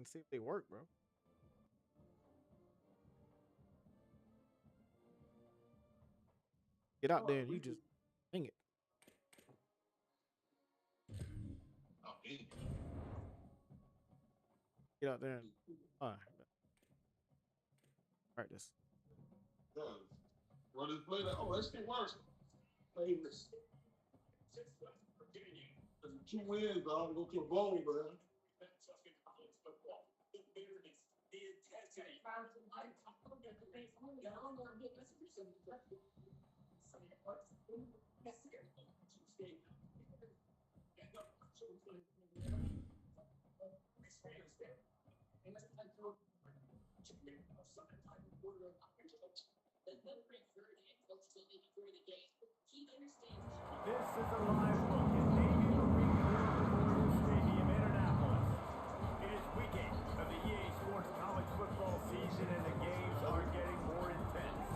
and see if they work, bro. Get out there and you just ding it. Get out there and practice. What is play that? Oh, that's the worst. Two wins, dog. Go to a bowl, bro. This is a live look at Navy Marine Corps Memorial Stadium, Indianapolis. It is week 8 of the EA Sports College football season, and the games are getting more intense.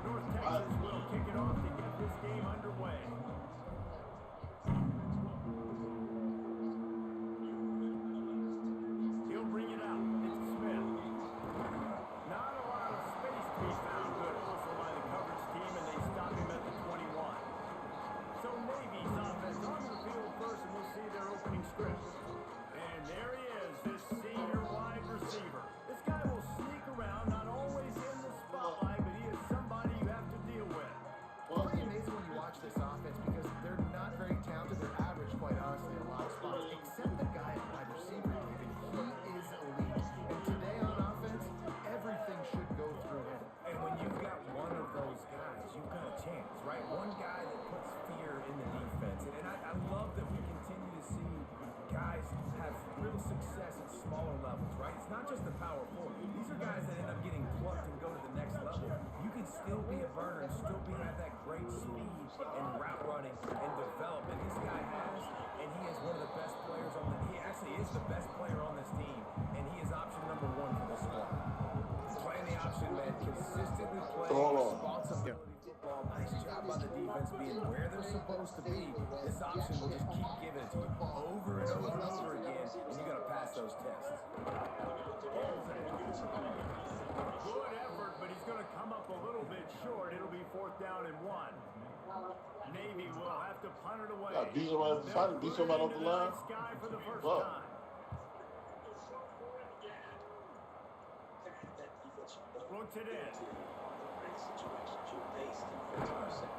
North Texas will kick it off to get this game underway. He'll bring it out. It's Smith. Not a lot of space to be found. Good hustle by the coverage team, and they stop him at the 21. So Navy's offense on the field first, and we'll see their opening script. And there he is, this senior wide receiver. This guy will sneak around, not always in the spotlight, but he is somebody you have to deal with. It's pretty amazing when you watch this offense because they're not very talented. They're average, quite honestly, in a lot of spots, except the guy at wide receiver, David. He is elite. And today on offense, everything should go through him. And when you've got one of those guys, you've got a chance, right? One guy that puts fear in the defense. And I love that we continue to see guys have real success at smaller levels, right? It's not just the power forward. These are guys that end up getting plucked and go to the next level. You can still be a burner and still have that great speed and route running and development this guy has, and he is one of the best players on the team. He actually is the best player on this team, and he is option number 1 for this squad. Playing the option, man, consistently playing responsibility football. Nice job by the defense being where they're supposed to be. This option will just keep giving it to you over and over and over again, and you got to pass those tests. Good effort, but he's going to come up a little bit short. It'll be 4th down and 1. Navy will have to punt it away. Beat somebody off the line. Sky for the first time. Floats it in. Well,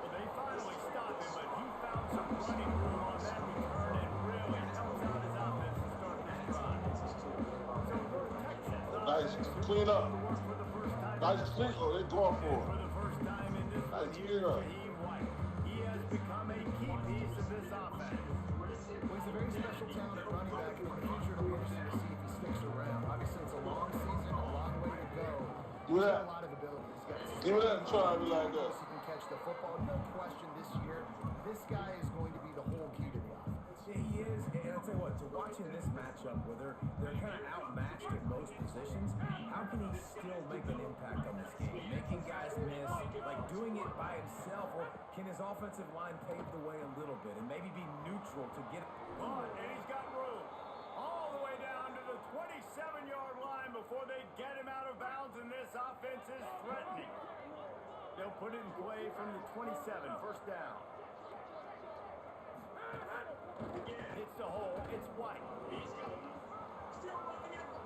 they finally stopped him, but he found some running room on that return and really helps out his offense to start this drive. So North Texas. Nice, clean up. Nice clean. Oh, they're going for it. For the first time in this one, here's Raheem White. He has become a key piece of this offense. Well, he's a very special talent at running back, and in the future it'll be interesting to see if he sticks around. Obviously, it's a long season, a long way to go. He's got a lot of ability. Give me that and try me like that. He can catch the football. No question this year, this guy is going to be the whole key to the offense. Yeah, he is, and I'll tell you what, to watching this matchup where they're kind of outmatched at most positions, how can he still make an impact on this game? Making guys miss, like doing it by himself, or can his offensive line pave the way a little bit and maybe be neutral to get it on? And he's got room all the way down to the 27-yard line before they get him out of bounds, and this offense is threatening. They'll put it in play from the 27, 1st down. Hits the hole, it's White.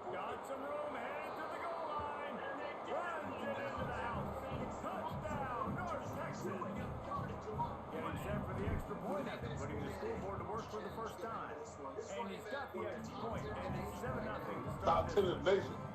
Got some room, headed to the goal line. Runs it into the house. Touchdown, North Texas. Getting set for the extra point, putting the scoreboard to work for the first time. And he's got the extra point, and it's 7-0 to start this one.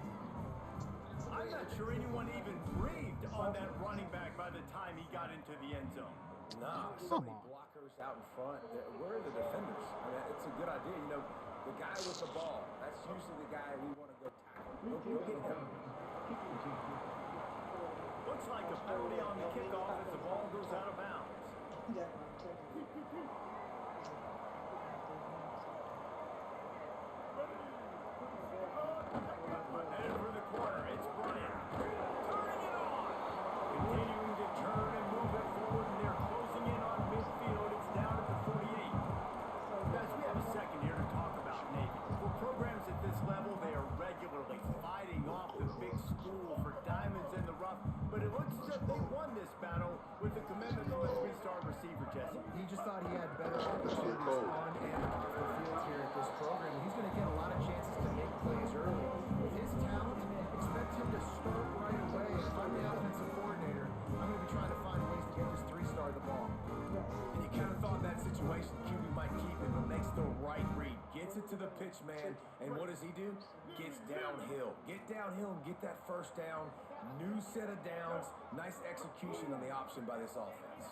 I'm not sure anyone even breathed on that running back by the time he got into the end zone. No, so many blockers out in front. Where are the defenders? I mean, it's a good idea. You know, the guy with the ball, that's usually the guy we want to go tackle. Go get him. Looks like a penalty on the kickoff as the ball goes out of bounds. Headed for the corner, it's Bryant. Turning it on. Continuing to turn and move it forward, and they're closing in on midfield it to the pitch man, and what does he do? Gets downhill. Get downhill and get that first down. New set of downs. Nice execution on the option by this offense.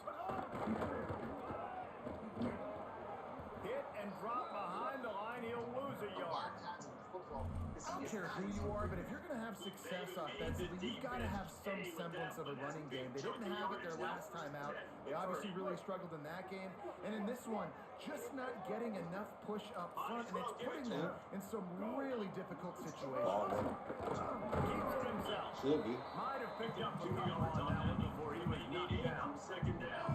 Hit and drop behind the line. He'll lose a yard. I don't care who you are, but if you're going to have success offensively, you've got to have some semblance of a running game. They didn't have it their last time out. They obviously really struggled in that game. And in this one, just not getting enough push up front, and it's putting them in some really difficult situations. Keeps it himself. Should be. Might have picked up a couple on that one before he was knocked down. Second down.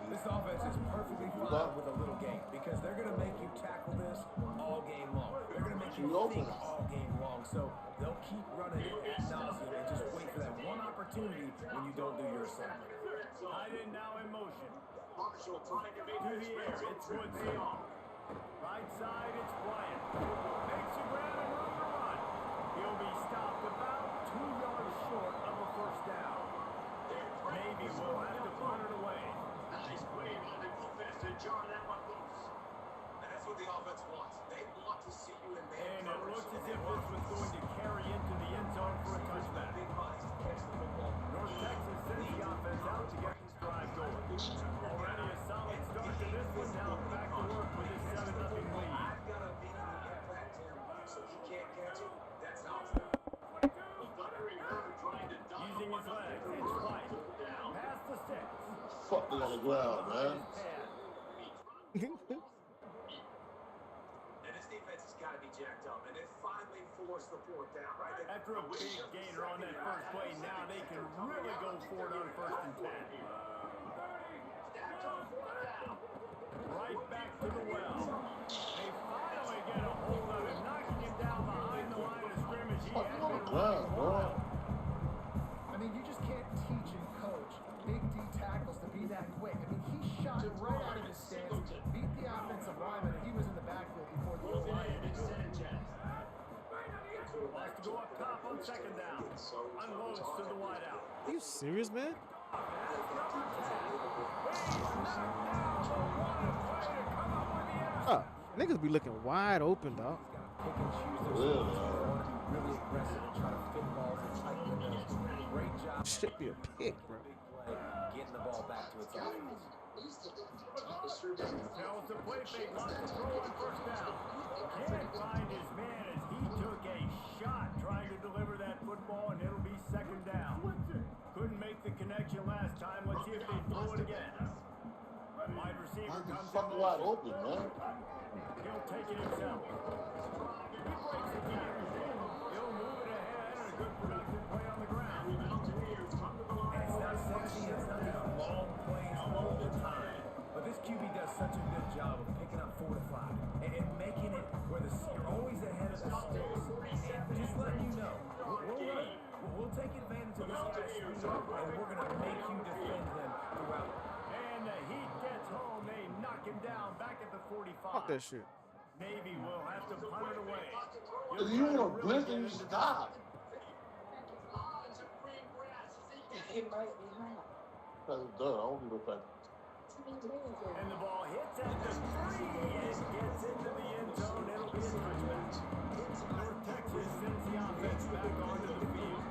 This offense is perfectly fine with a little game because they're going to make you tackle this all game long. They're going to make you think all game long. So they'll keep running it ad nauseum and just wait for that one opportunity when you don't do your assignment. Tight end now in motion. To the air, it's Woodsy. Right side, it's Bryant. Makes a grab and room to run. He'll be stopped about 2 yards short of a first down. Navy will have to punt it away. Nice play by the defense to jar that one loose. And that's what the offense wants. They want to see you in man And it coverage. looks as if this was going to carry into the end zone for a touchback. Big bodies to catch the football. North Texas sends the offense out to get this drive going. Already a solid start to this one. Now back to work with this 7-0 lead. I've got a beat on the impact him, so he can't catch it. That's how it's done. Using his legs, it's White. Past the 6. Fuck me on the ground, man. And this defense has got to be jacked up, and they finally forced the fourth down, right? After a big gainer on that first play, now they can really go for it on 1st and 10. Right back to the well. They finally get a hold of him, knocking him down behind the line of scrimmage. He Fuck had me on the been ground, running bro. wild. I mean, you just can't teach and coach big D tackles to be that quick. I mean, he shot right out of his stance, beat the offensive lineman, and he was in the backfield before the O-line could do it. Wants to go up top on 2nd down. Unloads to the wideout. Are you serious, man? Niggas be looking wide open, dog. Pick and choose their Really? spots. They want to be really aggressive and try to fit balls and tight windows. Great job. Should be a pick, bro. Big play, getting the ball back to its offense. Tells the play fake, wants to throw on 1st down. Can't find his man as he took a shot trying to deliver that football, and it'll be 2nd down. Couldn't make the connection last time. Let's see if they throw it again. Wide receiver I'm comes in fucking wide motion. open, man. He'll take it himself. He breaks the gear. He'll move it ahead, and a good productive play on the ground. And it's not sexy, it's not these long plays all the time. But this QB does such a good job of picking up 4 to 5 and making it where you're always ahead of the sticks. And just letting you know, we'll take advantage of this guy's speed, and we're going to make you defend him throughout. And the Heat gets home. They knock him down back at the 45. Fuck that shit. Navy will have to punt it away. If you want to blink and you stop. That's done. I don't give a fuck. And the ball hits at the 3 and gets into the end zone. It'll be a touchback. North Texas sends the offense back onto the field.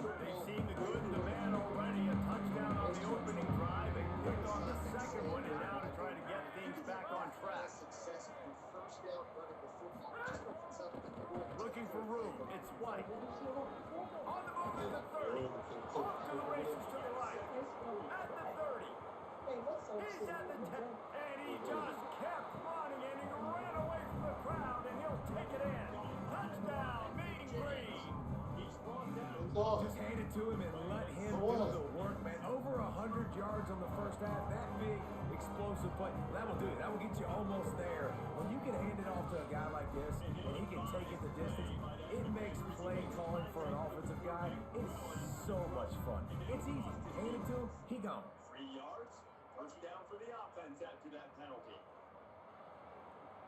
They've seen the good and the bad already. A touchdown on the opening drive. They picked on the second one, and now to try to get things back on track. Looking for room. It's White. On the move to the 30. Off to the races to the right. At the 30. He's at the 10. And he just kept running, and he ran away from the crowd, and he'll take it in. Touchdown, Mean Green. He's brought down. Just hand it to him and let him do the work, man. Over 100 yards on the first half. That big, explosive play. That will do it. That will get you almost there. When you can hand it off to a guy like this, and he can take it the distance, it makes play calling for an offensive guy. It's so much fun. It's easy. Hand it to him, he gone. 3 yards. First down for the offense after that penalty.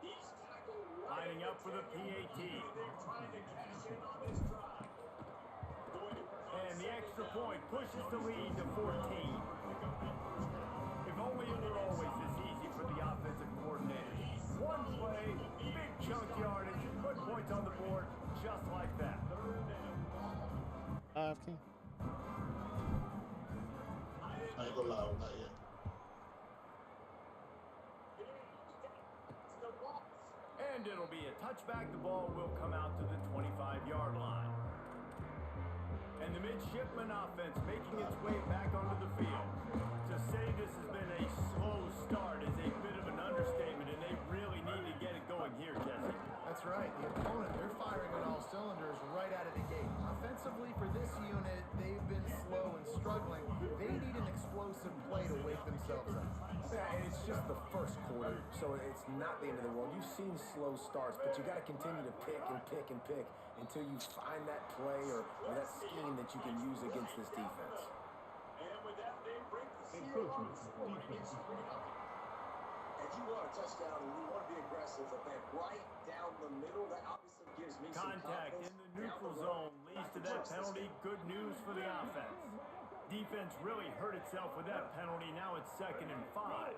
He's tackled right. Lining up for the PAT. They're trying to cash in on this drive. And the extra point pushes the lead to 14. If only it were always this easy for the offensive coordinator. One play, big chunk yard live, King? I ain't gonna lie, not yet. And it'll be a touchback. The ball will come out to the 25-yard line. And the midshipman offense making its way back onto the field. To say this has been a slow start is a bit of an understatement, and they really need to get it going here, Jesse. That's right. The opponent, they're firing on all cylinders right out of the gate. Offensively, for this unit, they've been slow and struggling. They need an explosive play to wake themselves up. Yeah, and it's just the first quarter, so it's not the end of the world. You've seen slow starts, but you got to continue to pick and pick and pick until you find that play or that scheme that you can use against this defense. And with that, they break the seal on the score. It's 3-0. And you want a touchdown and you want to be aggressive, but then right down the middle, that obviously gives me some Contact in the neutral zone leads to that penalty. Good news for the offense. Defense really hurt itself with that penalty. Now it's 2nd and 5.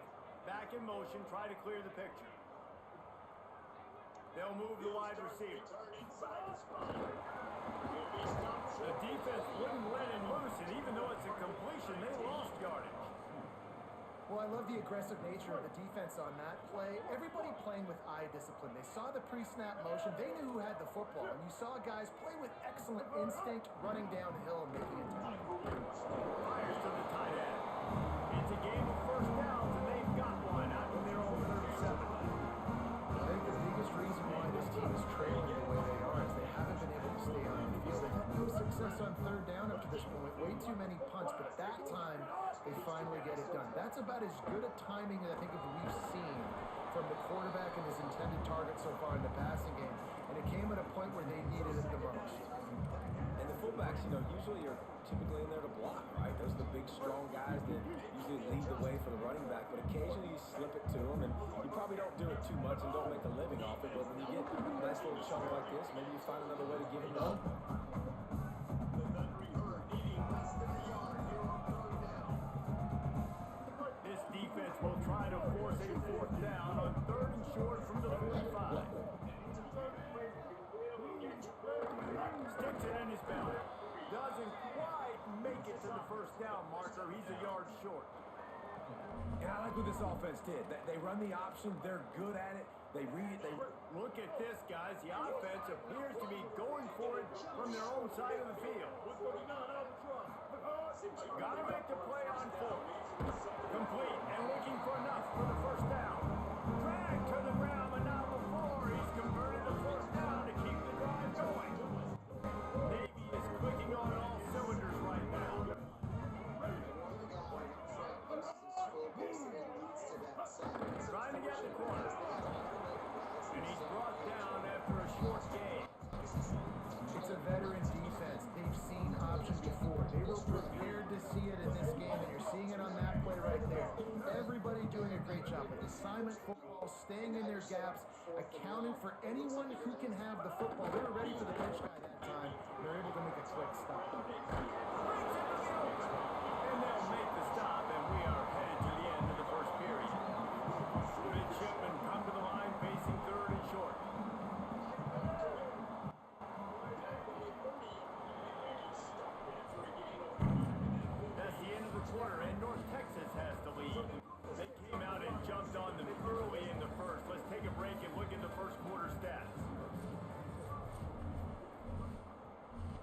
Back in motion, try to clear the picture. They'll move the wide receiver. The defense wouldn't let him loose, and even though it's a completion, they lost yardage. Well, I love the aggressive nature of the defense on that play. Everybody playing with eye discipline. They saw the pre-snap motion. They knew who had the football. And you saw guys play with excellent instinct, running downhill and making a tackle. Fires to the tight end. It's a game of first downs, and they've got one out to their own 37. I think the biggest reason why this team is trailing the way they are is they haven't been able to stay on the field. They've had no success on 3rd down up to this point. Way too many punts, but that time they finally get it done. That's about as good a timing I think we've seen from the quarterback and his intended target so far in the passing game. And it came at a point where they needed it the most. And the fullbacks, usually are typically in there to block, right? Those are the big, strong guys that usually lead the way for the running back. But occasionally you slip it to them, and you probably don't do it too much and don't make a living off it. But when you get a nice little chunk like this, maybe you find another way to give it to them. This defense will try to force a 4th down on 3rd and short from the 45. Sticks it in his belt. Doesn't quite make it to the 1st down marker. He's a yard short. And I like what this offense did. They run the option. They're good at it. They read it. Look at this, guys. The offense appears to be going for it from their own side of the field. Got to make the play on 4th. Complete and looking for enough for the 1st down. Drag to the ground, but not before he's converted the 1st down to keep the drive going. Navy is clicking on all cylinders right now. Trying to get the corner. And he's brought down after a short game. It's a veteran defense. They've seen option before. They were prepared to see it in this game, and you're seeing it on that play right there. Everybody doing a great job with assignment football, staying in their gaps, accounting for anyone who can have the football. They were ready for the pitch guy that time. They're able to make a quick stop. And they'll make the stop, and we are headed to the end of the 1st period. Midshipmen come to the line facing 3rd and short. That's the end of the quarter, and North Texas has the lead. They came out and jumped on them early in the 1st. Let's take a break and look at the 1st quarter stats.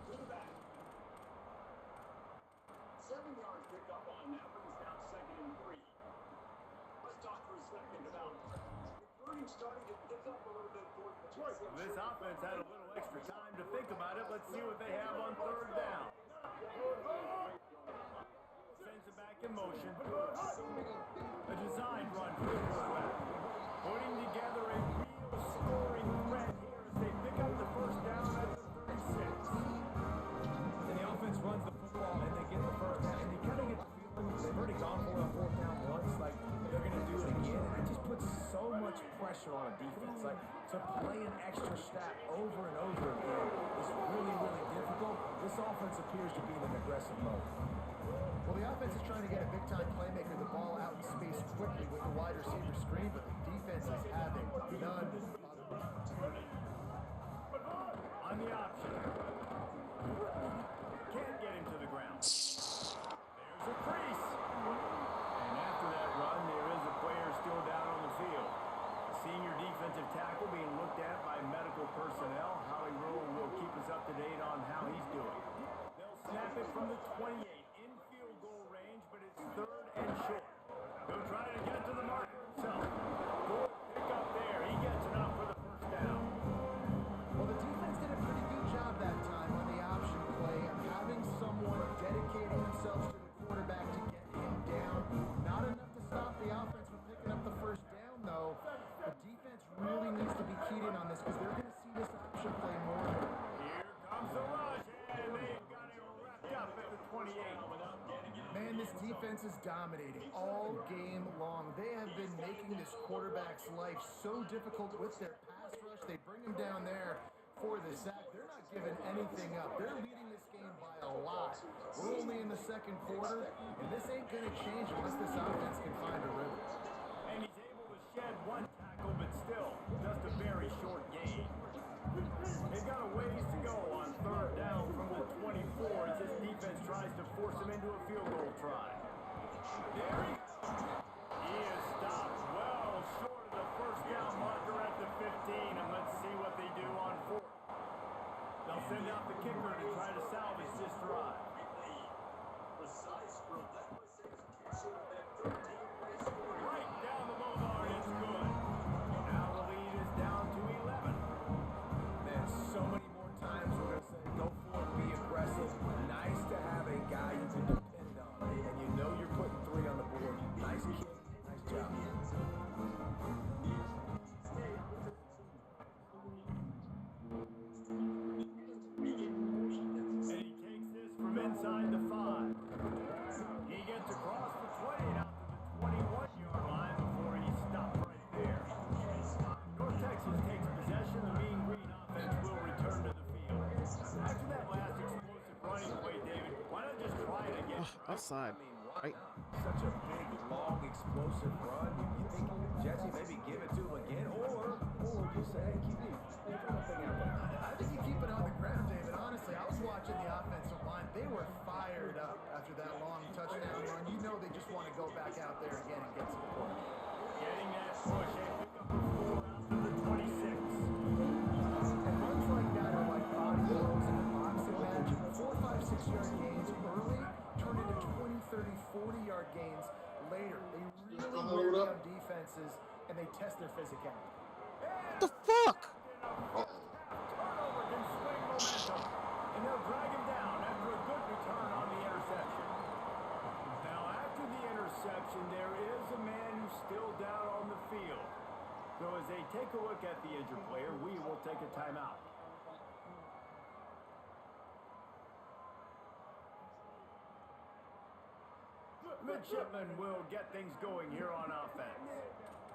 To the back. 7 yards picked up on that. Brings down 2nd and 3. Let's talk for a second about recruiting starting to pick up a little bit for the choice. This offense had a little extra time to think about it. Let's see what they have on 3rd down. Sends it back in motion. A designed run for the quarterback. Putting together a real scoring threat here as they pick up the 1st down at the 36. And the offense runs the football and they get the 1st down. And you kind of get the feeling they've already gone for it on 4th down once. Like they're going to do it again. And it just puts so much pressure on a defense. Like to play an extra snap over and over again is really, really difficult. This offense appears to be in an aggressive mode. Well, the offense is trying to get a big-time playmaker the ball out in space quickly with the wide receiver screen, but the defense is having none. On the option. Can't get So the defense really needs to be keyed in on this because they're going to see this option play more. Here comes the rush, and they've got it wrapped up at the 28. Man, this defense is dominating all game long. They have been making this quarterback's life so difficult with their pass rush. They bring him down there for the sack. They're not giving anything up. They're leading this game by a lot. We're only in the second quarter, and this ain't going to change unless this offense can find a rhythm. And he's able to shed one tackle, but still, just a very short gain. They've got a ways to go on third down from the 24 as this defense tries to force him into a field goal try. There he goes. He is stopped well short of the first down marker at the 15, and let's see what they do on fourth. They'll send out the kicker to try to salvage this drive. Precise from that was execution of that 13-play Right down the boulevard, it's good. Now the lead is down to 11. Man, so many more times we're going to say, go for it, be aggressive. Nice to have a guy you can depend on. And you know you're putting 3 on the board. Nice kick, nice job. And he takes this from inside the 5. He gets across the 20 and out to the 21-yard line before he stopped right there. North Texas takes possession. The Mean Green offense will return to the field. After that last explosive running play, David, why not just try it again? Offside. Why Right. not? Such a big, long, explosive run. You think Jesse maybe give it to him again, or just say, hey, keep that thing out there. I think you keep it on the ground, David. Honestly, I was watching the offensive line. They were fired up after that long touchdown run. You know they just want to go back out there again and get some points. Getting that push and pick up a 4 out to the 26. And runs like that are like body blows in a boxing match. 4, 5, 6-yard gains early turn into 20, 30, 40-yard gains later. They really wear down defenses and they test their physicality. What the fuck? Turnover can swing momentum, and they'll drag him down after a good return on the interception. Now, after the interception, there is a man who's still down on the field. So as they take a look at the injured player, we will take a timeout. Midshipmen will get things going here on offense.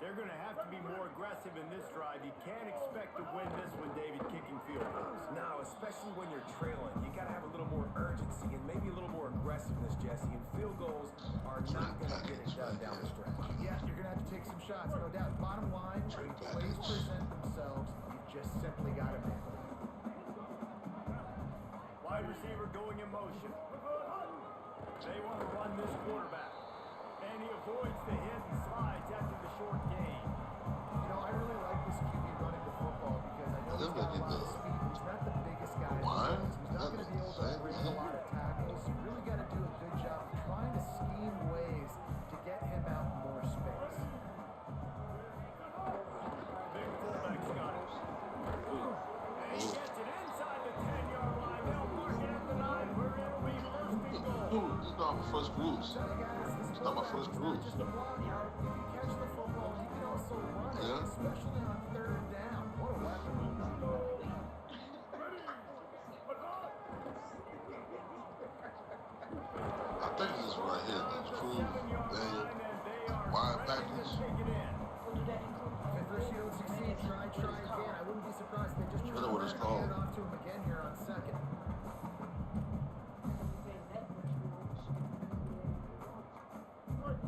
They're going to have to be more aggressive in this drive. You can't expect to win this one, David, kicking field goals. No, especially when you're trailing. You got to have a little more urgency and maybe a little more aggressiveness, Jesse. And field goals are not going to get it done down the stretch. Yeah, you're going to have to take some shots, no doubt. Bottom line, when plays present themselves, you just simply got to make them. Wide receiver going in motion. They want to run this quarterback. And he avoids the hit and slides after the short gain. You know, I really like this QB running the football because I know he's got a lot of speed. He's not the biggest guy in the world. He's not going to be able to break a lot of tackles. You really got to do a good job of trying to scheme ways to get him out more space. Big fullback's got it. And he gets it inside the 10-yard line. They'll mark it at the 9 where it'll be first and goal. Dude, this is not my first cruise. Tell you guys, this It's not my first cruise. just a block. You can catch the football. You can also run it, Yeah. especially on third down. What a weapon. I think this is right here. That's cruise. Daniel. Wide package. If first you don't succeed, try again. I wouldn't be surprised if they just try I know what it's to called. hand it off to him again here on second.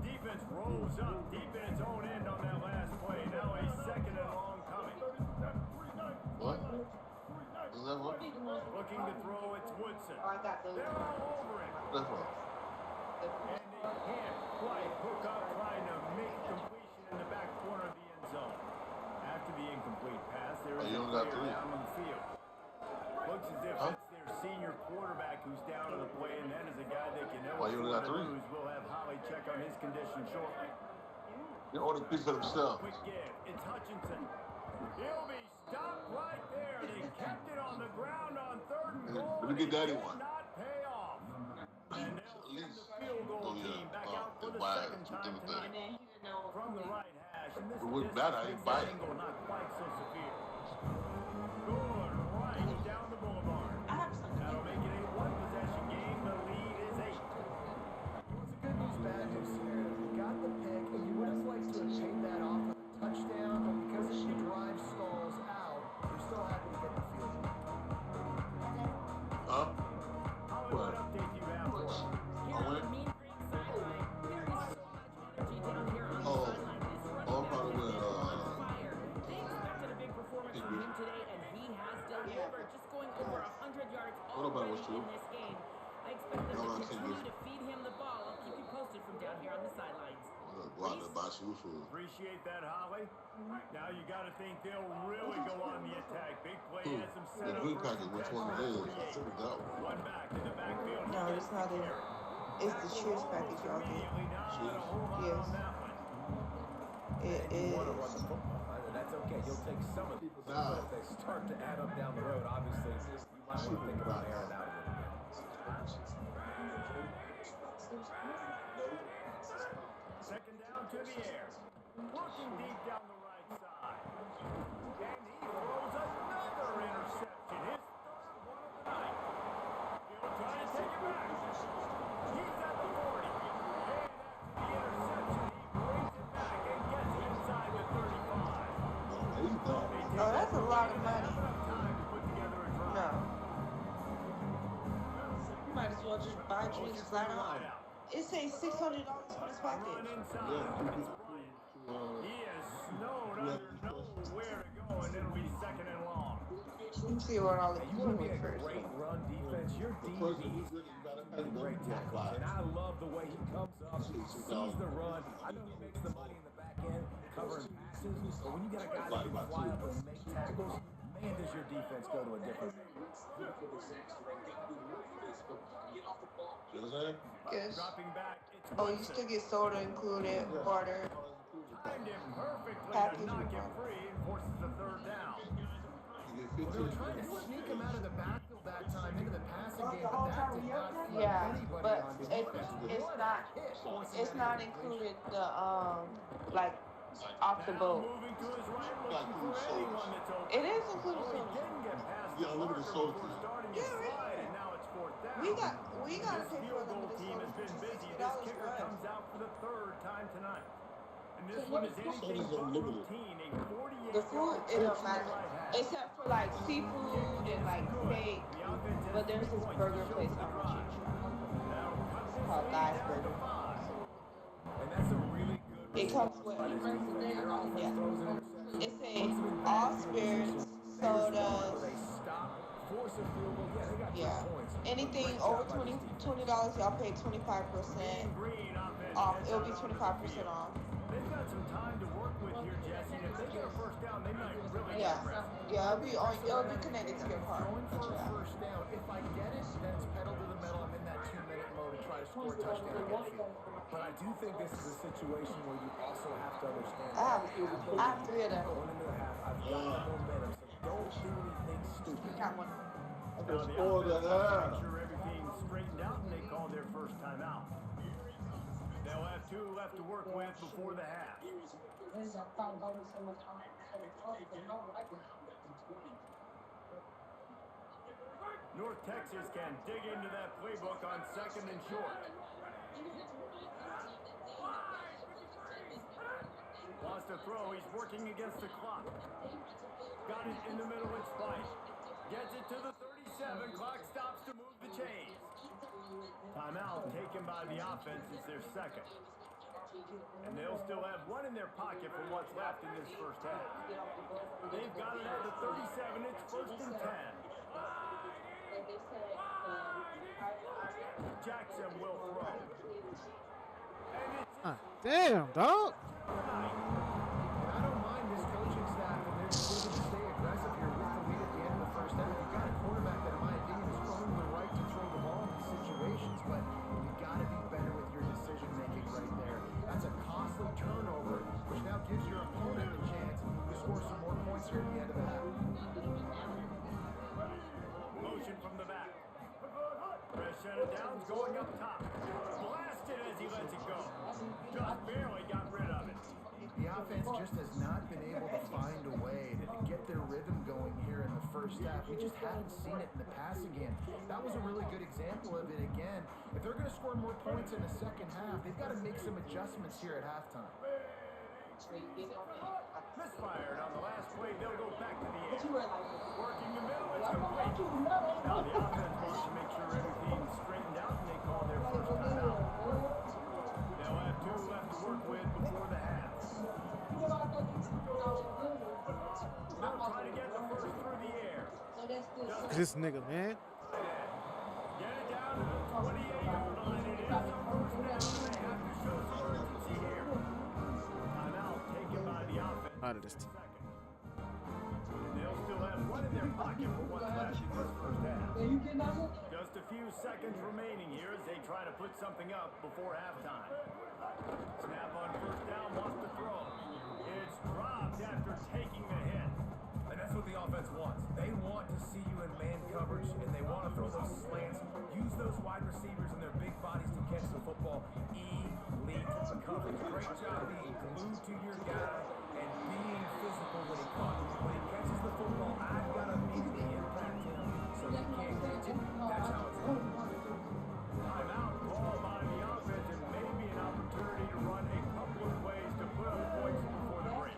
Defense rolls up deep in its own end on that last play. Now a second and long coming. What? Is that what? Looking to throw, it's Woodson. I got those. They're all over it. That's what? And they can't quite hook up trying to make completion in the back corner of the end zone. After the incomplete pass, there is you a only got player 3. down on the field. Looks as if it's their senior quarterback who's down on the play, and that is a guy they can never Why you only got 3? lose. We'll have Holly check on his condition shortly. He only picked up himself. Quick give. It's Hutchinson. He'll be stopped right there. They kept it on the ground on third and goal. Let me get Daddy It did one. not pay off. And they'll At send least. the field goal Oh, team yeah. back out for And the wide. second Two time different tonight. things. And then he didn't know. From the right hash, possession. This It wouldn't matter. I ain't biting. angle not quite so severe. Good right down the boulevard. That'll make it a one-possession game. The lead is 8. Well, it's a good news, bad news scenario. You got the pick, and you would have liked to have paid that off with a touchdown, but because the drive stalls out, you're still happy to get the field goal. Huh? Holly, what update do you have for us? I went. Oh, I'm probably with They expected a big performance from him today, and he has delivered. Just going over 100 yards already in this game. I expect them to continue to feed him the ball. I'll keep you posted from down here on the sidelines. I'm gonna go out there and buy shoes for him. Appreciate that, Holly. Now you got to think they'll really go on the attack. Big play has them set The up green for packet, which one it is? I took that one. one back in the backfield. No, it's not it. It's the Cheers package y'all get. Immediately not a whole lot Yes. on that one. It You is. want to run the football. That's okay. You'll take some of these. But if they start to add up down the road, obviously, you might want to think about airing it out a little bit. Second down to the air. Looking deep down the right side. And he throws another interception. His third one of the night. He'll try to take it back. He's at the 40. And after the interception, he brings it back and gets it inside the 35. Oh, that's a lot of money. Time to put together a drive. No. You might as well just buy drinks flat out. It says $600 for this Run package. inside. He is snowed under nowhere to go, and it'll be second and long. Let me see what all the You want to be a first. great run defense. Your DBs make great tackles, and I love the way he comes up, sees the run. I know he makes the money in the back end covering passes, but when you got a guy that can fly up and make tackles, man, does your defense go to a different level. You know what I'm saying? Yes. Dropping back, it's Oh, you still get soda included, water. timed him perfectly Package to knock him water. free and forces a third down. You Well, get they were 15. trying to sneak him out of the backfield that time into the passing game, but that did not float Yeah, anybody but on defense. it's not included the like off the Now boat. moving to his right, looking for anyone that's open. It is included Oh, he soda. didn't get past Yeah, the look at the marker soda before can. starting his slide, and now it's fourth down. We gotta This pay for field them goal with team soda. has been busy. This $60 kicker for us. comes out for the third time tonight. And this one is anything Soda's but unlimited. routine. A 48 The food, it don't matter. Except for like seafood and like steak. But there's this burger place on the cheap called Guy's Burger. And that's a really good It comes with, yeah. It says all spirits, sodas, yeah. Anything over $20, y'all pay 25% off. It'll be 25% off. They've got some time to work with here, Jesse. And if they get a first down, they might really Yeah, get aggressive. yeah. It'll be connected to your car. Going for a first down. If I get it, then it's pedal to the metal. I'm in that 2-minute mode and try to score a touchdown and get a field. But I do think this is a situation where you also have to understand. I have 3 of them. Going into the half, I've got the momentum, so don't do anything stupid. Got one. Now the Score the offense half. make sure everything's straightened out, and they call their first time out. They'll have 2 left to work with before the half. North Texas can dig into that playbook on second and short. Lost a throw. He's working against the clock. Got it in the middle. It's Spike. Gets it to the 37. Clock stops to move the chains. Timeout taken by the offense. It's their second. And they'll still have 1 in their pocket for what's left in this first half. They've got it at the 37. It's first and 10. Jackson will throw. And it's Damn, dog. I don't mind this coaching staff and their decision to stay aggressive here with the lead at the end of the first half. You've got a quarterback that, in my opinion, has earned the right to throw the ball in these situations, but you got to be better with your decision making right there. That's a costly turnover, which now gives your opponent the chance to score some more points here at the end of the half. motion from the back. Press shut downs going up top. Blasted as he lets it go. Just barely got rid of it. The offense just has not been able to find a way to get their rhythm going here in the first half. We just haven't seen it in the passing game. That was a really good example of it again. If they're going to score more points in the second half, they've got to make some adjustments here at halftime. Misfired on the last play. They'll go back to the air. Working the middle. It's complete. Now the offense wants to make sure everything's straightened out, and they call their first timeout. They'll have 2 left to work with before the half. They'll try to get the first through the air. This nigga, man. Get it down to the 28-yard line. It is a first down. They have to show some urgency here. Timeout taken by the offense. Out of this team. They'll still have 1 in their pocket for what's left in this first half. Just a few seconds remaining here as they try to put something up before halftime. Snap on first down, wants to throw. It's dropped after taking the hit. And that's what the offense wants. They want to see you in man coverage, and they want to throw those slants. Use those wide receivers and their big bodies to catch the football. Elite coverage. Great job being glued to your guy and being physical when he caught. When he catches the football, I've got to immediately impact him so he can't catch it. That's how it's done. Timeout called by the offense, and maybe an opportunity to run a couple of plays to put up points before the break.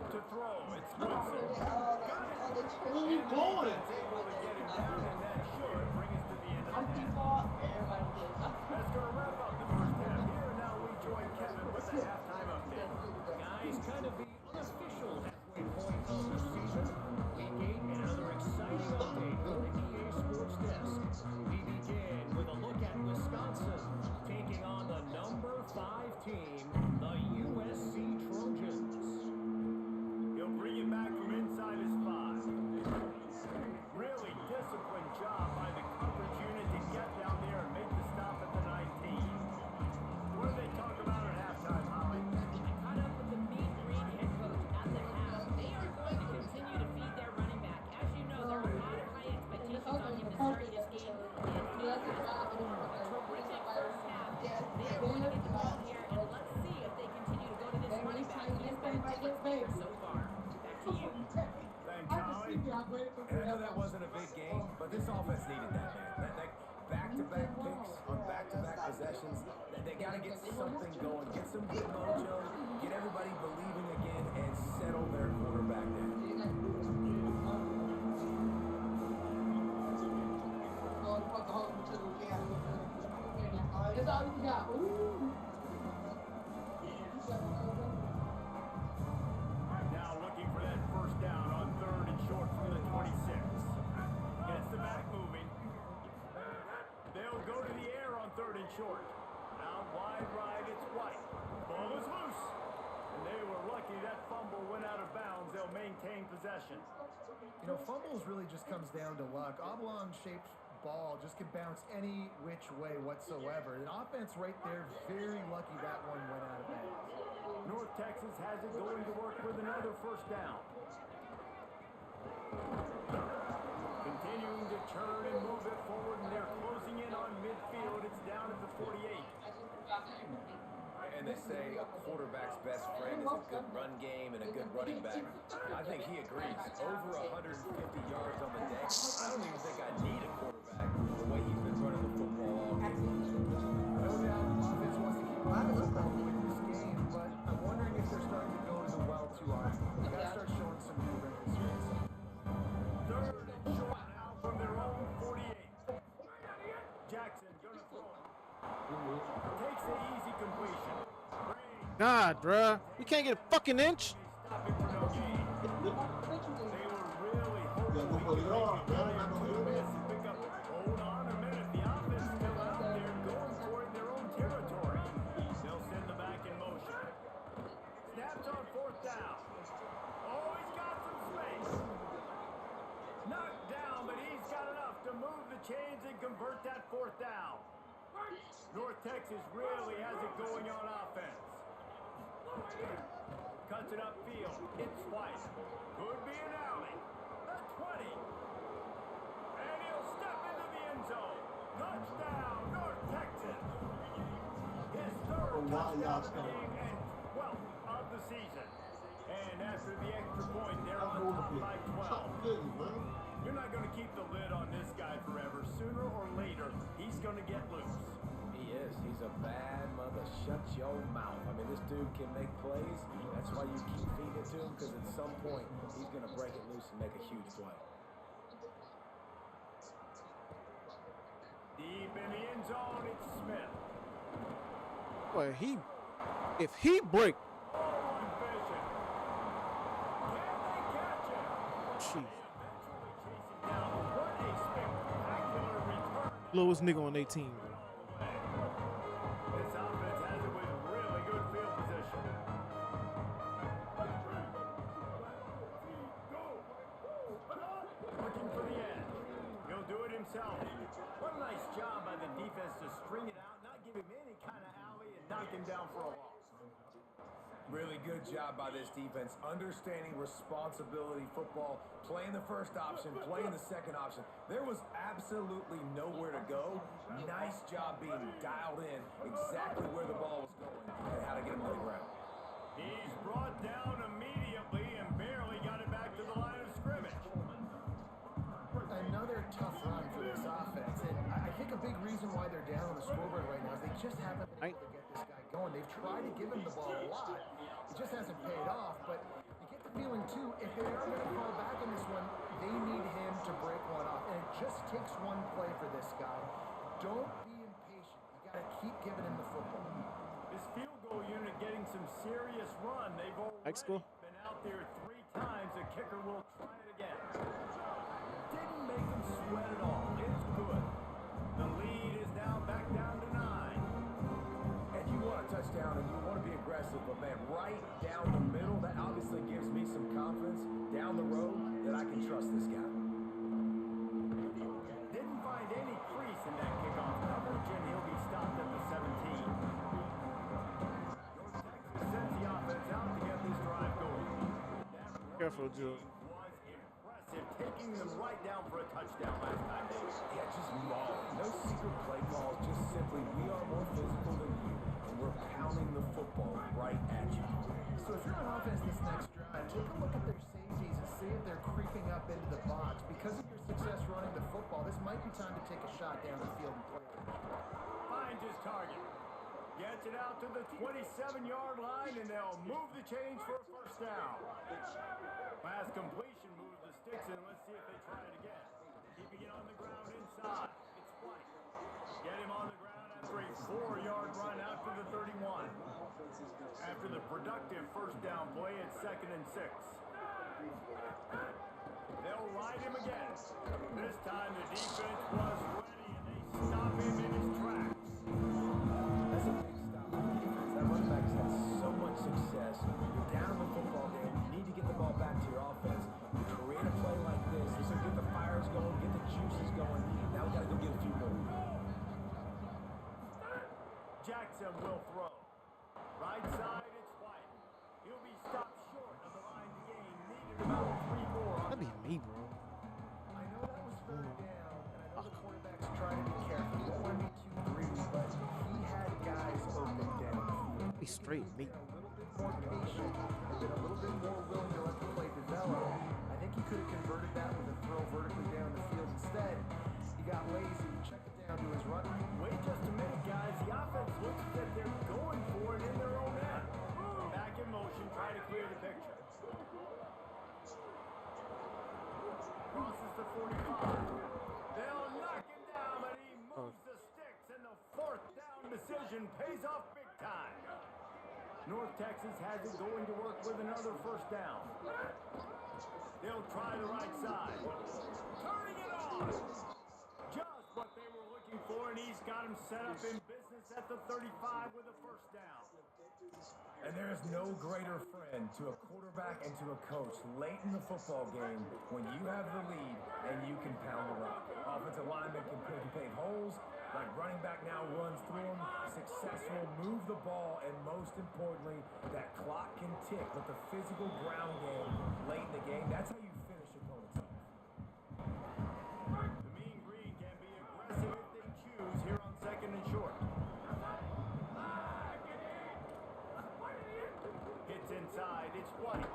To throw, it's Woodson. Where are you going? It's able to get him down, and that should bring us to the end of the half. That's going to wrap up the first half here. Now we join Kevin with the halftime update. Guys, kind of the unofficial halfway point of the season. Week 8 and another exciting update from the EA Sports Desk. We begin with a look at Wisconsin taking on the number 5 team, the USC Trojans. He'll bring it back from inside his 5. Really disciplined job by the coverage unit to get down there and make the stop at the 19. What do they talk about at halftime, Holly? I caught up with the Mean Green head coach at the half. They are going to continue to feed their running back. As you know, there are a lot of high expectations on him to start this game, and he has a terrific first half. They are going to get the ball here, and let's see if they continue to go to this running back. He has been a difference maker so far. Back to you. Thanks, Holly. And I know that wasn't a big game, but this offense needed that, man. That back-to-back picks on back-to-back possessions. They got to get something going, get some good mojo, get everybody believing again, and settle their quarterback down. Now looking for that first down on 3rd and short from the 26. Gets the back moving. They'll go to the air on 3rd and short. Out wide right, it's White. Ball is loose. And they were lucky that fumble went out of bounds. They'll maintain possession. You know, fumbles really just comes down to luck. Oblong-shaped ball just can bounce any which way whatsoever. The offense right there, very lucky that one went out of bounds. North Texas has it going to work with another first down. Continuing to turn and move it forward, and they're closing in on midfield. It's down at the 48. And they say a quarterback's best friend is a good run game and a good running back. I think he agrees. Over 150 yards on the day. I don't even think I need a quarterback the way he's been running the football all game. No doubt the offense wants to keep moving with this game, but I'm wondering if they're starting to go to the well too often. They've got to start showing some new wrinkles here. 3rd and short now from their own 48. Jackson gonna throw it. Takes the easy completion. God, bruh. We can't get a fucking inch. Stopping for no gain. They were really hoping we could make it by 2 minutes to pick up. Hold on a minute. The offense still out there going for it in their own territory. They'll send the back in motion. Snaps on 4th down. Oh, he's got some space. Knocked down, but he's got enough to move the chains and convert that 4th down. North Texas really has it going on offense. Cuts it upfield. It's White. Could be an alley. The 20. And he'll step into the end zone. Touchdown, North Texas. His 3rd touchdown of the game and 12th of the the season. And after the extra point, they're on top by 12. You're not going to keep the lid on this guy forever. Sooner or later, he's going to get loose. He is. He's a bad mother. Shut your mouth. I mean, this dude can make plays. That's why you keep feeding it to him, because at some point, he's going to break it loose and make a huge play. Deep in the end zone, it's Smith. Boy, if he break, Oh, on vision. Can they catch him? jeez, Eventually chasing down. What a spectacular return. lowest nigga on their team. This offense has it with really good field position. Looking for the end. He'll do it himself. What a nice job by the defense to string it out, not give him any kind of alley, and knock him down for a loss. Really good job by this defense, understanding responsibility football, playing the first option, playing the second option. There was absolutely nowhere to go. Nice job being dialed in exactly where the ball was going and how to get him to the ground. He's brought down immediately and barely got it back to the line of scrimmage. Another tough run for this offense, and I think a big reason why they're down on the scoreboard right now is they just haven't been able to get this guy going. They've tried to give him the ball a lot. It just hasn't paid off, but you get the feeling, too, if they are going to fall back in this one, they need him to break one off, and it just takes one play for this guy. Don't be impatient. You got to keep giving him the football. This field goal unit getting some serious run. They've already been out there 3 times. The kicker will try it again. Didn't make him sweat at all. It's good. The lead is now back down to 9. And you want a touchdown and you want to be aggressive, but man, right down the middle, that obviously gives me some confidence down the road that I can trust this guy. Didn't find any crease in that kickoff coverage, and he'll be stopped at the 17. North Texas sends the offense out to get this drive going. Careful, Joe. Was impressive, taking them right down for a touchdown last time. Yeah, just mauling. No secret play calls, just simply we are more physical than you, and we're pounding the football right at you. So if you're on offense this next drive, take a look at their safeties and see if they're creeping up into the box. Because of your success running the football, this might be time to take a shot down the field and play it. Finds his target. Gets it out to the 27-yard line, and they'll move the chains for a first down. Pass completion moves the sticks, and let's see if they try it again. Keeping it on the ground inside. It's White. Get him on the ground after a 4-yard run out to the 31. After the productive first down play, it's 2nd and 6. They'll ride him again. This time the defense was ready, and they stop him in his tracks. That's a big stop for the defense. That running back has had so much success. You're down in the football game. You need to get the ball back to your offense. You create a play like this. This will get the fires going, get the juices going. Now we got to go get a few more. Jackson will throw. Right side, it's White. He'll be stopped short of the line to gain. Needed about 3 more. That'd be me, bro. I know that was third down, and I know the quarterback's trying to be careful. You don't want to be too greedy, but he had guys open down the field. Be straight, me. A little bit more patient and been a little bit more willing to let the play develop. I think he could have converted that with a throw vertically down the field. Instead, he got lazy, checked it down to his run. Wait just a minute, guys. The offense looks that they're going for it in their own end. Back in motion, try to clear the picture. Crosses the 45. They'll knock him down, but he moves the sticks, and the 4th down decision pays off big time. North Texas has it going to work with another first down. They'll try the right side. Turning it on. Just what they were looking for, and he's got him set up in business at the 35 with a first down. And there is no greater friend to a quarterback and to a coach late in the football game when you have the lead and you can pound the rock. Offensive linemen can pave holes, like running back now runs through them, successful, move the ball, and most importantly, that clock can tick. But the physical ground game late in the game, that's how you finish opponents off. The Mean Green can be aggressive if they choose here on 2nd and short. Hits inside. It's White.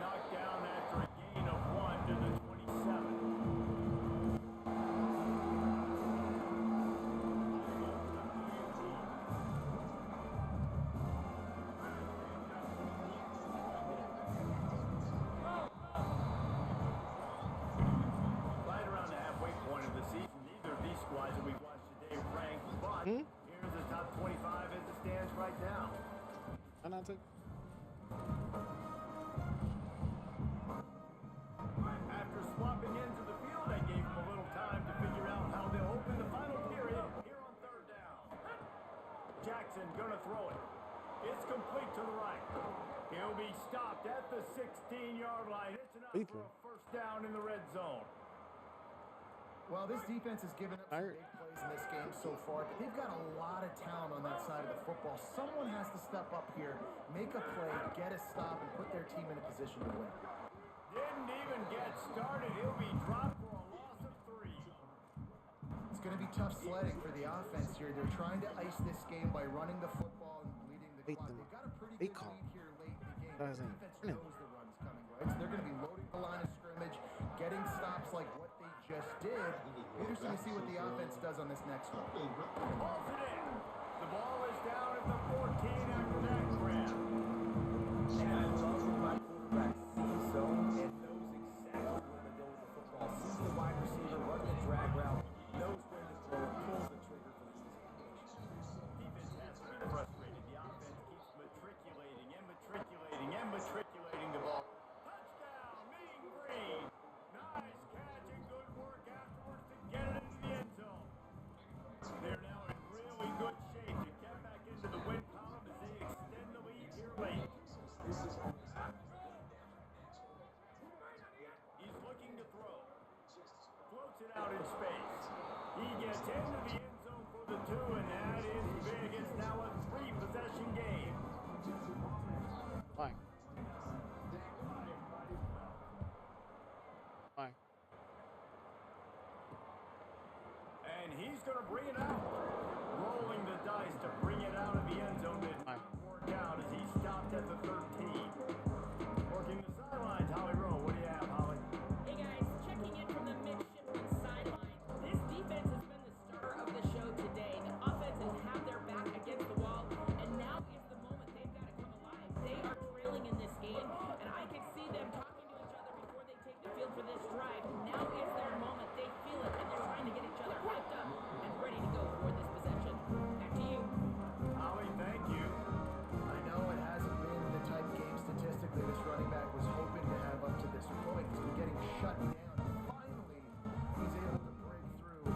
Knocked down after a gain of 1 to the 27. Right around the halfway point of the season, neither of these squads that we've watched today ranked, but here's the top 25 as it stands right now. After swapping ends of the field, that gave them a little time to figure out how they'll open the final period here on third down. Jackson gonna throw it. It's complete to the right. He'll be stopped at the 16-yard line. It's enough for a first down in the red zone. Well, this defense has given up some big plays in this game so far, but they've got a lot of talent on that side of the football. Someone has to step up here, make a play, get a stop, and put their team in a position to win. Didn't even get started. He'll be dropped for a loss of 3. It's going to be tough sledding for the offense here. They're trying to ice this game by running the football and bleeding the clock. They've got a pretty good lead here late in the game. The defense knows the run's coming, right? So they're going to be loading the line of scrimmage, getting stops like what they just did. Interesting to see what the offense does on this next one. Pulls it in. The ball is down at the 14 after that grab. And I love when my quarterback sees zone and knows exactly where to go with the football. Sees the wide receiver running the drag route, knows when to throw it, pulls the trigger for the easy completion. Defense has to be frustrated. The offense keeps matriculating the ball. Touchdown, Mean Green. Nice catch and good work afterwards to get it into the end zone. They're now in really good shape to get back into the win column as they extend the lead here late. He's looking to throw. Floats it out in space. He gets into the end zone for the 2, and that is big. It's now a 3-possession game. Fine. And he's going to bring it out. Rolling the dice to bring it out of the end zone. Did not work out as he stopped at the 13. Working the sidelines, Holly Rowe. What do you have, Holly? Hey guys, checking in from the midshipman sideline. This defense has been the star of the show today. The offense has had their back against the wall, and now is the moment they've got to come alive. They are trailing in this game, and I can see them talking to each other before they take the field for this drive. Now is their moment. They feel it, and they're trying to get each other hyped up and ready to go for this possession. Back to you. Holly, thank you. I know it hasn't been the type game statistically this running back was hoping to have up to this point. He's been getting shut down. Finally, he's able to break through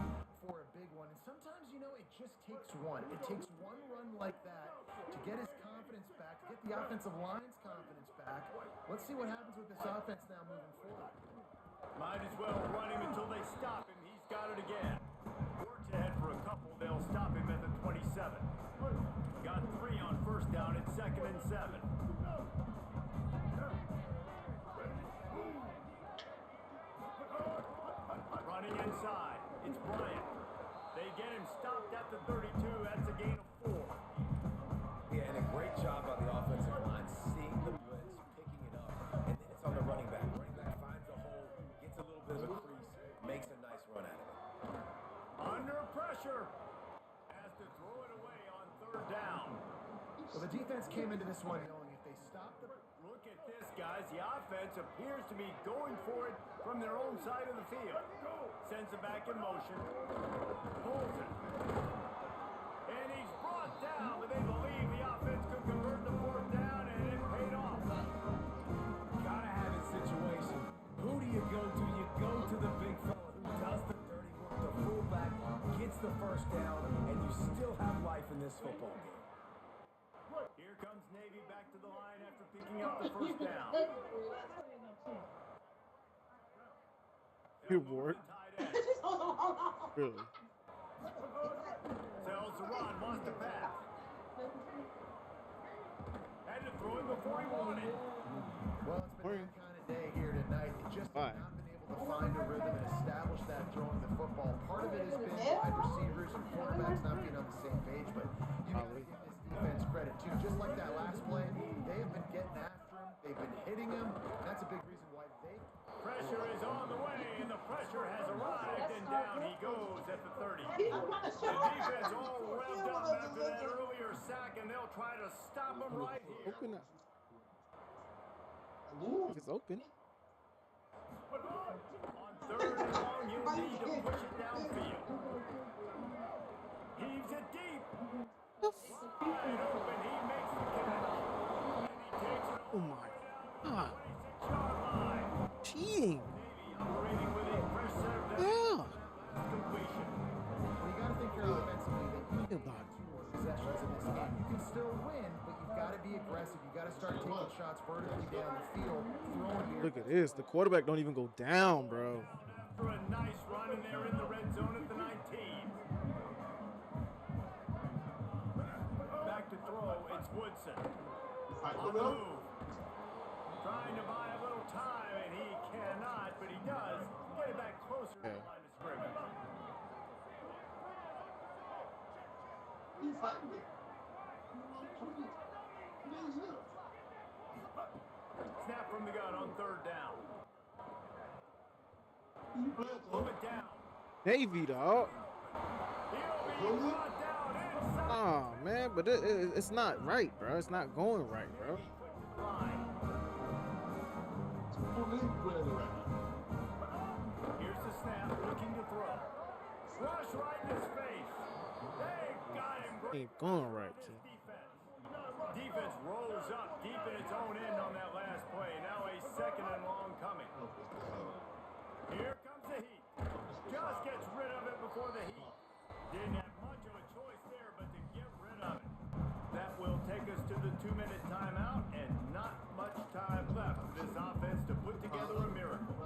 for a big one. And sometimes, you know, it just takes one. It takes one run like that to get his confidence back, to get the offensive line's confidence back. Let's see what happens with this offense now moving forward. Might as well run him until they stop him. He's got it again. Works ahead for a couple. They'll stop him at the 27. Got 3 on first down at 2nd and 7. Running inside. It's Bryant. They get him stopped at the 32. That's a gain of 4. Yeah, and a great job by the offensive line, seeing the blitz, picking it up, and then it's on the running back. Running back finds a hole, gets a little bit of a crease, makes a nice run out of it. Under pressure. Has to throw it away on 3rd down. Well, the defense came into this one knowing if they stop the... Look at this, guys. The offense appears to be going for it from their own side of the field. Sends it back in motion. Pulls it. And he's brought down, but they believe the offense could convert the 4th down, and it paid off. Gotta have a situation. Who do you go to? You go to the big fella who does the dirty work. The fullback gets the first down, and you still have life in this football game. Here comes Navy back to the line after picking up the first down. Good work. Really? Tells the run, wants to pass. Had to throw it before he wanted. Well, it's been that kind of day here tonight. It just has not been able to find a rhythm and establish that throwing the football. Part of it has been wide receivers and quarterbacks not being on the same page, but you got to give this defense credit too. Just like that last play, they have been getting after him, They've been hitting him. That's a big reason why they... Pressure is on the way, and the pressure has arrived, and down he goes at the 30. The defense all revved up after that earlier sack, and they'll try to stop him right here. Open up. If it's open. On third and long, you'll need to push it downfield. Heaves it deep. Wide open, he makes the catch. And he takes it Oh my God. 26-yard line. Cheating. Operating with a fresh set of downs. Yeah. Completion. Well, you got to think here offensively that you Yeah, need bud. 2 more possessions in this game. You can still win, but you've got to be aggressive. You got to start taking shots vertically down the field, throwing here. Look at this. The quarterback don't even go down, bro. After a nice run, and they're in the red zone at the 19. Back to throw, it's Woodson. On the move. Trying to buy a little time, and he cannot, but he does get it back closer to the line of scrimmage. Snap from the gun on third down. Move it down. Navy, dog. He'll be brought down inside. Oh, man. But it's not right, bro. It's not going right, bro. Line. Here's the snap, looking to throw. Rush right in his face. They got him. Ain't going right, kid. Defense rolls up deep in its own end on that last play. Now a second and long coming. Here comes the heat. Just gets rid of it before the heat. Didn't have much of a choice there, but to get rid of it. That will take us to the 2-minute timeout, and not much time left for this offense to put together a miracle.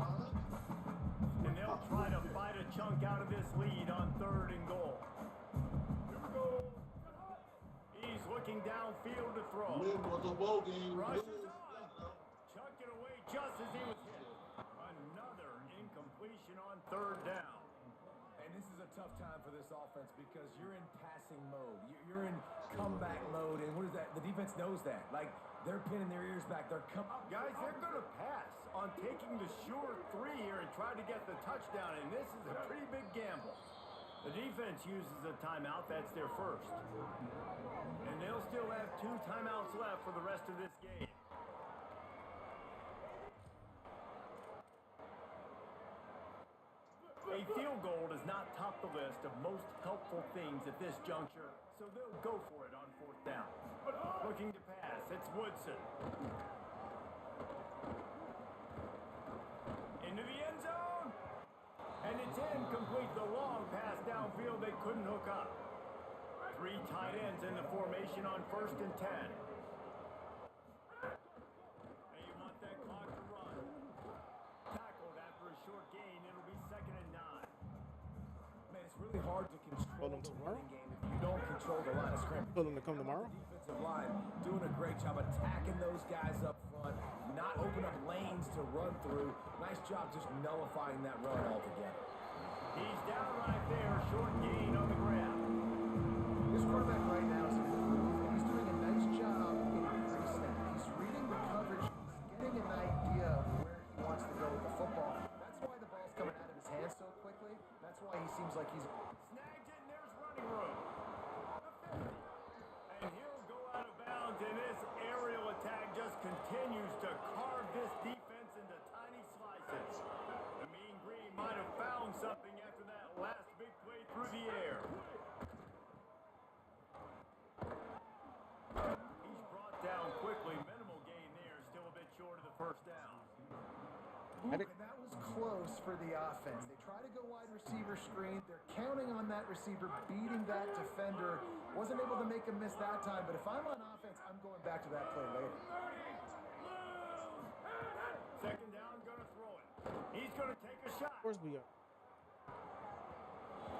And they'll try to fight a chunk out of this lead on third and goal. Here we go. He's looking downfield to throw. Rushes on. Chucked it away just as he was hit. Another incompletion on third down. And this is a tough time for this offense because you're in passing mode. You're in comeback mode, and what is that? The defense knows that. Like, they're pinning their ears back. They're coming. Guys, they're going to pass on taking the sure 3 here and try to get the touchdown, and this is a pretty big gamble. The defense uses a timeout. That's their first. And they'll still have 2 timeouts left for the rest of this game. A field goal does not top the list of most helpful things at this juncture, so they'll go for it on fourth down. Looking to pass, it's Woodson. Into the end zone. And it's incomplete. The long pass downfield they couldn't hook up. 3 tight ends in the formation on 1st and 10. And you want that clock to run. Tackled after a short gain. It'll be 2nd and 9. Man, it's really hard to control them the tomorrow? running game if you don't control the line of scrimmage. Tell them to come tomorrow. Defensive line doing a great job attacking those guys up front, not open up lanes to run through. Nice job just nullifying that run altogether. He's down right there. Short gain on the ground. This quarterback right now is he's doing a nice job in pre-snap. He's reading the coverage. He's getting an idea of where he wants to go with the football. That's why the ball's coming out of his hands so quickly. That's why he seems like he's... Snagged it, and there's running room. The 50. And he'll go out of bounds, and this aerial attack just continues to carve this defense into tiny slices. The Mean Green might have found something after that last big play through the air. He's brought down quickly. Minimal gain there. Still a bit short of the first down. And that was close for the offense. They try to go wide receiver screen. They're counting on that receiver beating that defender. Wasn't able to make him miss that time, but if I'm on offense, I'm going back to that play later. 2nd down, gonna throw it. He's gonna take a shot. Of course we are.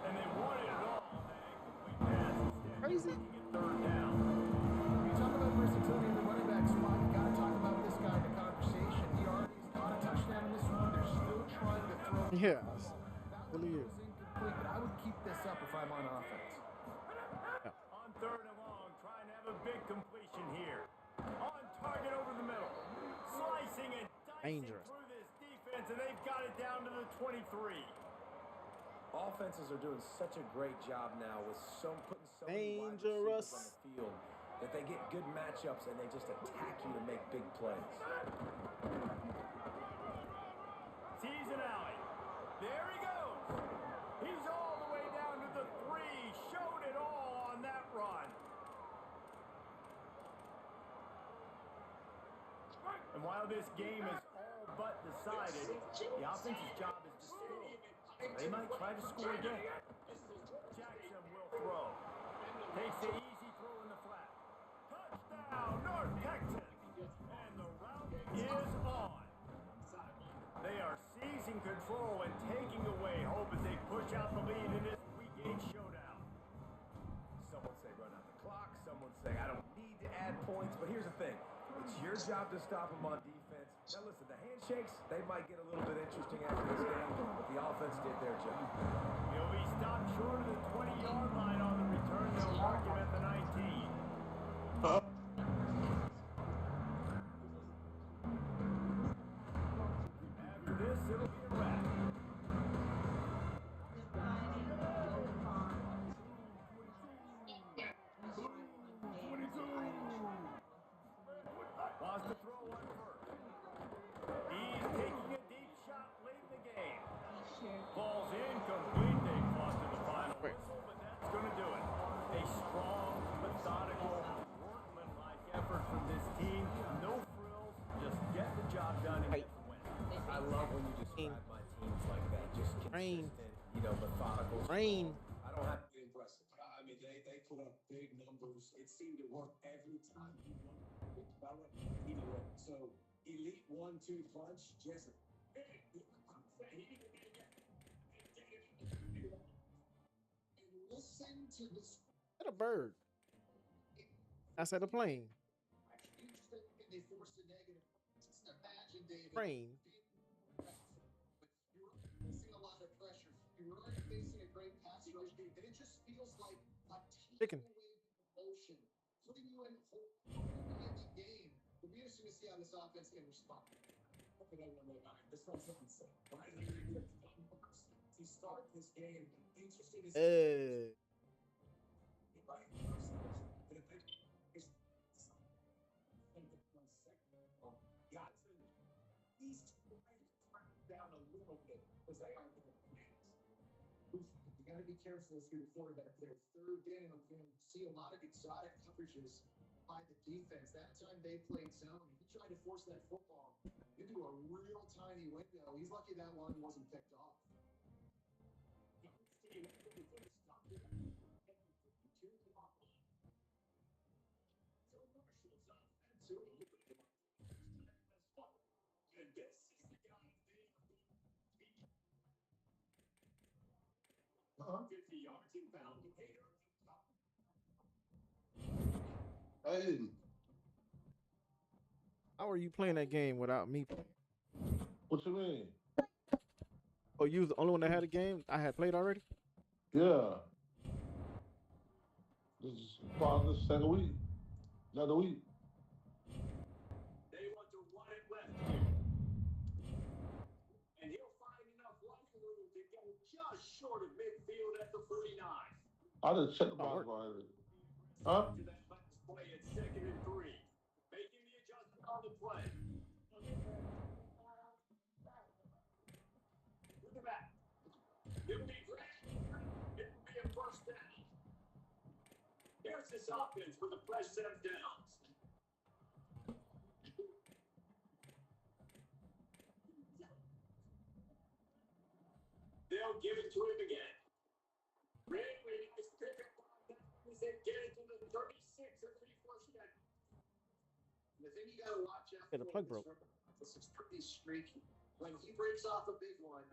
And they wanted it all. That incomplete pass instead. Crazy. Making it 3rd down. When you talk about versatility in the running back spot, you got to talk about this guy in the conversation. He already's got a touchdown in this one. They're still trying to throw. Yes. That Really one is. was incomplete, but I would keep this up if I'm on offense. On 3rd and long, trying to have a big completion here. On target over the middle. Dangerous. Through this defense, and they've got it down to the 23. Offenses are doing such a great job now with putting so many wide receivers on the field that they get good matchups and they just attack you to make big plays. Teasing alley. There he goes. He's all the way down to the 3. Showed it all on that run. And while this game is all but decided, the offense's job is to score. They might try to score again. Jackson will throw. Takes the easy throw in the flat. Touchdown, North Texas. And the route is on. They are seizing control and taking away hope as they push out the lead in this Week 8 showdown. Some would say run out the clock. Some would say I don't need to add points. But here's the thing. It's your job to stop them on defense. Now listen, the handshakes, they might get a little bit interesting after this game, but the offense did their job. He'll be stopped short of the 20-yard line on the return. They'll mark him at the 19. After this, it'll be a wrap. Wants to throw one first. He's taking a deep shot late in the game. Ball's incomplete. They fought to the final whistle, but that's going to do it. A strong, methodical, workmanlike effort from this team. No frills, just get the job done and get the win. I love when you describe my teams like that. Just consistent, methodical. Rain. I don't have Pretty impressive. I mean, they put up big numbers. It seemed to work every time he won. So, elite 1-2 punch, just listen to this. What a bird. Outside the plane. They forced a negative. Just imagine, David. Rain. But you're facing a lot of pressure. You're already facing a great pass rush, and it just feels like a Chicken. wave of emotion, putting you in the game. We're interested to see how this offense can respond. This one's something to say. To start this game, interesting to see. Down a little bit because they are the hands. You got to be careful if you're the quarterback there. Third down, you're going to see a lot of exotic coverages by the defense. That time they played zone. He tried to force that football into a real tiny window. He's lucky that one wasn't picked off. Uh-huh. 50 yards inbound. Hey, How are you playing that game without me playing? what you mean? Oh, you was the only one that had a game I had played already? Yeah. This is probably the second week. Another week. They want to run it left here. And he'll find enough running room to go just short of midfield at the 49. I just checked the box already. Huh? To that last play at 2nd and 3. Making the adjustment on the play. Look at that. It'll be great. It'll be a first down. Here's this offense with a fresh set of downs. They'll give it to him again. Really nice pickup on that. They get it to the 36 or 31st down. The thing you got to watch out Yeah, the plug broke. This is pretty streaky. When he breaks off a big one,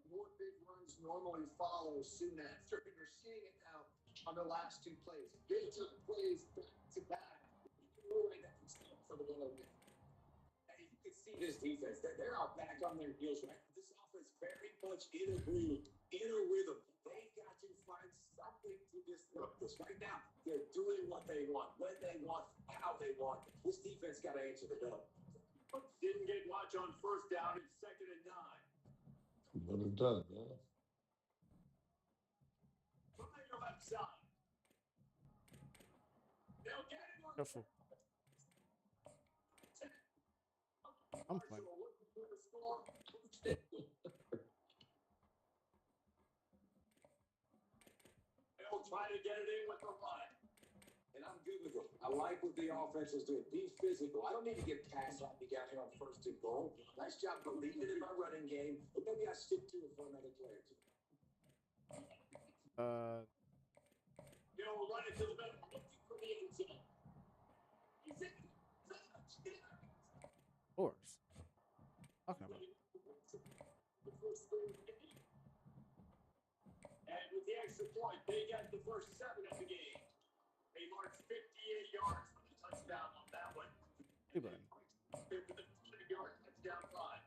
more big runs normally follow soon after. And you're seeing it now on the last 2 plays. Big time plays back to back. Really that can stop for the little bit. And you can see this defense. They're all back on their heels right now. This offense very much in a groove, in a rhythm. They got to find something to disrupt this. Right now, they're doing what they want, when they want, how they want. This defense got to answer the bell. Didn't get much much on first down and 2nd and 9. What it does, man. Try your left side. They'll get it on Careful. I'm fine. They'll try to get it in with the run. And I'm good with it. I like what the offense is doing. Be physical. I don't need to get past happy down here on 1st and goal. Nice job believing in my running game, but maybe I stick to it for another play or two. You'll run it to the middle. For the end zone. Of course. Talking about. And with the extra point, they get the first 7 of the game. They marched 58 yards for the touchdown on that one. Hey, buddy. 50-yard touchdown run.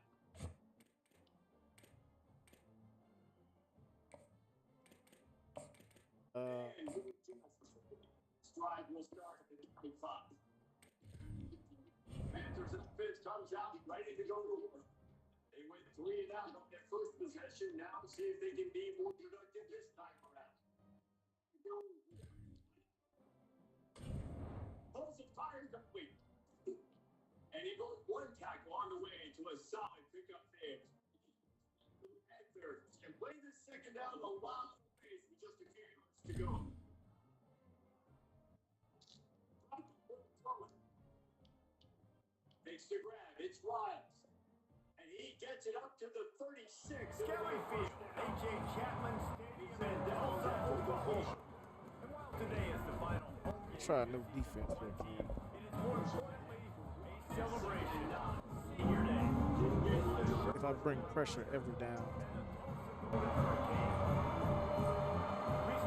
Stride will start at the 25. Panthers and Fitz comes out ready to go to work. They went 3 and out on their first possession. Now see if they can be more productive this time around. Pulls it, fires complete. And he goes 1 tackle on the way to a solid pickup there. Panthers can play this 2nd down a lot of pace with just a few yards to go. Makes the grab. It's Riles. And he gets it up to the 36. Skelly Field, A.J. Chapman Stadium in Tulsa, Oklahoma. And while today is the final home game Try a new defense for here. the team, it is more importantly a celebration on Senior Day. If I bring pressure every down. Reese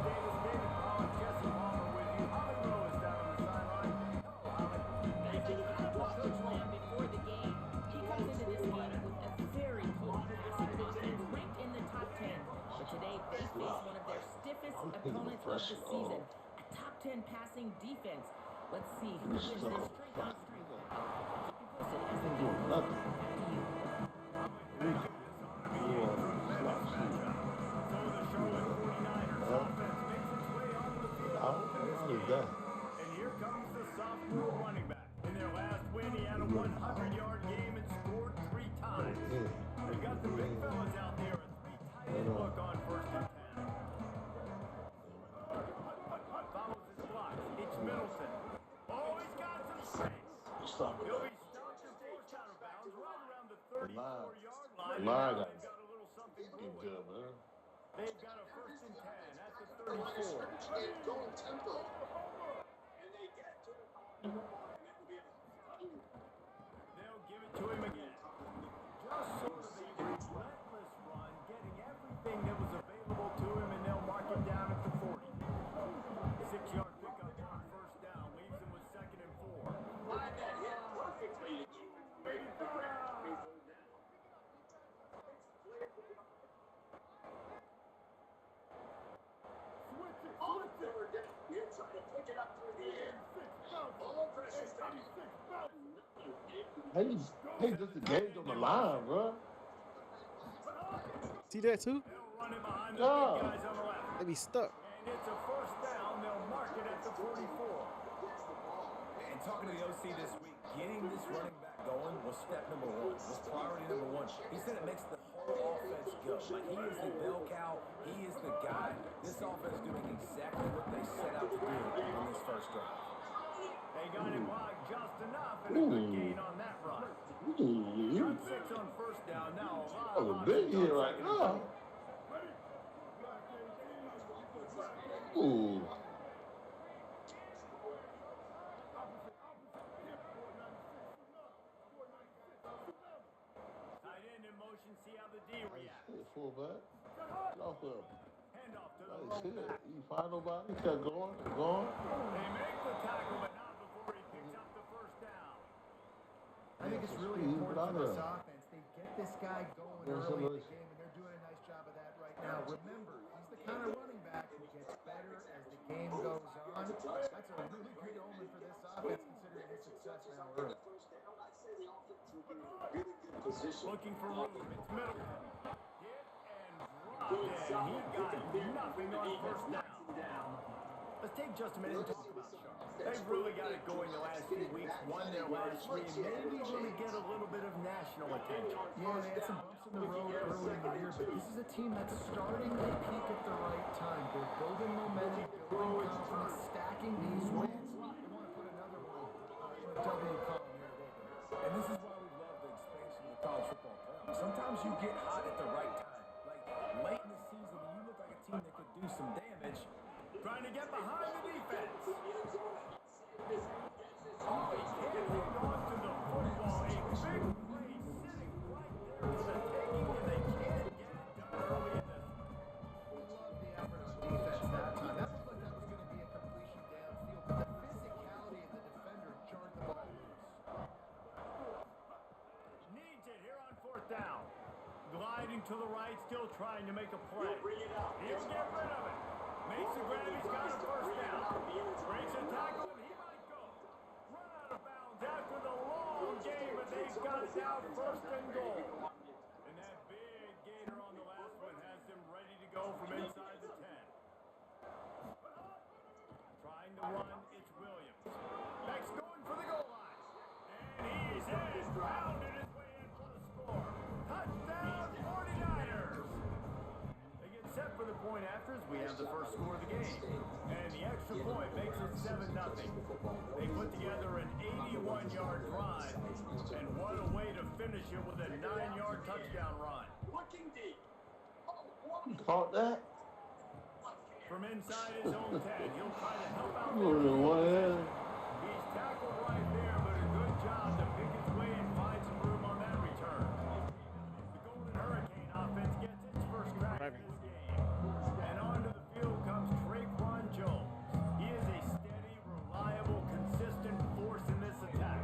Davis, David Pollock, Jesse Palmer with you. Holly Rowe is down on the sideline. Hello, Holly. I think Coach Lamb before the game, he comes into this game with a very potent passing offense, ranked in the top 10. But today they face one of their stiffest opponents of the season, a top 10 passing defense. Let's see who wins this strength on strength battle. Keep you posted as the game goes on. Back to you. And here comes the sophomore running back. In their last win, he had a 100-yard game and scored 3 times. They've got the big fellas out there. A 3 tight end look on 1st and 10. Follows his blocks. It's Middleton. Oh, he's got some space. He'll be stopped and forced out of bounds right around the 34-yard line. And now they've got a little something brewing. They've got a 1st and 10 at the 34. Going tempo. And they get to the They'll give it to him again. Just sort of a relentless run, getting everything that was available to him, and they'll mark him down at the 40. 6-yard pickup on 1st down, leaves him with 2nd and 4. Find that hit perfectly to keep it waiting for ground. On 3rd down, he'll try to pick it up through the air. All pressure steady. Hey, just the game's on the line, bro. See that too? They'll run him behind the big guys on the left. They be stuck. And it's a 1st down, they'll mark it at the 44. And talking to the OC this week, getting this running back going was step number 1, was priority number 1. He said it makes the whole offense go. Like, he is the bell cow, he is the guy. This offense doing exactly what they set out to do on this first drive. They got him wide just enough, and a good gain on that run. Got 6 on 1st down, now a lot of Big here right now. Ooh. Tight end in motion, see how the D reacts. Fullback. Off of him. Handoff to the That's lone it. back. You find nobody? Kept going. They make the tackle, but not before he picks up the 1st down. I think it's really important for this offense. They get this guy going early in the game, and they're doing a nice job of that right now. Remember, he's the kind of running back who gets better as the game goes on. That's a really great omen for this offense, considering his success now early. I'd say the offense will be really good Looking for room. It's middle. Hit and dropped, and he got nothing on first down. Let's take just a minute and talk about Charlotte. They've really got it going the last few weeks, won their last 3, and maybe going to get a little bit of national attention. Yeah, they had some bumps in the road early in the year, but this is a team that's starting to peak at the right time. They're building momentum, building confidence, stacking these wins. They want to put another one in the W column here today. And this is why we love the expansion of the college football playoffs. Sometimes you get hot at the right time. Like late in the season, and you look like a team that could do some damage. Trying to get behind the defense. Oh, he can't hang on to the football. A big play sitting right there for the taking, and they can't get it done early in this. We love the effort on defense that time. That looked like that was going to be a completion downfield, but the physicality of the defender jarred the ball loose. Needs it here on 4th down. Gliding to the right, still trying to make a play. He'll get rid of it. Makes the grab, he's got a first down. Breaks a tackle, and he might go. Run out of bounds after the long game, but they've got it now 1st and goal. And that big gator on the last one has them ready to go from inside the 10. Trying to run, it's Williams. Beck's going for the goal line. And he's in, pounded his way in for the score. Touchdown, 49ers! Set for the point after as we have the first score of the game. And the extra point makes it 7-0. They put together an 81-yard drive, and what a way to finish it with a 9-yard touchdown run. Caught that? From inside his own 10, he'll try to help out. He's tackled right there, but a good job to pick his way and find some room on that return. The Golden Hurricane offense gets its first crack at this game. And onto the field comes Traquan Jones. He is a steady, reliable, consistent force in this attack.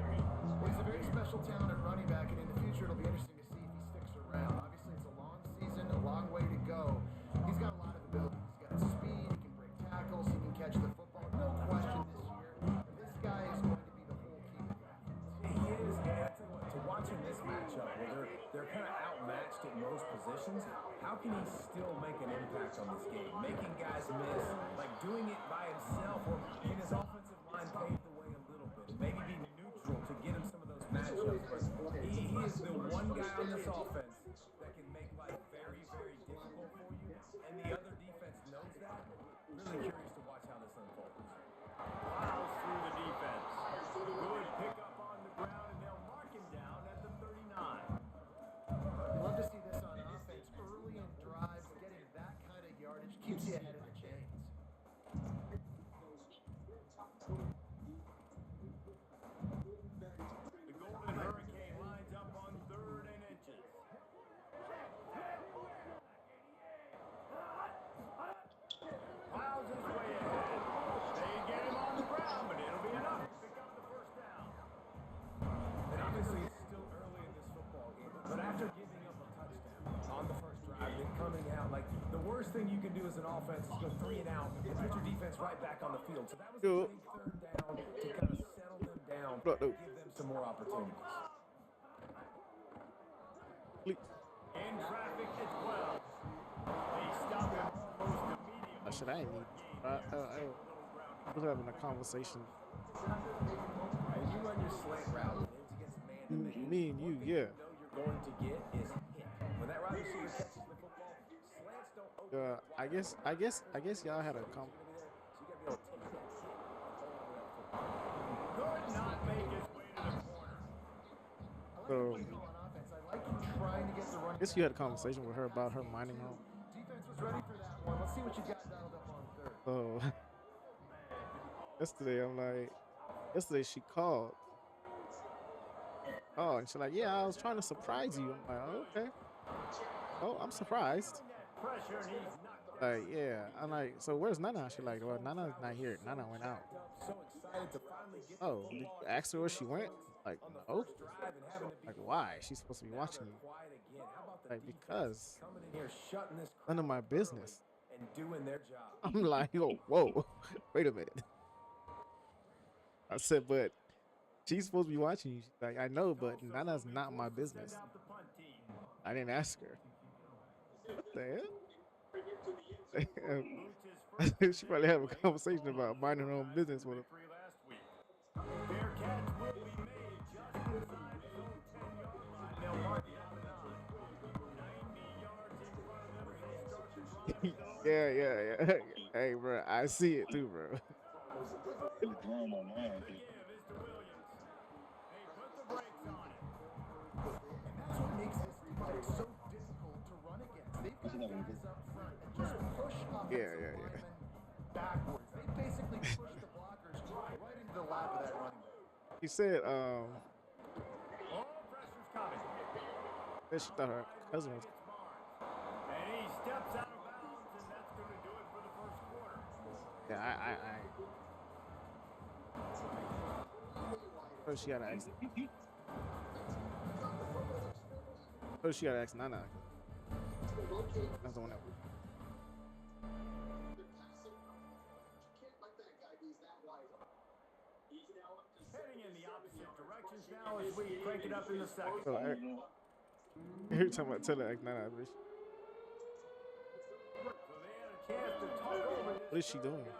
Well, he's a very special talented running back, and in the future it'll be interesting to see if he sticks around. Obviously, it's a long season, a long way to go. He's got a lot of ability. He's got speed, he can break tackles, he can catch the football. No question this year, this guy is going to be the whole key to the offense. He is, and I tell you what, to watching this matchup where they're kind of outmatched at most positions, how can he still make an impact on this game? Making guys miss, like doing it by himself, or can his offensive line pave the way a little bit? Maybe be neutral to get him some of those matchups, but he is the one guy on this offense that can make life very, very difficult for you, and the other defense knows that. Really curious to watch how this unfolds. Plows through the defense. Good pickup on the ground, and they'll mark him down at the 39. You love to see this on offense. Early in drives, getting that kind of yardage keeps you ahead of the chains. The Golden Hurricane lines up on 3rd and inches. Plows his way ahead. They get him on the ground, but it'll be enough to pick up the first down. And obviously it's still early in this football game, but after giving up a touchdown on the first drive, then coming out, like the worst thing you can do as an offense is go 3 and out and put your defense right back on the field. So that was a big 3rd down to kind of settle them down, give them some more opportunities. In traffic as well. They stop him almost immediately. Shit, I ain't need. I was having a conversation. Right, you run your slant route, and it's against man-to-man. Me and you, yeah. What you know you're going to get is hit. When that wide receiver catches the football, slants don't open. I guess y'all had a So you got to be able to take that hit and hold on to that football. Could not make his way to the corner. So, On offense, I like him trying to get the running. I guess you had a conversation with her about her minding her. Defense was ready for that one. Let's see what you got dialed up on 3rd. So yesterday she called. Oh, and she's like, yeah, I was trying to surprise you. I'm like, oh, okay. Oh, I'm surprised. Pressure, and he's knocked Like, yeah. I'm like, so where's Nana? She's like, well, Nana's not here. Nana went out. So excited to finally get Oh, did you ask her where she went? Like, no. Like, why? She's supposed to be watching me. Like, because coming in here, shutting this none of my business. and doing their job. I'm like, yo, whoa, wait a minute. I said, but she's supposed to be watching you. She's like, I know, but Nana's not my business. I didn't ask her. What the hell? Damn. She probably have a conversation about minding her own business with him. Fair catch will be made just inside his own 10-yard line. They'll mark it out of 90 yards in front of them as they start the drive. Yeah. Hey, bro, I see it too, bro. The give is to Williams. They put the brakes on it. And that's what makes this defense so difficult to run against. They've got guys up front that just push offensive linemen backwards. They basically push the blockers right into the lap of that running back. He said, Oh, pressure's coming. that she thought her cousin was. And he steps out of bounds, and that's going to do it for the first quarter. Yeah, First, she gotta ask. First, she gotta ask Nana. That's the one that. Heading in the opposite directions now as we crank it up in the second. So, every time I tell her, ask Nana, bitch. So they had a chance to talk over this. What is she doing? Play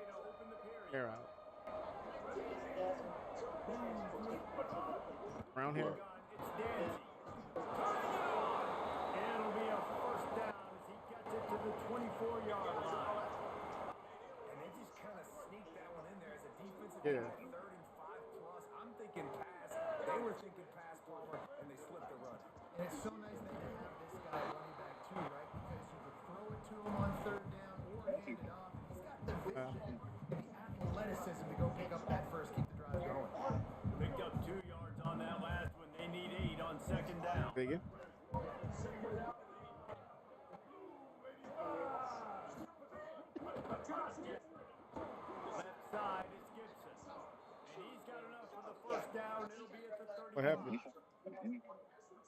to open the period. Hair out. Brown hair. It's Danzy. It'll be a first down as he gets it to the 24-yard line. And they just kind of sneak that one in there as a defensive guy, 3rd and 5 plus. I'm thinking pass. They were thinking pass, Palmer, and they slipped the run. And it's so nice that they have this guy running back too, right? Because you could throw it to him on 3rd down or hand it off. He's got the vision and the athleticism to go pick up that first, keep the drive going. Picked up 2 yards on that last one. They need 8 on 2nd down. There you go. Left side is Gibson. And he's got enough for the first down. It'll be at the 30. What happened?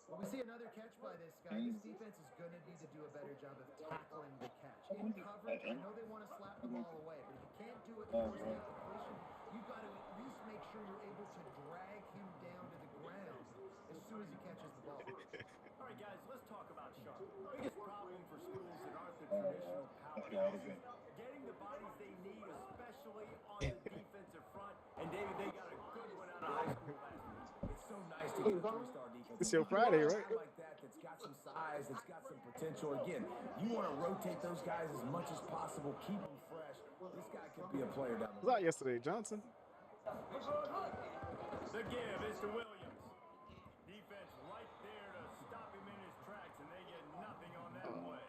Well, we see another catch by this guy. This defense is going to need to do a better job of tackling the catch. In coverage, I know they want to slap the ball away, but if you can't do it towards the completion, you've got to at least make sure you're able to drag him down to the ground as soon as he catches the ball. All right, guys, let's talk about Sharp. Biggest problem for schools that aren't the traditional powerhouses, getting the bodies they need, especially on the defensive front. And David, they got a good one out of high school last week. It's so nice to get a 3-star defense. It's your Friday, right? Like that's got some size, that's got some potential. Again, you want to rotate those guys as much as possible, keep them fresh. This guy could be a player down the Was out yesterday, Johnson. The give is to Williams. Defense right there to stop him in his tracks, and they get nothing on that play.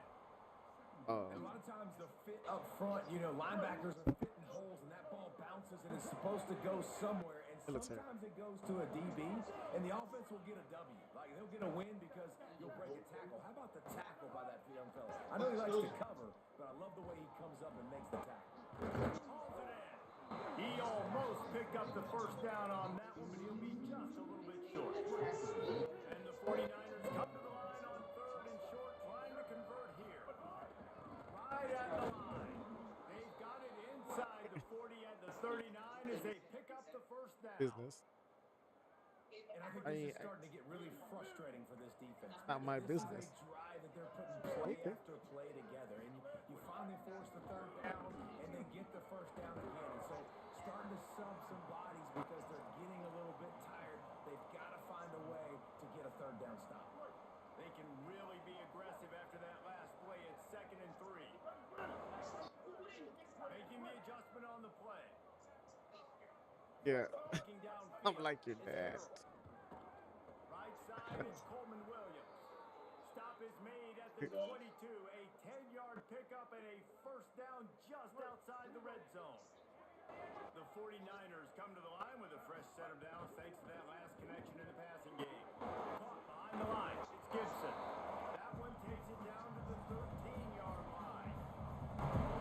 And a lot of times the fit up front, linebackers are fitting holes, and that ball bounces, and it's supposed to go somewhere. And sometimes it goes to a DB, and the offense will get a W. Like, they'll get a win because you'll break a tackle. How about the tackle by that young fella? I know he likes to cover, but I love the way he comes up and makes the tackle. Hauls it in. He almost picked up the first down on that one, but he'll be just a little bit short. And the 49ers come to the line on 3rd and short, trying to convert here. Right at the line. They've got it inside the 40 and the 39 as they pick up the first down. Business. And I think this is starting to get really frustrating for this defense. Not my This business. is a drive that they're putting play after play together, and you finally force the 3rd down and then get the first down again. And so starting to sub some bodies because they're getting a little bit tired. They've got to find a way to get a 3rd down stop. They can really be aggressive after that last play at 2nd and 3. Making the adjustment on the play. Yeah. I'm like your dad. Right side is Coleman Williams. Stop is made at the 22. A 10-yard pickup and a first down just outside the red zone. The 49ers come to the line with a fresh set of downs thanks to that last connection in the passing game. Caught behind the line. It's Gibson. That one takes it down to the 13-yard line.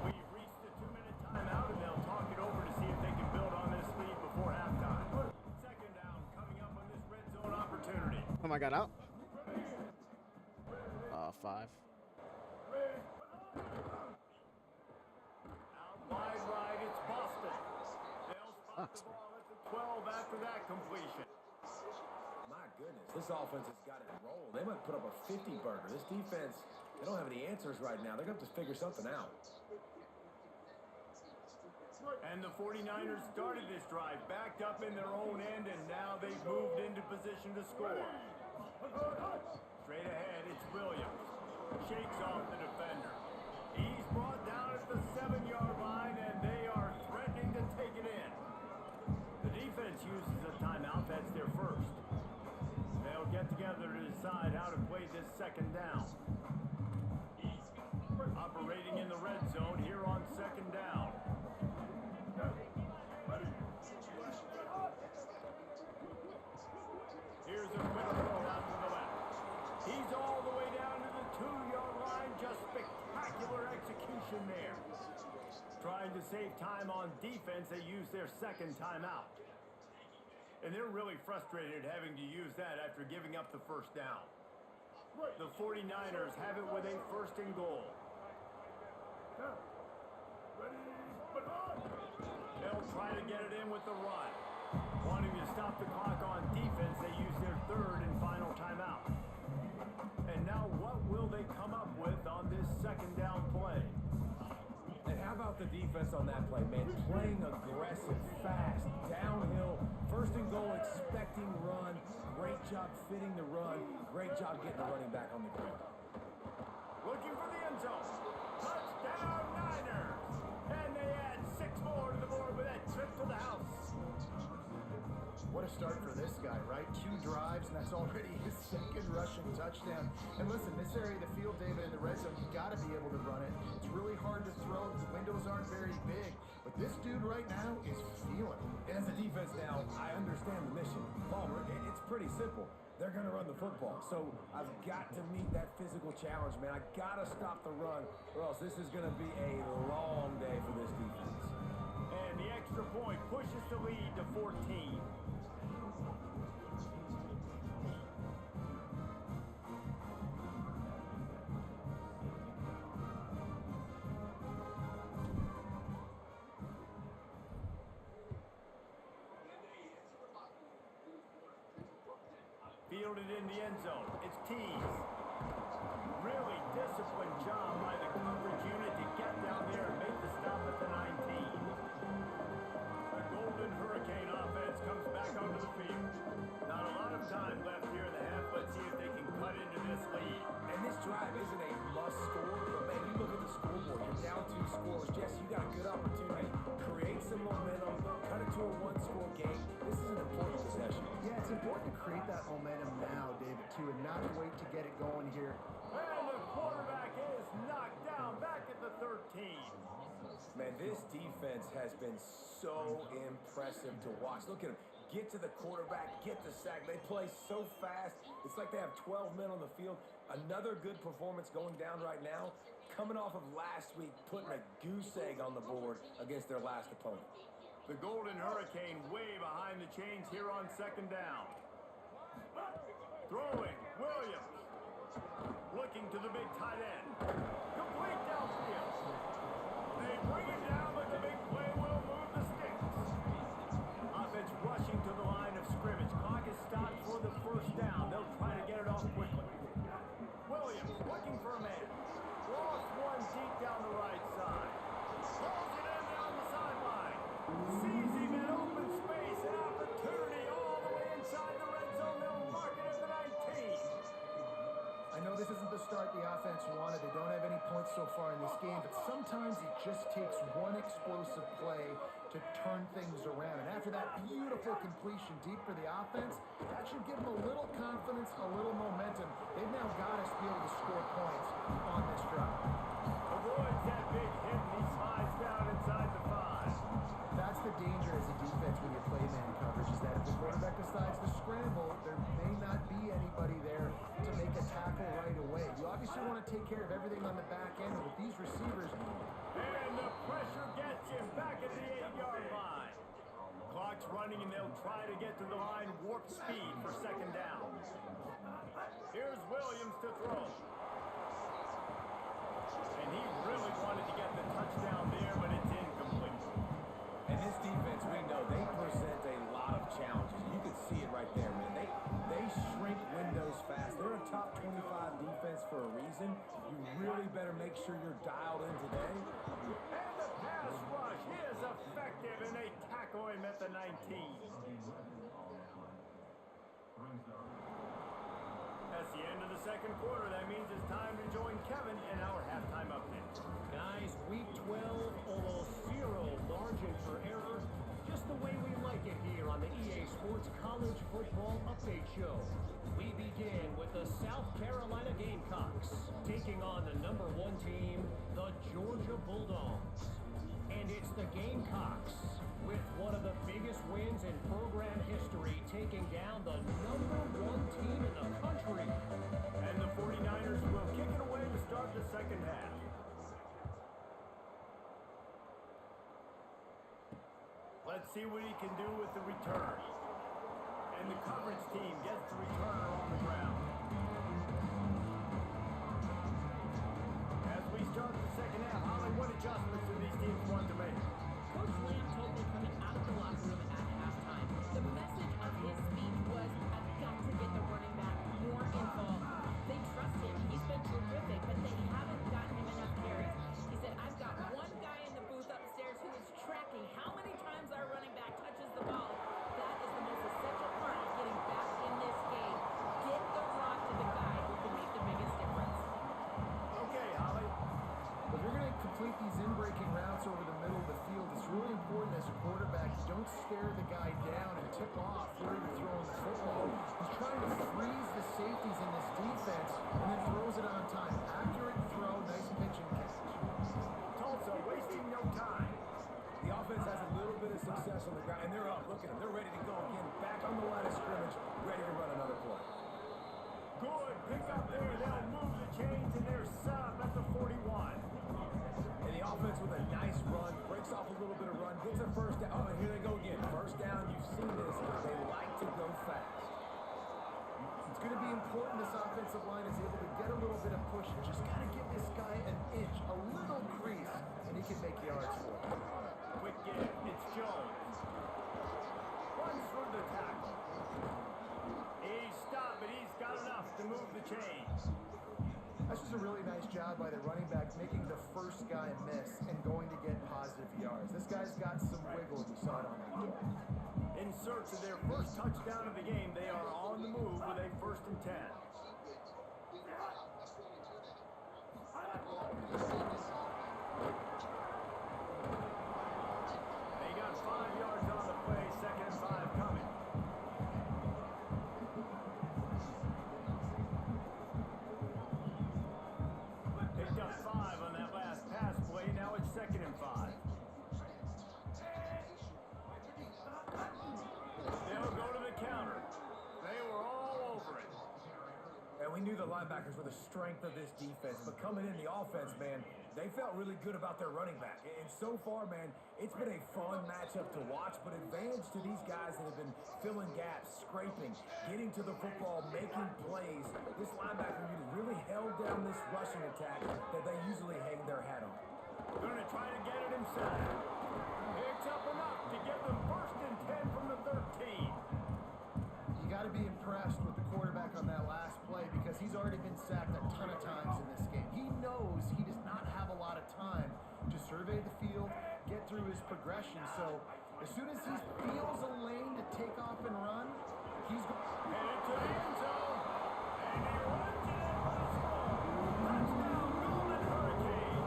We've reached the 2-minute timeout, and they'll talk it over to see if they can build on this lead before halftime. 2nd down coming up on this red zone opportunity. Oh my God, out. 5. Out wide right, it's Boston. They'll spot the ball at the 12 after that completion. My goodness, this offense has got it rolling. They to put up a 50-burger. This defense, they don't have any answers right now. They're going to have to figure something out. And the 49ers started this drive backed up in their own end, and now they've moved into position to score. Straight ahead, it's Williams. Shakes off the defender. He's brought down at the 7-yard line, and they are threatening to take it in. The defense uses a timeout. That's their first. They'll get together to decide how to play this second down. Operating in the red zone here on second down. Here's a quick throw out to the left. He's all the way down to the 2-yard line. Just spectacular execution there. Trying to save time on defense, they use their second timeout. And they're really frustrated having to use that after giving up the first down. The 49ers have it with a first and goal. They'll try to get it in with the run. Wanting to stop the clock on defense, they use their third and final timeout. And now what will they come up with on this second down play? And how about the defense on that play, man? Playing aggressive, fast, downhill, first and goal, expecting run. Great job fitting the run. Great job getting the running back on the ground. Looking for the end zone. Touchdown Niners! And they add 6 more to the board with that trip to the house. What a start for this guy, right? 2 drives, and that's already his second rushing touchdown. And listen, this area of the field, David, in the red zone, you got to be able to run it. It's really hard to throw. The windows aren't very big. But this dude right now is feeling it. As a defense now, I understand the mission. Palmer, it's pretty simple. They're going to run the football. So I've got to meet that physical challenge, man. I got to stop the run, or else this is going to be a long day for this defense. And the extra point pushes the lead to 14. Fielded in the end zone. It's Tees. Really disciplined job by the coverage unit to get down there and make the stop at the 19. The Golden Hurricane offense comes back onto the field. Not a lot of time left here in the half. Let's see if they can cut into this lead. And this drive isn't a must score, but man, you look at the scoreboard. You're down 2 scores. Jesse, you got a good opportunity. Create some momentum. Cut it to a 1-score game. This is an important possession. Yeah, it's important to create that momentum now, David, too, and not wait to get it going here. And the quarterback is knocked down back at the 13. Man, this defense has been so impressive to watch. Look at them. Get to the quarterback, get the sack. They play so fast. It's like they have 12 men on the field. Another good performance going down right now. Coming off of last week, putting a goose egg on the board against their last opponent. The Golden Hurricane way behind the chains here on second down. Throwing, Williams. Looking to the big tight end. Complete downfield. They bring it down, but the big play will move the sticks. Offense rushing to the line of scrimmage. Clock is stopped for the first down. They'll try to get it off quickly. Williams looking for a man. Lost one deep down the right side. Pulls it in down the sideline. Sees him in open space. An opportunity all the way inside the red zone. They'll mark it at the 19. I know this isn't the start the offense wanted. They don't have any points so far in this game, but sometimes it just takes one explosive play to turn things around. And after that beautiful completion deep for the offense, that should give them a little confidence, a little momentum. They've now got us to be able to score points on this drive. Avoids that big hit, and he slides down inside the 5. That's the danger as a defense when you play man coverage, is that if the quarterback decides to scramble, there may not be anybody there to make a tackle right away. You obviously want to take care of everything on the back end, and with these receivers. And the pressure gets him back at the 8-yard line. Clock's running, and they'll try to get to the line warp speed for second down. Here's Williams to throw. And he really wanted to get the touchdown there, but it's incomplete. And this defense, we know, they present a lot of challenges. You can see it right there, man. They shrink windows fast. They're a top 20 better make sure you're dialed in today. And the pass rush is effective, and they tackle him at the 19. That's the end of the second quarter. That means it's time to join Kevin in our halftime update. Guys, week 12, almost zero margin for error. Just the way we like it here on the EA Sports College Football Update Show. We begin with the South Carolina Gamecocks taking on the number 1 team, the Georgia Bulldogs. And it's the Gamecocks with one of the biggest wins in program history, taking down the number 1 team in the country. And the 49ers will kick it away to start the second half. Let's see what he can do with the return. And the coverage team gets the returner on the ground. As we start the second half, Holly, what adjustments do these teams want to make? Coach Lamb told me coming out of the locker room at halftime, the message of his speech was, I've got to get the running back more involved. They trust him. He's been terrific, but they haven't gotten him enough carries. He said, I've got one guy in the booth upstairs who is tracking how many times our running back touches the ball. That is the most essential part of getting back in this game. Get the rock to the guy who can make the biggest difference. Okay, Holly. If you're going to complete these in-breaking routes over the middle of the field, it's really important as a quarterback you don't stare the guy down and tip off where you're throwing the football. He's trying to freeze the safeties in this defense and then throws it on time. Accurate throw, nice pitch and catch. Tulsa wasting no time. The offense has a little bit of success on the ground, and they're up. Look at them. They're ready to go again. Back on the line of scrimmage, ready to run another play. Good pick up there. They'll move the chains, and they're set up at the 41. And the offense with a nice run, breaks off a little bit of run, gets a first down. Oh, and here they go again. First down, you've seen this. They like to go fast. It's going to be important this offensive line is able to get a little bit of push. Just got to give this guy an inch, a little crease, and he can make yards for it. Quick give. It's Jones. Runs through the tackle. He's stopped, but he's got enough to move the chains. That's just a really nice job by the running back, making the first guy miss and going to get positive yards. This guy's got some wiggle, we saw it on that play. In search of their first touchdown of the game, they are on the move with a 1st and 10. They got 5 yards on the play, 2nd and 5 coming. Picked up 5 on that last pass play, now it's 2nd and 5. They'll go to the counter. They were all over it. And we knew the linebackers were the strength of this defense, but coming in the offense, man, they felt really good about their running back. And so far, man, it's been a fun matchup to watch, but advantage to these guys that have been filling gaps, scraping, getting to the football, making plays. This linebacker unit really held down this rushing attack that they usually hang their hat on. Going to try to get it himself. Picks up enough to get them 1st and 10 from the 13. You got to be impressed with the quarterback on that last play because he's already been sacked a ton of times in this game. He knows he does not have a lot of time to survey the field, get through his progression. So as soon as he feels a lane to take off and run, he's headed to the end zone. And he runs it in for the score. Touchdown, Golden Hurricane.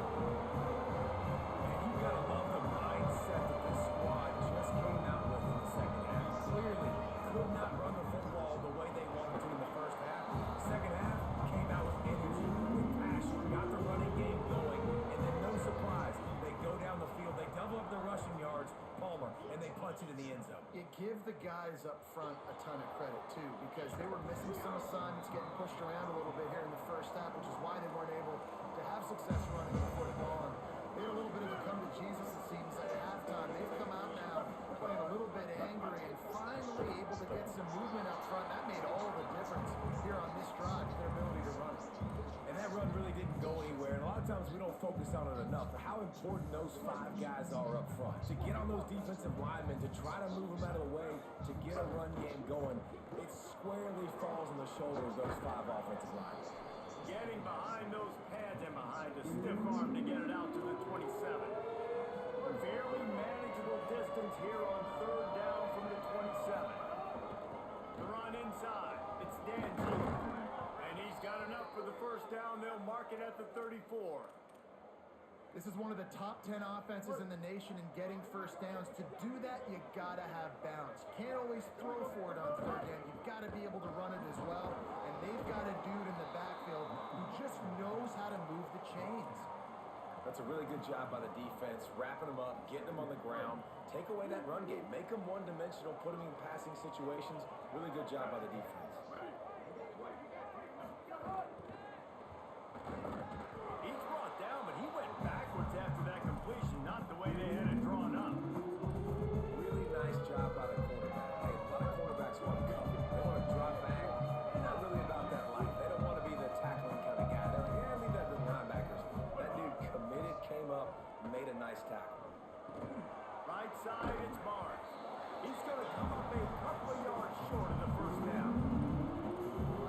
And you gotta love the mindset that this squad just came out with in the second half. Clearly could not run the football the way they wanted to in the first half. Second half came out with energy, with passion, got the running game going, and then no surprise, they go down the field, they double up their rushing yards, Palmer, and they punch it in the end zone. It give the guys up front a ton of credit too because they were missing some assignments, getting pushed around a little bit here in the first half, which is why they weren't able to have success running the football. And they had a little bit of a come to Jesus, it seems, at halftime. They've come out now playing a little bit angry and finally able to get some movement up front. That made all the difference here on this drive, their ability to run. And that run really didn't go anywhere. And a lot of times we don't focus on it enough. How important those 5 guys are up front. To get on those defensive linemen, to try to move them out of the way, to get a run game going, it squarely falls on the shoulders of those 5 offensive linemen. Get getting behind those pads and behind a stiff arm to get it out to the 27. Fairly manageable distance here on third down from the 27. The run inside. It's Danzy. And he's got enough for the first down. They'll mark it at the 34. This is one of the top 10 offenses in the nation in getting first downs. To do that, you gotta have bounce. You can't always throw for it on third down. You've got to be able to run it as well. And they've got a dude in the backfield who just knows how to move the chains. That's a really good job by the defense, wrapping them up, getting them on the ground. Take away that run game. Make them one-dimensional, put them in passing situations. Really good job by the defense. He's brought down, but he went backwards after that completion, not the way they had it drawn up. Really nice job by the quarterback. Hey, a lot of quarterbacks want to cover. They want to drop back. They're not really about that life. They don't want to be the tackling kind of guy. They're like, yeah, leave that to the linebackers. That dude committed, came up, made a nice tackle. Right side, it's Barnes. He's going to come up a couple of yards short of the first down.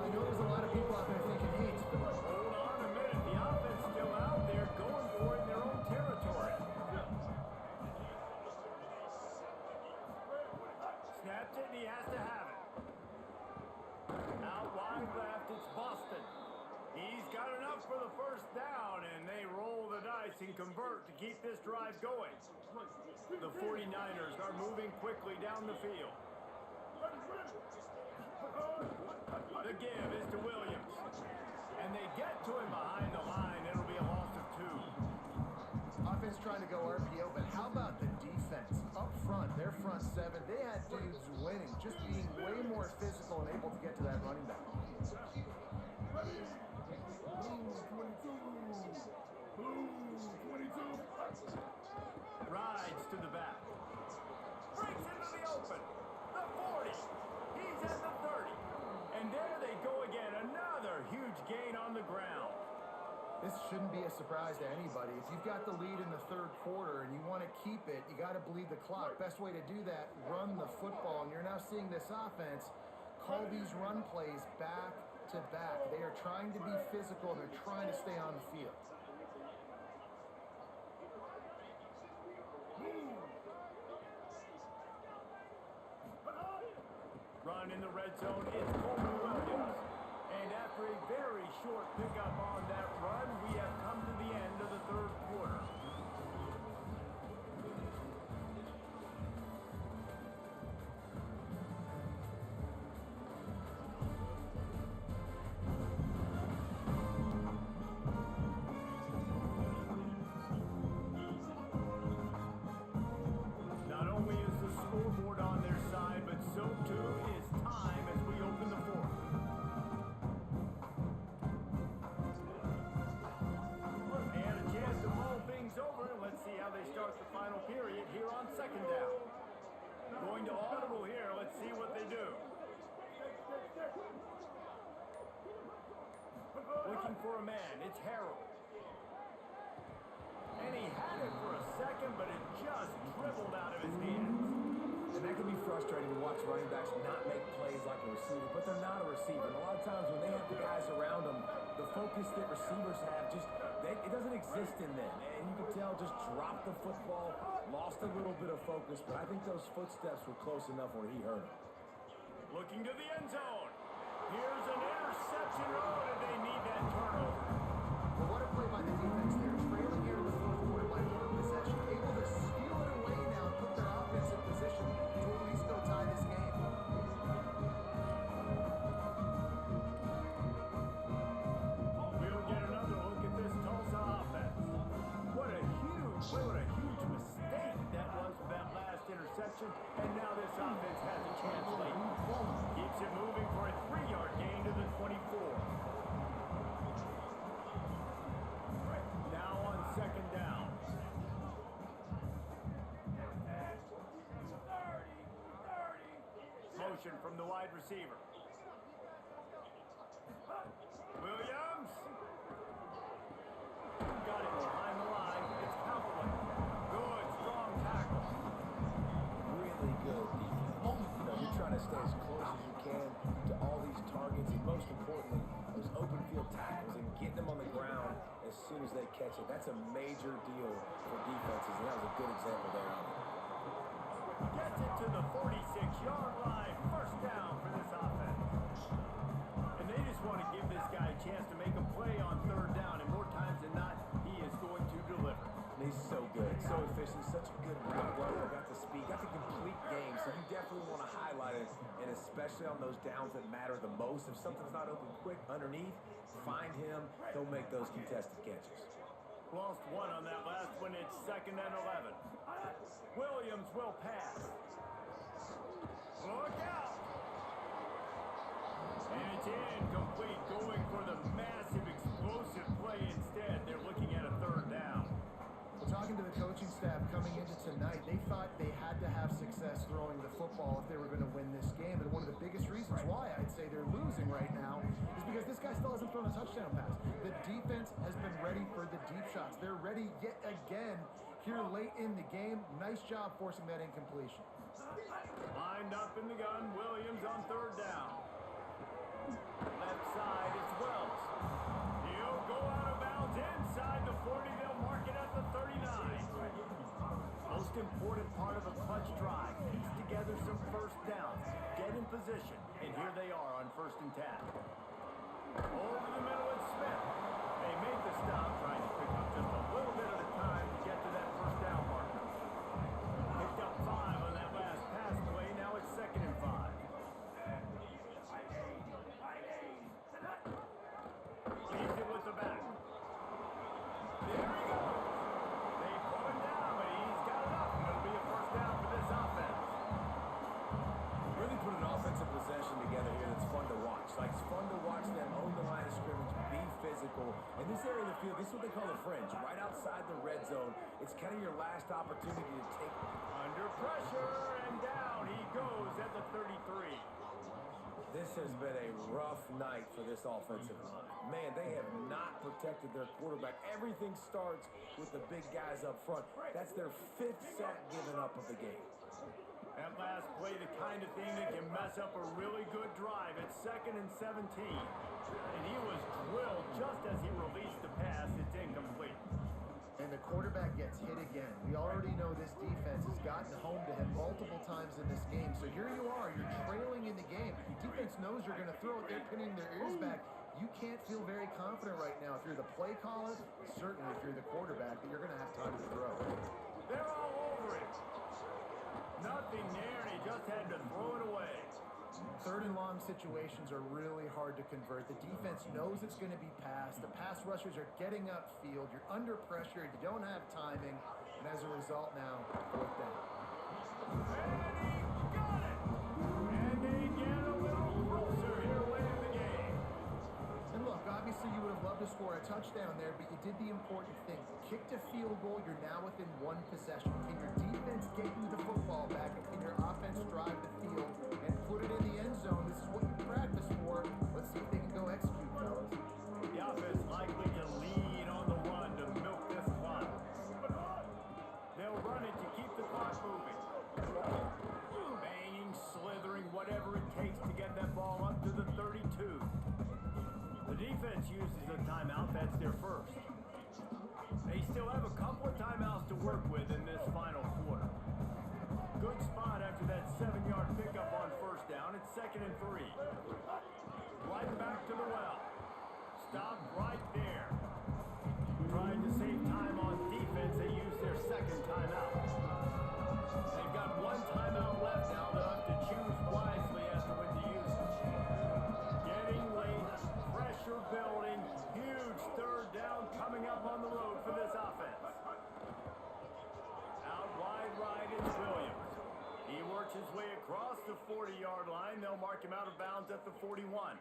I know there's a lot of people out there thinking, hey, it's Hold on a minute. The offense still out there going for it in their own territory. Snapped it, and he has to have it. Out wide left, it's Boston. He's got enough for the first down, and they roll the dice and convert to keep this drive going. The 49ers are moving quickly down the field. The give is to Williams. And they get to him behind the line. It'll be a loss of 2. offense trying to go RPO, but how about the defense? Up front, their front seven, they had dudes winning, just being way more physical and able to get to that running back. Rides to the back. Breaks into the open. The 40. He's at the 30. And there they go again. Another huge gain on the ground. This shouldn't be a surprise to anybody. If you've got the lead in the third quarter and you want to keep it, you got to bleed the clock. Best way to do that, run the football. And you're now seeing this offense call these run plays back to back. They are trying to be physical. They're trying to stay on the field. Run in the red zone, it's Coleman Williams. And after a very short pickup on that run, we have come to the end of the third quarter. Not only is the scoreboard on their side, but so too is time as we open the fourth. They had a chance to mull things over. Let's see how they start the final period here on second down. Going to audible here. Let's see what they do. Looking for a man. It's Harold. And he had it for a second, but it just dribbled out of his hands. And that can be frustrating to watch running backs not make plays like a receiver, but they're not a receiver. And a lot of times when they have the guys around them, the focus that receivers have it doesn't exist in them. And you can tell just dropped the football, lost a little bit of focus, but I think those footsteps were close enough where he heard them. Looking to the end zone. Here's an interception. Oh, did they need that turnover? Well, what a play by the defense there. Trailing here in the fourth quarter by one possession. Able to steal it away now and put their offense in position to at least go tie this game. We'll get another look at this Tulsa offense. What a huge mistake that was for that last interception. And now this offense has a chance late. Keeps it moving for a 3-yard gain to the 24. Now on second down. Motion from the wide receiver. Williams. Got it behind the line. It's Cowboy. Good, strong tackle. Really good defense. You're trying to stay as close as you can to all these targets, and most importantly, those open field tackles and get them on the ground as soon as they catch it. That's a major deal for defenses, and that was a good example there of it. Gets it to the 46-yard line. First down for this offense. And they just want to give this guy a chance to make a play on third down, and more times than not, he is going to deliver. And he's so good, so efficient, such a good route runner, got the speed, got the complete game, so you definitely want to highlight it, and especially on those downs that matter the most. If something's not open quick underneath, find him, he'll make those contested catches. Lost one on that last one. It's 2nd and 11. Williams will pass. Look out! And it's incomplete, going for the massive explosive play instead. They're looking at a third down. Well, talking to the coaching staff coming into tonight, they thought they had to have success throwing the football if they were going to win this game. And one of the biggest reasons why I'd say they're losing right now is because this guy still hasn't thrown a touchdown pass. The defense has been ready for the deep shots. They're ready yet again here late in the game. Nice job forcing that incompletion. Lined up in the gun, Williams on third down. Left side is Wells. He'll go out of bounds inside the 40. They'll mark it at the 39. Most important part of a clutch drive. Piece together some first downs. Get in position. And here they are on 1st and 10. Over the middle it's Smith. They make the stop, trying to pick up just a little bit at a time to get to that first down marker. Picked up 5 on that last pass play. Now it's 2nd and 5. Leaves it with the back. There he goes. They pull him down, but he's got enough. It'll be a first down for this offense. Really put an offensive possession together here that's fun to watch. Like, it's fun to watch them own the line of scrimmage, be physical. In this area of the field, this is what they call the fringe, right outside the red zone. It's kind of your last opportunity to take. Under pressure, and down he goes at the 33. This has been a rough night for this offensive line. Man, they have not protected their quarterback. Everything starts with the big guys up front. That's their 5th sack given up of the game. That last play, the kind of thing that can mess up a really good drive. It's 2nd and 17. And he was drilled just as he released the pass. It's incomplete. And the quarterback gets hit again. We already know this defense has gotten home to him multiple times in this game. So here you are, you're trailing in the game. Defense knows you're going to throw it. They're pinning their ears back. You can't feel very confident right now if you're the play caller, certainly if you're the quarterback, that you're going to have time to throw. They're all over it. Nothing there, and he just had to throw it away. 3rd and long situations are really hard to convert. The defense knows it's going to be passed. The pass rushers are getting upfield. You're under pressure. You don't have timing. And as a result now, 4th down. And he got it! And they get a little closer here late in the game. And look, obviously you would have loved to score a touchdown there, but you did the important thing. Kicked a field goal. You're now within 1 possession. Can your defense get you the football back? And can your offense drive the field and put it in the end zone? This is what you practice for. Let's see if they can go execute, fellas. The offense likely to lead on the run to milk this clock. They'll run it to keep the clock moving. Banging, slithering, whatever it takes to get that ball up to the 32. The defense uses a timeout. That's their first. They still have a couple of timeouts to work with in this final quarter. Good spot after that 7-yard pickup on first down. It's 2nd and 3. Right back to the well. Stop right there. Trying to save time on defense. They use their 2nd timeout. They've got 1 timeout left now. They'll have to choose wisely as to when to use it. Getting late. Pressure building. Huge 3rd down coming up on the road for this offense. Out wide right is Williams. He works his way across the 40-yard line. They'll mark him out of bounds at the 41.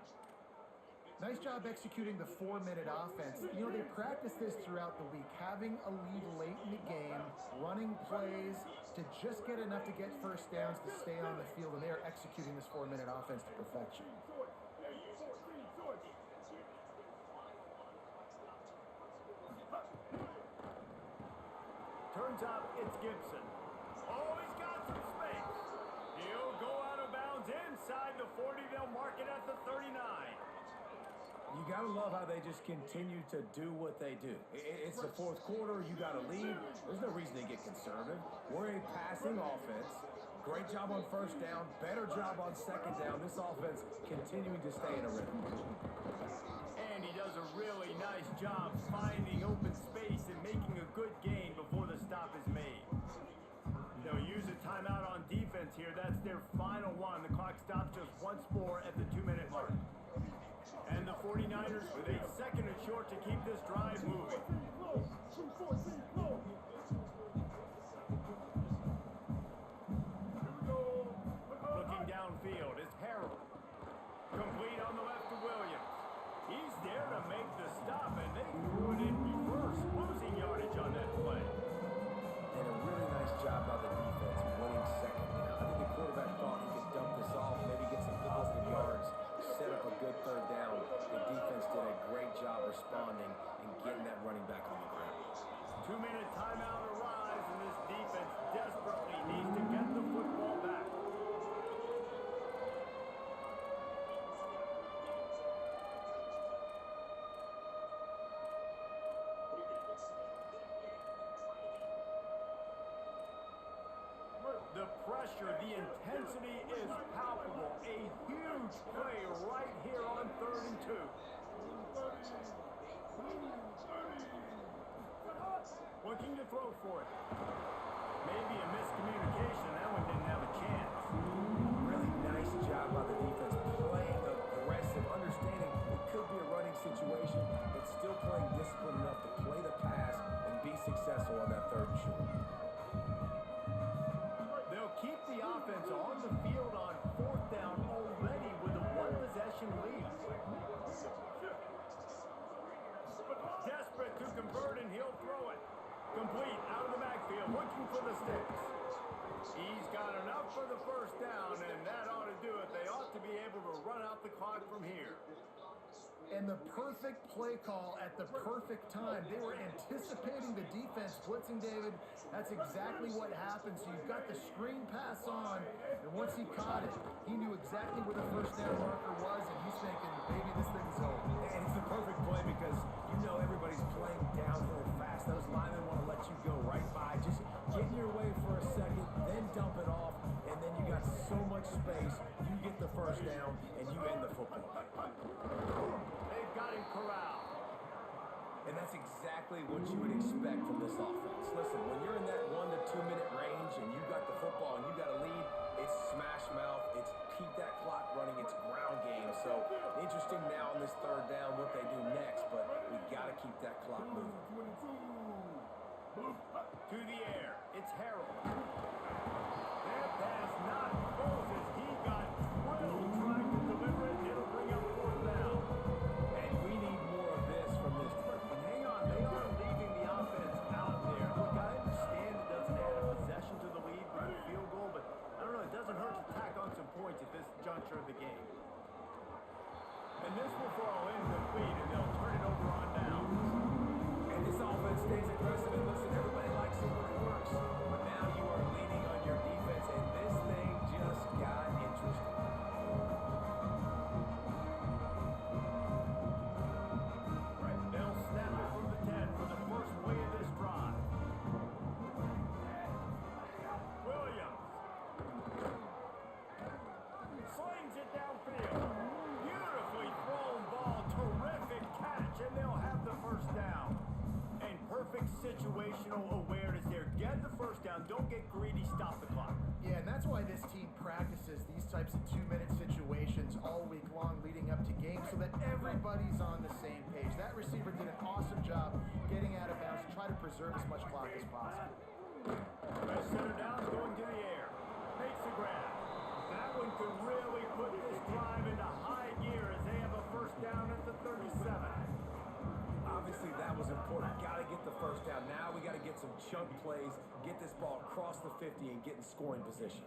Nice job executing the 4-minute offense. You know, they practice this throughout the week, having a lead late in the game, running plays to just get enough to get first downs to stay on the field, and they are executing this 4-minute offense to perfection. Turns out it's Gibson. Oh, he's got some space. He'll go out of bounds inside the 40. They'll mark it at the 39. You got to love how they just continue to do what they do. It's the fourth quarter. You got to lead. There's no reason to get conservative. We're a passing offense. Great job on first down. Better job on second down. This offense continuing to stay in a rhythm. And he does a really nice job finding open space and making a good gain before the stop is made. They'll use a timeout on defense here. That's their final one. The clock stops just once more at the 2-minute mark. And the 49ers with a second and short to keep this drive moving. Looking downfield is Harold. Complete on the left to Williams. He's there to make the stop, and they threw it in reverse, losing yardage on that play. And a really nice job by the defense winning second down. I think the quarterback thought he could dump this off, maybe get some positive yards, set up a good third down. The defense did a great job responding and getting that running back on the ground. 2-minute timeout arrives, and this defense desperately needs to get the football back. The pressure, the intensity is palpable. A huge play right here on 3rd and 2. Looking to throw for it. Maybe a miscommunication. That one didn't have a chance. Really nice job by the defense playing aggressive, understanding it could be a running situation, but still playing disciplined enough to play the pass and be successful on that 3rd and short. Keep the offense on the field on 4th down already with a 1-possession lead. Desperate to convert, and he'll throw it. Complete out of the backfield, looking for the sticks. He's got enough for the 1st down, and that ought to do it. They ought to be able to run out the clock from here. And the perfect play call at the perfect time. They were anticipating the defense blitzing, David. That's exactly what happened. So you've got the screen pass on, and once he caught it, he knew exactly where the 1st down marker was, and he's thinking, maybe this thing's over. And it's the perfect play because you know everybody's playing downhill fast. Those linemen want to let you go right by. Just get in your way for a second, then dump it off, and then you got so much space. You get the 1st down, and you end the football. They've got him corralled. And that's exactly what you would expect from this offense. Listen, when you're in that 1 to 2 minute range and you got the football and you got a lead, it's smash mouth, it's keep that clock running, it's ground game. So interesting now on this 3rd down what they do next, but we got to keep that clock moving. To the air, it's Harold. That pass not close as he got drilled trying to deliver it. It'll bring up 4th down. And we need more of this from this team. And hang on, they are leaving the offense out there. Look, I understand it doesn't add a possession to the lead with a field goal, but I don't know, it doesn't hurt to tack on some points at this juncture of the game. And this will fall incomplete, and they'll turn it over on downs. And this offense stays aggressive, and listen, everybody likes it when it works. But now you are leaning on your defense, and this thing just got interesting. They'll snap it from the 10 for the first play of this drive. Williams slings it downfield. Beautifully thrown ball. Terrific catch, and they'll have the 1st down. And perfect situational awareness there. Get the 1st down. Don't get greedy. Stop the clock. Yeah, and that's why this team practices these types of 2-minute situations all week long leading up to games so that everybody's on the same page. That receiver did an awesome job getting out of bounds to try to preserve as much clock as possible. Best center down, going to the air. Makes the grab. That one could really put this drive into high gear as they have a 1st down at the 37. Obviously, that was important. Got to get the 1st down. Now we got to get some chunk plays, get this ball across the 50 and get in scoring position.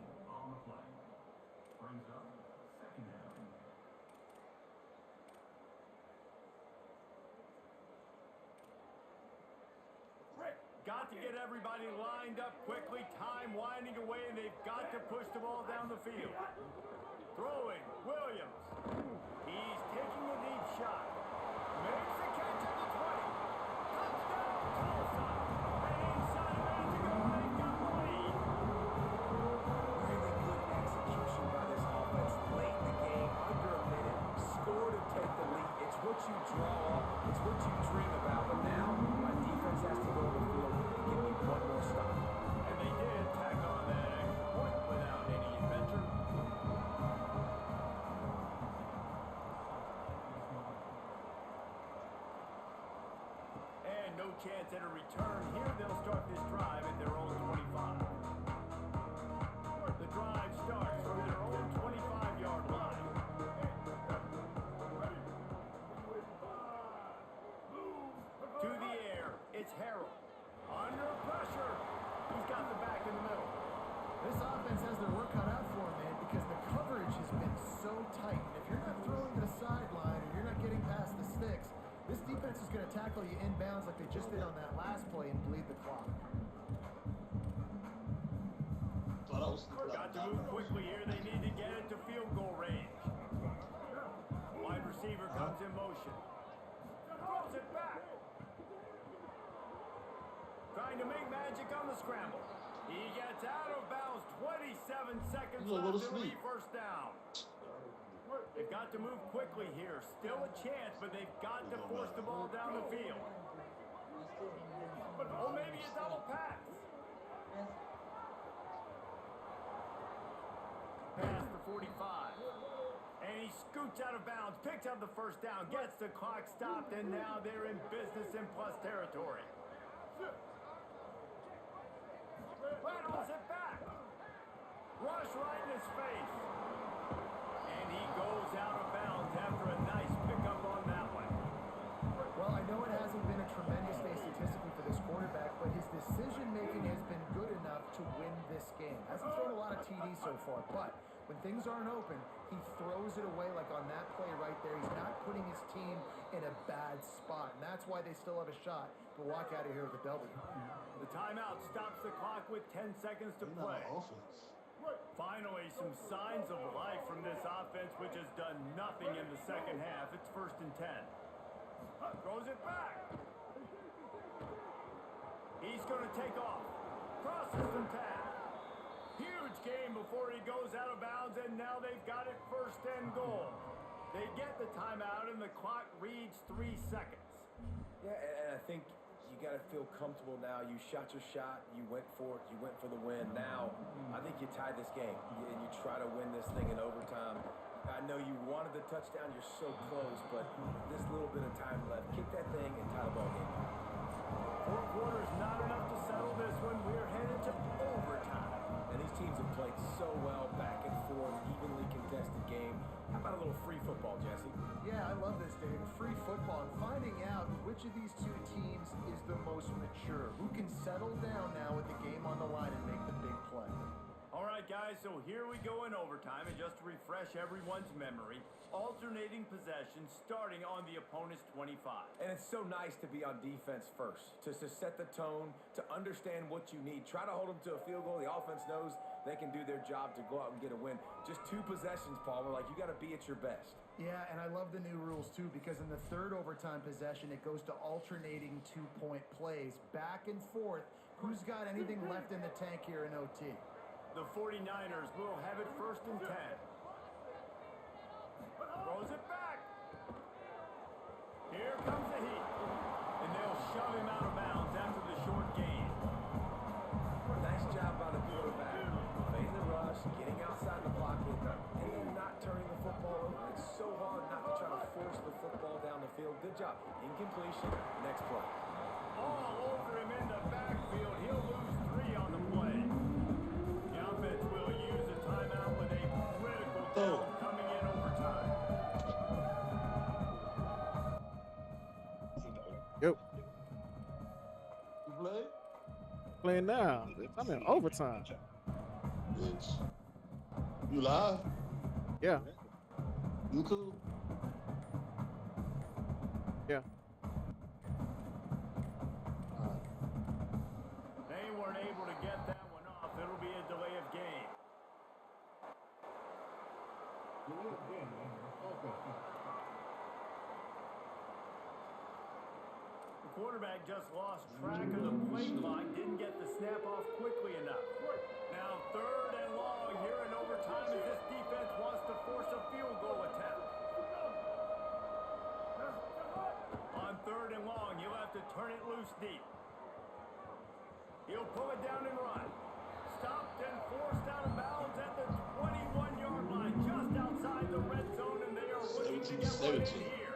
Got to get everybody lined up quickly. Time winding away, and they've got to push the ball down the field. Throwing, Williams. He's taking a deep shot. chance at a return. Here they'll start this drive at their own 25. The drive starts from their own 25-yard line. To the air, it's Harrell. Under pressure. He's got the back in the middle. This offense has their work cut out for them, man, because the coverage has been so tight. And if you're not throwing to the sideline or you're not getting past the sticks, this defense is going to tackle you inbounds like they just did on that last play and bleed the clock. Got to move quickly here. They need to get it to field goal range. Wide receiver comes in motion. Throws it back. Trying to make magic on the scramble. He gets out of bounds. 27 seconds left. It'll be first down. They've got to move quickly here. Still a chance, but they've got to force the ball down the field. Oh, maybe a double pass. Past the 45. And he scoots out of bounds, picks up the first down, gets the clock stopped, and now they're in business in plus territory. Rattles it back. Rush right in his face. And he goes out of bounds after a nice pickup on that one. Well, I know it hasn't been a tremendous day statistically for this quarterback, but his decision-making has been good enough to win this game. Hasn't thrown a lot of TDs so far, but when things aren't open, he throws it away like on that play right there. He's not putting his team in a bad spot, and that's why they still have a shot to walk out of here with a W. The timeout stops the clock with 10 seconds to play. Finally, some signs of life from this offense, which has done nothing in the second half. It's 1st and 10. Throws it back. He's going to take off. Crosses the tag. Huge game before he goes out of bounds, and now they've got it 1st and goal. They get the timeout, and the clock reads 3 seconds. Yeah, and I think you got to feel comfortable now. You shot your shot. You went for it. You went for the win. Now, I think you tie this game, and you try to win this thing in overtime. I know you wanted the touchdown. You're so close, but this little bit of time left. Kick that thing and tie the ball game. 4 quarters, not enough to settle this one. We're headed to overtime. And these teams have played so well, back and forth, evenly contested game. How about a little free football, Jesse? Yeah, I love this, David. Free football and finding out which of these two teams is the most mature. Who can settle down now with the game on the line and make the big play. All right, guys, so here we go in overtime. And just to refresh everyone's memory, alternating possession starting on the opponent's 25. And it's so nice to be on defense first, to set the tone, to understand what you need. Try to hold them to a field goal. The offense knows they can do their job to go out and get a win. Just 2 possessions, Paul. We're like, you got to be at your best. Yeah, and I love the new rules, too, because in the 3rd overtime possession, it goes to alternating 2-point plays, back and forth. Who's got anything left in the tank here in OT? The 49ers will have it 1st and 10. Throws it back. Here comes the heat. And they'll shove him out of bounds after the short gain. Nice job by the quarterback. Fading the rush, getting outside the pocket, and then not turning the football over. It's so hard not to try to force the football down the field. Good job. Incompletion. Next play. All over him in the backfield. He'll lose 3 on the play. The offense will use a timeout with a critical down coming in overtime. Yep. You play? Playing now. I'm in overtime. Bitch. You live? Yeah. You cool? Yeah. They weren't able to get that one off. It'll be a delay of game. The quarterback just lost track of the play clock, didn't get the snap off quickly enough. Now 3rd and long here in overtime as this defense wants to force a field goal attempt. On 3rd and long, he'll have to turn it loose deep. He'll pull it down and run. Stopped and forced out of bounds at the 21-yard line, just outside the red zone, and they are looking to get one in here.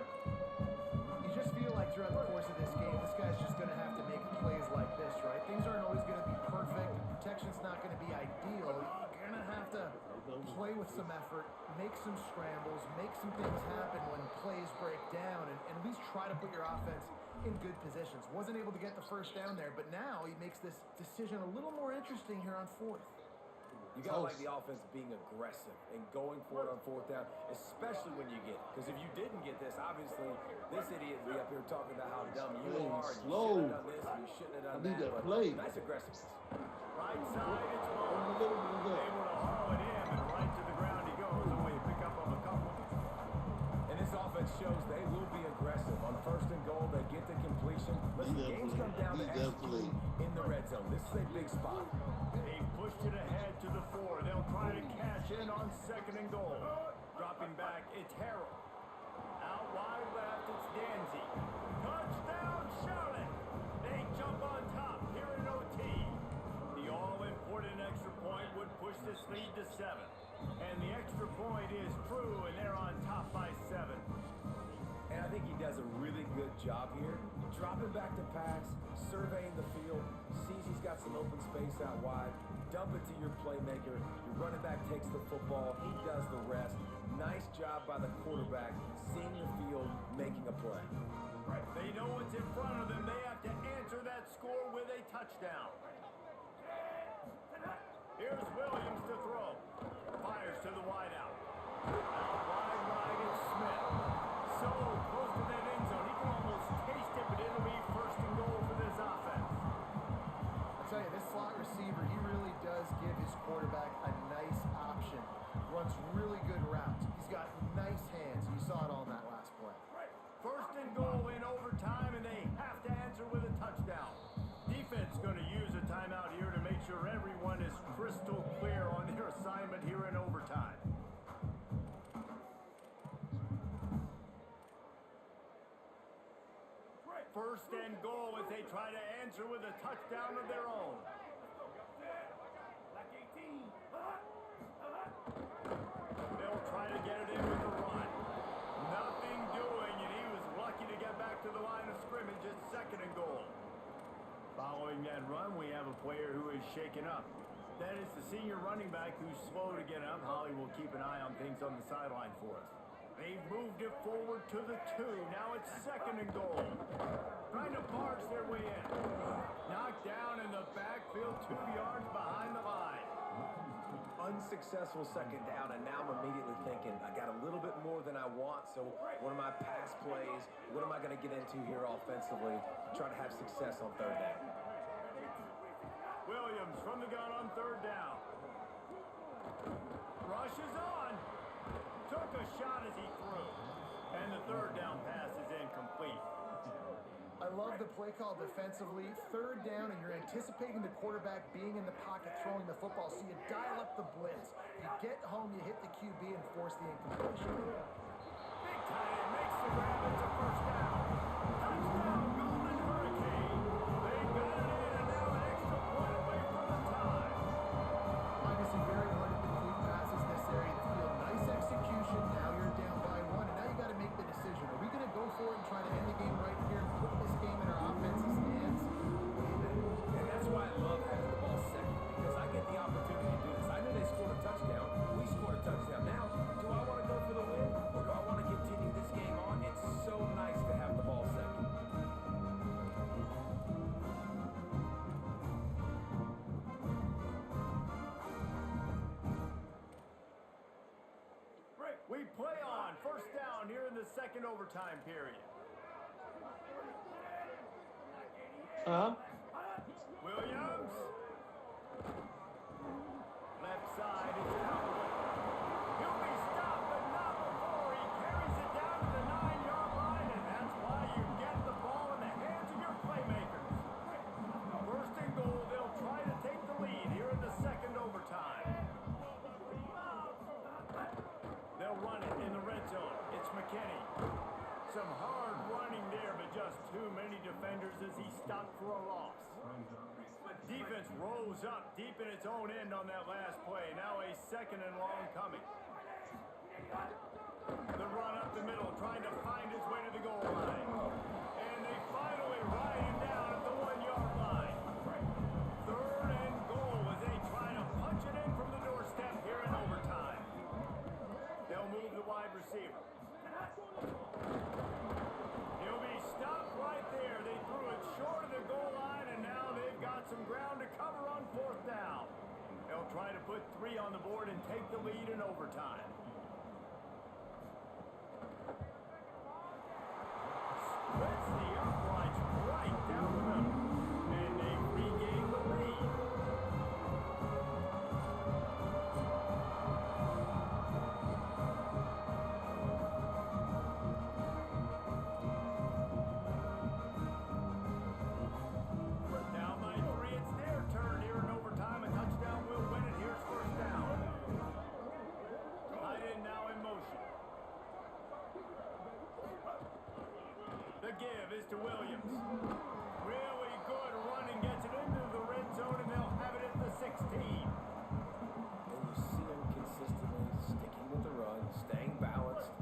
You just feel like throughout the course of this game, this guy's just going to have play with some effort, make some scrambles, make some things happen when plays break down, and at least try to put your offense in good positions. Wasn't able to get the first down there, but now he makes this decision a little more interesting here on fourth. You got to like the offense being aggressive and going for it on fourth down, especially when you get it. Because if you didn't get this, obviously, this idiot would be up here talking about how dumb you are, and you shouldn't have done this, and you shouldn't have done that. But nice aggressiveness. Right side, it's ball. Able to haul it in, and right to the ground he goes. Only a pickup of a couple. And this offense shows they will be aggressive. On first and goal, they get the completion. Listen, games come down to executing in the red zone. This is a big spot. They pushed it ahead to the 4. They'll try to cash in on second and goal. Dropping back, it's Harrell. Out wide left, it's Danzy. Touchdown, Charlotte! They jump on top here in OT. The all-important extra point would push this lead to 7. And the extra point is true, and they're on top by 7. And I think he does a really good job here. Dropping back to pass, surveying the field, sees he's got some open space out wide, dump it to your playmaker, your running back takes the football, he does the rest. Nice job by the quarterback, seeing the field, making a play. Right. They know what's in front of them. They have to answer that score with a touchdown. Here's Williams to throw. Fires to the wideout. Out wide right, it's Smith. So close to that end zone. He can almost taste it, but it'll be first and goal for this offense. I'll tell you, this slot receiver, he really does give his quarterback a nice option. Runs really good routes. He's got nice hands. You saw it on that last play. Right. First and goal in overtime, and they have to answer with a touchdown. Defense going to use a timeout here to make sure everyone is crystal clear on their assignment here in overtime. First and goal as they try to answer with a touchdown of their own. They'll try to get it in with the run. Nothing doing, and he was lucky to get back to the line of scrimmage at second and goal. Following that run, we have a player who is shaken up. That is the senior running back who's slow to get up. Holly will keep an eye on things on the sideline for us. They've moved it forward to the 2. Now it's second and goal. Trying to barge their way in. Knocked down in the backfield, 2 yards behind the line. Unsuccessful second down, and now I'm immediately thinking, I got a little bit more than I want, so what are my pass plays? What am I going to get into here offensively? Try to have success on third down. Williams from the gun on third down. Rushes on. Took a shot as he threw. And the third down pass is incomplete. I love the play call defensively. Third down, and you're anticipating the quarterback being in the pocket throwing the football, so you dial up the blitz. You get home, you hit the QB, and force the incompletion. Big tight end makes the grab. It's a first down. Touchdown, Golden Hurricane. They got it in, and now an extra point away from the tie. Obviously, very hard to complete passes this area of the field. Nice execution. Now you're down by 1, and now you got to make the decision. Are we going to go for it and try to end the game right here and put this game in our offense's hands? And that's why I love having the ball second, because I get the opportunity to do this. I know they scored a touchdown. We scored a touchdown. Now, do I want to go for the win, or do I want to continue this game on? It's so nice to have the ball second. We play on. First down here in the second overtime period. Williams. Left side is Callaway. He'll be stopped, but not before he carries it down to the 9-yard line, and that's why you get the ball in the hands of your playmakers. First and goal, they'll try to take the lead here in the second overtime. They'll run it in the red zone. It's McKinney. Some hard running there, but just too many defenders as he stopped for a loss. Defense rose up deep in its own end on that last play. Now a second and long coming. The run up the middle, trying to find his way to the goal line. And they finally ride him down at the 1-yard line. Third and goal as they try to punch it in from the doorstep here in overtime. 3 on the board and take the lead in overtime. Splits the uprights right down the middle, and they regain the lead. Down by 3, it's their turn here in overtime. A touchdown will win it. Here's first down. Tight end now in motion. The give is to Williams. Really good running, gets it into the red zone, and they'll have it at the 16. And you see him consistently sticking with the run, staying balanced.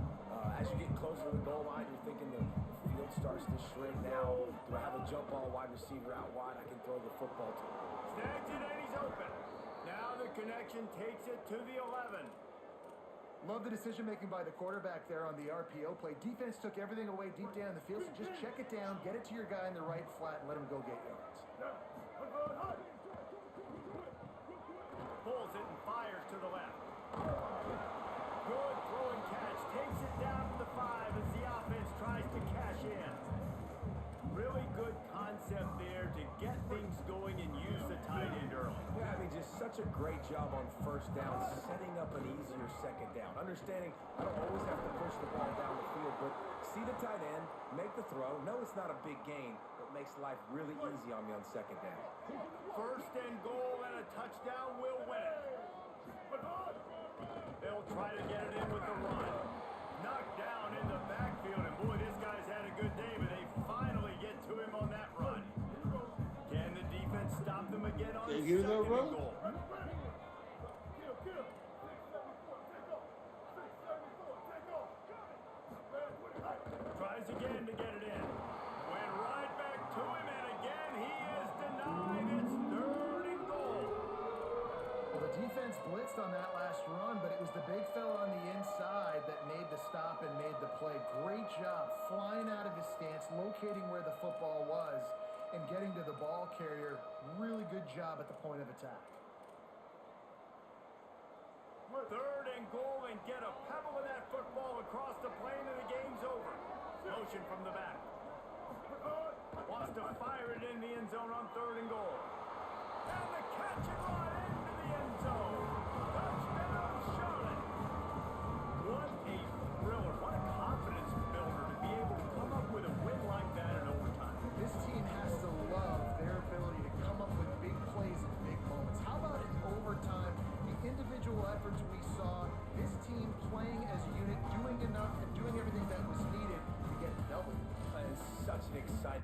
As you get closer to the goal line, you're thinking the field starts to shrink now. Do I have a jump ball wide receiver out wide I can throw the football to? Snags it and he's open. Now the connection takes it to the 11. Love the decision-making by the quarterback there on the RPO play. Defense took everything away deep down in the field, so just check it down, get it to your guy in the right flat, and let him go get yards. Pulls it and fires to the left. Good throw and catch. Takes it down to the 5 as the offense tries to cash in. Really good concept there to get things going and use the tight end early. Yeah, I mean, just such a great job on first down, setting up an easier second down. Understanding I don't always have to push the ball down the field, but see the tight end, make the throw. No, it's not a big gain, but makes life really easy on me on second down. First and goal and a touchdown will win it. They'll try to get it in with the run. Knocked down in the backfield, and boy, this guy's had a good day, but they finally get to him on that run. Can the defense stop them again on Can you second get that and run? goal? Tries again to get it in. Went right back to him, and again he is denied. It's third and goal. Well, the defense blitzed on that last run, but it was the big fella on the inside that made the stop and made the play. Great job flying out of his stance, locating where the football was, and getting to the ball carrier. Really good job at the point of attack. Third and goal, and get a pebble of that football across the plane, and the game's over. Motion from the back. Wants to fire it in the end zone on third and goal. And the catch and run into the end zone. Touchdown, Charlotte. What a thriller. What a confidence builder to be able to come up with a win like that in overtime. This team has to love their ability to come up with big plays in big moments. How about in overtime, the individual efforts we saw, this team playing as a unit, doing enough and doing everything that was needed to get the W. That is such an exciting...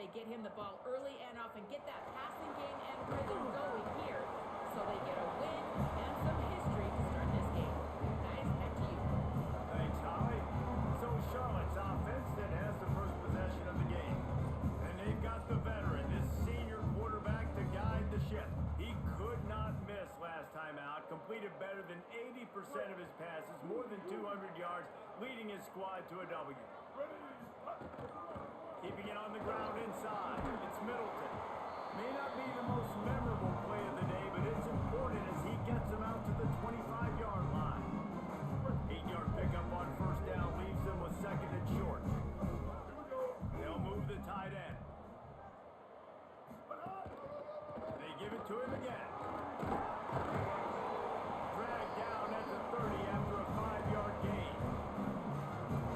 they get him the ball early and often get that passing game and rhythm going here. So they get a win and some history to start this game. Guys, back to you. Thanks, Holly. So Charlotte's offense then has the first possession of the game. And they've got the veteran, this senior quarterback, to guide the ship. He could not miss last time out. Completed better than 80% of his passes, more than 200 yards, leading his squad to a W. Keeping it on the ground inside. It's Middleton. May not be the most memorable play of the day, but it's important as he gets him out to the 25-yard line. 8-yard pickup on first down leaves them with second and short. They'll move the tight end. They give it to him again. Dragged down at the 30 after a 5-yard gain.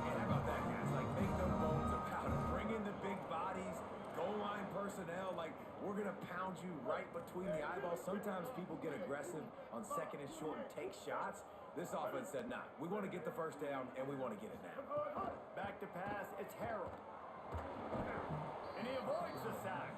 And how about that, guys? Like, make no bones about it. Bring in the big bodies, goal line personnel. Like, we're going to pound you right between the eyeballs. Sometimes people get aggressive on second and short and take shots. This offense said, nah, we want to get the first down, and we want to get it now. Back to pass, it's Harrell. And he avoids the sack.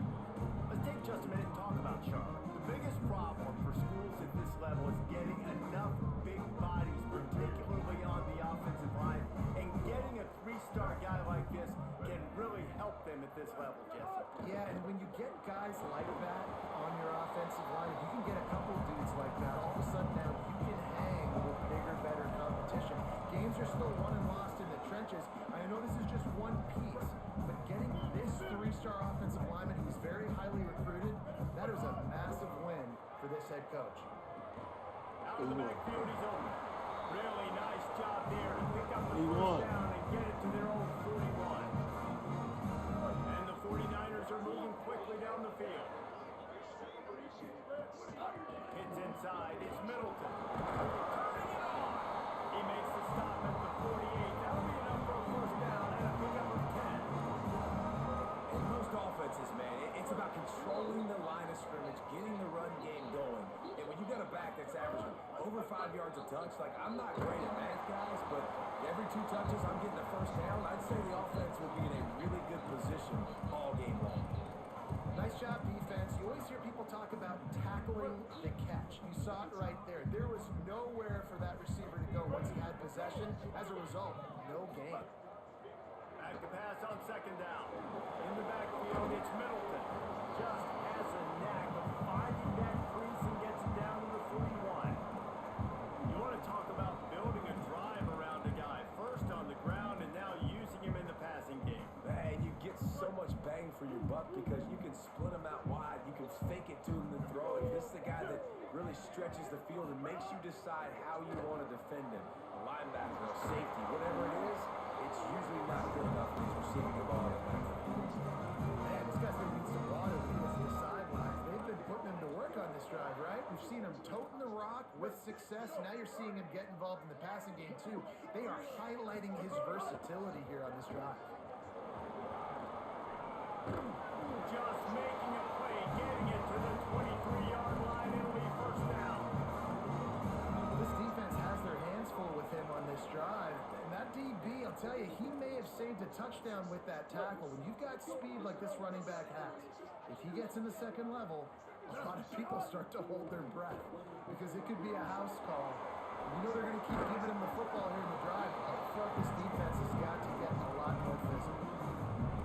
Let's take just a minute and talk about Charlotte. The biggest problem for schools at this level is getting enough big bodies, particularly on the offensive line. And getting a three-star guy like this can really help them at this level, Jesse. Yeah, and when you get guys like that on your offensive line, if you can get a couple dudes like that, all of a sudden now you can hang with bigger, better competition. Games are still won and lost in the trenches. I know this is just one piece, but getting this three-star offensive lineman who's very highly recruited, that is a massive win for this head coach. Out of the backfield, he's open. Really nice job there to pick up the first down and get it to their own 41. And the 49ers are moving quickly down the field. Hits inside, it's Middleton. Turning it on. He makes the stop at the 48. That'll be enough for a first down and a pickup of 10. In most offenses, man, it's about controlling the line of scrimmage, getting the run game going. And when you got a back that's averaging over 5 yards a touch, like, I'm not great at math, guys, but every 2 touches I'm getting the first down, I'd say the offense will be in a really good position all game long. Nice job, defense. You always hear people talk about tackling the catch. You saw it right there. There was nowhere for that receiver to go once he had possession. As a result, no gain. Back to pass on second down. In the backfield, it's Middleton. Just has a knack of finding that crease and gets it down to the 41. You want to talk about building a drive around a guy. First on the ground and now using him in the passing game. And you get so much bang for your buck because you can split him out wide. You can fake it to him and throw it. This is the guy that really stretches the field and makes you decide how you want to defend him. A linebacker, a safety, whatever it is, it's usually not good enough when he's receiving the ball in the backfield. Man, this guy's going to need some water when he gets to the sidelines. They've been putting him to work on this drive, right? We've seen him toting the rock with success. Now you're seeing him get involved in the passing game, too. They are highlighting his versatility here on this drive. Just making a play, getting it to the 23-yard line. It'll be first down. This defense has their hands full with him on this drive. And that DB, I'll tell you, he may have saved a touchdown with that tackle. When you've got speed like this running back has, if he gets in the second level, a lot of people start to hold their breath because it could be a house call. You know they're going to keep giving him the football here in the drive. Up front, this defense has got to get a lot more physical.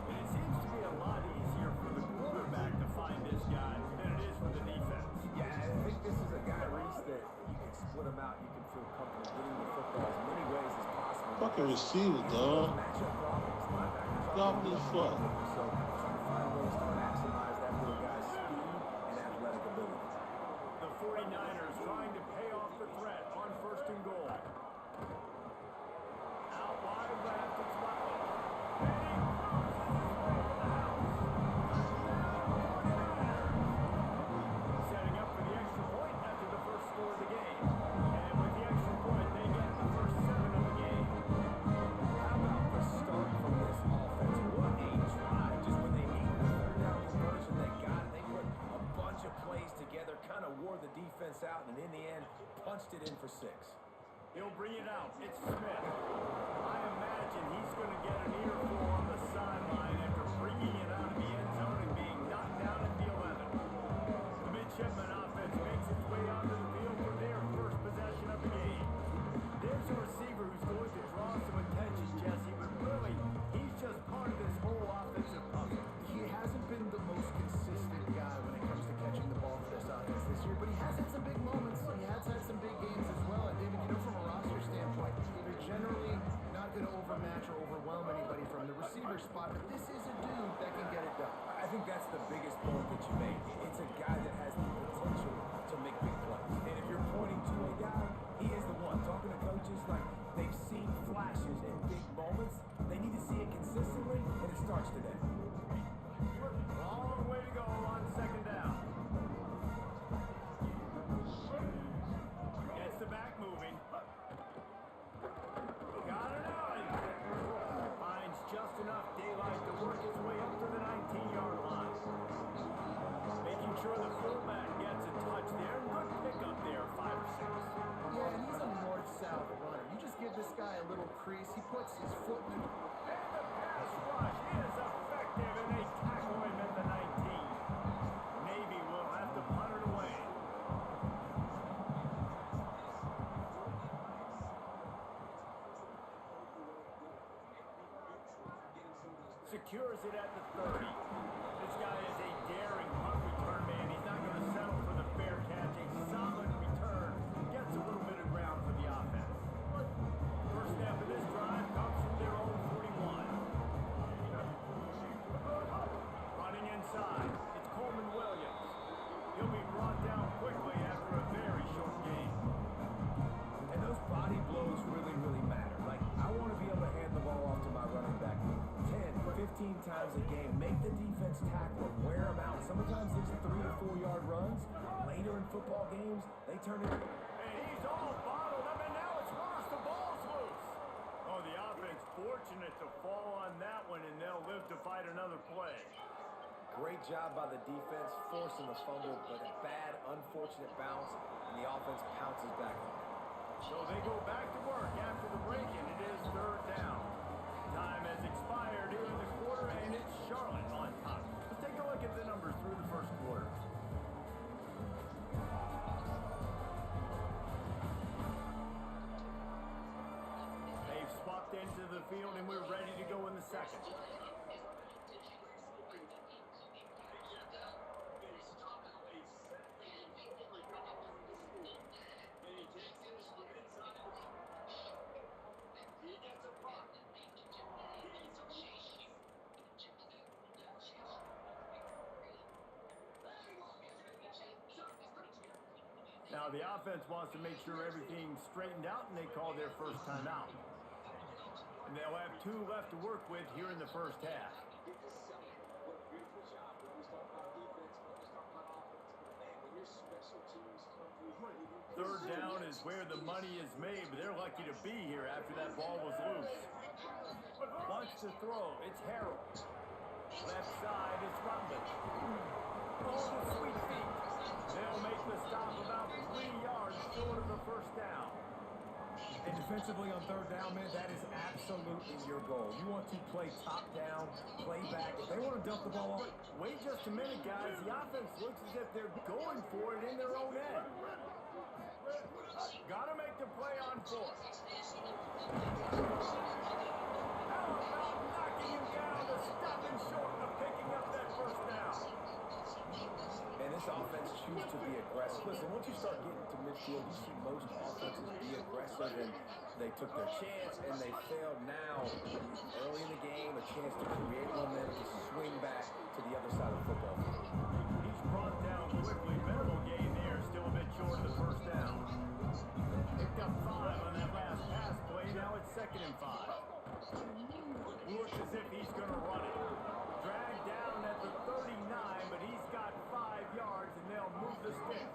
And it seems to be a lot easier for the quarterback to find this guy than it is for the defense. Yeah, I think this is a guy, Reese, that you can split him out. You can feel comfortable getting the football as many ways as possible. Fucking receiver, dog. Matchup problems. Linebackers Drop his foot. So trying to find ways to maximize that little guy's speed and athletic ability. The 49ers trying to pay off the threat on first and goal. Out wide left, it's Butler. And he crosses his way to the house. Touchdown, 49ers. Setting up for the extra point after the first score of the game. And with the extra point, they get the first 7 of the game. How about the start from this offense? What a drive. Just when they needed a third down conversion, they got it. They put a bunch of plays together, kind of wore the defense out, and in the end, punched it in for 6. He'll bring it out. It's Smith. I imagine imagine he's going to get an earful on the sideline after bringing it out of the end zone and being knocked down at the 11. The midshipman offense makes its way onto the field for their first possession of the game. There's a receiver who's going to draw some attention, Jesse, but really, he's just part of this whole offensive puzzle. He hasn't been the most consistent guy when it comes to catching the ball for this offense this year, but he has had some big moments. He has had some big games as well. And David, you know, from a roster standpoint, they're generally not going to overmatch or overwhelm anybody from the receiver spot, but this is a dude that can get it done. I think that's the biggest point that you made. It's a guy that has the potential to make big plays. And if you're pointing to a guy, he is the one. Talking to coaches, like, they've seen flashes in big moments. They need to see it consistently, and it starts today. Long way to go on second down. Gets the back moving. Got it out. Finds just enough daylight to work his way up to the 19-yard line. Making sure the fullback gets a touch there. Good pickup there, 5 or 6. Yeah, and he's a north-south runner. You just give this guy a little crease, he puts his foot in it. And the pass rush is effective, and they tackle him at the 19. Navy will have to punt it away. Secures it at the 30. This guy is a daring punt return man. He's not going to settle for the fair catch. A solid return. Gets a little bit of ground for the offense. First snap of this drive comes from their own 41. Running inside. It's Coleman Williams. He'll be brought down quickly after a very short game. And those body blows really, really matter. Like, I want to be able to hand the ball off to my running back 10, 15 times a game. Make the defense tackle him, wear him out. Sometimes these 3 to 4 yard runs, later in football games, they turn into... And he's all bottled up, and now it's worse. The ball's loose. Oh, the offense fortunate to fall on that one, and they'll live to fight another play. Great job by the defense, forcing the fumble, but a bad, unfortunate bounce, and the offense pounces back on it. So they go back to work after the break, and it is third down. Time has expired here in the quarter, and it's Charlotte on top. Let's take a look at the numbers through the first quarter. They've swapped into the field, and we're ready to go in the second. Now the offense wants to make sure everything's straightened out, and they call their first timeout. And they'll have 2 left to work with here in the first half. Third down is where the money is made, but they're lucky to be here after that ball was loose. Wants to throw. It's Harrell. Left side is Rutland. Oh, the sweet feet. They'll make the stop about 3 yards short of the first down. And defensively on third down, man, that is absolutely your goal. You want to play top down, play back. If they want to dump the ball off, wait just a minute, guys. The offense looks as if they're going for it in their own end. Gotta make the play on 4. How about knocking him down to stop him short of picking up that first down? And this offense chooses to be aggressive. Listen, once you start getting to midfield, you see most offenses be aggressive, and they took their chance, and they failed now. Early in the game, a chance to create momentum, to swing back to the other side of the football field. He's brought down quickly. Minimal gain there, still a bit short of the first down. Picked up 5 on that last pass play. Now it's 2nd and 5. Looks as if he's going to run it. Dragged down at the 39, but he's got 5 yards, and they'll move the sticks.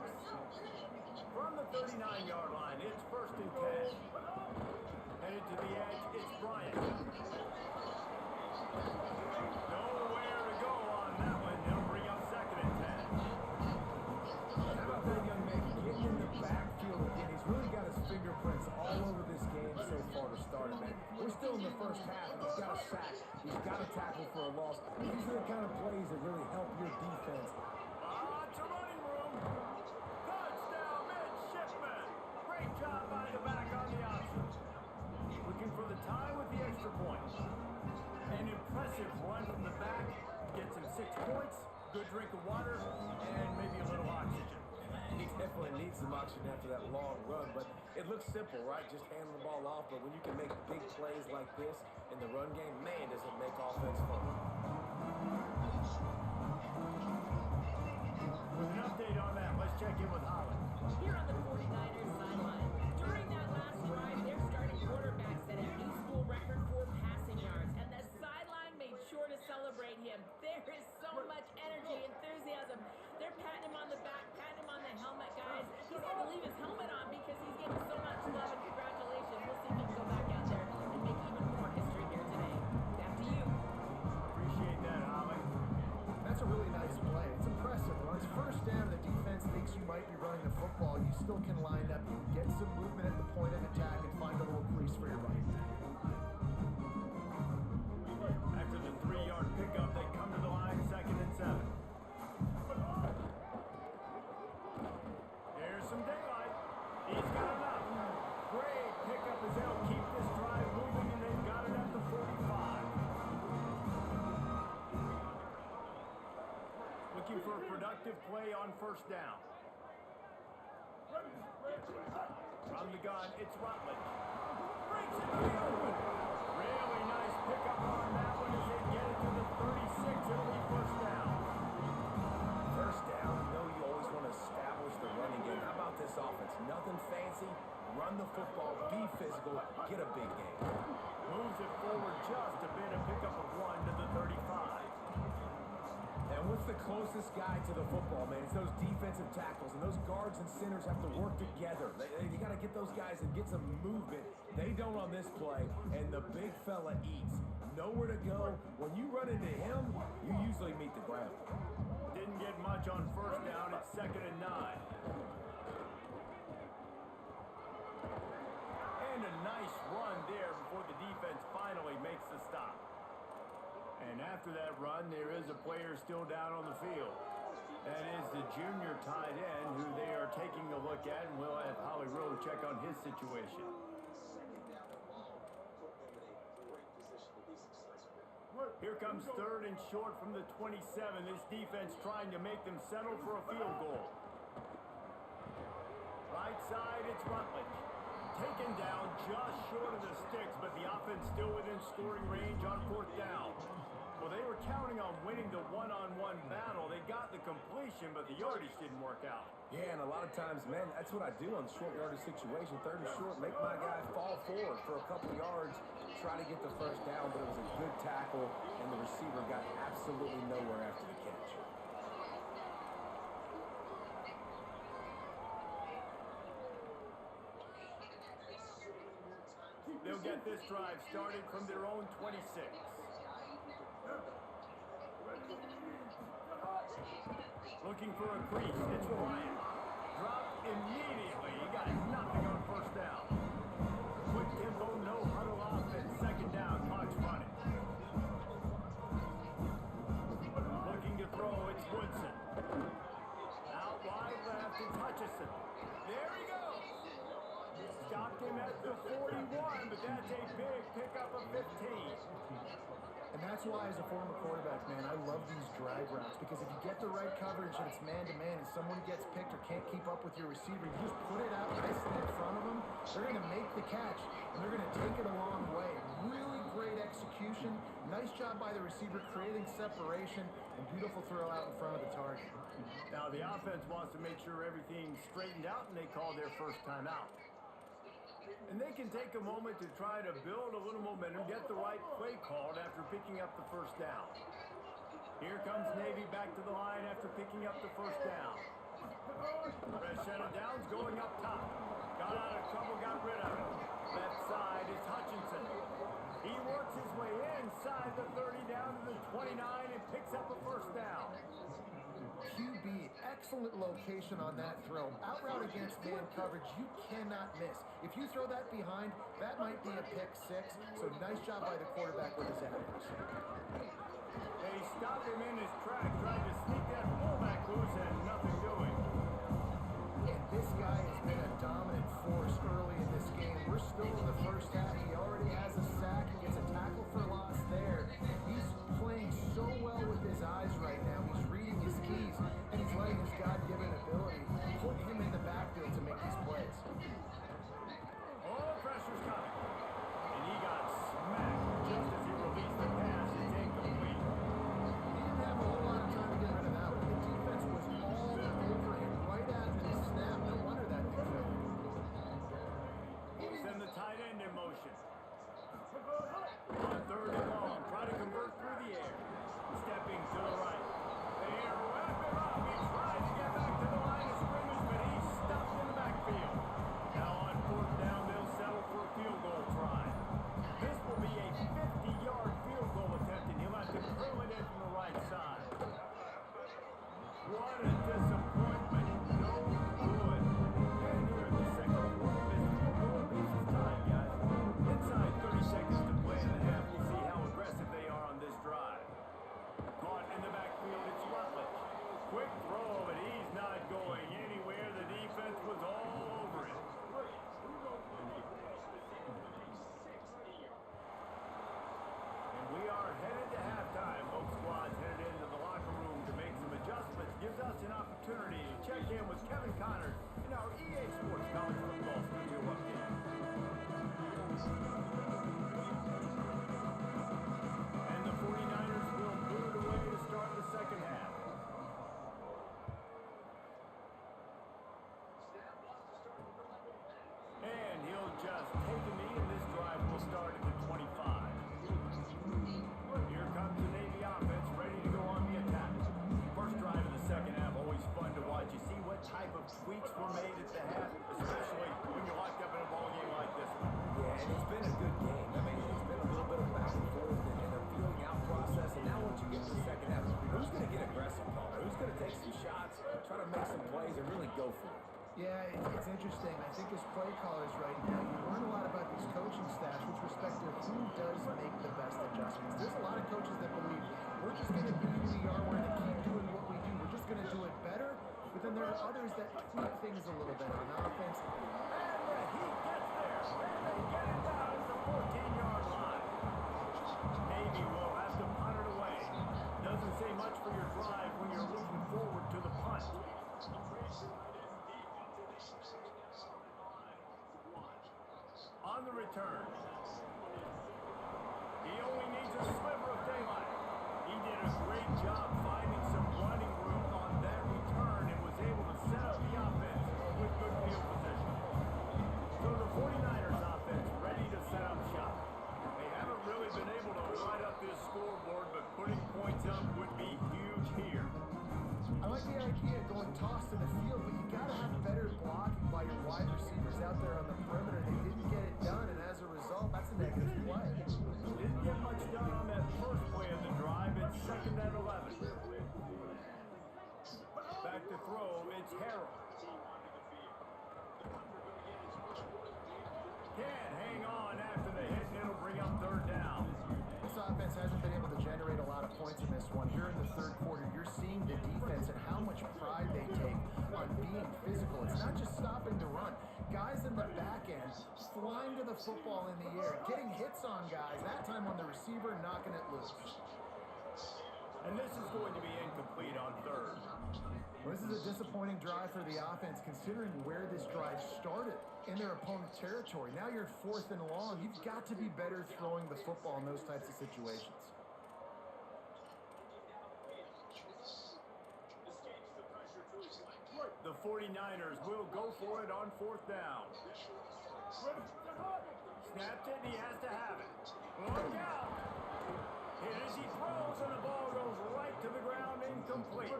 From the 39-yard line, it's 1st and 10. Headed to the edge, it's Bryant. Nowhere to go on that one. They'll bring up 2nd and 10. How about that young man getting in the backfield again? He's really got his fingerprints all over this game so far to start it, man. Wish still in the first half. He's got a sack. He's got a tackle for a loss. These are the kind of plays that really help your defense. Lots of running room. Touchdown, midshipman. Great job by the back on the option. Looking for the tie with the extra point. An impressive run from the back. Gets him 6 points, good drink of water, and maybe a little oxygen. He definitely needs some oxygen after that long run, but it looks simple, right? Just hand the ball off, but when you can make big plays like this in the run game, man, does it make offense fun. With an update on that, let's check in with Holland. Here on the 49ers sideline, during that last drive, their starting quarterback set a new school record for passing yards, and the sideline made sure to celebrate him. There is so much energy, enthusiasm. They're patting him on the back, patting him on the helmet, guys. He's had to leave his helmet on because he's getting so much love and congratulations. We'll see if he can go back out there and make even more history here today. Back to you. Appreciate that, Holland. That's a really nice play. It's impressive. When it's first down, the defense thinks you might be running the football. You still can line up. You can get some movement at the point of attack and find a little crease for your running back. After the 3-yard pickup, they come to the line, 2nd and 7. There's some daylight. He's got enough. Great pickup as they'll keep this drive moving, and they've got it at the 45. Looking for a productive play on 1st down. From the gun, it's Rutledge. Breaks it to the open. Really nice pickup on that one as they get it to the 36. It'll be 1st down. First down, you know you always want to establish the running game. How about this offense? Nothing fancy. Run the football, be physical, get a big game. Moves it forward just a bit, a pickup of 1 to the 35. And what's the closest guy to the football, man? It's those defensive tackles, and those guards and centers have to work together. You got to get those guys and get some movement. They don't on this play, and the big fella eats. Nowhere to go. When you run into him, you usually meet the ground. Didn't get much on 1st down. It's 2nd and 9. And a nice run there before the defense finally makes the stop. And after that run, there is a player still down on the field. That is the junior tight end who they are taking a look at, and we'll have Holly Rowe check on his situation. Here comes 3rd and short from the 27. This defense trying to make them settle for a field goal. Right side, it's Rutledge. Taken down just short of the sticks, but the offense still within scoring range on 4th down. Well, they were counting on winning the one-on-one battle. They got the completion, but the yardage didn't work out. Yeah, and a lot of times, man, that's what I do on short yardage situation. 3rd and short, make my guy fall forward for a couple yards, try to get the 1st down, but it was a good tackle, and the receiver got absolutely nowhere after the catch. They'll get this drive started from their own 26. Looking for a crease. It's Ryan. Dropped immediately. He got nothing on 1st down. Quick tempo, no huddle offense. 2nd down, clock's running. Looking to throw, it's Woodson. Out wide left, it's Hutchison. There he goes. Stopped him at the 41, but that's a big pickup of 15. And that's why, as a former quarterback, man, I love these drag routes, because if you get the right coverage and it's man-to-man and someone gets picked or can't keep up with your receiver, you just put it out nicely in front of them, they're going to make the catch, and they're going to take it a long way. Really great execution. Nice job by the receiver creating separation, and beautiful throw out in front of the target. Now, the offense wants to make sure everything's straightened out, and they call their first timeout. And they can take a moment to try to build a little momentum, get the right play called after picking up the 1st down. Here comes Navy back to the line after picking up the 1st down. Fresh set of downs going up top. Got out of trouble, got rid of it. Left side is Hutchinson. He works his way inside the 30 down to the 29 and picks up a 1st down. QB, excellent location on that throw. Out route against man coverage, you cannot miss. If you throw that behind, that might be a pick six. So nice job by the quarterback with his accuracy. They stopped him in his track, tried to sneak that fullback loose, and nothing doing. And this guy has been a dominant force early in this game. We're still in the first half. He already has a sack. He gets a tackle for loss there. He's playing so well with his eyes right now. He's reading his keys, and he's letting his God-given ability put him in the backfield to make these plays. Oh, pressure's coming. And he got smacked just as he released the pass. It's incomplete. He didn't have a whole lot of time to get rid of that one. The defense was all over him right after the snap. No wonder that thing failed. Send the tight end in motion. On third and long, try to convert through the air. Stepping to the right. They wrap him up. He tried to get back to the line of scrimmage, but he's stopped in the backfield. Now on fourth down, they'll settle for a field goal try. This will be a 50-yard field goal attempt, and he'll have to drill it in from the right side. What a disappointment. No good. And here in the second quarter, this field goal beats his time, guys. Inside 30 seconds to play in the half. We'll see how aggressive they are on this drive. Caught in the backfield, it's Rutledge. Quick throw, but he's not going anywhere. The defense was all over it. And we are headed to halftime. Both squads headed into the locker room to make some adjustments. Gives us an opportunity to check in with Kevin Connors in our EA Sports College Football Studio update. And the 49ers will boot it away to start the second half. And he'll just take a knee, and this drive will start at the 25. Here comes the Navy offense, ready to go on the attack. First drive of the second half, always fun to watch. You see what type of tweaks were made at the half, especially when you're locked up in a ball game like this one. Yeah, and it's been a good game. I mean, it's been a little bit of back and forth and a feeling out process. And now once you get to the second half, who's going to get aggressive, Palmer? Who's going to take some shots, try to make some plays, and really go for it? Yeah, it's interesting. I think as play callers right now, you learn a lot about these coaching staffs with respect to who does make the best adjustments. There's a lot of coaches that believe we're just going to be who we are, we're going to keep doing what we do, we're just going to do it better. But then there are others that tweak things a little bit on offense. And the heat gets there, and they get it down at the 14-yard line. Navy will have to punt it away. Doesn't say much for your drive when you're looking forward to the punt. On the return. He only needs a sliver of daylight. He did a great job finding some running room on that return and was able to set up the offense with good field position. So the 49ers offense ready to set up shop. They haven't really been able to light up this scoreboard, but putting points up would be huge here. I like the idea of going tossed in the field, but you got to have better blocking by your wide receivers out there on the perimeter. They didn't get it done, and as a result, that's a negative play. Didn't get much done on that first play of the drive. It's second and 11. Back to throw, it's Harrell. Can't hang on after the hit, and it'll bring up third down. This offense hasn't been able to generate a lot of points in this one. Here in the third quarter, you're seeing the defense and how much pride they take on being physical. It's not just stopping to run. Guys in the back end flying to the football in the air, getting hits on guys, that time on the receiver, knocking it loose. And this is going to be incomplete on third. Well, this is a disappointing drive for the offense considering where this drive started in their opponent's territory. Now you're fourth and long. You've got to be better throwing the football in those types of situations. The 49ers will go for it on fourth down. Snapped it, and he has to have it. Look out! Hit as he throws, and the ball goes right to the ground, incomplete.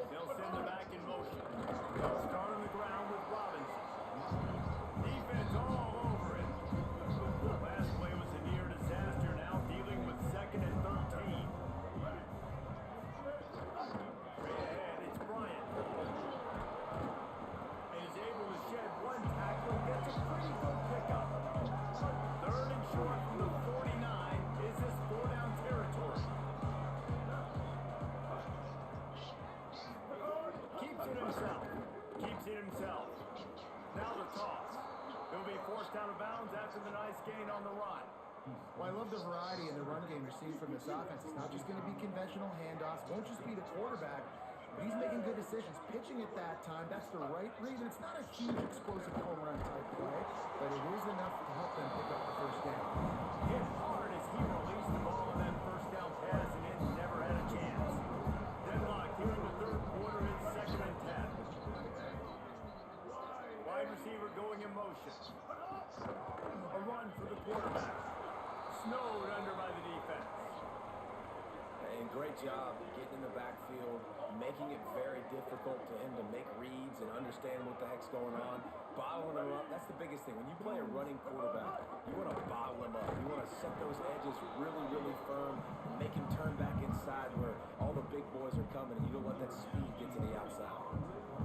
They'll send it back in motion. They'll start on the ground with Robinson. Defense all over it. Last play was a near disaster, now dealing with second and 13. himself. Now the toss. He'll be forced out of bounds after the nice gain on the run. Well, I love the variety in the run game you're seeing from this offense. It's not just going to be conventional handoffs, won't just be the quarterback, but he's making good decisions. Pitching at that time, that's the right read. And it's not a huge explosive home run type play, but it is enough to help them pick up the first down. Hit hard as he released the ball on that first down pass and it never had a chance. Deadlock here in the third quarter. It's 2nd and 10. Wide receiver going in motion. A run for the quarterback. Snowed under by the defense. And great job getting in the backfield, making it very difficult to him to make reads and understand what the heck's going on. Bottling him up, that's the biggest thing. When you play a running quarterback, you want to bottle him up. You want to set those edges really, really firm and make him turn back inside where all the big boys are coming, and you don't let that speed get to the outside.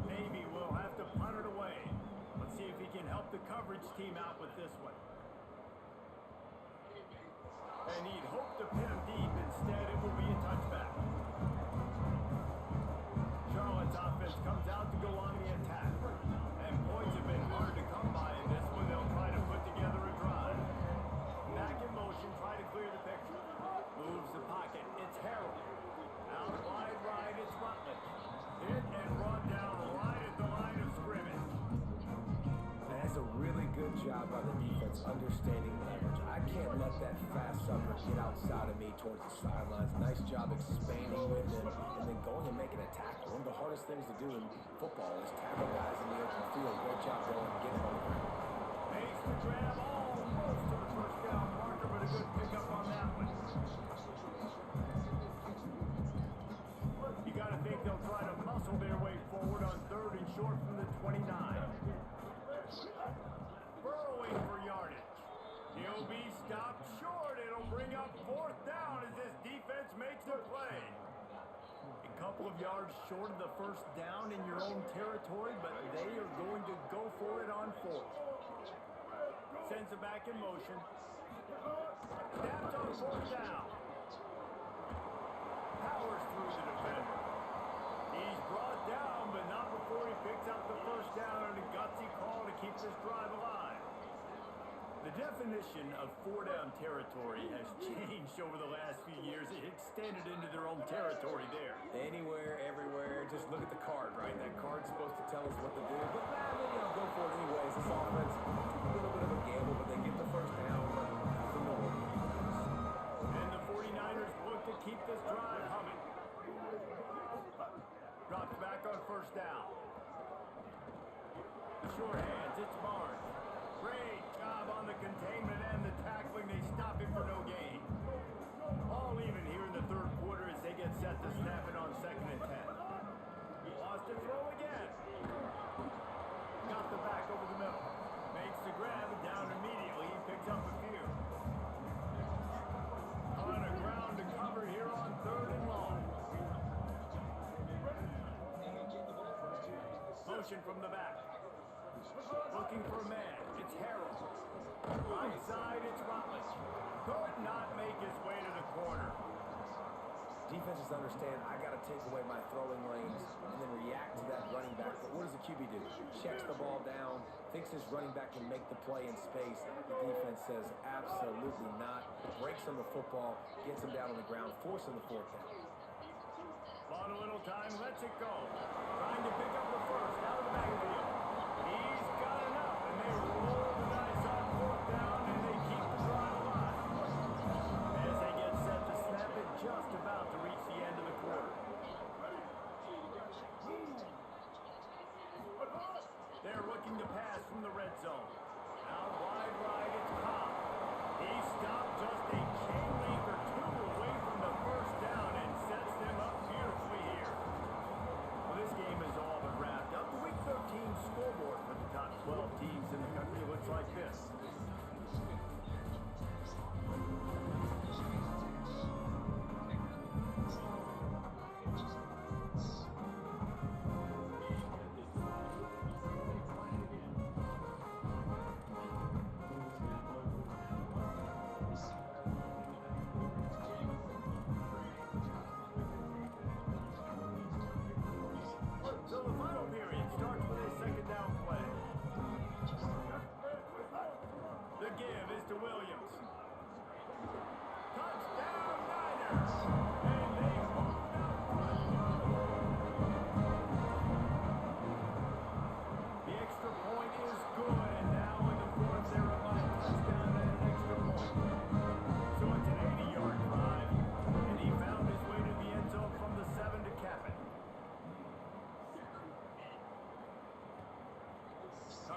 Maybe we'll have to punt it away. Let's see if he can help the coverage team out with this one. And he'd hope to pin him deep. Instead, it will be a touchback. Charlotte's offense comes out to go on the attack. And points have been hard to come by in this one. They'll try to put together a drive. Back in motion, try to clear the picture. Moves the pocket. It's Harrell. Out wide right, it's Rutledge. Hit and brought down right at the line of scrimmage. That's a really good job by the defense understanding leverage. I can't let that fast sucker get outside of me towards the sidelines. Nice job expanding with him and then going and making a tackle. One of the hardest things to do in football is tackle guys in the open field. Great job going and getting on the ground. Makes the grab almost to the first down marker, but a good pickup on that one. You got to think they'll try to muscle their way forward on 3rd and short from the 29. Burrowing for yardage. He'll be stopped short. It'll bring up 4th down as this defense makes the play. A couple of yards short of the first down in your own territory, but they are going to go for it on 4th. Sends it back in motion. Snaps on 4th down. Powers through the defender. He's brought down, but not before he picks up the first down and a gutsy call to keep this drive alive. The definition of 4-down territory has changed over the last few years. It extended into their own territory there. Anywhere, everywhere, just look at the card, right? That card's supposed to tell us what to do, but go for it anyways. This offense, a little bit of a gamble, but they get the first down, but nothing to worry about. And the 49ers look to keep this drive humming. Drops back on first down. The sure hands, it's Barnes. Great job on the containment and the tackling. They stop him for no gain. All even here in the third quarter as they get set to snap it on 2nd and 10. Lost to throw again. Got the back over the middle. Makes the grab down immediately. He picks up a few. On a ground to cover here on 3rd and long. Motion from the back. Looking for a man. It's Harrell. Right side, it's Rutledge. Could not make his way to the corner. Defenses understand I got to take away my throwing lanes and then react to that running back. But what does the QB do? Checks the ball down, thinks his running back can make the play in space. The defense says absolutely not. Breaks on the football, gets him down on the ground, forcing the 4th down. Bought a little time, lets it go. Trying to pick up the first out of the backfield. He's got enough, and they roll the dice on 4th down, and they keep the drive alive. As they get set to snap it, just about to reach the end of the quarter. They're looking to pass from the red zone. Out wide right, it's Cobb. He stopped just a chain length or 2 away from the first down and sets them up beautifully here. Well, this game is all but wrapped up. The Week 13 scoreboard for the top 12 teams in the country looks like this.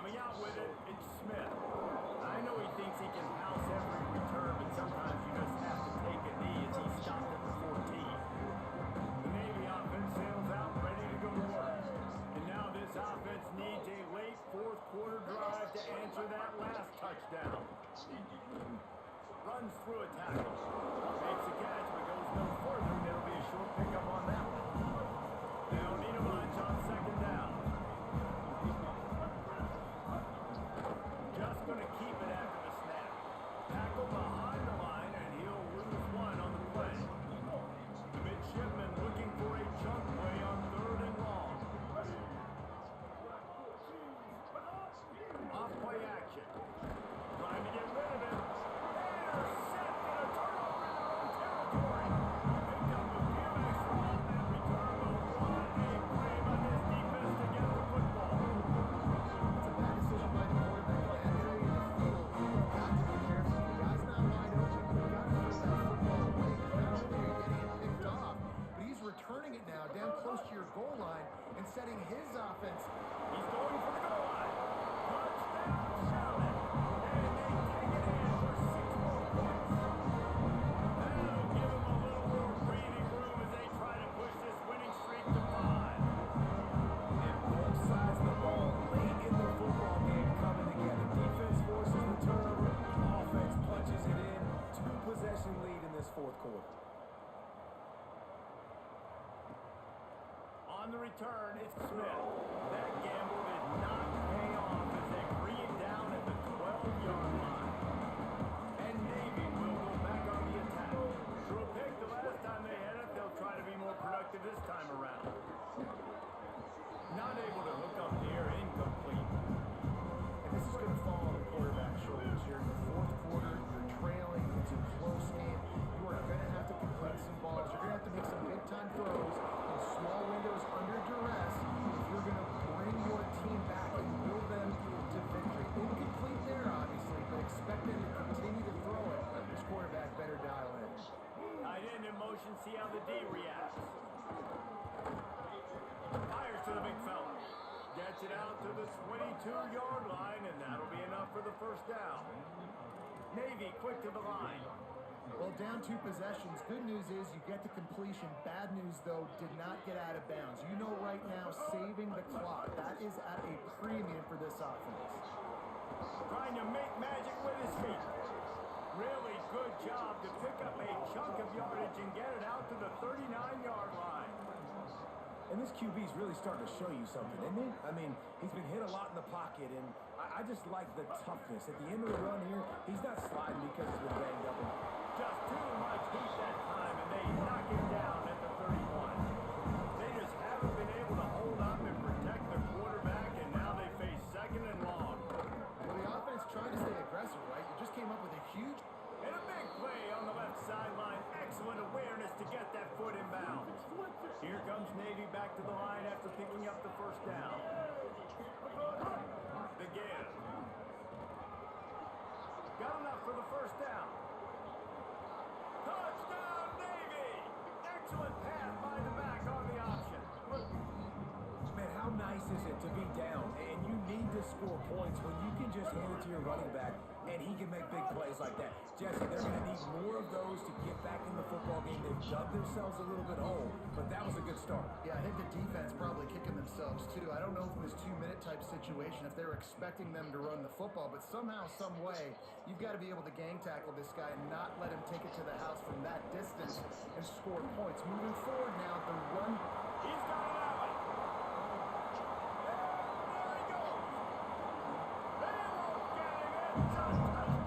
Coming out with it, it's Smith. I know he thinks he can house every return, but sometimes you just have to take a knee as he stopped at the 14. The Navy offense sails out, ready to go to work. And now this offense needs a late fourth quarter drive to answer that last touchdown. Runs through a tackle. Makes a catch, but goes no further, and it'll be a short pickup on that one. They don't need a bunch on second down. Just going to keep it after the snap. Tackle behind the line, and he'll lose one on the play. The midshipman looking for a chunk play on 3rd and long. Off play action. Trying to get rid of it. Intercepted, a turnover in their own territory. Picked up a few extra on that return, but what a play by this defense to get the football. It's a bad decision by the quarterback in that area of the field. You've got to be careful. The guy's not wide open. You've got to throw that football away. Not only are you getting it picked off, but he's returning it now down close to your goal line and setting his offense. He's going for the goal line. Touchdown, Charlotte. And they take it in for 6 more points. That'll give them a little more breathing room as they try to push this winning streak to 5. And both sides of the ball late in the football game coming together. Defense forces the turnover. Offense punches it in. 2-possession lead in this fourth quarter. On the return, it's Smith. That gamble did not pay off as they bring it down at the 12-yard line. And Navy will go back on the attack. Threw a pick the last time they had it. They'll try to be more productive this time around. Not able to hook up there, incomplete. And this is going to fall on the quarterback's shoulders here in the fourth quarter. You're trailing. It's a close game. You are going to have to complete some balls. You're going to have to make some big-time throws in small windows under duress if you're going to bring your team back and will them to victory. Incomplete there, obviously, but expect them to continue to throw it. This quarterback better dial in. Tight end in motion, see how the D reacts. Fires to the big fella. Gets it out to the 22-yard line, and that'll be enough for the first down. Navy quick to the line. Well, down 2 possessions. Good news is you get the completion. Bad news, though, did not get out of bounds. You know right now, saving the clock, that is at a premium for this offense. Trying to make magic with his feet. Really good job to pick up a chunk of yardage and get it out to the 39-yard line. And this QB's really starting to show you something, isn't he? I mean, he's been hit a lot in the pocket, and I just like the toughness. At the end of the run here, he's not sliding because he's been banged up. Just too much heat that time, and they knock him down at the 31. They just haven't been able to hold up and protect their quarterback, and now they face 2nd and long. Well, the offense trying to stay aggressive, right? You just came up with a huge... And a big play on the left sideline. Excellent awareness to get that foot in bounds. Here comes Navy back to the line after picking up the first down. The give. Got enough for the first down. Touchdown, Navy! Excellent pass by the back on the option. Man, how nice is it to be down and you need to score points when you can just hand it to your running back and he can make big plays like that. Jesse, they're going to need more of those to get back in the football game. They've dug themselves a little bit hole, but that was a good start. Yeah, I think the defense probably kicking themselves too. I don't know if in this 2-minute type situation if they're expecting them to run the football, but somehow, some way, you've got to be able to gang tackle this guy and not let him take it to the house from that distance and score points. Moving forward now, the run. He's got it out. There he goes. They won't get him. It's a touchdown.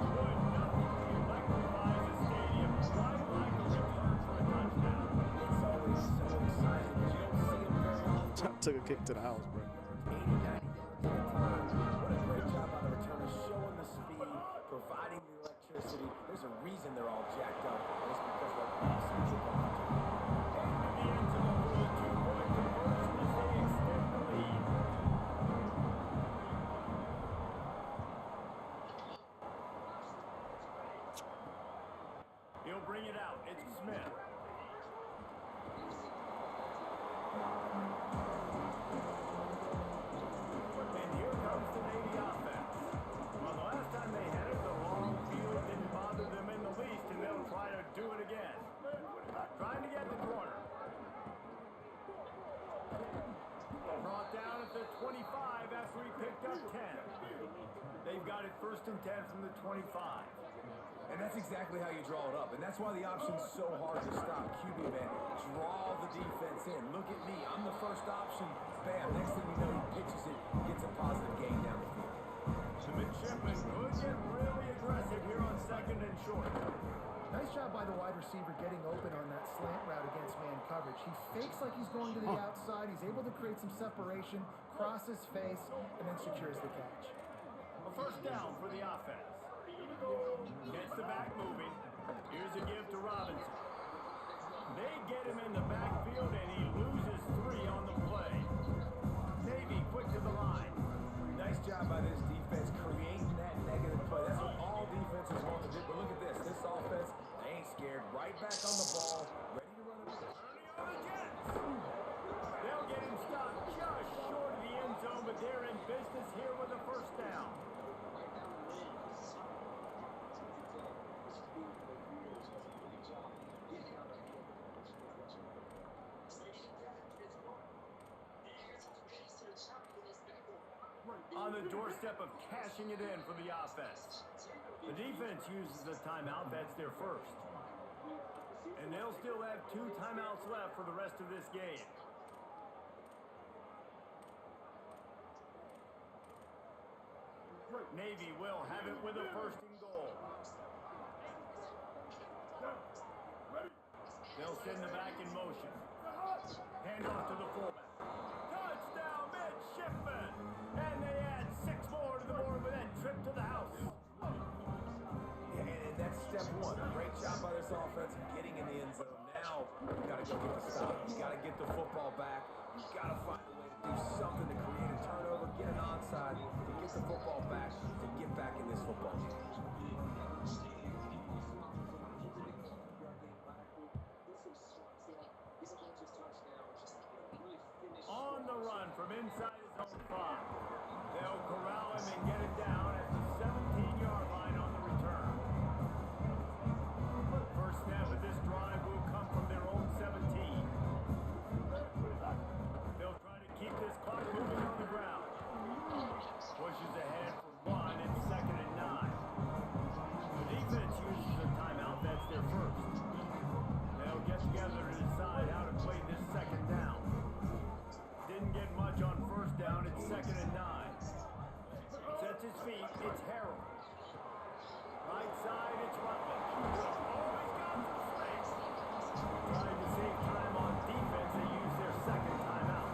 Would nothing electrifies the stadium quite like a return for a touchdown. It's always so exciting because you don't see him very often. Took a kick to the house, bro. 80, 90 yards at a time. What a great job by the returners, showing the speed, providing the electricity. There's a reason they're all jacked up. It's because they're awesome football team. And the end zone for the 2-point conversion as they extend the lead. He'll bring it out. It's Smith. And got it 1st and 10 from the 25. And that's exactly how you draw it up. And that's why the option's so hard to stop. QB, man, draw the defense in. Look at me. I'm the first option. Bam. Next thing you know, he pitches it, gets a positive gain down the field. The midshipman could get really aggressive here on 2nd and short. Nice job by the wide receiver getting open on that slant route against man coverage. He fakes like he's going to the outside. He's able to create some separation, cross his face, and then secures the catch. A 1st down for the offense. Gets the back moving. Here's a give to Robinson. They get him in the backfield, and he loses 3 on the play. Navy quick to the line. Nice job by this defense creating that negative play. That's what all defenses want to do. But look at this. This offense, they ain't scared. Right back on the ball, ready to run it. Early on the Jets. They'll get him stopped just short of the end zone, but they're in business here with a 1st down. On the doorstep of cashing it in for the offense. The defense uses a timeout. That's their 1st. And they'll still have 2 timeouts left for the rest of this game. Navy will have it with a 1st and goal. They'll send the back in motion. Hand off to the fullback. Touchdown, midshipman! And they add 6 more to the board with that trip to the house. Yeah, and that's step 1. Great job by this offense getting in the end zone. Now, you got to go get the stop. You got to get the football back. You got to find a way to do something to create a turnover, get an onside, to get the football back, to get back in this football game. On the run from inside his own 5. They'll corral him and get it down at the 17-yard line on the return. First snap of this drive will come from their own 17. They'll try to keep this clock moving on the ground. Pushes ahead for 1. It's 2nd and 9. The defense uses a timeout. That's their 1st. They'll get together to decide how to play this 2nd down. Didn't get much on 1st down. It's 2nd and 9. Sets his feet. It's Harold. Right side, it's Rutledge. Oh, he's got some space. Trying to save time on defense, they use their 2nd timeout.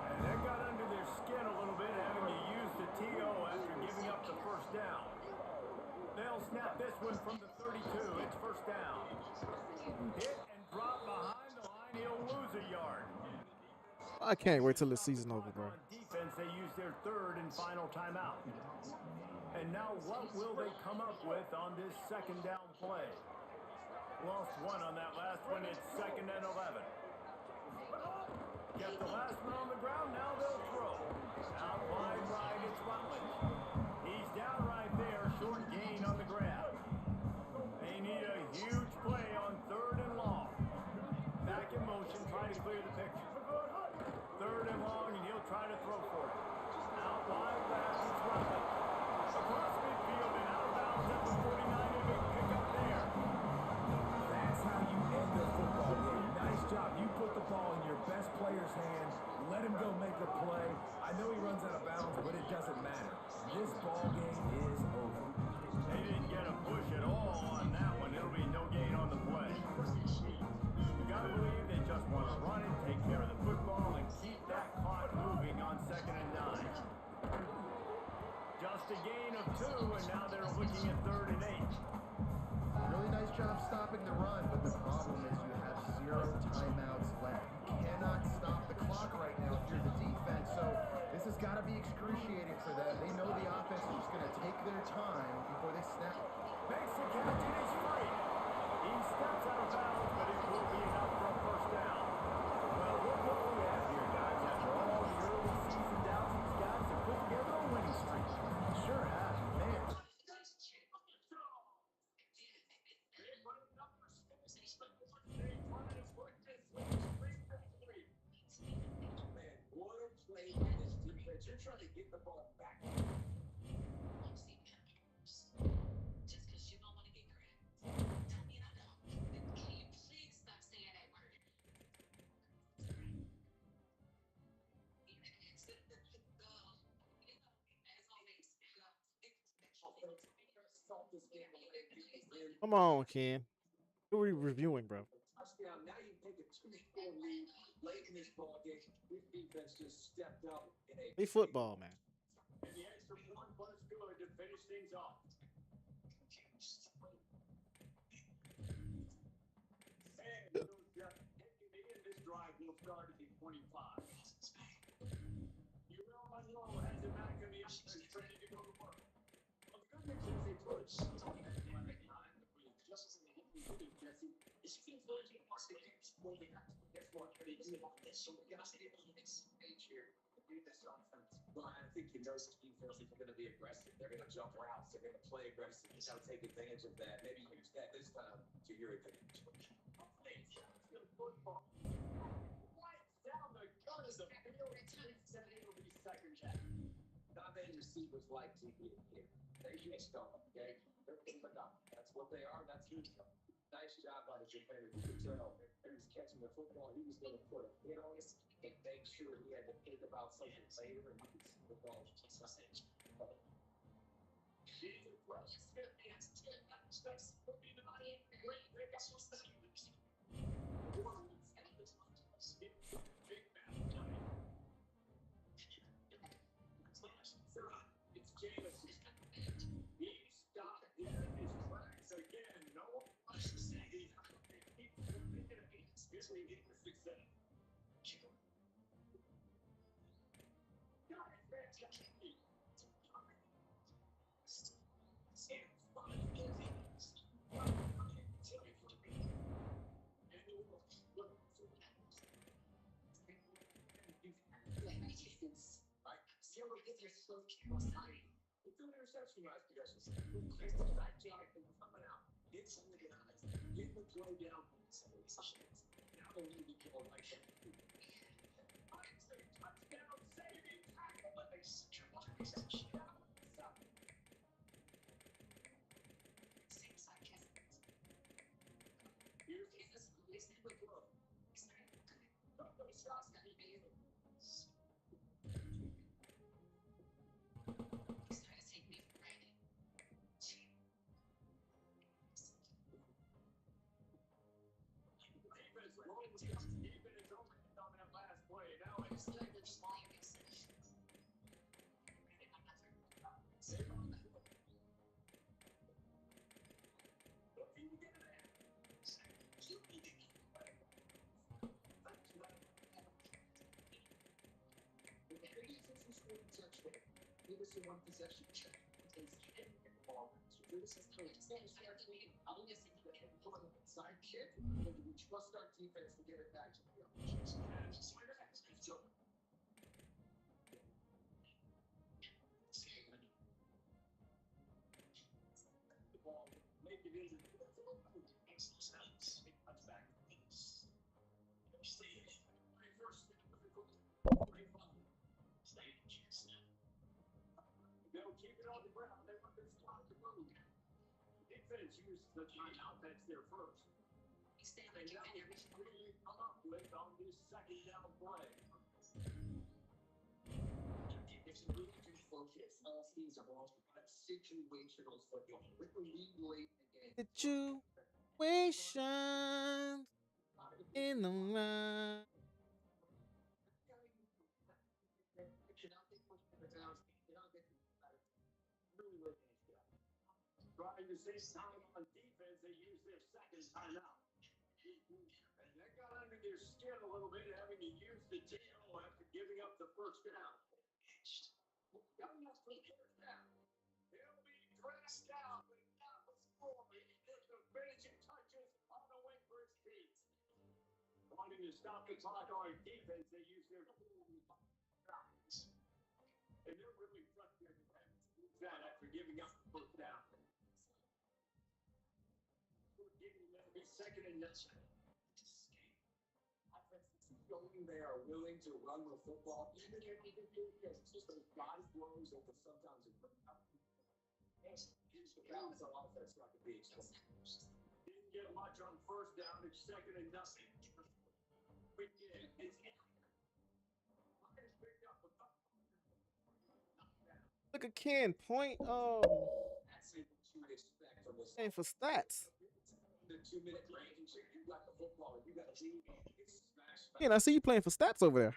And that got under their skin a little bit, having to use the TO after giving up the 1st down. They'll snap this one from the 32. It's 1st down. Hit and drop behind the line. He'll lose a yard. I can't wait till the season over, bro. On defense, they use their 3rd and final timeout. And now what will they come up with on this 2nd down play? Lost 1 on that last one. It's 2nd and 11. Get the last one on the ground. Now they'll throw. Out wide right, it's Rutledge. He's down right there. Short gain on the grab. They need a huge play on 3rd and long. Back in motion, trying to clear the picture. 3rd and long, and he'll try to throw for it. Out wide left, it's Rutledge. Across midfield and out of bounds at the 49. A big pickup there. That's how you end the football game. Nice job. You put the ball in your best player's hands. Let him go make a play. I know he runs out of bounds, but it doesn't matter. This ball game is over. They didn't get a push at all on that one. It'll be no gain on the play. You gotta believe they just want to run it, take care of the football, and keep that clock moving on 2nd and 9. Just a gain of 2, and now they're looking at 3rd and 8. Really nice job stopping the run, but the problem is you have 0 timeouts left. You cannot stop the clock right now if you're the defense, so this has got to be excruciating for them. They know the offense is just going to take their time before they snap. Makes the catch and he's free. He steps out of bounds, but it will be enough for a 1st down. Well, look what we have here, guys. After all the early season doubts, these guys have put together a winning streak. Sure have, man. Man, what a play by this defense. You're trying to get the ball back. Come on, Ken. What are we reviewing, bro? Touchdown. Now you take a 2-score lead late in this ball game. This defense just stepped up in a Play football, man. And the extra point was good to finish things off. And so Jeff, this drive will start at the 25. You will Monroe has it back in the offense, ready to go to work. Well, the good news is they put just as they Jesse. This feels like a well, they have to guess what they do about this. So we got to stay on the next page here. This offense. Well, I think you know this defense is going to be aggressive. They're going to jump routes. They're going to play aggressive. You got to take advantage of that. Maybe use that this time to your advantage. Football. Right down the gut of the field. It'll be second down. Not many receivers like to be here. They're used to them, okay? They're that's what they are. That's who they are. Nice job by the defender. You could tell he was catching the football. He was going to put a hit on it and make sure he had to think about something later and he could see the ball. It's Jameson. He stopped in his tracks again. No one wants to say he's success. It's an interception, guys. Coming out. It's on the guys. Get the play down. Now the lead control like that. Touchdown, saving tackle. But they Give us a one possession check. This is side kick. We trust our defense to get it back to the offense. The ball, make it easy. Touchback. They'll keep it on the ground. They want this clock to move. Defense uses the timeout. That's their first. And now it's really come up with on this second down play. If you really do focus, all these are all situational football. With the lead late again. Situations in the line. Trying to save time on defense, they use their second timeout. And that got under their skin a little bit, having to use the tail after giving up the first down. Coming up for the first down. He'll be dressed out, but not the score. He gets the finishing touches on the way for his team. Wanting to stop the clock on defense, they use their drops. And they're really frustrated with that after giving up the first down. Second and nothing. Showing they are willing to run the football, even if just those guys blows that sometimes it brings out. Here's the balance on offense like a beach. Didn't get much on first down. It's second and nothing. Look at Ken point. Oh. Playing for stats. Yeah, I see you playing for stats over there.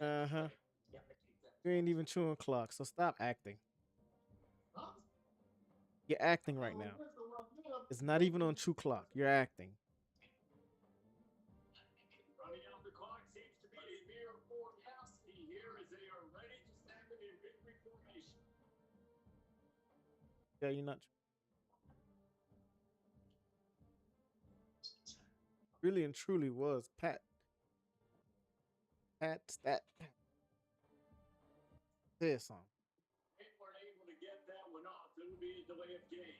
Uh-huh. You ain't even chewing clock, so stop acting. You're acting right now. It's not even on true clock. You're acting. Running out the clock seems to be a mere formality here as they are ready to snap it in victory formation. Yeah, you're not. Really and truly was Pat. Pat stat. This song. They weren't able to get that one off. It'll be a delay of game.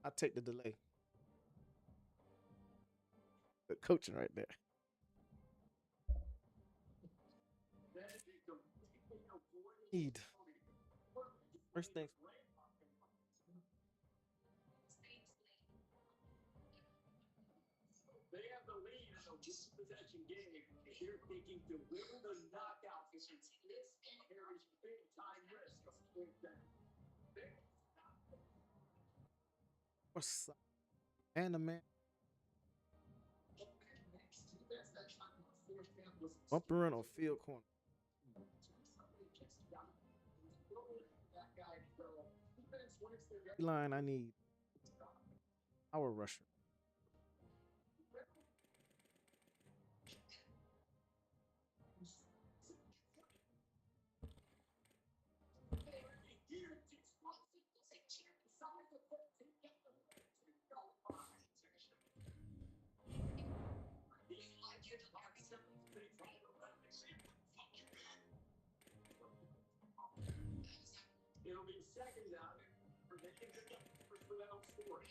I take the delay. The coaching right there. Need. First things. They have the lead in a possession game. They're thinking to win the knockout. This carries big time risk with that. What's up? And the man. Bumper run on field corner. Line I need. Our rusher. It'll be second down for the score.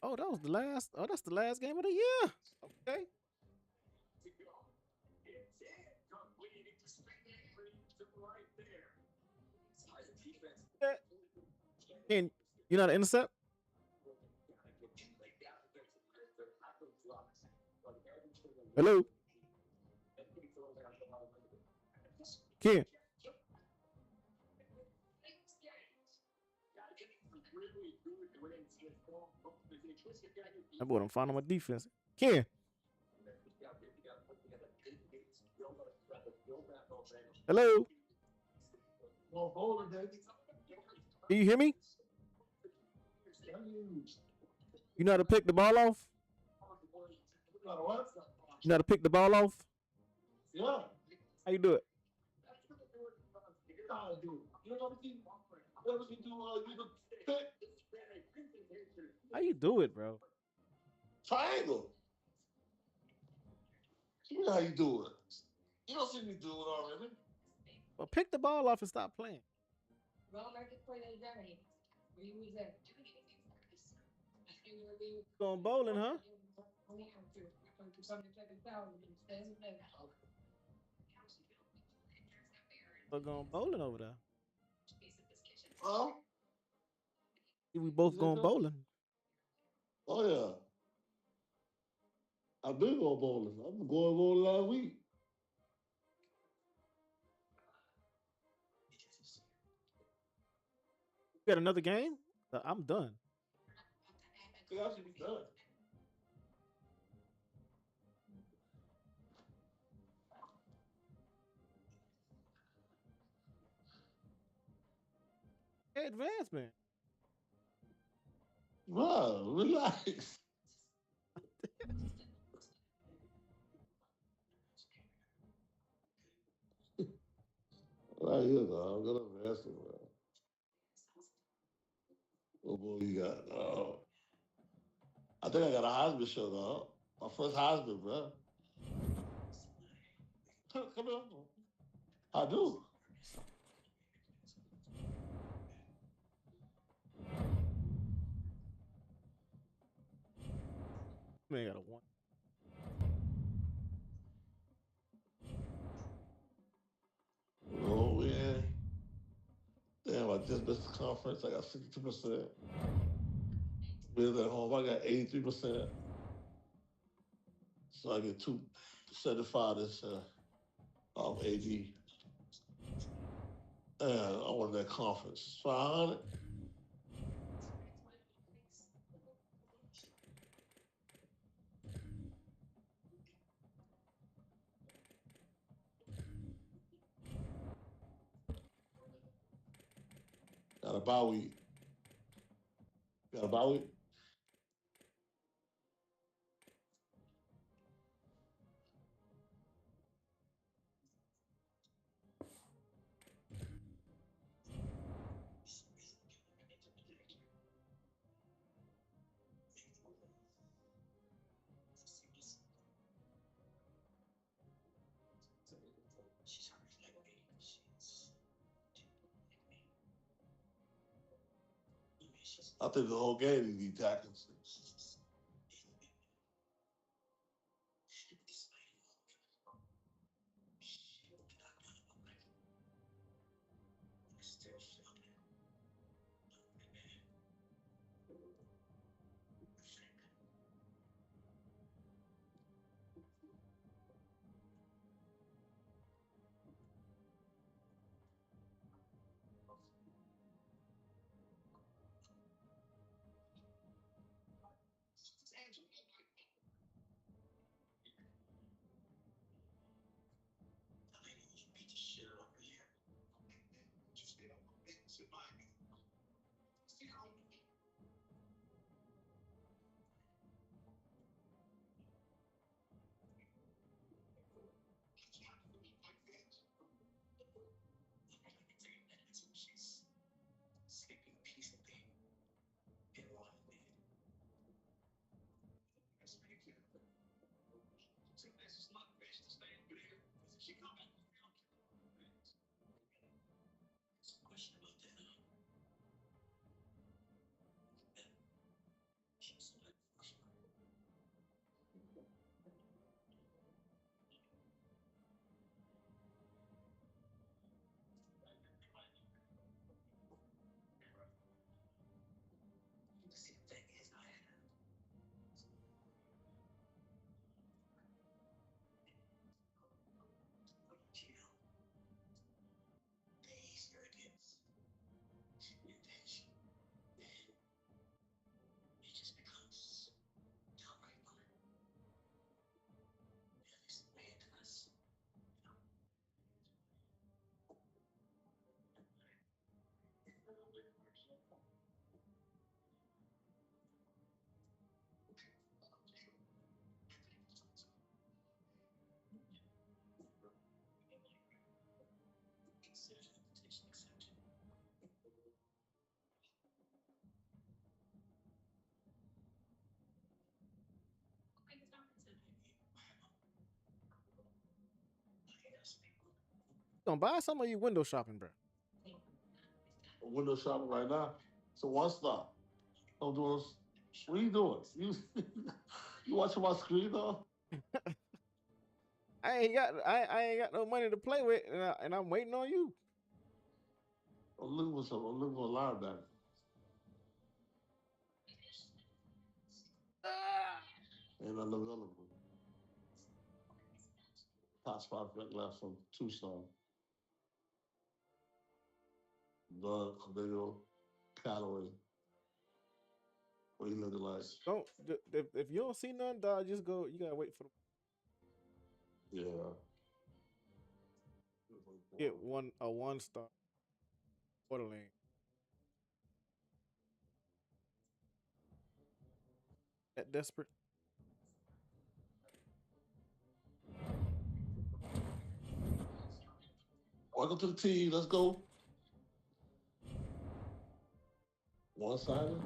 Oh, that was the last. Oh, that's the last game of the year. Okay. And you're not an intercept? Hello? Ken. That boy done found on my defense. Ken. Hello? Can you hear me? You know how to pick the ball off? You know how to pick the ball off? Yeah. How you do it? How you do it, bro? Triangle. You know how you do it. You don't see me do it already. Well, pick the ball off and stop playing. Going bowling, huh? We're going bowling over there. Huh? We both going bowling. Oh, yeah. I've been going bowling. I've been going bowling last week. You got another game? I'm done. Yeah, I should be done. Advancement. Bro, relax. Right here, dog. Good advancement, bro. What boy you got? I think I got a Heisman show, dog. My first Heisman, bro. Come here. I do. Man, got a one. Oh, man. Damn, I just missed the conference. I got 62%. Wins at home, I got 83%. So I get 275 this off AD. I won that conference. 500. Got a bye week. Got a bye week. I think the whole game need tackles. Gonna buy some of you window shopping, bro. Window shopping right now. So one stop. I'm doing. What are you doing? You watching my screen though? I ain't got no money to play with, and I'm waiting on you. I'm looking for something. I'm looking for a linebacker. And I'm available. Top prospect left from Tucson. Doug Cordero Callaway. What he looking like? Don't if you don't see none, dog, just go. You gotta wait for Yeah. get a 1-star quarter lane. That desperate. Welcome to the team. Let's go. One-sided.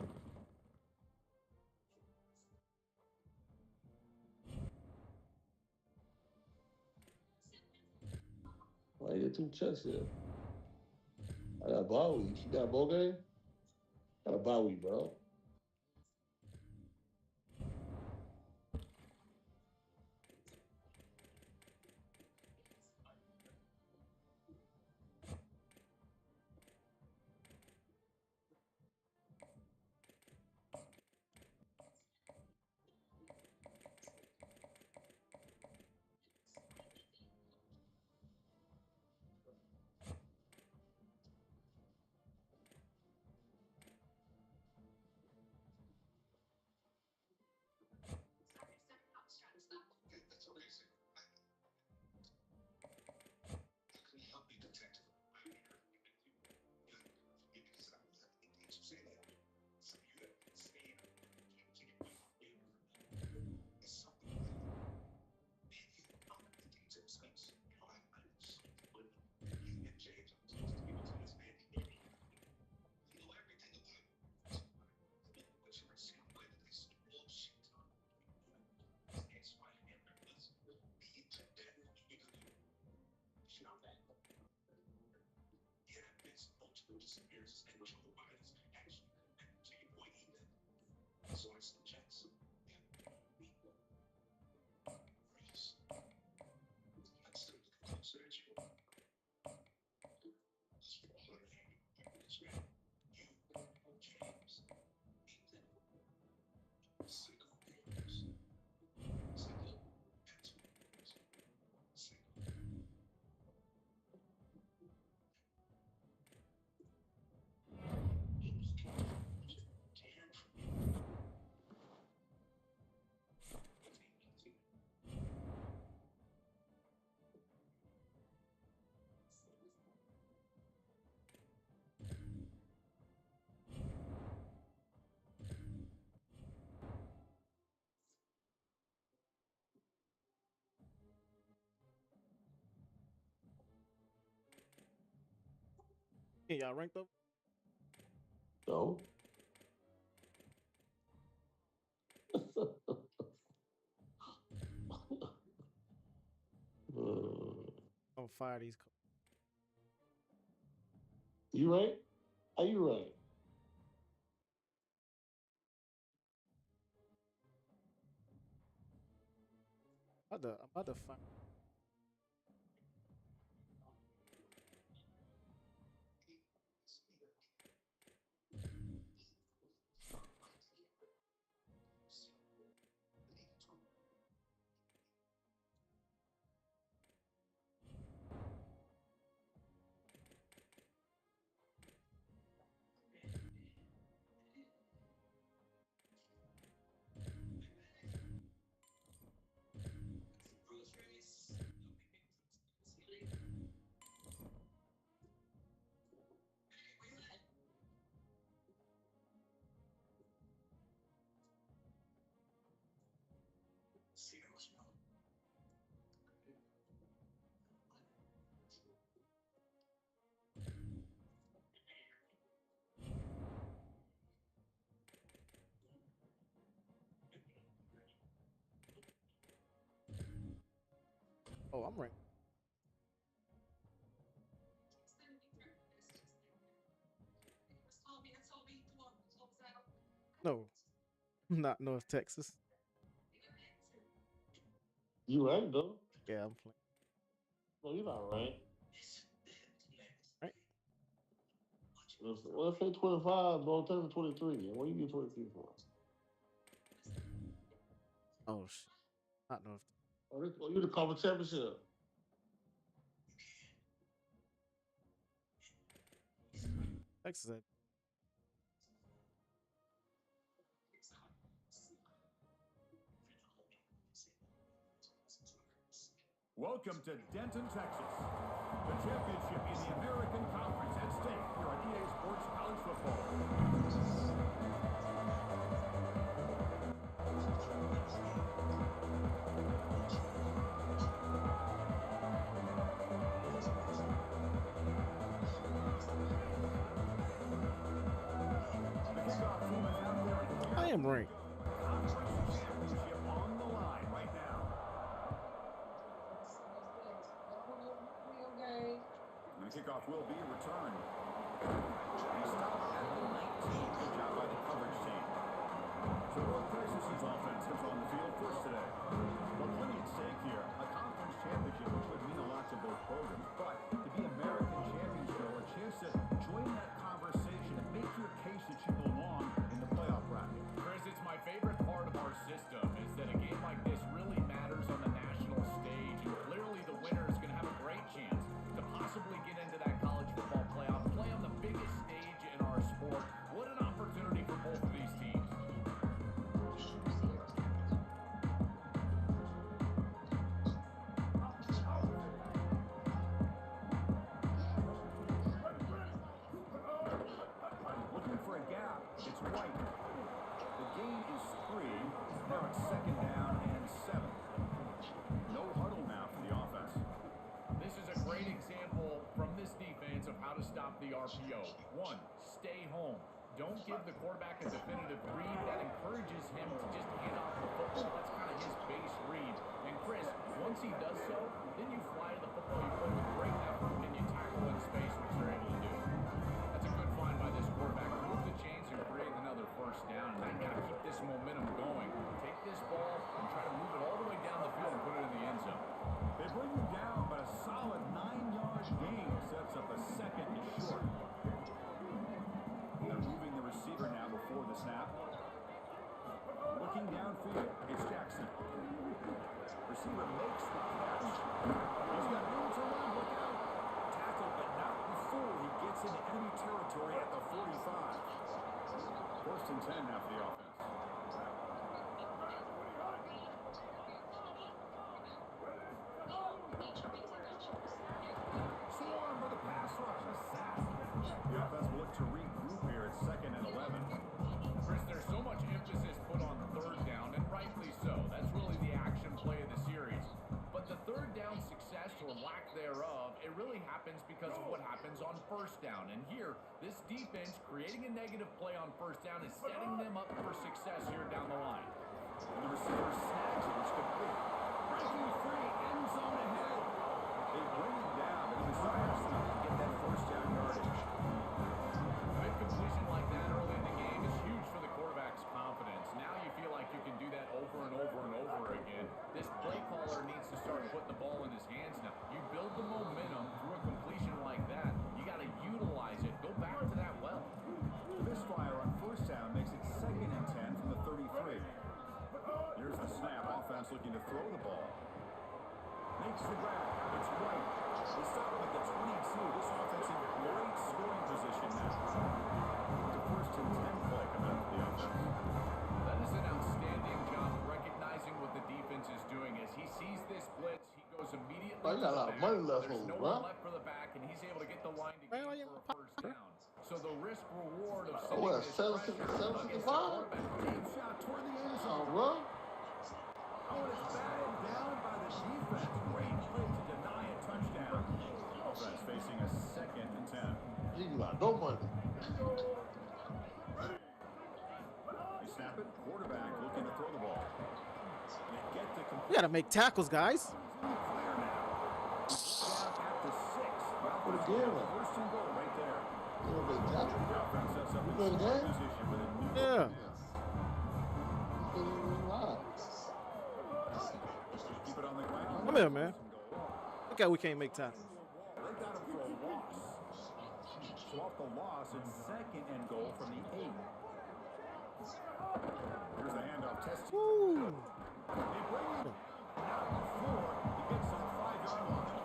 Why you get 2 checks here? I got Bowie. You got a ball game? Got a Bowie, bro. Yeah, y'all ranked up. No. I'm fire these. You right? Are you right? I'm about to fire. Oh, I'm ranked. No, not North Texas. You right though. Yeah, I'm playing. No, you're not right. Right? Well, let's say 25, bro. Turn to 23. What do you get 23 for? Oh shit, not North. Oh, you the conference championship. Texas. Welcome to Denton, Texas. The championship in the American Conference at stake here on EA Sports College Football. The kickoff team is out there. I am ranked. Conference championship on the line right now. And the kickoff will be a return. He stopped at the 19. Good job by the coverage team. So North Texas' offense is on the field first today. Well, plenty at stake here. A conference championship, which would mean a lot to both programs. But to be American champions, Joe, a chance to join that conversation and make your case that you belong in the playoff bracket. Chris, it's my favorite part of our system is that a game like this really matters on the national stage. And clearly the winner is going to have a great chance to possibly get into that college football playoff, play on the biggest stage in our sport. What an opportunity for both of these teams. Looking for a gap. It's White. The gain is 3. Now it's 2nd down and 7. No huddle now for the offense. This is a great example from this defense of how to stop the RPO. 1, stay home. Don't give the quarterback a definitive read that encourages him to just hand off the football. That's kind of his base read. And Chris, once he does so, then you fly to the football, you play with great effort, and you tackle in space, which they're able to do. That's a some momentum going. Take this ball and try to move it all the way down the field and put it in the end zone. They bring him down, but a solid 9-yard gain sets up a second and short. They're moving the receiver now before the snap. Looking downfield, it's Jackson. Receiver makes the catch. He's got room to run, look out. Tackled, but not before he gets into enemy territory at the 45. First and 10 now for the offense. Swarm for the pass rush, a sack. The offense will look to regroup here at 2nd and 11. Chris, there's so much emphasis put on third down, and rightly so. That's really the action play of the series. But the third down success, or lack thereof, it really happens because of what happens on first down. And here, this defense creating a negative play on first down is setting them up for success here down the line. And the receiver snags it, it's complete. Breaking free, end zone ahead. They bring him down, but he was fast enough to get that first down yardage. A big completion like that early in the game is huge for the quarterback's confidence. Now you feel like you can do that over and over and over again. This play caller needs to start putting the ball in his hands now. You build the momentum through a completion like that. You got to utilize it. Go back to that well. Misfire on first down makes it 2nd and 10 from the 33. Here's the snap. Offense looking to throw the ball. Makes the grab. It's right. They stop him at the 22. This offense in great scoring position now. It's a 1st and 10 play coming up for the offense. That is an outstanding job recognizing what the defense is doing. As he sees this blitz, he goes immediately I to got a the lot of back. money left There's over, no bro. one left for the back, and he's able to get the line to gain for a first down. So the risk reward of sending what, this 765? pressure against the quarterback. Deep shot toward the end Oh, zone. bro. Oh, and it's batted down by the defense. Great play to deny a touchdown. Offense facing a 2nd and 10. You got no money. They snap it. Quarterback looking to throw the ball. They get the We gotta make tackles, guys. in the clear now. Down at the 6. What a game. First and goal right there. You know, big tackle. The offense sets up You a good scoring game? position with a new Yeah. Keep it on the ground. Come here, man. Look how we can't make tackles. They got him for a loss. So off the loss, it's 2nd and goal from the 8. Here's the handoff test. Woo. They bring him out before he gets to the 5-yard line.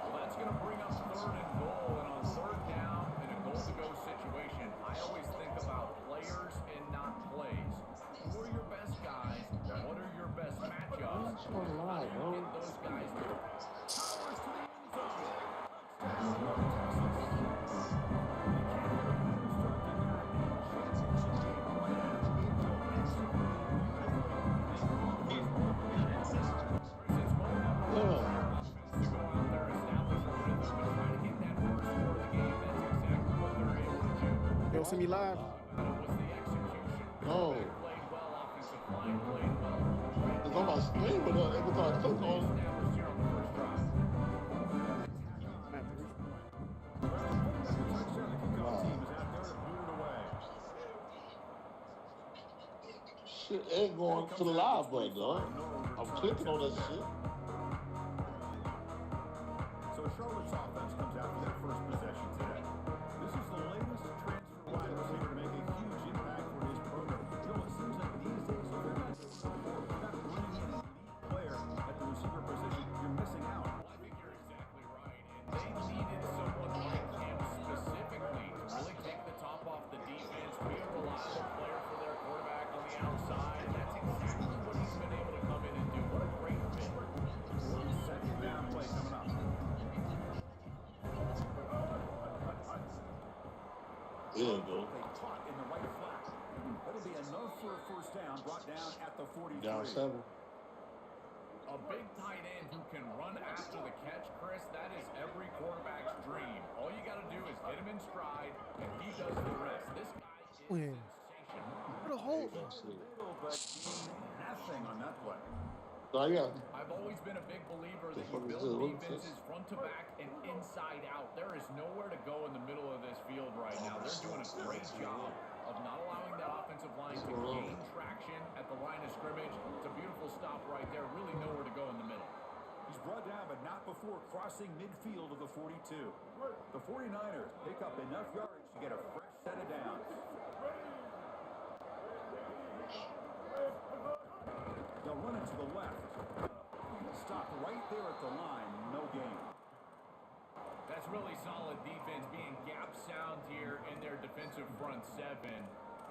Well, that's going to bring up 3rd and goal, and on 3rd down in a goal-to-go situation, I always think about players and not plays. Who are your best guys? What are your best matchups? How do you get those guys to Powers to the end zone. Touchdown, You don't see me live? No. It's on my screen, but every time I click on it, shit ain't going to the live button, dog. I'm clicking on that shit. So Charlotte's offense comes out for their first possession today. This is the latest transfer wide receiver to make a huge impact for his program. Joe, it seems like these days, if you're not bringing in an elite player at the receiver position, you're missing out. Well, I think you're exactly right. And they needed someone like him specifically to really take the top off the defense, be a reliable player for their quarterback on the outside. And that's exactly what he's been able to come in and do. What a great fit. 2nd down play coming up. There you go. They caught in the right flat. That'll be enough for a first down, brought down at the 43. Down 7. A big tight end who can run after the catch, Chris, that is every quarterback's dream. All you got to do is hit him in stride, and he does the rest. This guy is Win. sensational. What a hole. Little, but nothing on that play. So, yeah. I've always been a big believer that you What is build it? defenses front to back and inside out. There is nowhere to go in the middle of this field right now. They're doing a great job of not allowing that offensive line to gain traction at the line of scrimmage. It's a beautiful stop right there. Really nowhere to go in the middle. He's brought down, but not before crossing midfield of the 42. The 49ers pick up enough yards to get a fresh set of downs. They'll run it to the left. Stop right there at the line. No gain. That's really solid defense, being gap sound here in their defensive front seven.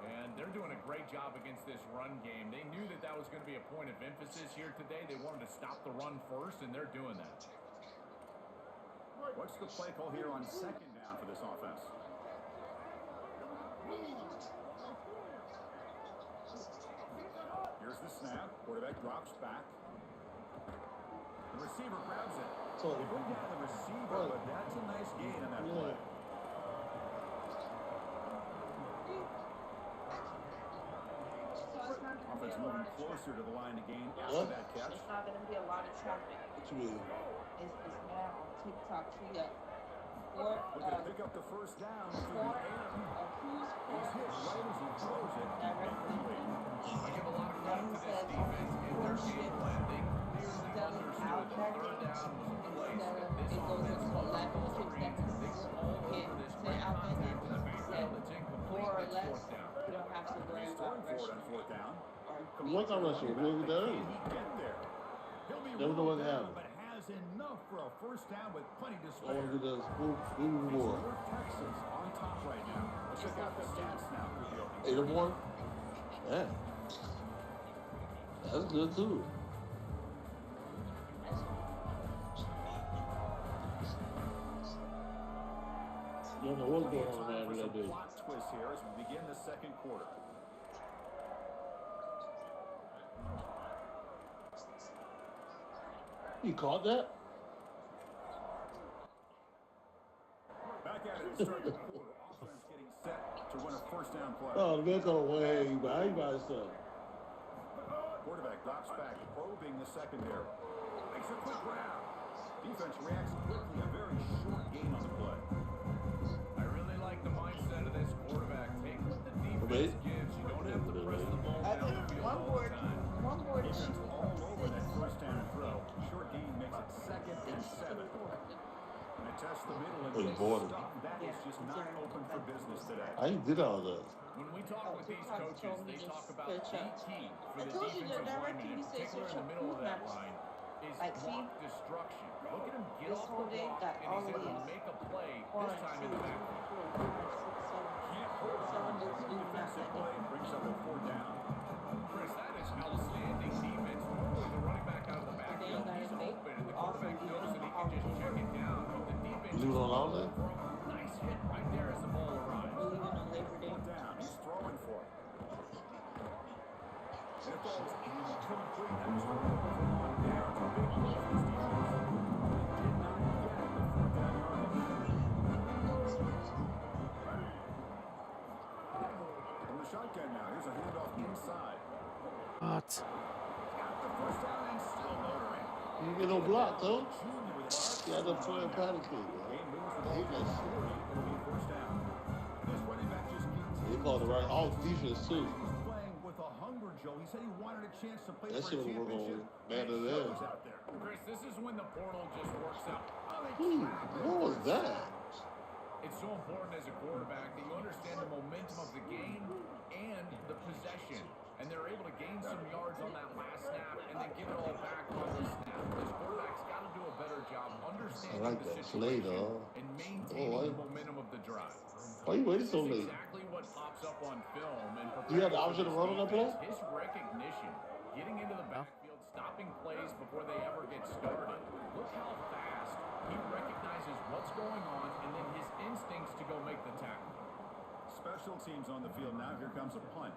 And they're doing a great job against this run game. They knew that that was going to be a point of emphasis here today. They wanted to stop the run first, and they're doing that. What's the play call here on second down for this offense? Here's the snap. Quarterback drops back. The receiver grabs it. They bring down the receiver, but that's a nice gain on that play. Offense moving closer to the line to gain after that catch. It's not going to be a lot of traffic. What you mean? It's now on TikTok. See ya. Looking to pick up the first down through the air. He's hit right as he throws it. I give a lot of credit to this defense in their game plan. They clearly understood the third down was a place that this offense was close screens. They were all over this great contact in the backfield. It's incomplete. It's fourth down. You don't have to worry He's about throwing for it rushing. on fourth down. What kind of rushing? What we done? Can he get there? He'll be Never know ruled what down, happened. but has enough for a first down with plenty to I spare. want to do this. Who It's more? North Texas on top right now. Let's check out the stats now for the opening. 8 or more? Yeah. That's good too. You don't know what's going on Time man for that some day. plot twist here as we begin the second quarter. You caught that? Back at it to start the quarter. Offense getting set to run a first down play. Oh, the man go way behind by himself. Quarterback drops back, probing the secondary. Makes a quick grab. Defense reacts quickly. A very short gain on the play. I really like the mindset of this quarterback. Take what the defense gives. You don't have to press the ball I down think the field all the time. one board is Defense all over that first down and throw. Short gain makes it 2nd and 7. And they test the middle and Oh, you they bored him. stop. That is just not open for business today. I ain't did all that. When we talk with these coaches, they talk about the key for I the told you defensive that lineman, in directly says particular in switch the up middle of that maps. line, is Like, see? block destruction. Look at him get This off whole the day block, got and all he's of able to these. make a play, 1, this time in the 2, backfield. 3, 4, 5, 6, 7. Can't hold on. Someone just do Defensive nothing. play brings up a 4th down. Chris, that is outstanding defense. Normally the running back out of the backfield, he's open, and the quarterback knows that he can just check it down. But the defense You is on all that? nice hit right there as the ball arrives. Believe it on Labor Day. 4th down. He's throwing for it. And it falls incomplete. That was one there. It's a big play for this defense. Did not get the 4th down yardage. From the shotgun now. Here's a handoff inside. What? Got the first down and still motoring. You didn't get no block, though. Junior with an You had to play a pattern kid. Game moves the ball to the 40. It'll be 1st down. This running back just They continues. called the right off defense, too. He's playing with a hunger, Joe. He said he wanted a chance to play That for a shit will work on championship. man And of it that. shows out there. Chris, this is when the portal just works out. What was that? It's so important as a quarterback that you understand the momentum of the game and the possession. And they're able to gain some yards on that last snap and then give it all back on the snap. This quarterback's got to do a better job understanding I like the that play, situation though. and maintaining Oh, the momentum of the drive. Why you waiting This so is late? exactly what pops up on film. And You had the option to run on that play? His recognition, getting into the backfield, stopping plays before they ever get started. Look how fast he recognizes what's going on and then his instincts to go make the tackle. Special teams on the field now. Here comes a punt.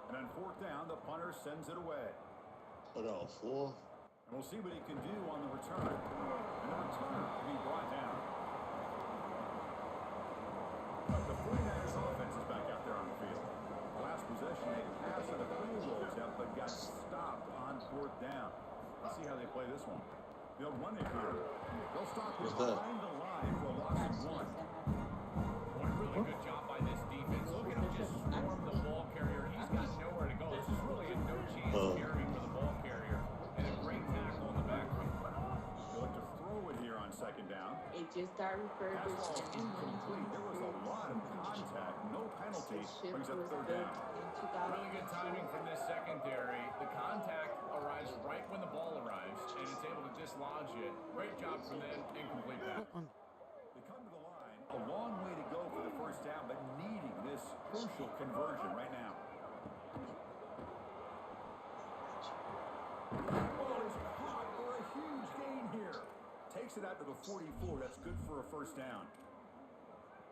And on 4th down, the punter sends it away. What else? 4? And we'll see what he can do on the return. And the return will be brought down. The 49ers offense is back out there on the field. Last possession, a pass and a field goal attempt, but got stopped on 4th down. Let's see how they play this one. They'll run it here. They'll stop What's here that? behind the line for a loss of 1. Boy, really good job by this defense. Look at him just swarm the ball carrier. He's got nowhere to go. This is really a no-chance carry for the ball carrier. And a great tackle in the backfield. They'll look to throw it here on 2nd down. It just got refurbished. Pass ball incomplete. There was a lot of contact. No penalty. Brings up 3rd down. Really good timing from this secondary. The contact arrives right when the ball arrives, and it's able to dislodge it. Great job from them. Incomplete pass. They come to the line. A long way to go for the 1st down, but needing this crucial conversion right now. Ball is caught for a huge gain here. Takes it out to the 44. That's good for a 1st down.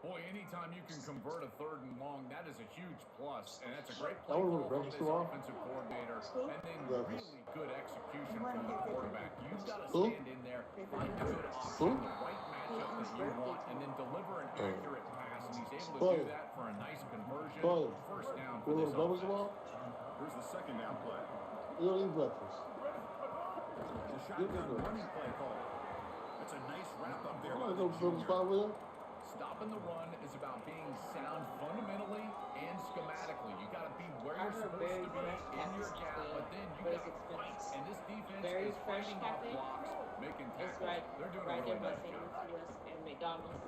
Boy, anytime you can convert a 3rd and long, that is a huge plus. And that's a great That play was call from breakfast this too long? offensive coordinator. And then Breakfast. really good execution from the quarterback. You've got to Who? stand in there, find a good Who? option, the right matchup that you want, and then deliver an accurate pass. And he's able to Boy. do that for a nice conversion. Boy. 1st down You for want this to breakfast offense. tomorrow? Here's the 2nd down play. You don't eat breakfast. The Give me shotgun that. running play call. That's a nice wrap up there You by want to the go to the junior. spot with you? Stopping the run is about being sound fundamentally and schematically. You got to be where you're supposed to be in your gap, but then you got to fight. And this defense Very is fresh fighting off cafe. blocks, making It's tackles. right, They're doing right a there really by nice St. job. Louis and McDonald's.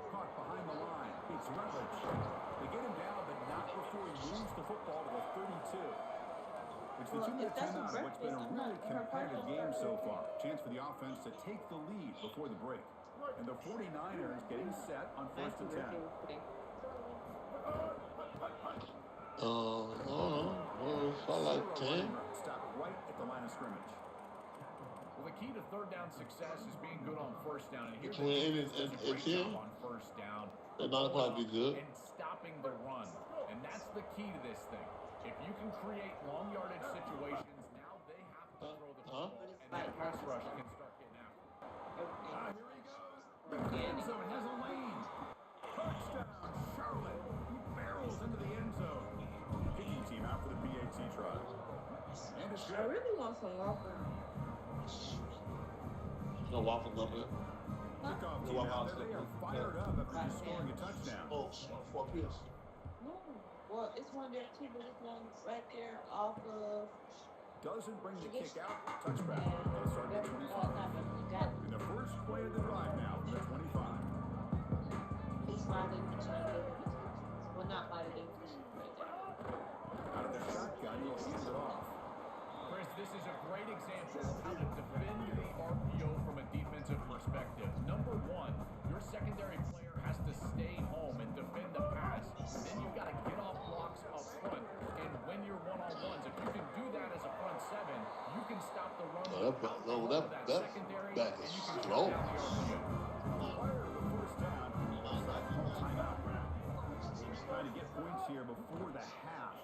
Caught behind the line. It's Rutledge. They get him down, but not before he moves the football to the 32. It's the Well, 2-minute if that's a timeout of what's been a breakfast, I'm really not- her competitive breakfast game so starts far. Chance for the offense to take the lead before the break. And the 49ers getting set on 1st and 10. I don't know. Well, I like 10. Stop right at the line of scrimmage. Well, the key to 3rd down success is being good on 1st down. And here's Between the 8 defense does a and great 10? job on 1st down. At 9 o'clock be good. And stopping the run. And that's the key to this thing. If you can create long yardage situations, now they have to throw the football. And that pass rush can start getting after it. Here he goes. The end zone has a lane. Touchdown, Charlotte. He barrels into the end zone. Kicking team out for the PAT try. And it's I good. really want some waffles. No waffles up there. Kickoff No team out waffles there. They up are there. fired up after just scoring a touchdown. Oh, 4 piece. No. Well, it's one there too, but it's one right there off of. Doesn't bring the kick out. Touchback. They'll start at 25. In the first play of the drive now from the 25. It's sliding. Well, not sliding. Right there. Out of the shotgun, he'll hand it off. Chris, this is a great example of how to defend the RPO from a defensive perspective. Number one, your secondary player has to stay home and defend the pass. Then you've got to get off blocks up front. And when you're one-on-ones, if you can do that as a front 7, you can stop the run. That secondary, back and is you can shut slow. down the RPO. Prior to the first down, offside call timeout. He's trying to get points here before the half.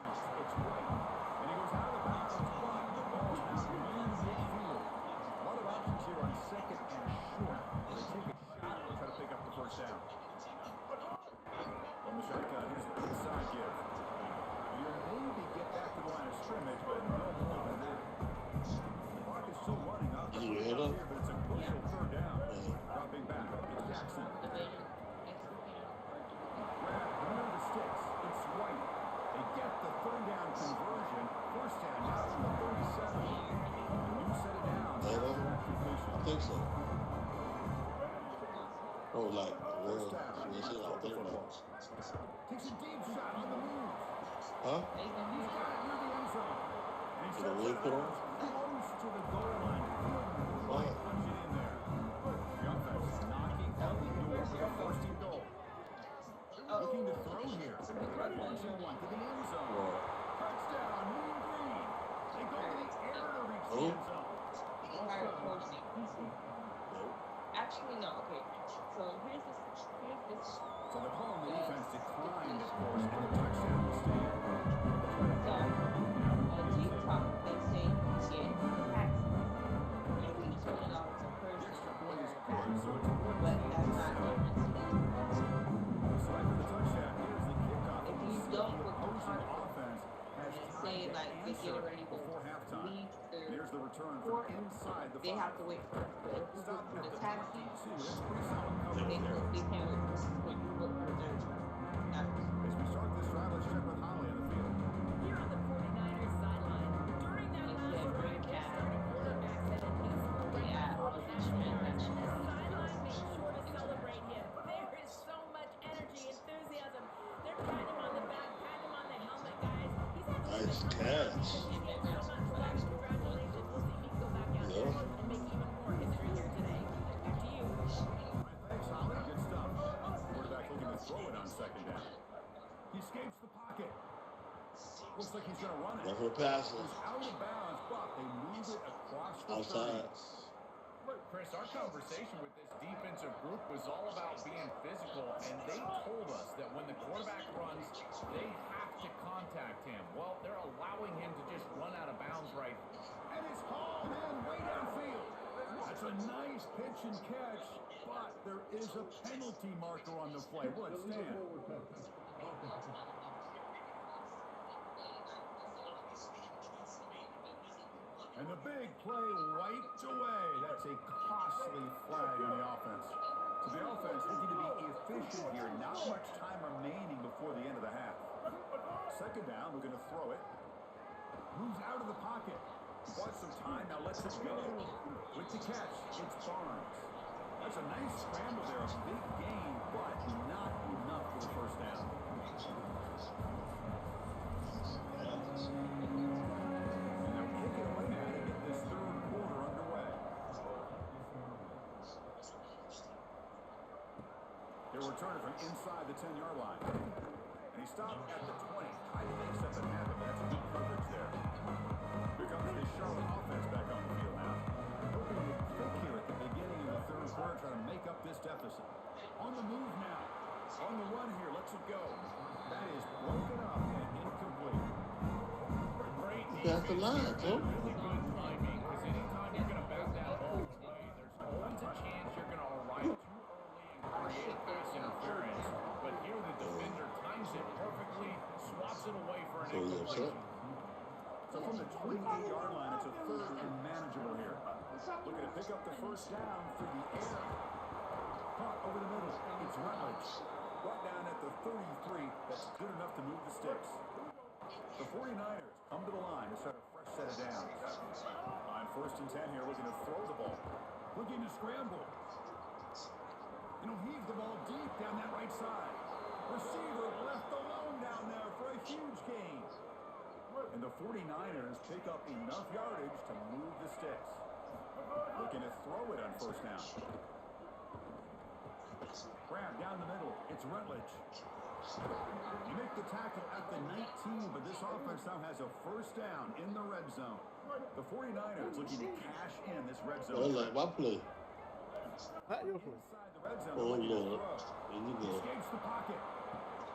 It's right, and he goes out of the bounds. Blocked. The ball's now in midfield. A lot of options here on 2nd and short. They take a shot and try to pick up the first down. From the shotgun, here's the inside give. You maybe get back to the line of scrimmage, but no more than that. The clock is still running up. You hear that? But it's a crucial 3rd down. Dropping back. It's Jackson. Grab near the sticks. It's White. They get the 3rd down conversion. First down now from the 37. You set it down after that completion. I think so. Oh, like, First down. I think about. Takes a deep shot on the move. Huh? He's got it near the end zone. And he You know, sets we it put out on? close to the goal line. Couldn't quite punch it in there. The offense knocking on the door for the first and goal. Looking to throw here. Launching one to the end zone. Touchdown, Mean Green. They go to the air to reach the end zone. Actually, no. Okay. So here's this. So the call on the defense declined, of course, and the touchdown will stand. So on TikTok, they say get taxes. And we $20 a The person extra for point is their good, tax. so it's important But to that's not guaranteed. So after the touchdown, here's the kickoff. If you The don't put opposing the offense has and time say to like they answer get ready to go before Here's the return from inside the 5. They have to wait for Stop the at the tag 22. team. That's pretty solid coverage there. They can't wait for their As we start this drive, let's check with Holly on the field. Here on the 49ers sideline, during that last drive, their starting quarterback said a new school record for passing yards, and the sideline made sure to celebrate him. There is so much energy, enthusiasm. They're patting him on the back, patting him on the helmet, guys. He's had to Nice take a catch. because he's getting so much love. Congratulations. We'll see if he can go back out there and make even more history here today. Back to you. Thanks, Holly. Good stuff. Quarterback looking to throw it on second down. He escapes the pocket. Looks like he's going to run it. Never pass It it. was out of bounds, but they move it across the Outside. 30. Chris, our conversation with this defensive group was all about being physical, and they told us that when the quarterback runs, they have to contact him. Well, they're allowing him to just run out of bounds right. And it's hauled in way downfield. That's a nice pitch and catch, but there is a penalty marker on the play. Will it stand? And the big play wiped away. That's a costly flag on the offense. So the offense looking to be efficient here. Not much time remaining before the end of the half. Second down, we're going to throw it. Moves out of the pocket. Bought some time, now lets it go. With the catch, it's Barnes. That's a nice scramble there, a big gain, but not enough for the first down. Now kick it away now to get this third quarter underway. He'll return it from inside the 10-yard line. And he stopped at the 20. Tried to mix up and have it, but that's good coverage there. Here comes the Charlotte offense back on the field now. Hoping to kick here at the beginning of the third quarter, trying to make up this deficit. On the move now. On the run here, lets it go. That is broken up and incomplete. Great That's the line, Joe. Really good timing, because anytime you're going to back that ball away, there's always a chance you're going to arrive too early and create pass interference. But here the defender times it perfectly, swaps it away for an incompletion. So from the 28-yard line, it's a third and manageable here. Looking to pick up the first down through the air. Caught over the middle. It's Rutledge. Brought down at the 33. That's good enough to move the sticks. The 49ers come to the line to start a fresh set of downs. On first and 10 here, looking to throw the ball. Looking to scramble. And he'll heave the ball deep down that right side. Receiver left alone down there for a huge gain. And the 49ers pick up enough yardage to move the sticks. Looking to throw it on first down. Grab down the middle. It's Rutledge. You make the tackle at the 19, but this offense now has a first down in the red zone. The 49ers looking to cash in this red zone. Oh, like my play. Inside the red zone. Oh, looking to Lord. throw. Here you go. Escapes the pocket.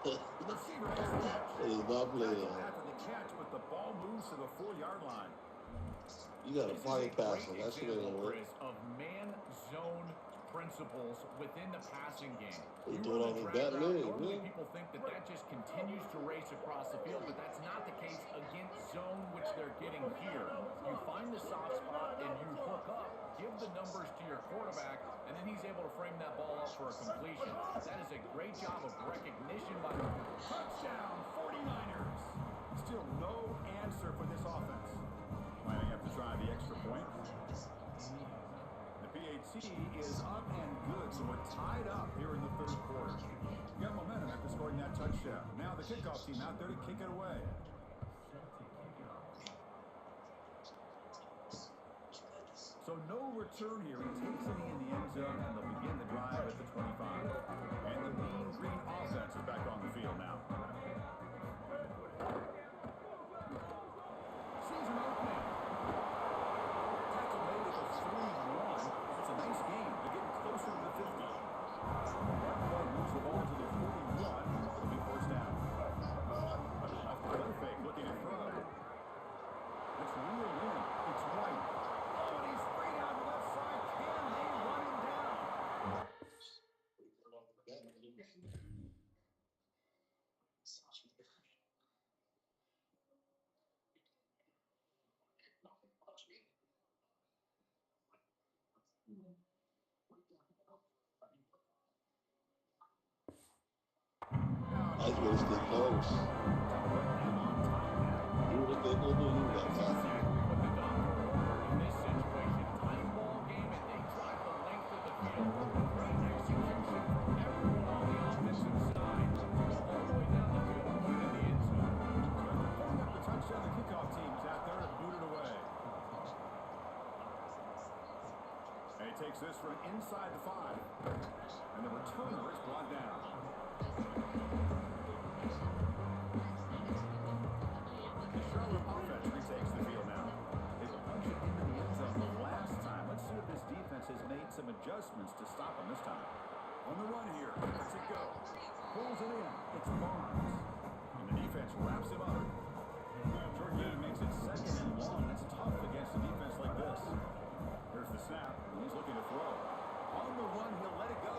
The receiver makes the catch. Hey, my play. Tackle after the catch, but the ball moves to the 4-yard line. You got a This body is a passer. great That shit ain't example, gonna work. Chris, of man zone principles within the passing game. They You do it run on the the drag back route, leg, normally man. people think that that just continues to race across the field, but that's not the case against zone, which they're getting here. You find the soft spot and you hook up, give the numbers to your quarterback, and then he's able to frame that ball up for a completion. That is a great job of recognition by the Touchdown, 49ers. Still no answer for this offense. Lining up to try the extra point. The PAT is up and good, so we're tied up here in the third quarter. We got momentum after scoring that touchdown. Now the kickoff team out there to kick it away. So no return here. He takes it in the end zone, and they'll begin the drive at the 25. And the mean green offense is back on the field now. Season opening. Tackle made at the 3-1. That's a nice game. They're getting closer to the 50. Mark moves the ball to the 41. It'll be first down. Off the play fake, looking to throw. It's real in. It's White. Oh, and he's straight out the left side. Can they run him down? Nice way to stay close. Do what they gonna do. You got time. In this situation, tight ball game, and they drive the length of the field. Great execution from everyone on the offensive side. All the way down the field, point in the end zone. Pulling up the touchdown, the kickoff team is out there and booted away. And he takes this from inside the 5. And the returner is brought down. The Charlotte offense retakes the field now. They punched it into the end zone the last time. Let's see if this defense has made some adjustments to stop them this time. On the run here. Let's it go. Pulls it in. It's Barnes. And the defense wraps him up. Short game makes it 2nd and long. It's tough against a defense like this. Here's the snap. He's looking to throw. On the run, he'll let it go.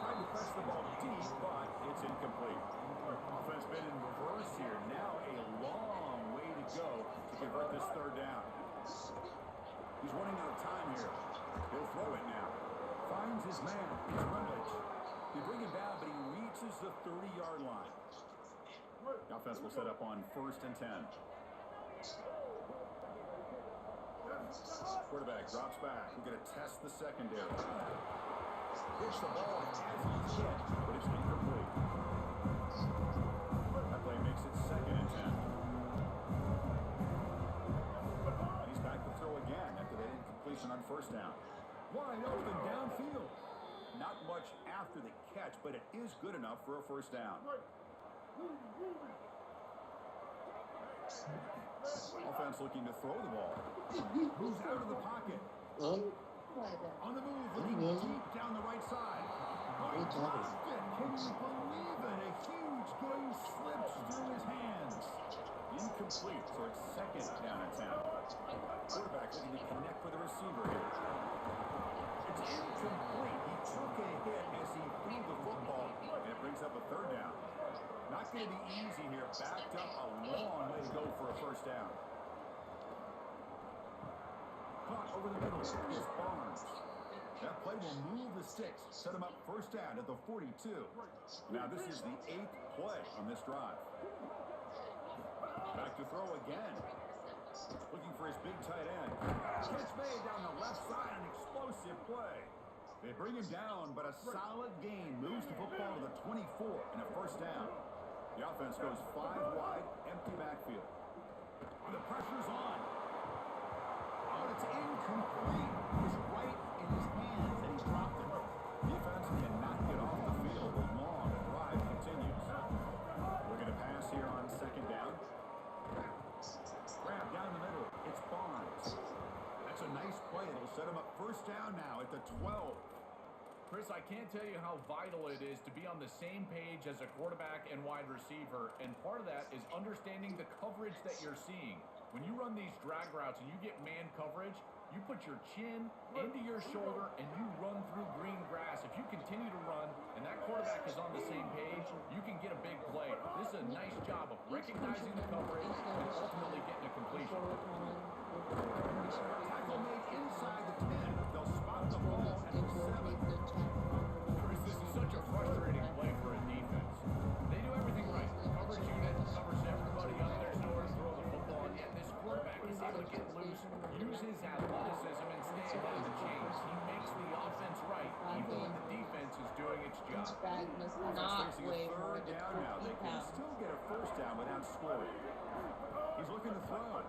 Trying to press the ball deep, but it's incomplete. Offense been in reverse here. Now a long way to go to convert this 3rd down. He's running out of time here. He'll throw it now. Finds his man. It's Rutledge. They bring him down, but he reaches the 30-yard line. The offense will set up on 1st and 10. Quarterback drops back. We're going to test the secondary. Hits the ball as he's hit, but it's incomplete. That play makes it 2nd and 10. And he's back to throw again after that incompletion on 1st down. Wide open downfield. Not much after the catch, but it is good enough for a 1st down. Offense looking to throw the ball. Moves out of the pocket. On the move, looking deep down the right side. Can you believe it? A huge game slips through his hands. Incomplete, so it's 2nd down and 10. Quarterback looking to connect with the receiver here. It's incomplete. He took a hit as he threw the football, and it brings up a 3rd down. Not going to be easy here. Backed up a long way to go for a 1st down. Caught over the middle is Barnes. That play will move the sticks. Set him up 1st down at the 42. Now this is the 8th play on this drive. Back to throw again. Looking for his big tight end. Catch made down the left side. An explosive play. They bring him down, but a solid gain moves the football to the 24 and a 1st down. The offense goes 5 wide, empty backfield. The pressure's on. Oh, it's incomplete. It was right in his hands, and he dropped it. Defense cannot get off the field. The long drive continues. Looking to pass here on 2nd down. Grab down the middle. It's Barnes. That's a nice play. It'll set him up 1st down now at the 12. Chris, I can't tell you how vital it is to be on the same page as a quarterback and wide receiver, and part of that is understanding the coverage that you're seeing. When you run these drag routes and you get man coverage, you put your chin into your shoulder and you run through green grass. If you continue to run and that quarterback is on the same page, you can get a big play. This is a nice job of recognizing the coverage and ultimately getting a completion. Tackle made inside the 10. They'll spot the ball at the 7. Chris, this is such a frustrating play for a defense. They do everything right. Coverage unit covers everybody up. There's nowhere to throw the football, and yet this quarterback is able to get loose, use his athleticism, and stay ahead of the chains. He makes the offense right, even when the defense is doing its job. Offense facing a 3rd down now. They can still get a 1st down without scoring. He's looking to throw.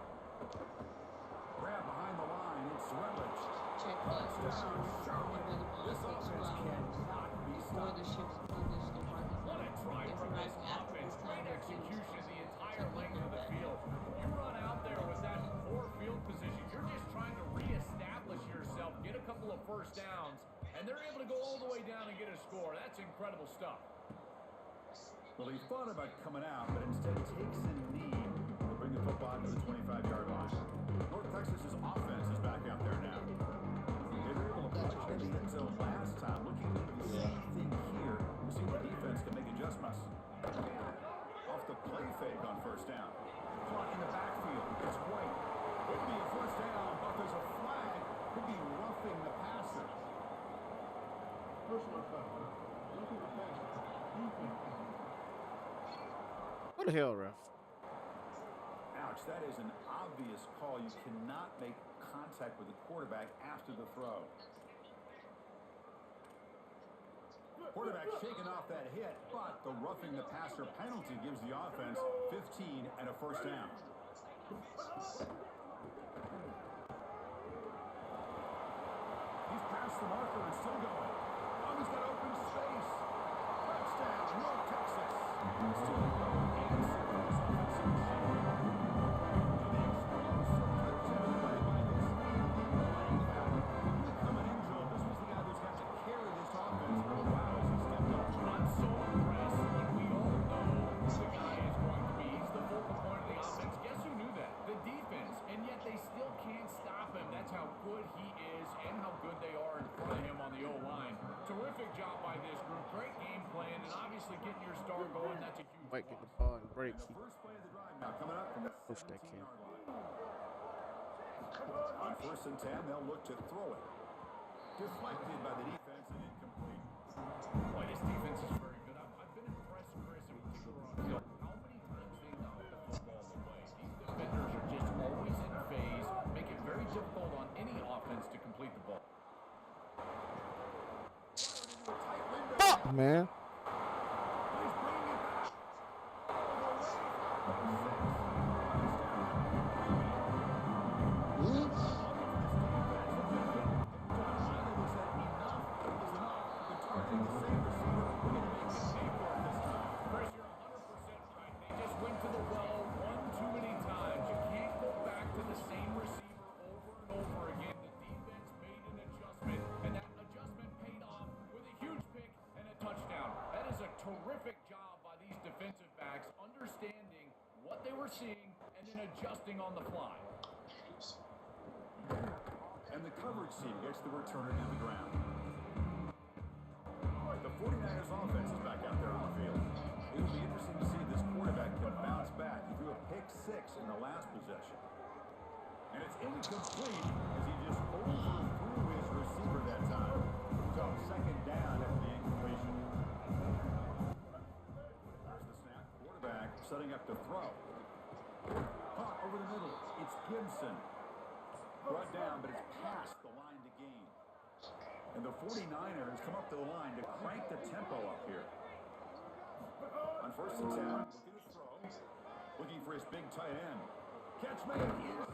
Grab behind the line. It's Rutledge. Touchdown, Charlotte. This offense cannot be stopped. What a try from this offense. Great execution the entire length of the field. You run out there with that poor field position. You're just trying to reestablish yourself, get a couple of 1st downs, and they're able to go all the way down and get a score. That's incredible stuff. Well, he thought about coming out, but instead takes a knee to bring the football to the 25-yard line. North Texas's offense is back out there now. They were able to punch in the end zone last time. Looking to do the same thing here. We see the defense can make adjustments. Off the play fake on 1st down. Caught in the backfield. It's White. Could be a 1st down, but there's a flag. Could be roughing roughing the passer. Personal foul. Roughing the passer. Defense. What the hell, ref? Ouch, that is an obvious call. You cannot make contact with the quarterback after the throw. Quarterback shaking off that hit, but the roughing the passer penalty gives the offense 15 and a first down. He's past the marker and still going. Oh, he's got open space. Touchdown, North Texas. Still going and serving this offensive machine. The explosive touchdown play by this running back. Coming in, Joel, this was the guy who's got to carry this offense for a while as he stepped up. I'm so impressed when we all know the guy is going to be. He's the focal point of the offense. Guess who knew that? The defense. And yet they still can't stop him. That's how good he is and how good they are in front of him on the O-line. Terrific job by this group. Great game plan, and obviously getting your star going, that's a huge Might get the plus. ball and break. The first play of the drive now coming up from the Push that kid. 17-yard line. On first and 10, they'll look to throw it. Deflected by the defense and incomplete. Boy, this defense is very good. I've been impressed, Chris, in particular on field. How many times they knock the football away. These defenders are just always in phase, make it very difficult on any offense to complete the ball. Fuck, man. He's bringing it back. All the way. 6. Terrific job by these defensive backs, understanding what they were seeing and then adjusting on the fly. And the coverage team gets the returner to the ground. All right, the 49ers offense is back out there on the field. It will be interesting to see if this quarterback can bounce back. He threw a pick 6 in the last possession. And it's incomplete as he just overthrew his receiver that time. So second down after the incompletion. Setting up to throw. Caught over the middle. It's Gibson. Brought down, but it's past the line to gain. And the 49ers come up to the line to crank the tempo up here. On first and 10, looking to throw. Looking for his big tight end. Catch made in space.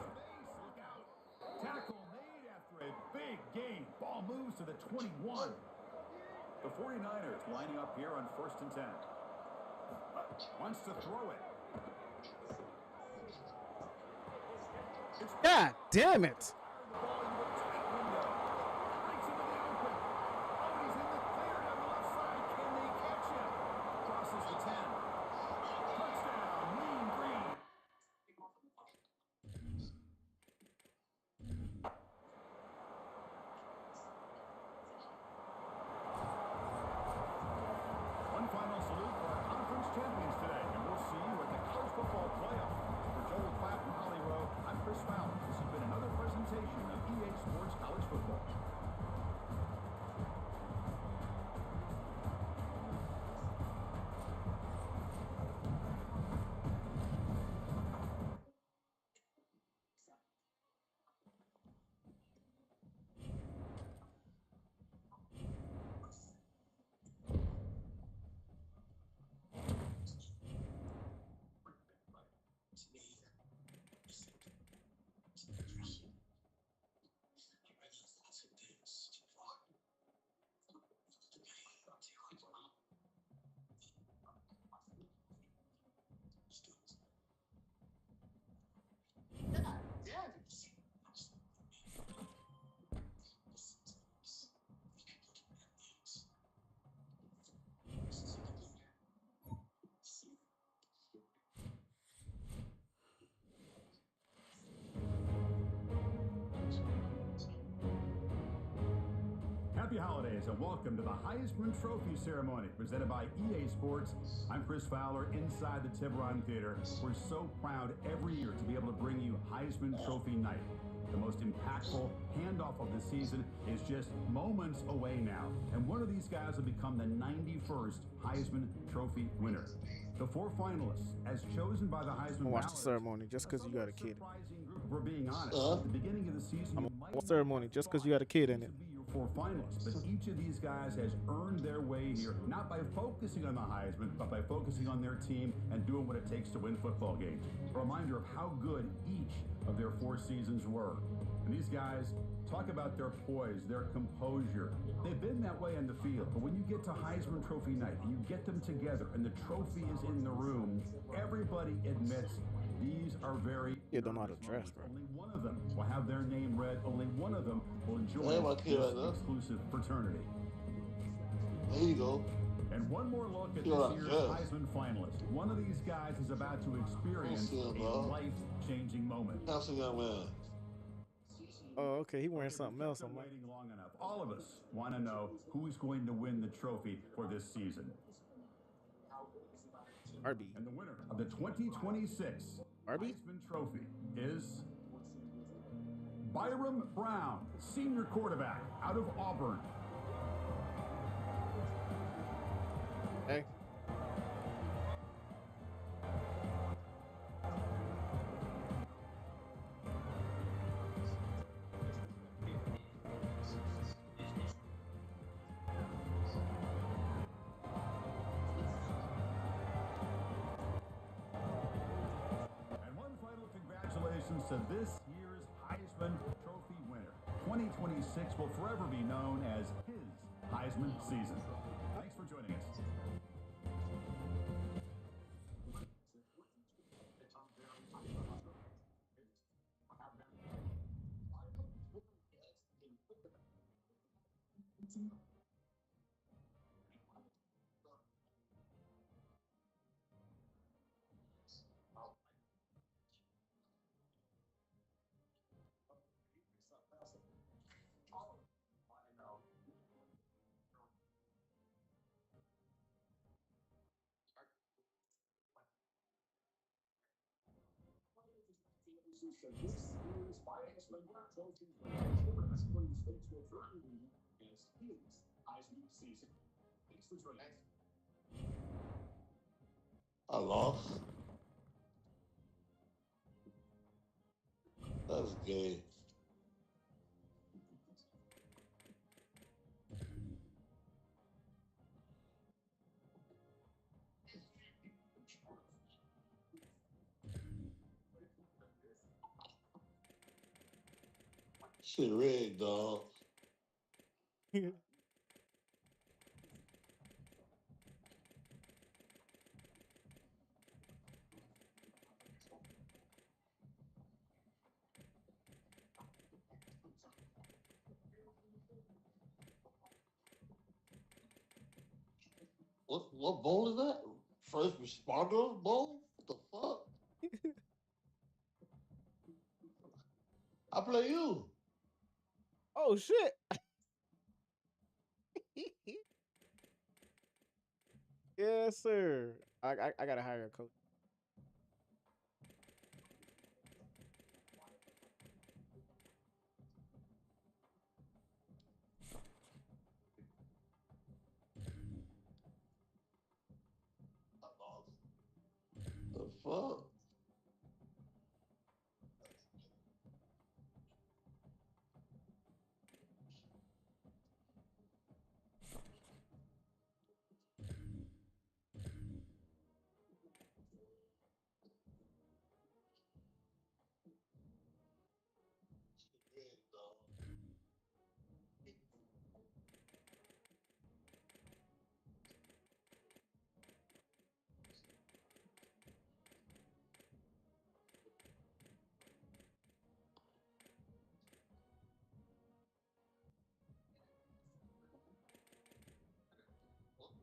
Look out. Tackle made after a big gain. Ball moves to the 21. The 49ers lining up here on first and 10. Wants to throw it. God damn it. The ball into a tight window. Breaks into the open. Oh, he's in the clear down the left side. Can they catch him? Crosses the 10. Touchdown, Mean Green. One final salute for our conference champions today, and we'll see you at the college football playoff. For Joel Clapp and Holly Rowe, I'm Chris Fowler. This has been another presentation Fridays, and welcome to the Heisman Trophy Ceremony presented by EA Sports. I'm Chris Fowler inside the Tiburon Theater. We're so proud every year to be able to bring you Heisman Trophy Night. The most impactful handoff of the season is just moments away now, and one of these guys will become the 91st Heisman Trophy winner. The 4 finalists, as chosen by the Heisman I'm watch the ballots, ceremony just because you got a kid. surprising group. If we're being honest, at the beginning of the season, I'm you a might watch ceremony just because you got a kid in it. be your 4 finalists, but each of these guys has earned their way here, not by focusing on the Heisman, but by focusing on their team and doing what it takes to win football games. A reminder of how good each of their 4 seasons were. And these guys talk about their poise, their composure. They've been that way on the field, but when you get to Heisman Trophy night and you get them together and the trophy is in the room, everybody admits these are very Yeah, don't know how to dress, bro. Only one of them will have their name read. Only one of them will join this exclusive fraternity. There you go. And one more look at this year's Heisman finalist. One of these guys is about to experience a life-changing moment. Oh, okay. He wearing something else. I'm like, waiting long enough. All of us want to know who's going to win the trophy for this season. RB. And the winner of the 2026 Heisman Trophy is Byram Brown, senior quarterback out of Auburn. Hey. Congratulations to this year's Heisman Trophy winner. 2026 will forever be known as his Heisman season. Thanks for joining us. I lost. That's gay. Shit rigged, dog. What bowl is that? First responder bowl? What the fuck? I play you. Oh shit. Yes, sir. I gotta hire a coach. The fuck?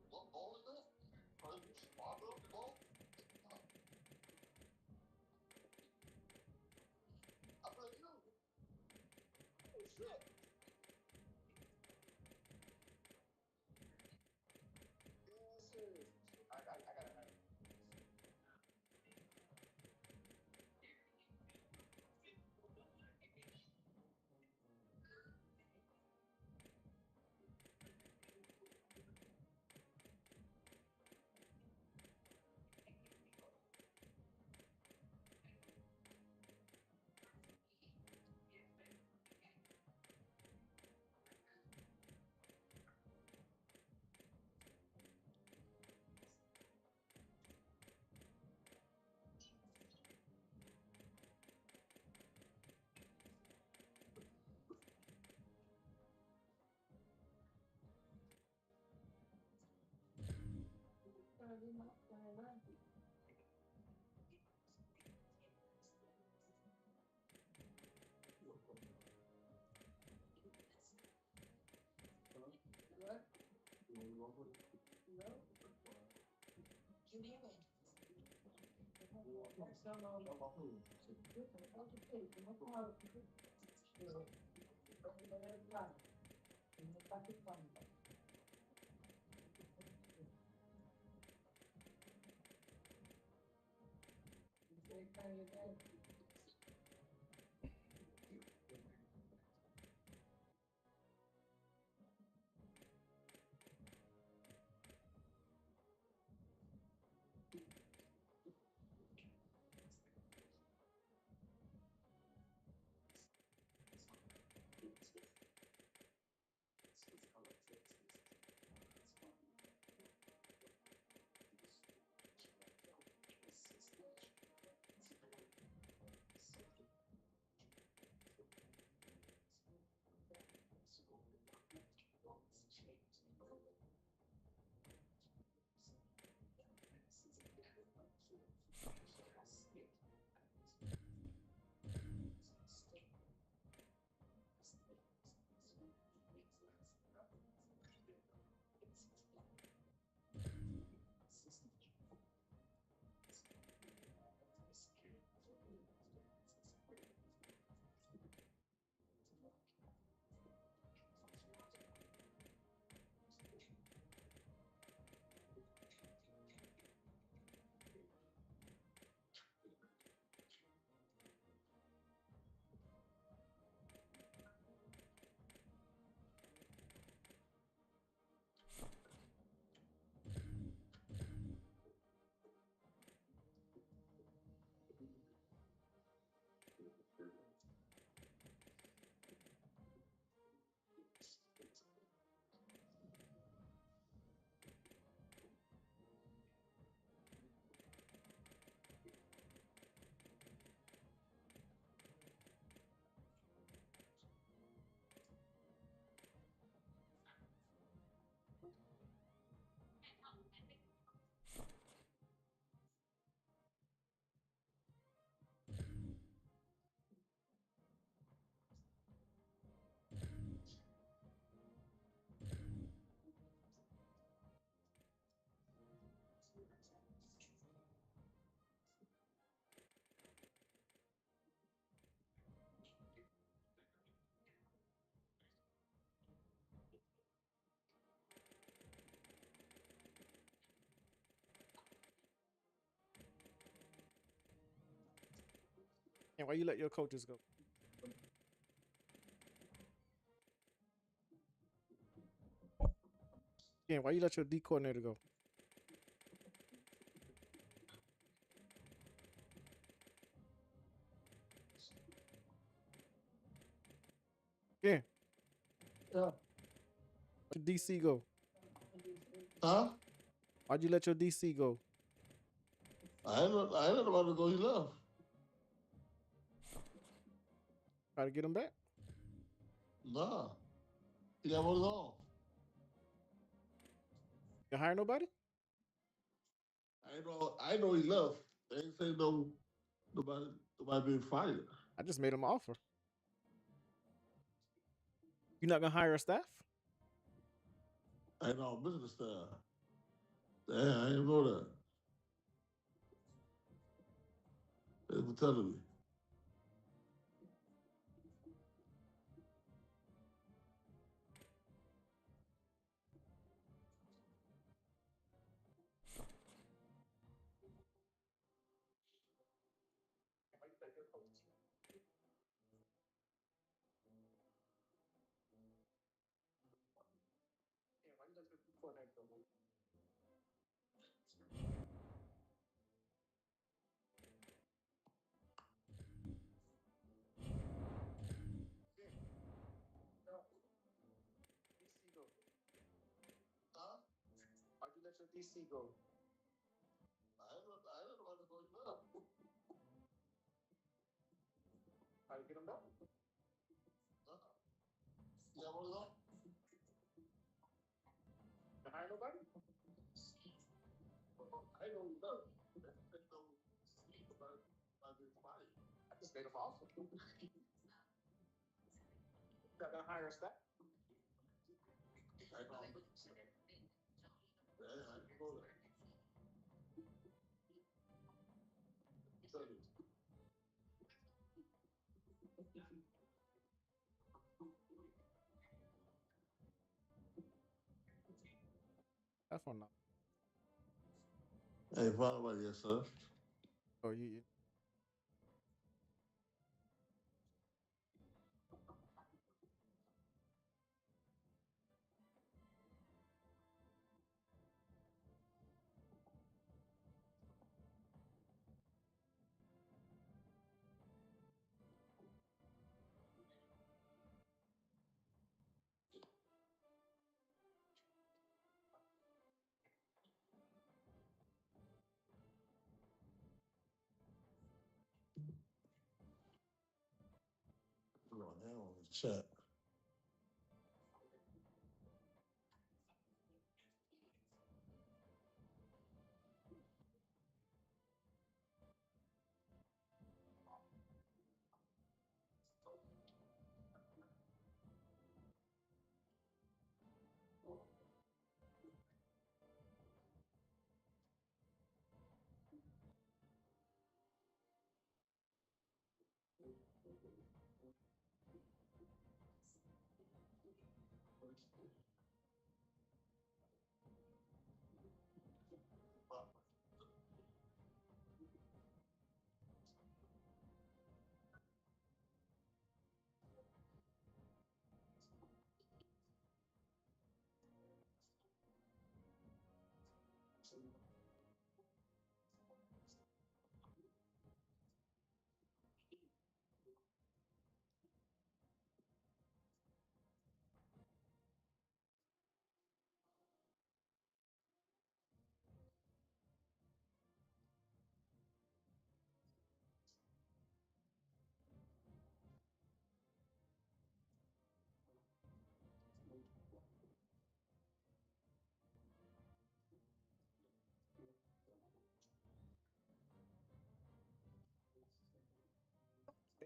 What bowl is that? First responder bowl? I play you. Oh shit. And why you let your coaches go? Yeah, why you let your D coordinator go? Yeah, Yeah. your DC go. Huh? Why'd you let your DC go? I ain't know about to go. He left. Try to get him back. Nah. He got one off. You hire nobody? I know he left. They ain't say nobody being fired. I just made him an offer. You not gonna hire a staff? I know business staff. Damn, I didn't know that. They were telling me. Huh? Why'd you let your DC go? I ain't know about to go. He left. How you get him back? Nah. He got one off. You hire nobody? I don't know. I don't speak about this body. I just made a false one. Got to hire staff. I know. Yeah, I can go there. So, That's one now. hey, what about yourself? Oh, you. Come on, now on the chat.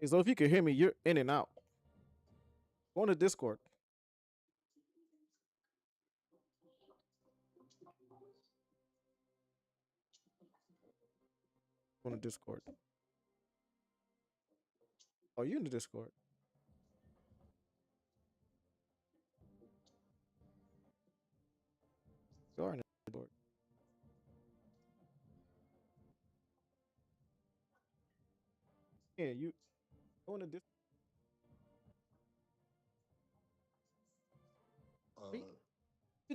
Hey, so if you can hear me, you're in and out. Go on to Discord. Go on to Discord. Oh, you in the Discord? You are in the Discord. Yeah, you go on the Discord.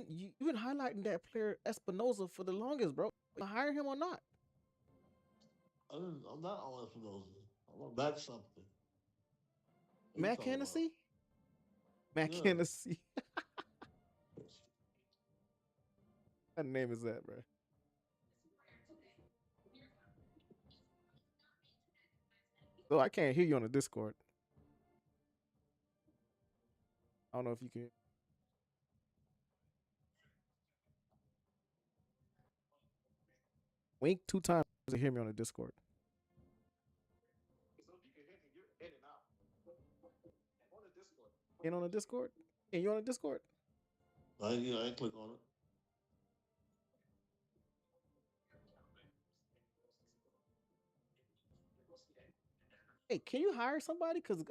You've been highlighting that player Espinoza for the longest, bro. You hire him or not? I'm not on Espinosa. I'm on back something. What you Matt talking about? Hennessy? Matt Yeah. Hennessy. What name is that, bro? So I can't hear you on the Discord. I don't know if you can. Wink 2 times to hear me on the Discord. So if you can hear me, you're in and out. On the Discord. In on the Discord? Yeah, you on the Discord? I ain't click on it. Hey, can you hire somebody? Cause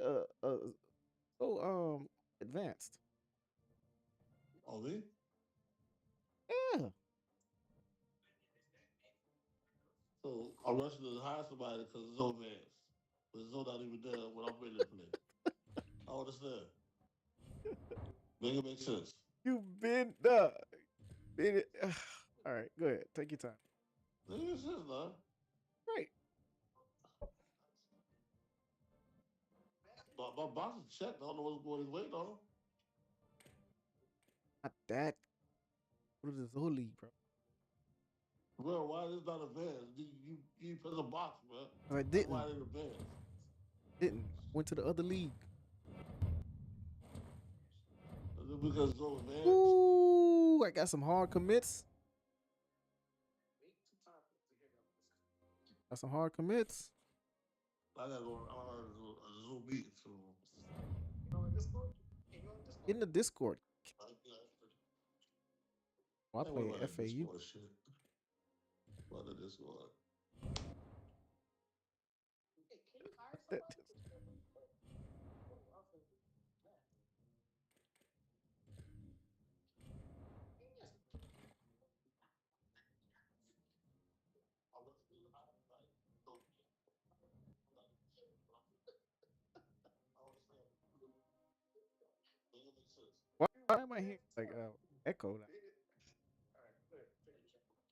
so advanced. Oh, me? Yeah. So I'm rushing to hire somebody because it's so advanced. But it's not even there when I'm ready to play. I understand. Make it make sense. You've been all right, go ahead. Take your time. Make it make sense, man. Right. My boss is checked. I don't know what's going his weight on. Not that. What is this whole league, bro? Bro, why is this not advanced? You press a box, bro. I didn't. Why is it advanced? Didn't. Went to the other league. Is it because it's so advanced? Ooh, I got some hard commits. Got some hard commits. I gotta go. I'm on a Zoom meeting soon. Get in the Discord. Oh, I Hey, what play about that FAU. Discord shit? What about the Discord? Why am I hearing like echo?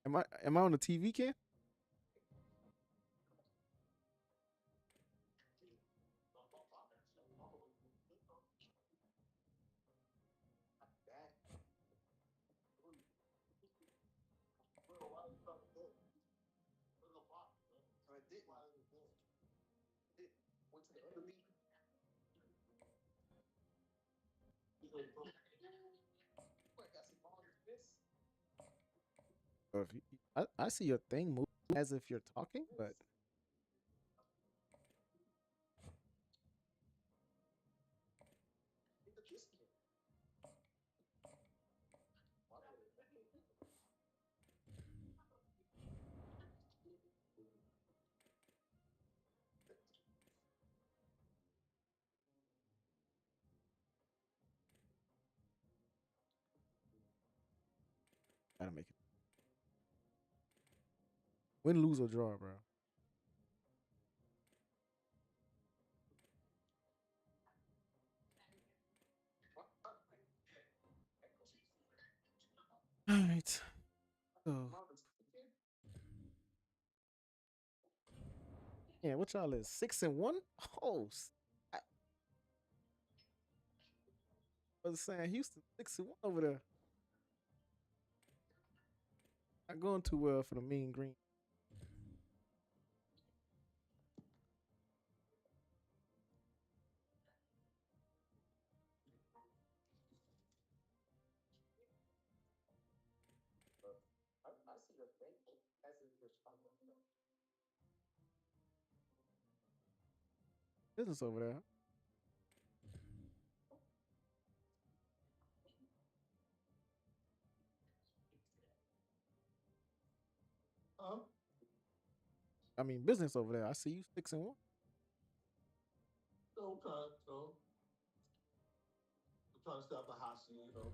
Am I on the TV, Ken? Or if you, I see your thing move as if you're talking, but gotta make it. Win, lose, or draw, bro. All right. So, yeah, what y'all is 6-1? Oh, I was saying Houston 6-1 over there. Not going too well for the Mean Green. Business over there. I mean, business over there. I see you 6-1. I'm trying to stay out the hot seat, you know.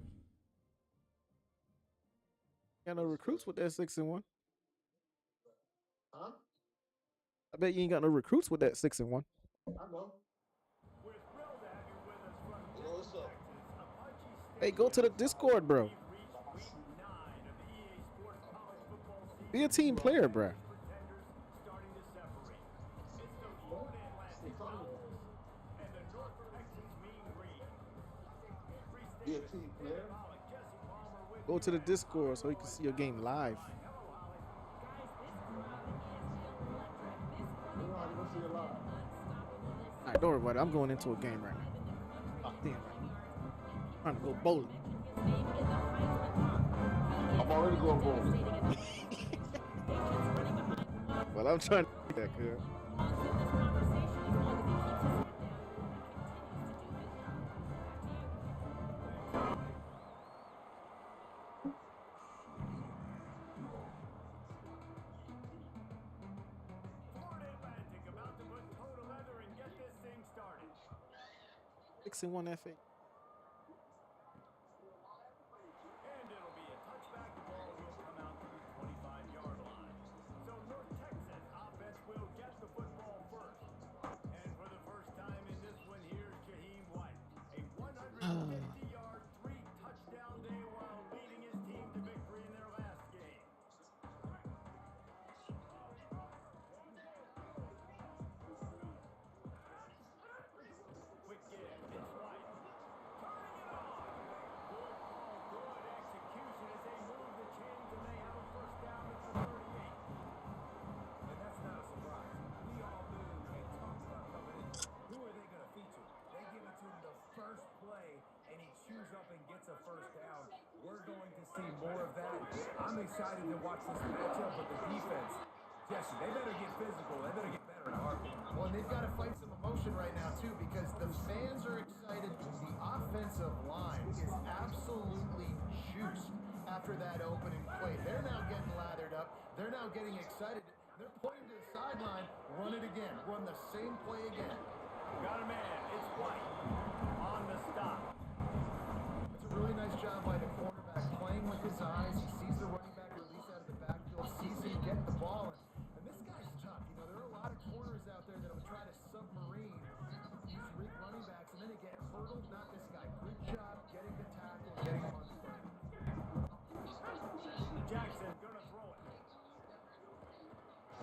Got no recruits with that 6-1. Huh? I bet you ain't got no recruits with that 6-1. I know. We're thrilled to have you with us from Yo, what's up? Texas, Apache Hey, go to the Stadium. Discord, bro. We've reached week 9 of the EA Sports College Football season. Be a team player, bro. Pretenders starting to separate. It's the Florida Atlantic Owls and the North Texas Mean Green. Be a team player. Go to the Discord so you can see your game live. All right, don't worry about it. I'm going into a game right now. Oh, damn. I'm trying to go bowling. I'm already going bowling. Well, I'm trying to do that, cuz. Florida Atlantic about to put toe to leather and get this thing started. 6-1 FA. And it'll be a touchback. The ball will come out to the 25-yard line. So North Texas offense will get the football first. And for the first time in this one, here's Jaheim White. A 150-yard, 3-touchdown day while leading his team to victory in their last game. Quick give. It's White. Turning it on. Good call, good execution as they move the chains and they have a first down at the 38. And that's not a surprise. We all knew and talked about coming in. Who are they going to feature? They give it to him the first play, and he chews up and gets a first down. We're going to see more of that. I'm excited to watch this matchup with the defense. suggestion. They better get physical. They better get better in a heartbeat. Well, and they've got to fight some emotion right now, too, because the fans are excited. The offensive line is absolutely juiced after that opening play. They're now getting lathered up. They're now getting excited. They're pointing to the sideline. Run it again. Run the same play again. Got a man. It's White on the stop. It's a really nice job by the quarterback playing with his eyes. He sees the running back release out of the backfield, sees him get the ball. And this guy's tough. You know, there are a lot of corners out there that will try to submarine these running backs, and then they get hurdled. Not this guy. Good job getting the tackle, getting him on the play. Jackson gonna throw it.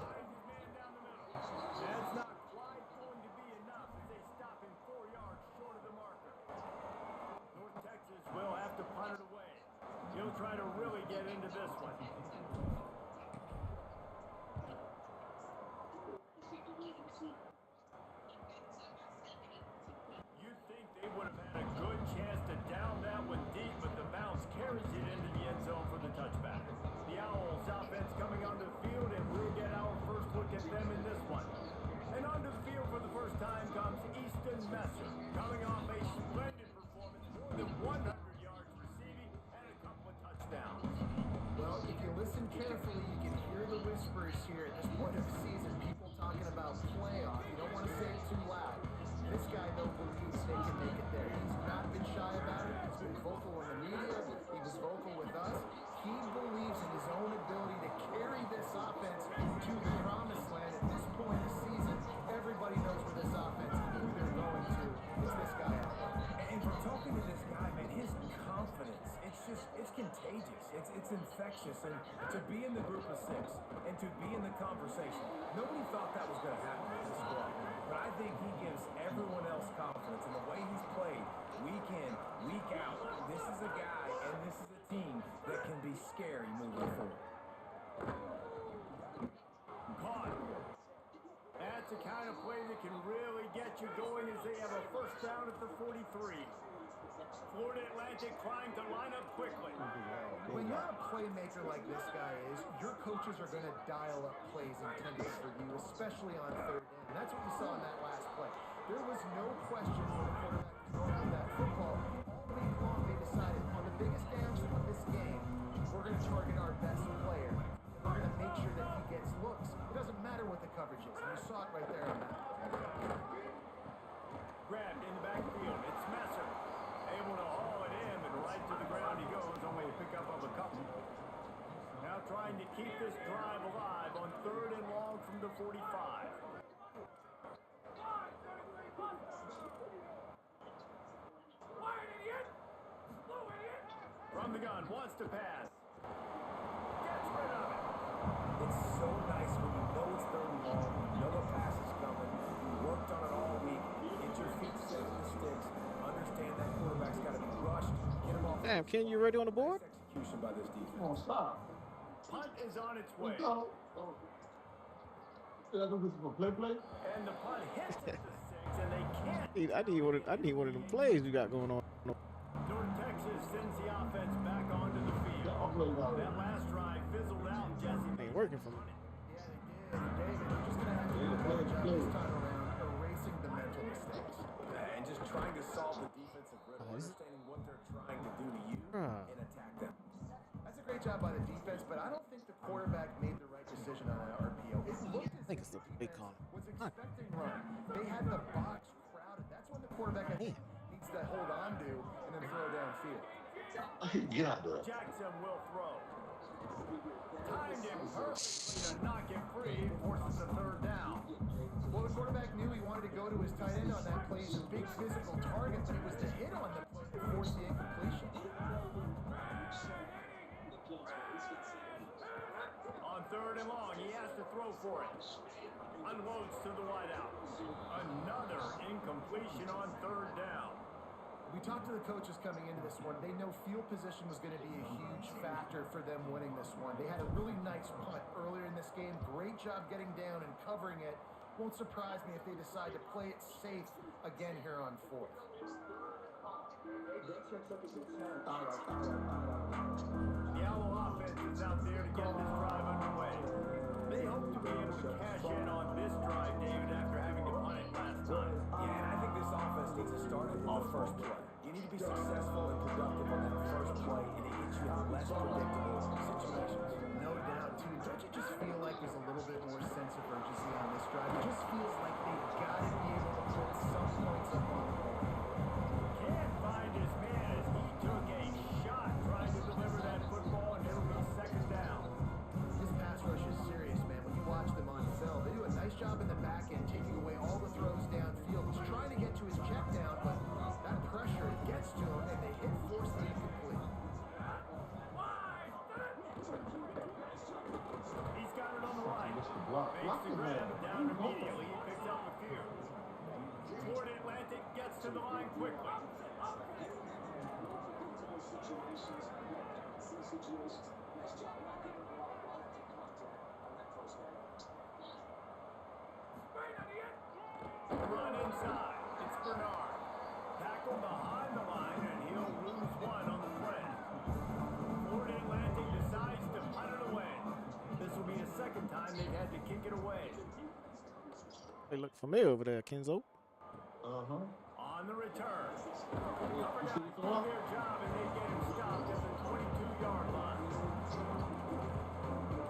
Finds his man down the middle. That's not quite going to be enough as they stop him 4 yards short of the marker. North Texas will have to punt it away. He'll try to really get into this one. You'd think they would have had a good chance to down that one deep, but the bounce carries it into the end zone for the touchback. The Owls offense coming onto the field, and we'll get our first look at them in this one. And onto the field for the first time comes Easton Messer, coming off a splendid performance, more than 100 yards receiving and a couple of touchdowns. Well, if you listen carefully, you can hear the whispers here at this point of the season. People talking about playoff. You don't want to say it too loud. This guy, though, believes they can make it there. He's not been shy about it. He's been vocal in the media. He was vocal with us. He believes in his own ability to carry this offense to the promised land. At this point in the season, everybody knows where this offense is either going to. It's this guy out there. And from talking to this guy, man, his confidence, it's contagious. It's infectious. And to be in the group of six and to be in the conversation, nobody thought that was going to happen with this squad. But I think he gives everyone else confidence in the way he's played week in, week out. This is a guy and this is a team that can be scary moving forward. Caught. That's the kind of play that can really get you going as they have a first down at the 43. Florida Atlantic trying to line up quickly. When you're a playmaker like this guy is, your coaches are going to dial up plays intended for you, especially on third down. That's what we saw in that last play. There was no question when the quarterback was throwing out that football. All week long, they decided on the biggest downstream of this game, we're going to target our best player. We're going to make sure that he gets looks. It doesn't matter what the coverage is. You saw it right there on that. Grabbed in the backfield. It's Messer. Able to haul it in, and right to the ground he goes. Only a pickup of a couple. Now trying to keep this drive alive on third and long from the 45. From the gun, wants to pass. Gets rid of it. It's so nice when you know it's third and long, you know a pass is coming, you worked on it all week, get your feet set in the sticks, understand that quarterback's got to be rushed, get him off. Damn, Ken, you ready on the board? Execution by this defense. Come on, stop. Punt is on its way. Play. And the punt hits at the 6, and they can't. I need one of them plays you got going on. North Texas sends the offense back onto the field. That last drive fizzled out, Jesse. Ain't working for me. Yeah, they did. David, you're just going to have to do a better job this time around erasing the mental mistakes. And just trying to solve the defensive rhythm, understanding what they're trying to do to you and attack them. That's a great job by the defense, but I don't think the quarterback made the right decision on that RPO. It looked as I think if it's a the big defense call. was expecting run. They had the box crowded. That's when the quarterback, I think, needs to hold on to and then throw downfield. Get out there. Jackson will throw. Timed him perfectly to knock him free, forces a third down. Well, the quarterback knew he wanted to go to his tight end on that play. He's a big physical target, but it was the hit on the play that forced the incompletion. On third and long, he has to throw for it. Unloads to the wideout. Another incompletion on third down. We talked to the coaches coming into this one. They know field position was going to be a huge factor for them winning this one. They had a really nice punt earlier in this game. Great job getting down and covering it. Won't surprise me if they decide to play it safe again here on fourth. The Owl offense is out there to get this drive underway. They hope to be able to cash in on this drive, David, after having to punt it last time. Yeah, and I think this offense needs to start with the first play. You need to be successful and productive on that first play, and it gets you in less predictable situations. No doubt, too. Don't you just feel like there's a little bit more sense of urgency on this drive? It just feels like they've got to be able to put some points up on the board. Can't find his man as he took a shot trying to deliver that football, and it'll be second down. This pass rush is serious, man. When you watch them on film, they do a nice job in the back end, taking away all the throws downfield. He's trying to get to his check down, but that pressure gets to him, and they force the incomplete. He's got it on the line. Makes the grab down immediately. He picks up a few. Toward Atlantic, gets to the line quickly. Run inside. It's Bernard. Tackle behind the line, and he'll lose one on the play. Florida Atlantic decides to punt it away. This will be the second time they've had to kick it away. They look familiar over there, Kenzo. On the return. Cover guys do their job, and they get him stopped at the 22-yard line.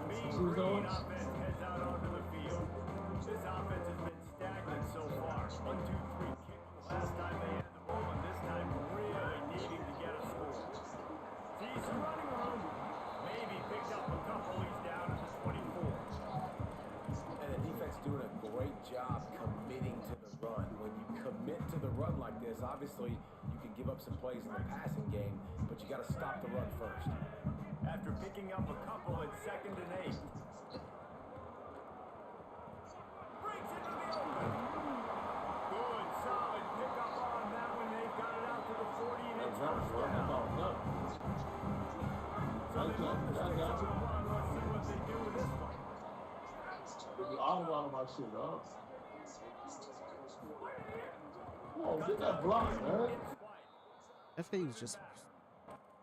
Mean Green offense heads out onto the field. This offense has been stagnant so far. 1, 2, 3 kick the last time they had the ball, and this time really needing to get a score. Sees some running room. Maybe picked up a couple. He's down at the 24. And the defense doing a great job committing to the run. When you commit to the run like this, obviously you can give up some plays in the passing game, but you got to stop the run first. After picking up a couple at 2nd and 8. Breaks into the open. Good, solid pickup on that one. They've got it out to the 40, and it's first down. So they move the sticks on the run. Let's see what they do with this one. All of my shit up. Whoa, get that block, man. FAU's just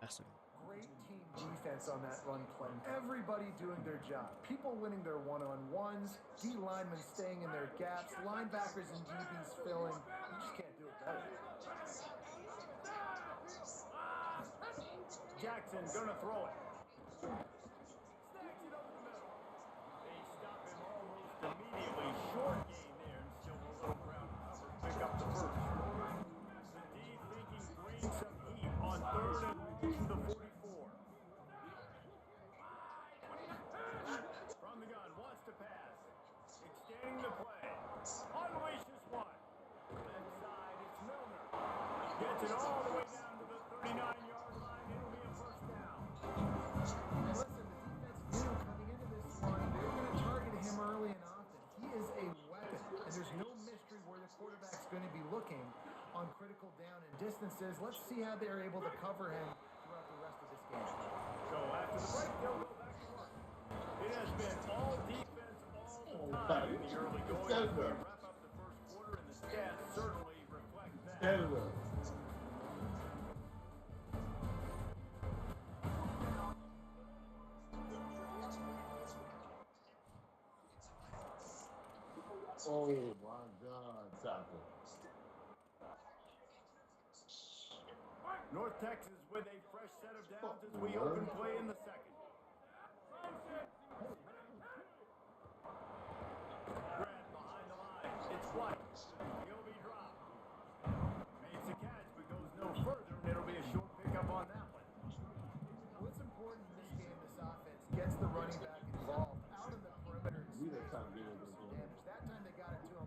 that's Great team defense on that run play. Everybody doing their job. People winning their one-on-ones, D linemen staying in their gaps, linebackers and DBs filling. You just can't do it better. Jackson gonna throw it. Snags it over the middle. They stop him almost immediately. Short gain there, and still a little ground cover. Pick up the first. The D thinking bring some heat on 3rd and to the 44. From the gun, wants to pass. Extending the play. Unleashes one. Left side, it's Milner. Gets it all the way down to the 39-yard line. It'll be a first down. Listen, the defense knew coming into this one, they were going to target him early and often. He is a weapon, and there's no mystery where the quarterback's going to be looking on critical down and distances. Let's see how they're able to cover him throughout the rest of this game. So after the break, they'll go back to work. It has been all defense all the time in the early going. As we wrap up the first quarter, and the stats certainly reflect that. Oh my God, tackle. North Texas with a fresh set of downs as we open play in the second. Grant behind the line. It's White. He'll be dropped. Makes a catch but goes no further, and it'll be a short pickup on that one. What's important in this game, this offense gets the running back involved out in the perimeter. That time they got it to him,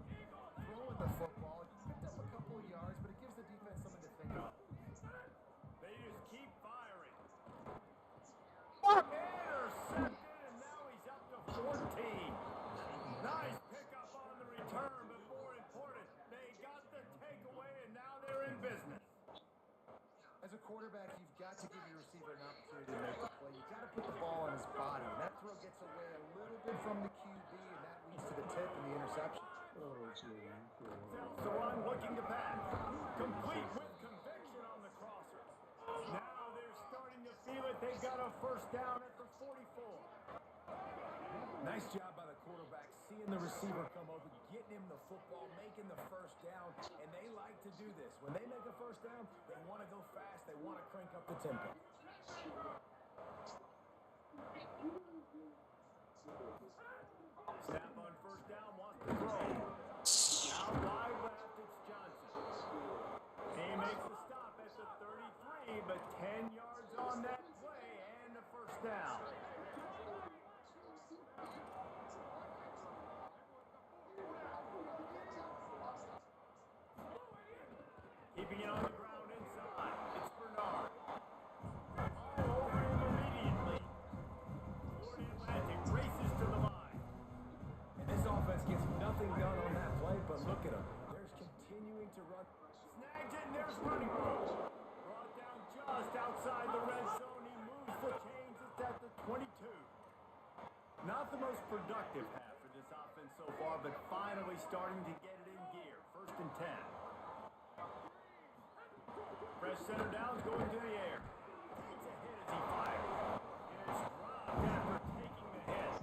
throwing the football. Picked up a couple of yards, but it gives the defense something to think about. They just keep firing. Intercepted, and now he's up to 14. Nice pickup on the return, but more important, they got the takeaway, and now they're in business. As a quarterback, you've got to give your receiver an opportunity to make the play. You've got to put the ball on his body. And that throw gets away a little bit from the QB, and that leads to the tip and the interception. Sawan looking to pass. Complete with conviction on the crosser. Now they're starting to feel it. They've got a first down at the 44. Nice job by the the receiver come over, getting him the football, making the first down, and they like to do this. When they make a first down, they want to go fast, they want to crank up the tempo. Snap on first down, wants to throw. Out wide left, it's Johnson. He makes the stop at the 33, but 10 yards on that play and a first down. Keeping it on the ground inside, it's Bernard. All over him immediately. Florida Atlantic races to the line. And this offense gets nothing done on that play, but look at him. There's continuing to run. Snagged it, and there's running room. Brought down just outside the red zone. He moves the chains. It's at the 22. Not the most productive half for this offense so far, but finally starting to get it in gear. 1st and 10. Fresh center downs going to the air. Takes a hit as he fires. It's dropped after taking the hit.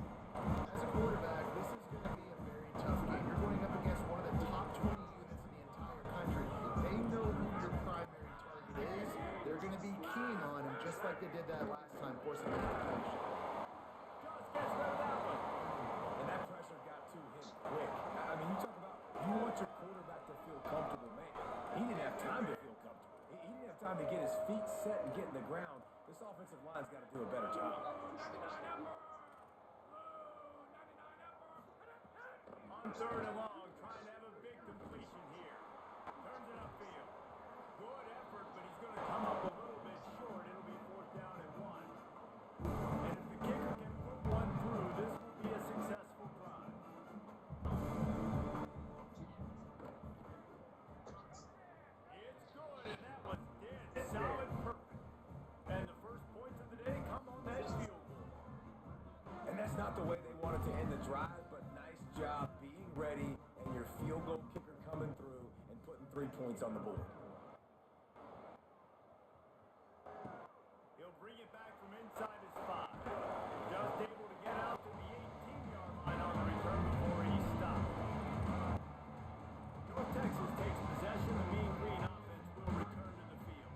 As a quarterback, this is going to be a very tough game. You're going up against one of the top 20 units in the entire country. They know who your primary target is. They're going to be keen on him, just like they did that last time, forcing him to completion. Just gets rid of that one. And that pressure got to him quick. I mean, you talk about, you want your quarterback to feel comfortable, man. He didn't have time to feel comfortable. He didn't have time to get his feet set and get in the ground. This offensive line's got to do a better job. On 3rd and long, trying to have a big completion here. Turns it upfield. Good effort, but he's going to come up a little bit short. It'll be 4th down and 1. And if the kicker can put one through, this will be a successful drive. It's good, and that was dead solid, perfect. And the first points of the day come on that field goal. And that's not the way they wanted to end the drive, but nice job being ready and your field goal kicker coming through and putting 3 points on the board. He'll bring it back from inside his 5. Just able to get out to the 18-yard line on the return before he stopped. North Texas takes possession. The Mean Green offense will return to the field.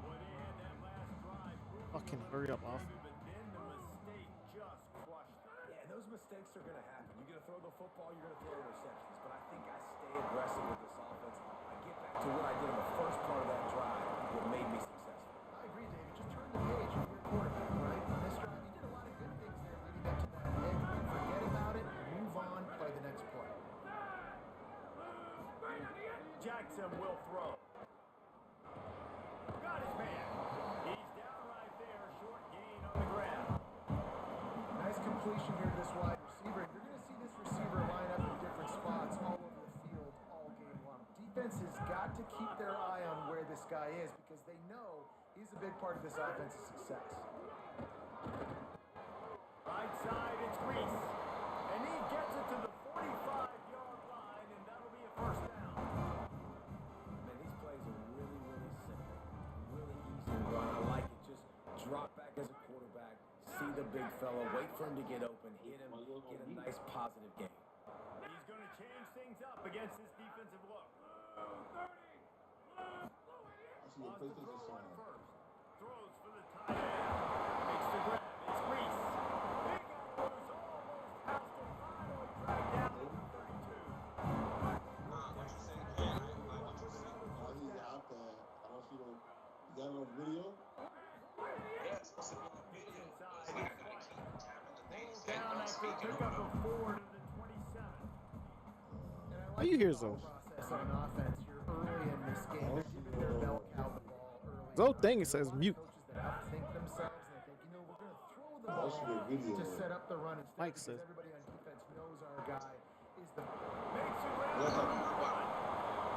Well, they had that last drive. Fucking hurry up, off. But then the mistake just crushed them. Yeah, and those mistakes are going to happen. You're going to throw the football, you're going to throw interceptions. But I think I stay aggressive with this offense. I get back to what I did in the first part of that drive, what made me successful. I agree, David. Just turn the page. You're a quarterback, right? On this drive, you did a lot of good things there leading up to that hit. Forget about it. Move on. Play the next play. Jackson will throw. Got his man. He's down right there. Short gain on the ground. Nice completion here to this wide receiver. You're going to see this receiver line up in different spots all over the field all game long. Defense has got to keep their eye on where this guy is because they know he's a big part of this offense's success. Right side, it's Reese. And he gets it to the 45-yard line, and that'll be a first down. Man, these plays are really, really simple. Really easy to run. I like it. Just drop back as a quarterback, see the big fella, wait for him to get open, hit him, get a nice positive game. He's going to change things up against this defensive look. Wants to throw on first. Throws for the tight end. Makes the grab. It's Reese. Big on loose, almost housed him. Finally dragged down to the 32. He's out there. I don't see no. You got it on video? Yes, it's on video. Inside, it's White. Ball down after a pickup of 4 to the 27. Why you here, Zoe? Process on offense. You're early in this game. They're giving their bell cow the ball early. Zoe thing it says mute. Coaches that outthink themselves and they think, we're going to throw the ball to set up the run instead Mike because says. everybody on defense knows our guy is the. Makes the grab on the run.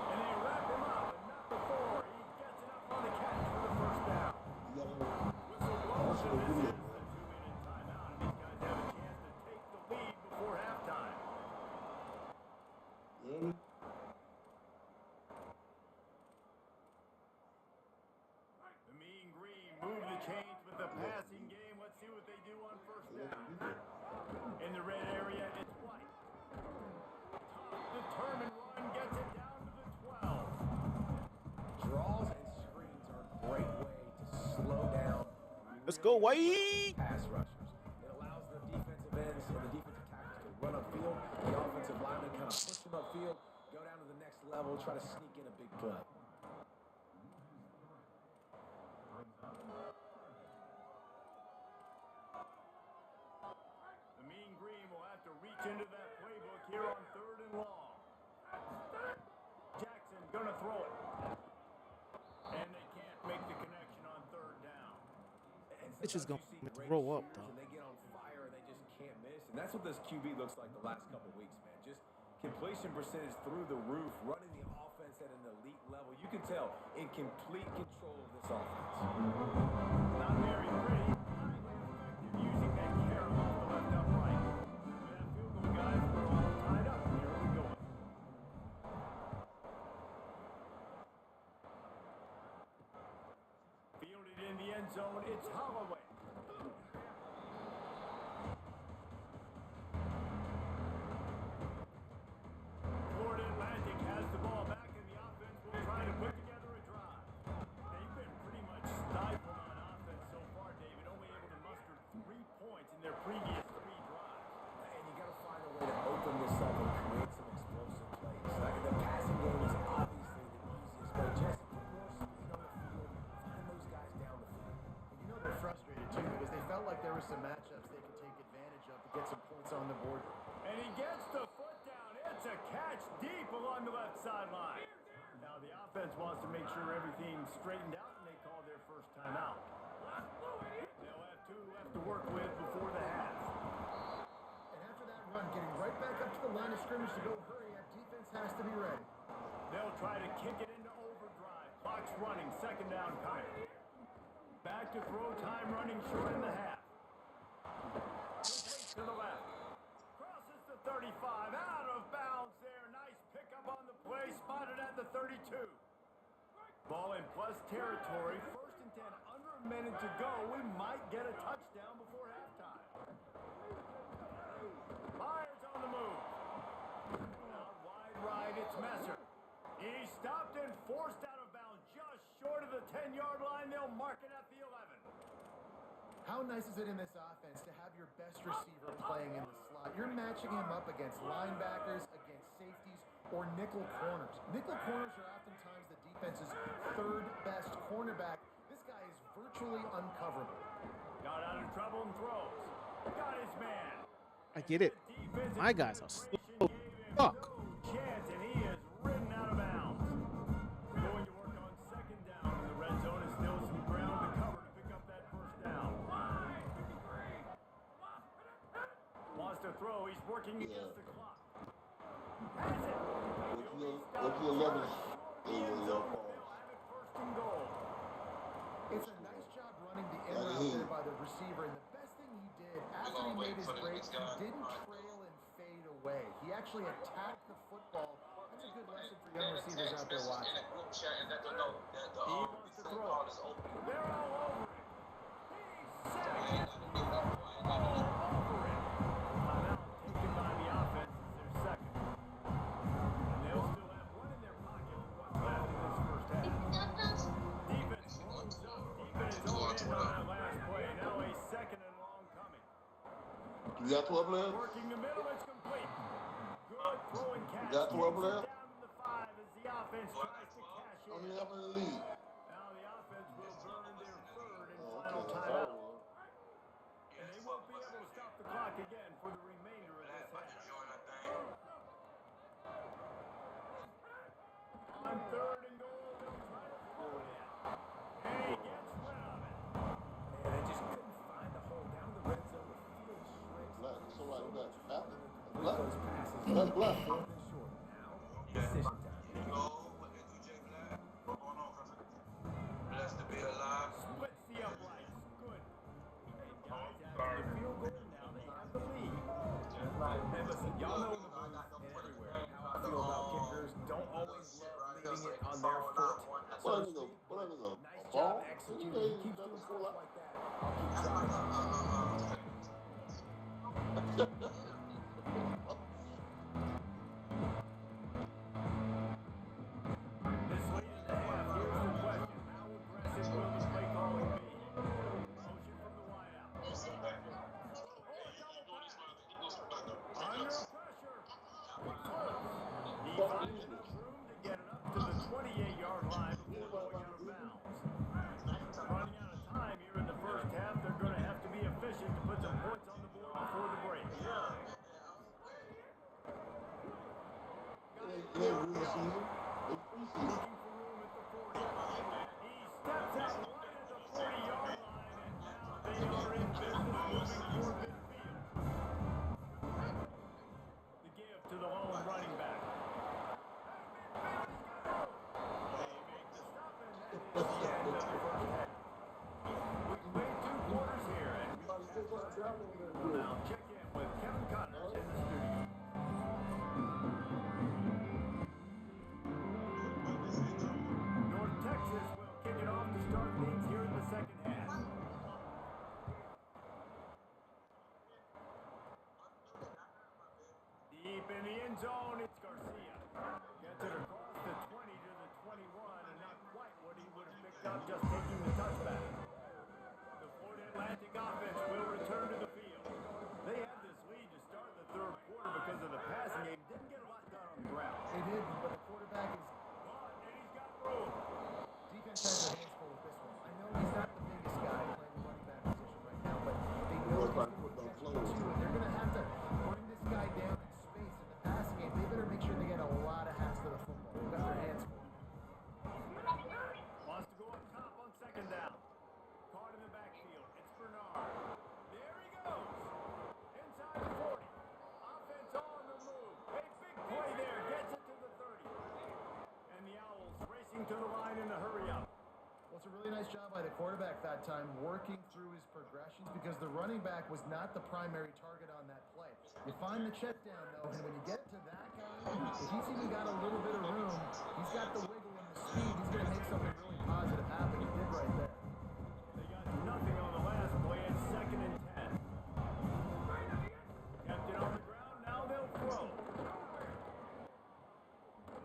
And they wrap him up, but not before he gets it up on the catch for the first down. Whistle blows, and this is the 2-minute timeout. And these guys have a chance to take the lead before halftime. The Mean Green move the chains with the passing game. Let's see what they do on first down. In the red area, it's White. Go White. Pass rushers. It allows the defensive ends and the defensive tackles to run upfield. The offensive linemen kind of push them upfield, go down to the next level, try to sneak in a big play. The Mean Green will have to reach into that playbook here on 3rd and long. Jackson gonna throw it. And they can't make the connection on 3rd down. It's just gonna Great throw up, shooters, though. and they get on fire and they just can't miss. And that's what this QB looks like the last couple weeks, man. Just completion percentage through the roof, running the offense at an elite level. You can tell in complete control of this offense. Not very pretty. Highly effective using that carry off the left upright. With that field goal, guys, we're all tied up. Here we go. Fielded in the end zone, it's Holloway. Florida Atlantic has the ball back, and the offense will try to put together a drive. They've been pretty much stifled on offense so far, David, only able to muster 3 points in their previous 3 drives. And you got to find a way to open this up and create some explosive plays. Like the passing game is obviously the easiest way. Just put more speed on the field, find those guys down the field. And you know they're frustrated too because they felt like there were some matchups they could take advantage of to get some points on the board. And he gets the foot down. It's a catch deep along the left sideline. Now the offense wants to make sure everything's straightened out, and they call their first timeout. They'll have 2 left to work with before the half. And after that run, getting right back up to the line of scrimmage to go hurry up, defense has to be ready. They'll try to kick it into overdrive. Clock's running. 2nd down coming. Back to throw time running short in the half. To the left. Crosses the 35. Out of bounds there. Nice pickup on the play. Spotted at the 32. Ball in plus territory. 1st and 10. Under a minute to go. We might get a touchdown before halftime. Myers on the move. Out wide right. It's Messer. He's stopped and forced out of bounds. Just short of the 10-yard line. They'll mark it at the 11. How nice is it in this offense to have your best receiver playing in the slot? You're matching him up against linebackers, against safeties, or nickel corners. Nickel corners are oftentimes the defense's 3rd best cornerback. This guy is virtually uncoverable. Got out of trouble and throws. Got his man. I get it. My guys are slow. Fuck. No chance, and he is ridden out of bounds. Going to work on 2nd down in the red zone. Is still some ground to cover to pick up that 1st down. Wants to throw. He's working against the clock. Has it. What's the 11? They'll have it 1st and goal. It's a nice job running the in route there by the receiver. And the best thing he did after he made his breaks, he didn't trail and fade away. He actually attacked the football. That's a good lesson for young receivers out there watching. He wants to throw. They're all over it. He's sacked. All over it. Timeout taken by the offense as their 2nd. And they'll still have 1 in their pocket for what's left in this 1st half. Defense rolls up deep in his own end on that last play. Now a 2nd and long coming. You got 12 left? Working the middle, it's complete. Good throwing catch. You got 12 left? Down to the 5 as the offense tries to cash in. Only up in the lead. Now the offense will burn their 3rd and final timeout. And they won't be able to stop the clock again for the remainder of this half. On 3rd and goal, they'll try to throw it in. And he gets rid of it. And they just couldn't find the hole down the red zone. The field shrinks. Black, so like that. Black. Those passes. Black, black. 4th and short. Now, decision time. Splits the uprights. Good. And guys, after the field goal, now they have the lead. And listen, y'all know the booth and everywhere how I feel about kickers. Don't always love leaving it on their foot. Nice job executing. He keeps doing stuff like that. I'll keep trying. This late in the half, here's the question. How aggressive will the play calling be? Motion from the finds enough room to get it up to the 28-yard line before going out of bounds. Running out of time here in the first half, they're going to have to be efficient to put some points on the board before the break. Looking for room at the 40. He steps out right at the 40-yard line, and now they are in business moving toward midfield. The give to the lone running back. They make the stop, and that is the end of the first half. We've played 2 quarters here, and we'll now check in with Kevin Connors in the studio. North Texas will kick it off to start things here in the second half. Deep in the end zone, it's Garcia. Gets it across the 20 to the 21, and not quite what he would have picked up just taking the touchback. The Florida Atlantic offense will return to the field. They had this lead to start the third quarter because of the passing game. Didn't get a lot done on the ground. They didn't, but the quarterback is... And he's got room. Defense has their hands full with this one. I know he's not the biggest guy playing the running back position right now, but they know he's going to catch the 2, and they're going to have to bring this guy down in space in the passing game. They better make sure they get a lot of hats to the football. They've got their hands full. Wants to go up top on second down. Caught in the backfield. It's Bernard. There he goes. Inside the 40. Offense on the move. A big play there. Gets it to the 30. And the Owls racing to the line in a hurry up. Well, it's a really nice job by the quarterback that time, working through his progressions, because the running back was not the primary target on that play. You find the check down, though, and when you get to that guy, if he's even got a little bit of room, he's got the wiggle and the speed, he's going to make something really positive happen. He did right there. They got nothing on the last play at 2nd and 10. Kept it on the ground, now they'll throw.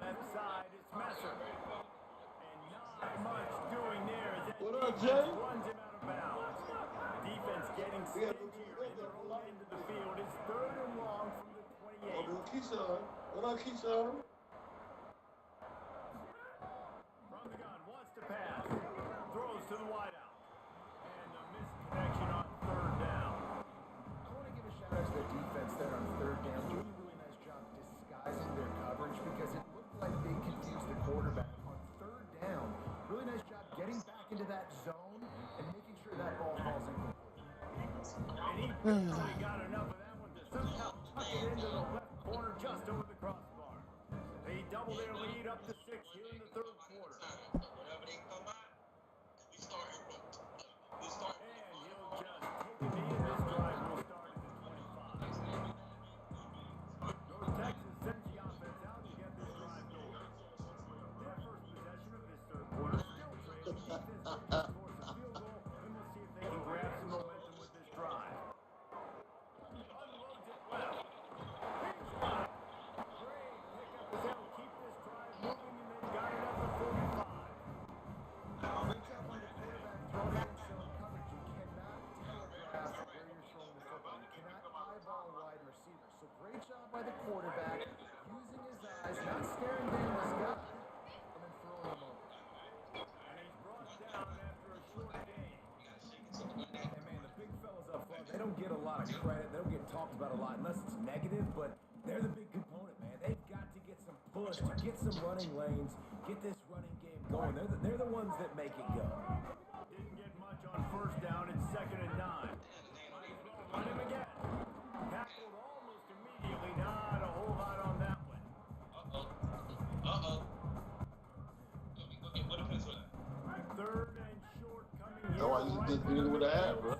Left side, it's Messer. And not much doing there as that defense runs him out of bounds. Defense getting stingier in their own end of the field. It's 3rd and long from the 28. What up, Keyshawn? From the gun, wants to pass. Throws to the wideout. And a misconnection on 3rd down. I want to give a shout out to the defense there on 3rd down, doing a really nice job disguising their coverage, because it looked like they confused the quarterback on 3rd down. Really nice job getting back into that zone and making sure that ball falls in. And he barely got enough of that one to somehow tuck it into the left corner just over the crossbar. They double their lead up to 6 here in the 3rd quarter. And he'll just take a knee, and this drive will start at the 25. North Texas sends the offense out to get this drive going. Their first possession of this 3rd quarter still trailing. Defense looking to score some field goal, and we'll see if they can grab some momentum with this drive. Unloads it left. He's got it. Great pickup as they'll keep this drive moving, and they've got it at the 45. Great job by the quarterback throwing in zone coverage. You cannot telegraph where you're throwing the football. You cannot eyeball wide receivers. So great job by the quarterback, using his eyes, not staring down this guy, and then throwing him over. And he's brought down after a short gain. And man, the big fellas up front, they don't get a lot of credit. They don't get talked about a lot unless it's negative, but they're the big component, man. They've got to get some push, to get some running lanes, get this running game going. They're the ones that make it go. Didn't get much on 1st down. It's 2nd and 9. Might as well run him again. Tackled almost immediately. Not a whole lot on that one. Third and short coming here. That's why you just did it with a hat, bro.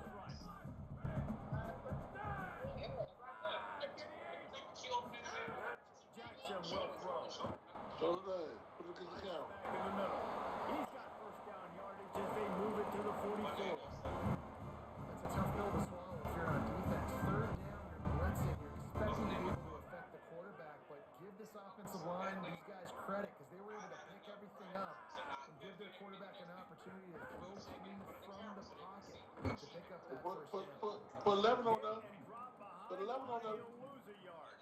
Jackson will throw. Show the name. Put it in the camera. Back in the middle. He's got 1st down yardage as they move it to the 44. That's a tough pill to swallow if you're on defense. 3rd down, you're blitzing. You're expecting to be able to affect the quarterback, but give this offensive line, these guys, credit, because they were able to pick everything up and give their quarterback an opportunity to throw free from the pocket to pick up that 1st down. Put 11 on them. And drop Put behind. 11 on them. He'll lose a yard.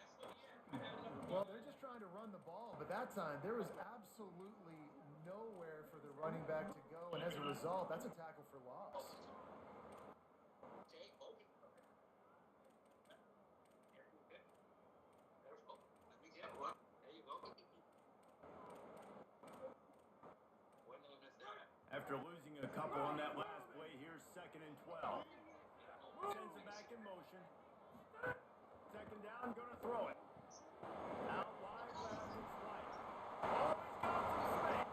Well, they're just trying to run the ball, but that time there was absolutely nowhere for the running back to go, and as a result, that's a tackle for loss. After losing a couple on that last play, here's 2nd and 12. Sends it back in motion. 2nd down, gonna throw it. Out wide, left, it's White. Oh, he's got some space.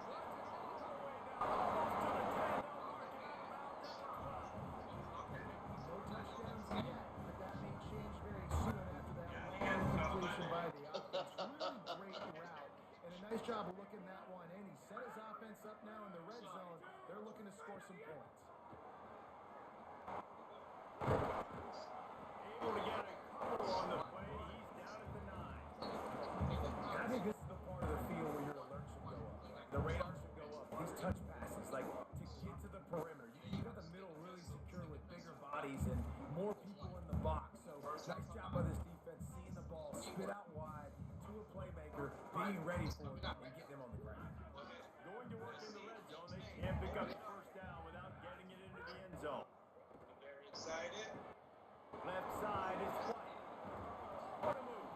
Runs it all the way down, almost to the 10. They'll mark it out of bounds at the 12. No touchdowns yet, but that may change very soon after that long completion by the offense. Really great route, and a nice job of looking that one in. He set his offense up now in the red zone. They're looking to score some points. Able to get a couple on the play. He's down at the 9. I think this is the part of the field where your alert should go up. The radar should go up. These touch passes, like to get to the perimeter. You got the middle really secure with bigger bodies and more people in the box. So nice job by this defense, seeing the ball spit out wide to a playmaker, being ready for it, and getting him on the ground. Going to work in the red zone. They can't pick up the 1st down without getting it into the end zone. Very excited. Left side is White. What a move.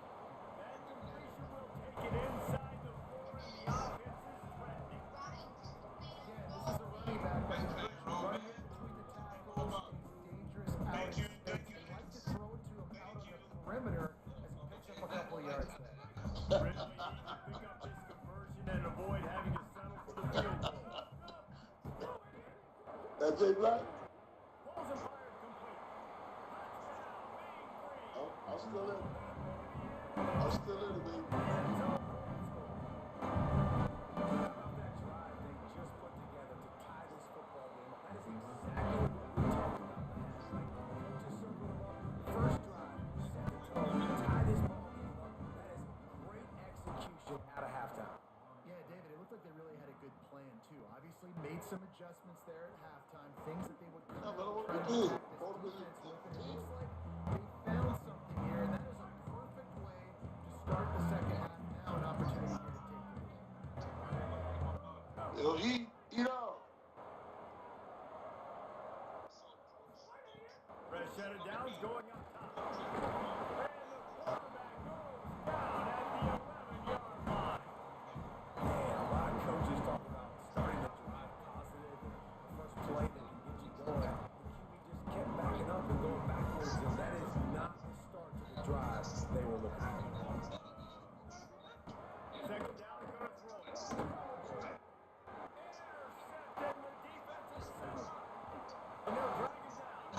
That completion will take it inside the 4, and the offense is threatening. Again, this is a running back that is running in between the tackles. He's dangerous out in space. They like to throw it to him out on the perimeter as he picks up a couple of yards there. Really needs to pick up this conversion and avoid having to settle for the field goal. That's Jay Black? Balls and fired complete. Touchdown, Big Green. I'm still in. I'm still in it, baby. That drive they just put together to tie this football game. That is exactly what we talked about last night. Coaches circled them up. First drive, set the tone, tie this ball game up. That is great execution out of halftime. Yeah, David, it looked like they really had a good plan, too. Obviously, made some adjustments there at halftime, things that they would try to attack this defense with. And it looks like they found something here, and that is a perfect way to start the second half. Now an opportunity here to take the lead. Yo, eat up. Fresh set of downs going up top. And the quarterback goes down at the 11-yard line. Man, a lot of coaches talk about starting the drive positive and the first play that can get you going. The QB just kept backing up and going backwards, and that is not the start to the drive they were looking for. 2nd down, going to throw it. Intercepted, the defense is settled. And they'll drag it down.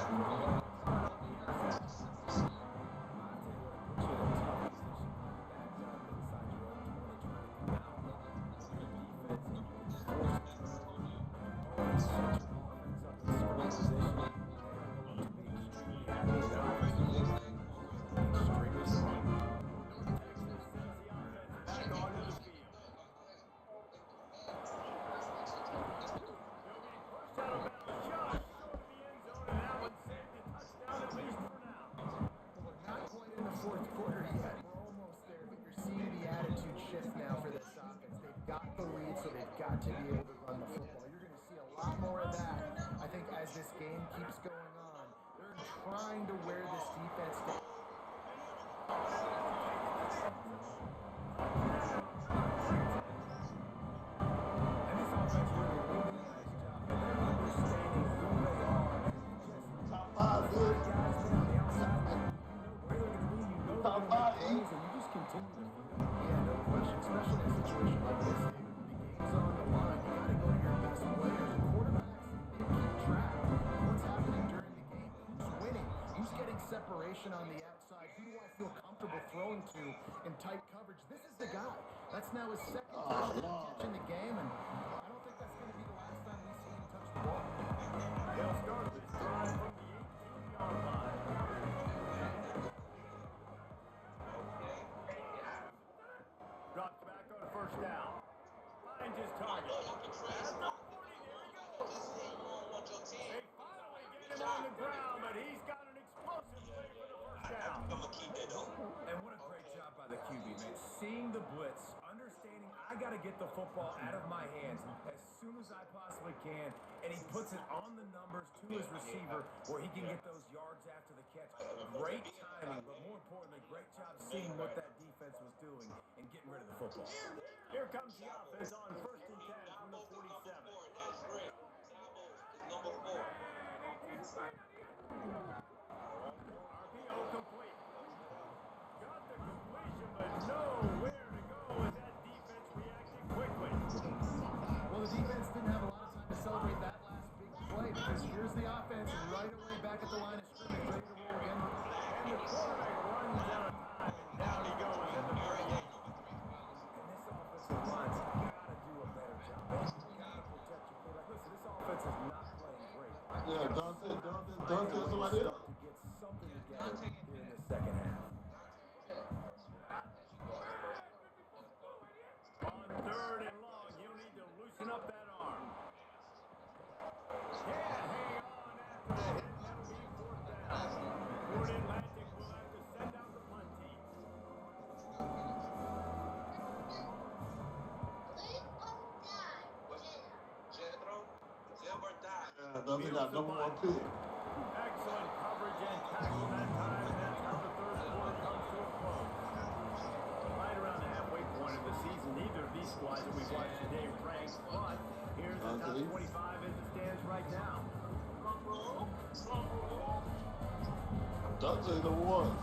Fourth quarter yet. We're almost there, but you're seeing the attitude shift now for this offense. They've got the lead, so they've got to be able to run the football. You're going to see a lot more of that, I think, as this game keeps going on. They're trying to wear this defense down. And this offense really doing a nice job. And they're understanding who they are. And just guys on the outside. Top 5, and you just continue to feed them. Yeah, no question, especially in a situation like this, David. The game's on the line. You got to go to your best players. And quarterbacks, they keep track of what's happening during the game. Who's winning? Who's getting separation on the outside? Who do I feel comfortable throwing to in tight coverage? This is the guy. That's now his 2nd catch in the game, and I don't think that's going to be the last time we see him touch the ball. They'll start this drive from the 18-yard line. Drops back on 1st down. Finds his target. At the 40, there he goes. They finally get him on the ground, but he's got an explosive play for the 1st down. And what a great job seeing the blitz, understanding I got to get the football out of my hands as soon as I possibly can, and he puts it on the numbers to his receiver where he can get those yards after the catch. Great timing, but more importantly, great job seeing what that defense was doing and getting rid of the football. Here comes the offense on 1st and 10 from the 47. That's great. Number 4. RPO complete. Got the completion, but nowhere to go as that defense reacted quickly. Well, the defense didn't have a lot of time to celebrate that last big play because here's the offense right away back at the line of scrimmage, ready to roll again. And the quarterback runs out of time, and down he goes at the 38. And this offensive line's got to do a better job. They got to protect your quarterback. Listen, this offense is not playing great. Yeah, Dante, somebody else. To get something together here in the second half. On 3rd and long, you'll need to loosen up that arm. Can't hang on after the hit, and that'll be 4th down. Fort Atlantic will have to send out the punt team. Jethro, live or die. Dante got number 1 pick. Excellent coverage and tackle that time, and that's how the 3rd quarter comes to a close. Right around the halfway point of the season, neither of these squads that we've watched today ranked, but here's the top 25 as it stands right now. Dante number 1.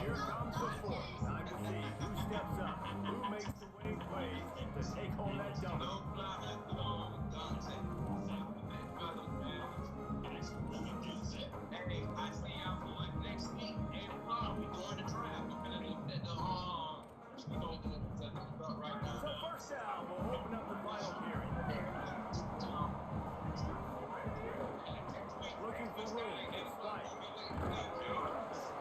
Here comes the 4th. Time to see who steps up, who makes the winning plays to take home that double. Hey, I see y'all boys next week, 8 o'clock. We going to draft. We're going to look at the we going to set this up right now. So 1st down, we'll open up the final period. Looking for room, it's Spike.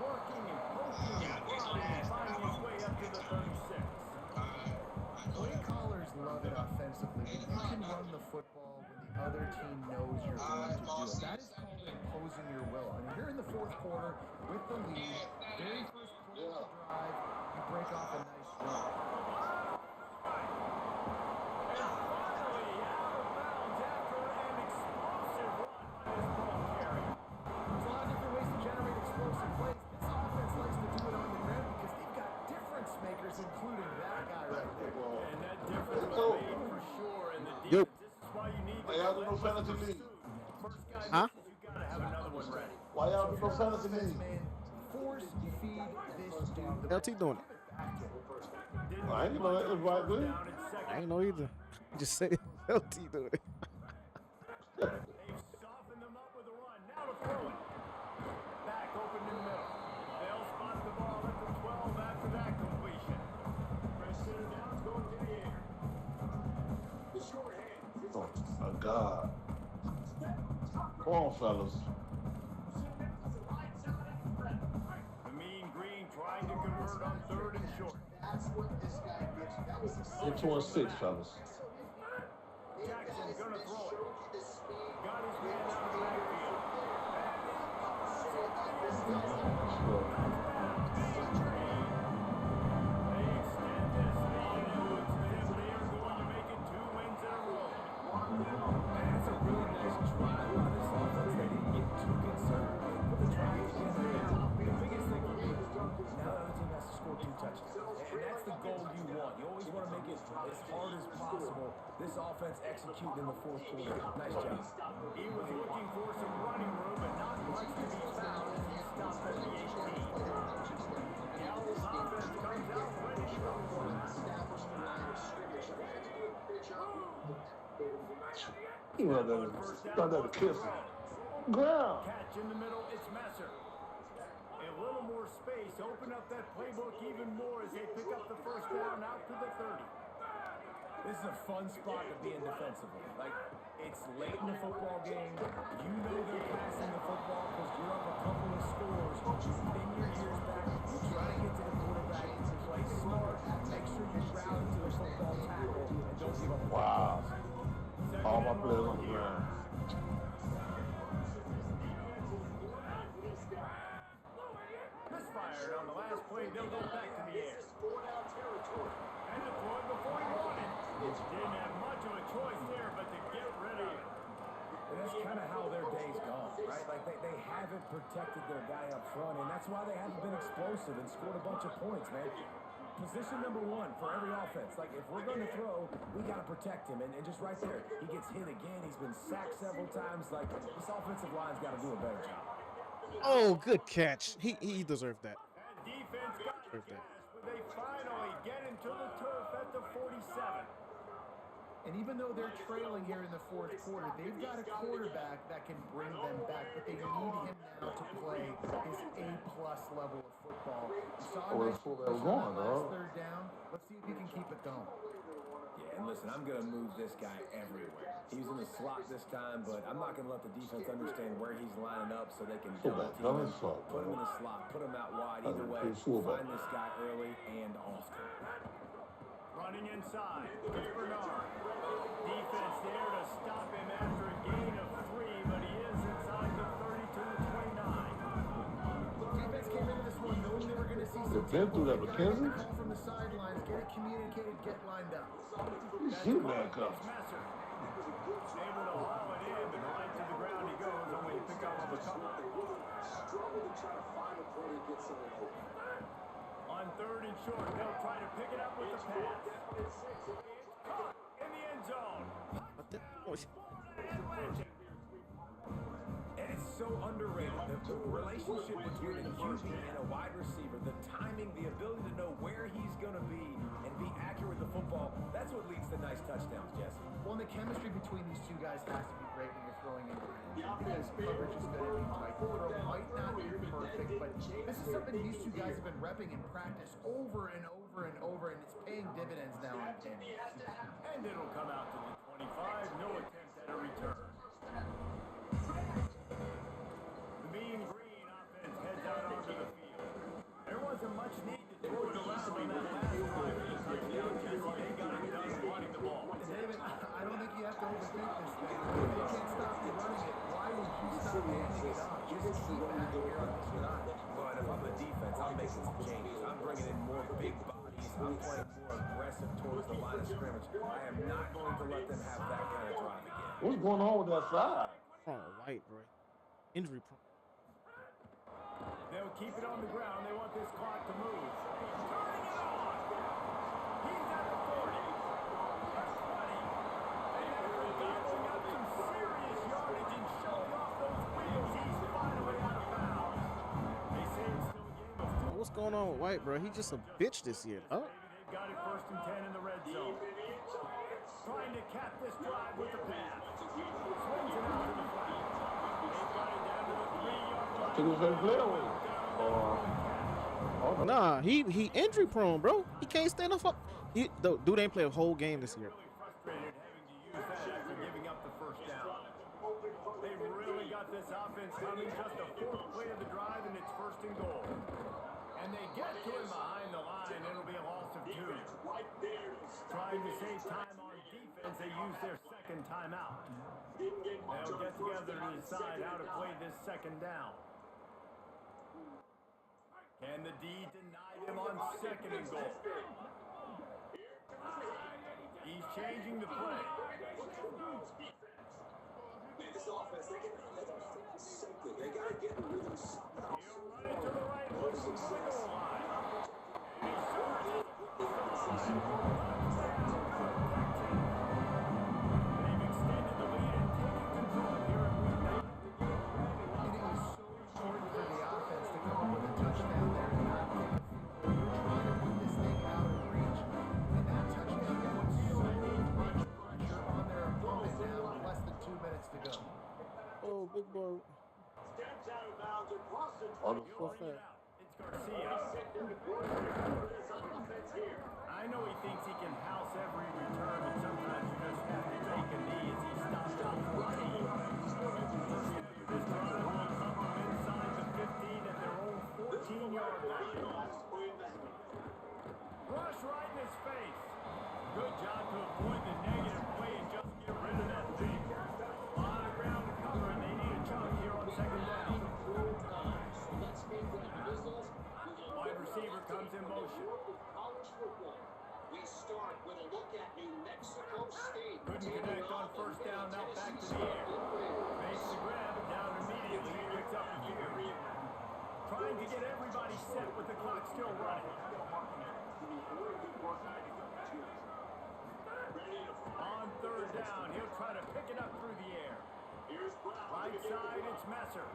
Working and poking and prodding and finding his way up to the 36. Play callers love it offensively. When you can run the football when the other team knows you're going to do it. That is called imposing your will. And here in the 4th quarter, with the lead, very first play of the drive, you break off a nice run. And finally, out of bounds after an explosive run by this ball carrier. There's a lot of different ways to generate explosive plays. This offense likes to do it on the ground because they've got difference makers, including that guy right there. And that difference was made for sure in the defense. This is why you need Why y'all do no fantasy league? First guy Huh? misses, you gotta have another one ready. Why y'all do no fantasy league? Man, force feed this dude. The LT doing it. I ain't know that was right there. Down at second. I ain't know either. Just say LT doing it. They've softened them up with a run. Now to throw it. Back open in the middle. They'll spot the ball at the 12 after that completion. Fresh center downs going to the air. The short hand. Oh, my God. Come on, fellas. The mean green trying to convert on 3rd and short. That's what this guy gives you. That was Get to a 6, fellas. Jackson gonna throw it. Got his man out of the backfield. They extend this lead, and it looks as if they are going to make it 2 wins in a row. Man, it's a really nice drive by this offense. They didn't get too concerned. They put the drive together. The biggest thing for me is now the other team has to score 2 touchdowns. And that's the goal you want. You always want to make it as hard as possible. This offense executed in the 4th quarter. Nice job. He was looking for some running room, but not much to be found as he stopped at the 18. The Owls offense comes out ready to go. He was there to kiss him. Ground. Catch in the middle, it's Messer. A little more space, open up that playbook even more as they pick up the 1st down out to the 30. This is a fun spot to be in defensively. Like, it's late in the football game. You know they're passing the football because you're up a couple of scores. You pin your ears back. You try to get to the quarterback. You play smart. Make sure you rally to the football tackle and don't give up. Wow. All my players on the ground. Misfired on the last play they'll go back to the air. And to throw it before he wanted. Didn't have much of a choice there, but to get rid of it. And that's kind of how their day's gone, right? Like they haven't protected their guy up front, and that's why they haven't been explosive and scored a bunch of points, man. Position number one for every offense. Like, if we're going to throw, we got to protect him. And just right there, he gets hit again. He's been sacked several times. Like, this offensive line's got to do a better job. Oh, good catch. He deserved that. And defense got the cash, but they finally get into the turf at the 47. And even though they're trailing here in the fourth quarter, they've got a quarterback that can bring them back, but they need him now to play his A-plus level of football. You saw a nice last third down. Let's see if he can keep it going. Yeah, and listen, I'm going to move this guy everywhere. He was in the slot this time, but I'm not going to let the defense understand where he's lining up so they can double team him, put him in the slot, put him out wide. Either way, find this guy early and often. Running inside, it's Bernard. Defense there to stop him after a gain of 3, but he is inside the 32-29. Defense came into this one knowing they were going to see some tempo. They got the call from the sidelines, get it communicated, get lined up. Shoot that cup. Messer. Able to haul it in, and right to the ground he goes, only to pick up on the couple. Struggle to try to find a play to get someone open. On 3rd and short, they'll try to pick it up with the pass. It's caught in the end zone. And it's so underrated. The relationship between a QB and a wide receiver, the timing, the ability to know where he's going to be and be accurate with the football, that's what leads to nice touchdowns, Jesse. Well, and the chemistry between these two guys has to be great when you're throwing into because coverage is going to be tight. The throw might not be perfect, but this is something these two guys have been repping in practice over and over and over, and it's paying dividends now on game. And it'll come out to the 25. No attempt at a return. The Mean Green offense heads out onto the field. There wasn't much need to throw it around on that last drive for the touchdown, Jesse. They got it done running the ball. David, I don't think you have to overthink this thing. If they can't stop you running it, why would you stop handing it off? Just keep back here on this drive. But if I'm the defense, I'm making some changes. I'm bringing in more big bodies. I'm playing more aggressive towards the line of scrimmage. I am not going to let them have that kind of drive again. What's going on with that side? Oh, White, bro. Injury prone. They'll keep it on the ground. They want this clock to move. Turning it on. He's at the 40. The 20. And after gobbling up some serious yardage and showing off those wheels, he's finally out of bounds. They say it's still a game of football. What's going on with White, bro? He just a bitch this year. Oh. They've got it 1st and 10 in the red zone. Trying to cap this drive with the pass. Swings it out to the flat. They've got it down to the 3-yard line. Took his play away. Nah, he injury prone, bro. He can't stand up. Dude ain't play a whole game this year. Frustrated having to use that after giving up the 1st down. They've really got this offense coming. Just a 4th play of the drive, and it's 1st and goal. And they get to him behind the line. It'll be a loss of 2. Trying to save time on defense, they use their 2nd timeout. They'll get together to decide how to play this 2nd down. Can the D deny them on 2nd and goal? He's changing the play. This offense, they got to get the rhythm. He'll run it to the right, looking for the goal line. And he shoots it. They've extended the lead and taken control here at week 9. And it was so important for the offense to come up with a touchdown there and not kick a field goal. You're trying to put this thing out of reach, and that touchdown puts so much pressure on their opponent now with less than 2 minutes to go. Oh, big boy. Steps out of bounds across the What's bring it out. It's Garcia. I know he thinks he can house every return, but sometimes you just have to take a knee as he stops out for a team. This drive will come from inside the 15 at their own 14-yard line. Rush right in his face. Good job to avoid the negative play and just get rid of that thing. A lot of ground to cover, and they need a chunk here on 2nd down. Wide receiver receiver comes in motion. College football. We start with a look at New Mexico State. Couldn't connect on first down, now back to the air. Makes the grab, down immediately, picks up the field. Trying to get everybody set with the clock still running. On third down, he'll try to pick it up through the air. Right side, it's Messer.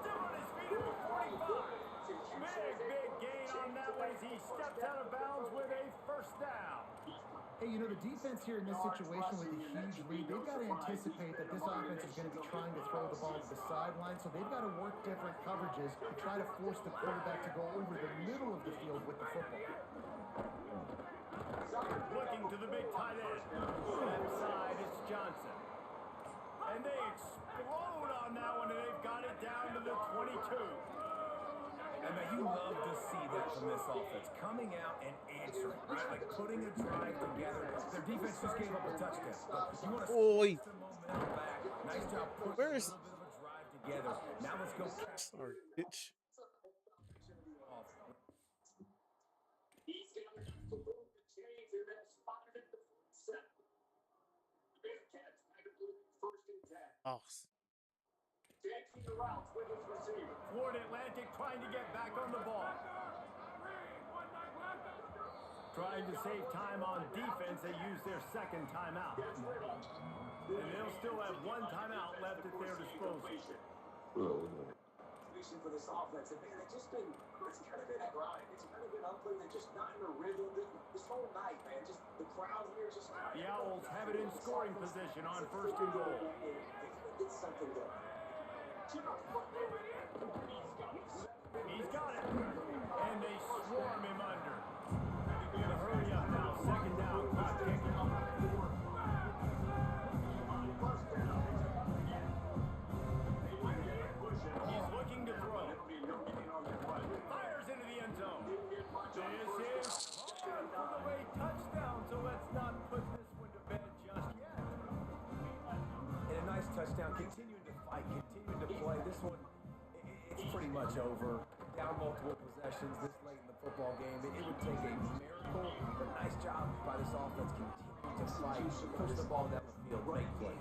Still on his feet at the 45. Big gain on that one as he steps out of bounds with a first down. Hey, you know, the defense here in this situation with the huge lead, they've got to anticipate that this offense is going to be trying to throw the ball to the sideline, so they've got to work different coverages to try to force the quarterback to go over the middle of the field with the football. Looking to the big tight end. Left side, it's Johnson. And they explode on that one, and they've got it down to the 22. And man, you love to see that from this offense, coming out and answering, right? Like putting a drive together. Their defense just gave up a touchdown. But you want to Boy. the momentum back. Nice job pushing a little bit of a drive together. Now let's go. Sorry, bitch. He's got enough to move the chains in that spot at the 47. The Bearcats back up with first and 10. Oh. Changing the routes with his receiver. Florida Atlantic trying to get back on the ball. Trying to save time on defense, they use their second timeout. And they'll still have one timeout left at their disposal. For this offense, and man, it's kind of been a grind. It's kind of been ugly. They're just not in a rhythm this whole night, man. Just the crowd here is just. The Owls have it in scoring position on first and goal. It's something that. He's got it, and they swarm him under. Gonna hurry up now. Second down, clock ticking. He's looking to throw. Fires into the end zone. This is for the way touchdown, so let's not put this one to bed just yet. And a nice touchdown, continuing to fight, continuing to play. This one, it's pretty much over. Down multiple possessions this late in the football game. It would take a miracle, but nice job by this offense continuing to fight, push the ball down the field, make plays.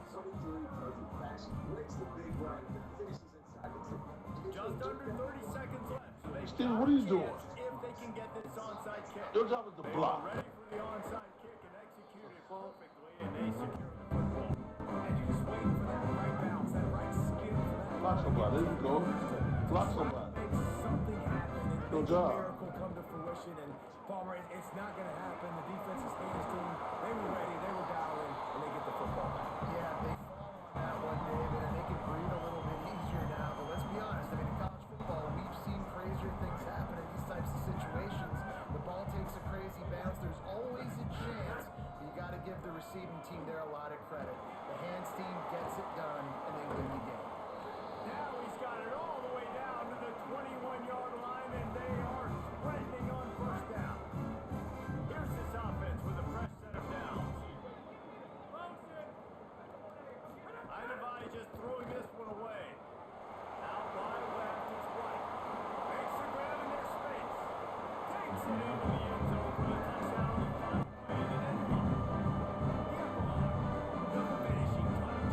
Just under 30 seconds left. Steven, what are you doing? If they can get this onside kick. Your job is to They block. were ready for the onside kick and executed it perfectly, and they secure the football. And you're just waiting for that right bounce, that right skill for that. Block somebody. There you go. Block somebody. Make something happen and Good make a job. miracle come to fruition. And Palmer, it's not going to happen. The defense's hands team, they were ready, they were dialing, and they get the football back. Yeah, they fall on that one, David, and they can breathe a little bit easier now. But let's be honest, I mean, in college football, we've seen crazier things happen in these types of situations. The ball takes a crazy bounce. There's always a chance. You got to give the receiving team there a lot of credit. The hands team gets it done, and they win the game. Now he's got it all the way down to the 21-yard line, and they are threatening on first down. Here's this offense with a fresh set of downs. Idavai just throwing this one away. Out wide left, it's White. Makes the grab in their space. Takes it into the end zone for the touchdown on the final play of the net. The finishing touch.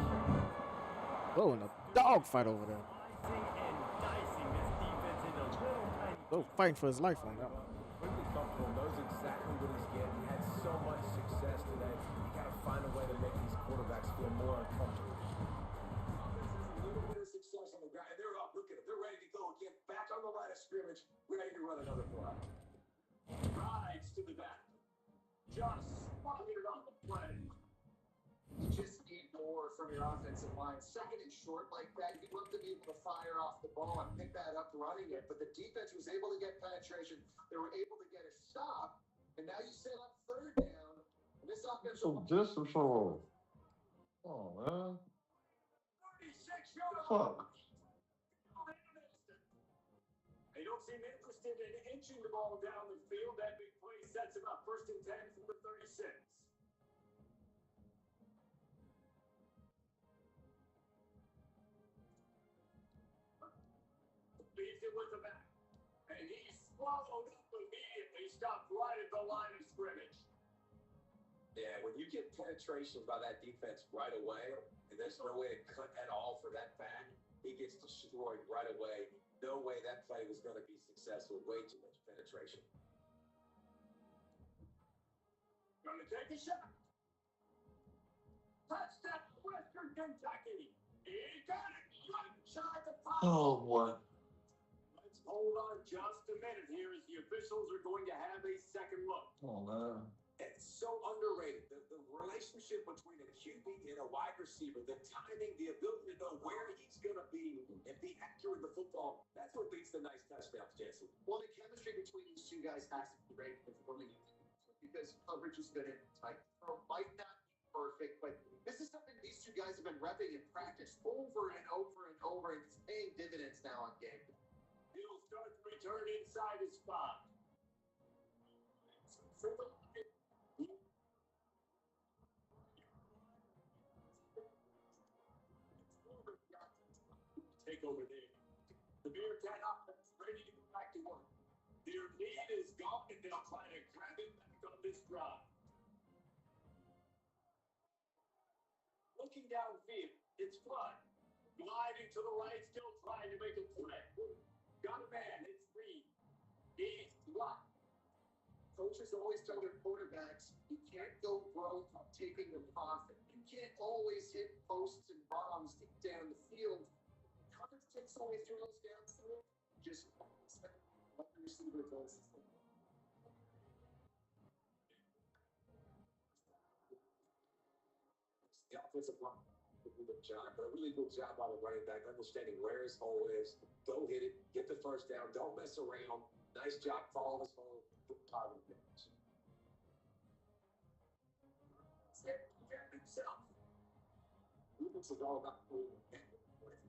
Whoa, and a dog fight over there. Slicing and dicing this defense into little tiny. They're fighting for his life on that one. Completely comfortable, knows exactly what he's getting. He had so much success today. You got to find a way to make these quarterbacks feel more uncomfortable. A little bit of success on the ground. They're up. Look at them. They're ready to go again. Back on the line of scrimmage. Ready to run another play. Rides to the back. Just fired on the play. You just need more from your offensive line. Second and short like that, you'd love to be able to fire off the ball and pick that up running it. But the defense was able to get penetration. They were able to get a stop. And now you sit on third down. And this offense. Some distance from. Oh, man. 36-yard. Fuck. They don't seem interested in inching the ball down the field. That big play sets him up. First and 10 from the 36. Leaves it with the back. And he's swallowed up immediately. stopped right at the line of scrimmage. Yeah, when you get penetration by that defense right away, and there's no way to cut at all for that back, he gets destroyed right away. No way that play was going to be successful. Way too much penetration. Gonna take a shot. Touchdown, Western Kentucky. He got it. Right side the pocket. Oh boy. Let's hold on just a minute here as the officials are going to have a second look. Oh man. It's so underrated. The relationship between a QB and a wide receiver, the timing, the ability to know where he's going to be and be accurate with the football, that's what leads to nice touchdowns, Jansen. Well, the chemistry between these two guys has to be great because coverage is good and tight. Might not be perfect, but this is something these two guys have been repping in practice over and over and over, and it's paying dividends now on game. He'll start to return inside his spot. Take over there. The Bearcat offense ready to go back to work. Their lead is gone, and they'll try to grab it back on this drive. Looking downfield, it's Flood. Gliding to the right, still trying to make a play. Got a man, it's Reed. He's blocked. Coaches always tell their quarterbacks, you can't go broke taking the profit. You can't always hit posts and bombs deep down the field. Coverage takes away throws downfield. Just let the receiver does. The offensive line did a good job, but a really good job by the running back, understanding where his hole is. Go hit it, get the first down, don't mess around. Nice job following his hole. Positive damage. Himself. This is all about moving.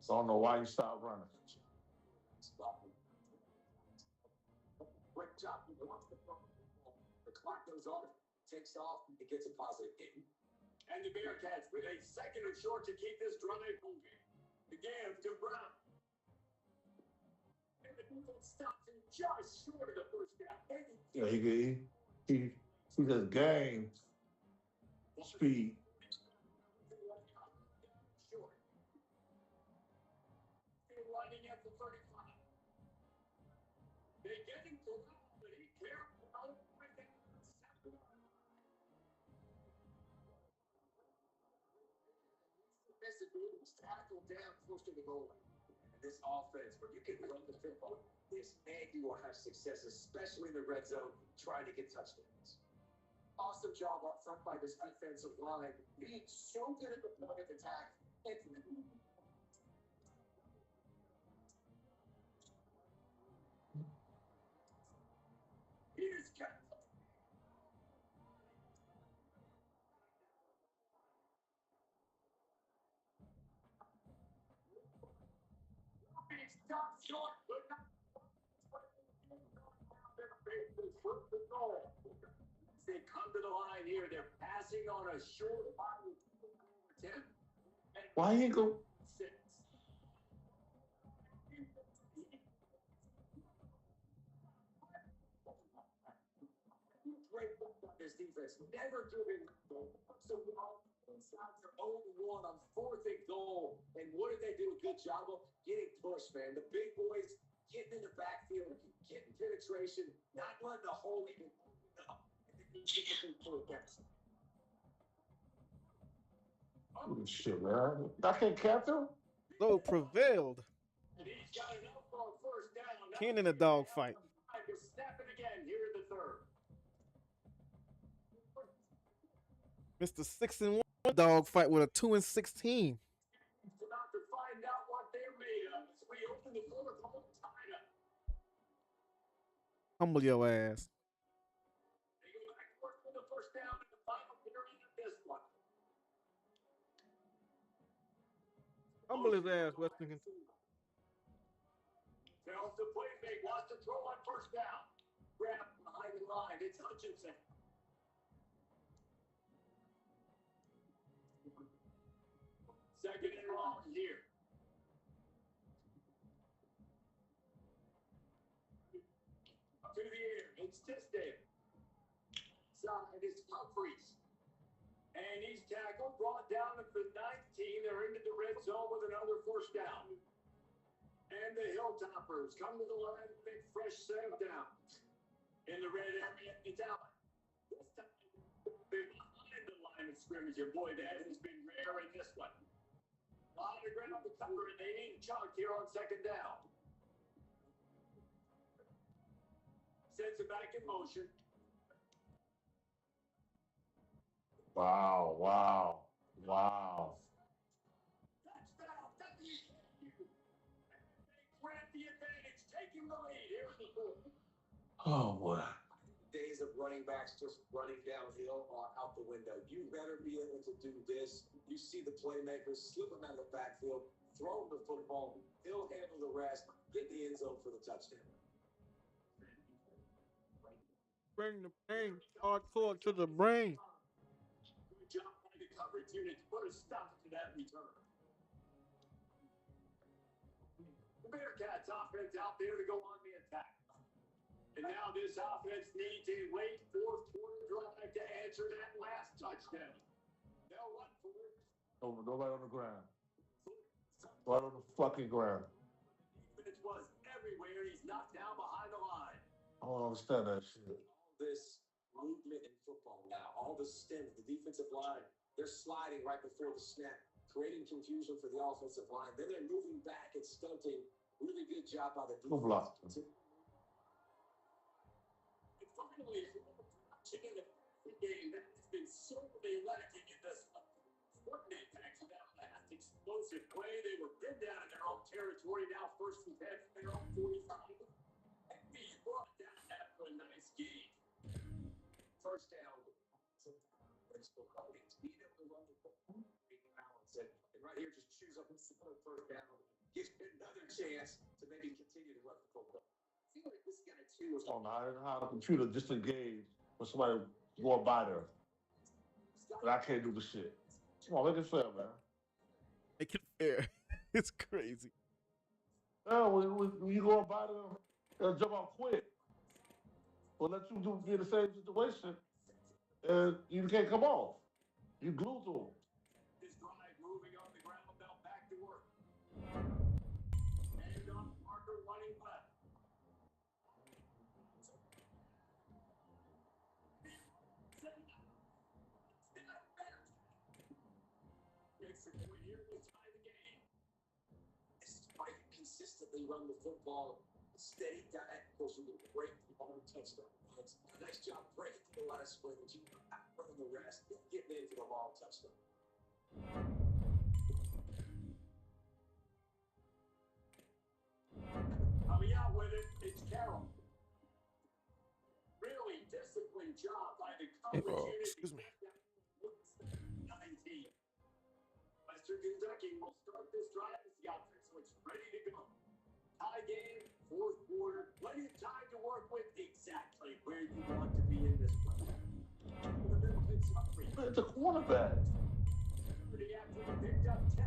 So I don't know why you stopped running. Great job. The clock goes off, takes off, it gets a positive game. And the Bearcats with a second and short to keep this drive moving. The give to Brown. And the defense stops him just short of the first down. Yeah, he just gained speed. Short. Still running at the 35. They get him to run, but he careful about everything. It's tackled down close to the goal line. This offense, where you can run the football, this man, you will have success, especially in the red zone, trying to get touchdowns. Awesome job up front by this defensive line, being so good at the point of attack. Here's Cat. Stop short, but not. They come to the line here. They're passing on a short line. Why he go? Six. Great work by this defense. Never giving so well inside their own one on 4th and goal. And what did they do a good job of? Getting pushed, man. The big boys getting in the backfield, getting penetration, not letting the hole even open up. Oh, shit, man. I can't catch him. So prevailed. And he's got enough for a first down. 10 in a dogfight. Snap it again here in the third. Mr. 6-1 dogfight with a 2-16. About to find out what they're made of as we open the fourth home tied up. Humble your ass. They go back to work for the first down in the final period of this one. Humble his ass, Western. Fails to play big, wants to throw on first down. Grab behind the line, it's Hutchinson. Second and long here. To the air, it's Tisdale. Side is Humphreys. And he's tackled, brought down at the 19. They're into the red zone with another first down. And the Hilltoppers come to the line, big fresh set down. In the red area, it's out. This time, they're behind the line of scrimmage. Your boy, that has been rare in this one. A lot of ground to cover, and they need a chunk here on second down. Sends it back in motion. Wow, wow, wow. Touchdown, WSU. They grab the advantage, taking the lead here in the fourth. Oh, boy. Days of running backs just running downhill are out the window. You better be able to do this. You see the playmakers slip him out of the backfield, throw him the football. He'll handle the rest. Get the end zone for the touchdown. Bring the pain, hardcore to the brain. Good job by the coverage unit to put a stop to that return. The Bearcats offense out there to go on the attack. And now this offense needs a late fourth quarter drive to answer that last touchdown. They'll run for it. Nobody on the ground. Right on the fucking ground. The defense was everywhere. He's knocked down behind the line. I don't understand that shit. All this movement in football now, all the stems, the defensive line, they're sliding right before the snap, creating confusion for the offensive line. Then they're moving back and stunting. Really good job by the defense. Who blocked him? Finally, in the game that has been sorely lacking in this one. Coordinate back to that last explosive play. They were pinned down in their own territory. Now first and 10 from their own 45. And he brought down after a nice game. First down. Being able to run the football, balance it. And right here, just choose up another first down. Gives you another chance to maybe continue to run the football. I feel like this guy, too, is Oh, no, I didn't know how the computer disengaged when somebody going by there. But I can't do the shit. Come on, make it fair, man. Make it fair. It's crazy. No, when you go by them, they'll jump out quick. Or let you be in the same situation, and you can't come off. You glued to them. This drive moving on the ground, now back to work. And on Parker running left. Consistently run the football, steady diet, of course, you get great on touchdown. Nice job breaking to the last split, but you running the rest, getting in for the long touchdown. Coming out with it, it's Carroll. Really disciplined job by the coverage unit. Excuse me. 19. Western Kentucky will start this drive as the offense looks ready to go. Tie game, fourth quarter, plenty of time to work with exactly where you want to be in this play. It's a quarterback. 30 after he picked up 10.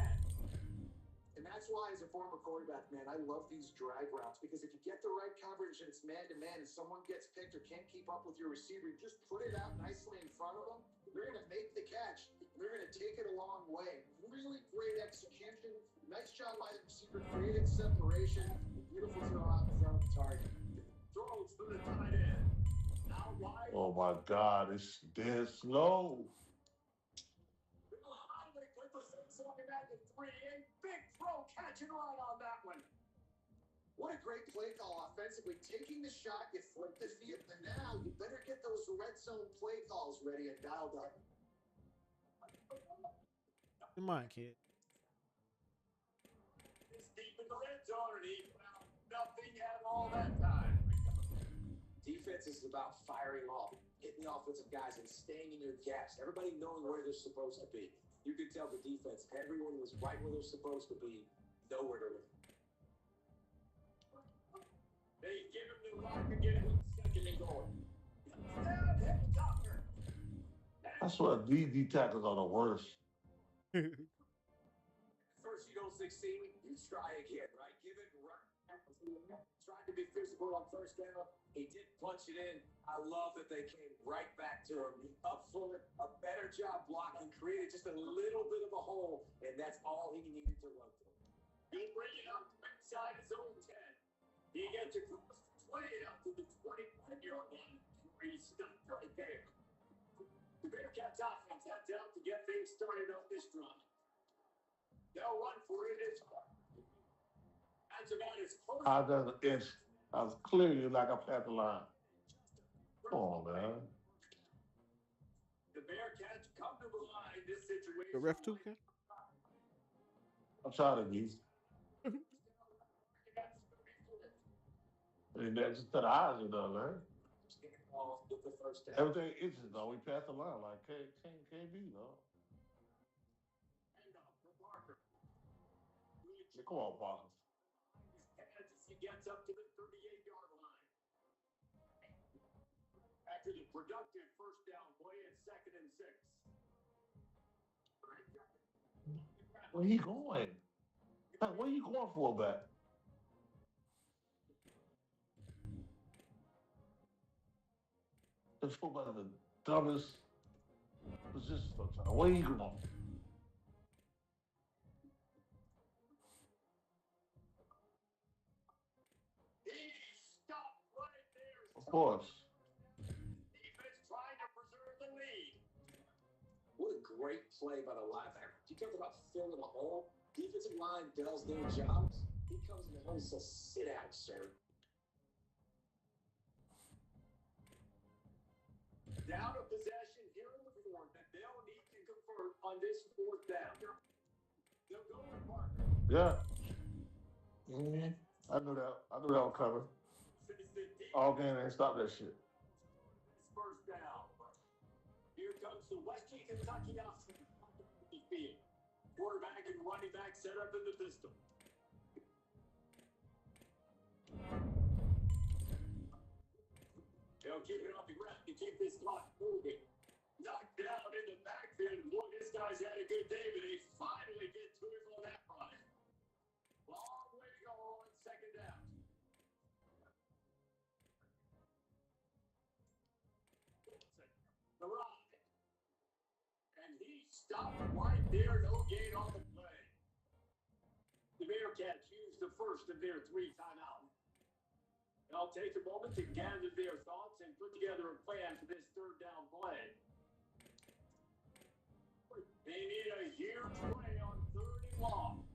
And that's why, as a former quarterback, man, I love these drag routes because if you get the right coverage and it's man-to-man and someone gets picked or can't keep up with your receiver, you just put it out nicely in front of them. They're going to make the catch. They're going to take it a long way. Really great execution. Nice job by the receiver, creating separation. Beautiful throw out in front of the target. Throws to the tight end. Now wide. Oh my God, it's dead slow. Big throw, catch and run on that one. What a great play call offensively. Taking the shot, you flip the field, and now you better get those red zone play calls ready and dialed up. Come on, kid. It's deep in the red zone, and he found nothing at all that time. Defense is about firing off, hitting the offensive guys, and staying in your gaps. Everybody knowing where they're supposed to be. You could tell the defense, everyone was right where they're supposed to be, nowhere to run. They give him the rock again, second and goal. Stab him, Tucker. I swear, DD tackles are the worst. First you don't succeed, you try again, right? Give it right. Tried to be physical on first down. He did punch it in. I love that they came right back to him. Up front, a better job blocking, created just a little bit of a hole, and that's all he needed to run through. He'll bring it up inside his own 10. He gets across the 20 out to the 21-yard line. He's stopped right there. The Bearcats offense heads out to get things started on this drive. They'll run for it. That's about as close. I was clearly like I passed the line. Come on, man. The Bearcats come to rely in this situation. The ref too, Ken? I'm tired of these. And that's just the eyes are done, man. Everything itches though. We passed the line. Like can't be, though. Come on, Parker. He gets up to the 38-yard line. After the productive first down play at 2nd and 6. Where you going? Where you going for, back? This football is the dumbest position sometimes. Where you going? Of course. Defense trying to preserve the lead. What a great play by the linebacker. You talk about filling a hole. Defensive line does their jobs. He comes in the hole and says, "Sit out, sir." Down of possession here in the fourth that they'll need to convert on this 4th down. They'll go to Parker. Yeah. Mm-hmm. I knew that was coming. All game ain't stop that shit. First down. Here comes the Western Kentucky offense. Quarterback and running back set up in the pistol. They'll keep it off the ground to keep this clock moving. Knocked down in the backfield. Boy, this guy's had a good day, but they finally get to him on that run. Long way to go on 2nd down. And he stopped right there. No gain on the play. The Bearcats used the first of their 3 timeouts. They'll take a moment to gather their thoughts and put together a plan for this 3rd down play. They need a huge play on 3rd and long.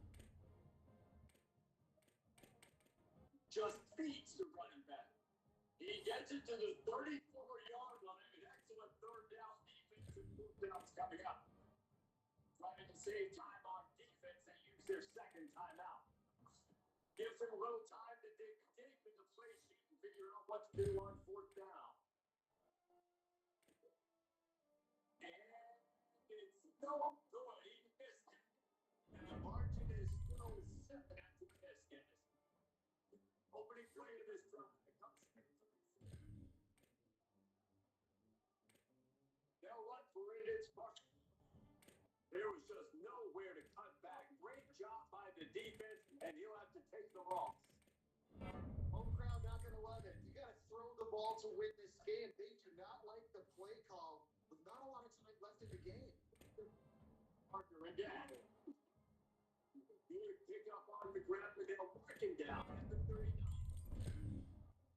Just feeds the running back. He gets it to the 34-yard line. An excellent 3rd down defensive move downs coming up. Trying to save time on defense, they use their 2nd timeout. Gives them a little time to dig deep in the play sheet and figure out what to do on 4th down. And it's no good. He missed it. And the margin is still 7 after the miss. Opening play of this drive. They'll run for it. It's Parker. There was just nowhere to cut back. Great job by the defense, and he'll have to take the loss. Home crowd not going to love it. You got to throw the ball to win this game. They do not like the play call with not a lot of time left in the game. Parker again. Good pick up on the ground, but they'll work him down at the 39.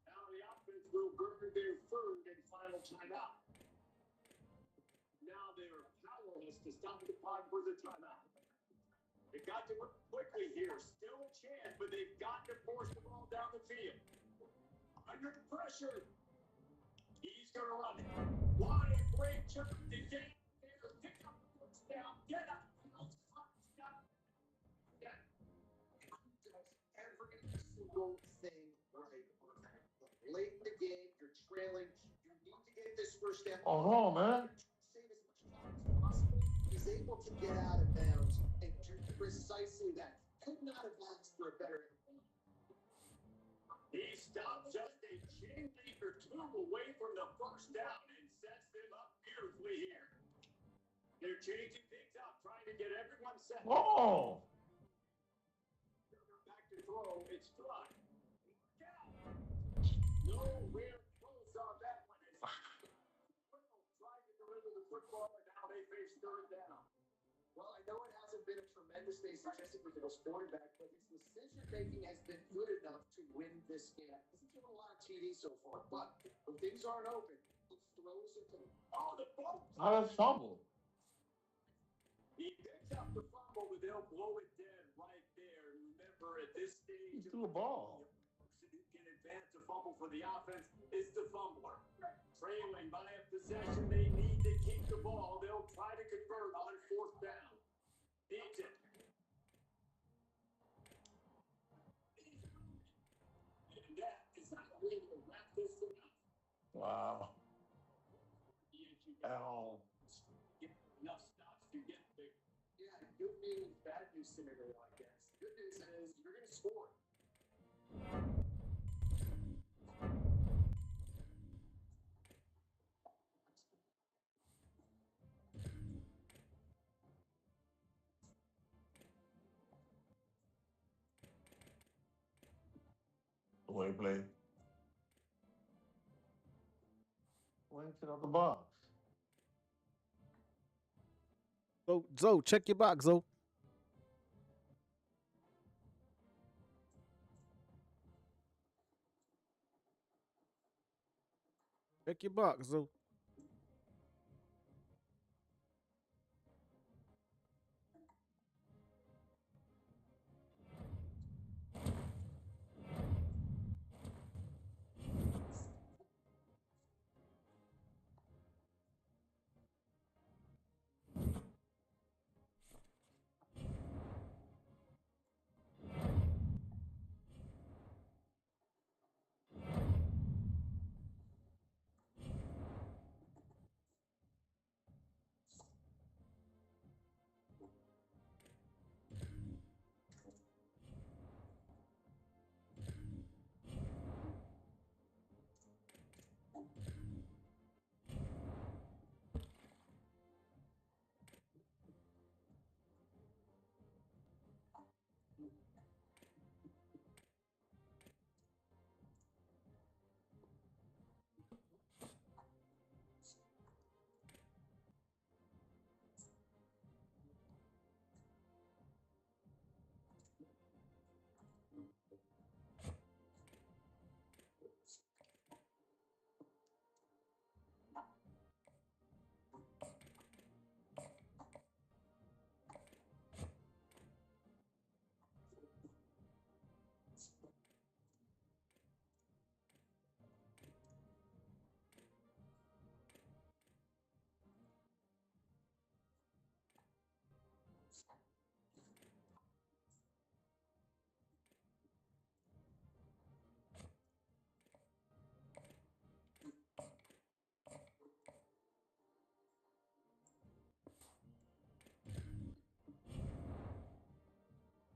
Now the offense will burn their 3rd and final timeout. Now they're powerless to stop the clock for the timeout. They got to work quickly here. Still a chance, but they've got to force the ball down the field. Under pressure. He's going to run it. What a great job to get there. Pick up the first down. Get up. Every single thing right. Late in the game, you're trailing. You need to get this first down. Oh, hold on, man. Save as much time as possible. He's able to get out of bounds and do precisely that. Could not have asked for a better. He stopped just a chain link or 2 away from the first down and sets them up beautifully here. They're changing things up, trying to get everyone set. Whoa! Back to throw. It's Flood. football, and now they face third down. Well, I know it hasn't been a tremendous day statistically for this quarterback, but his decision-making has been good enough to win this game. He's given a lot of TD so far, but when things aren't open, he throws it to them. Oh, the fumble! How does fumble? He picks up the fumble, but they'll blow it dead right there. Remember, at this stage, He threw a ball. who can advance to fumble for the offense is the fumbler. Trailing by a possession, they need to keep the ball. They'll try to convert on fourth down. Needs it. And that is not a way to wrap this thing up. Wow. Ow. Get enough stops to get big. Yeah, good news, bad news scenario, I guess. Good news is you're going to score. Away play. Went to the box. Zo, check your box, Zo. Check your box, Zo.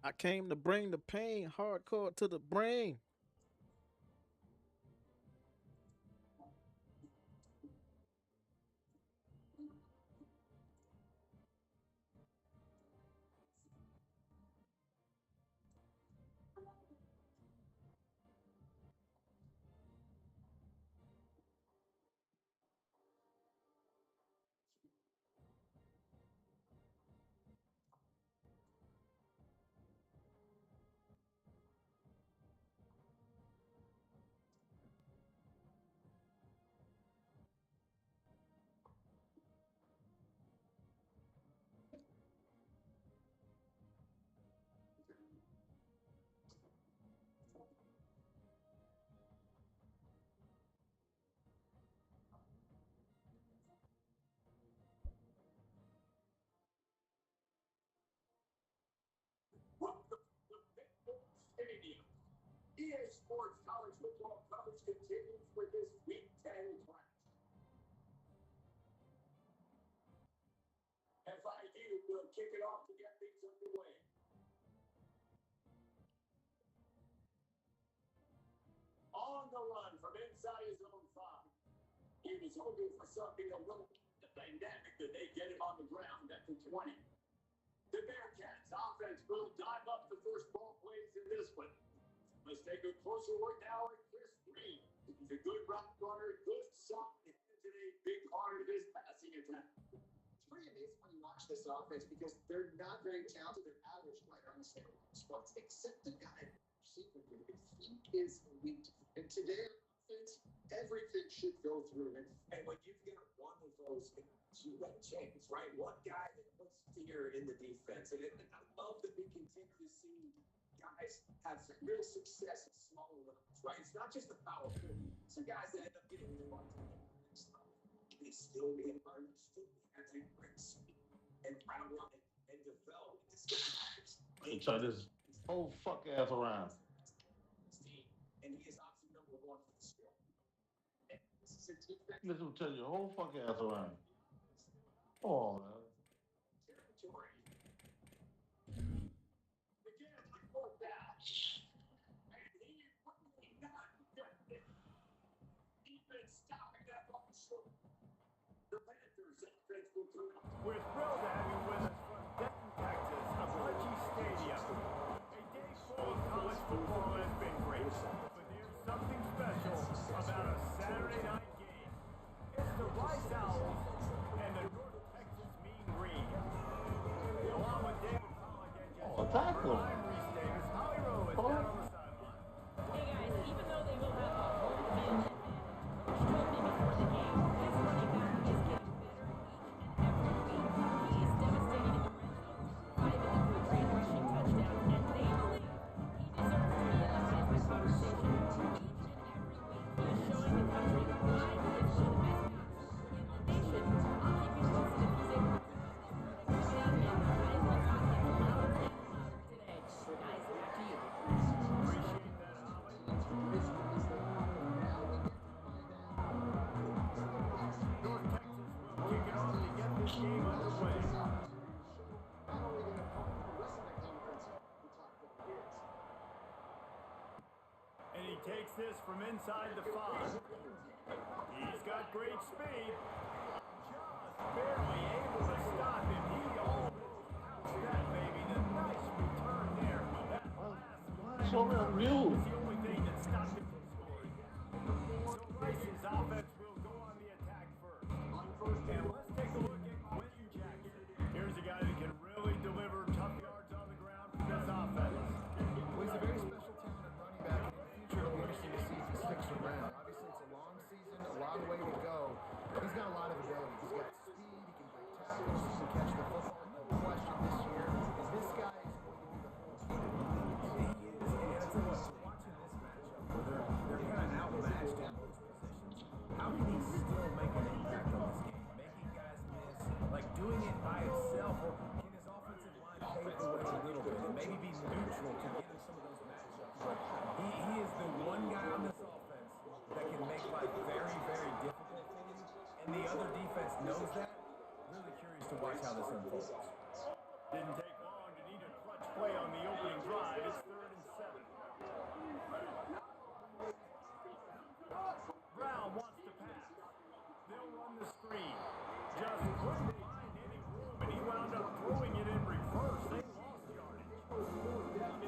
I came to bring the pain hardcore to the brain. Stadium. EA Sports College Football coverage continues with this Week 10 clash. FIU will kick it off to get things underway. On the run from inside his own 5. He was hoping for something a little dynamic that they get him on the ground at the 20. The Bearcats offense will dive up the first ball plays in this one. Let's take a closer look now at Chris Green. He's a good route runner, good solid hands, and a big part of his passing attack. watch this offense because they're not very talented. They're average, quite honestly, spots, except the guy receiver. He is elite. And today on offense, everything should go through him. And when you've got one of those guys, you got a chance, right? One guy that puts fear in the defense. And I love that we continue to see guys have real success at smaller levels, right? It's not just the powerful. Some guys that end up getting more to the next level. They still get learned, still have a great speed and route running and develop this guys. Hey, try this whole fuck ass around. And he is option number one for the score. This will tell your whole fuck ass around. Oh, man. Territory. Again, like fourth down. And he probably not done it. Defense stopping that ball short. The Panthers offense will come out. We're thrilled to have you with us from Denton, Texas, Apache Stadium. A day full of college football has been great, but there's something special about a Saturday night game. It's the Rice Owls and the North Texas Mean Green. Along with David Pollock and tackle. I'm Reese Davis. Holly Rowe is down on the sideline. Hey guys, even though they will have a home field advantage, Coach told me before the game, his running back is getting better each and every week. He is devastating in the red zone, 5 in the country in rushing touchdowns, and they believe he deserves to be in the Heisman conversation. Each and every week, he is showing the country why he is one of the best backs in the nation. I'll keep you posted if he's able to keep up this productivity, and the Heisman talk gets louder and louder today. Guys, back to you. Appreciate that, Holly. North Texas will kick it off to get this game underway. And he takes this from inside the 5. He's got great speed. Just barely able to stop him. He almost pounced that baby. The nice return there. That last So real. was the only thing that stopped him from scoring. So Rice's offense will go on the attack first. And let's take a look at Quentin Jackson. Here's a guy that can really deliver tough yards on the ground for this offense. Well, he's a very special talented running back, and in the future it'll be interesting to see if he sticks around. Obviously, it's a long season, a long way to go. He's got a lot of ability. He's got speed, he can break tackles, he can catch the football. No question this year, this guy is going to be the whole team. And I tell you what, watching this matchup, where they're kind of outmatched in most positions, how can he still make an impact on this game? Making guys miss, like doing it by himself, or can his offensive line pave the way a little bit and maybe be neutral to get in some of those matchups? But he is the one guy on this offense that can make life very, very difficult for you, and the other defense knows that. Really curious to watch how this unfolds. Didn't take long to need a clutch play on the opening drive. It's 3rd and 7. Brown wants to pass. They'll run the screen. Just couldn't find any room, and he wound up throwing it in reverse. They lost yardage.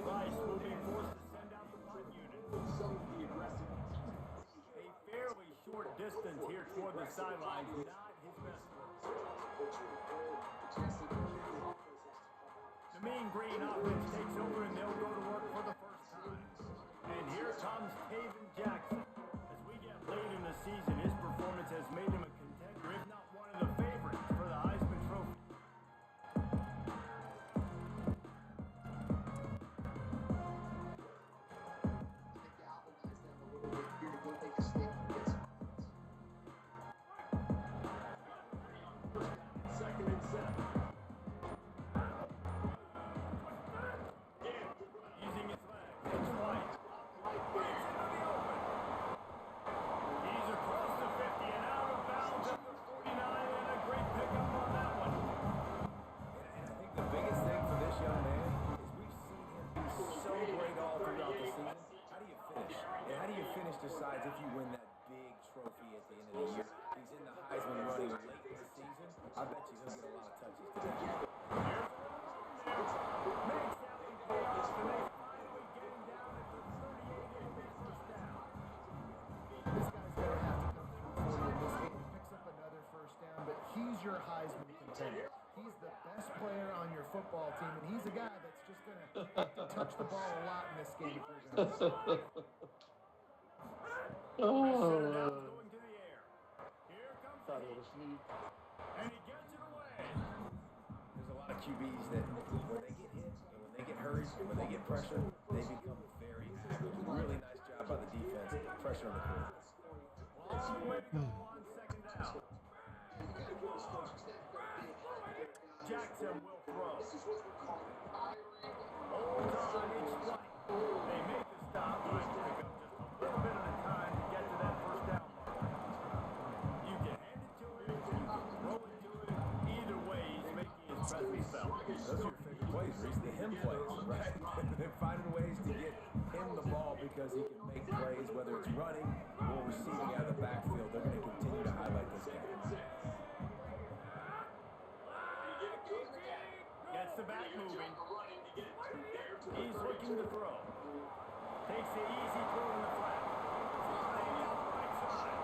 Rice will be forced to send out the punt unit. A fairly short distance here toward the sidelines. Not his best work. The Mean Green offense takes over, and they'll go to work for the first time. And here comes Taven Jackson. As we get late in the season, his performance has made him a contender, if not one of the favorites, for the Heisman Trophy. Second and 7. Using his legs, it's White. Gets into the open. He's across the 50 and out of bounds at the 49, and a great pickup on that one. And I think the biggest thing for this young man is we've seen him be so great all throughout the season. How do you finish? And how do you finish decides if you win that big trophy at the end of the year. He's in the Heisman running late in the season. I bet you he'll get a lot of touches today. Makes that one pay off, and they finally get him down at the 38 and a first down. This guy's going to have to come through for you in this game. He picks up another first down, but he's your Heisman contender. He's the best player on your football team, and he's a guy that's just going to touch the ball a lot in this game. Oh, Going to the air. Here comes thought it was asleep. and he gets it away. There's a lot of QBs that when they get hit and when they get hurried and when they get pressure, they become very average. Really nice job by the defense, pressure on the quarterback. Long way to go on second down. Jackson will throw. Holds on each play. They make the stop, but pick up just a little bit at a time to get to that first down mark. You can hand it to him, you can throw it to him. Either way, he's making his presence felt. Those are your favorite plays, Reese, the him plays, right? They're finding ways to get him the ball because he can make plays, whether it's running or receiving out of the backfield. They're going to continue to highlight this guy. Gets the back moving. He's looking to throw. Takes the easy throw in the flat. Flying out the right side.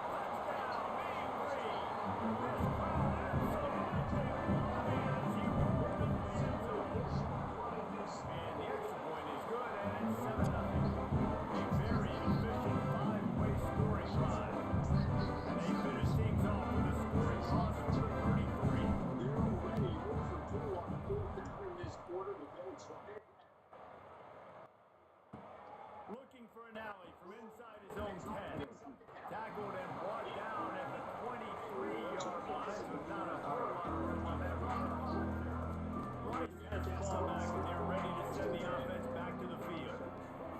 Touchdown, Mean Green. This crowd absolutely loving as he rolled into the end zone. And the extra point is good, and it's 7-0. A very efficient five-way scoring drive. And they finish things off with a scoring toss from the 33. They're already 1 for 2 on the 4th down in this quarter, but they'll try it. Looking for an alley from inside his own 10. Tackled and brought down at the 23-yard line with not a whole lot of room on that run. Rice has the ball back, and they're ready to send the offense back to the field.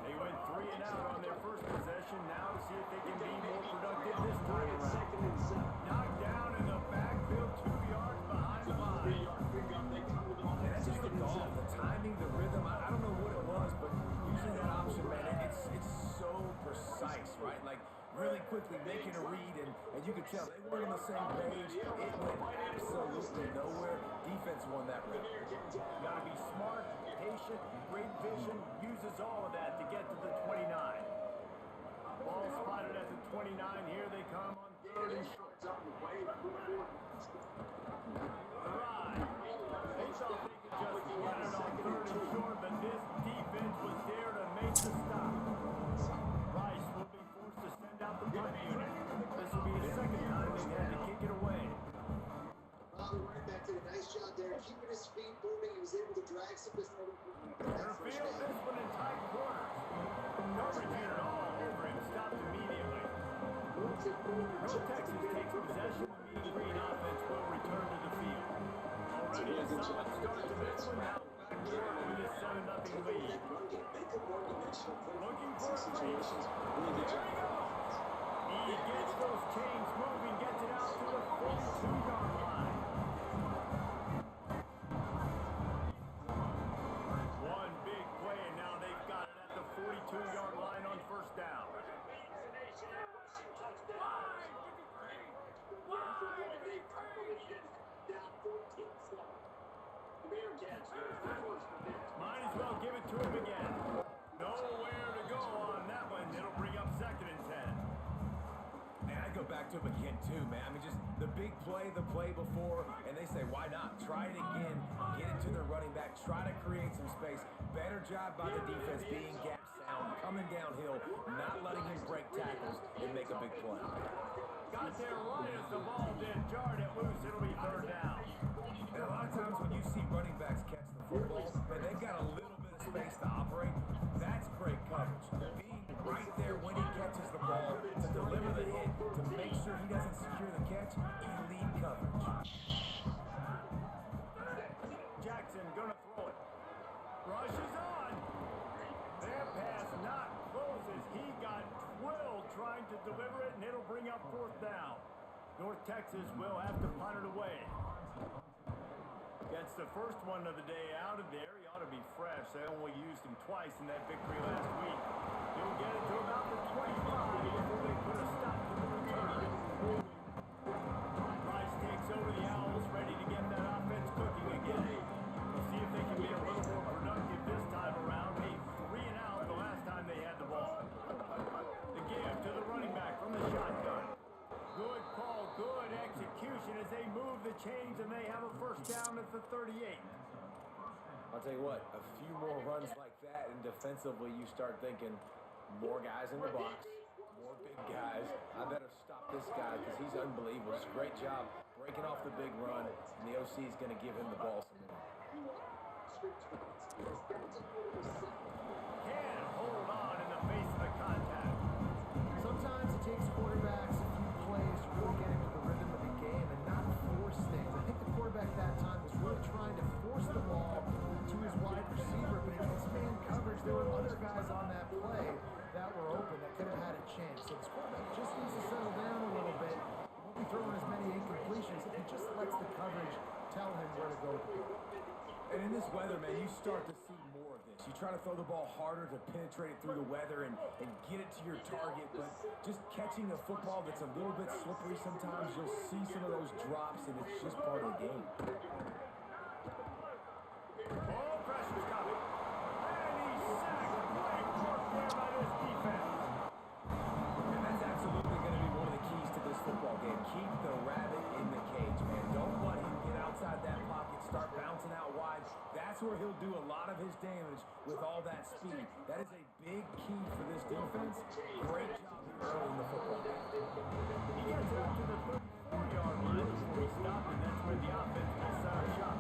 They went 3 and out on their first possession. Now to see if they can be more productive this time around. Knocked down in the backfield, 2 yards behind the line. And that's just the golf, the timing, the rhythm. I don't know what it was, but using that option, man, it's so precise, right? Like really quickly making a read, and you could tell they weren't on the same page. It went absolutely nowhere. Defense won that round. Gotta be smart, patient, great vision, uses all of that to get to the 29. Ball spotted at the 29. Here they come on 3rd and short. Right. They thought they could just run it on 3rd and short, but this defense was there to make the stop. Rice will be forced to send out the punt unit. This will be the second time they've had to kick it away. Robert right back did a nice job there, keeping his feet moving. He was able to drag some of this They're field this one in tight quarters. Coverage unit all over him, stopped immediately. North Texas takes possession. The Mean Green offense will return to the field. Already a solid start to this one. Now back to work with his 7-0 lead. Looking for a breach. There he goes. He gets those chains moving, gets it out to the 42-yard line. One big play, and now they've got it at the 42-yard line on first down. Might as well give it to him again. Nowhere to go on that one. It'll bring up 2nd and 10. Man, I go back to him again too, man. I mean, just the big play, the play before, and they say, why not? Try it again, get it to their running back, try to create some space. Better job by the defense being gap sound, coming downhill, not letting him break tackles and make a big play. Got there right as the ball did, jarred it loose. It'll be 3rd down. And a lot of times when you see running backs catch the football, and they've got a little bit of space to operate, that's great coverage. Being right there when he catches the ball to deliver the hit, to make sure he doesn't secure the catch, elite coverage. Jackson gonna throw it. Rushes on. Their pass not close as he got twilled trying to deliver it, and it'll bring up 4th down. North Texas will have to punt it away. Gets the first one of the day out of there. He ought to be fresh. They only used him twice in that victory last week. He'll get it to about the 25 before they put a stop to the return. Rice takes over the Owls, ready to get that offense cooking again. We'll see if they can be a little more productive this time around. They 3 and out the last time they had the ball. The give to the running back from the shotgun. Good call, good execution as as they move the chains, and they have a first down at the 38. I'll tell you what, a few more runs like that, and defensively you start thinking more guys in the box, more big guys. I better stop this guy because he's unbelievable. It's a great job breaking off the big run, and the OC is going to give him the ball some more. Can't hold on in the face of the contact. Sometimes it takes quarterbacks a few plays to really get into the rhythm of the game and not force things. I think the quarterback that time was really trying to force the ball to his wide receiver, but against man coverage, there were other guys on that play that were open that could have had a chance. So this quarterback just needs to settle down a little bit. He won't be throwing as many incompletions if he just lets the coverage tell him where to go with the ball. And in this weather, man, you start to see more of this. You try to throw the ball harder to penetrate it through the weather and get it to your target, but just catching a football that's a little bit slippery sometimes, you'll see some of those drops, and it's just part of the game. Oh, pressure's coming. And he's sacked. Great work there by this defense. And that's absolutely going to be one of the keys to this football game. Keep the rabbit in the cage, man. Don't let him get outside that pocket, start bouncing out wide. That's where he'll do a lot of his damage with all that speed. That is a big key for this defense. Great job here early in the football game. He gets up to the 34-yard line before he stopped, and that's where the offense will set up shop.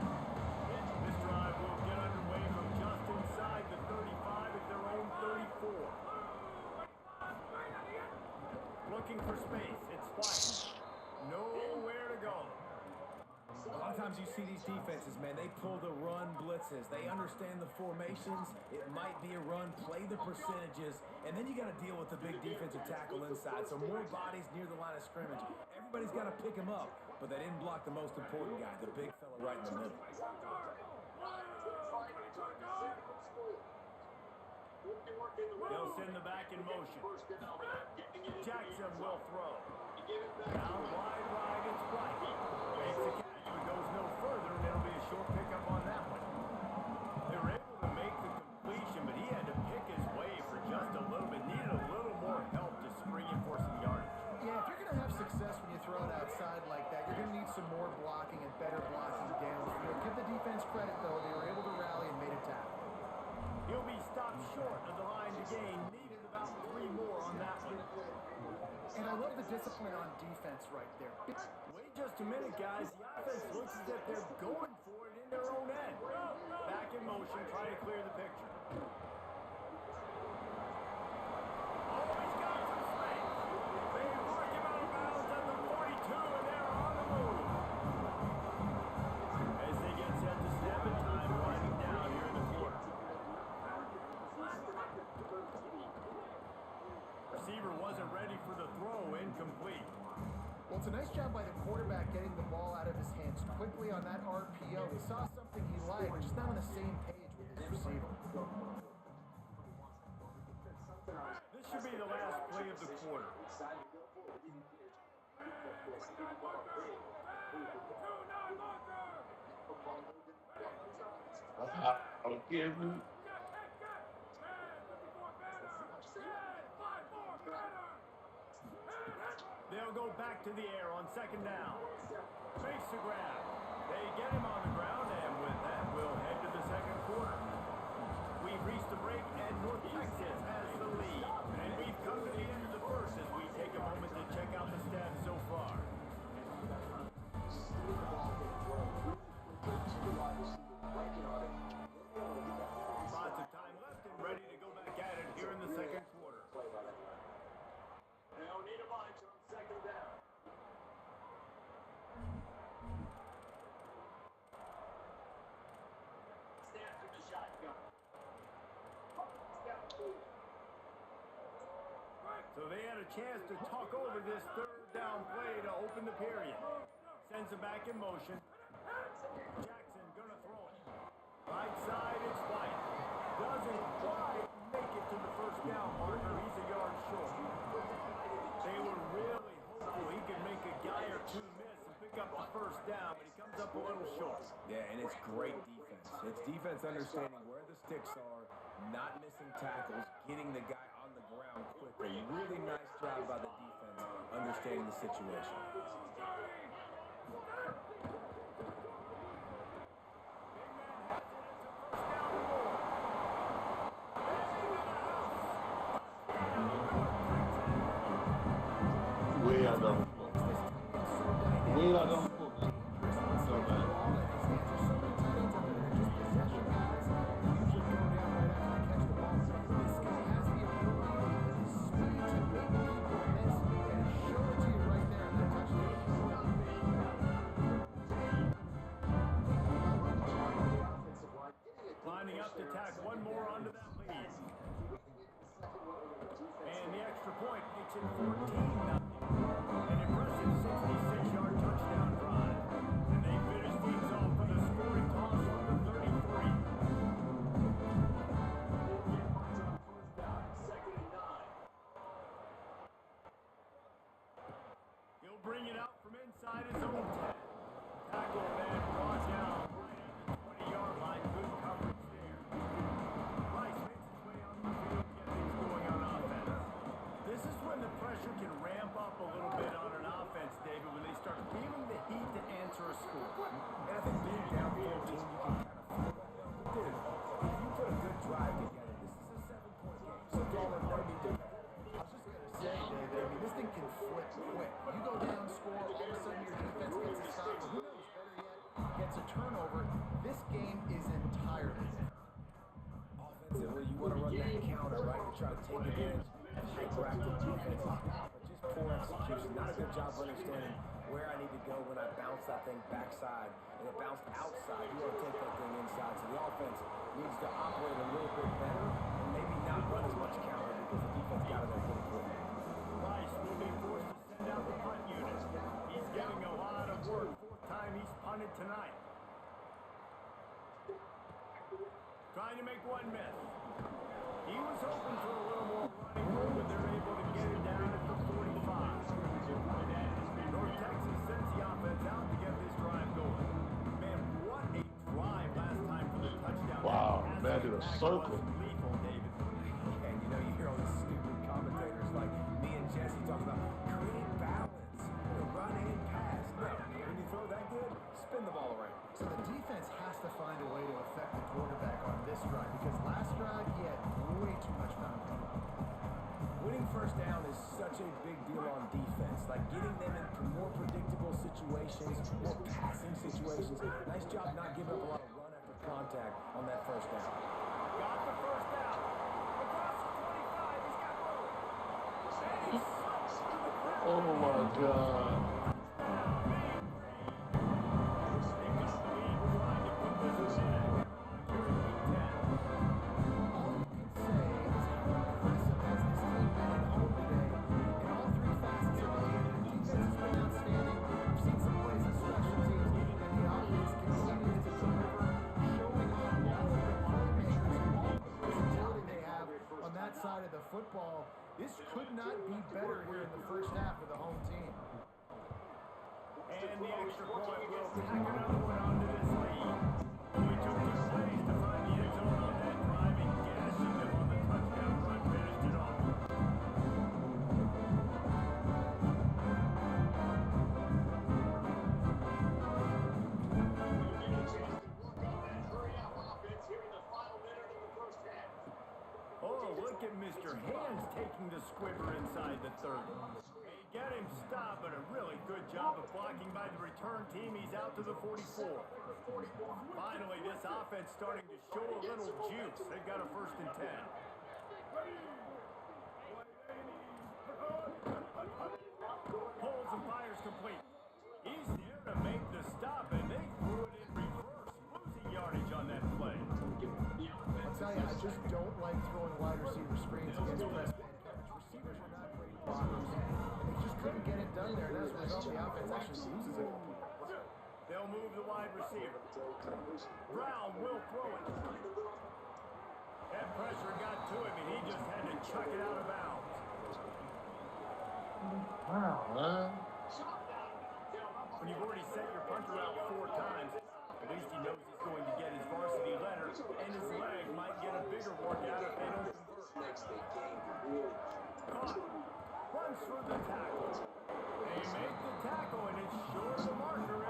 This drive will get underway from just inside the 35 at their own 34. Looking for space. It's flat. Nowhere to go. A lot of times you see these defenses, man, they pull the run blitzes. They understand the formations. It might be a run, play the percentages, and then you got to deal with the big defensive tackle inside. So more bodies near the line of scrimmage. Everybody's got to pick him up, but they didn't block the most important guy, the big fella right in the middle. They'll send the back in motion. Jackson will throw. Down wide right, it's White. Makes the catch, but goes no further, and it'll be a short pickup on that one. They were able to make the completion, but he had to pick his way for just a little bit. Needed a little more help to spring in for some yardage. Yeah, if you're going to have success when you throw it outside like that, you're going to need some more blocking and better blocking downfield. Give the defense credit, though. They were able to rally and made a tackle. He'll be stopped short of the line to gain. Needed about 3 more on that one. And I love the discipline on defense right there. Wait just a minute, guys. The offense looks as if they're going for it in their own end. Back in motion, try to clear the picture. Oh, he's got some space. They work him out of bounds at the 42, and they're on the move. As they get set to snap it, time winding down here in the quarter. Receiver wasn't ready for the throw, incomplete. Well, it's a nice job by the quarterback getting the ball out of his hands quickly on that RPO. He saw something he liked, just not on the same page with his receiver. This should be the last play of the quarter. I'll give you. They'll go back to the air on second down. Makes the grab. They get him on the ground, and with that, we'll head to the second quarter. We've reached the break, and North Texas has the lead. And we've come to the end of the first as we take a moment to check out the stats so far. Lots of time left and ready to go back at it here in the second quarter. They'll need a bunch on second down. Snap to the shotgun. So they had a chance to talk over this third down play to open the period. Sends it back in motion. Jackson gonna throw it. Right side, it's White. Doesn't quite make it to the first down marker. He's a yard short. They were really hopeful he could make a guy or two miss and pick up the first down, but he comes up a little short. Yeah, and it's great defense. It's defense understanding where the sticks are, not missing tackles, getting the guy on the ground quickly. Really nice job by the defense understanding the situation. Way out down the floor. Way out down the floor, man. So bad. Lining up to tack one more onto that lead. And the extra point makes it 14-0. An impressive 66-yard touchdown drive. And they finish things off with a scoring toss on the 33. He'll bring it out from inside his own 10. Tackle man brought down right at the 20-yard line. Good coverage there. Rice makes his way on the field, get things going on offense. This is when the pressure can ramp up a little bit on an offense, David, when they start feeling the heat to answer a score. And I think being down 14, you can kind of feel that. Dude, if you put a good drive together, this is a 7-point game, so y'all are going to be different. I was just going to say, David, I mean, this thing can flip quick. You go down, score, all of a sudden your defense gets a stop, or who knows, better yet, gets a turnover. This game is entirely different. Offensively, you want to run that counter, right, to try to take advantage of hyperactive defenses. But just poor execution. Not a good job understanding where I need to go when I bounce that thing backside. And it bounced outside. You want to take that thing inside. So the offense needs to operate a little bit better and maybe not run as much counter because the defense got it there pretty quick. Rice will be forced to send out the punt unit. He's getting a lot of work. Fourth time he's punted tonight. Trying to make one miss. He was hoping for a little more running room, but they're able to get it down at the 45. North Texas sends the offense out to get this drive going. Man, what a drive last time for the touchdown. Wow, man did a circle. Lethal, David. And you know, you hear all these stupid commentators like me and Jesse talking about create balance, run and pass. No, when you throw that good, spin the ball around. So the defense has to find a way to affect the quarterback on this drive because last drive he had way too much time. Winning first down is such a big deal on defense, like getting them into more predictable situations, more passing situations. Nice job not giving up a lot of run after contact on that first down. Got the first down. Across the 25, he's got room. And he slips through the crowd. Oh my God. Side of the football, this could not be better here in the first half of the home team. And the extra point will tack another one onto this lead. We took 2 plays to find the end zone on that drive and gashing them on the touchdown run, finished it off. Oh, look at Mr. Hands taking the squibber inside the 30. He got him stopped, but a really good job of blocking by the return team. He's out to the 44. Finally, this offense starting to show a little juice. They've got a 1st and 10. Holds and fires complete. He's there to make the stop, and they threw it in reverse, losing yardage on that play. I'll tell you, I just don't like throwing wide receiver screens against press man coverage. Receivers are not great blockers, and they just couldn't get it done there, and as a result, the offense actually loses it. They'll move the wide receiver. Brown will throw it. That pressure got to him, and he just had to chuck it out of bounds. Wow, man. When you've already set your punter out 4 times, at least he knows he's going to get his varsity letter, and his leg might get a bigger workout if they don't convert. Caught. Runs through the tackle. They make the tackle, and it's short of the marker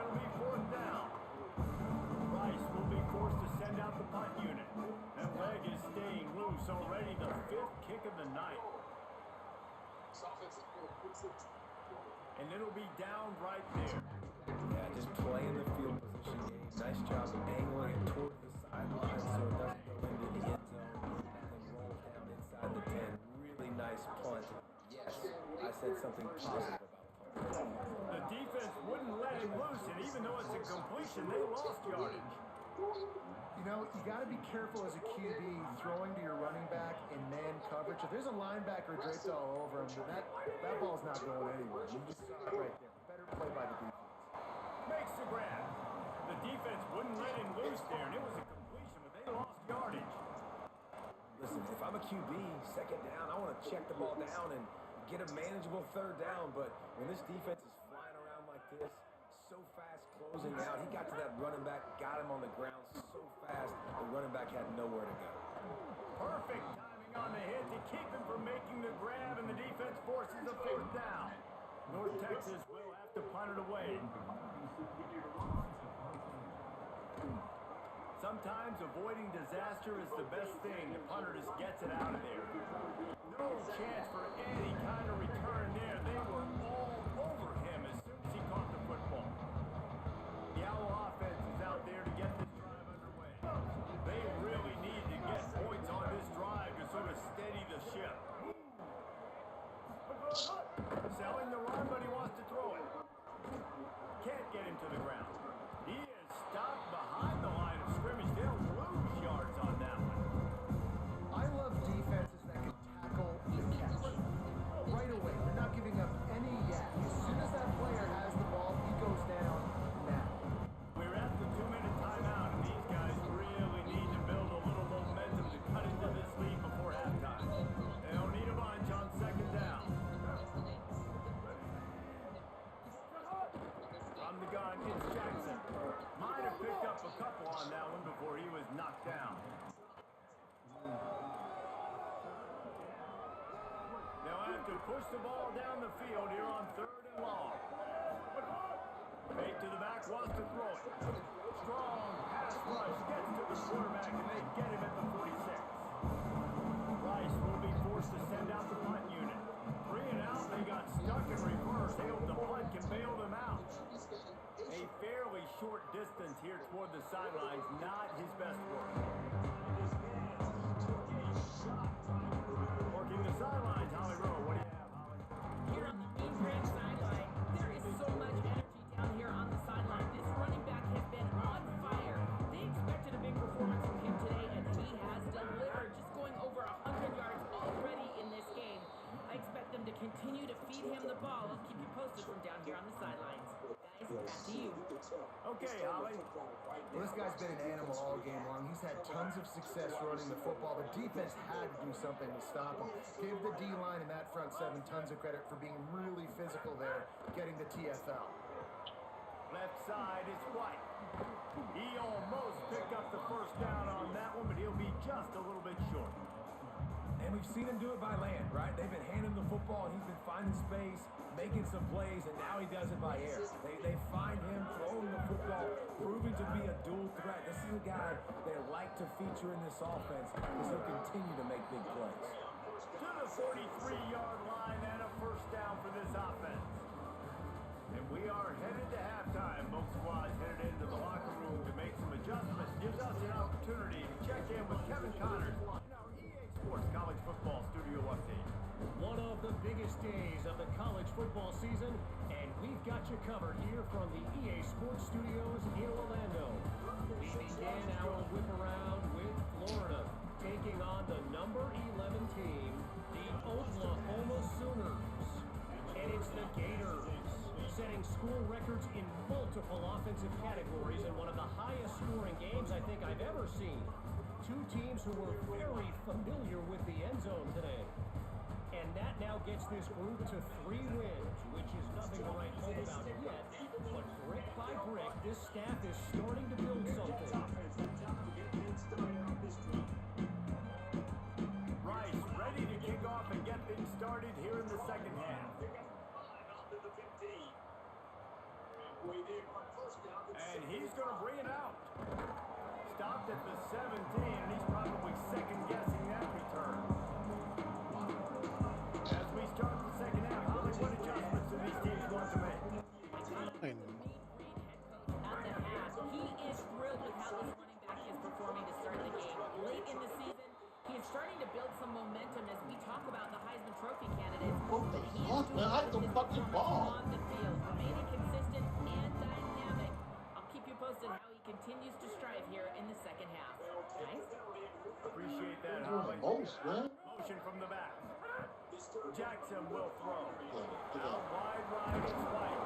of the night. And it'll be down right there. Yeah, just playing the field position game. Nice job of angling it toward the sideline so it doesn't go into the end zone and then rolls down inside the 10. Really nice punt. Yes, I said something positive about punt. The defense wouldn't let him loose, and even though it's a completion, they lost yardage. You know, you got to be careful as a QB throwing to your running back in man coverage. If there's a linebacker draped all over him, then that ball's not going anywhere. You just saw it right there. Better play by the defense. Makes the grab. The defense wouldn't let him loose there, and it was a completion, but they lost yardage. Listen, if I'm a QB, second down, I want to check the ball down and get a manageable third down, but when this defense is flying around like this, so fast closing out, he got to that running back, got him on the ground so fast, the running back had nowhere to go. Perfect timing on the hit to keep him from making the grab, and the defense forces a fourth down. North Texas will have to punt it away. Sometimes avoiding disaster is the best thing. The punter just gets it out of there. No chance for any kind of return there. They were all over him as soon as he caught the football. The Owl offense is out there to get this drive underway. They really need to get points on this drive to sort of steady the ship. Selling the run, but he wants to throw it. Can't get him to the ground. He is stopped behind the line of scrimmage. They'll lose yards on that one. I love defenses that can tackle and catch. Right away, they're not giving up any yak. As soon as that player has the ball, he goes down now. We're at the 2-minute timeout, and these guys really need to build a little momentum to cut into this lead before halftime. They don't need a bunch on second down. From the gun, it's Jackson. Might have picked up a couple on that one before he was knocked down. They'll have to push the ball down the field here on 3rd and long. Fake to the back, wants to throw it. Strong pass rush, gets to the quarterback, and they get him at the 46. Rice will be forced to send out the punt unit. 3 and out, they got stuck in reverse. They hope the punt can bail them out. A fairly short distance here toward the sidelines, not his best work. Working the sidelines, Holly Rowe. What do you have, Holly? Here on the Mean Green sideline, there is so much energy down here on the sideline. This running back has been on fire. They expected a big performance from him today, and he has delivered, just going over 100 yards already in this game. I expect them to continue to feed him the ball. I'll keep you posted from down here on the sidelines. Guys, back to you. Okay, Holly. Well, this guy's been an animal all game long. He's had tons of success running the football. The defense had to do something to stop him. Give the D-line and that front seven tons of credit for being really physical there, getting the TFL. Left side is White. He almost picked up the first down on that one, but he'll be just a little bit short. And we've seen him do it by land, right? They've been handing the football, he's been finding space, making some plays, and now he does it by air. They find him throwing the football, proving to be a dual threat. This is a guy they like to feature in this offense because he'll continue to make big plays. To the 43-yard line and a first down for this offense. And we are headed to halftime. Both squads headed into the locker room to make some adjustments. Gives us an opportunity to check in with Kevin Connors in our EA Sports College Football Studio Update. One of the biggest days of the college football season, and we've got you covered here from the EA Sports Studios in Orlando. We begin our whip around with Florida, taking on the number 11 team, the Oklahoma Sooners. And it's the Gators, setting school records in multiple offensive categories in one of the highest scoring games I think I've ever seen. Two teams who were very familiar with the end zone today. And that now gets this group to 3 wins, which is nothing to write home about yet. But brick by brick, this staff is starting to build something. Rice ready to kick off and get things started here in the second half. And he's going to bring it out. Stopped at the 17, and he's probably second-guessing that return. start the second half. Holly, what adjustments do these teams want to make? And At the half, he is thrilled with how this running back is performing to start the game. Late in the season, he is starting to build some momentum as we talk about the Heisman Trophy candidates. But he is doing Man, I hit the his fucking performance ball. on the field, remaining consistent and dynamic. I'll keep you posted how he continues to strive here in the second half. Guys? Appreciate that, Holly. Most, man. Motion from the back. Jackson will throw. Out wide right, it's White.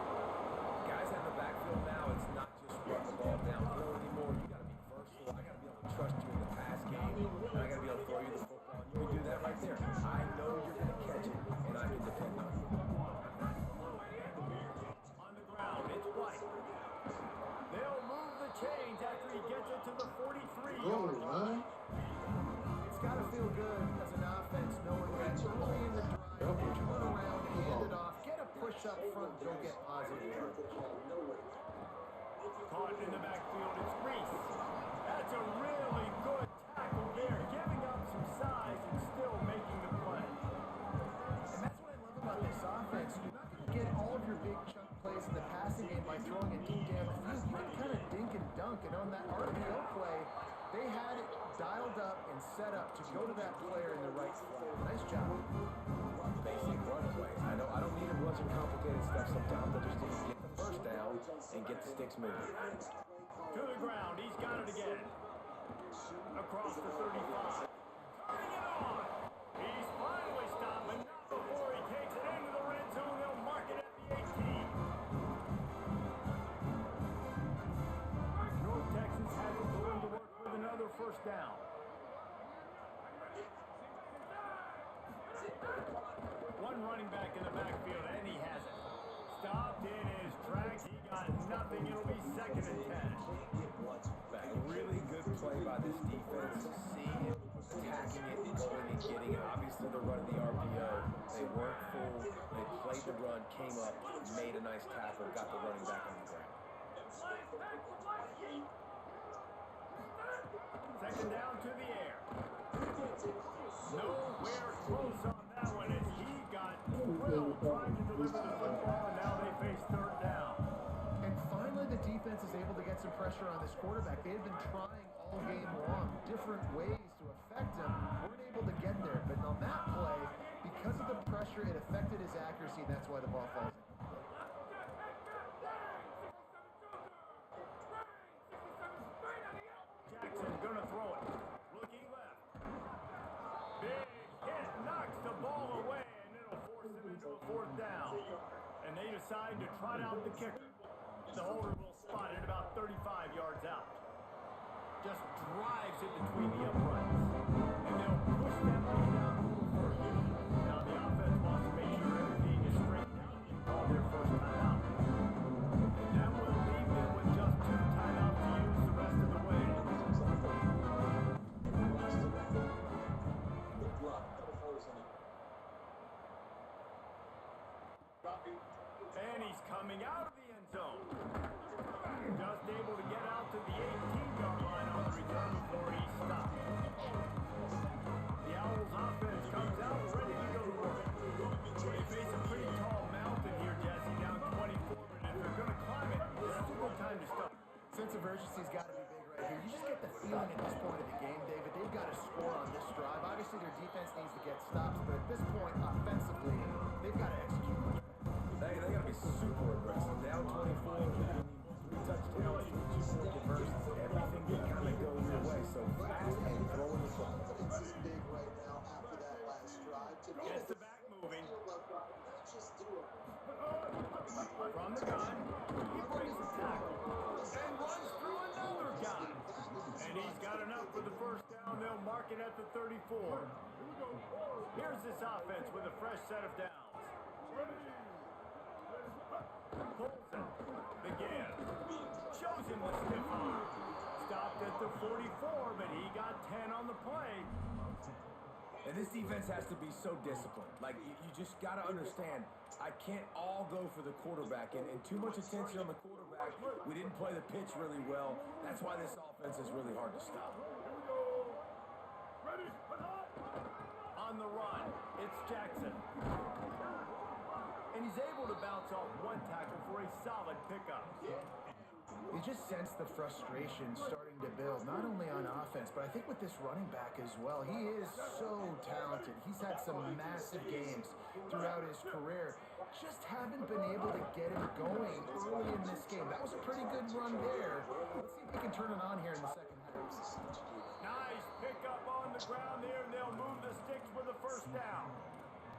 Guys in the backfield now, it's not just run the ball downhill anymore. You got to be versatile. I got to be able to trust you in the pass game. And I got to be able to throw you the football. And you can do that right there. I know you're going to catch it, and I can depend on you. On the ground, it's White. They'll move the chains after he gets it to the 43-yard line. It's got to feel good as an offense knowing that early in the drive, they turn around, hand it off, get a push up front, go get positive yardage. Caught in the backfield, it's Reese. That's a really good tackle there, giving up some size and still making the play. And that's what I love about this offense. You're not going to get all of your big chunk plays in the passing game by throwing it deep down the field. You can kind of dink and dunk, and on that RPO play, they had it dialed up and set up to go to that player in the right spot. Nice job. Basic run plays. I don't need a bunch of complicated stuff sometimes. I just need to get the first down and get the sticks moving. To the ground, he's got it again. Across the 35. Turning it on. He's finally stopped, but not before he takes it into the red zone. They'll mark it at the 18. North Texas has it going to work with another first down. One running back in the backfield, and he has it. Stopped in his tracks. He got nothing. It'll be second and 10. Back. Really good play by this defense. Seeing it, attacking it, going and getting it. Obviously, they're running the RPO. They weren't full. They played the run, came up, made a nice tackle, got the running back on the ground. Second down to the air. Nowhere close on that one as he got drilled trying to deliver the football, and now they face third down. And finally, the defense is able to get some pressure on this quarterback. They had been trying all game long different ways to affect him. Weren't able to get there, but on that play, because of the pressure, it affected his accuracy, and that's why the ball falls in. Jackson gonna throw it. Looking left. Big hit, knocks the ball away, and it'll force him into a fourth down. And they decide to trot out the kicker. The holder will spot it about 35 yards out. Just drives it between the uprights. And they'll push that lead out a little further. Now the offense wants to make sure everything is straightened out and call their first time out. And that will leave them with just 2 timeouts to use the rest of the way. And he's coming out of the end zone. Just able to get out to the 18-yard line on the return before he stopped. The Owls offense comes out ready to go to work. They face a pretty tall mountain here, Jesse, down 24, and if they're going to climb it, this is a good time to start. Sense of urgency's got to be big right here. You just get the feeling at this point of the game, David, they've got to score on this drive. Obviously, their defense needs to get stops, but at this point, offensively, they've got to execute much better. They got to be super aggressive. Down 24, 3 touchdowns, 2 conversions, everything can kind of go your way. So fast and throwing the football. This is big right now after that last drive. To be Gets able the back moving. not just do it. From the gun, he breaks the tackle and runs through another guy. And he's got enough for the first down. They'll mark it at the 34. Here's this offense with a fresh set of downs. Colson began. Shows him the stiff arm. Stopped at the 44, but he got 10 on the play. And this defense has to be so disciplined. Like, you just got to understand, I can't all go for the quarterback. And too much attention on the quarterback. We didn't play the pitch really well. That's why this offense is really hard to stop. On on the run. It's Jackson. And he's able to bounce off one tackle for a solid pickup. You just sense the frustration starting to build, not only on offense, but I think with this running back as well. He is so talented. He's had some massive games throughout his career. Just haven't been able to get him going early in this game. That was a pretty good run there. Let's see if we can turn it on here in the second half. Nice pickup on the ground there, and they'll move the sticks for the first down.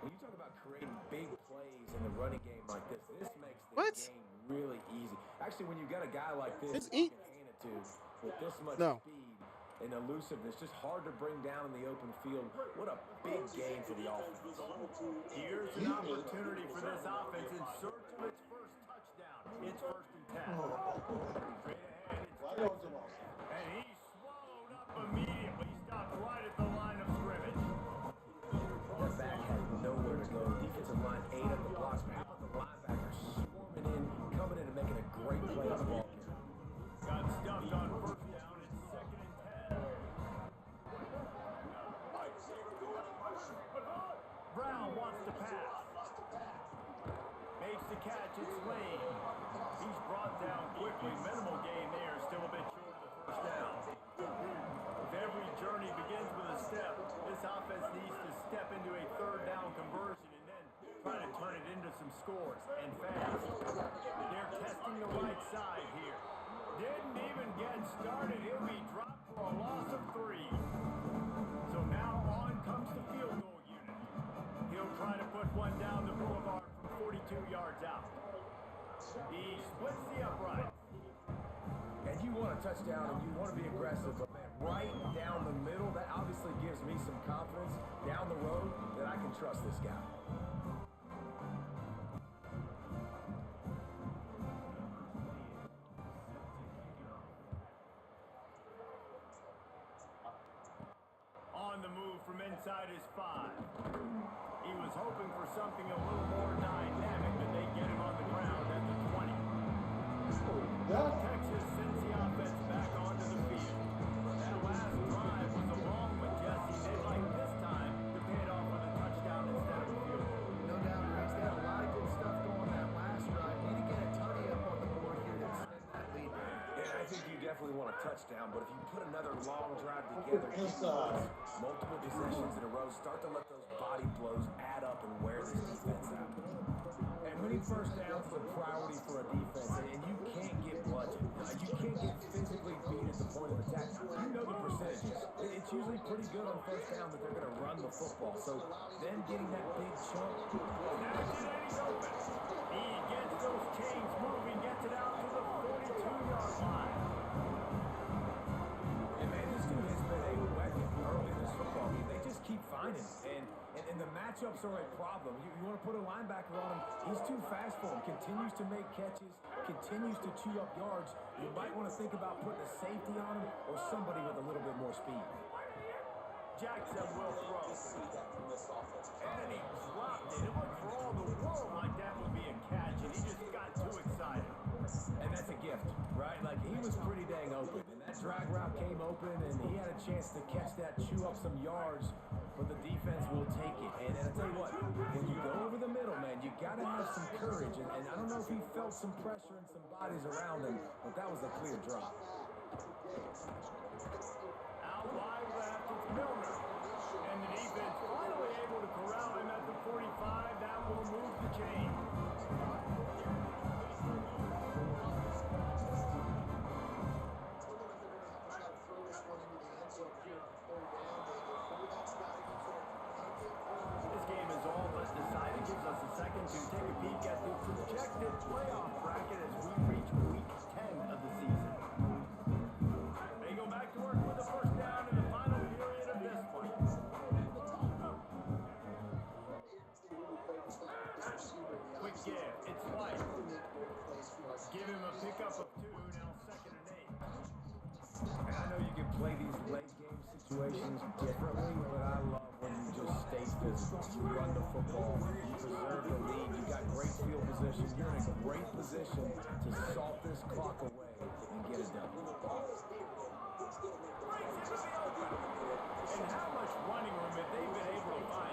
When you talk about creating big plays in the running game like this makes the What? game really easy. Actually, when you got a guy like this It's that you can hand it to with this much speed and elusiveness, just hard to bring down in the open field. What a big game for the offense. Here's an opportunity for this offense in search of its first touchdown. It's 1st and 10. Straight ahead, it's Jackson. And he swallowed up immediately. Stopped right at the line of scrimmage. That back had nowhere to go. Defensive line ate up the blocks. How about the linebackers swarming in, coming in and making a great play on the ball carrier? Got stuffed on 1st down. It's 2nd and 10. Brown wants to pass. Makes the catch. It's Lane. He's brought down quickly. Minimal gain there. Still a bit short of the 1st down. If every journey begins with a step, this offense needs to step into a 3rd down conversion and then try to turn it into some scores, and fast. They're testing the right side here. Didn't even get started. He'll be dropped for a loss of 3. So now on comes the field goal unit. He'll try to put one down the boulevard from 42 yards out. He splits the upright. And you want a touchdown and you want to be aggressive, but man, right down the middle, that obviously gives me some confidence down the road that I can trust this guy. On the move from inside his 5. He was hoping for something a little more dynamic, but they get him on the ground at the 20. Texas sends the offense back onto the field. That last drive was a long one, Jesse. They'd like this time to pay it off with a touchdown instead of a field goal. No doubt, Riggs. They had a lot of good stuff going that last drive. Need to get a tutty up on the board here to extend that lead. Yeah, I think you definitely want a touchdown, but if you put another long drive together, multiple possessions in a row, start to let those body blows add up and wear this defense out. And winning 1st downs is a priority for a defense, and you can't get bludgeoned. You can't get physically beat at the point of attack. You know the percentages. It's usually pretty good on 1st down that they're going to run the football. So then getting that big chunk. He's open. He gets those chains moving, gets it out to the 42-yard line. And man, this dude has been a weapon early in this football game. They just keep finding him. And the matchups are a problem. You want to put a linebacker on him, he's too fast for him. Continues to make catches, continues to chew up yards. You might want to think about putting a safety on him or somebody with a little bit more speed. Jackson will throw. And then he dropped it. It looked for all the world like that would be a catch, and he just got too excited. And that's a gift, right? Like, he was pretty dang open. And that drag route came open, and he had a chance to catch that, chew up some yards, but the defense will take it. And I'll tell you what, when you go over the middle, man, you got to have some courage. And I don't know if he felt some pressure and some bodies around him, but that was a clear drop. Out wide left, it's Milner. And the defense finally able to corral him at the 45. That will move the chain. This game is all but decided. Gives us a second to take a peek at the projected playoff bracket as we reach week 10 of the season. They go back to work with the 1st down in the final period of this one. Quick give. It's White. Give him a pickup of 2. Now 2nd and 8. And I know you can play these late game situations differently, but I love when you just stay physical. You run the football, you preserve the lead, you got great field position, you're in a great position to salt this clock away and get it done. And how much running room have they been able to find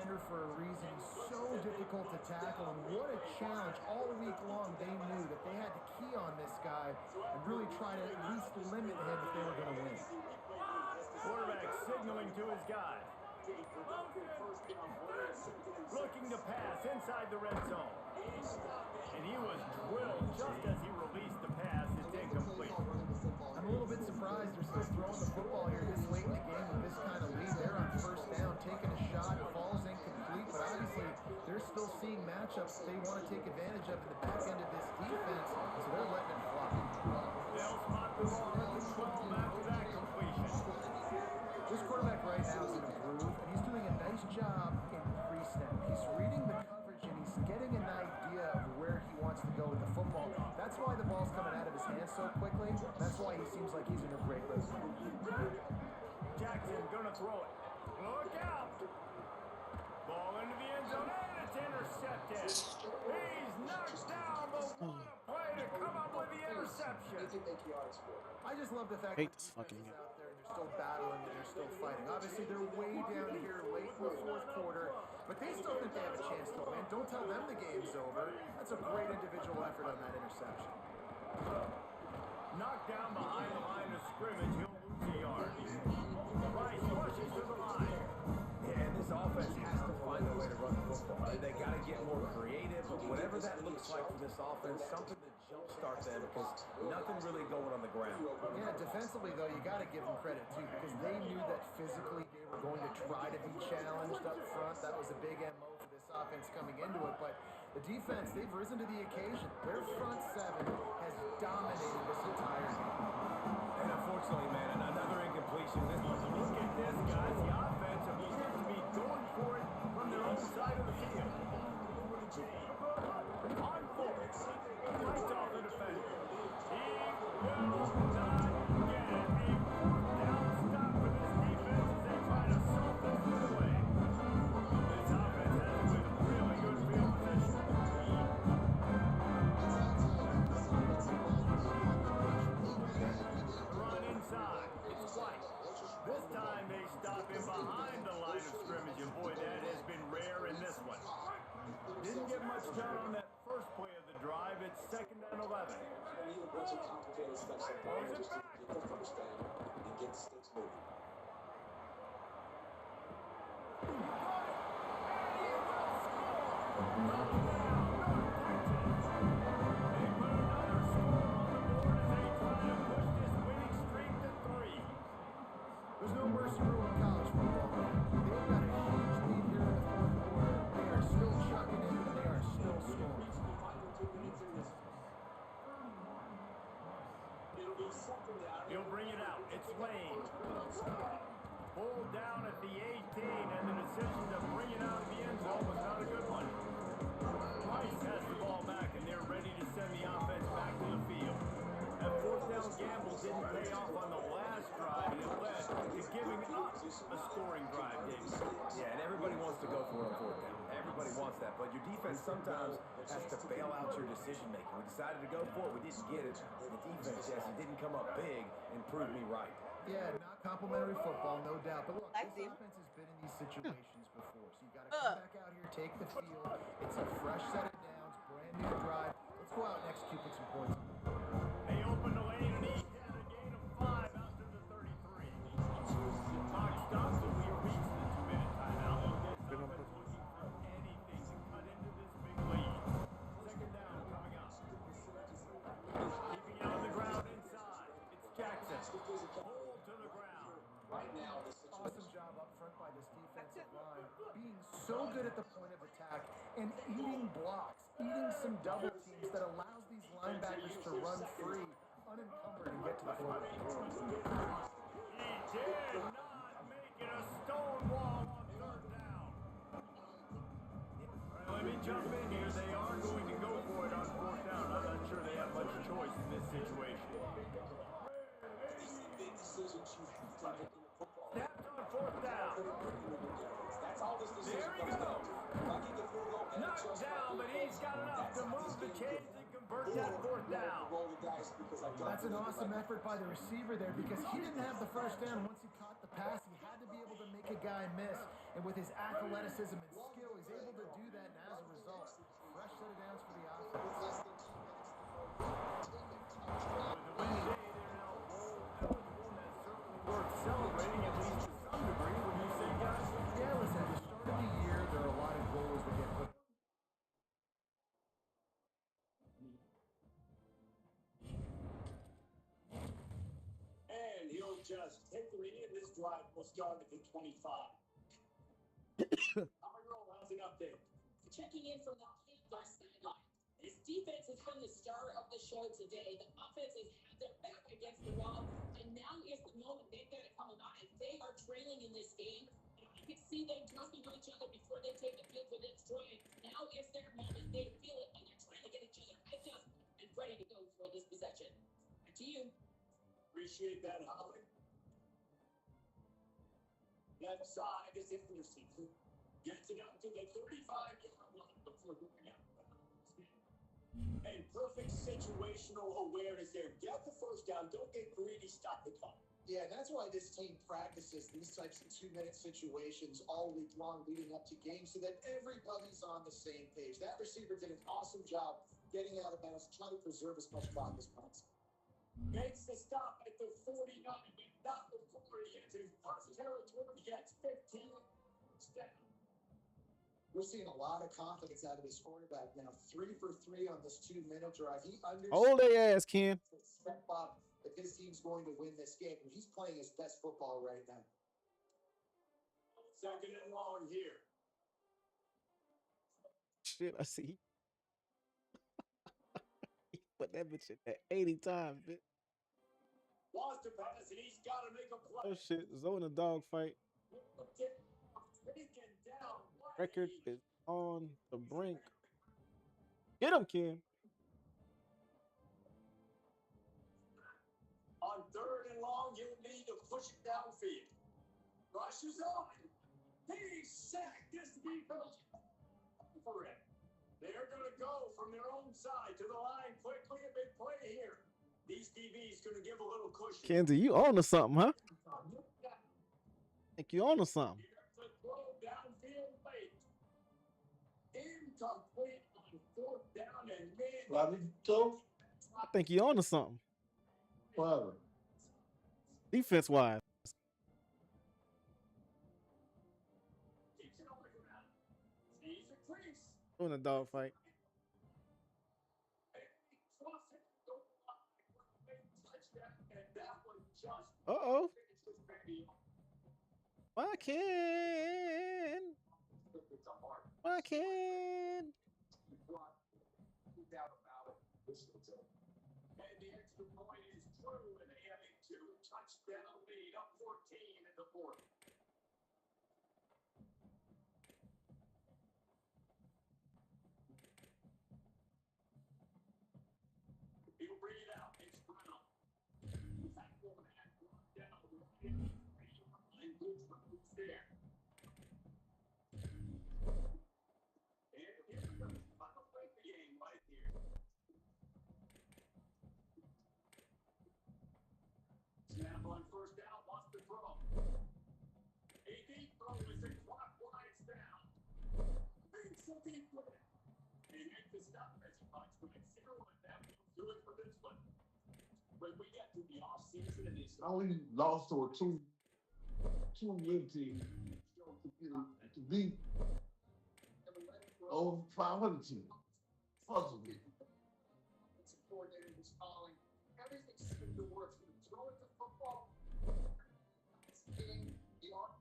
defender for a reason. He's so difficult to tackle, and what a challenge. All week long, they knew that they had to key on this guy and really try to at least limit him if they were going to win. Quarterback signaling to his guy. Looking to pass inside the red zone. And he was drilled just as he released the pass. It's incomplete. I'm a little bit surprised they're still throwing the football here this late in the game with this kind of lead. They're on first down, taking a shot, falls incomplete, but obviously they're still seeing matchups they want to take advantage of in the back end of this defense, so they're letting it fly. They'll spot the ball at the 12 after that completion. This quarterback right now is an improve, and he's doing a nice job in pre-snap. He's reading the coverage, and he's getting an idea of where he wants to go with the football. That's why the ball's coming out of his hands so quickly. That's why he seems like he's in a great rhythm. Jackson gonna throw it. Look out! Ball into the end zone, and it's intercepted. He's knocked down, but what a play to come up with the interception. I just love the fact Hate that this fucking game. out there and they're still battling and they're still fighting. Obviously, they're way down here late in the fourth quarter, but they still think they have a chance to win. Don't tell them the game's over. That's a great individual effort on that interception. Knocked down behind the line of scrimmage, he'll lose a yard. Rice rushes to the line. Yeah, and this offense has to find a way to run the football. They got to get more creative, but whatever that looks like for this offense, something to jumpstart them because nothing really going on the ground. Yeah, defensively, though, you got to give them credit, too, because they knew that physically they were going to try to be challenged up front. That was a big MO for this offense coming into it, but the defense, they've risen to the occasion. Their front seven has dominated this entire game. And unfortunately, man, another incompletion. Look at this, guys. The offense appears to be going for it from their own side of the field. On fourth, right off the defender. He will not get it. A fourth down stop for this defense as they try to solve this one away. This offense has it with really good field position. Run inside. It's White. This time they stop him behind the line of scrimmage, and boy, that has been rare in this one. Didn't get much done on that first play of the drive. It's 2nd and 11. Throws it back. There's no mercy rule in college football. They've got a huge lead here in the fourth quarter. They are still chucking in, and they are still scoring. He'll bring it out. It's Lane. Pulled down at the 18, and the decision to bring it out of the end zone was not a good one. Rice has the ball back, and they're ready to send the offense back to the field. That fourth down gamble didn't pay off on the last drive, and it led to giving up a scoring drive, David. Yeah, and everybody wants to go for it on fourth down. Everybody wants that, but your defense sometimes has to bail out your decision making. We decided to go for it, we didn't get it. The defense, yes, it didn't come up big and prove me right. Yeah, not complimentary football, no doubt. But look, Like this this. offense has been in these situations before, so you got to come back out here, take the field. It's a fresh set of downs, brand new drive. Let's go out and execute with some points. They open the lane, and he had a gain of 5 out to the 33. Clock stops, and we reach the 2-minute timeout. This offense looking for anything to cut into this big lead. 2nd down coming up. Keeping it on the ground inside. It's Jackson. Hold to the ground. Awesome job up front by this defensive line, being so good at the point of attack and eating blocks, eating some double teams that allows these linebackers to run free, unencumbered, and get to the football. He did not make it a stone wall on 3rd down. All right, let me jump in here. They are going to go for it on 4th down. I'm not sure they have much choice in this situation. Snapped on 4th down. There he goes. Knocked down, but he's got enough to move the chains and convert that 4th down. That's an awesome effort by the receiver there because he didn't have the first down. Once he caught the pass, he had to to be able to make a guy miss. And with his athleticism and skill, he's able to do that. And as a result, fresh set of downs for the offense. Worth celebrating, at least to some degree, when you say, guys. Yeah, listen, at the start of the year, there are a lot of goals that get put. And he'll just take the lead, and this drive will start at the 25. How's it up there? Checking in from the far sideline. His defense has been the star of the show today. The offense has had their back against the wall, and now is the moment they've got to come alive. They are trailing in this game. You can see them talking to each other before they take the field for this drive. Now is their moment. They feel it, and they're trying to get each other hyped up and ready to go for this possession. Back to you. Appreciate that, Holly. Left side is interesting. Gets it up to the 35-yard line before going out. And perfect situational awareness there. Get the first down. Don't get greedy. Stop the clock. Yeah, that's why this team practices these types of 2-minute situations all week long leading up to games so that everybody's on the same page. That receiver did an awesome job getting out of bounds, trying to preserve as much clock as possible. Makes the stop at the 49, but not before he gets his first territory. Gets 15 steps. We're seeing a lot of confidence out of this quarterback now. 3 for 3 on this 2-minute drive. He understands. Hold their ass, Ken. Step up if his team's going to win this game. And he's playing his best football right now. Second and long here. Shit, I see. He put that bitch in there 80 times, bitch. Lost the pass, and he's got to make a play. Oh shit, Zoe in a dog fight. Taken down. Record is on the brink. Get him, Ken. On third and long, you'll need to push it downfield. Rushes on. He sacked this defense for it. They're going to go from their own side to the line quickly. A big play here. These DBs going to give a little cushion. Kenzie, you on to something, huh? Think you on to something. Here's the throw downfield late. Incomplete on fourth down and mid. I think you on to something. Whatever. Defense wise. Keeps it on the ground. Sees a crease. Doing a dog fight. Uh-oh. Why can? Why can? And the extra point is true, and they have a 2-touchdown lead, up 14 in the fourth. He'll bring it out. It's Brown. That one had brought down Ryan. And good runs there. And here we go. Final break the game right here. Snap on first down, wants to throw. A deep throw is a clock winds down. Makes a deep play. He makes the stop as he finds point 0, and that will do it for this one. When we get to the offseason and this. I only lost to a two-win team to beat over 500 team. Puzzle me. It's a coordinator who's calling. Everything seemed to work. Throwing the football. Hitting the arm.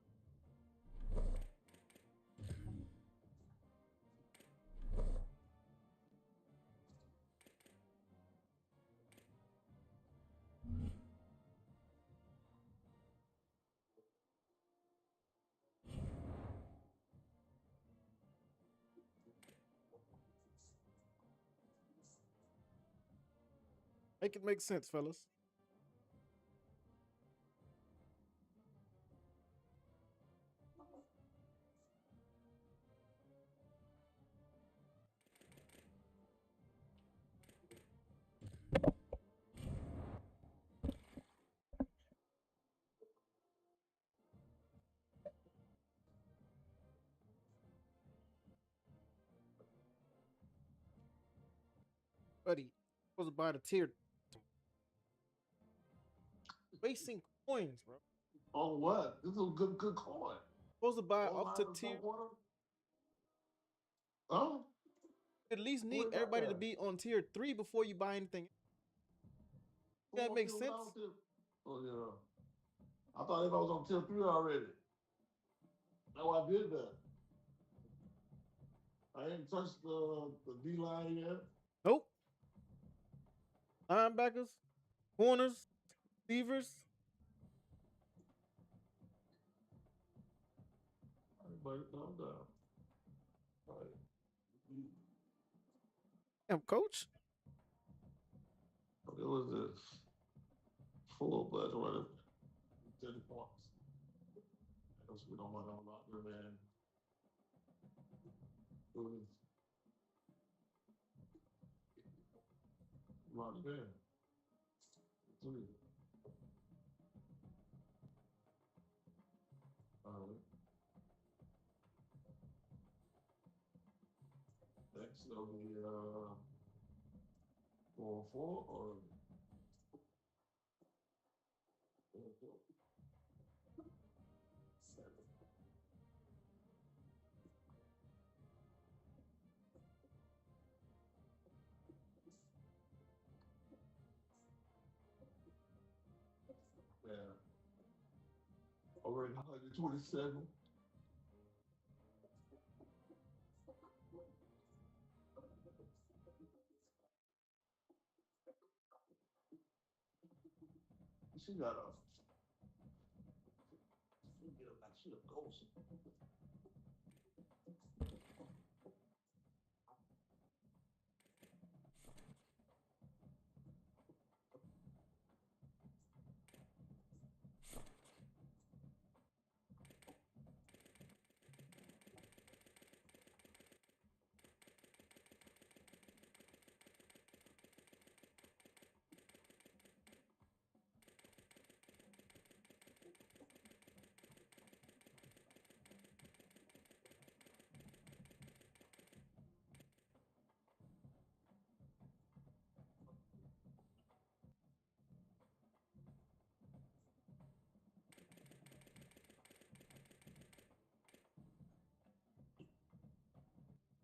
Make it make sense, fellas. buddy. Supposed to buy the tier. Wasting coins, bro. Oh what? This is a good coin. Supposed to buy All up to line in tier. top water? Huh? At least Who need is that everybody to guy? be on tier 3 before you buy anything. Who That on makes tier sense. without tier? Oh yeah. I thought everybody was on tier 3 already. That's why I did that. I ain't touched the D line yet. Nope. Linebackers, corners, receivers. Everybody calm down. All right. Damn, coach. What was this? Full but whatever. 30 points. Because we don't want to lock them in. Lock it in. 3. All right. Next it'll be 4-4 or 4-4. 7. Yeah. Over 127. She got a. She a ghost.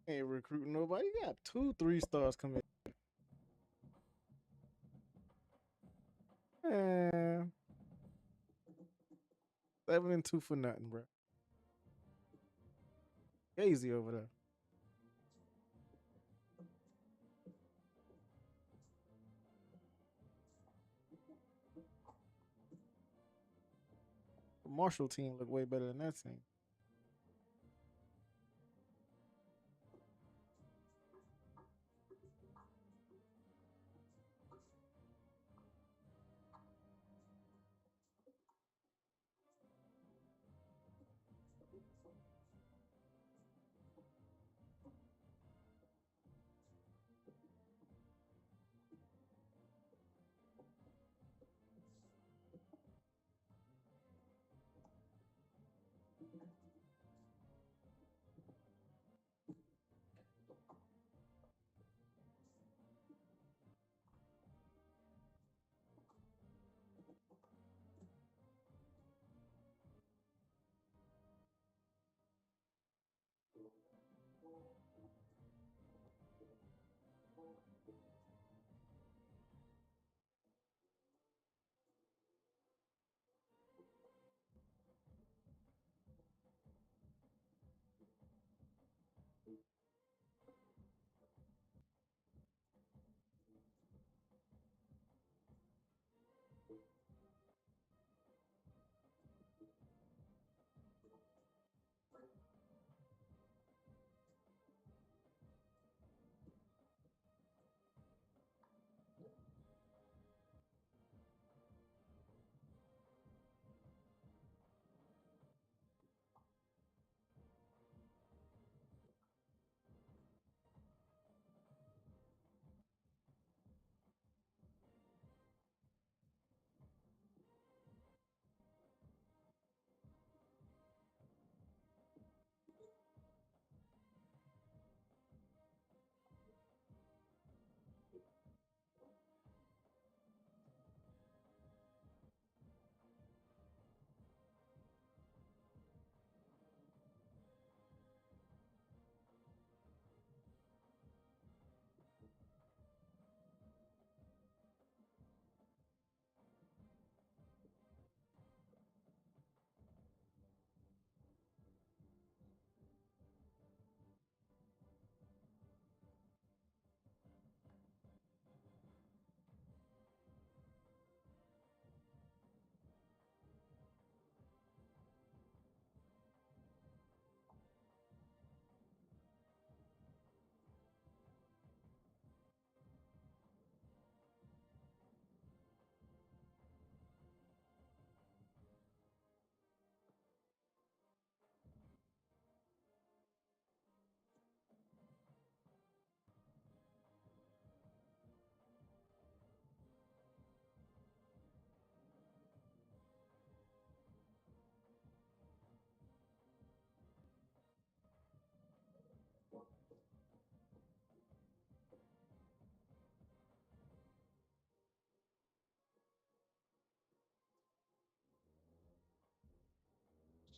Ain't recruiting nobody. You got 2 3-stars coming. Man, 7-2 for nothing, bro. Easy over there. The Marshall team look way better than that team.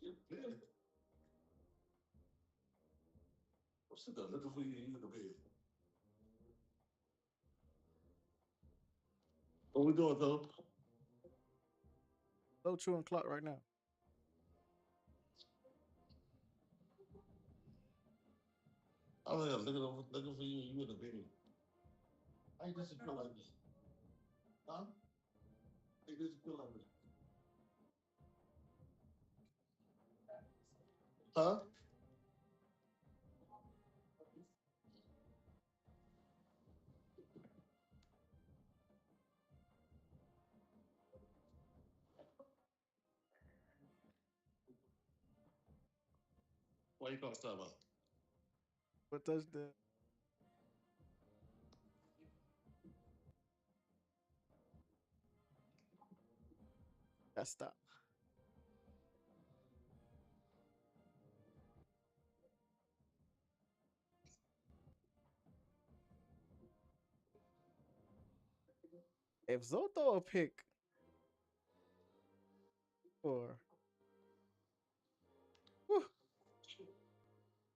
I'm sitting there looking for you in the bed. What we doing, though? So chewing clock right now. I'm looking for you in the bed. I ain't just feel like this. Huh? I ain't just feel like this. Huh? Why you calling talking about? What touchdown? Got stopped. If Zoe throw a pick or whew,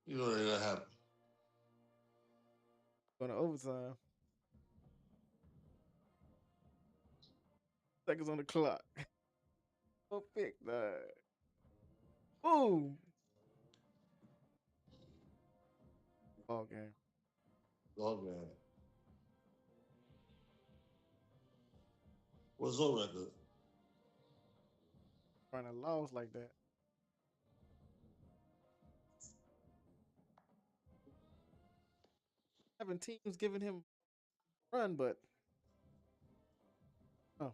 You know that happened. going to overtime. Seconds on the clock. Oh, pick that. Boom. Ball game. Oh, man. What's over record? Trying to lose like that. Having teams giving him run, but oh,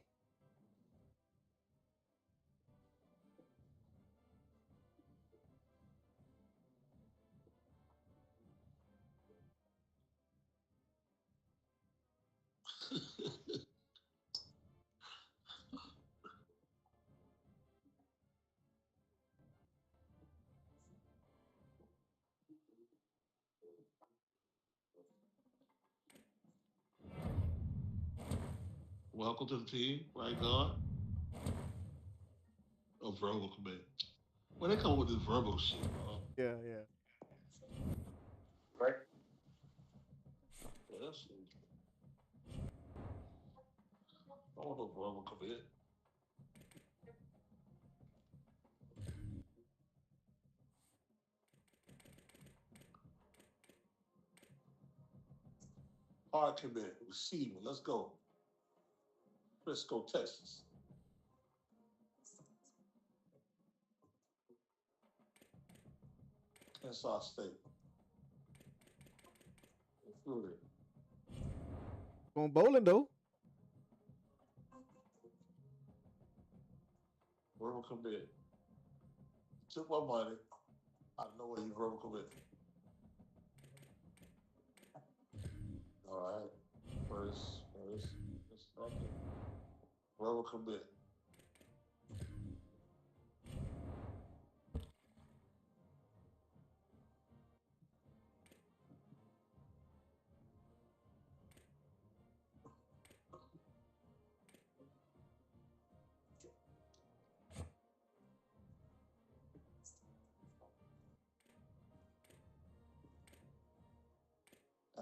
Welcome to the team, right, God? Oh, verbal commit. Well, they come with this verbal shit, bro. yeah, yeah. Right? Yeah, that's I don't know verbal commit. Hard commit. Receiver. Let's go. Frisco, Texas. Kansas State. Florida. Going bowling though. Verbal commit. Took my money. I know where you verbal commit. All right. First. Okay. Verbal commit.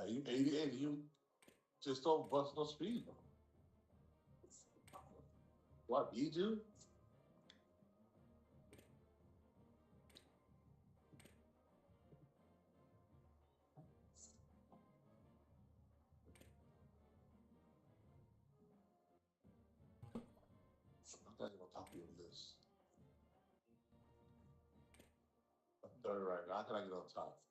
You 88, you just don't bust no speed. What, beat you? I'm not even talk to you on this. I'm third right now. How can I get on top?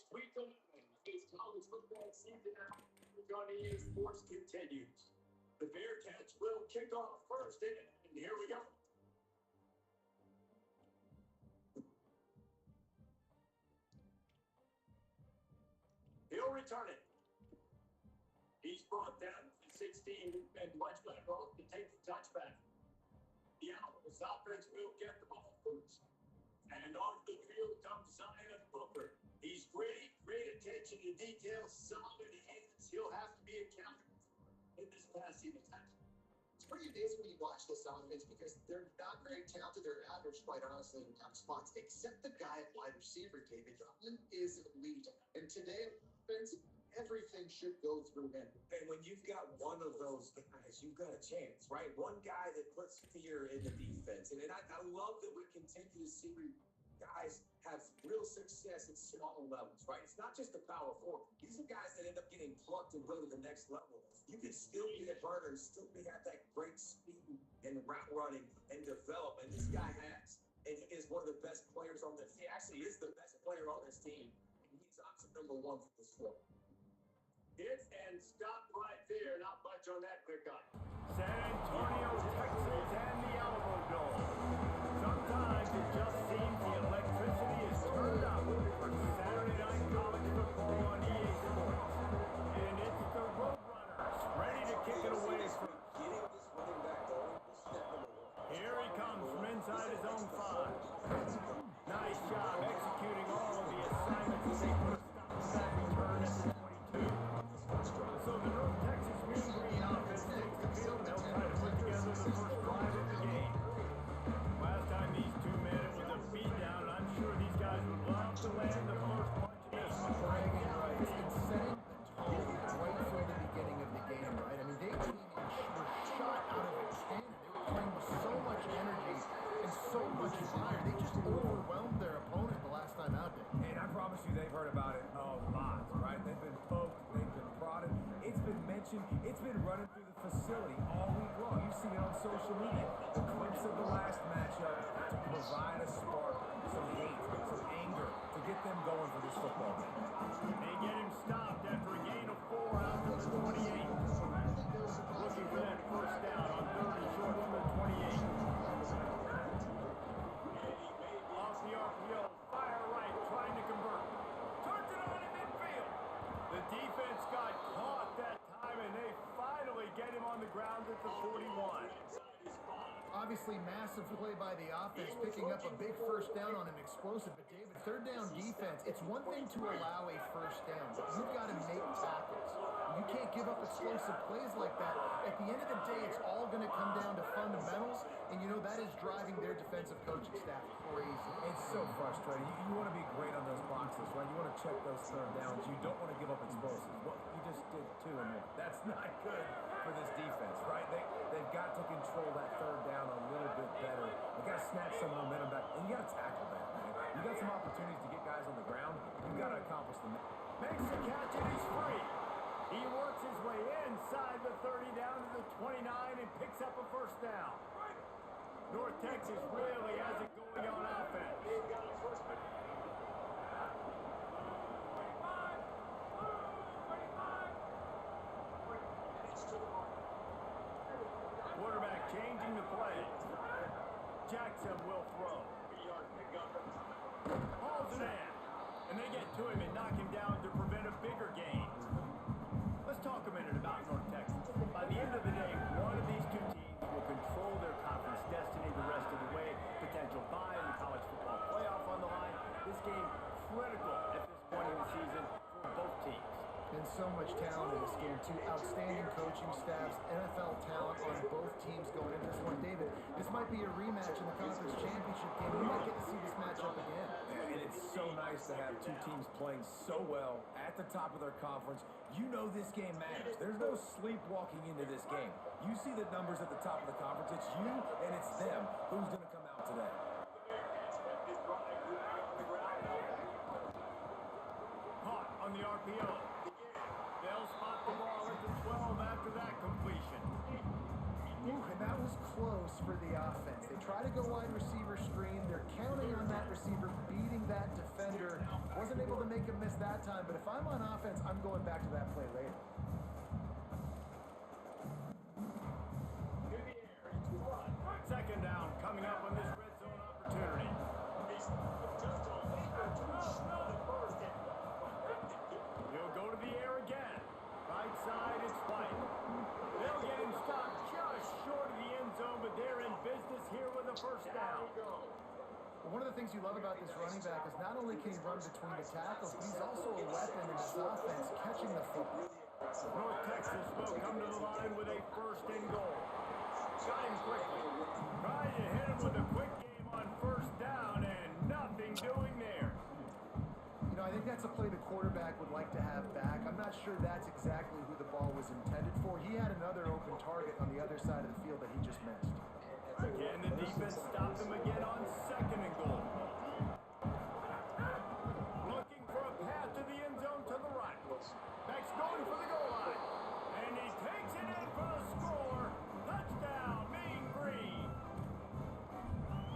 Week 11, his college football season on EA Sports continues. The Bearcats will kick off first, and here we go. He'll return it. He's brought down to 16 and much better off to take the touchback. The Owls offense will get the ball first. And off the field comes Zion Booker. He's great attention to detail, solid hands. He'll have to be accounted for in this passing attack. It's pretty amazing when you watch this offense because they're not very talented. They're average, quite honestly, in top spots, except the guy at wide receiver, David. Johnson is elite. And today, offense, everything should go through him. And when you've got one of those guys, you've got a chance, right? One guy that puts fear in the defense. And I love that we continue to see guys have real success at smaller levels, right? It's not just the power forward. These are guys that end up getting plucked and go to the next level. You can still be a burner, still be at that great speed and route running and develop. And this guy has. And he is one of the best players on this. He actually is the best player on this team. And he's option number 1 for this floor. Hit and stop right there. Not much on that pickup. San Antonio, Texas, and the Alamo Dome. Sometimes it just seems the electricity is turned up for Saturday night college football on EA Sports. And it's the Roadrunners ready to kick it away from getting this running back going. Step number 1. Here he comes from inside his own 5. Nice job executing all of the assignments as they put a stop to that return at the 22. So the North Texas Mean Green offense takes the field. They'll try to put together the first drive of the game. Last time these two met, it was a beatdown, and I'm sure these guys would love to land the first punch of this one. Bragging rights and setting the tone right from the beginning of the game, right? I mean, they came in, were shot out of a cannon. They were playing with so much energy and so much fire. They just overwhelmed their opponent the last time out there. And I promise you they've heard about it a lot, right? They've been poked, they've been prodded. It's been mentioned, it's been running through the facility all week long. You've seen it on social media. The clips of the last matchup to provide a spark, some hate, some anger, to get them going for this football game. They get him stopped after a gain of 4 out to the 28. Looking for that first down on 3rd and short from the 28. Off the RPO, fire right, trying to convert. Turns it on in midfield. The defense got caught that time, and they finally get him on the ground at the 41. Obviously, massive play by the offense, picking up a big first down on an explosive. But David, 3rd down defense, it's one thing to allow a first down, but you've got to make tackles. You can't give up explosive plays like that. At the end of the day, it's all going to come down to fundamentals, and you know that is driving their defensive coaching staff crazy. It's so frustrating. You want to be great on those boxes, right? You want to check those 3rd downs. You don't want to give up explosives. Well, you just did 2 and 1. That's not good for this defense, right? They've got to control that 3rd down a little bit better. They got to snatch some momentum back, and you got to tackle that, man. You got some opportunities to get guys on the ground. You got to accomplish them. Makes the catch, and he's free. He works his way inside the 30 down to the 29 and picks up a first down. North Texas really has it going on offense. They've got a first down. Quarterback changing the play. Jackson will throw. Hauls it in. And they get to him and knock him down to prevent a bigger gain. Let's talk a minute about North Texas. By the end of the day, one of these two teams will control their conference destiny the rest of the way. Potential bye in the college football playoff on the line. This game critical at this point in the season for both teams. And so much talent in this game, too. Outstanding coaching staffs, NFL talent on both teams going into this one. David, this might be a rematch in the conference championship game. We might get to see this matchup again. And it's so nice to have two teams playing so well at the top of their conference. You know this game matters. There's no sleepwalking into this game. You see the numbers at the top of the conference. It's you and it's them. Who's going to come out today? Caught on the RPO. They'll spot the ball at the 12 after that completion. Ooh, and that was close for the the offense. They try to go wide receiver screen. They're counting on that receiver beating that defender. Wasn't able to make him miss that time, but if I'm on offense, I'm going back to that play later. Second down coming up on this red zone opportunity. He'll go to the air again. Right side, it's White. They'll get him stopped just short of the end zone, but they're in business here with a first down. Well, one of the things you love about this running back is not only can he run between the tackles, but he's also a weapon in this offense, catching the football. North Texas will come to the line with a first and goal. Got him quickly. Trying to hit him with a quick game on first down, and nothing doing there. You know, I think that's a play the quarterback would like to have back. I'm not sure that's exactly who the ball was intended for. He had another open target on the other side of the field that he just missed. Again, the defense stopped him again on second and goal. Looking for a path to the end zone to the right. Next going for the goal line. And he takes it in for the score. Touchdown, Mean Green.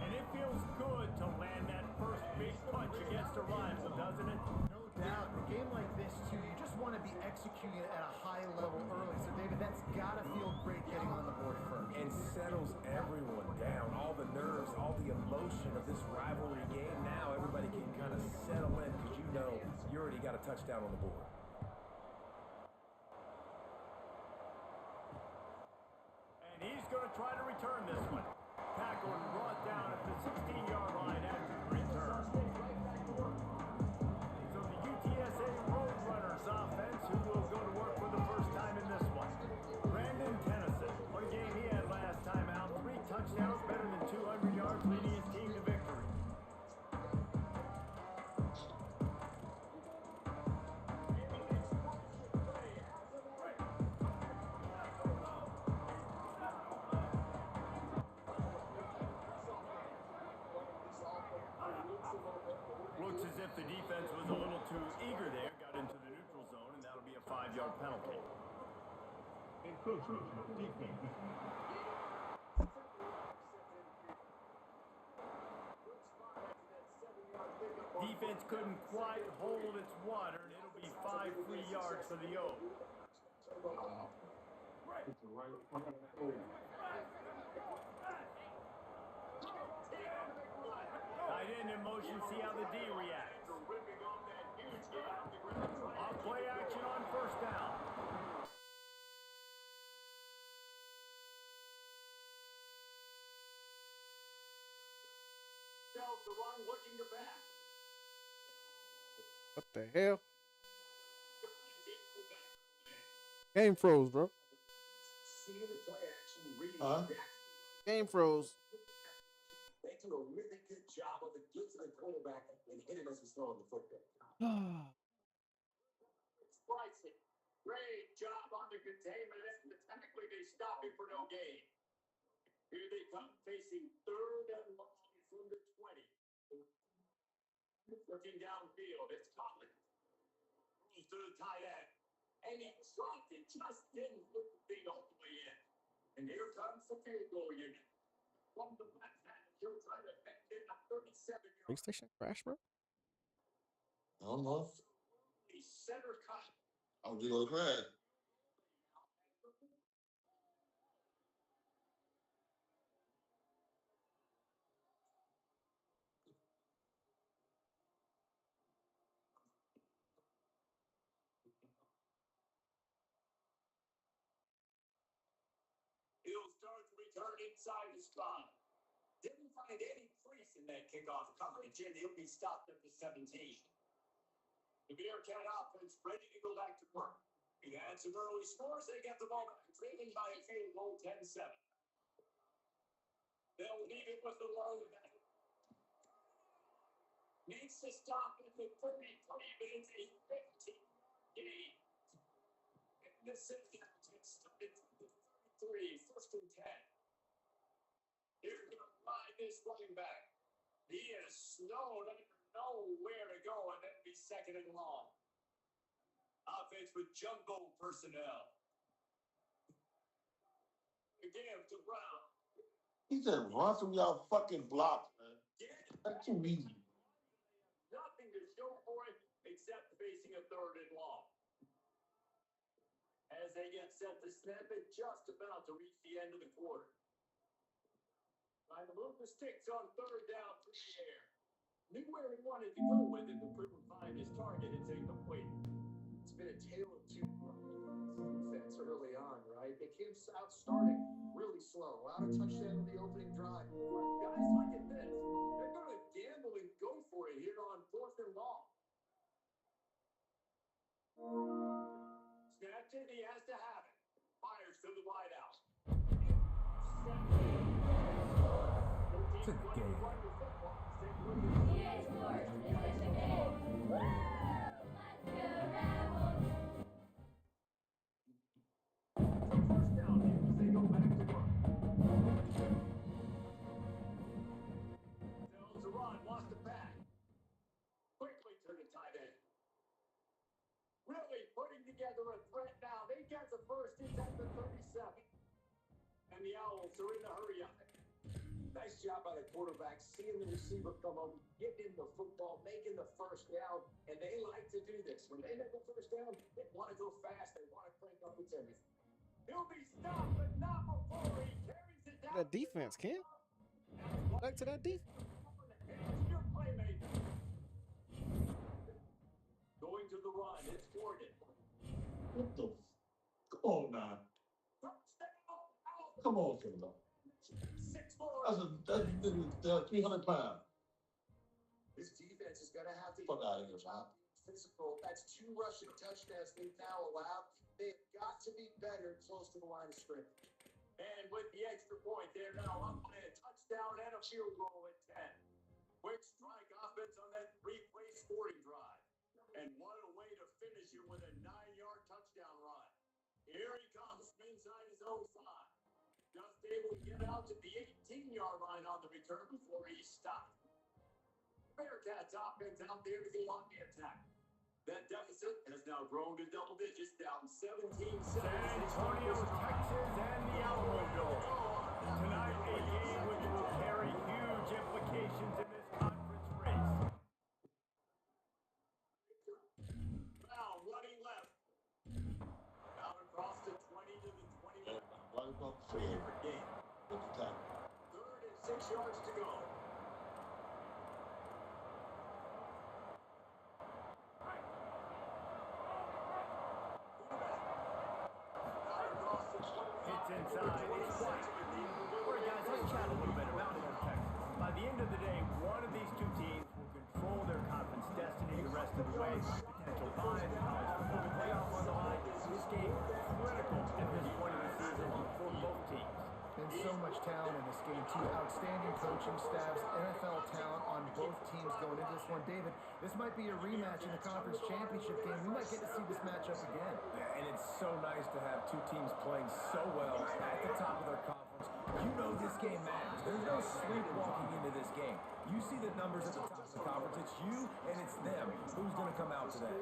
And it feels good to land that first big punch against a rival, doesn't it? No doubt. In a game like this, too, you just want to be executing it at a high level early. So, David, that's got to feel great getting on the board first. And settles everyone down. All the nerves, all the emotion of this rivalry game. Now everybody can kind of settle in because you know you already got a touchdown on the board. And he's going to try to return this one. Tackled and brought down at the 16-yard line after the return. So the UTSA Roadrunners offense, who will go to work for the first time in this one. Brandon Tennyson, what a game he had last time out. 3 touchdowns, better than 200 yards, leading his team to victory. Looks as if the defense was a little too eager there, got into the neutral zone, and that'll be a 5-yard penalty. Defense couldn't quite hold its water, and it'll be 5 free yards for the O. Tight end in motion, see how the D reacts. Off play action on first down. To run, looking to back. What the hell? Game froze, bro. See the play action, reading Huh? Game froze. They do a really good job of it. Get to the quarterback and hit him as he's throwing the football. It's pricing. Great job on the containment. And technically, they stop him for no gain. Here they come, facing 3rd and long from the 20. Looking downfield, it's Conley. Moves to the tight end. And he dropped it, just didn't put the thing all the way in. And here comes the field goal unit. From the left hand, he'll try to bend in a 37-yard. PlayStation crash, bro. I don't know. Center cut. I was going to crash. He'll start to return inside the spot. Didn't find any crease in that kickoff coverage, and he'll be stopped at the 17. The Bearcat offense ready to go back to work. He had some early scores. They get the ball back, trailing by a field goal 10-7. They'll leave it with the long back. Needs to stop at the 33 minutes, a 15 game. And this is the 33, 1st and 10. Here's going to ride this running back. He is snowed, doesn't know where to go, and then be 2nd and long. Offense with jumbo personnel. Again to Brown. He said, run through y'all fucking blocks, man. That's too easy. Nothing to show for it except facing a 3rd and long. As they get set to snap it, just about to reach the end of the quarter. Trying to move the sticks on 3rd down through the air. Knew where he wanted to go with it, but couldn't find his target. It's incomplete. It's been a tale of two defense early on, right? They came out starting really slow. Allowed a touchdown in the opening drive. Guys look at this. They're going to gamble and go for it here on 4th and long. Snapped it, he has to have it. Fires to the wideout. It's a game. Really putting together a threat now. They get the first. It's at the 37. And the Owls are in a hurry up. Nice job by the quarterback, seeing the receiver come up, getting the football, making the first down, and they like to do this. When they make the first down, they want to go fast. They want to crank up the tempo. He'll be stopped, but not before he carries it down. That defense, Ken. Back to that defense. Here's your playmaker. Going to the run, it's Gordon. What the? Come on now. Come on, Phil. That's 300 pounds. This defense is going to have to Fuck out of here, man. Physical. That's 2 rushing touchdowns they've now allowed. They've got to be better close to the line of scrimmage. And with the extra point, they're now up by a touchdown and a field goal at 10. Quick strike offense on that 3-play scoring drive. And what a way to finish it with a 9-yard touchdown run. Here he comes from inside his own 5. Just able to get out to the 18-yard line on the return before he stopped. Bearcats offense out there to go on the attack. That deficit has now grown to double digits, down 17-7. San Antonio, Texas, and the Alamo Dome. Tonight, a game which will carry huge implications in this conference race. Now running left. Out across the 20 to the 21. Right above the field. Game. With the tackle. 3rd and 6 yards to go. It's inside. It's White. All right, guys, let's chat a little bit about North Texas. By the end of the day, one of these 2 teams will control their conference destiny the rest of the way. Potential bye in the college football playoff on the line. This game critical at this point of the season for both teams. And so much talent in this game, too. Outstanding coaching staffs, NFL talent on both teams going into this one. David, this might be a rematch in the conference championship game. We might get to see this matchup again. Yeah, and it's so nice to have 2 teams playing so well at the top of their conference. You know this game matters. There's no sleepwalking into this game. You see the numbers at the top of the conference. It's you and it's them. Who's going to come out today?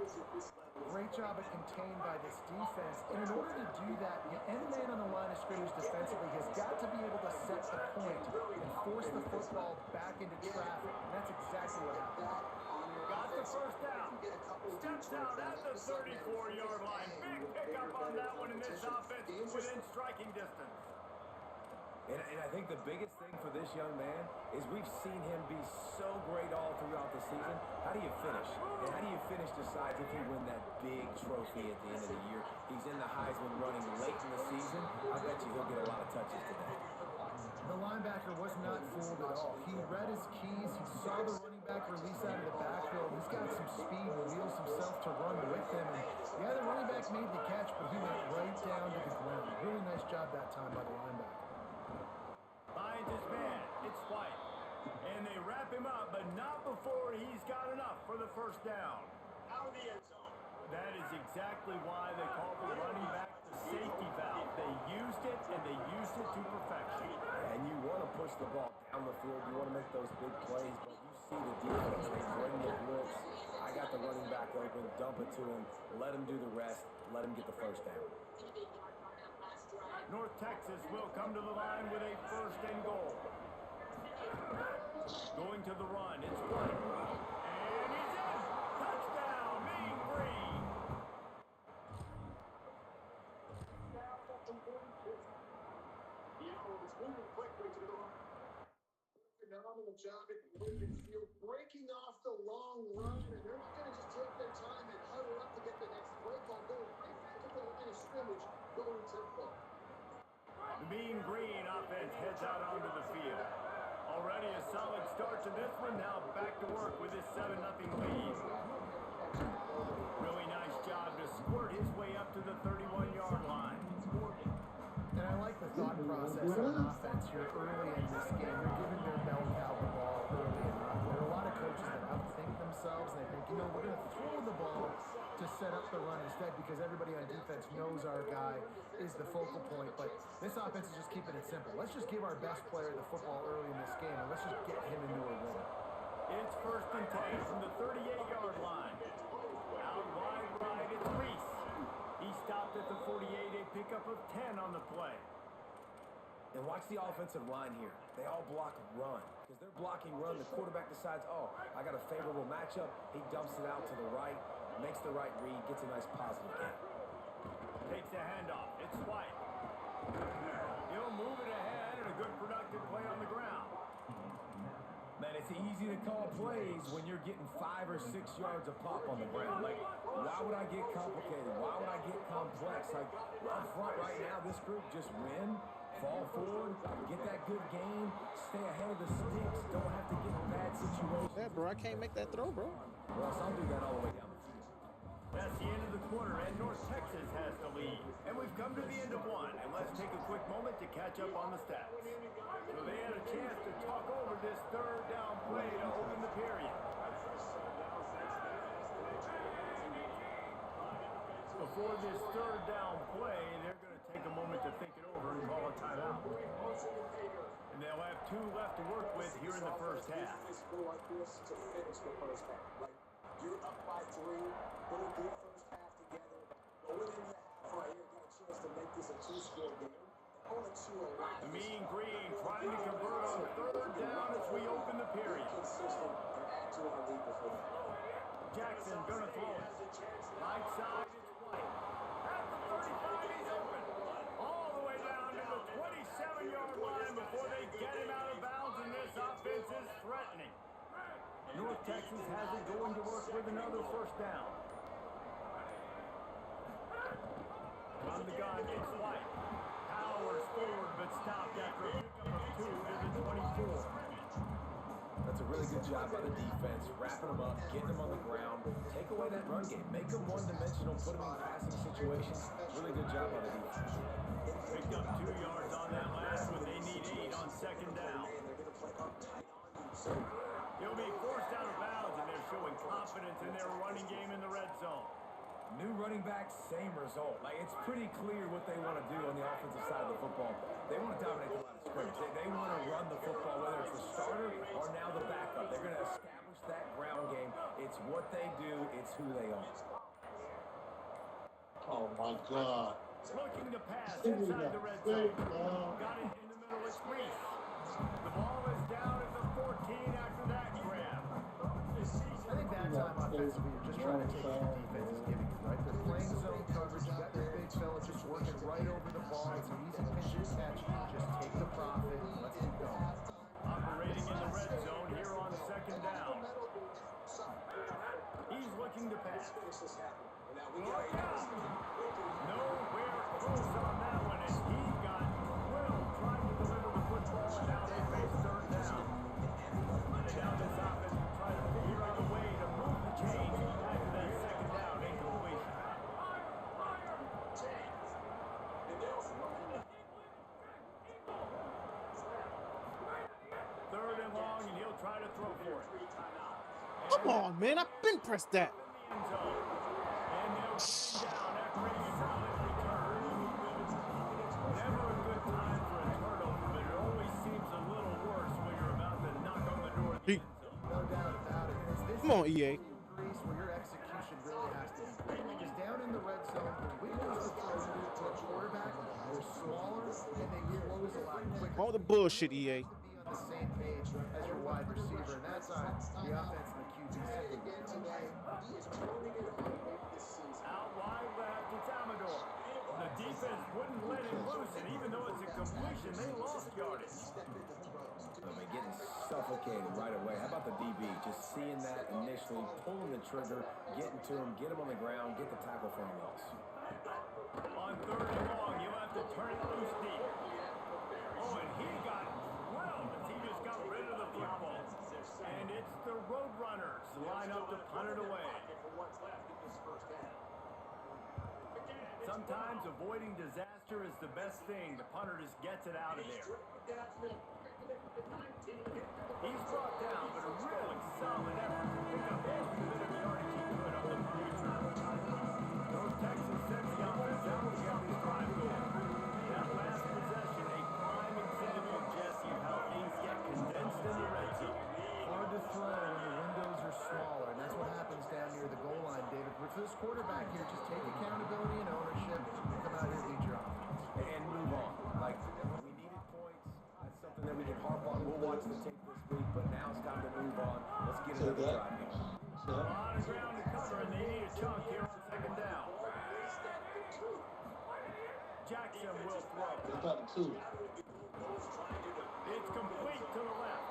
Great job at contained by this defense. And in order to do that, the end man on the line of scrimmage defensively has got to be able to set the point and force the football back into traffic. And that's exactly what happened. Got the first down. Steps out at the 34-yard line. Big pickup on that one in this offense within striking distance. And I think the biggest thing for this young man is we've seen him be so great all throughout the season. How do you finish? And how do you finish decides if you win that big trophy at the end of the year. He's in the Heisman running late in the season. I bet you he'll get a lot of touches today. The linebacker was not fooled at all. He read his keys. He saw the running back release out of the backfield. He's got some speed and wheels himself to run with him. And yeah, the running back made the catch, but he went right down to the ground. Really nice job that time by the linebacker. Finds his man. It's White. And they wrap him up, but not before he's got enough for the first down. Out of the end zone. That is exactly why they call the running back the safety valve. They used it, and they used it to perfection. And you want to push the ball down the field. You want to make those big plays, but you see the defense. They bring the blitz. I got the running back open. Dump it to him. Let him do the rest. Let him get the first down. North Texas will come to the line with a 1st and goal. Going to the run, it's White. And he's in! Touchdown, Mean Green! Phenomenal job at Lincoln Field, breaking off the long run, and they're not going to just take their time and huddle up to get the next play call. Go right back at the line of scrimmage, going tempo. The Mean Green offense heads out onto the field. Already a solid start to this one. Now back to work with this 7-0 lead. Really nice job to squirt his way up to the 31-yard line. And I like the thought process on offense here early in this game. They're giving their bell cow the ball early enough. There are a lot of coaches that outthink themselves. They think, you know, we're going to throw the ball to set up the run instead because everybody on defense knows our guy is the focal point. But this offense is just keeping it simple. Let's just give our best player the football early in this game, and let's just get him into a rhythm. It's 1st and 10 from the 38-yard line. Out wide right, it's Reese. He stopped at the 48, a pickup of 10 on the play. And watch the offensive line here. They all block run. Because they're blocking run, the quarterback decides, oh, I got a favorable matchup. He dumps it out to the right, makes the right read, gets a nice positive gain. Takes the handoff. It's White. He'll move it ahead and a good productive play on the ground. Man, it's easy to call plays when you're getting 5 or 6 yards of pop on the ground. Like, why would I get complicated? Why would I get complex? Like, up front right now, this group just win, fall forward, get that good game, stay ahead of the sticks, don't have to get in bad situations. Yeah, bro, I can't make that throw, bro. Russ, I'll do that all the way down the field. That's the end of the quarter, and North Texas has the lead. And we've come to the end of one, and let's take a quick moment to catch up on the stats. So they had a chance to talk over this 3rd down play to open the period. Before this 3rd down play, they're going to take a moment to think it over and call a timeout. And they'll have 2 left to work with here in the 1st half. You're up by 3, put a good first half together. Going into the half right here, got a chance to make this a 2-score game. The Mean Green trying to convert on 3rd down as we open the period. Jackson gonna throw it. Right side, it's White. At the 35, he's open. All the way down to the 27-yard line before they get him out of bounds, and this offense is threatening. North Texas has it going to work with another 1st down. On the gun, it's White. Powers forward, but stopped after a pickup of 2 to the 24. That's a really good job by the defense, wrapping them up, getting them on the ground, take away that run game, make them one-dimensional, put them in passing situations. Really good job by the defense. Picked up 2 yards on that last one. They need 8 on 2nd down. He'll be forced out of bounds, and they're showing confidence in their running game in the red zone. New running back, same result. Like, it's pretty clear what they want to do on the offensive side of the football. They want to dominate the line of scrimmage. They want to run the football, whether it's the starter or now the backup. They're going to establish that ground game. It's what they do. It's who they are. Oh, my God. Looking to pass inside the red zone. Got it in the middle. It's Reese. The ball is down at the 14 after that grab. I think that time offensively, you're just trying to take what the defense is giving you, right? They're playing zone coverage. You got your big fella just working right over the ball. It's an easy pitch and catch. Just take the profit and let's keep going. Operating in the red zone here on 2nd down. He's looking to pass. Look out! Nowhere close on that one, and he got drilled trying to deliver the football, and now they face 3rd down. And now this offense will try to figure out a way to move the chains after that 2nd down incompletion. 3rd and long, and he'll try to throw for it. Come on, man. I've been pressed that. And they'll get down after a solid return. Never a good time for a turnover, but it always seems a little worse when you're about to knock on the door of the end zone. No doubt about it. It's this Come on, EA. Greece where your execution really has to be great. Because down in the red zone, when we lose the throw to a quarterback, we're so All the bullshit, EA. To be on the same page as your wide receiver, and that's on the offense and the QB simply Again today, he is turning it on late this season. Out wide left, it's Amador. The defense wouldn't let him loose, and even though it's a completion, they lost yardage. I mean, getting suffocated right away. How about the DB? Just seeing that initially, pulling the trigger, getting to him, get him on the ground, get the tackle for a loss. On 3rd and long, you'll have to turn it loose deep. Oh, and he got drilled as he just got rid of the football. And it's the Roadrunners line up to punt it away. Sometimes avoiding disaster is the best thing. The punter just gets it out of there. He's brought down, but a really solid effort to pick up every bit of yardage he could on the future. North Texas sends the offense out to get this drive going. That last possession, a prime example, Jesse, of how things get condensed in the red zone. hard to throw when the windows are smaller, and that's what happens down near the goal line, David. For this quarterback here, just take accountability and ownership and come out here and lead your offense. And move on. Like, we needed points. That's something that we can harp on. We'll watch the tape this week, but now it's time to move on. Let's get another drive here. A lot of ground to cover, and they need a chunk here on 2nd down. Jackson will throw. It's complete to the left.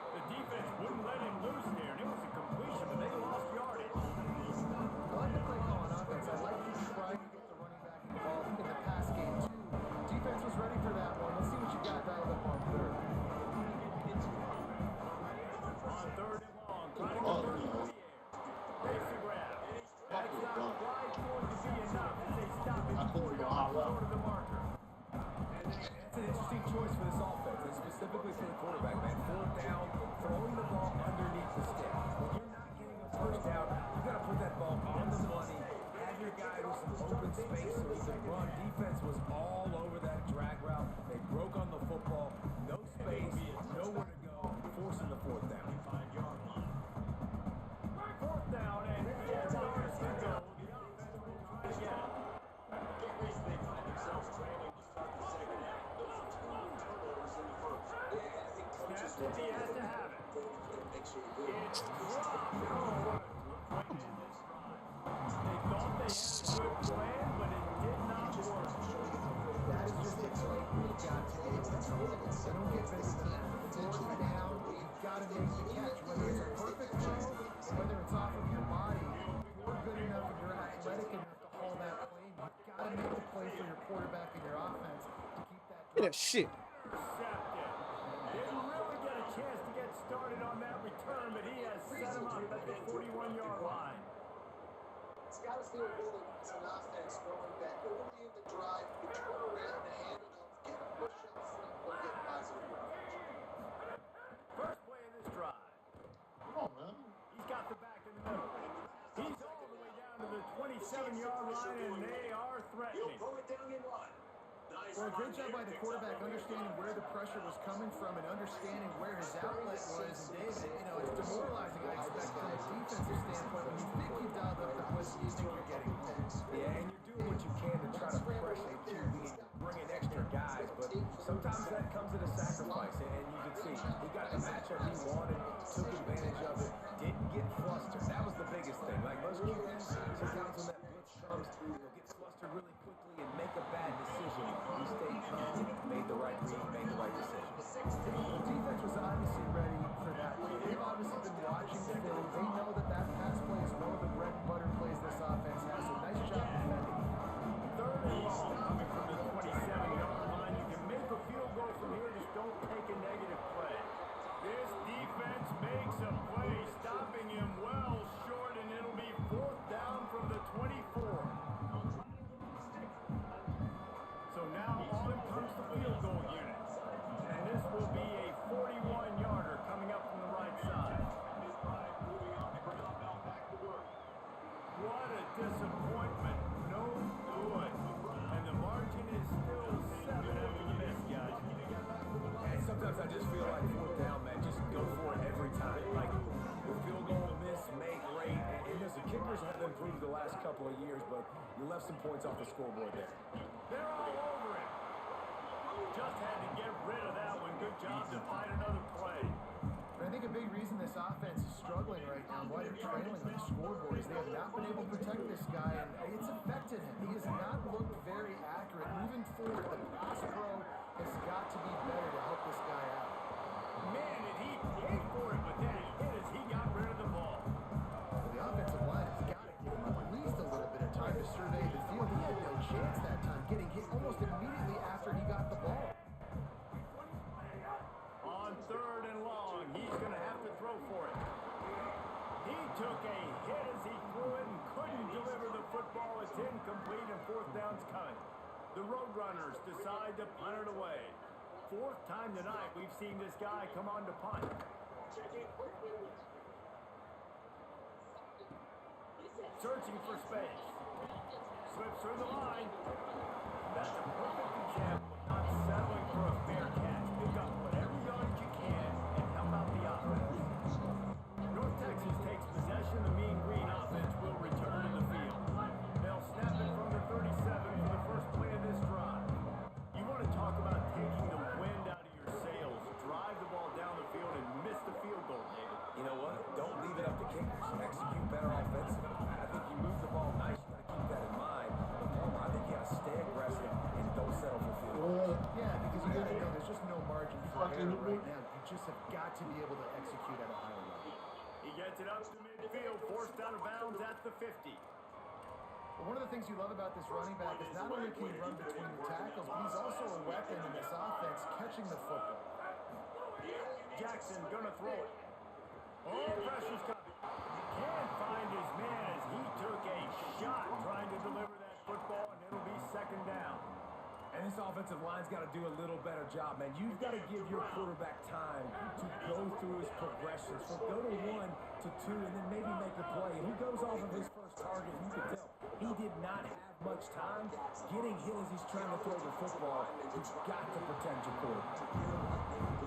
The defense wouldn't let him loose there, and it was a completion, but they lost yardage. I like the play call on offense. I like you trying to get the running back involved in the pass game, too. Defense was ready for that one. Let's see what you got dialed up on 3rd. On 3rd and long, trying to convert from the air. Takes the grab. That's not quite going to be enough as they stop it 4 yards short of the marker. That's an interesting choice for this offense, and specifically for the quarterback, man. 4th down, throwing the ball underneath the stick. When you're not getting a first down, you got to put that ball on the money, have your guy with some open space so he can run. Defense was all over that drag route. They broke on the football, no space, nowhere to go, forcing the 4th down. 4th down and 4 yards to go. The offense will try again. Snaps it, he has to have it. It's dropped. Oh, they thought they had a good plan, but it did not work. That is just a play you've got to be able to control. They don't get bigger than that. 4th down, you've got to make the catch. Whether it's a perfect throw or whether it's off of your body, you're good enough and you're athletic enough to haul that play. You've got to make the play for your quarterback and your offense to keep that Look at that shit. Intercepted. Didn't really get a chance to get started on that return, but he has set him up at the 41-yard line. It's got to feel good as an offense knowing that early in the drive, you turn around and hand it off, get a push up front, or get positive yardage. First play of this drive. Come on, man. He's got the back in the middle. He's all the way down to the 27-yard line, and they are threatening. Well, a great job by the quarterback understanding where the pressure was coming from and understanding where his outlet was. And David, it's demoralizing, I expect, from a defensive standpoint. When you think you've dialed up the push, you think you're getting home. Yeah, and you're doing what you can to try to pressure the QB and bring in extra guys, but sometimes that comes at a sacrifice, and you can see he got the matchup he wanted, took advantage of it, didn't get flustered. That was the biggest thing. Like most QBs, sometimes when that blitz comes, they'll get flustered really quickly and make a bad decision. He stayed calm, made the right read, made the right decision. The defense was obviously ready for that. They've obviously been watching film. They know that pass play is one of the bread and butter plays this offense has. So nice job defending. 3rd and long, coming from the 27-yard line. You can make a field goal from here, just don't take a negative play. This defense makes a play, stopping him well short, and it'll be 4th down from the 24. So now on comes the field goal unit. And this will be a 41-yarder coming up from the right side. What a disappointment. No good. And the margin is still 7 after the miss, guys. And sometimes I just feel like 4th down, man, just go for it every time. Like, the field goal, miss, make, rate. And listen, kickers have improved the last couple of years, but you left some points off the scoreboard there. They're all over it. Just had to get rid of that big reason this offense is struggling right now, why they're trailing on the scoreboard, is they have not been able to protect this guy, and it's affected him. He has not looked very accurate. Moving forward, the pass pro has got to be better to help this guy out. Man, did he pay for it with that hit as he got rid of the ball. Well, the offensive line has got to give him at least a little bit of time to survey the field. He had no chance that time, getting hit almost immediately after he got the ball. On 3rd and long, he's going to have to throw for it. He took a hit as he threw it and couldn't deliver the football. It's incomplete and 4th down's coming. The Roadrunners decide to punt it away. 4th time tonight we've seen this guy come on to punt. Searching for space. Slips through the line. That's a perfect example of not settling for a fair catch. Pick up whatever yardage you can and help out the offense. North Texas takes possession. The Mean Green offense will return to the field. They'll snap it from the 37 for the first play of this drive. You want to talk about taking the wind out of your sails. Drive the ball down the field and miss the field goal, David. You know what? Don't leave it up to kickers. Execute better offensively. I think you move the ball nice. You got to keep that in mind. But Palmer, I think you got to stay aggressive and don't settle for field. Yeah, because you got to know there's just no margin for error right now. You just have got to be able to execute at a higher level. He gets it up to midfield, forced out of bounds at the 50. One of the things you love about this running back is not only can he run between the tackles, but he's also a weapon in this offense, catching the football. Jackson gonna throw it. Oh, pressure's coming. Can't find his man as he took a shot trying to deliver that football, and it'll be 2nd down. And this offensive line's got to do a little better job, man. You've got to give your quarterback time to go through his progressions. So go to 1 to 2 and then maybe make a play. And he goes off of his first target, and you can tell he did not have much time getting hit as he's trying to throw the football. You've got to protect your quarterback.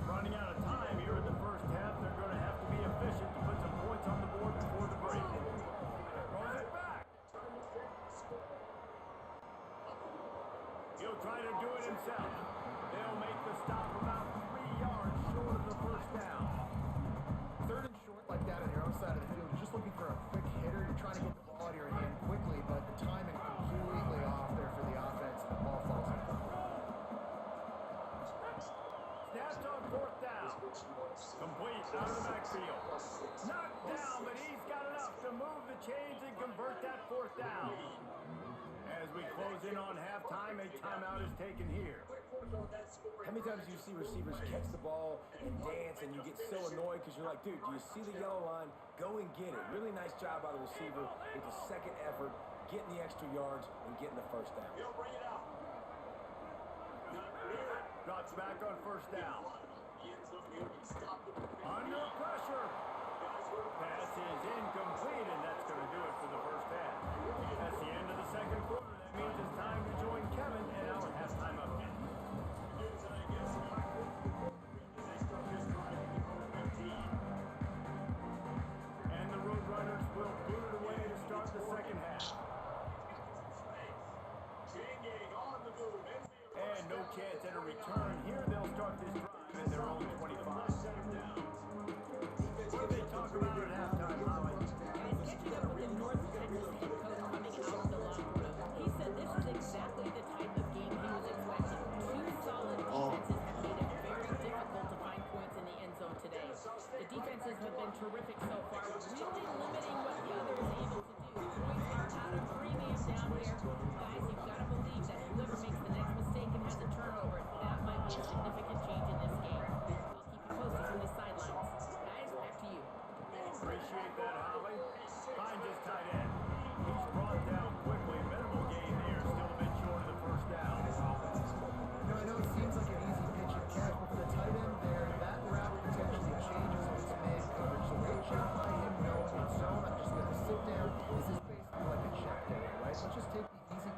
Running out of time here in the first half. They're going to have to be efficient to put some points on the board before the break. Throws it back. He'll try to do it himself. They'll make the stop about 3 yards short of the first down. 3rd and short like that on your own side of the field, you're just looking for a quick hitter. You're trying to get the ball out of your hand quickly, but the timing completely off there for the offense, and the ball falls incomplete. Snapped on 4th down. Complete out of the backfield. Knocked down, but he's got enough to move the chains and convert that 4th down. As we close in on halftime, a timeout is taken here. How many times do you see receivers catch the ball and dance and you get so annoyed because you're like, dude, do you see the yellow line? Go and get it. Really nice job by the receiver with the 2nd effort, getting the extra yards and getting the 1st down. Drops back on 1st down. Under pressure. Pass is incomplete, and that's going to do it for the first half. That's the end of the 2nd quarter. That means it's time to join Kevin in our halftime update. And the Roadrunners will boot it away to start the 2nd half. And no chance at a return here. They'll start this drive at their own 25. What did they talk about at halftime, Holly? Catching up with the North Texas head coach coming out of the locker room. He said this is exactly the type of game he was expecting. 2 solid defenses have made it very difficult to find points in the end zone today. The defenses have been terrific so far, really limiting what the other is able to do. Points are out of premium down here. Guys, you've got to believe that whoever makes the next mistake and has a turnover, that might be a significant change in this game. I'll keep you posted from the sidelines. Guys, back to you. Appreciate that, Holly. Finds his tight end. He's brought down quickly. Minimal gain there. Still a bit short of the 1st down. I know it seems like an easy pitch and catch, but for the tight end there, that route potentially changes when it's man coverage. So great job by him knowing in zone, I'm just going to sit down. This is basically like a check down, right? Let's just take the easy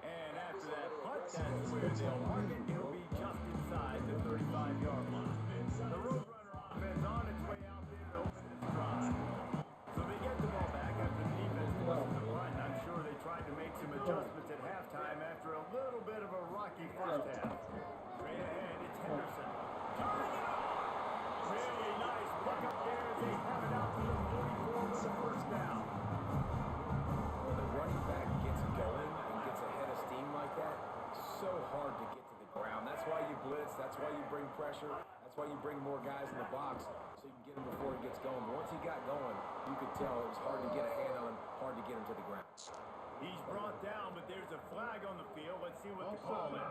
And after that punt, that's where they'll mark it. It'll be just inside the 35-yard line. The Roadrunner offense on its way out there to open this drive. So they get the ball back after the defense forces the punt. I'm sure they tried to make some adjustments at halftime after a little bit of a rocky first half. Straight ahead, it's Henderson. Turning it on! Really nice pick up there as they have it out to the 44 with the first down. When the running back gets going and gets ahead of steam like that, so hard to get to the ground. That's why you blitz. That's why you bring pressure. That's why you bring more guys in the box so you can get him before he gets going. But once he got going, you could tell it was hard to get a hand on him, hard to get him to the ground. He's brought down, but there's a flag on the field. Let's see what the call is.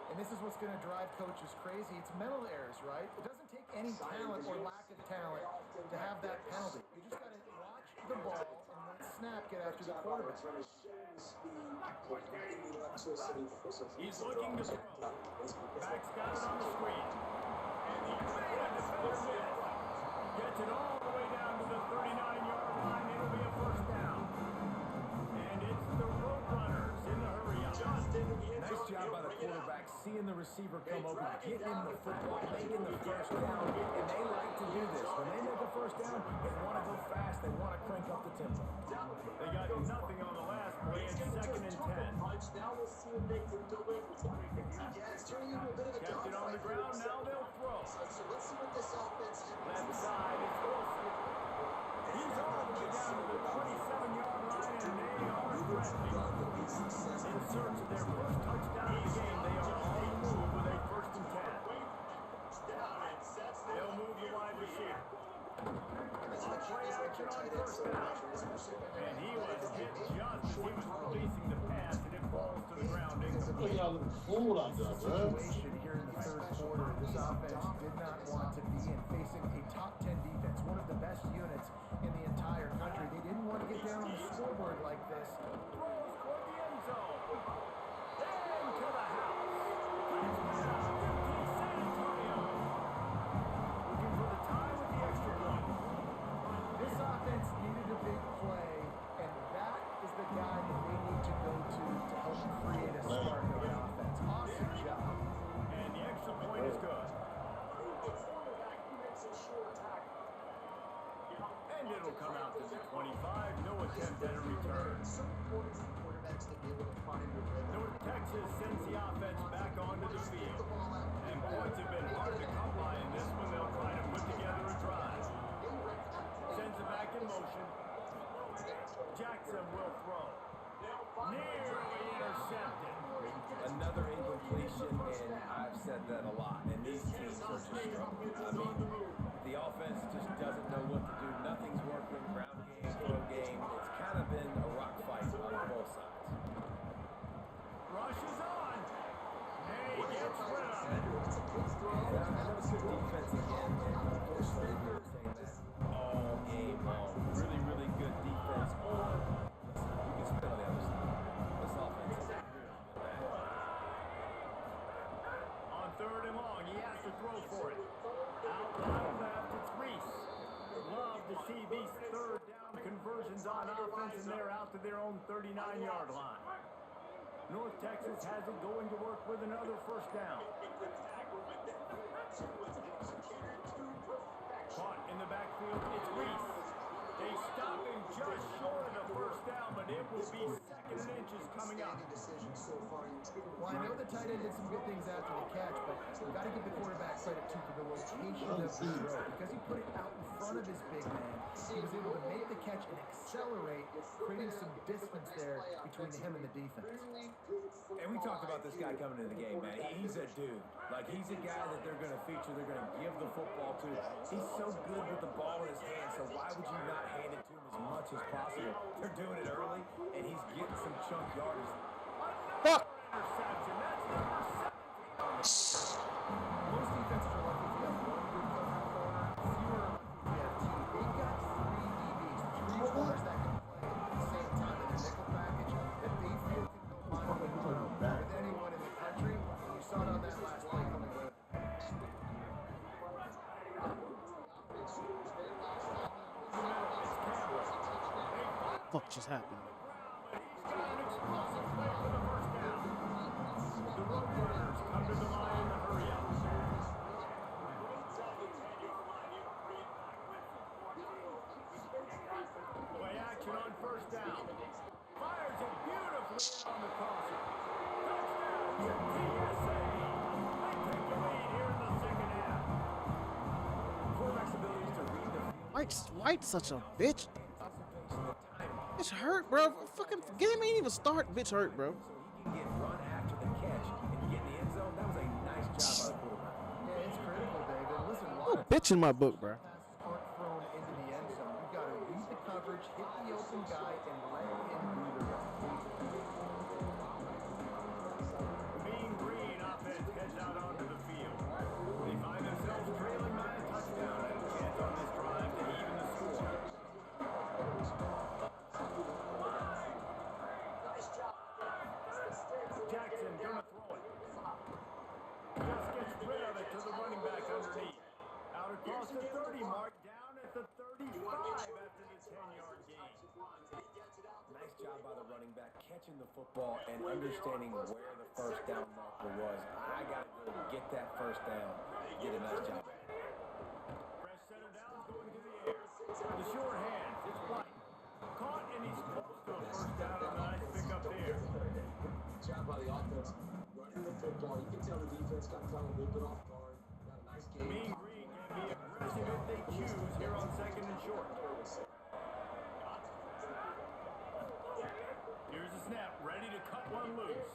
And this is what's going to drive coaches crazy. It's mental errors, right? It doesn't take any talent or lack of talent to have that penalty. You just got to watch the ball and when snap, get after the quarterback. He's looking to throw. Back's got it on the screen. And he ran the feather with. Gets it all the way down to the 39-yard line. It'll be a first down. And it's the Roadrunners in the hurry up. Nice job by the quarterback, seeing the receiver come open, getting him the football, making the first down, and they like to do this. When they make a first down, they want to go fast, they want to crank up the tempo. They got nothing on the last play. It's 2nd and 10. Now we'll see if they can deliver. Kept it on the ground, now they'll throw. So let's see what this offense has. Left side, it's Wilson. He's all the way down to the 27-yard line, and they are threatening. In search of their first touchdown of the game, they are on the move with a 1st and 10. They'll move the wide receiver. Play action on first down. And he was hit just as he was releasing the pass, and it falls to the ground incomplete. Y'all looking fool out there, man. Situation here in the third quarter, this offense did not want to be in facing a top 10 defense, one of the best units in the entire country. They didn't want to get down on the scoreboard like this. Throws for the end zone. Into the house. Touchdown, UT San Antonio. Looking for the tie with the extra point. This offense needed a big play, and that is the guy that they need to go to help create a spark on offense. Awesome job. And the extra point is good. And it'll come out to the 25. No attempt at a return. North Texas sends the offense back onto the field. And points have been hard to come by in this one. They'll try to put together a drive. Sends it back in motion. Jackson will throw. Nearly intercepted. Another incompletion, and I've said that a lot, and these teams are just struggling. I mean, the offense just doesn't know what to do. Nothing's working, ground game, throw game. It's kind of been a rock fight on both sides. Rush is on. And he gets rid of it. And that was good defense again, and unfortunately, we were saying that all game long. Really, really good defense on. Listen, you can spit on the other side. This offense is really bad. On 3rd and long, he has to throw for it. Out wide left, it's Reese. Love to see these 3rd down conversions on offense, and they're out to their own 39-yard line. North Texas has it going to work with another first down. Caught in the backfield, it's Reese. They stop him just short of the first down, but it will be 2nd and inches coming up. Well, I know the tight end did some good things after the catch, but we've got to give the quarterback credit too for the location of the throw. Because he put it out in front of his big man, he was able to make the catch and accelerate, creating some distance there between him and the defense. And we talked about this guy coming into the game, man. He's a dude. Like, he's a guy that they're going to feature, they're going to give the football to. He's so good with the ball in his hand, so why would you not hand it to him as much as possible? They're doing it early, and he's getting some chunk yardage. Fuck! Interception. That's number 17. Most defenses are lucky if you have one good cover corner, fewer are lucky if you have two. They've got 3 DBs, 3 corners that can play at the same time in their nickel package that they feel can go line with anyone in the country. You saw it on that last play coming with. It's Campbell. fuck just happened? He's got an explosive play for the first down. The Roadrunners come to the line in the hurry up. Play action on first down. Fires it beautifully in on the crosser. Touchdown to TSA. They take the lead here in the second half. Quarterback's abilities to read the field. White's such a bitch. Bitch hurt, bro. Fucking game ain't even start. Bitch hurt, bro. So he can get run after the catch and get in the end zone. That was a nice job by the quarterback. Yeah, it's critical, David. Listen, Oh, bitch in my book, bro. passes aren't thrown into the end zone. You've got to read the coverage, hit the open guy, and let him do the rest. Mean Green offense heads out onto the field. They find themselves trailing by a touchdown and a chance on this drive to even the score. Jackson gonna throw it. Just gets rid of it to the running back underneath. Out across the 30 mark, down at the 35 after the 10-yard gain. Nice job by the running back catching the football and understanding where the first down marker was. I got to go get that first down. Did a nice job. Fresh center down, going to the air. The short hands, it's White. Caught and he's close to a first down on a nice pickup there. Job by the offense running the football. You can tell the defense got caught a little bit off guard. Got a nice game. Mean Green can be aggressive if they choose here on second and short. Here's a snap, ready to cut one loose.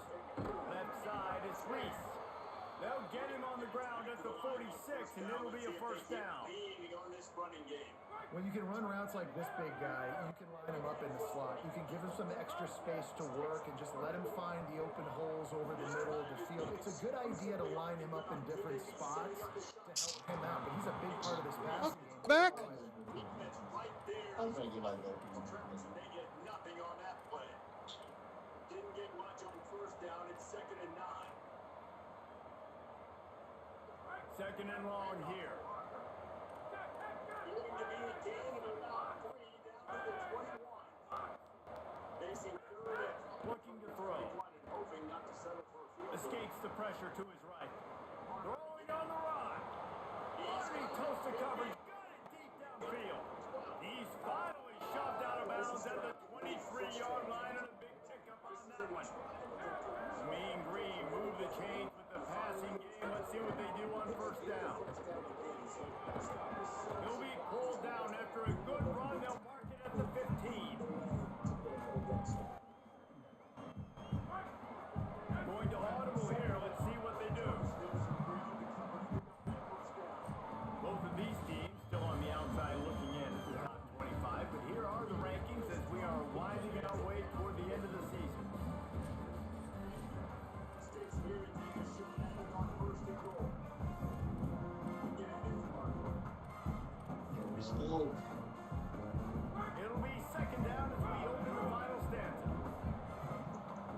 Left side is Reese. They'll get him on the ground at the 46, and it'll be a first down. When you can run routes like this big guy, you can line him up in the slot. You can give him some extra space to work and just let him find the open holes over the middle of the field. It's a good idea to line him up in different spots to help him out, but he's a big part of this passing game. Back. I'm thinking like that. They get nothing on that play. Didn't get much on first down. It's 2nd and 9. 2nd and long here. Going to be a gain of about 3 down to the 21. Facing 3rd and looking to throw. Hoping not to settle for a field. Escapes the pressure to his right. Throwing on the run. Easy toast to coverage. Got it deep downfield. He's finally shoved out of bounds at the 23-yard line and a big pickup on that one. Mean Green move the chains with the passing game. Let's see what they do on first down. He'll be pulled down after a good run. They'll mark it at the 15. Going to audible here. Let's see what they do. Both of these teams still on the outside looking in at the top 25, but here are the rankings as we are winding our way toward the end of the season. It'll be 2nd down as we open the final stanza.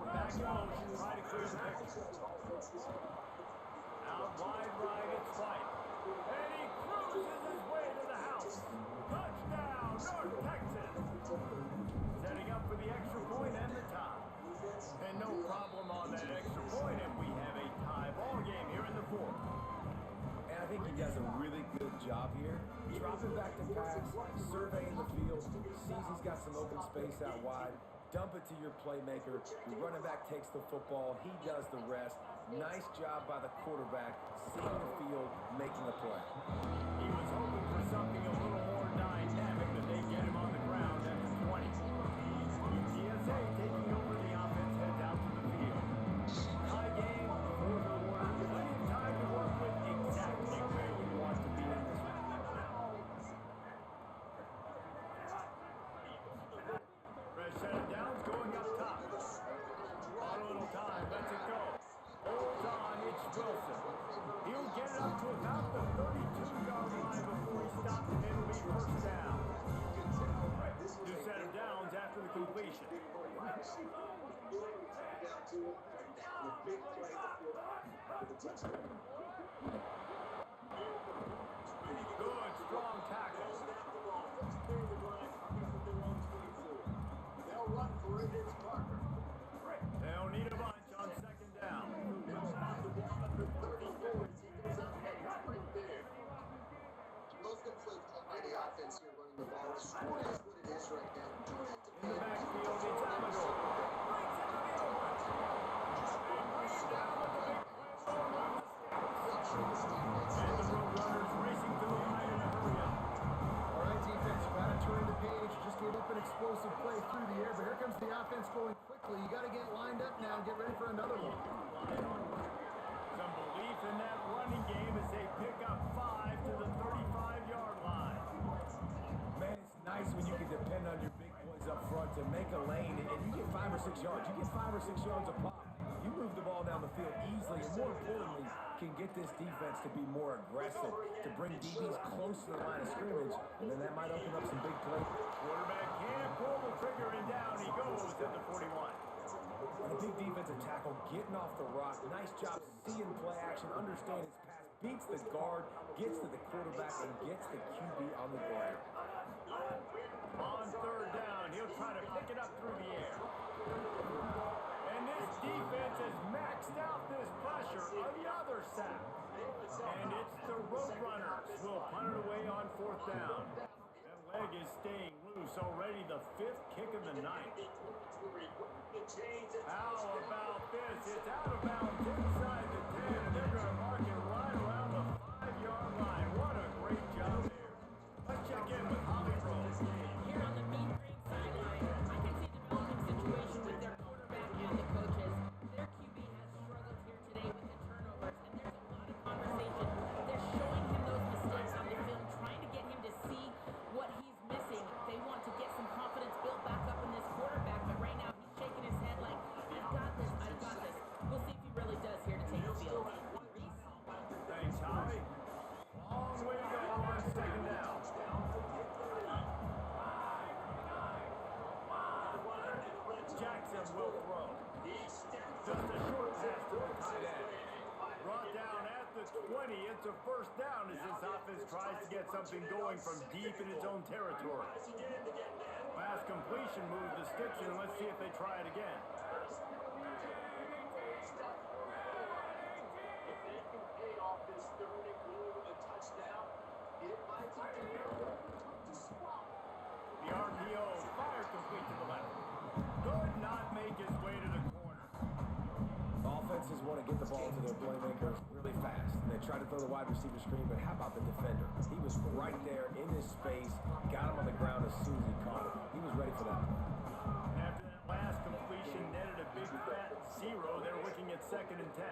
Back in motion, try to clear the picture. Out wide right, it's White. And he cruises his way to the house. Touchdown, North Texas. Setting up for the extra point and the tie. And no problem on that extra point, and we have a tie ball game here in the 4th. And I think he does a really good job here. Dropping back to pass, surveying the field, sees he's got some open space out wide, dump it to your playmaker. Your running back takes the football, he does the rest. Nice job by the quarterback, seeing the field, making a play. He was hoping for something a little more dynamic, but they get him on the ground at the 20. TSA taking over the offense, heads out to the field. Tie game, 4th quarter, plenty of time to work with exactly where we want to be in this one. Fresh set of downs going up top. On a little time, lets it go. Holds on, it's Wilson. He'll get it up to about the 32-yard line before he stops, and it'll be first down. New set of downs after the completion. Good, strong tackle. explosive play through the air, but here comes the offense going quickly. You got to get lined up now and get ready for another one. Some belief in that running game as they pick up 5 to the 35-yard line. Man, it's nice when you can depend on your big boys up front to make a lane, and you get 5 or 6 yards. You get 5 or 6 yards a pop. You move the ball down the field easily, and more importantly, can get this defense to be more aggressive, to bring DBs close to the line of scrimmage, and then that might open up some big plays. Quarterback can't pull the trigger, and down he goes at the 41. And a big defensive tackle getting off the rock. Nice job seeing play action, understands his pass, beats the guard, gets to the quarterback, and gets the QB on the ground. On third down, he'll try to pick it up through the air. And this defense has maxed out this pressure. Another sack. And it's the Roadrunners will punt it away on fourth down. That leg is staying loose already, the 5th kick of the night. How about this? It's out of bounds inside the 10, and they're going to mark it right around the 5-yard line. What a great job there. Let's check in with Holly Rose. Here on the Mean Green sideline, I can see developing situation with their quarterback and the coaches. Their QB has struggled here today with the turnovers, and there's a lot of conversation. They're showing him those mistakes on the film, trying to get him to see what he's missing. They want to get some confidence built back up in this quarterback, but right now he's shaking his head like, I've got this, I've got this. We'll see if he really does here to take the field. Thanks, Holly. Long way to go on second down. Jackson will throw. Just a short pass to the tight end. Brought down at the 20. It's a first down as this offense tries to get something going from deep in its own territory. Last completion moved the sticks, and let's see if they try it again. The RPO fired complete to the left. Could not make his way to the corner. Offenses want to get the ball to their playmakers really fast, and they try to throw the wide receiver screen, but how about the defender? He was right there in his space, got him on the ground as soon as he caught it. He was ready for that. After that last completion netted a big fat 0, they're looking at 2nd and 10.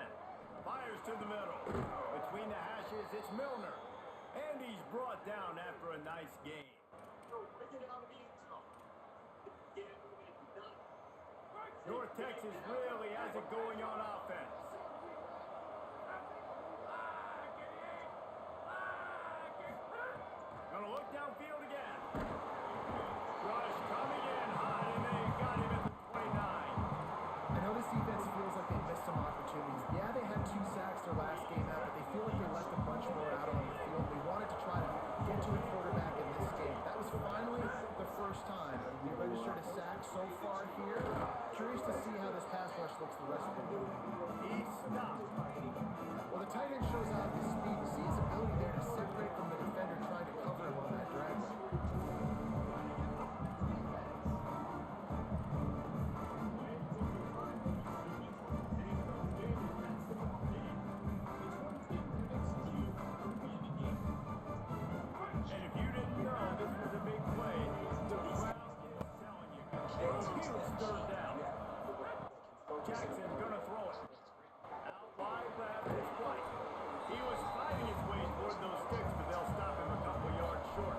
Fires to the middle. Between the hashes, it's Milner. And he's brought down after a nice game. North Texas really has it going on offense. Gonna look downfield again. Rush coming in hot, and they got him at the 29. I know this defense feels like they missed some opportunities. Yeah, they had 2 sacks their last game out, but they feel like they left a bunch more out on the field. They wanted to try to get to a quarterback in this game. That was finally the first time they registered a sack so far here. Curious to see how this pass rush looks the rest of the game. He's stopped. Well, the tight end shows off his speed. You see his ability there to separate from the defender trying to cover him on that drag route. And if you didn't know this was a big play, the crowd is telling you. A huge third down. Jackson gonna throw it. Out wide left is White. He was fighting his way toward those sticks, but they'll stop him a couple yards short.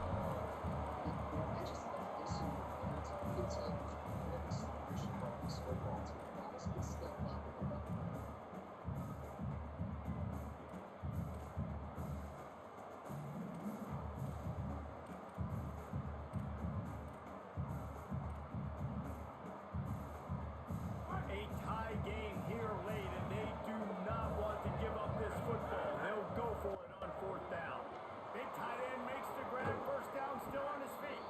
A tie game here late, and they do not want to give up this football. They'll go for it on fourth down. Big tight end makes the grab, first down, still on his feet.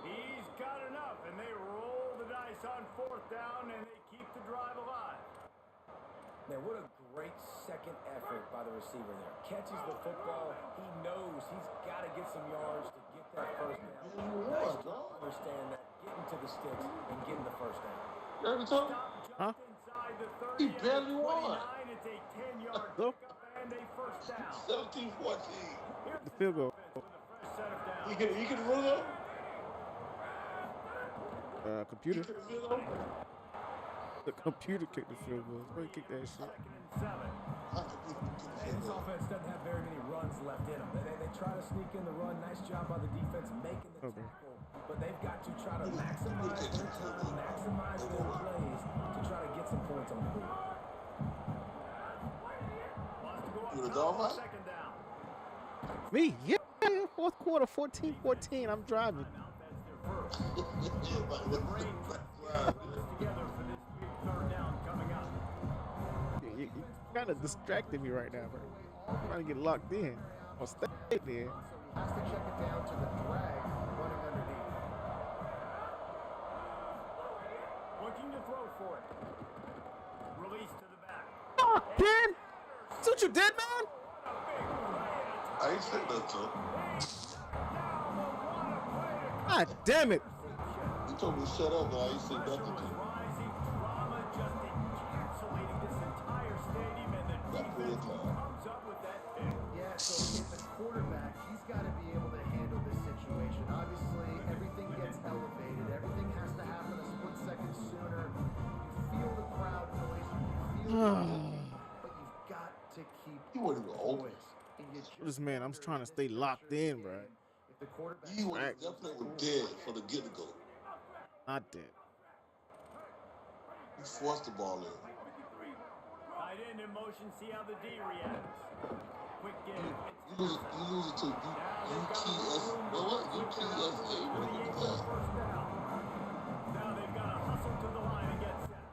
He's got enough, and they roll the dice on fourth down, and they keep the drive alive. Man, what a great second effort by the receiver there. Catches the football. He knows he's got to get some yards to get that first down. Nice job to understand that, getting to the sticks and getting the first down. Huh? He barely won. It's a 10-yard Look. pickup and a first down. 17-14. The field goal. With a fresh set of downs. He can run up. Computer. The computer kicked the field goal. Where he kicked that shit? And this offense doesn't have very many runs left in them. They try to sneak in the run. Nice job by the defense making the tackle. But they've got to try to maximize their time, maximize their plays to try to get some points on the board. You the dog? Me? Yeah. Fourth quarter, 14-14. I'm driving. You kind of distracted me right now, bro. I'm trying to get locked in. I'll stay there. So he has to check it down to the drag running underneath. Looking to throw for it. Release to the back. Oh, Dan! That's what you did, man? I ain't said that, too. God damn it. You told me to shut up, but I ain't said nothing to you. Drama just encapsulating this entire stadium, and the defense comes up with that pick. Yeah, so if the quarterback, he's got to be able to handle this situation. Obviously, everything gets elevated. Everything has to happen a split second sooner. You feel the crowd noise. You feel the but you've got to keep You wouldn't even open. This man, I'm trying to stay locked in, bro. You were definitely dead for the get-go. Not dead. You forced the ball in. Tight end in motion, see how the D reacts. Quick game. You lose it to UTS. What? UTSA? What is that? Now they've got to hustle to the line and get set.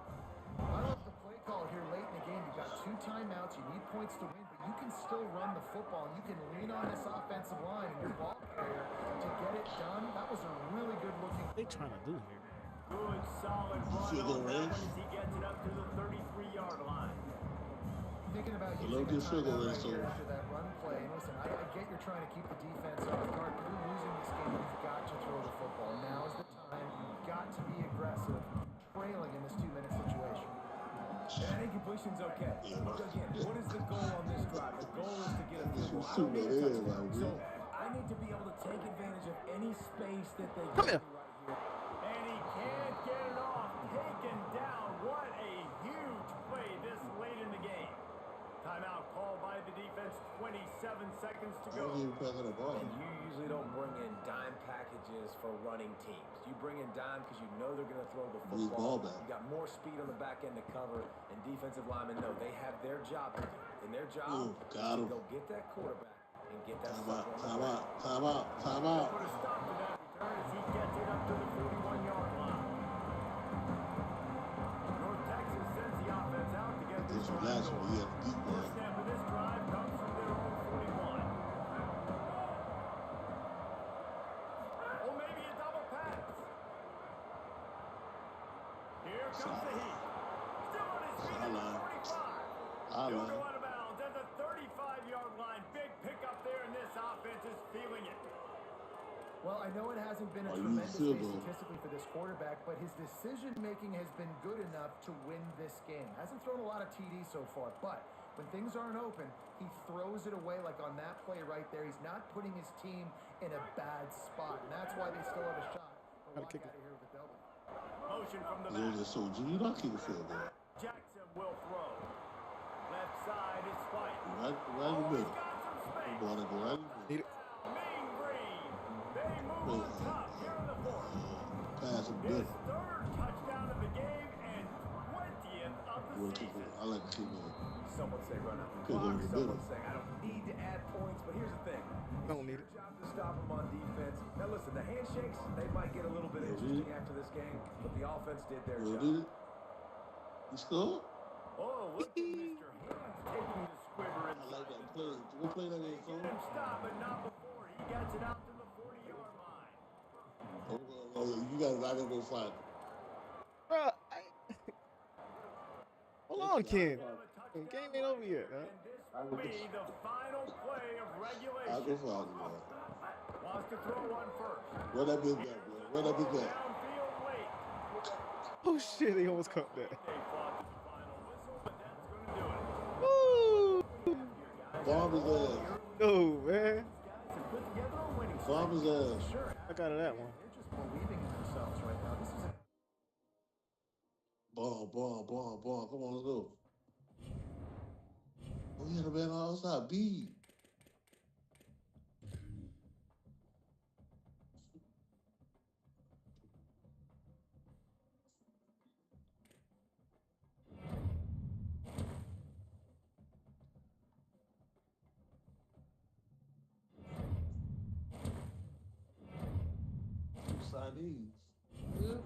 I love the play call here late in the game. You've got 2 timeouts. You need points to win, but you can still run the football. You can lean on this offensive line and your ball carrier to get it done. That was a really good looking. What they trying to do here? Good, solid run on that one as he gets it up to the 33-yard line. Thinking about using a timeout right here after that run play. And listen, I get you're trying to keep the defense off guard, but you're losing this game. You've got to throw the football. Now is the time. You've got to be aggressive, trailing in this 2-minute situation. And I think completion's okay. Look again, what is the goal on this drive? The goal is to get a field goal. I don't need a touchdown. So I need to be able to take advantage of any space that they give me right here. And he can't get it off. Taken down. What a huge play this late in the game. Timeout called by the defense. 27 seconds to go. And you usually don't bring in dime packages for running teams. You bring in dime because you know they're going to throw the football. You got more speed on the back end to cover, and defensive linemen know they have their job to do. And their job is to go get that quarterback and get that Time out. Put a stop to that return as he gets it up to the 41-yard line. North Texas sends the offense out to get this drive going. First snap of this drive comes from their own 41. Or maybe a double pass. Here comes the heat. Still on his feet at the 45. He'll go out of bounds at the 35-yard line. Big pickup there, and this offense is feeling it. Well, I know it hasn't been a tremendous day statistically for this quarterback, but his decision-making has been good enough to win this game. Hasn't thrown a lot of TDs so far, but when things aren't open, he throws it away like on that play right there. He's not putting his team in a bad spot, and that's why they still have a shot to walk out of here with a W. Motion from the back. So you not keep the field goal. Jackson will throw. Left side is Spike. Right in the middle. Go right in the middle. Mean Green. They move on top here in the fourth. Pass him His good. third touchdown of the game and 20th of the season. I like to keep it. Some would say run out the Could go clock. in the Some middle. would say I don't need to add points, but here's the thing. Don't need it. It's your job to stop them on defense. Now listen, the handshakes, they might get a little bit interesting after this game, but the offense did their job. Did it? You scored? Oh, look at Mr. Hands taking the squibber I inside. like that play. What play that is, Get him stopped, but not before. He gets it out to the 40-yard line. You gotta go find it. Bro, hold on, Ken. The game ain't over yet, huh? And this will be the final play of regulation. I'll go find it, man. Wants to throw one first. Where that big back, man? Where that big back? Downfield late. Oh shit, he almost caught that. They fought to the final whistle, but that's going to do it. Woo! Bomb his ass. No, man. Guys have put together a winning Bomb his ass. Sure, I got that one. they're just believing in themselves right now. This is a Come on, let's go. Oh, yeah, the man outside. B. Signees. Oop.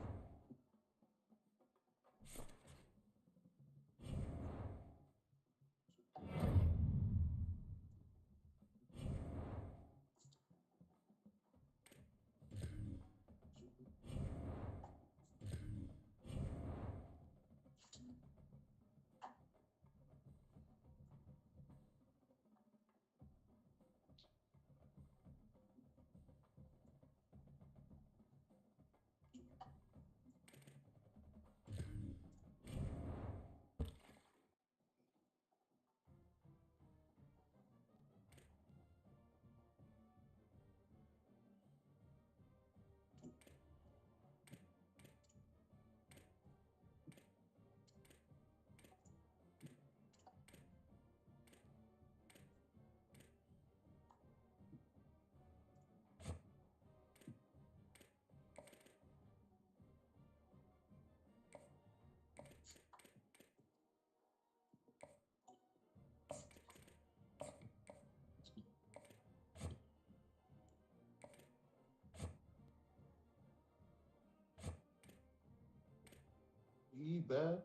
He bad.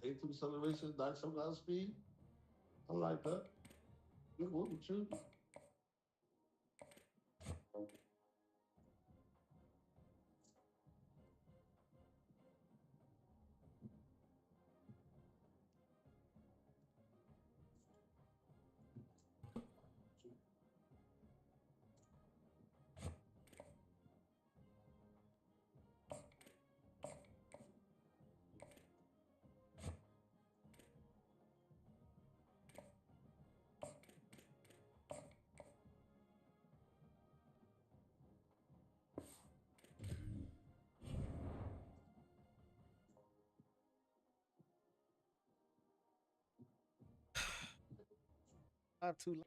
82 acceleration, 97 speed. I like that. Good work with you. Not too late.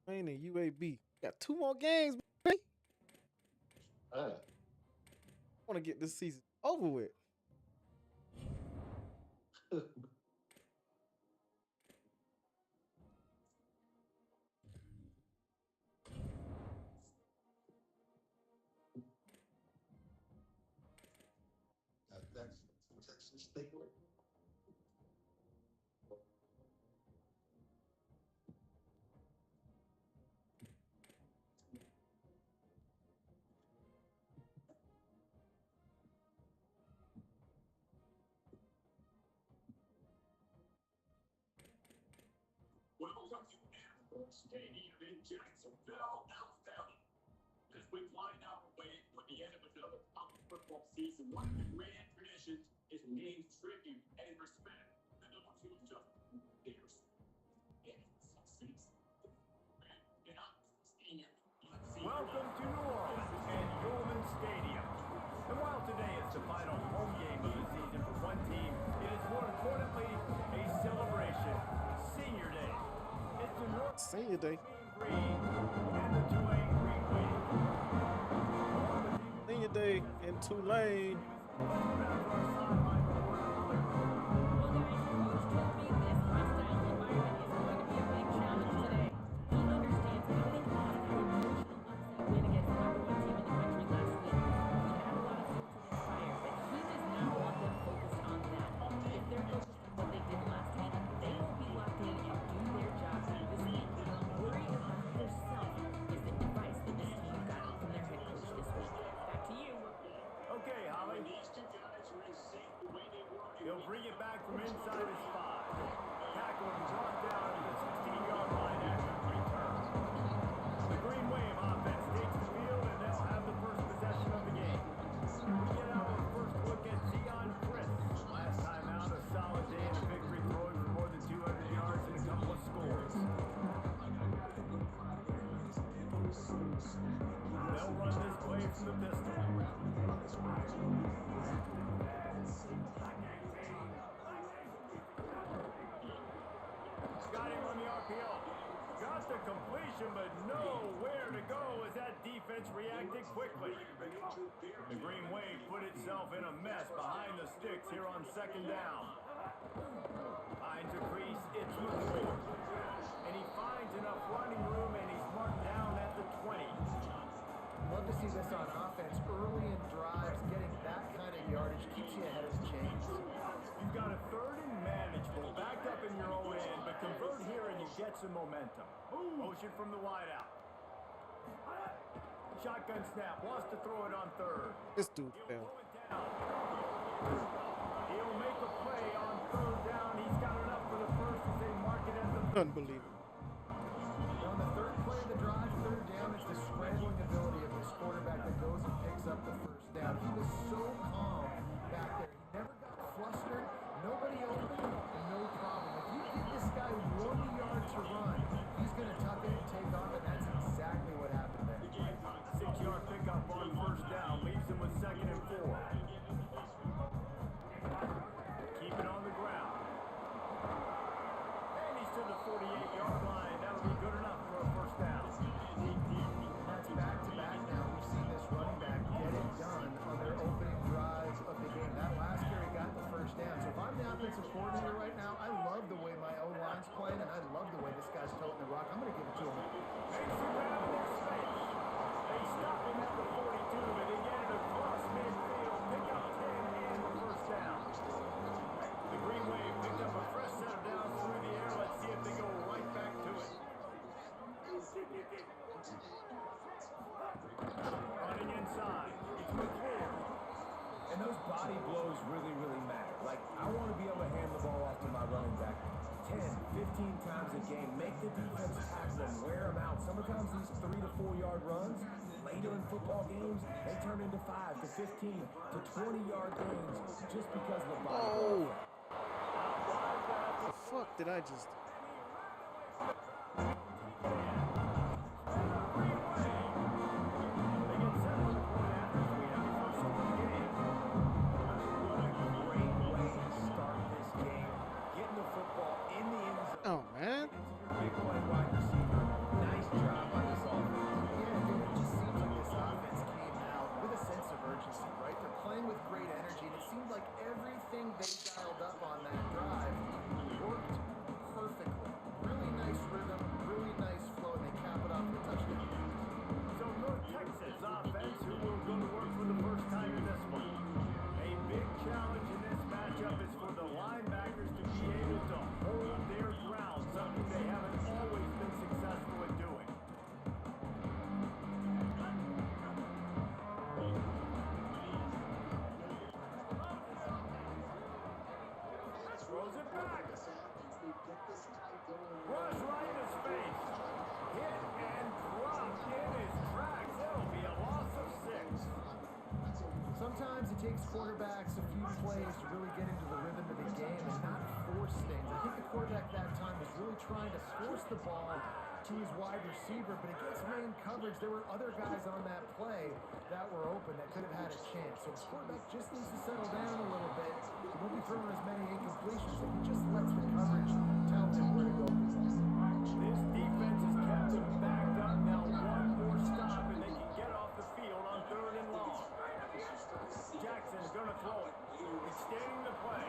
Ain't in UAB. Got 2 more games, baby. Hey. I want to get this season over with. Texas State. Welcome to Apple Stadium in Jacksonville, Alabama. As we wind our way for the end of another college football season, one of the grand traditions is paying tribute and respect to those who have just theirs. Welcome to New Orleans and Yorman Stadium. And while today is the final home game of the season for one team, it is more importantly a celebration. Senior Day. It's the North Senior Day. Green and the Tulane Green Wave. Senior Day in Tulane. Well, guys, Coach told me this hostile environment is going to be a big challenge today. He understands coming off an emotional upset win against the number 1 team in the country last week. He added a lot of fuel to this fire, but he does not want them focused on that. If they're focused on what they did last week, they will be locked in and do their jobs this week. Worry about yourself is the advice that this team got from their head coach this week. Back to you. Okay, Holly. He'll bring it back from inside his 5. Tackle and brought down to the 16-yard line after the return. The Green Wave offense takes the field, and they'll have the first possession of the game. We get our first look at Zion Chris. Last time out, a solid day in the victory, throwing for more than 200 yards and a a completion, but nowhere to go as that defense reacted quickly. The Green Wave put itself in a mess behind the sticks here on second down. Finds a crease, it's McCoy. And he finds enough running room, and he's marked down at the 20. Love to see this on offense early in drives. Getting that kind of yardage keeps you ahead of the chains. You've got a third and manageable, backed up in your own end, but convert here and you get some momentum. Motion from the wideout. Shotgun snap, wants to throw it on third. This dude fell. He'll make a play on third down. He's got enough for the first as they mark it at the... Unbelievable. On the third play of the drive, third down, it's the scrambling ability of this quarterback that goes and picks up the first down. He was so calm back there. He never got flustered. Nobody open, no problem. If you give this guy 1 yard to run, he's going to tuck it and take off, and that's exactly what happened there. 6-yard pickup on first down, leaves him with 2nd and 4. Keep it on the ground. And he's to the 48-yard line. That'll be good enough for a first down. That's back-to-back now. We've seen this running back get it done on their opening drive of the game. That last carry got the first down. So if I'm the offensive coordinator right now, I love the way my O-line's playing, and I love the way this guy's toting the rock. I'm going to give it to him. Makes the grab in their space. They stop him at the 42, but they get it across midfield. Pick up 10 and the first down. The Green Wave picked up a fresh set of downs through the air. Let's see if they go right back to it. Running inside. It's McCoy. And those body blows really, really matter. Like, I want to be able to hand the ball off to my running back 10, 15 times a game. Make the defense tackle them, wear them out. Sometimes these 3 to 4 yard runs, later in football games, they turn into 5 to 15 to 20 yard gains just because of the body blow. The fuck did I just... Oh, man. Big play wide receiver. Nice job by this offense. Yeah, dude, it just seems like this offense came out with a sense of urgency, right? They're playing with great energy, and it seemed like everything they dialed up on that drive worked perfectly. Really nice rhythm, really nice flow, and they cap it off with a touchdown. So North Texas offense, who will go to work for the first time in this one. A big challenge in this matchup is for the linebackers to be able to hold their ground, something they haven't always been successful at doing. Throws it back. Rush right in his face. Hit and dropped in his tracks. That'll be a loss of 6. Sometimes it takes quarterbacks a few plays to really get into the rhythm of the game and not force things. I think the quarterback that time was really trying to force the ball to his wide receiver, but against man coverage, there were other guys on that play that were open that could have had a chance. So the quarterback just needs to settle down a little bit. He won't be throwing as many incompletions if he just lets the coverage tell him where to go. This defense has kept them backed up. Now one more stop and they can get off the field on 3rd and long. Jackson's going to throw it. Extending the play.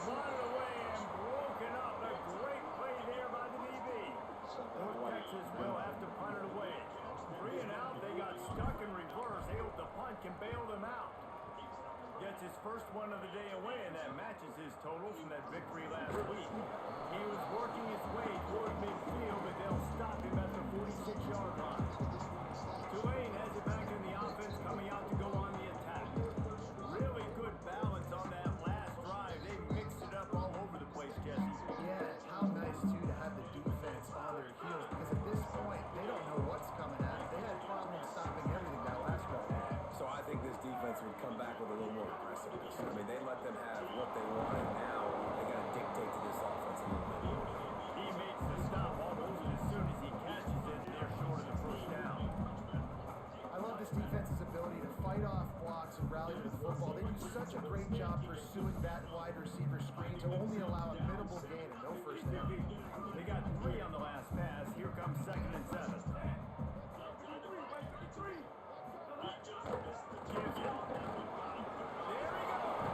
Slotted away and broken up. A great play there by the DB. North Texas will have to punt it away. 3 and out. They got stuck in reverse. They hope the punt can bail them out. Gets his first one of the day away, and that matches his total from that victory last week. He was working his way toward midfield, but they'll stop him at the 46-yard line. Tulane has it back in the offense, coming out to go on the attack. Really good balance on that last drive. They mixed it up all over the place, Jesse. Yeah, how nice, too, to have the defense on their heels, because at this point, they don't know what's coming at them. They had problems stopping everything that last drive. So I think this defense would come back with a little more aggressiveness. I mean, they let them have what they wanted. Now they got to dictate to this offense a little bit. He makes the stop almost as soon as he catches it. They're short of the first down. I love this defense's ability to fight off blocks and rally to the football. They do such a great job pursuing that wide receiver screen to only allow a minimal gain and no first down. They He got 3 on the last pass. Here comes 2nd and 7. Gives it. There he goes.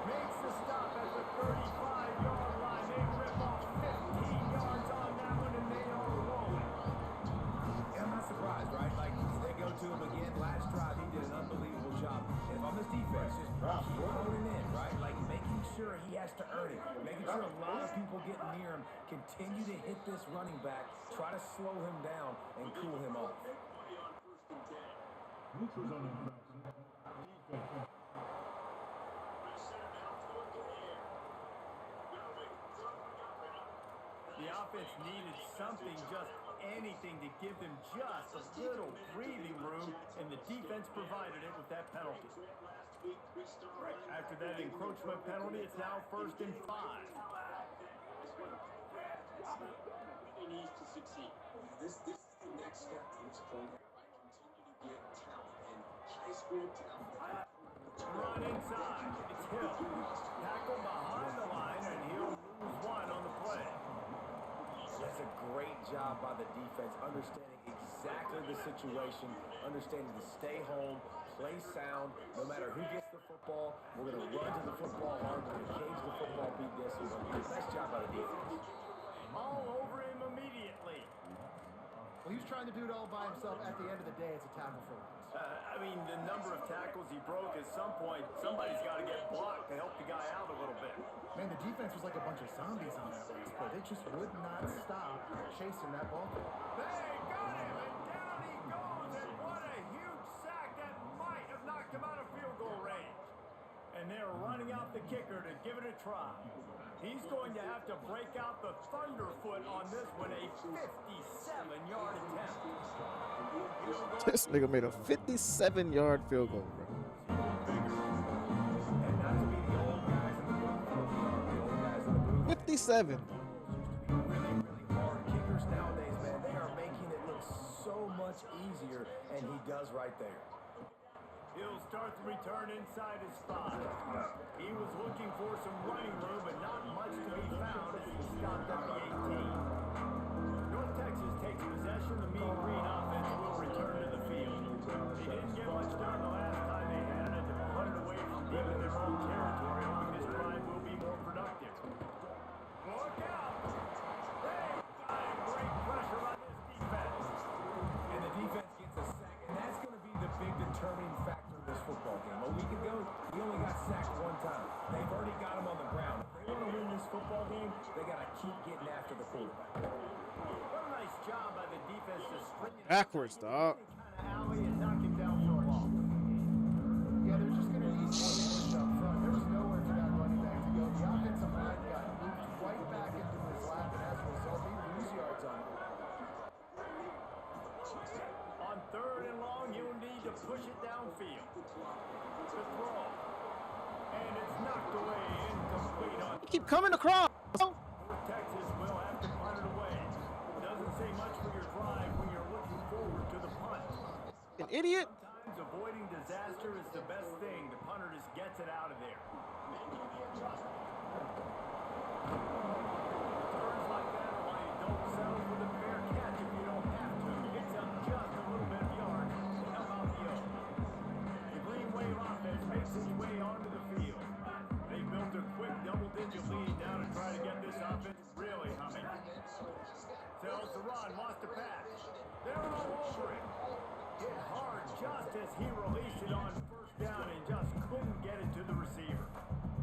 Makes the stop at the 35-yard line. They rip off 15 yards on that one, and they are rolling. And I'm not surprised, right? Like, they go to him again. Last drive, he did an unbelievable job. And if I'm this defense, just keep holding in, right? Like, making sure he has to earn it. Making sure a lot of people get near him. Continue to hit this running back. Try to slow him down and cool him off. The offense needed something, just anything, to give them just a little breathing room, and the defense provided it with that penalty. After that encroachment penalty, it's now 1st and 5. He needs to succeed. This is the next step to this program. Continue to get talent and high school talent. Run inside. It's Hill. Tackle behind the line, and he'll lose 1 on the play. That's a great job by the defense, understanding exactly the situation, understanding to stay home, play sound, no matter who gets the football. We're going to run to the football hard, we're going to cage the football, beat this. Nice job by the defense. All over him immediately. Well, he was trying to do it all by himself. At the end of the day, it's a tackle for loss. I mean, the number of tackles he broke, at some point, somebody's got to get blocked to help the guy out a little bit. Man, the defense was like a bunch of zombies on that last play. They just would not stop chasing that ball. They got him, and down he goes, and what a huge sack that might have knocked him out of field goal range. And they're running out the kicker to give it a try. He's going to have to break out the thunderfoot on this one, a 57-yard attempt. This nigga made a 57-yard field goal, bro. And not to be the old guys in the booth, 57. Used to be really, really hard. Kickers nowadays, man, they are making it look so much easier, and he does right there. He'll start the return inside his 5. He was looking for some running room, but not much to be found as he stopped at the 18. North Texas takes possession. The Mean Green offense will return to the field. They didn't get much done the last time they had it, to put it away from deep in their own territory. This drive will be more productive. Look out! They got great pressure on this defense. And the defense gets a sack, and that's going to be the big determining factor of this football game. A week ago, he only got sacked 1 time. They've already got him on the ground. If they want to win this football game, they got to keep getting after the quarterback. What a nice job by the defense to string it Backwards, dog. kind of alley and knock him down for a loss. Yeah, they're just going to need more push up front. There was nowhere for that running back to go. The offensive line got moved right back into his lap, and as a result, they lose yards on it. On 3rd and long, you'll need to push it downfield. To throw. And it's knocked away, incomplete on. Keep coming across. North Texas will have to punt it away. Doesn't say much for your drive when you're looking forward to the punt. An idiot. Sometimes avoiding disaster is the best thing. The punter just gets it out of there. Turns like that are why you don't settle for the fair catch if you don't have to. Picks up just a little bit of yards to help out the oak. The Green Wave offense makes its way onto the field. They built a quick double-digit lead now to try to get this offense really humming. Sells the run, lost the pass. They're all over it. Hit hard just as he released it on 1st down and just couldn't get it to the receiver.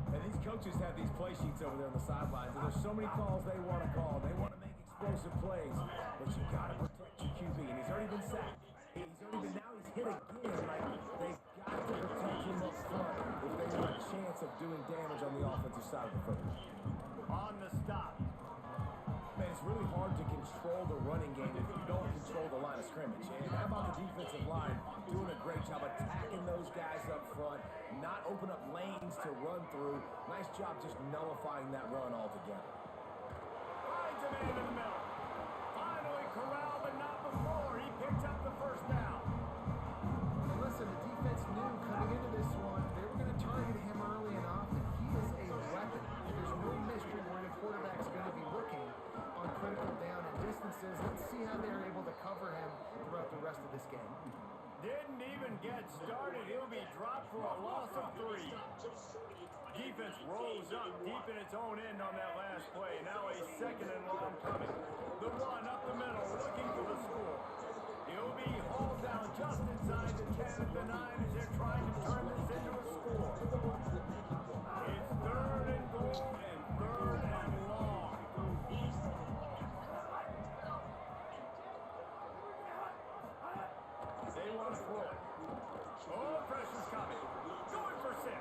And these coaches have these play sheets over there on the sidelines, and there's so many calls they want to call. They want to make explosive plays, but you got to protect your QB, and he's already been sacked. Now he's hit again. Like, they've got to protect him up front if they want a chance of doing damage on the offensive side of the football. On the stop. Man, it's really hard to control the running game if you don't control the line of scrimmage. And how about the defensive line doing a great job attacking those guys up front, not open up lanes to run through. Nice job just nullifying that run altogether. Finds a man in the middle. Finally corralled, but not before. He picks up the 1st down. And listen, the defense knew coming into this one, they were going to target him early and often. He is a weapon. There's no mystery where the quarterback's going to be looking on this game. Didn't even get started. He'll be dropped for a loss of 3. Defense rolls up deep in its own end on that last play. Now a 2nd and long coming. The run up the middle, looking for the score. He'll be hauled down just inside the 10 at the 9 as they're trying to turn this into a score. It's 3rd and goal and 3rd and long. They want to throw it. Oh, pressure's coming. Going for 6.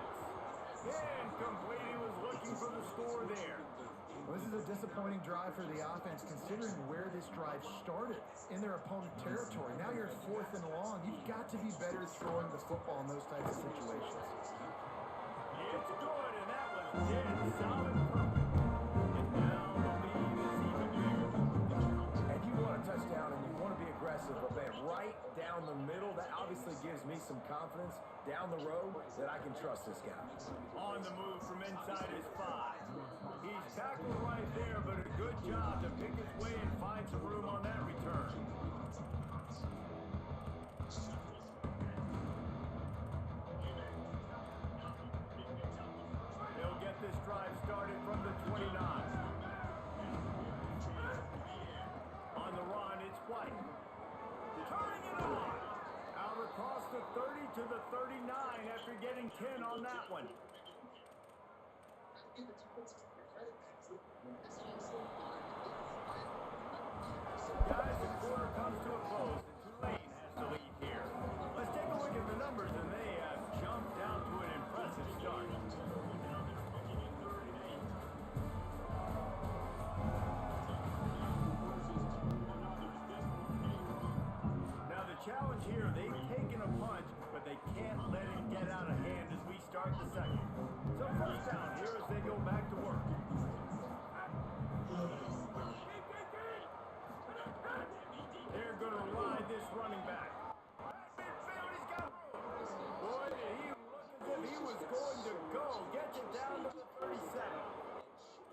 Incomplete. He was looking for the score there. Well, this is a disappointing drive for the offense considering where this drive started, in their opponent territory. Now you're at 4th and long. You've got to be better throwing the football in those types of situations. It's good, and that was dead solid perfect. And now the lead is even bigger. And you want a touchdown and you want to be aggressive, but man, right down the middle, that obviously gives me some confidence down the road that I can trust this guy. On the move from inside his 5. He's tackled right there, but a good job to pick his way and find some room on that return. They'll get this drive started from the 29. On the run, it's White. Turning it on. Out across the 30 to the 39 after getting 10 on that one. Guys, the quarter comes to a close, and Tulane has the lead here. Let's take a look at the numbers, and they have jumped down to an impressive start. Now the challenge here, they've taken a punch, but they can't let it get out of hand as we start the 2nd. So 1st down here as they go back to work. They're going to ride this running back. Midfield, he's got room. Boy, did he look as if he was going to go. Gets it down to the 37.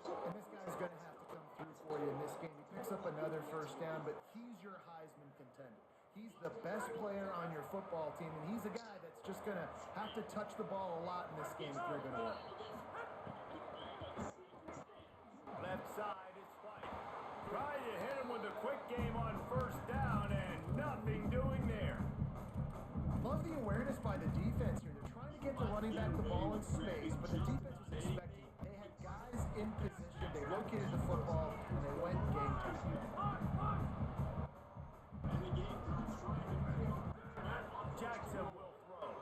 And this guy's going to have to come through for you in this game. He picks up another 1st down, but he's your Heisman contender. He's the best player on your football team, and he's a guy that's just going to have to touch the ball a lot in this game if they're going to win. Left side, it's White. Trying to hit him with a quick game on 1st down, and nothing doing there. Love the awareness by the defense here. They're trying to get the running back the ball in space, but the defense was expecting it. They had guys in position. They located the football, and they went game time. Jackson will throw.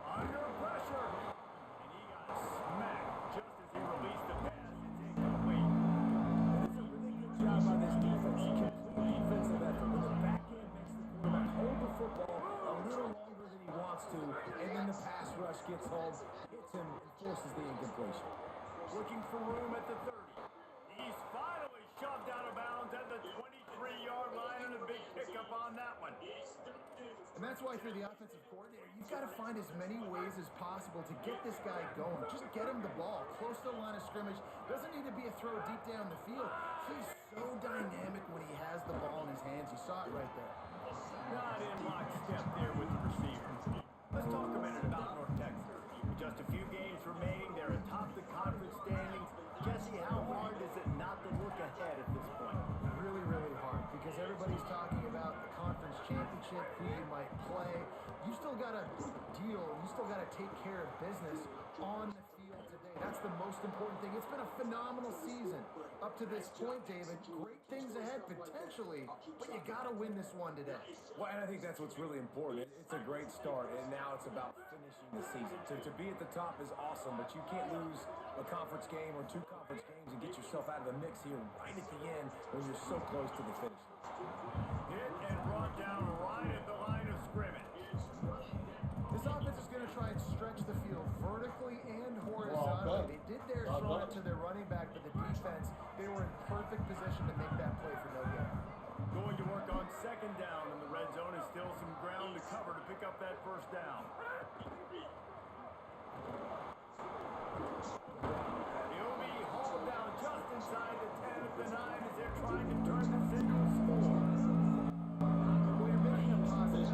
Under pressure. And he got smacked just as he released the pass. It's incomplete. It's a really good job by this defense. Complete defensive effort. When the back end makes the quarterback hold the football a little longer than he wants to, and then the pass rush gets home, hits him, and forces the incompletion. Looking for room at the 30. He's finally shoved out of bounds at the 23-yard line, and a big pickup on that one. And that's why, for the offensive coordinator, you've got to find as many ways as possible to get this guy going. Just get him the ball close to the line of scrimmage. Doesn't need to be a throw deep down the field. He's so dynamic when he has the ball in his hands. You saw it right there. Not in lockstep there with the receiver. Let's talk a minute about North Texas. With just a few games remaining, they're atop the conference standings. Jesse, how hard is it not to look ahead at this point? Really, really hard, because everybody's talking about the conference championship, who you might play. You still got to deal, you still got to take care of business on the field today. That's the most important thing. It's been a phenomenal season up to this point, David. Great things ahead, potentially, but you got to win this one today. Well, and I think that's what's really important. It's a great start, and now it's about finishing the season. To be at the top is awesome, but you can't lose a conference game or 2 conference games and get yourself out of the mix here right at the end when you're so close to the finish. Hit and brought down right at the line of scrimmage. This offense is going to try and stretch the field vertically and horizontally. They did their throwing it to their running back, but the defense, they were in perfect position to make that play for no gain. Going to work on 2nd down, and the red zone is still some ground to cover to pick up that 1st down. He'll be hauled down just inside the 10 at the 9 as they're trying to turn this into a score. Well, you're making a positive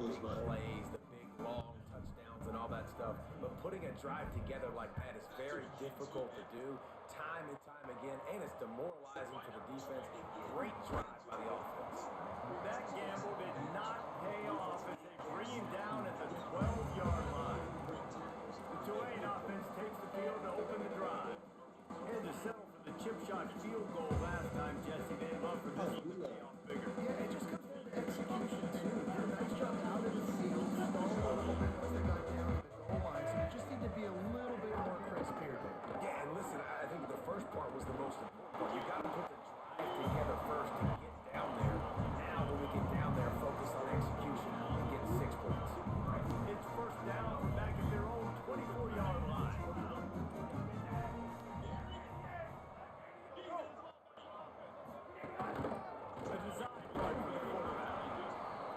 looks big like. plays, the big long touchdowns and all that stuff. But putting a drive together like that is very difficult to do time and time again, and it's demoralizing for the defense. Great drive by the offense. That gamble did not pay off as they bring him down at the 12-yard line. The Tulane offense takes the field to open the drive. Had to settle for the chip shot field goal last time, Jesse. They'd love for this one to pay off bigger. Yeah, it just comes down to execution, too. Did a nice job out of the field, stalled a little bit once they got down to the goal line, so you just need to be a little bit more crisp here, Dave. Yeah, and listen, I think the first part was the most important. You got to put the drive together first to get down there. Now, when we get down there, focus on execution and get 6 points. It's first down from back at their own 24-yard line. A design play for the quarterback.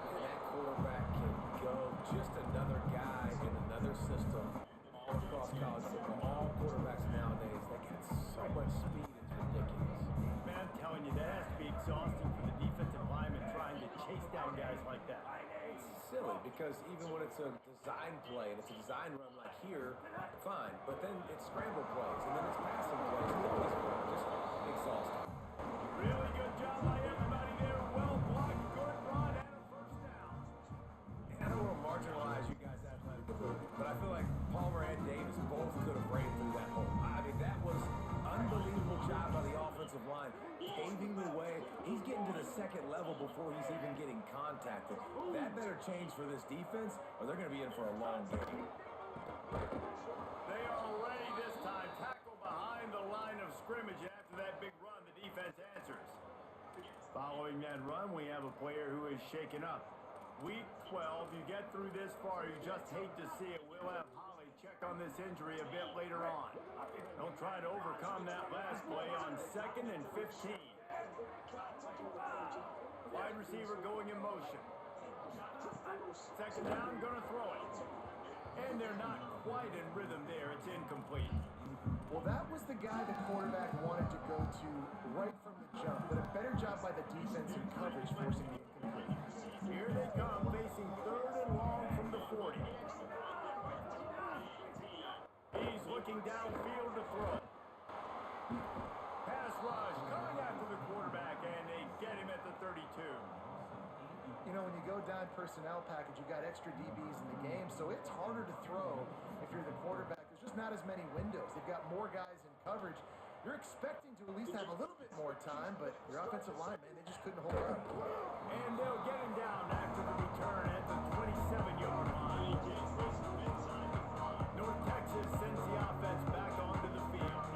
And that quarterback can go. Just another guy in another system all across college football. All quarterbacks nowadays, they got so much speed, it's ridiculous. Man, I'm telling you, that has to be exhausting for the defensive lineman trying to chase down guys like that. It's silly because even when it's a design play and it's a design run like here, fine. But then it's scramble plays and then it's passing plays. And then it's just exhausting. Really good job by everybody there. Well blocked, good run, and a first down. And I don't want to marginalize you guys' athletic ability, but I feel like Palmer and Davis both could have ran through that hole. I mean, that was unbelievable job by the offensive line, paving the way. He's getting to the second level before he's even getting contacted. That better change for this defense, or they're going to be in for a long game. They are ready this time. Tackle behind the line of scrimmage. And after that big run, the defense answers. Following that run, we have a player who is shaken up. Week 12, you get through this far, you just hate to see it. We'll have Holly check on this injury a bit later on. Don't try to overcome that last play on 2nd and 15. Wide receiver going in motion. Second down, gonna throw it. And they're not quite in rhythm there. It's incomplete. Well, that was the guy the quarterback wanted to go to right from the jump, but a better job by the defense in coverage forcing the incomplete. Here they come, facing 3rd and long from the 40. He's looking downfield to throw. Pass rush coming after the quarterback, and they get him at the 32. You know, when you go down personnel package, you got extra DBs in the game, so it's harder to throw if you're the quarterback. There's just not as many windows. They've got more guys in coverage. You're expecting to at least have a little bit more time, but your offensive line, man, they just couldn't hold up. And they'll get him down after the return at the 27-yard line. North Texas sends the offense back onto the field.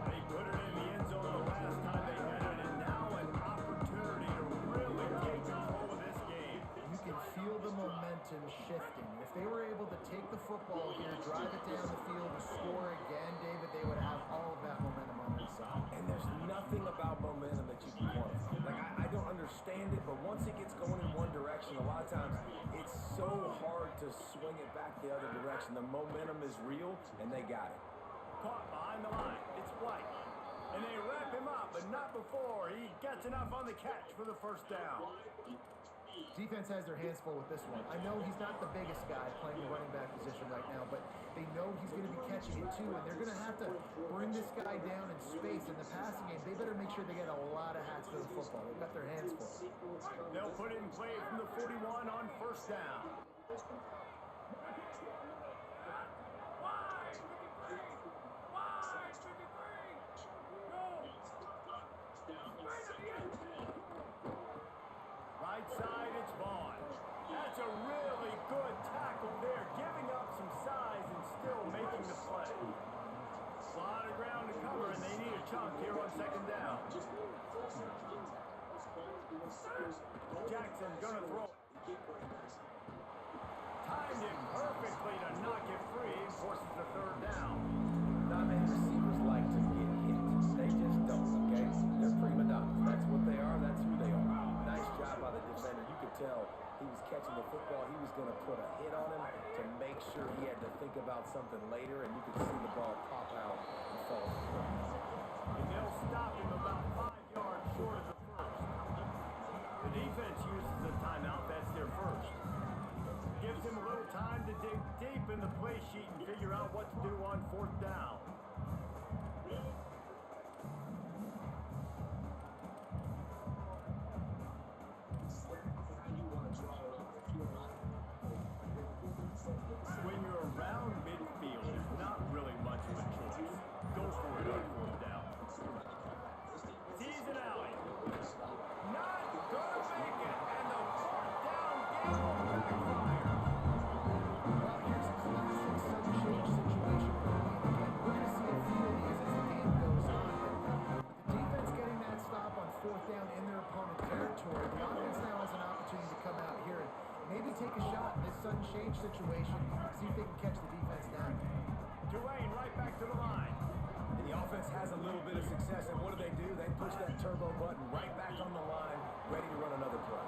They put it in the end zone the last time they had it, and now an opportunity to really take control of this game. You can feel the momentum shifting. If they were able to take the football here, drive it down the field, and score again, David, they would have all of that momentum on their side. And there's nothing about momentum that you can quantify. Like, I don't understand it, but once it gets going in one direction, a lot of times it's so hard to swing it back the other direction. The momentum is real, and they got it. Caught behind the line. It's White. And they wrap him up, but not before he gets enough on the catch for the first down. Defense has their hands full with this one. I know he's not the biggest guy playing the running back position right now, but they know he's going to be catching it too, and they're going to have to bring this guy down in space. In the passing game, they better make sure they get a lot of hats to the football. They've got their hands full. They'll put it in play from the 41 on first down. Right side, it's Vaughn. That's a really good tackle there, giving up some size and still making the play. A lot of ground to cover, and they need a chunk here on second down. Jackson gonna throw it. Timed it perfectly to knock it free and forces the third down. Not-many receivers like to get hit. They just don't, okay? They're prima donnas. That's what they are. That's who they are. Nice job by the defender. You could tell he was catching the football. He was going to put a hit on him to make sure he had to think about something later, and you could see the ball pop out and fall. And they'll stop him about 5 yards short of the first. The defense uses a timeout. That's their first. play sheet and figure out what to do on 4th down. When you're around midfield, there's not really much of a choice. Go for it on 4th down. Sees an alley. Not gonna make it, and the 4th down gamble backfires. Well, here's a classic sudden change situation. Again, we're going to see a few of these as the game goes on. With the defense getting that stop on 4th down in their opponent's territory, the offense now has an opportunity to come out here and maybe take a shot in this sudden change situation, see if they can catch the defense down. Tulane right back to the line. And the offense has a little bit of success, and what do? They push that turbo button right back on the line, ready to run another play.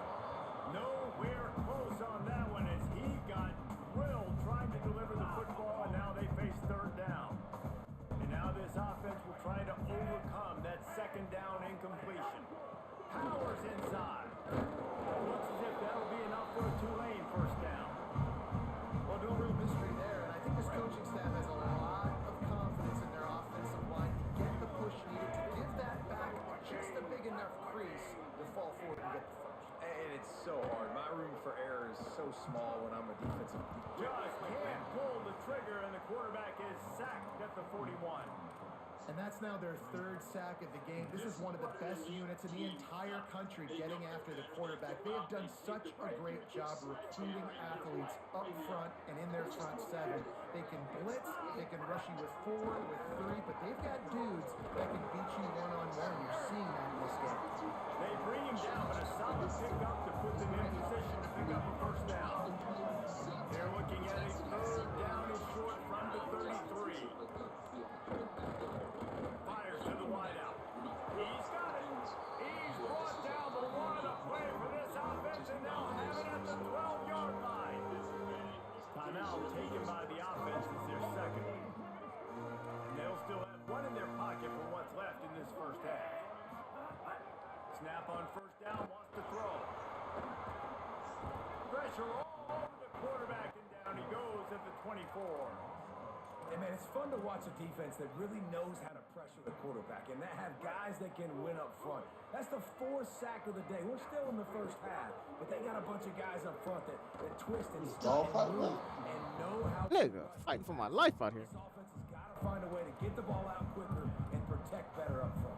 Nowhere close on that one as he got drilled trying to deliver the football, and now they face 3rd down. And now this offense will try to overcome that 2nd down incompletion. Powers inside. Looks as if that'll be enough for a Tulane 1st down. Well, no real mystery there, and I think this coaching staff has a lot of confidence in their offensive line to get the push needed to give that back just a big enough crease to fall forward and get the first. And it's so hard. My room for error is so small when I'm a defensive. Just can't pull the trigger, and the quarterback is sacked at the 41. And that's now their 3rd sack of the game. This is one of the best units in the entire country getting after the quarterback. They have done such a great job recruiting athletes up front and in their front 7. They can blitz, they can rush you with 4, with 3, but they've got dudes that can beat you one-on-one. You're seeing that in this game. They bring him down, but a solid pickup to put them in position to pick up a 1st down. They're looking at a 3rd down and short from the 33. Fires to the wideout. He's got it. He's brought down, but what a play for this offense, and they'll have it at the 12-yard line. Timeout taken by the offense as their 2nd. And they'll still have one in their pocket for what's left in this 1st half. Snap on 1st down, wants to throw. Pressure all over the quarterback, and down he goes at the 24. And man, it's fun to watch a defense that really knows how to pressure the quarterback and that have guys that can win up front. That's the 4th sack of the day. We're still in the 1st half, but they got a bunch of guys up front that twist and stuff and move and know how to fighting for my life out here. This offense has got to find a way to get the ball out quicker and protect better up front.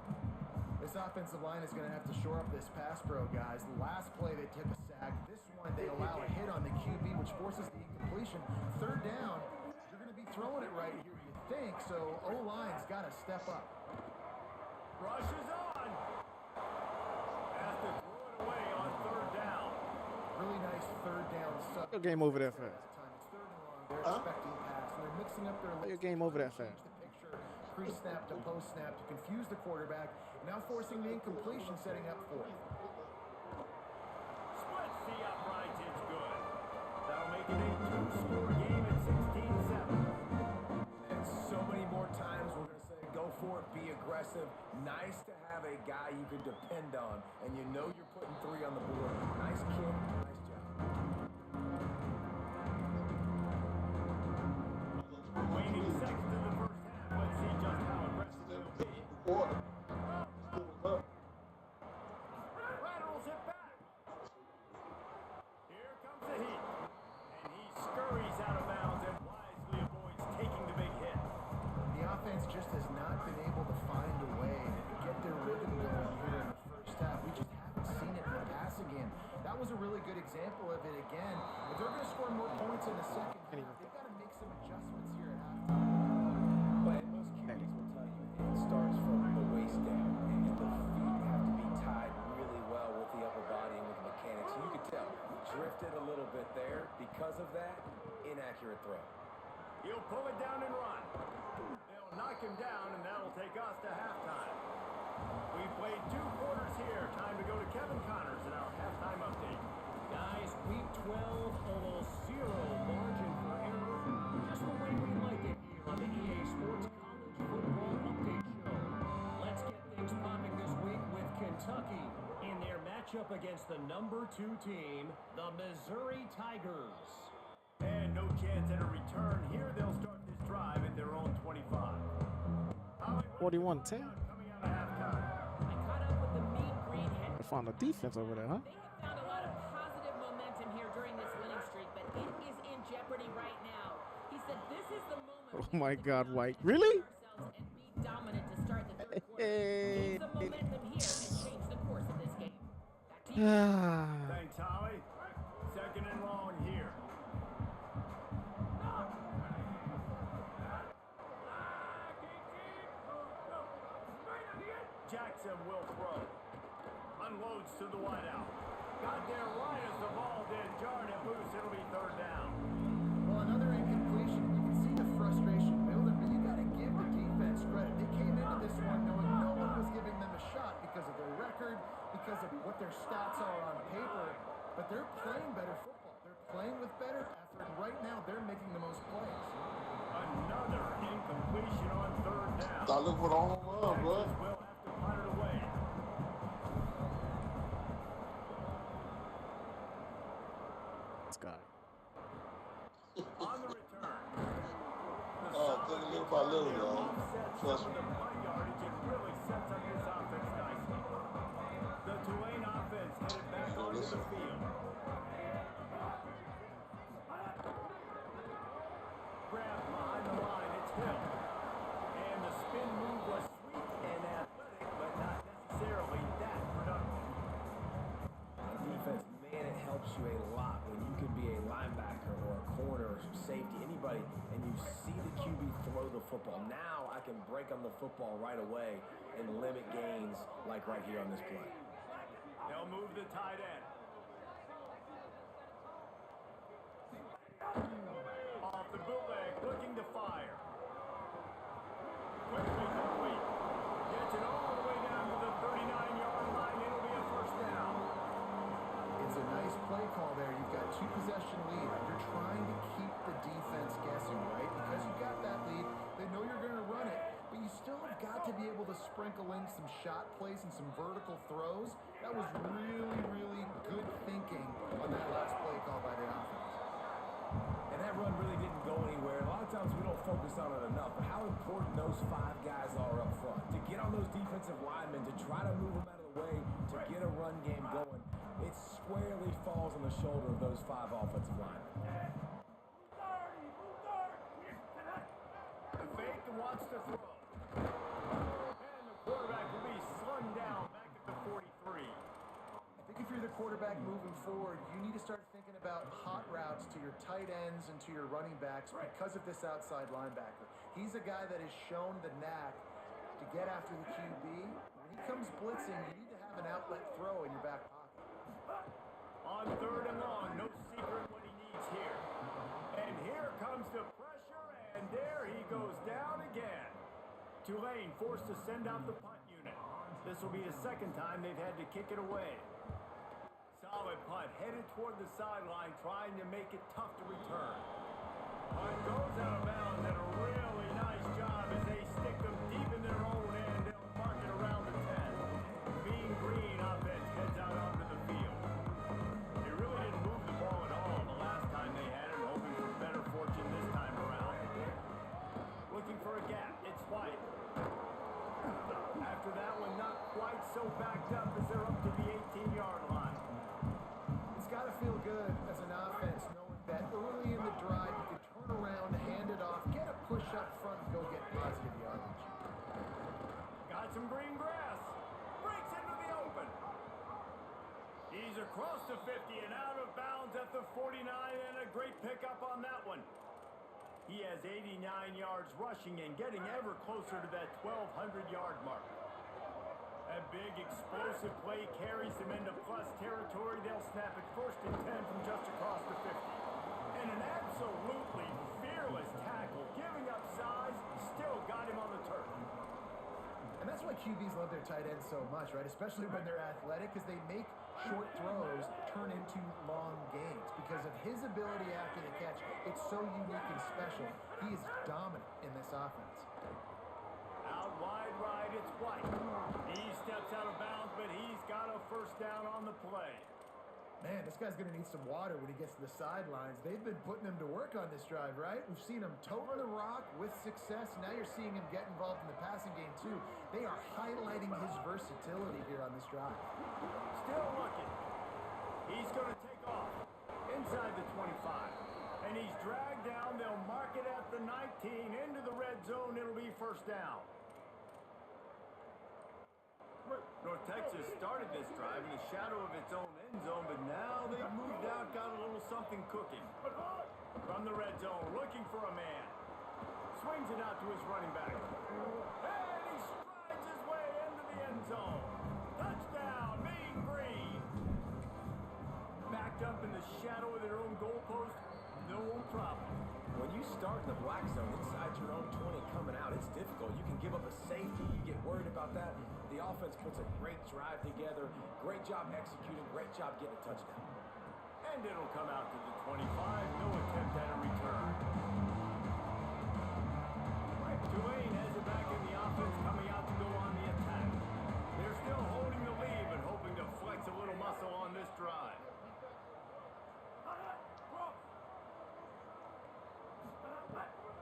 This offensive line is going to have to shore up this pass pro, guys. The last play they took a sack. This one they allow a hit on the QB, which forces the incompletion. 3rd down. Throwing it right here, you think, so O-line's got to step up. Rushes on. Has to throw it away on 3rd down. Really nice 3rd down. Your game over that fast. It's 3rd and long. They're expecting pass, and they're mixing up their Your game over that fast. The picture, pre-snap to post-snap to confuse the quarterback, now forcing the incompletion, setting up 4th. Splits the uprights, it's good. That'll make it a 2-score game at 16-7. So many more times we're going to say, go for it, be aggressive. Nice to have a guy you can depend on, and you know you're putting 3 on the board. Nice kick, nice job. Waning seconds in the 1st half. Let's see just how aggressive they'll be. Rattles it back. Here comes the heat. And he scurries out of bounds and wisely avoids taking the big hit. The offense just has not been able to find a way to get their rhythm going here in the 1st half. We just haven't seen it in the passing game. That was a really good example of it again. If they're going to score more points in the 2nd half, they've got to make some adjustments here at halftime. But most QBs will tell you it starts from the waist down, and the feet have to be tied really well with the upper body and with the mechanics. So you could tell, drifted a little bit there. Because of that, inaccurate throw. He'll pull it down and run. They'll knock him down, and that'll take us to halftime. We've played 2 quarters here. Time to go to Kevin Connors in our halftime update. Guys, week 12, almost 0 margin for error. Just the way we like it here on the EA Sports College Football Update Show. Let's get things popping this week with Kentucky in their matchup against the number 2 team, the Missouri Tigers. And no chance at a return. Here they'll start this drive at their own 25. 41-10. Coming out of halftime. I caught up with the mean green head. I found the defense over there, huh? They have found a lot of positive momentum here during this winning streak, but it is in jeopardy right now. He said this is the moment. Oh my God, White. Really? And be dominant to start the third quarter. Gain some momentum here and change the course of this game. Back to you. Thanks, Holly. Second and long here. Jackson will throw. Unloads to the wideout. Got there right as the ball did. Jarred it loose. It'll be third down. Well, another incompletion. You can see the frustration building, but you got to give the defense credit. They came into this one knowing no one was giving them a shot because of their record, because of what their stats are on paper, but they're playing better football. They're playing with better effort, and right now they're making the most plays. Another incompletion on third down. I look for the home run, bro. Texas will have to punt it away. This guy. On the return. Couldn't live by little, though. Trust me. The punt yardage, it really sets up this offense nicely. The Tulane offense headed back onto the field. Grab behind the line, it's Hill. And the spin move was sweet and athletic, but not necessarily that productive. On defense, man, it helps you a lot when you can be a linebacker or a corner or safety, anybody, and you see the QB throw the football. Now I can break on the football right away and limit gains like right here on this play. They'll move the tight end. Off the bootleg, looking to fire. Quickly complete. Gets it all the way down to the 39-yard line. It'll be a first down. It's a nice play call there. You've got two possession lead. You're trying to keep the defense guessing, right? Because you got that lead, they know you're going to run it, but you still have got to be able to sprinkle in some shot plays and some vertical throws. That was really, really good thinking on that last play call by the offense. And that run really didn't go anywhere. A lot of times we don't focus on it enough, but how important those five guys are up front. To get on those defensive linemen, to try to move them out of the way, to get a run game going, it squarely falls on the shoulder of those five offensive linemen. The fake wants to throw. And the quarterback will be slung down back at the 43. I think if you're the quarterback moving forward, you need to start thinking about hot routes to your tight ends and to your running backs because of this outside linebacker. He's a guy that has shown the knack to get after the QB. When he comes blitzing, you need to have an outlet throw in your back pocket. On third and long, no secret what he needs here. And here comes the pressure, and there he goes down again. Tulane forced to send out the punt unit. This will be the second time they've had to kick it away. Solid punt, headed toward the sideline, trying to make it tough to return. Punt goes out of bounds, and a really nice job as they stick them deep in their own end. They'll mark it around the 10. Mean Green offense heads out onto the field. They really didn't move the ball at all the last time they had it, hoping for better fortune this time around. Looking for a gap, it's White. After that one, not quite so backed up as they're up to the 18-yard line. It's got to feel good as an offense knowing that early in the drive you can turn around, hand it off, get a push up front, and go get positive yardage. Got some green grass. Breaks into the open. He's across the 50 and out of bounds at the 49, and a great pickup on that one. He has 89 yards rushing and getting ever closer to that 1,200-yard mark. A big explosive play carries them into plus territory. They'll snap it first and 10 from just across the 50. And an absolutely fearless tackle, giving up size, still got him on the turf. And that's why QBs love their tight ends so much, right? Especially when they're athletic, because they make short throws turn into long gains. Because of his ability after the catch, it's so unique and special. He is dominant in this offense. Out wide right, it's White. He steps out of bounds, but he's got a first down on the play. Man, this guy's going to need some water when he gets to the sidelines. They've been putting him to work on this drive, right? We've seen him tote the rock with success. Now you're seeing him get involved in the passing game, too. They are highlighting his versatility here on this drive. Still looking. He's going to take off inside the 25. And he's dragged down. They'll mark it at the 19. Into the red zone. It'll be first down. North Texas started this drive in the shadow of its own end zone, but now they've moved out, got a little something cooking. From the red zone, looking for a man. Swings it out to his running back. And he strides his way into the end zone. Touchdown, Mean Green. Backed up in the shadow of their own goalpost, no problem. When you start in the black zone inside your own 20 coming out, it's difficult. You can give up a safety. You get worried about that. The offense puts a great drive together. Great job executing. Great job getting a touchdown. And it'll come out to the 25. No attempt at a return. Tulane has it back in the offense, coming out to go on the attack. They're still holding the lead, but hoping to flex a little muscle on this drive.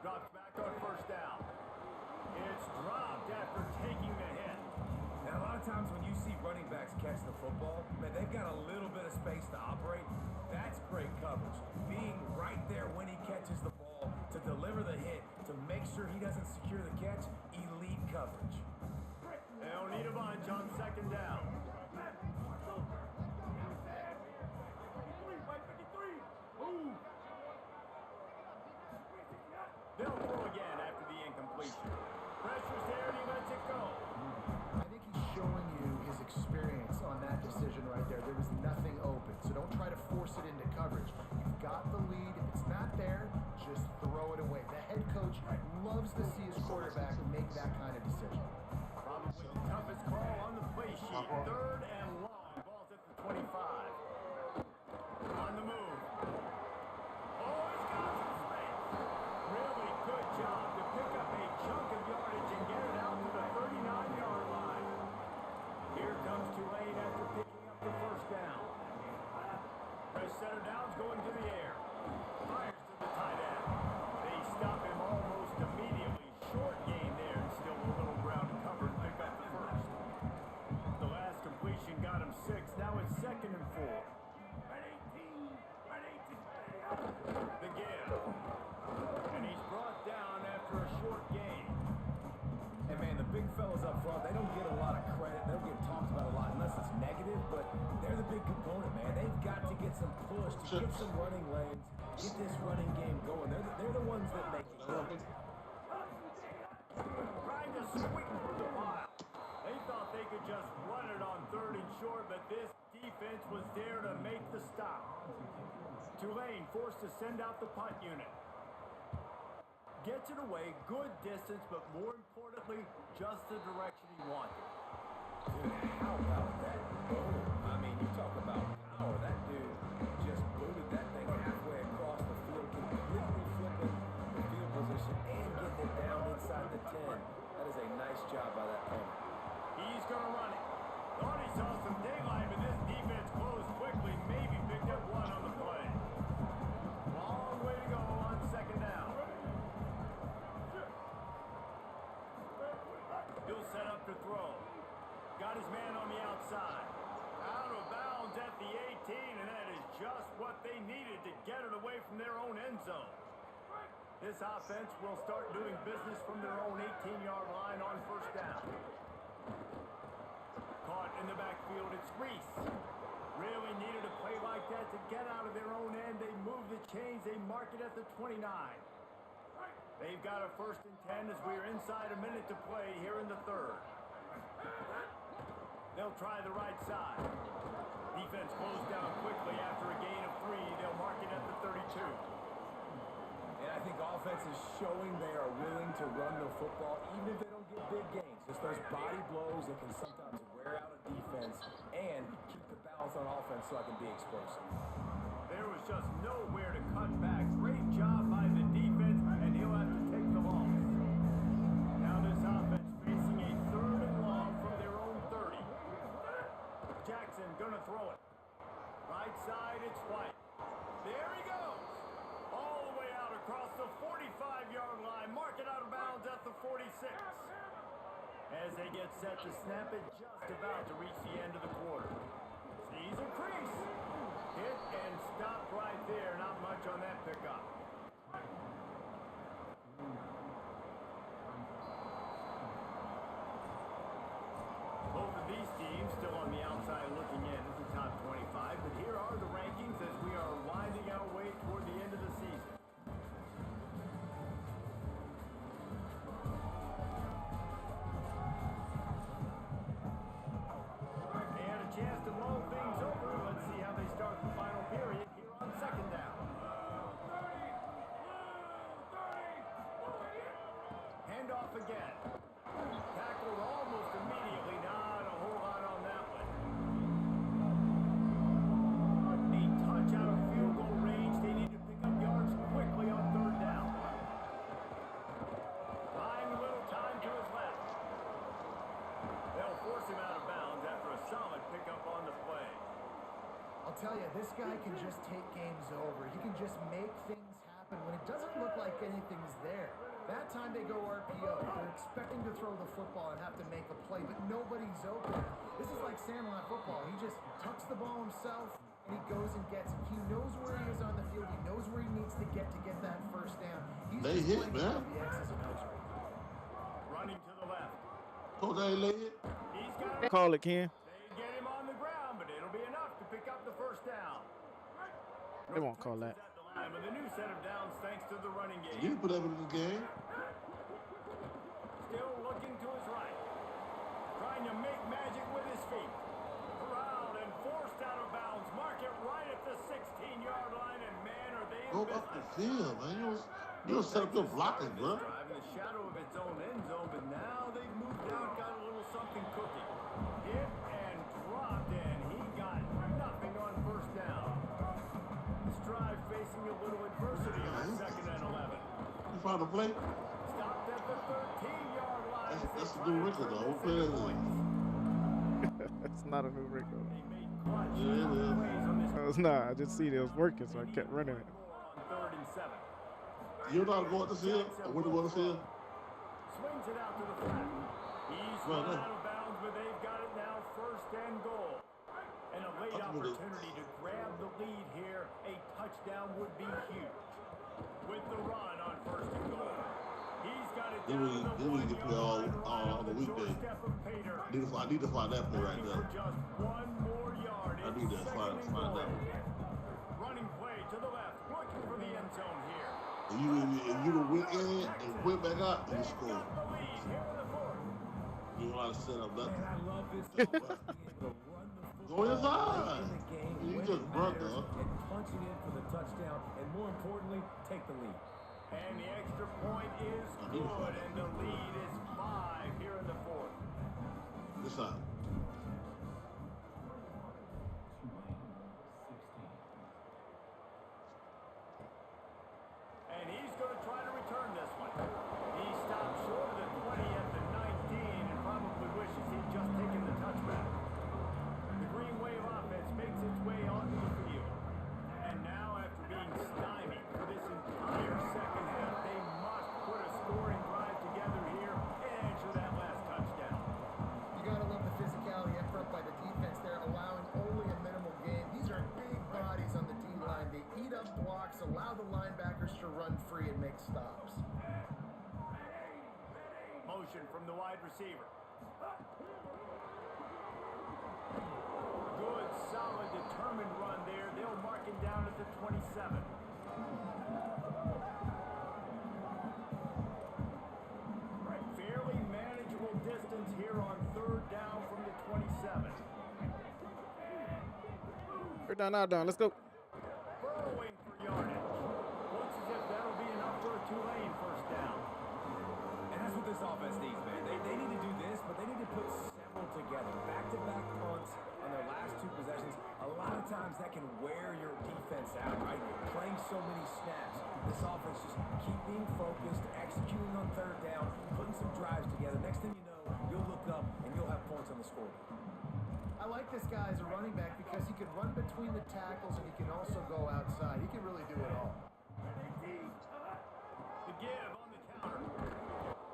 Drops back on first down. It's dropped after taking the hit. Now, a lot of times when you see running backs catch the football, man, they've got a little bit of space to operate. That's great coverage. Being right there when he catches the ball to deliver the hit, to make sure he doesn't secure the catch, elite coverage. They'll need a bunch on second down. They'll throw again after the incompletion. Pressure's there and he lets it go. I think he's showing you his experience on that decision right there. There was nothing open, so don't try to force it into coverage. You've got the lead. If it's not there, just throw it away. The head coach loves to see his quarterback make that kind of decision. Probably the toughest call on the play sheet. Third and long. Ball's at the 25. On the move. Oh, he's got some space. Really good job to pick up a chunk of yardage and get it out to the 39-yard line. Here comes Tulane after picking up the first down. Press center down's going to the air. Fires to the tight end. They stop him almost immediately. Short gain there and still a little ground to cover and pick up the first. The last completion got him 6. Now it's 2nd and 4. The give. And he's brought down after a short gain. And man, the big fellas up front, they don't get a lot of credit. They don't get talked about a lot unless it's negative, but they're the big component, man. They've got to get some push, to get some running lanes, get this running game going. They're the ones that make it go. Trying to squeak through the pile. They thought they could just run it on 3rd and short, but this defense was there to make the stop. Tulane forced to send out the punt unit. Gets it away, good distance, but more importantly, just the direction he wanted. Dude, how about that boom? I mean, you talk about power. That dude just booted that thing halfway across the field, completely flipping the field position and getting it down inside the 10. That is a nice job by that punter. He's going to run it. Thought he saw some daylight, but this defense closed quickly. Maybe picked up 1 on the play. Long way to go on 2nd down. He'll set up to throw. Got his man on the outside. Out of bounds at the 18, and that is just what they needed to get it away from their own end zone. This offense will start doing business from their own 18-yard line on first down. Caught in the backfield, it's Reese. Really needed a play like that to get out of their own end. They move the chains, they mark it at the 29. They've got a 1st and 10 as we're inside a minute to play here in the 3rd. They'll try the right side. Defense closed down quickly after a gain of 3. They'll mark it at the 32. And I think offense is showing they are willing to run the football, even if they don't get big gains. Just those body blows that can sometimes wear out a defense and keep the balance on offense so I can be explosive. There was just nowhere to cut back. Great job by the defense, and he'll have to take the loss. Now this offense facing a 3rd and long from their own 30. Jackson gonna throw it. Right side. As they get set to snap it, just about to reach the end of the quarter. Sees a crease. Hit and stop right there. Not much on that pickup. Both of these teams still on the outside looking in at the top 25, but here are the rankings as we are winding our way toward the end of the season. They had a chance to mull things over. Let's see how they start the final period here on second down. Handoff again. Tackled almost immediately. Not a whole lot on that one. A touch out of field goal range. They need to pick up yards quickly on third down. Buying a little time to his left. They'll force him out of bounds after a solid pickup on the play. I'll tell you, this guy can just take games over. He can just make things happen when it doesn't look like anything's there. That time they go RPO. They're expecting to throw the football and have to make a play, but nobody's open. This is like Sandlot football. He just tucks the ball himself, and he goes and gets it. He knows where he is on the field. He knows where he needs to get that first down. He's They just hit, playing man. with the X's and O's right now. Running to the left. Oh, they lay it. He's got it. Call it, Ken. They get him on the ground, but it'll be enough to pick up the first down. They won't call that. At the line with a new set of downs thanks to the running game. You put that in the game. Still looking to his right. Trying to make magic with his feet. Corralled and forced out of bounds. Mark it right at the 16-yard line, and man, are they in Go business. up the field, man. You don't set up your blockers, bro. Drive in the shadow of its own end zone, but now they've moved out, got a little something cooking. Hit and dropped, and he got nothing on first down. This drive facing a little adversity on second and 11. You found a play? Stopped at the 13-yard line. That's a new record, though. Who play that is? It's not a new record. They made clutch Yeah, it is. plays on this No, it's not. I just seen it was working, so I kept running it. on third and 7. You know how to go out this field? Or when to go out this field? Swings it out to the flat. He's Right run there. out of bounds, but they've got it now first and goal. And a late opportunity to grab the lead here. A touchdown would be huge. With the run on first and goal. He's got it Then down we to the get play all 1-yard line on the weekday. doorstep of Pater. I need to find that play right Looking there. for just one more yard. I need It's that. second and Find goal. that. Running play to the left. Looking for the end zone here. If you went in and went back out, you score. Got the lead here in the fourth. You know how to set up Man, nothing. I love this. Go Being able to run the Go football inside. late in the game You when just it run, matters, dog. and punch it in for the touchdown, and more importantly, take the lead. And the extra point is good, and the lead is 5 here in the fourth. This side. And he's going to try to return this one. He stopped short of the 20 at the 19 and probably wishes he'd just taken the touchback. The Green Wave offense makes its way onto the field. And now, after being stymied for this entire second half, they must put a scoring drive together here and ensure that last touchdown. You gotta love the physicality effort up by the defense there, allowing only a minimal gain. These are big bodies on the D-line. They eat up blocks, allow the linebackers to run free and make stops. Motion from the wide receiver. Good, solid, determined run there. They'll mark him down at the 27. Right, fairly manageable distance here on third down from the 27. Third down, now down. Let's go. Burrowing for yardage. Looks as if that'll be enough for a Tulane first down. And that's what this offense needs, man. They need to do this, but they need to put several together. Back-to-back punts on their last two possessions. A lot of times that can wear your defense out, right? Playing so many snaps. This offense just keep being focused, executing on third down, putting some drives together. Next thing you know, you'll look up and you'll have points on the scoreboard. I like this guy as a running back because he can run between the tackles and he can also go outside. He can really do it all. The give on the counter.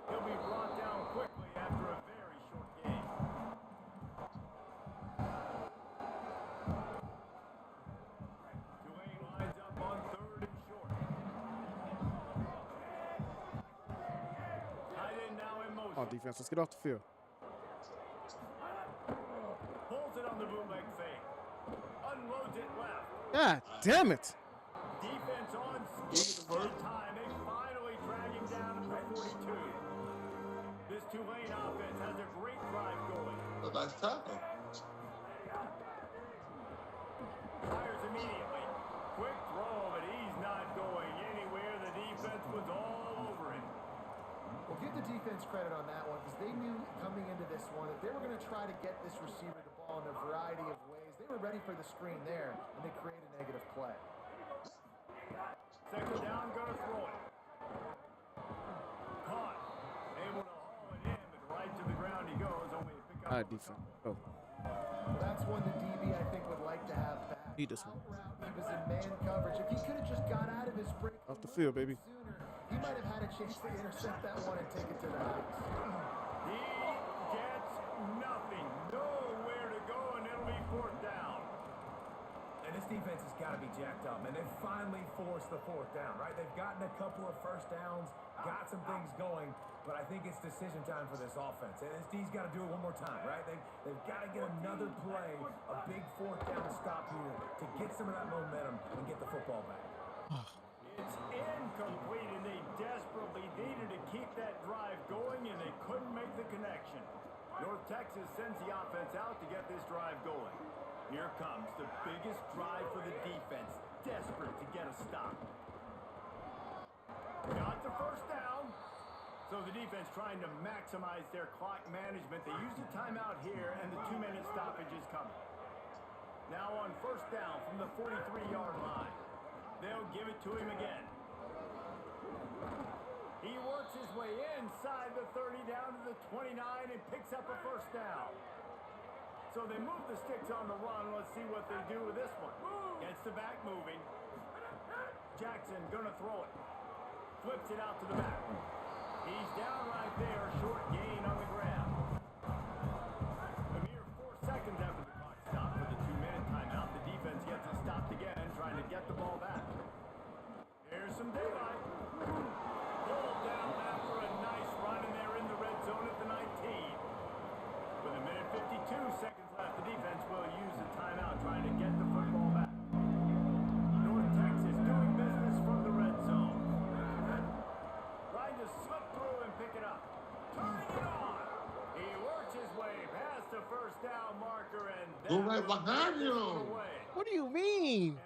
He'll be brought down defense. Let's get off the field. Pulls it on the bootleg fake. Unloads it left. God damn it. Defense on schedule time. They finally drag him down at the 42. This Tulane offense has a great drive going. A nice tackle. Fires immediately. Quick throw, but he's not going anywhere. The defense was all over him. Well, give the defense credit on that one because they knew coming into this one that they were going to try to get this receiver the ball in a variety of ways. They were ready for the screen there, and they created a negative play. Second down, going to throw it. Caught. Able to haul it in, but right to the ground he goes. Only a pick up. All right, defense. Oh, Well, that's one the DB I think would like to have back. need this one. He was in man coverage. If he could have just got out of his break Off the field, baby. sooner, he might have had a chance to intercept that one and take it to the house. He gets nothing. Nowhere to go, and it'll be fourth down. And this defense has got to be jacked up, man. They've finally forced the fourth down, right? They've gotten a couple of first downs, got some things going, but I think it's decision time for this offense. And this D's got to do it one more time, right? They've got to get another play, a big fourth down stop here to get some of that momentum and get the football back. It's incomplete, and they desperately needed to keep that drive going, and they couldn't make the connection. North Texas sends the offense out to get this drive going. Here comes the biggest drive for the defense, desperate to get a stop. Got the first down. So the defense trying to maximize their clock management. They use the timeout here, and the 2-minute stoppage is coming. Now on first down from the 43-yard line. They'll give it to him again. He works his way inside the 30 down to the 29 and picks up a first down. So they move the sticks on the run. Let's see what they do with this one. Gets the back moving. Jackson gonna throw it. Flips it out to the back. He's down right there. Short gain on the ground. A mere 4 seconds after the clock stopped for the 2-minute timeout. The defense gets it stopped again, trying to get the ball back. Here's some daylight. Pulled down after a nice run, and they're in the red zone at the 19. With a minute 52 seconds left, the defense will use a timeout trying to get the football back. North Texas doing business from the red zone. Trying to slip through and pick it up. Turning it on. He works his way past the first down marker, and Go right behind you. away. What do you mean?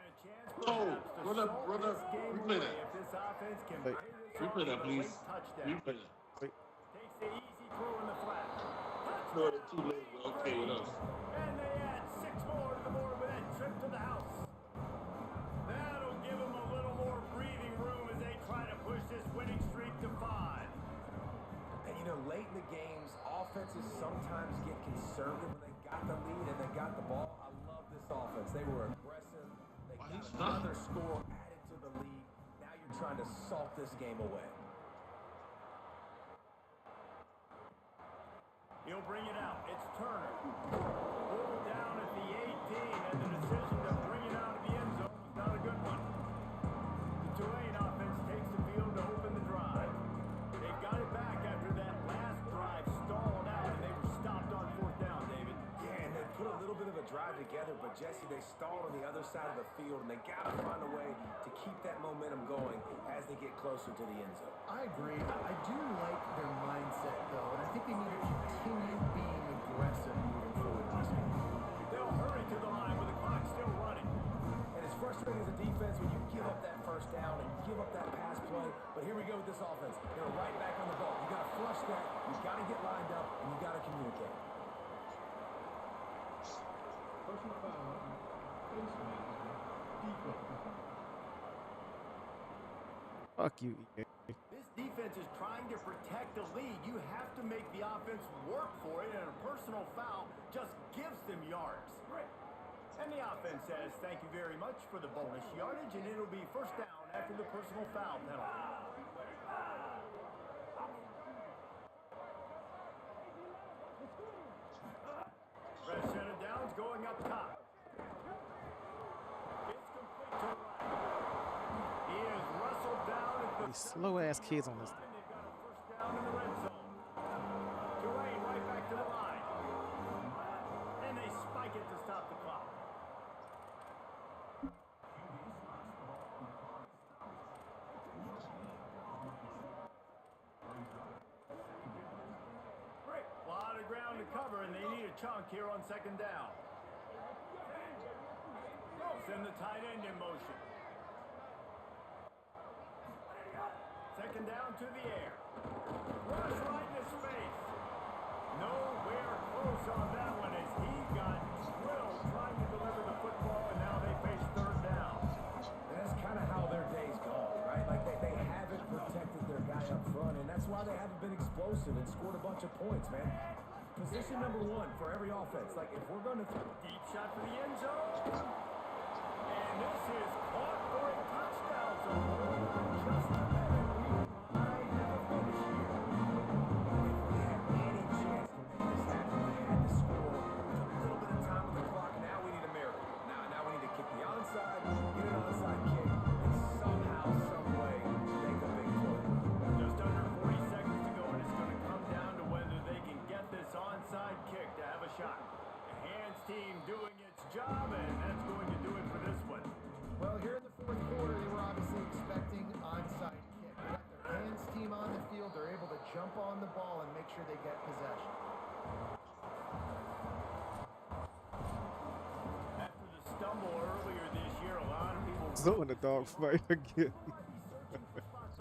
Oh, run up. Replay that. If this offense can Wait. pay this Replay that, off with a please. late touchdown. Replay that. Takes the easy throw in the flat. No, it's too late. We're okay with us. And they add 6 more to the board with that trip to the house. That'll give them a little more breathing room as they try to push this winning streak to 5. And you know, late in the games, offenses sometimes get conservative when they got the lead and they got the ball. I love this offense. They were aggressive. They got another score added to the lead. Now you're trying to salt this game away. He'll bring it out. It's Turner. Pulled down at the 18, and the decision to bring it out of the end zone was not a good one. The Tulane offense takes the field to open the drive. They got it back after that last drive stalled out, and they were stopped on fourth down, David. Yeah, and they put a little bit of a drive together, but Jesse, they stalled on the other side of the field, and they got to find a way to keep that momentum going as they get closer to the end zone. I agree. I do like their mindset, though, and I think they need to continue being aggressive moving forward in this game. They'll hurry to the line with the clock still running. And it's frustrating as a defense when you give up that first down and give up that pass play. But here we go with this offense. They're right back on the ball. You got to flush that. You got to get lined up, and you got to communicate. Personal foul. Fuck you, EA. This defense is trying to protect the lead. You have to make the offense work for it, and a personal foul just gives them yards. And the offense says, thank you very much for the bonus yardage, and it'll be first down after the personal foul penalty. Fresh set of downs going up top. It's complete to the right. He is wrestled down at the These slow ass kids on this. and they've got a first down in the red zone. cover, and they need a chunk here on second down. Send the tight end in motion. Second down to the air. Rush right in his face. Nowhere close on that one as he got drilled trying to deliver the football, and now they face third down. And that's kind of how their day's gone, right? Like they haven't protected their guy up front, and that's why they haven't been explosive and scored a bunch of points, man. Position number one for every offense. Like, if we're going to... Deep shot for the end zone. And this is caught for a touchdown. So hold on just a minute. We might have a finish here. If we had any chance to make this happen, we had to score. We took a little bit of time on the clock. Now we need a miracle. Now we need to kick the onside, get an onside kick, and somehow, some way, make a big play. Just under 40 seconds to go, and it's going to come down to whether they can get this onside kick to have a shot. The hands team doing its job, and that's going to do it for this one. Well, here in the fourth quarter, they were obviously expecting onside kick. They got their hands team on the field. They're able to jump on the ball and make sure they get possession. After the stumble earlier this year, a lot of people So in the dog fight again.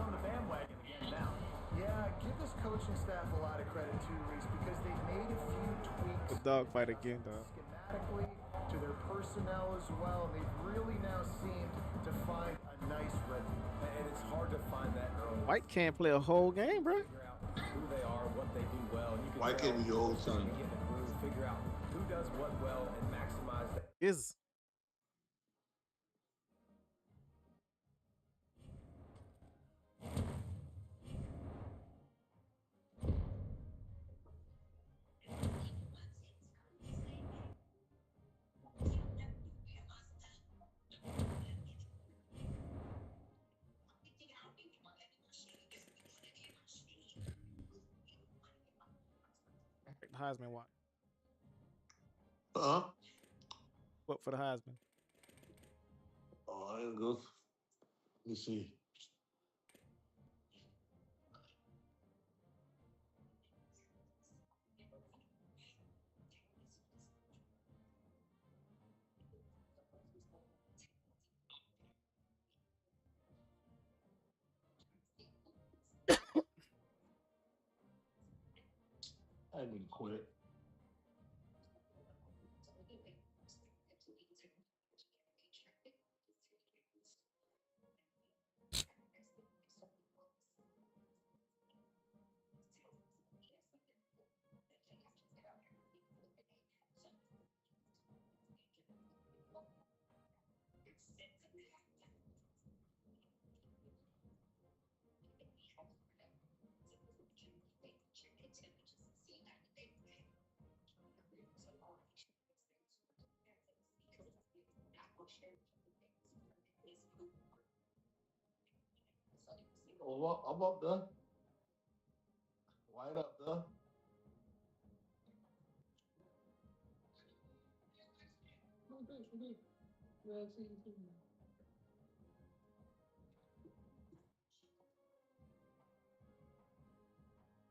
on the bandwagon again now. Yeah, give this coaching staff a lot of credit too, Reese, because they've made a few tweaks. The dog fight again, dog. Schematically, to their personnel as well, and they've really now seemed to find a nice rhythm. And it's hard to find that early. White can't play a whole game, bro. Figure out who they are, what they do well. And you can White tell can't be your whole they're starting team. to get in the groove, figure out who does what well, and maximize that. Is Heisman watch. Huh? What for the Heisman? Oh, there it goes. Let me see. I didn't even quit. Oh, I'm up there. White up there.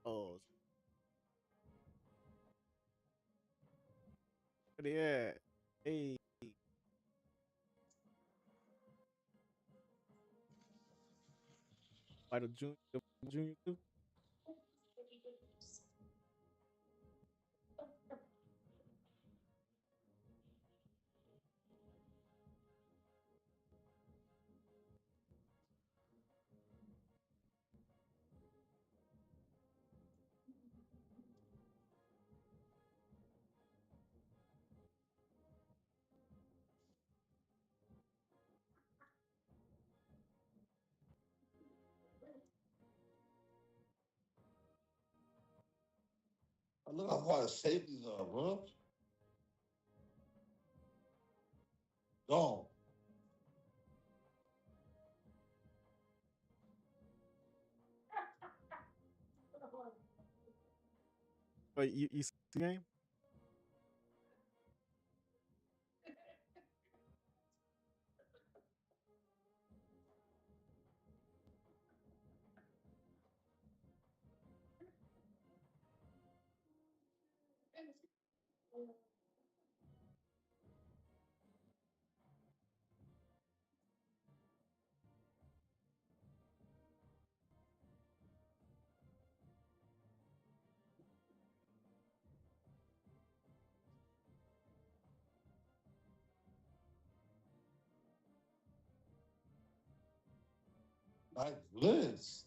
Oh, where they at? Hey, Vital Junior too. Look how far the safeties are, bro. Gone. But you see the game? Like this.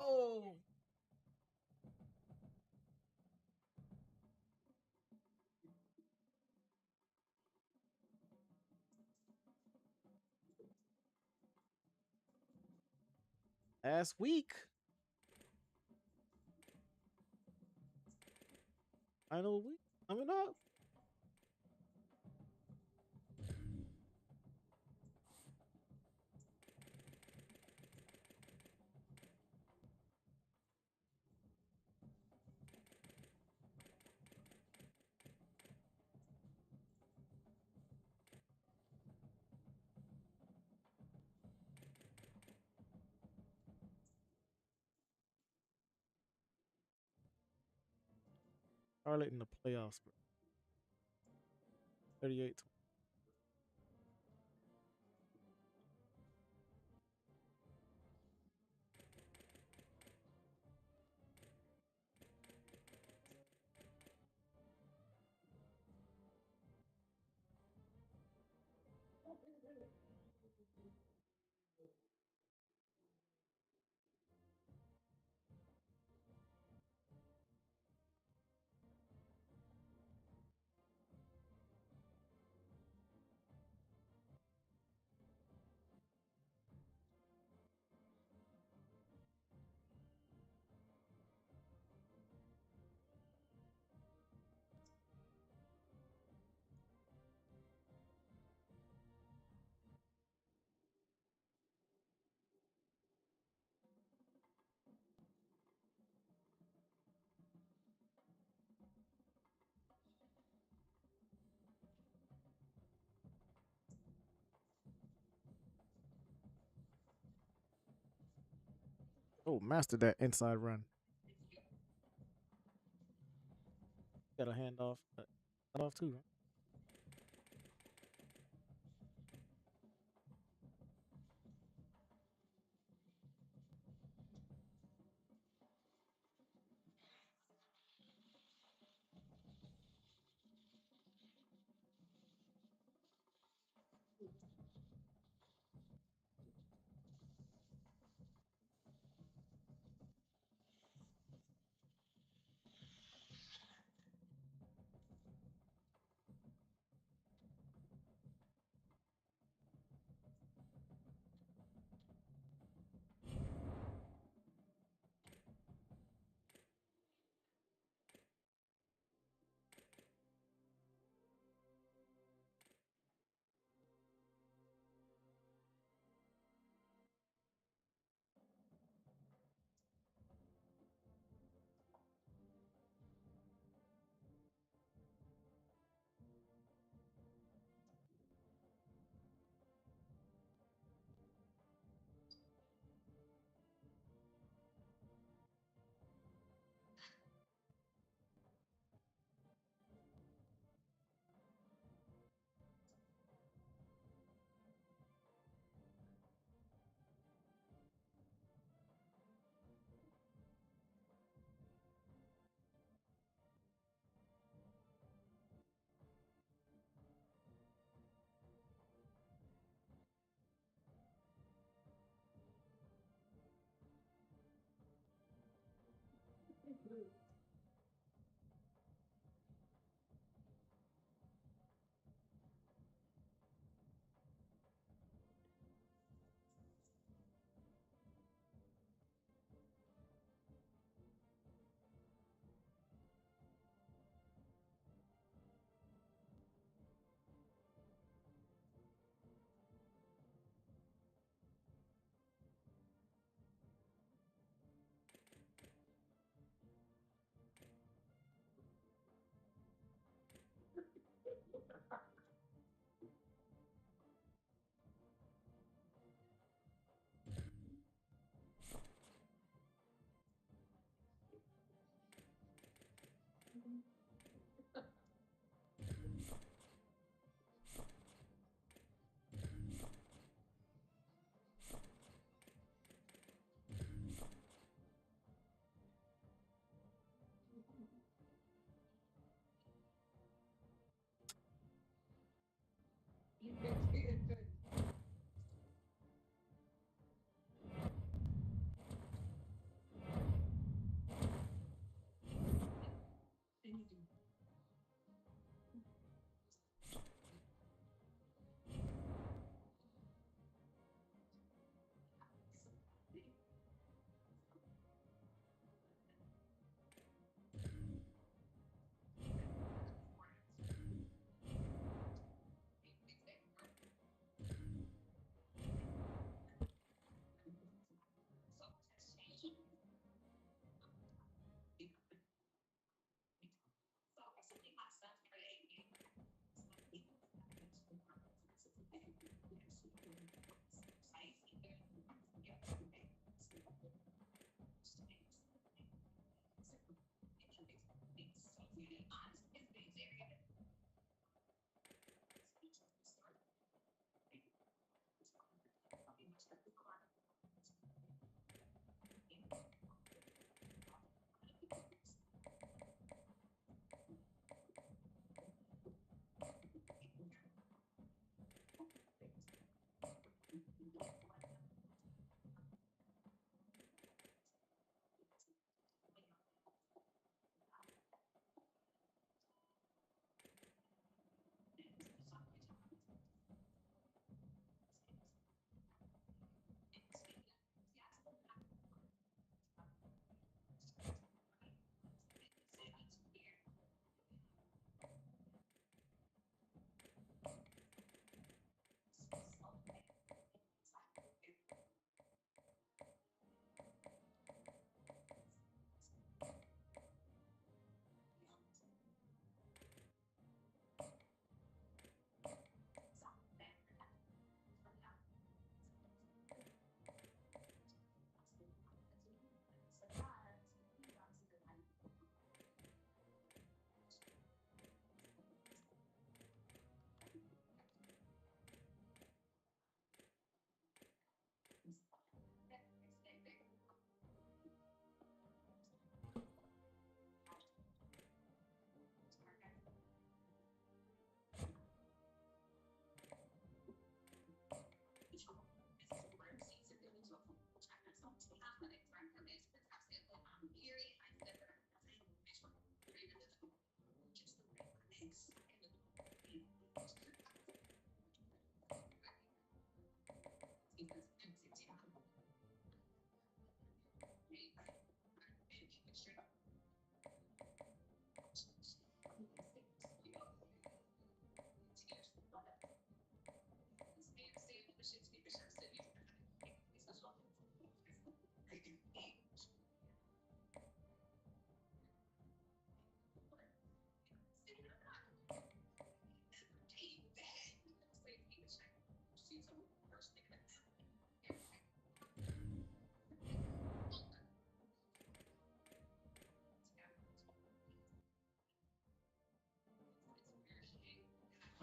Oh, last week. Final week coming up. Charlotte in the playoffs. 38. Oh, mastered that inside run. Got a handoff. Handoff too. Right?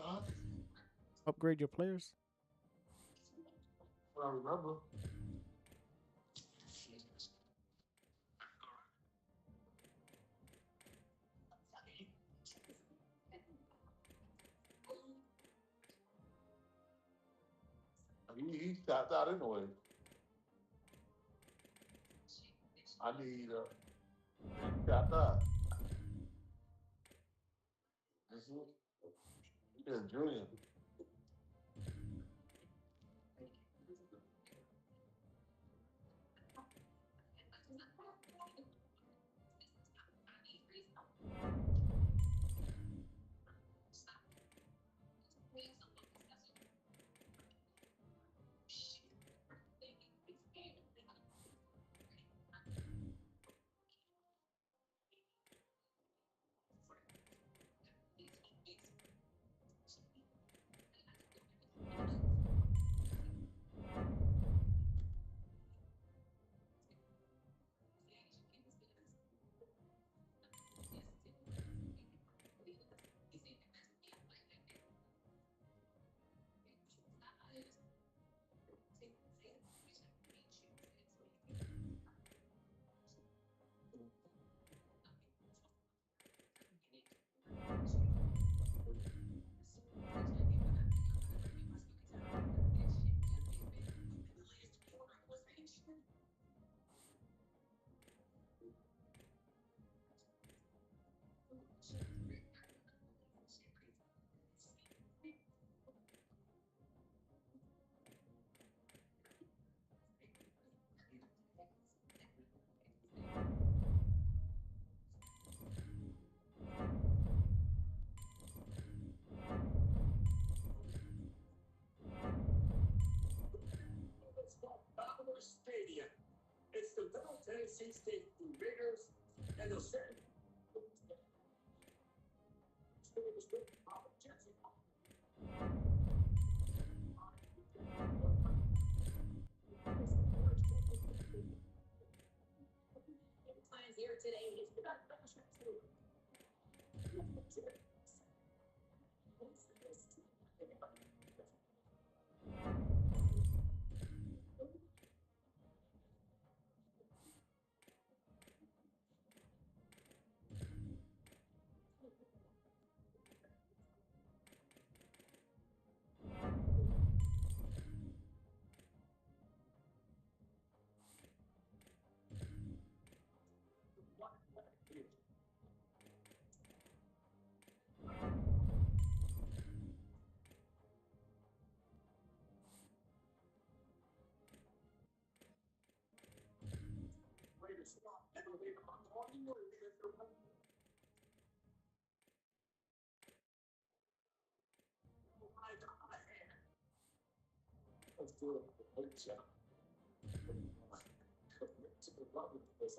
Huh? Upgrade your players. What I remember. He tapped out anyway. I need tapped out. This is yeah, Julian. NC State Raiders, and they'll say, Plan here today is let's do it.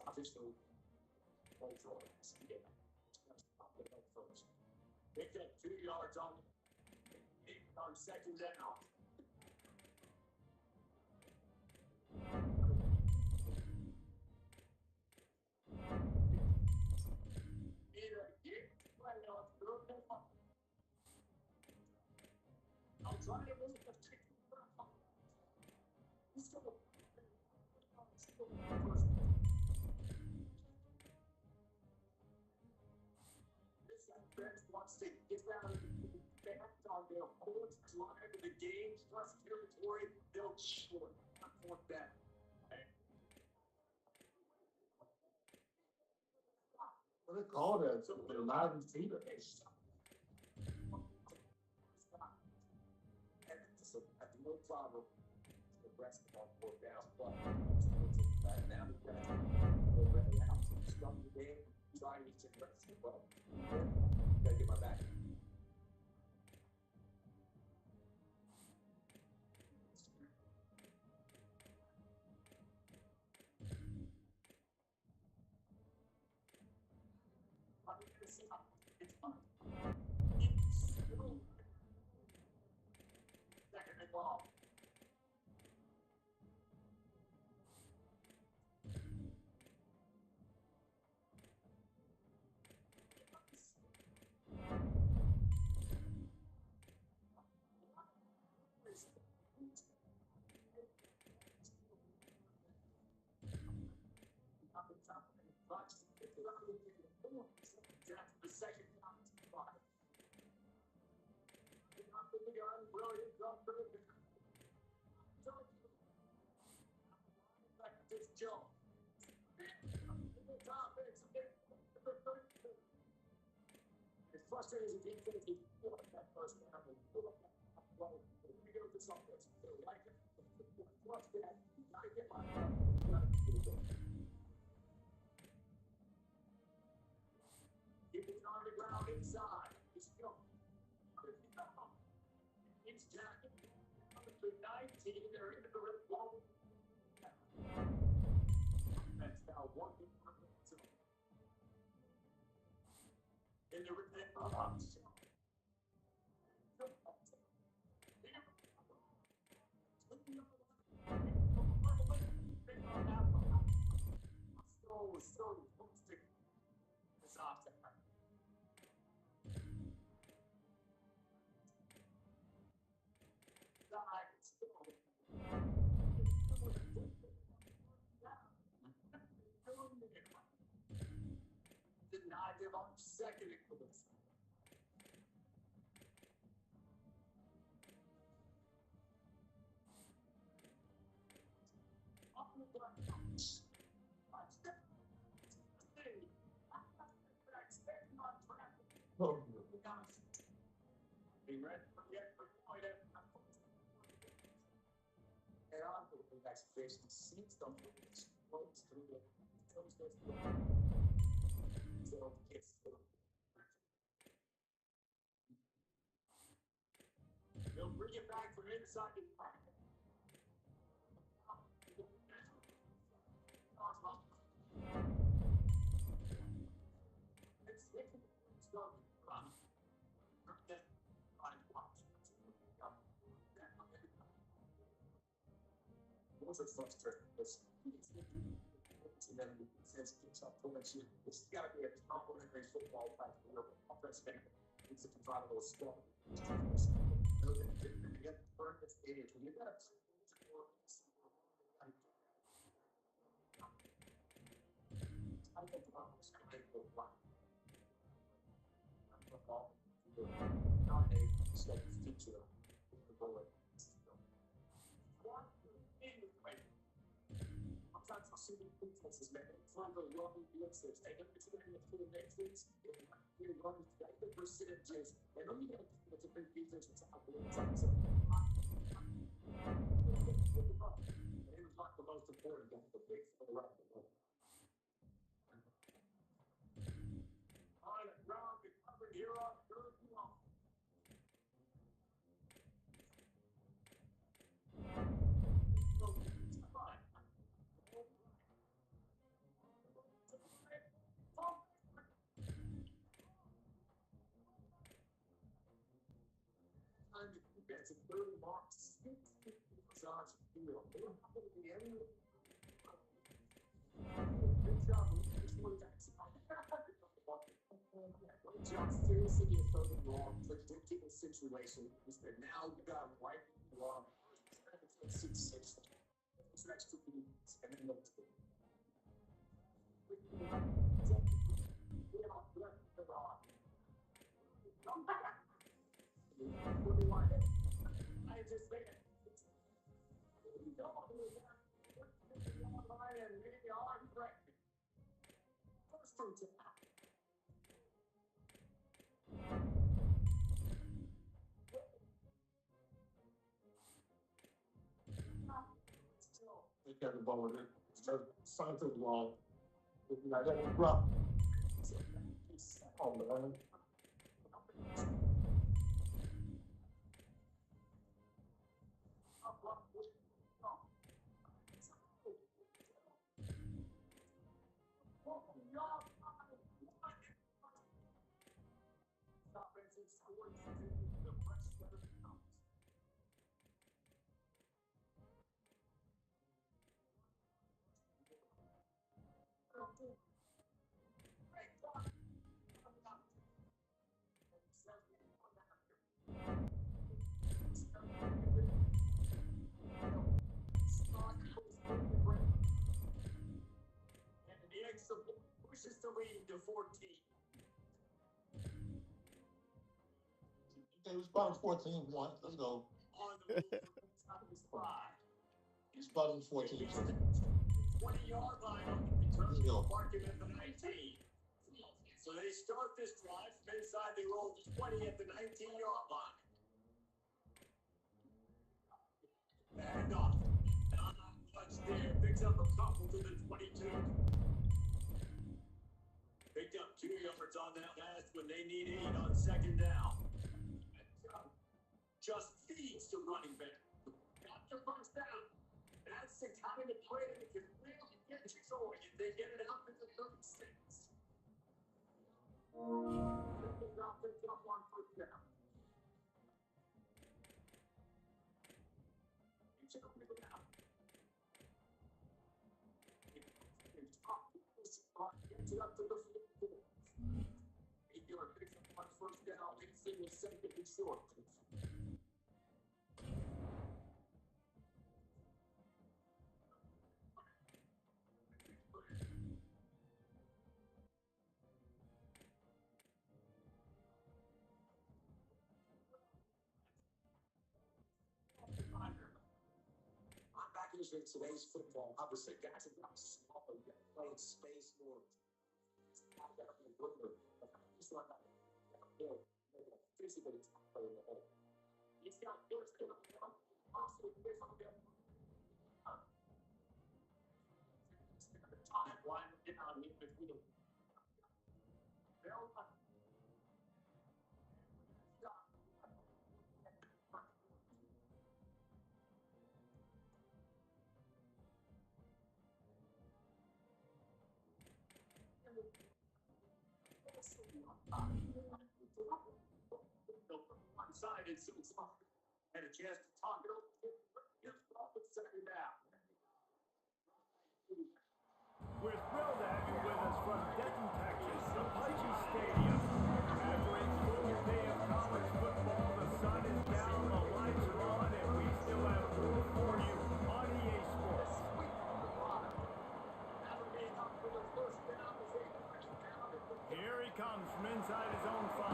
Obviously, first. Pick up 2 yards on 8-yard second down. I'll try to move the first. Wants to get out of on their fourth drive of the game, plus territory, they'll short. I want that. What do they call that? Something they're loud and feet. And so at no problem, the rest of our 4th down, but now the rest of the out, stop the game, try to get rest of the ball. Gotta get my back. It's fun. Second and ball. The second time, 5. Brilliant drop through. It's Joe. As frustrating as it is, he pulled up that first down. He pulled up that well. We go to this offense. Like it. What's that? You gotta get my Keep it on the ground inside. He's going. It's Jack. Number 19. They're into the red ball. That's now 1 in the red box. So stick this off to her. Did not give up second equivalence. Oh, be ready for the point. And I think that's basically seems something that's close to the so it's they'll bring it back from inside the pocket. Those are frustrating. And then the defense gets up to let you. It's got to be a complimentary football type of offense game. Needs to provide a little scope. To get burned at the age when you got I think about this kind of line. Football. Nowadays, it's like a feature of the bullet. Sometimes I'll see the defenses, man. It's not really long blitzes. They don't get to the next things. You're running the percentages. And then you got to get a big defense that's out there. So, it was not the most important thing. The big for the rest of the world. On the ground, recovered here on third and long. That's a 30 marks. Shots field. They don't have to be any. Good job. John seriously is so wrong. Predictable situation. Now you got right wrong. 6-6. Next to me, and then look to me. I just think first two they got the ball with it. Something wrong. I got it rough. Oh, man. Pushes the lead to 14. Okay, we spotted 14-1. Let's go. On the move from top of his five. He's spotted 14. 20-yard line on the return. Mark him at the 19. So they start this drive from inside. They roll 20 at the 19-yard line. And off. Touch there. Picks up a couple to the 22. Picked up 2 yards on that pass when they need 8 on second down. Just feeds to running back. Got the first down. That's the kind of play that can really get you going if they get it out to the 36. Picked up on first down. You check it out. Gets it up to the 4. 8-yard picks up on first down. Anything was second and short. I'm back using today's football. Obviously, guys are not small. You got to play in space more. He's not that. Physically, it's not playing the whole. He's got good skill. Also, there's a bit. Time line down in between. They'll One-sided, so it's had a chance to talk it over. Here's second down. We're thrilled to have you with us from Denton, Texas, Apache Stadium. After a full day of college football, the sun is down, the lights are on, and we still have more for you on EA Sports. Here he comes from inside his own 5.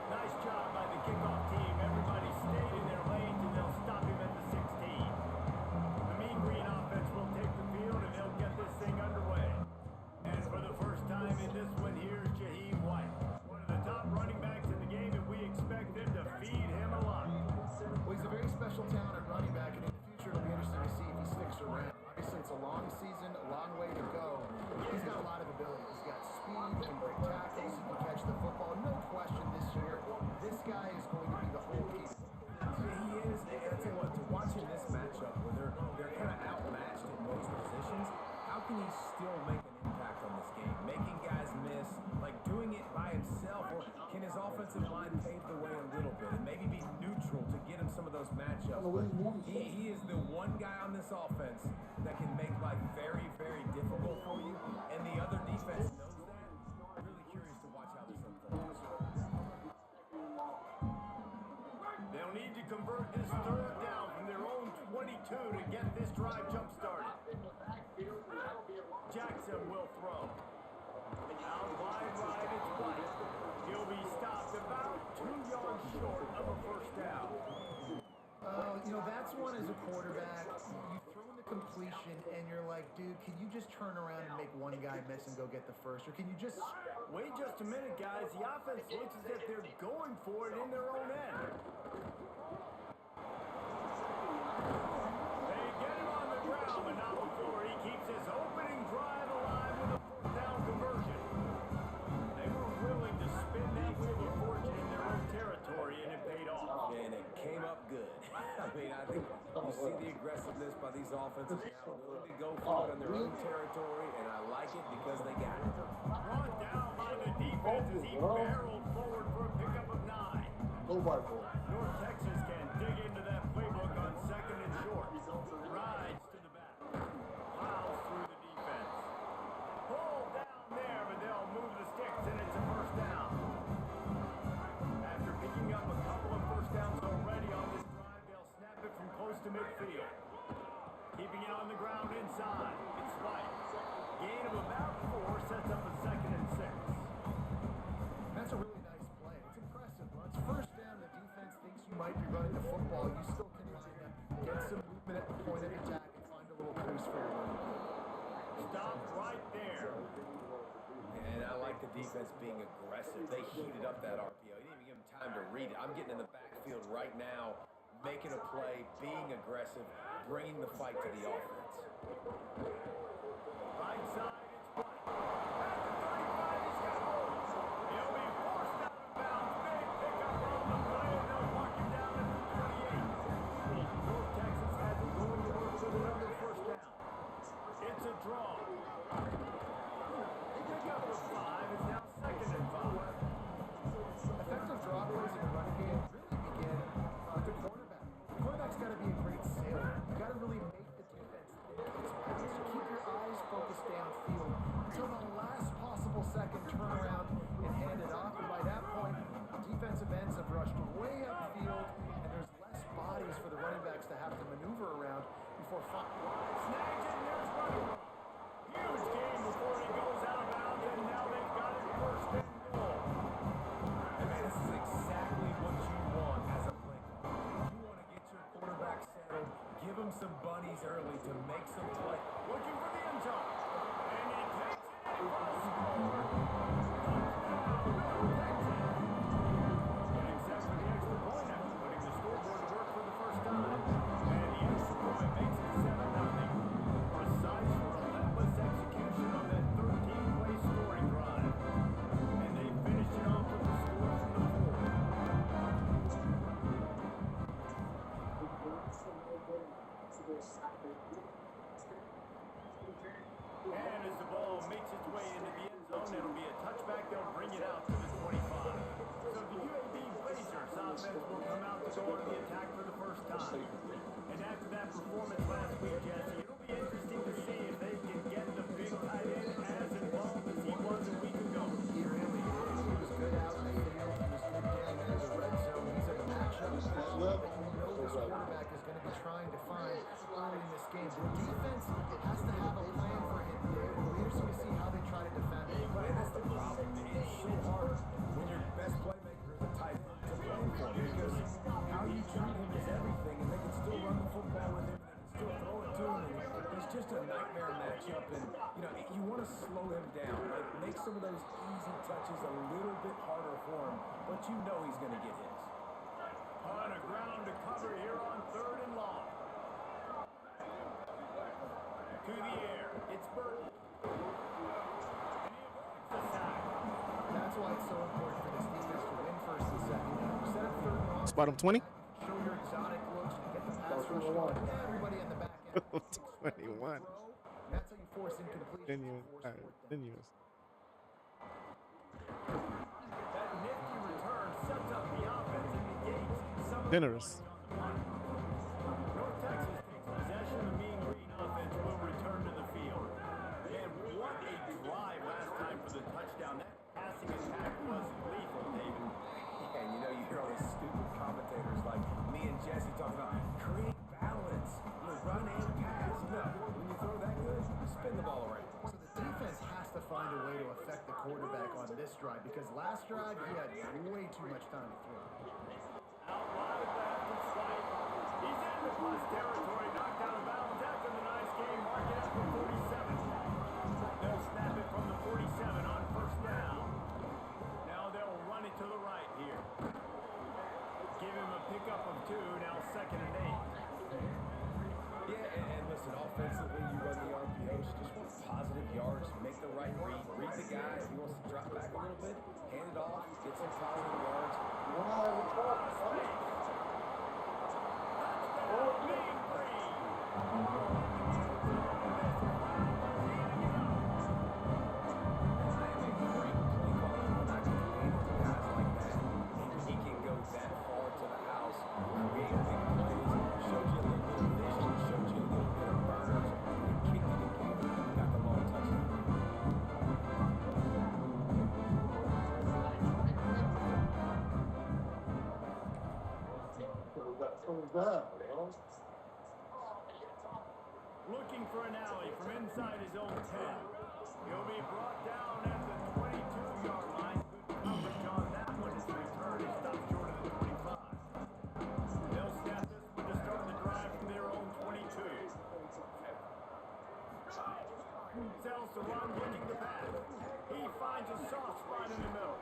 Nice job by the kickoff team. Everybody stayed in their lanes, and they'll stop him at the 16. The Mean Green offense will take the field, and they'll get this thing underway. And for the first time in this one, here's Jaheim White, one of the top running backs in the game, and we expect them to feed him a lot. Well, he's a very special talent at running back, and in the future it'll be interesting to see if he sticks around. Obviously, it's a long season, a long way to go. He's got a lot of ability. He's got speed, he can break tackles, he can catch the football. No question this year, this guy is going to be the whole key. He is, and I tell you what, to watching this matchup where they're kind of outmatched in most positions, how can he still make an impact on this game? Making guys miss, like doing it by himself, or can his offensive line pave the way a little bit and maybe be neutral to get him some of those matchups? But he is the one guy on this offense that can make life very, very difficult for you, and the other defense knows that. I'm really curious to watch how this unfolds. They'll need to convert this third down from their own 22 to get this drive jump-started. Jackson will throw. Out wide right, it's White. He'll be stopped about 2 yards short of a first down. You know, that's one as a quarterback. You throw in the completion, and you're like, dude, can you just turn around and make one guy miss and go get the first? Or can you just... Wait just a minute, guys. The offense looks as if they're going for it in their own end. They get him on the ground, but not before he keeps his opening drive alive with a fourth down conversion. They were willing to spin that wheel of fortune in their own territory, and it paid off. And it came up good. I mean, I think you see the aggressiveness by these offenses now, willing to go for it on their own territory, and I like it because they got it. Brought down by the defense as he barreled forward for a pickup of 9. North Texas can dig into that playbook on second and short. Rides to the back. Plows through the defense. Pulled down there, but they'll move the sticks, and it's a first down. After picking up a couple of first downs already on this drive, they'll snap it from close to midfield. Keeping it on the ground inside. It's White. Gain of about 4 sets up a second and 6. That's a really nice play. It's impressive. Well, it's first down. The defense thinks you might be running the football. You still can get some movement at the point of attack and find a little crease for your running back. Stop right there. And I like the defense being aggressive. They heated up that RPO. You didn't even give them time to read it. I'm getting in the backfield right now, making a play, being aggressive, bringing the fight to the offense. Right side, it's White. At the 35, he's got room. He'll be forced out of bounds. Big pickup on the play, and they'll mark him down at the 38. North Texas has it going to work with another first down. It's a draw. Pickup of 5. It's now second and 5. Effective draw plays in the running game really begin with the quarterback. The quarterback's got to be a great sailor. You got to really make the defense think it's pass. You keep your eyes focused downfield until the last possible second, turn around and hand it off. And by that point, defensive ends have rushed way upfield, and there's less bodies for the running backs to have to maneuver around before Snags it, and there's running. Huge game before he goes out of bounds, and now they've got it first and goal. And man, this is exactly what you want as a play caller. You want to get your quarterback settled, give him some bunnies early to make some play. Looking for the end zone. And he takes it in for a score. Getting set for the extra point after putting the scoreboard to work for the first time. And the extra point makes it 7-0. Precise, relentless execution on that 13-play scoring drive. And they finish it off with a score from the 4. that performance last week, Jesse. It'll be interesting to see if they can get the big tight end as involved as he was a week ago. He really is. He was good out in the field. He was good getting into the red zone. He's a matchup problem that you know this quarterback is going to be trying to find early in this game. The defense has to have a plan for him. We're just going to see how they try to defend him. Right, that's the problem. It's so hard when your best playmaker is a tight end to blame for because how you treat him is everything, and they can still run the football with him, they can still throw it to him, and it's just a nightmare matchup, and you want to slow him down, like make some of those easy touches a little bit harder for him, but you know he's going to get his. On a ground to cover here on 3rd and long. To the air, it's Burton. That's why it's so important for this defense to win first and second. Set up 3rd and long. Spot him 20. Show your exotic looks. Get the pass rush going. Everybody in the back end. 21. That's how you force incompletion. Then you. That nifty return sets up the offense and negates some of Generous. North Texas takes possession. The Mean Green offense will return to the field. And what a drive last time for the touchdown. That passing attack was lethal, David. Yeah, you hear all these stupid commentators like me and Jesse talking about create balance, run and pass. No, when you throw that good, spin the ball around. So the defense has to find a way to affect the quarterback on this drive because last drive he had way too much time to throw. Out wide left and swipe. He's in the plus territory. Knocked out of bounds after the nice game. Mark it up for 47. They'll snap it from the 47 on 1st down. Now they'll run it to the right here. Give him a pickup of 2. Now 2nd and 8. Yeah, and listen, offensively, you run the RPOs, just want positive yards, make the right read the guy. If he wants to drop back a little bit, hand it off, get some positive yards. He can go that far to the house, create big plays, showed you a little bit of vision, showed you a little bit of burners, and kicked it again, got the long touchdown. Looking for an alley from inside his own 10. He'll be brought down at the 22-yard line. Good coverage on that one. His return is stopped short of the 25. They'll snap this one to start the drive from their own 22. Sells to run, looking to pass. He finds a soft spot in the middle.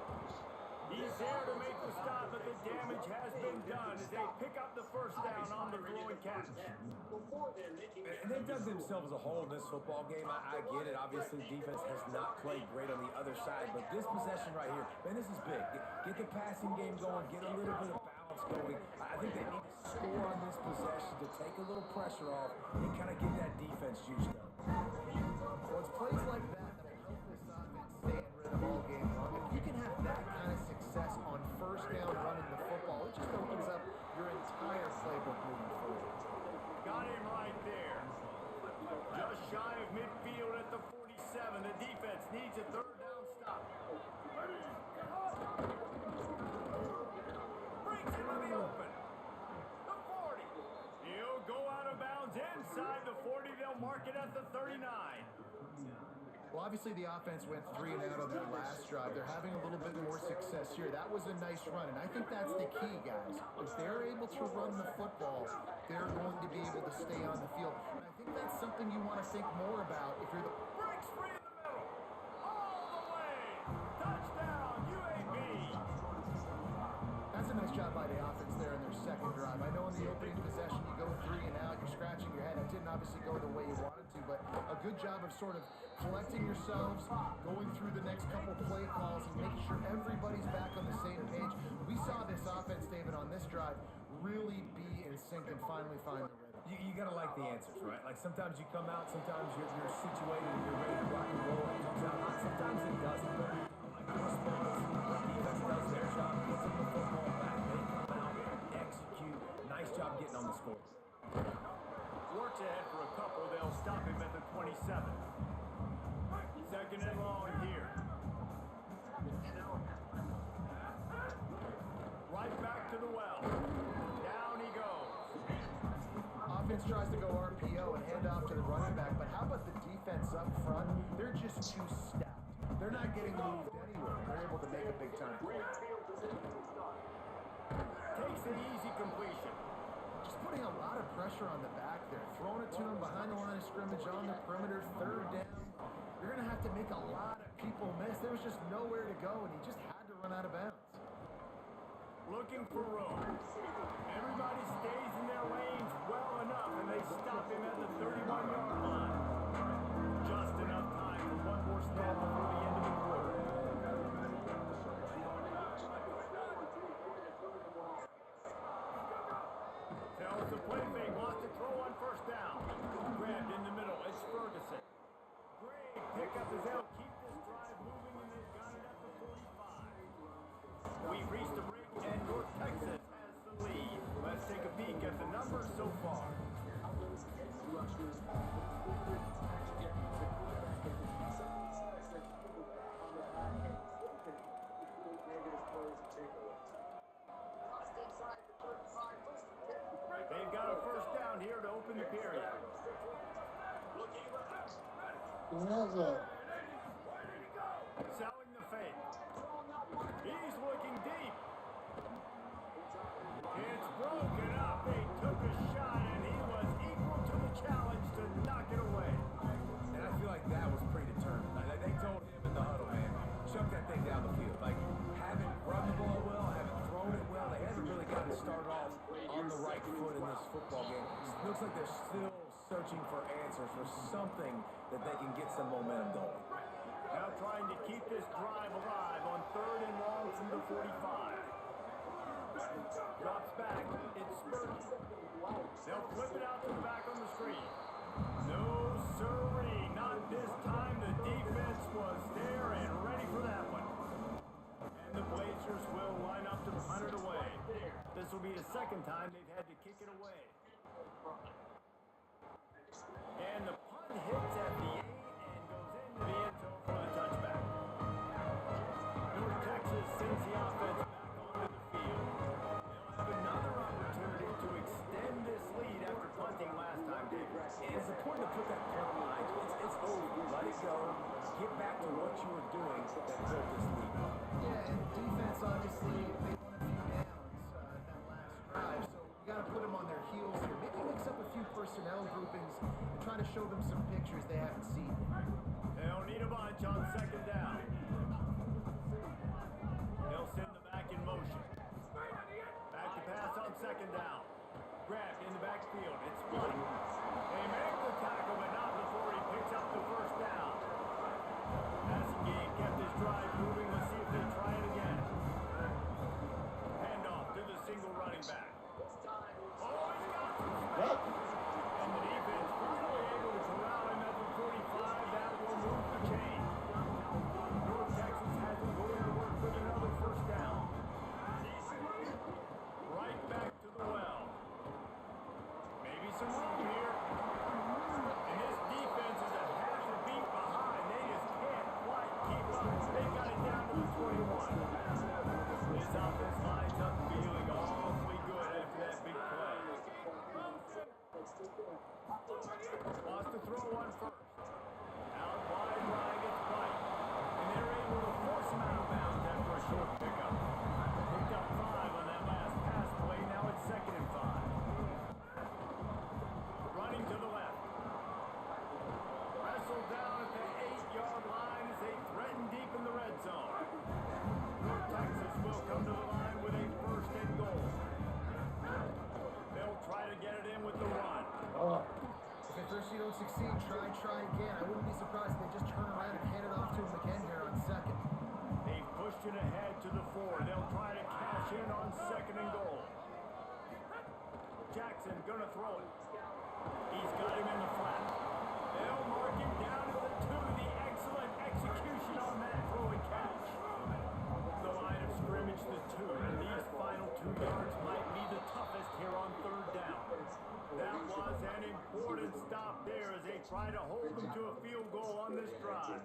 He's there to make the stop, but the damage has been done as they pick up the 1st down on the throw and catch. And they've dug themselves a hole in this football game. I get it. Obviously, defense has not played great on the other side, but this possession right here, man, this is big. Get the passing game going, get a little bit of balance going. I think they need to score on this possession to take a little pressure off and kind of get that defense juiced up. Well, it's plays like that that will help this offense stay in rhythm all game long. If you can have that kind of success on 1st down running the football, it just opens up your entire playbook moving forward. Got him right there. Just shy of midfield at the 47. The defense needs a 3rd down stop. Breaks into the open. The 40. He'll go out of bounds inside the 40. They'll mark it at the 39. Well, obviously the offense went 3 and out on their last drive. They're having a little bit more success here. That was a nice run, and I think that's the key, guys. If they're able to run the football, they're going to be able to stay on the field. And I think that's something you want to think more about if you're the... Breaks free in the middle. All the way. Touchdown, UAB. That's a nice job by the offense there in their 2nd drive. I know in the opening possession you go 3 and out, you're scratching your head. It didn't obviously go the way you wanted to, but a good job of sort of collecting yourselves, going through the next couple play calls, and making sure everybody's back on the same page. We saw this offense, David, on this drive really be in sync and finally find the rhythm. You gotta like the answers, right? Like sometimes you come out, sometimes you're situated and you're ready to rock and roll, and it comes out hot. Sometimes it doesn't. But I like the response. The defense does their job, gets them the football back, they come out, execute. Nice job getting on the score. stop him at the 27. Second and long here. Right back to the well. Down he goes. Offense tries to go RPO and hand off to the running back, but how about the defense up front? They're just too stacked. They're not getting moved anywhere. They're able to make a big time play. Takes an easy completion. Just putting a lot of pressure on the back there. Throwing it to him behind the line of scrimmage on the perimeter, third down. You're going to have to make a lot of people miss. There was just nowhere to go, and he just had to run out of bounds. Looking for room. Everybody stays in their lanes well enough, and they stop him at the 31-yard line. Just enough time for one more snap before the end of the quarter. Tells the play fake, wants to throw on first down. Grabbed in the middle, it's Ferguson. Great pickup as they'll keep this drive moving, and they've got it at the 45. We've reached the break, and North Texas has the lead. Let's take a peek at the numbers so far. They've got a first down here to open the period. Selling the fake. He's looking deep. It's broken up. They took a shot, and he was equal to the challenge to knock it away. And I feel like that was predetermined. Like, they told him in the huddle, man, chuck that thing down the field. Like, haven't run the ball well, haven't thrown it well. They haven't really gotten started off on the right foot in this football game. It looks like they're still searching for answers, for something that they can get some momentum going. Now trying to keep this drive alive on third and long from the 45. Drops back. It's Spurgeon. They'll flip it out to the back on the screen. No sirree. Not this time. The defense was there and ready for that one. And the Blazers will line up to punt it away. This will be the second time they've had to kick it away. And the punt hits at the 8 and goes into the end zone for the touchback. North Texas sends the offense back onto the field. They'll have another opportunity to extend this lead after punting last time, Dave. And it's important to put that punt behind you. It's over. Let it go. Get back to what you were doing that built this lead. Yeah, and defense, obviously, they won a few downs that last drive, so you got to put them on their heels here. Maybe mix up a few personnel groupings and try to show them some pictures they haven't seen. They'll need a bunch on second down. They'll send the back in motion. Back to pass on second down. Grabbed in the backfield. It's White. They make the tackle, but not before he picks up the first down. Passing game kept his drive moving. Let's see if they try it again. Handoff to the single running back. Oh, he's got some space. And the defense finally able to corral him at the 45. That will move the chain. North Texas has him going to work with another first down. Right back to the well. Maybe some room here. And this defense is a half a beat behind. They just can't quite keep up. They got it down to the 21. This offense lines up feeling awfully good after that big play. Wants to throw one first. Out wide line gets White. And they're able to force him out of bounds after a short pickup. Picked up 5 on that last pass play. Now it's 2nd and 5. Running to the left. Wrestled down at the 8-yard line as they threaten deep in the red zone. North Texas will come to the line with a first and goal. They'll try to get it in with the run. If at first you don't succeed, try again. I wouldn't be surprised if they just turn around and hand it off to him again here on second. They've pushed it ahead to the 4. They'll try to cash in on 2nd and goal. Jackson gonna throw it. He's got him in the flat. They'll mark him down to the 2. The excellent execution on that throw and catch. The line of scrimmage, the 2. And these final 2 yards might be the toughest here on third down. That was an important stop there as they try to hold them to a field goal on this drive.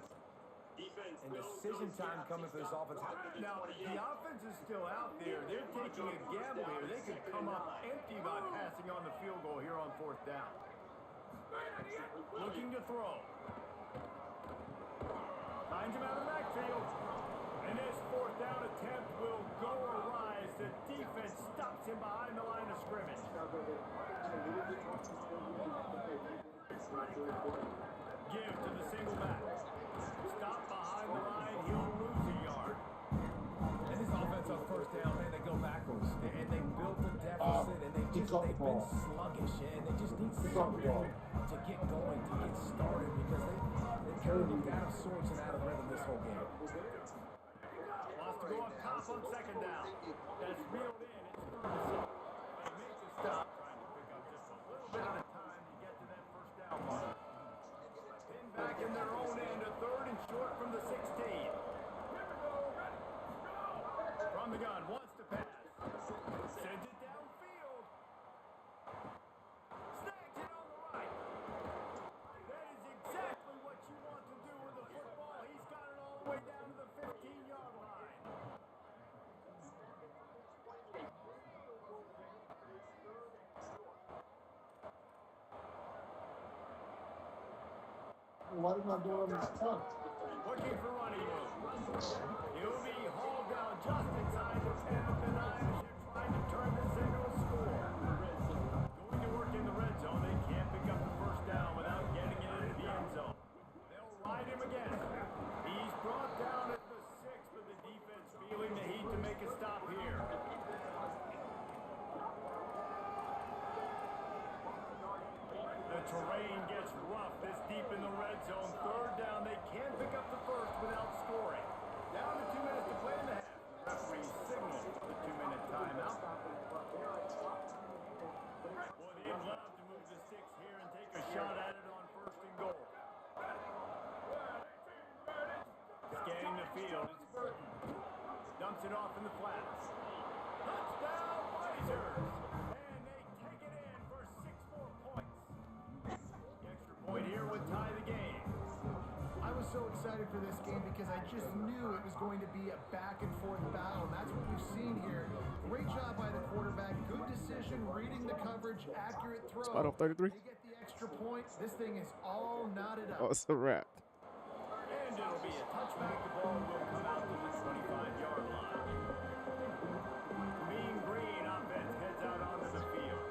And decision time coming for this offense. Now, the offense is still out there. They're taking a gamble here. They could come up empty by passing on the field goal here on 4th down. Looking to throw. Finds him out of the backfield. And this 4th down attempt will go awry as the defense stops him behind the line of scrimmage. Give to the single back. Stop behind the line. He'll lose a yard. And this offense on 1st down, man, they go backwards. And they built a deficit, and they've been sluggish. And they just need something to get going, to get started, because they kind of looked out of sorts and out of rhythm this whole game. Wants to go up top on 2nd down. That's reeled in. It's 3rd and 6. He makes a stop, trying to pick up just a little bit of the time to get to that 1st down mark. Pinned back in their own end, a 3rd and short from the 16. From the gun, wants to pass. Sends it downfield. Snags it on the right. That is exactly what you want to do with the football. He's got it all the way down to the 15-yard line. Why did I do it in the front? Looking for running room. He'll be hauled down just inside the 10 of the 9 as they're trying to turn this into a score. Going to work in the red zone. They can't pick up the 1st down without getting it into the end zone. They'll ride him again. He's brought down at the 6, but the defense feeling the heat to make a stop here. The terrain gets rough this deep in the red zone. 3rd down. They can't pick up the 1st without scoring. Down to 2 minutes to play in the half. Referee signals the 2-minute timeout. Boy, they'd love to move the sticks here and take a shot at it on 1st and goal. Scanning the field. It's Burton. Dumps it off in the flats. Touchdown, Blazers! And they take it in for 6 more points. The extra point here would tie the game. I was so excited for this game because I just knew it was going to be a back-and-forth battle, and that's what we've seen here. Great job by the quarterback, good decision, reading the coverage, accurate throw. Spot on 33. They get the extra point. This thing is all knotted up. Oh, it's a wrap. And it'll be a touchback. The ball will come out to the 25-yard line. Mean Green offense heads out onto the field.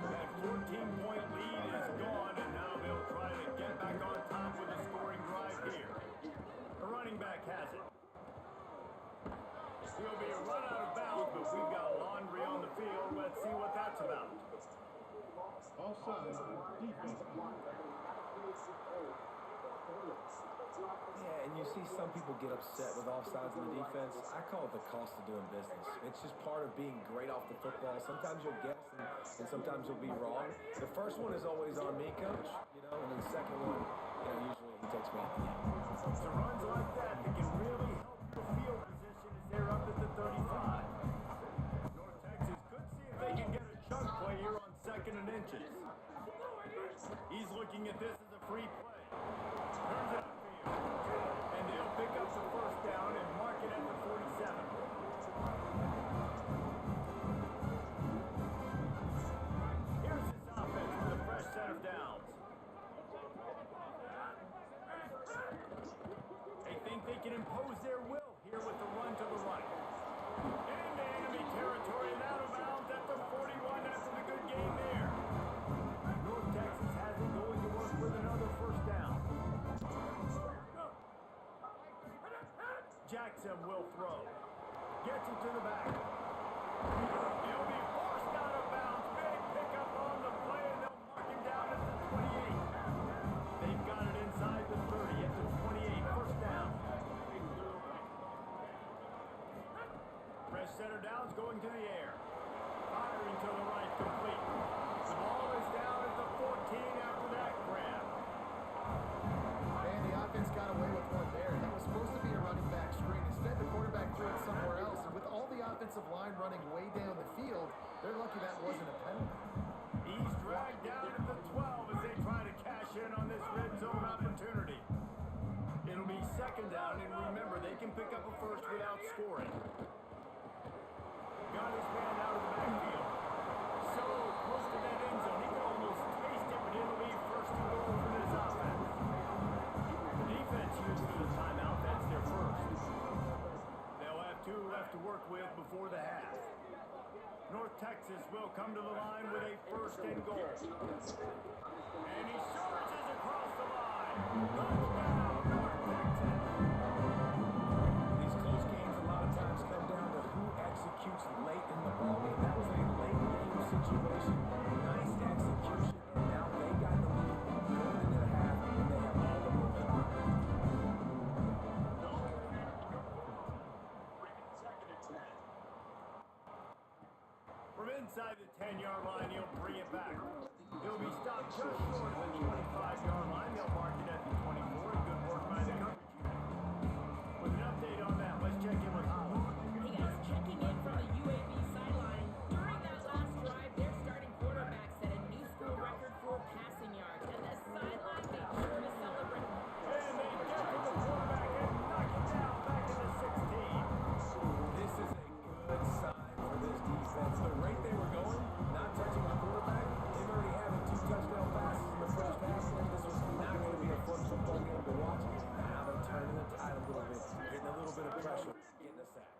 That 14-point lead is gone, and now they'll try to get back on top with a scoring drive here. The running back has it. He'll be a run out of bounds, but we've got laundry on the field. Let's see what that's about. Offside, defense. Yeah, and you see some people get upset with offsides in the defense. I call it the cost of doing business. It's just part of being great off the football. Sometimes you'll guess, and sometimes you'll be wrong. The first one is always on me, coach, and then the second one, usually he takes me at the end. So runs like that can really help your field position as they're up at the 35. North Texas could see if they can get a chunk play here on 2nd and inches. He's looking at this as a free play. Turns it upfield. And they'll pick up the 1st down and mark it at the 47. Here's this offense with a fresh set of downs. They think they can impose their will here with the run to the right. Into enemy territory and out of bounds at the 41 after the good game there. North Texas has it going to work with another 1st down. Jackson will throw. Gets it to the back. He'll be forced out of bounds. Big pickup on the play, and they'll mark him down at the 28. They've got it inside the 30 at the 28. 1st down. Fresh center downs going to the air. Firing to the right, complete. The ball is down at the 14 after that grab. Man, the offense got away with one there. That was supposed to be a running back screen. Instead, the quarterback threw it somewhere else. And with all the offensive line running way down the field, they're lucky that wasn't a penalty. He's dragged down to the 12 as they try to cash in on this red zone opportunity. It'll be second down, and remember, they can pick up a first without scoring. Got his man out of the backfield. So close to that end zone, he can almost taste it, but it'll be first and goal for this offense. The defense uses the timeout. That's their first. They'll have 2 left to work with before the half. North Texas will come to the line with a first and goal. And he surges across the line. Touchdown, North Texas. These close games a lot of times come down to who executes late in the ballgame. That was a late game situation. Nice execution, and now they got the lead going into the half, and they have all the momentum. From inside the 10-yard line, he'll bring it back. He'll be stopped just short of the 25-yard line. They'll mark it at the 24. Good work by the coverage unit. With an update on that, let's check in with Holland. Hey guys, checking in from the UAB sideline. During that last drive, their starting quarterback set a new school record for passing yards, and the sideline made sure to celebrate. And they get to the quarterback and knock it down back to the 16. This is a good sign for this defense. The rate they were going, not touching the quarterback, they already having 2 touchdown passes in the first half. This was not going to be a fun football game to watch. Now they're turning the tide a little bit, getting a little bit of pressure, getting a sack.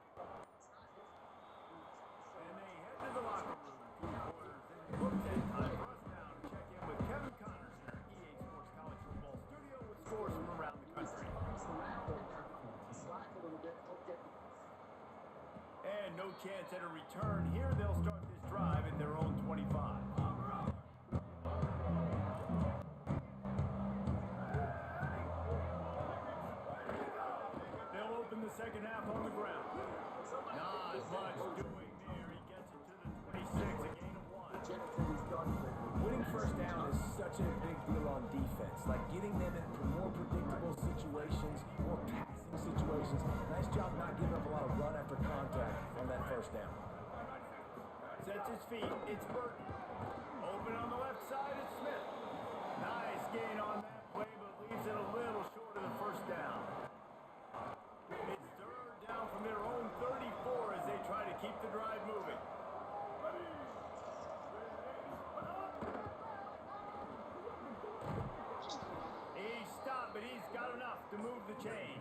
And they head to the locker room. 2 quarters in. Look at time for us now to check in with Kevin Connors in our EA Sports College Football studio with scores from around the country. And no chance at a return here. They'll start this drive at their own 25. They'll open the second half on the ground. Not much doing there. He gets it to the 26, a gain of 1. Winning first down is such a big deal on defense. Like getting them into more predictable situations, more passing situations. Nice job not giving up a lot of run after contact on that first down. Sets his feet. It's Burton. Open on the left side is Smith. Nice gain on that play, but leaves it a little short of the first down. It's third down from their own 34 as they try to keep the drive moving. He's stopped, but he's got enough to move the chain.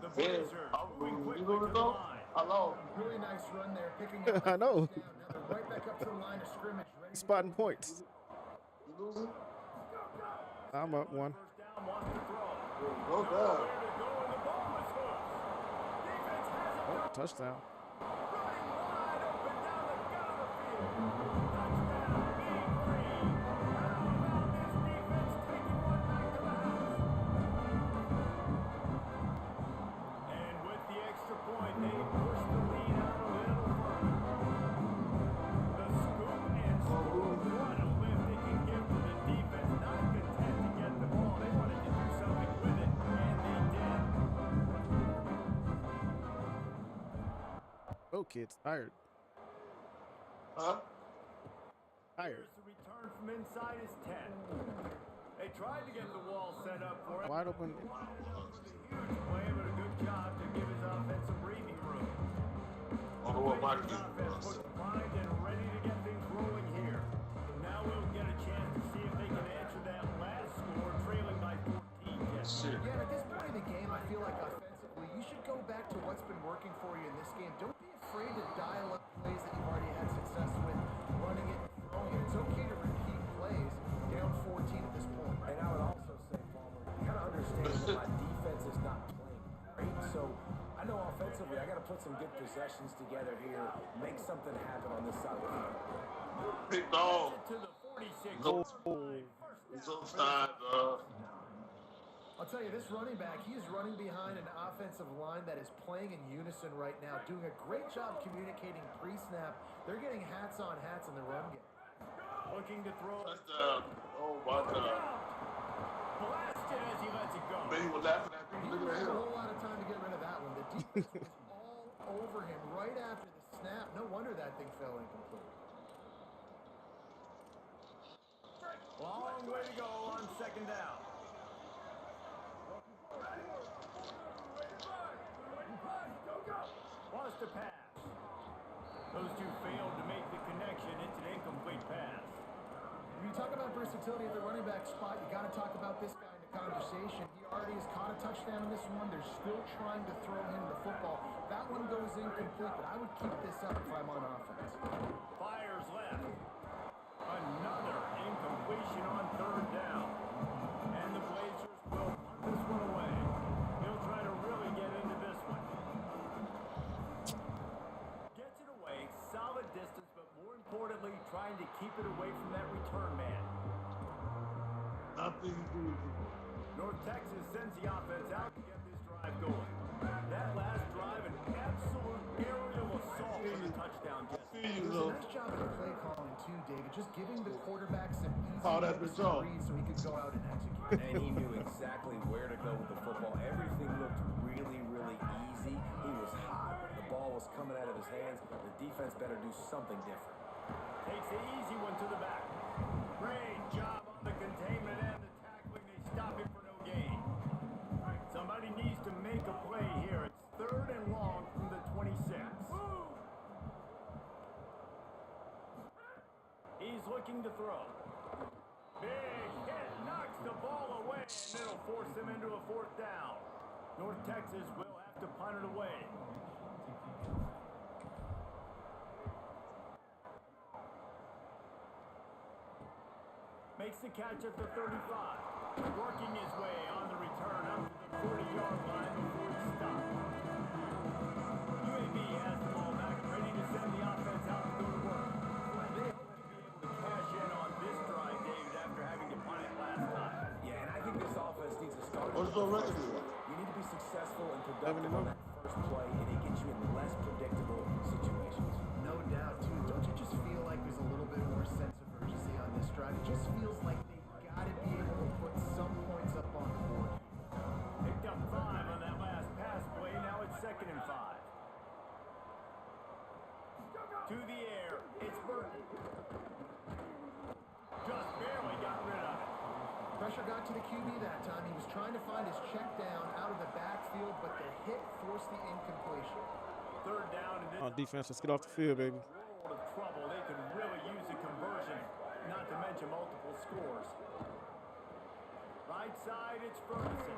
The Blazers moving quickly to the line. Hello. Really nice run there, picking up. I know. Now they're right back up to the line of scrimmage. Ready to Spotting points. I'm up 1. First down, wants to throw. Go down. Nowhere to go, and the ball is hooked. Defense has it. Oh, touchdown. Running wide open down the gut of the field. Touchdown, Big Green. How about this defense taking one back to the house? And with the extra point, they push the lead out a little further. The scoop and scoop. What a lift they can give to the defense. Not content to get the ball. They wanted to do something with it, and they did. Oh, kids, tired. Huh? Tired. Here's the return from inside his 10. They tried to get the wall set up for it. Wide open. Huge play, but a good job to give his offense some breathing room. I don't know what my Blazers kid offense was. looks primed and ready to get things rolling here. Now we'll get a chance to see if they can answer that last score, trailing by 14. Yes. Shit. Again, at this point in the game, I feel like offensively, you should go back to what's been working for you in this game. Don't be afraid to dial up plays that you've already had success with, running it and throwing it. It's okay to repeat plays down 14 at this point. And I would also say, Palmer, you kind of understand that my defense is not playing great. So I know offensively, I got to put some good possessions together here, make something happen on this side of the field. Big dog. To the 46. No. First It's down for offside, I'll tell you, this running back, he's running behind an offensive line that is playing in unison right now, doing a great job communicating pre-snap. They're getting hats on hats in the run game. looking to throw. Touchdown. Oh, my God. Blasted as he lets it go. Man, he was laughing at me. He Look didn't at have a him. whole lot of time to get rid of that one. The defense was all over him right after the snap. No wonder that thing fell incomplete. way to go on second down. Wants to pass. Those two failed to make the connection. It's an incomplete pass. When you talk about versatility at the running back spot, you got to talk about this guy in the conversation. He already has caught a touchdown in this one. They're still trying to throw him the football. That one goes incomplete, but I would keep this up if I'm on offense. Fires left. Another incompletion on third down. And the Blazers will punt this one away. He'll try to really get into this one. Gets it away, solid distance, but more importantly, trying to keep it away from that return man. Nothing to do. North Texas sends the offense out to get this drive going. That last drive, an absolute aerial assault for the touchdown. There's a nice job of play calling too, David. Just giving the quarterback some easy reads so he could go out and execute. And he knew exactly where to go with the football. Everything looked really, really easy. He was hot. The ball was coming out of his hands. The defense better do something different. Takes the easy one to the back. Great job on the containment and the tackling. They stop him for no gain. Somebody needs to make a play here. It's third and long from the 26. He's looking to throw. Big hit, knocks the ball away, and it'll force him into a fourth down. North Texas will have to punt it away. Makes the catch at the 35. Working his way on the return up to the 40-yard line before he stopped. UAB has the ball back, ready to send the offense out to go to work. They hope to be able to cash in on this drive, David, after having to punt it last time. Yeah, and I think this offense needs to start. What's the record? You need to be successful and productive on that first play, and it gets you in less predictable situations. No doubt, too. Don't you just feel like there's a little bit more sense of urgency on this drive? It just feels like they've got to be able to put some points up on the board. Picked up 5 on that last pass play. Now it's 2nd and 5. To the air. It's Burton. Just barely got rid of it. Pressure got to the QB that time. He was trying to find his check down out of the backfield, but the hit forced the incompletion. Third down and this On defense, let's get off the field, baby. world of trouble. They could really use a conversion, not to mention multiple scores. Right side, it's Ferguson.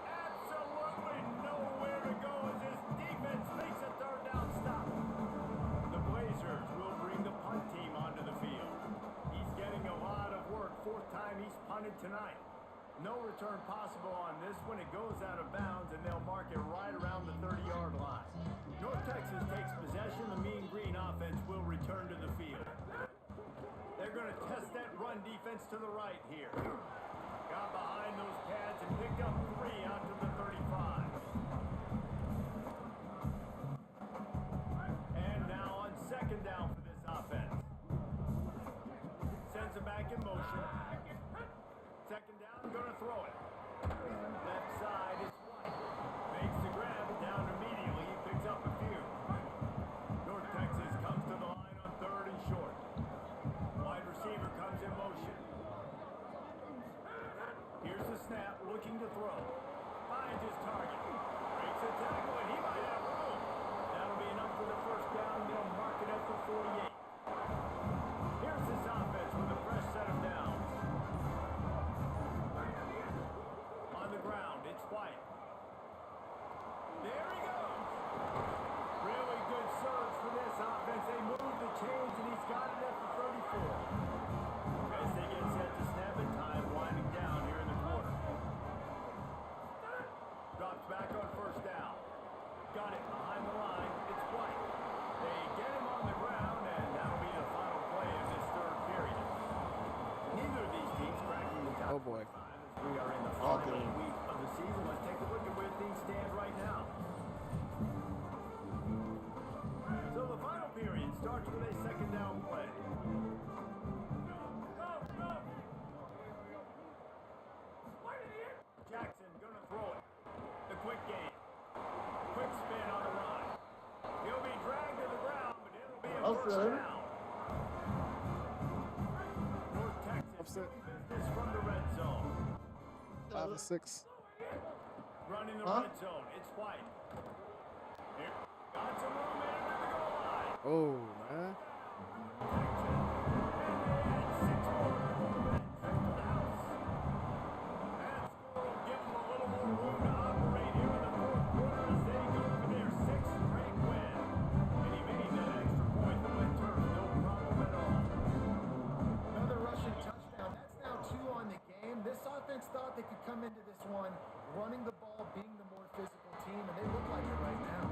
Absolutely nowhere to go as his defense makes a third down stop. The Blazers will bring the punt team onto the field. He's getting a lot of work. 4th time he's punted tonight. No return possible on this one. It goes out of bounds, and they'll mark it right around the 30-yard line. North Texas takes possession. The Mean Green offense will return to the field. They're going to test that run defense to the right here. Got behind those pads and picked up 3 out to the 35. And now on 2nd down for this offense. Sends it back in motion. 2nd down, going to throw it. Left side is White. Makes the grab down immediately. He picks up a few. North Texas comes to the line on 3rd and short. Wide receiver comes in motion. Here's the snap, looking to throw. Finds his target. Breaks a tackle, and he might have room. That'll be enough for the first down. They'll mark it at the 48. Here's this offense with a fresh set of downs. On the ground, it's White. There he goes. Really good surge for this offense. They move the chains, and he's got it at the 34. As they get set to snap it, time winding down here in the quarter. Drops back on 1st down. Got it behind the line. It's White. They get him on the ground, and that'll be the final play of this 3rd period. Neither of these teams cracking the top. Oh boy. We are in the final week of the season. Let's take a look at where things stand right now. So the final period starts with a 2nd down play. Jackson gonna throw it. The quick game. Quick spin on the run. He'll be dragged to the ground, but it'll be a first down. North Texas 5%. Business from the red zone. 5 and 6. Running the red zone. It's White. Here. Got some room in under the goal line. Oh, man. Thought they could come into this one running the ball, being the more physical team, and they look like it right now.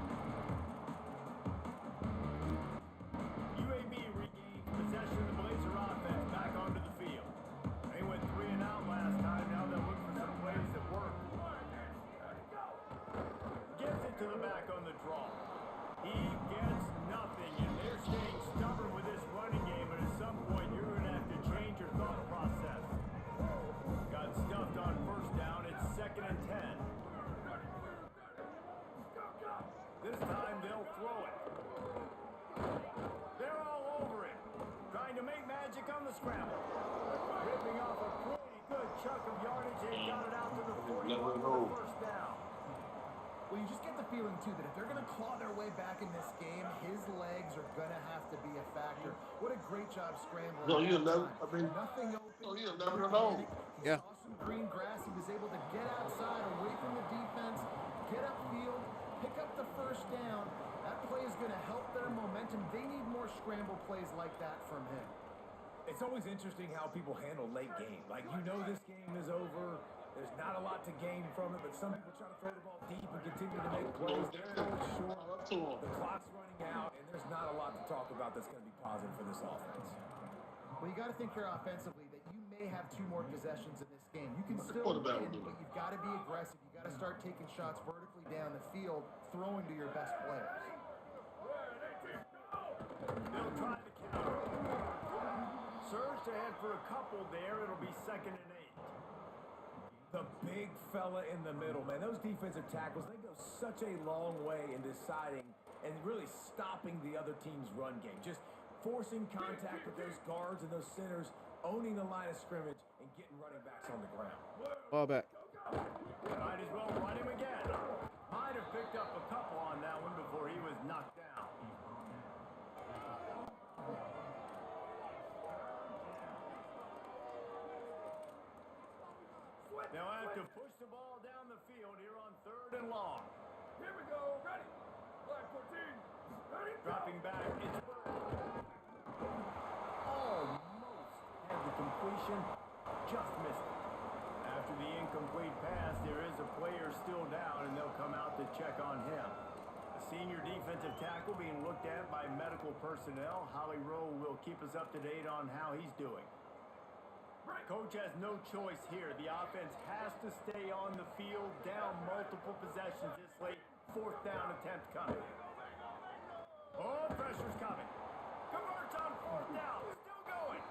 UAB regained possession of the Blazer offense back onto the field. They went 3 and out last time. Now they'll look for some plays that work. Gets it to the back on the draw. He gets nothing, and they're staying stubborn with this running game, but at some point you're going to have to change your thought process. Got stuffed on first down. It's 2nd and 10. This time they'll throw it. They're all over it. Trying to make magic on the scramble. Ripping off a pretty good chunk of yardage. They got it out to the 41 for the first down. Well, you just get the feeling, too, that if they're going to claw their way back in this game, his legs are going to have to be a factor. What a great job scrambling. No, you'll never, I mean, nothing open. no, you'll never know. Yeah. Saw some green grass. He was able to get outside, away from the defense, get upfield, pick up the first down. That play is going to help their momentum. They need more scramble plays like that from him. It's always interesting how people handle late game. Like, you know this game is over. There's not a lot to gain from it, but some people try to throw the ball deep and continue to make plays. They're short. The clock's running out, and there's not a lot to talk about that's going to be positive for this offense. Well, you got to think here offensively that you may have 2 more possessions in this game. You can still win, but you've got to be aggressive. You've got to start taking shots vertically down the field, throwing to your best players. They'll try to counter. Surged ahead for a couple there. It'll be 2nd and 8. The big fella in the middle, man. Those defensive tackles, they go such a long way in deciding and really stopping the other team's run game. Just forcing contact with those guards and those centers, owning the line of scrimmage, and getting running backs on the ground. Ball back. Might as well run him again. Might have picked up a couple on that one before he was knocked down. They'll have to push the ball down the field here on 3rd and long. Here we go. Ready. Line 14. Ready. Dropping back. It's almost had the completion. Just missed it. After the incomplete pass, there is a player still down, and they'll come out to check on him. The senior defensive tackle being looked at by medical personnel. Holly Rowe will keep us up to date on how he's doing. Coach has no choice here. The offense has to stay on the field, down multiple possessions this late. 4th down attempt coming. Oh, pressure's coming. Converts on 4th down. Still going.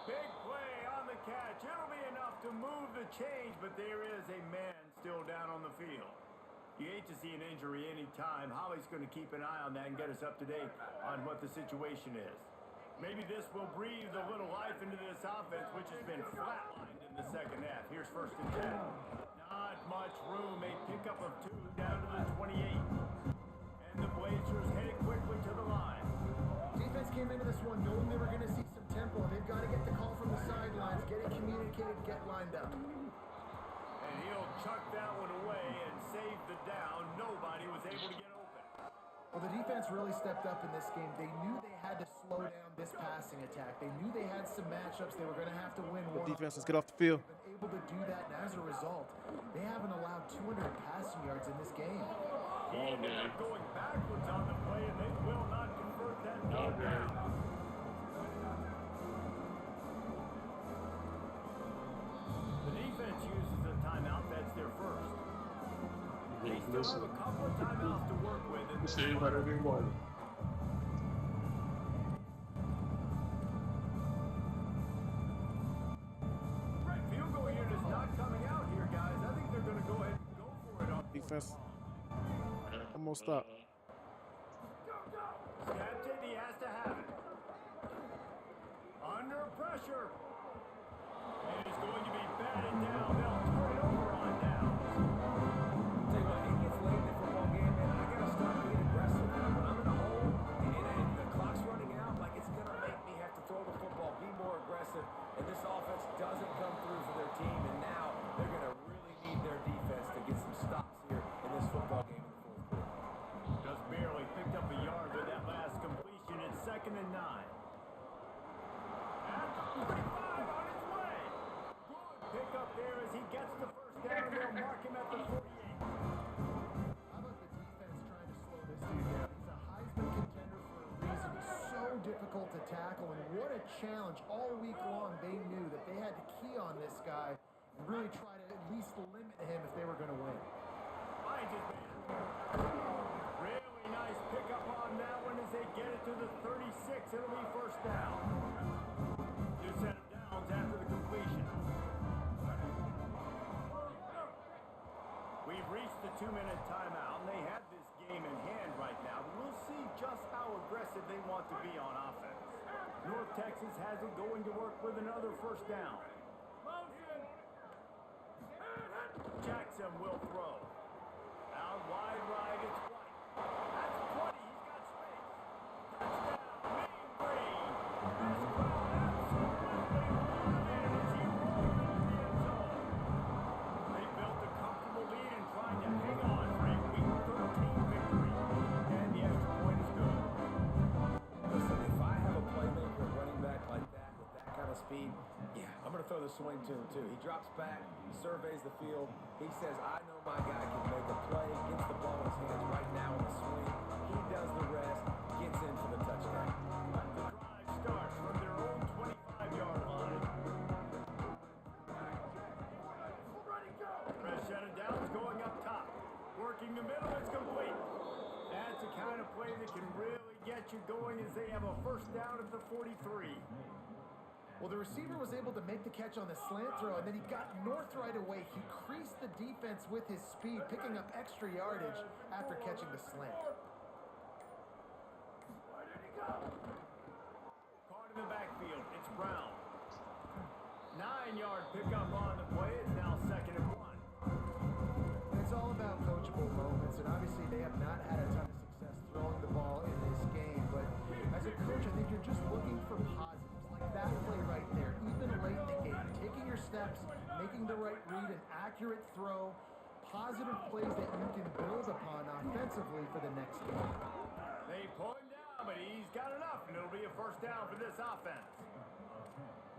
Big play on the catch. It'll be enough to move the change, but there is a man still down on the field. You hate to see an injury anytime. Holly's going to keep an eye on that and get us up to date on what the situation is. Maybe this will breathe a little life into this offense, which has been flatlined in the 2nd half. Here's 1st and 10. Not much room. A pickup of 2 down to the 28. And the Blazers headed quickly to the line. Defense came into this one knowing they were going to see some tempo. They've got to get the call from the sidelines, get it communicated, get lined up. And he'll chuck that one away and save the down. Nobody was able to get open. Well, the defense really stepped up in this game. They knew they had to slow down this passing attack. They knew they had some matchups they were going to have to win. The defense, let's get off the field. They've been able to do that, and as a result, they haven't allowed 200 passing yards in this game. He ended up going backwards on the play, and they will not convert that down. The defense uses a timeout. That's their first. They still have a couple of timeouts to work with. See what everyone. Field goal unit is not coming out here, guys. I think they're going to go ahead and go for it on Defense. Almost stopped. Snapped it. He has to have it. Under pressure. going to be batted down. They'll turn it over on downs. Tell you what, it gets late in the football game, man. I gotta start being aggressive. When I'm in a hole and the clock's running out, like it's gonna make me have to throw the football, be more aggressive. And this offense doesn't come through for their team, and now they're gonna really need their defense to get some stops here in this football game in the fourth quarter. Just barely picked up a yard with that last completion. It's 2nd and 9. At the 45 on his way. Good pick up there as he gets the first down. They'll mark him at the 48. How about the defense trying to slow this dude down? He's a Heisman contender for a reason. He's so difficult to tackle, and what a challenge. All week long, they knew that they had to key on this guy and really try to at least limit him if they were going to win. Finds his man. Really nice pickup on that one as they get it to the 36. It'll be first down. New set of downs after the completion. We've reached the 2-minute timeout, and they have this game in hand right now. We'll see just how aggressive they want to be on offense. North Texas has it going to work with another first down. Jackson will throw. Out wide right, it's White. That's 20, he's got space. Touchdown, Mean Green. This crowd absolutely loving it as he rolls into the end zone. They built a comfortable lead and trying to hang on for a Week 13 victory. And the extra point is good. Listen, if I have a playmaker running back like that with that kind of speed, yeah, I'm going to throw the swing to him too. He drops back, he surveys the field. He says, I know my guy can make a play, gets the ball in his hands right now in the swing. He does the rest, gets in for the touchdown. The drive starts from their own 25-yard line. Press set of downs going up top. Working the middle, it's complete. That's the kind of play that can really get you going as they have a first down at the 43. Well, the receiver was able to make the catch on the slant throw, and then he got north right away. He creased the defense with his speed, picking up extra yardage after catching the slant. Where did he go? Caught in the backfield, it's Brown. 9-yard pickup on the play. It's now 2nd and 1. And it's all about coachable moments, and obviously they have not had a ton of success throwing the ball in this game. But as a coach, I think you're just looking for positives. That play right there, even late in the game, taking your steps, making the right read, an accurate throw, positive plays that you can build upon offensively for the next game. They pull him down, but he's got enough, and it'll be a first down for this offense.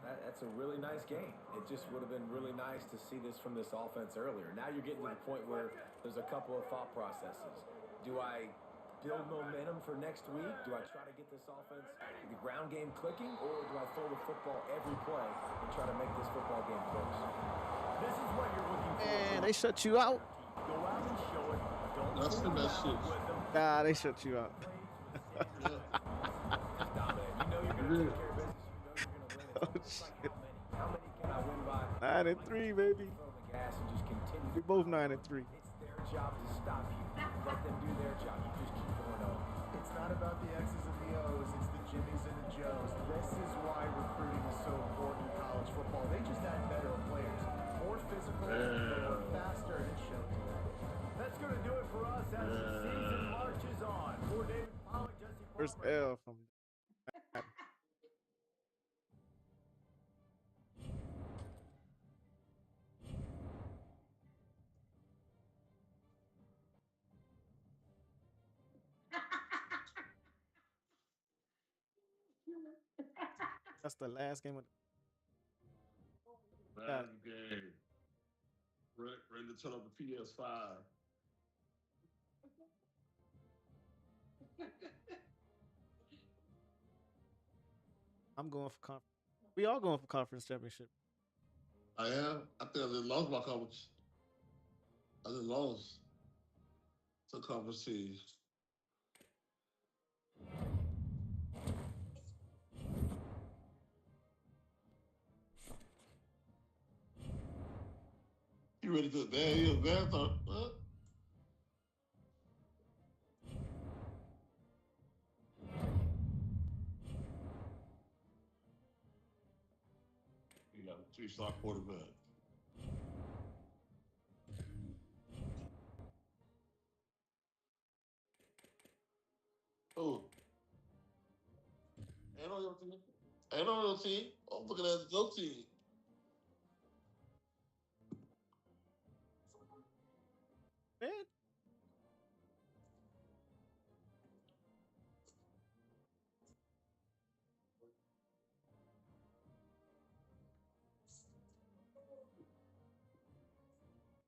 That's a really nice game. It just would have been really nice to see this from this offense earlier. Now you're getting to the point where there's a couple of thought processes. Do I build momentum for next week? Do I try to get this offense, the ground game clicking, or do I throw the football every play and try to make this football game close? This is what you're looking for. Man, they shut you out. Go out and show it. Don't That's the best shit. Nah, they shut you out. Dominant. You know you're going to take care of business. You know you're going to win. Oh, It's like, how many can I win by? 9-3, baby. Throw the gas and just continue. We both 9-3. It's their job to stop you. Let them do their job. You just keep going on. It's not about the X's and the O's, it's the Jimmies and the Joes. This is why recruiting is so important in college football. They just had better players, more physical, they were faster, and it showed. That's going to do it for us as the season marches on. For David Pollock, Jesse First Palmer. L from. That's the last game of Last game. Ready to turn up the PS5. I'm going for conference. We all going for conference championship. I am. I think I just lost my conference. I just lost to conference teams. You ready to there? You there? Huh? You got Three-star quarterback. Oh, ain't on your team. Ain't on your team. I'm looking at your team. Man.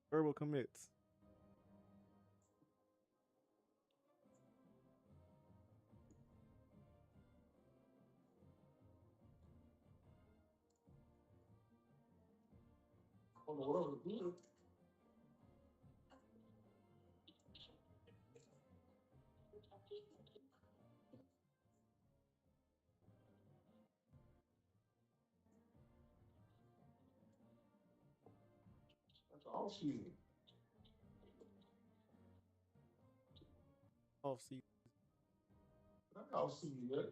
Verbal commits. On the world, dude. That's all season. Off season. That's all season, man.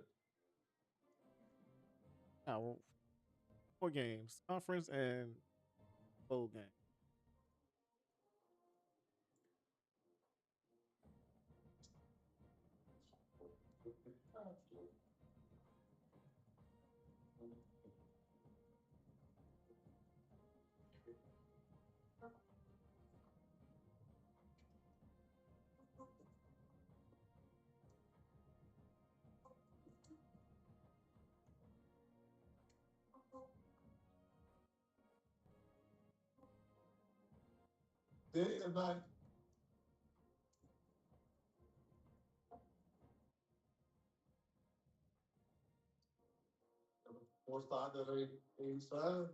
Now, 4 games, conference and bowl game. Day and night. Four-star that ain't signed.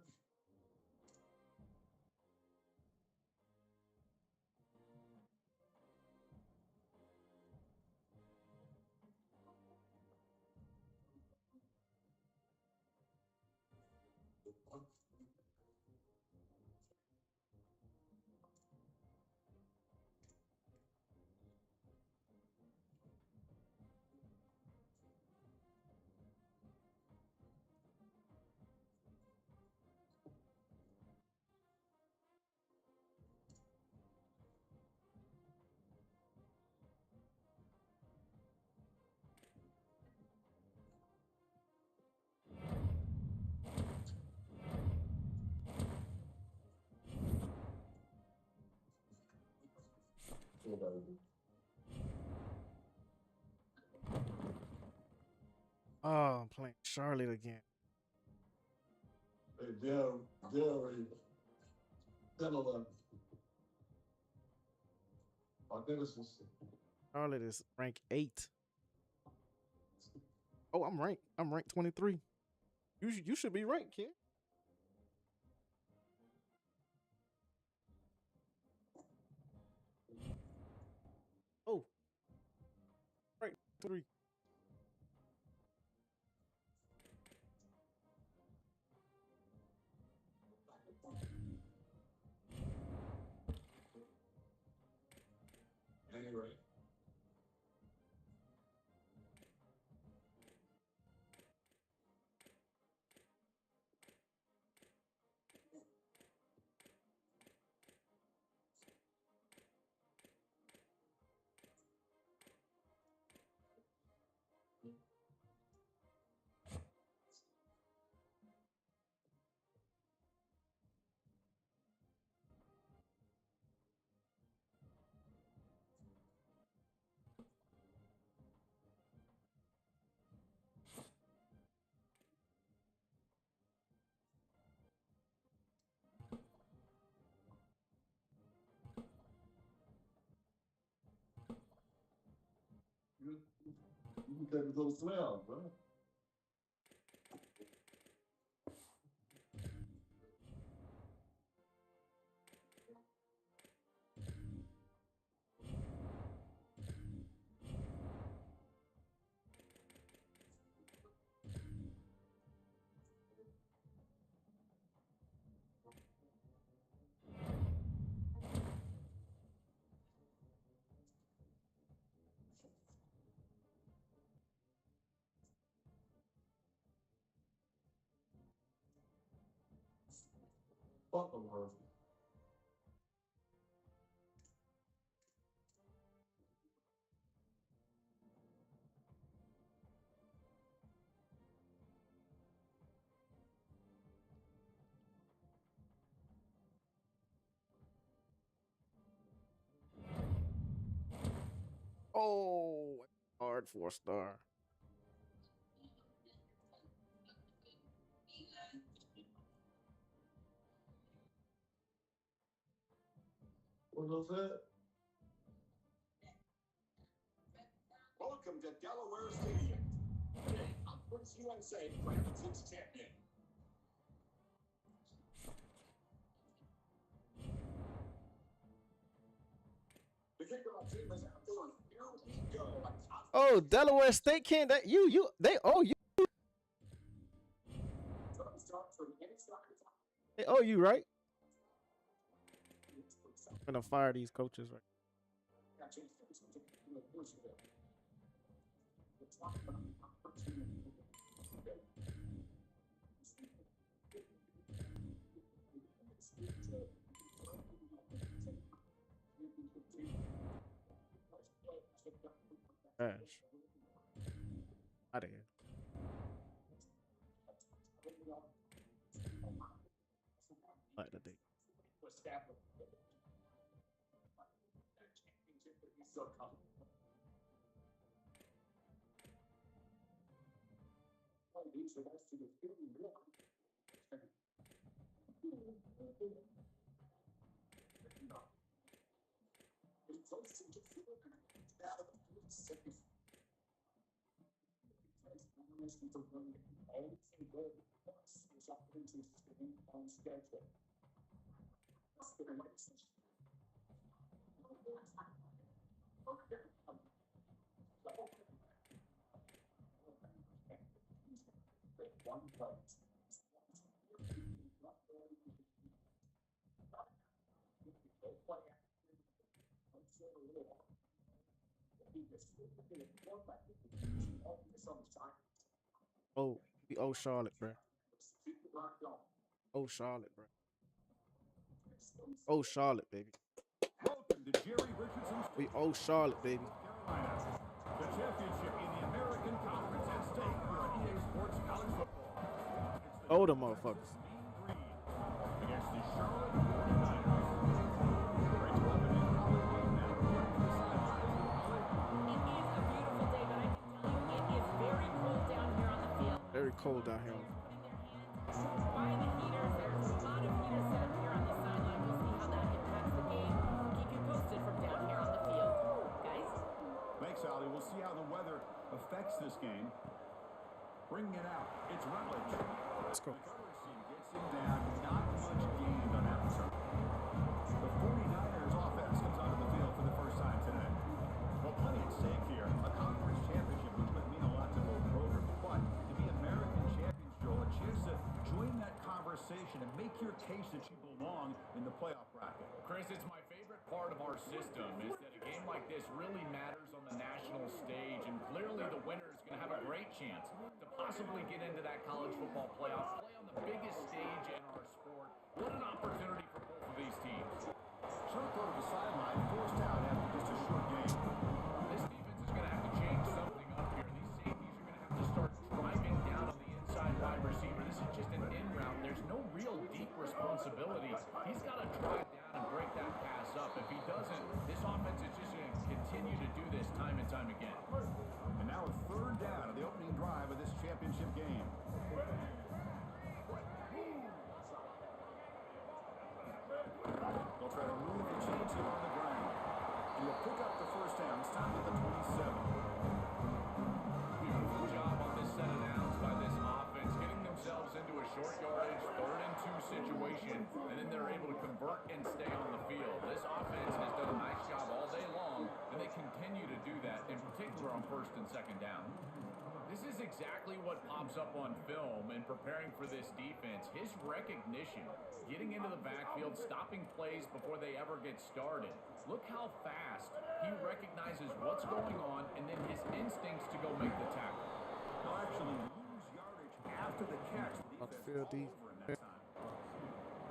Oh, I'm playing Charlotte again. Hey, Dale, tell I think it's Charlotte is ranked 8. Oh, I'm ranked. I'm ranked 23. You should be ranked, kid. Oh, right, 3. anyway. You can take a little smell, bro. Fuck the world. Oh, hard 4-star. What was that? Welcome to Delaware Stadium. Today, Conference USA crowns its champion. The kickoff team is out there. Here we go. Oh, Delaware State can't that they owe you. They owe you, right? I'm gonna fire these coaches, right? Trash. Out of here. Like the date. Oh, we owe Charlotte, bro. Oh, Charlotte, bro. Oh, Charlotte, baby. Welcome to Jerry Richardson's We owe Charlotte, baby. Carolina. The championship in the American Conference at stake here on EA Sports College Football. Oh, the motherfuckers. Against the Charlotte 49ers. Great to welcome in Holly Wells now reporting from the sidelines. It is a beautiful day, but I can tell you it is very cold down here on the field. Very cold down here. By the heaters, there's a lot of heaters set up here on the sideline. We'll see how that impacts the game. Keep you posted from down here on the field. Guys? Thanks, Ollie. We'll see how the weather affects this game. Bringing it out, it's Rutledge. Let's go. The coverage team gets him down. Not much gained on that return. The 49ers offense comes onto the field for the first time today. Well, plenty at stake here. A conference championship, which would mean a lot to both programs. But to be American champions, Joel, a chance to join that conversation and make your case that you belong in the playoff bracket. Chris, it's my favorite part of our system is that a game like this really matters on the national stage, and clearly the winner is going to have a great chance to possibly get into that college football playoff, play on the biggest stage in our sport. What an opportunity for both of these teams. Short throw to the sideline, forced out after just a short game. This defense is going to have to change something up here. These safeties are going to have to start driving down on the inside wide receiver. This is just an in route. There's no real deep responsibility. He's got to drive down and break that pass up. If he doesn't, this offense is just going to continue to do this time and time again. And now a third down of the opening drive of this championship game. They'll try to move and change him on the ground. And he'll pick up the first down. Stop at the 27. Beautiful job on this set of downs by this offense, getting themselves into a short yardage, 3rd and 2 situation, and then they're able to convert and stay on the field. This offense has done a nice job all day long, and they continue to do that, in particular on 1st and 2nd down. This is exactly what pops up on film in preparing for this defense. His recognition, getting into the backfield, stopping plays before they ever get started. Look how fast he recognizes what's going on, and then his instincts to go make the tackle. They'll actually lose yardage after the catch. The defense is over in that time.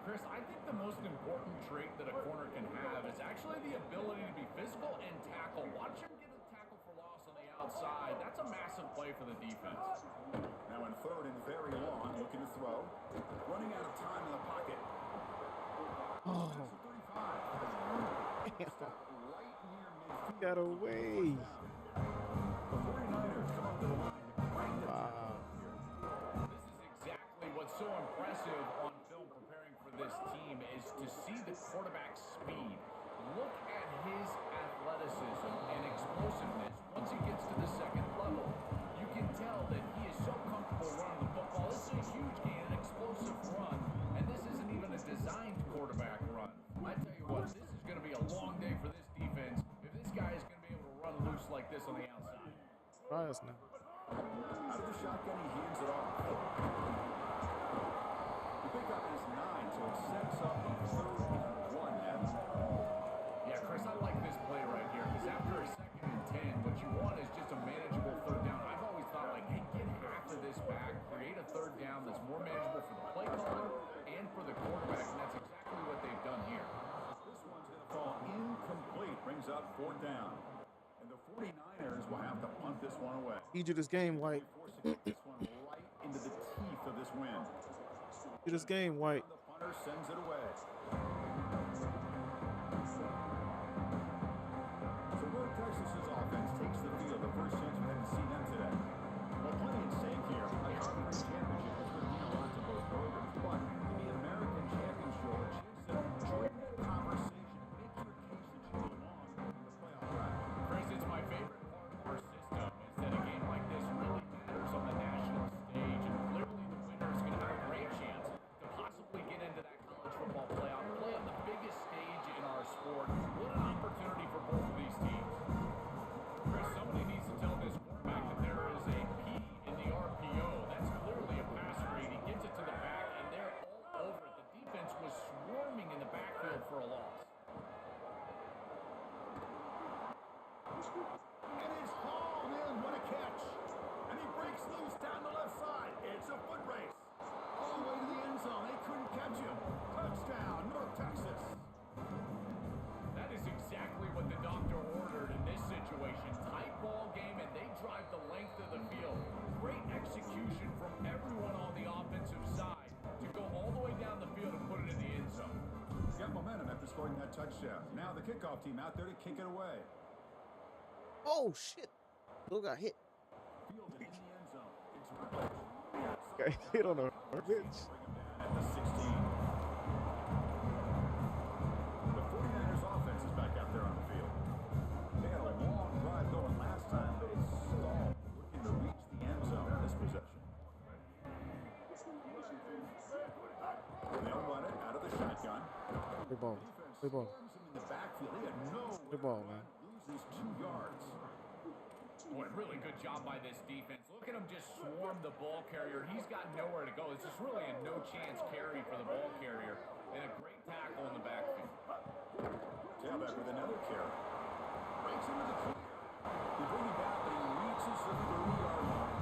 Chris, I think the most important trait that a corner can have is actually the ability to be physical and tackle. Watch him get a tackle for loss on the outside. That's a massive play for the defense. Now in third and very long, looking to throw. Running out of time in the pocket. Oh, 35. Stop right near midfield. got away. The 49ers come up to the line. Right to Wow. This is exactly what's so impressive on film preparing for this team is to see the quarterback's speed. Look at his athleticism and explosiveness once he gets to the second level. You can tell that he is so comfortable running the football. This is a huge gain, an explosive run, and this isn't even a designed quarterback run. I tell you what, this is going to be a long day for this defense if this guy is going to be able to run loose like this on the outside. Try us now. Out of the shotgun, he hands it off. The pickup is 9, so it sets up a 3rd and 1 now. Yeah, Chris, I like this play right here because after a 2nd and 10, what you want is just a manageable 3rd down. I've always thought, like, hey, get half of this back, create a 3rd down that's more manageable for the play caller and for the quarterback, and that's exactly what they've done here. This one's going to fall incomplete. Brings up 4th down. And the 49ers will have to punt this one away. Eat you this game, White. Forced to get this one right into the teeth of this win. Eat this game, White. The punter sends it away. So North Texas's offense takes the field. The first chance we haven't seen them today. Well, plenty at stake here. A conference championship is going to mean a lot to both programs. But in the American Championship, a chance to join the conversation and make your case that you belong in the playoff bracket. Chris, it's my favorite part of our system is that a game like this really matters on the national stage, and clearly the winner is going to have a great chance to possibly get into that college football playoff, play on the biggest stage in our sport. What an opportunity for both of these teams. Chris, somebody needs to tell this quarterback that there is a P in the RPO. That's clearly a pass read. He gets it to the back, and they're all over it. The defense was swarming in the backfield for a loss. And it's hauled in. What a catch. And he breaks loose down the left side. It's a foot race. All the way to the end zone. They couldn't catch him. Touchdown, North Texas. That is exactly what the doctor ordered in this situation. Tight ball game, and they drive the length of the field. Great execution from everyone on the offensive side to go all the way down the field and put it in the end zone. Got momentum after scoring that touchdown. Now the kickoff team out there to kick it away. Oh, shit. Who got hit? Fielded in the end zone. It's Rutledge. Got hit on a bitch. At the 16. The 49ers offense is back out there on the field. They had a long drive going last time, but it's stalled, looking to reach the end zone in this possession. They'll run it out of the shotgun. Good ball. Good ball. Forms him in the backfield. He had no Good ball, man. loses 2 yards. Boy, really good job by this defense. Look at him just swarm the ball carrier. He's got nowhere to go. It's just really a no-chance carry for the ball carrier. And a great tackle in the backfield. Tailback with another carry. Breaks into the clear. They bring him back, but he reaches the 30-yard line.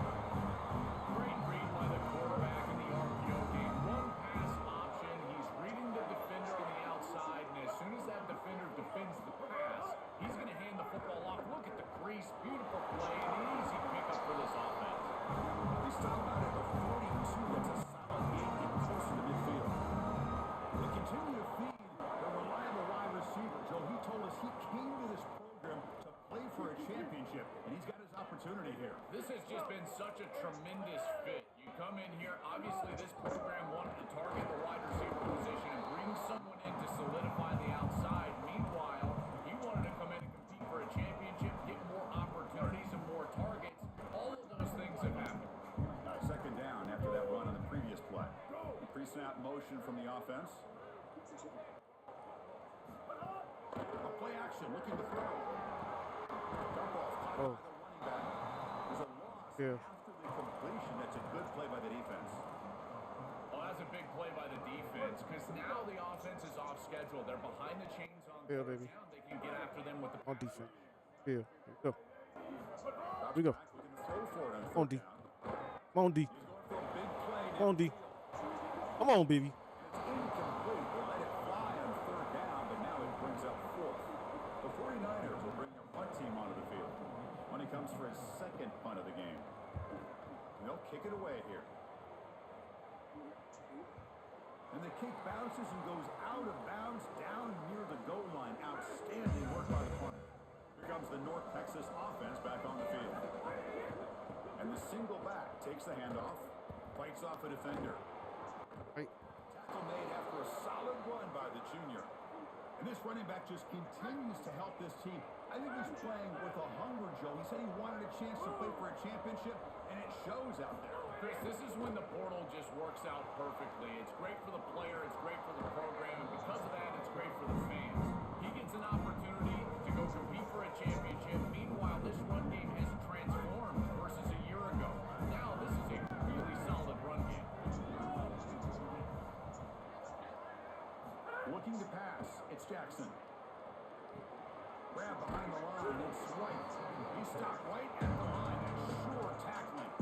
Great read by the quarterback in the RPO game. One pass option. He's reading the defender on the outside, and as soon as that defender defends the pass, he's going to hand the football off. Look at the crease. Beautiful play. An easy pickup for this offense. They stop out at the 42. That's a solid gain, getting closer to midfield. They continue to feed the reliable wide receiver. Joe, he told us he came to this program to play for a championship, and he's got his opportunity here. This has just been such a tremendous fit. You come in here, obviously this program wanted to target the wide receiver position and bring someone in to solidify the outside. Meanwhile, he wanted to come in and compete for a championship, get more opportunities and more targets. All of those things have happened. Second down after that run on the previous play. Pre-snap motion from the offense. A play action, looking to throw. Dump off caught by the running back. There's a loss after the completion. That's a good play by the defense. Well, that's a big play by the defense because now the offense is off schedule. They're behind the chains on third baby. down. They can get after them with the On defense. Here we go. Drops We go. back, looking to throw for it on On third D. down. Come on, D. He's going for a big play Come on, D. Come on, baby. It's incomplete. touchdown of the game. They'll kick it away here. And the kick bounces and goes out of bounds down near the goal line. Outstanding work by the punter. Here comes the North Texas offense back on the field. And the single back takes the handoff, fights off a defender. Right. Tackle made after a solid run by the junior. And this running back just continues to help this team. I think he's playing with a hunger, Joe. He said he wanted a chance to play for a championship, and it shows out there. Chris, this is when the portal just works out perfectly. It's great for the player, it's great for the program, and because of that, it's great for the fans. He gets an opportunity to go compete for a championship. Meanwhile, this run game has transformed versus a year ago. Now, this is a really solid run game. Looking to pass, it's Jackson. Grab behind the line, it's White. He stopped right at the line, and sure tackling.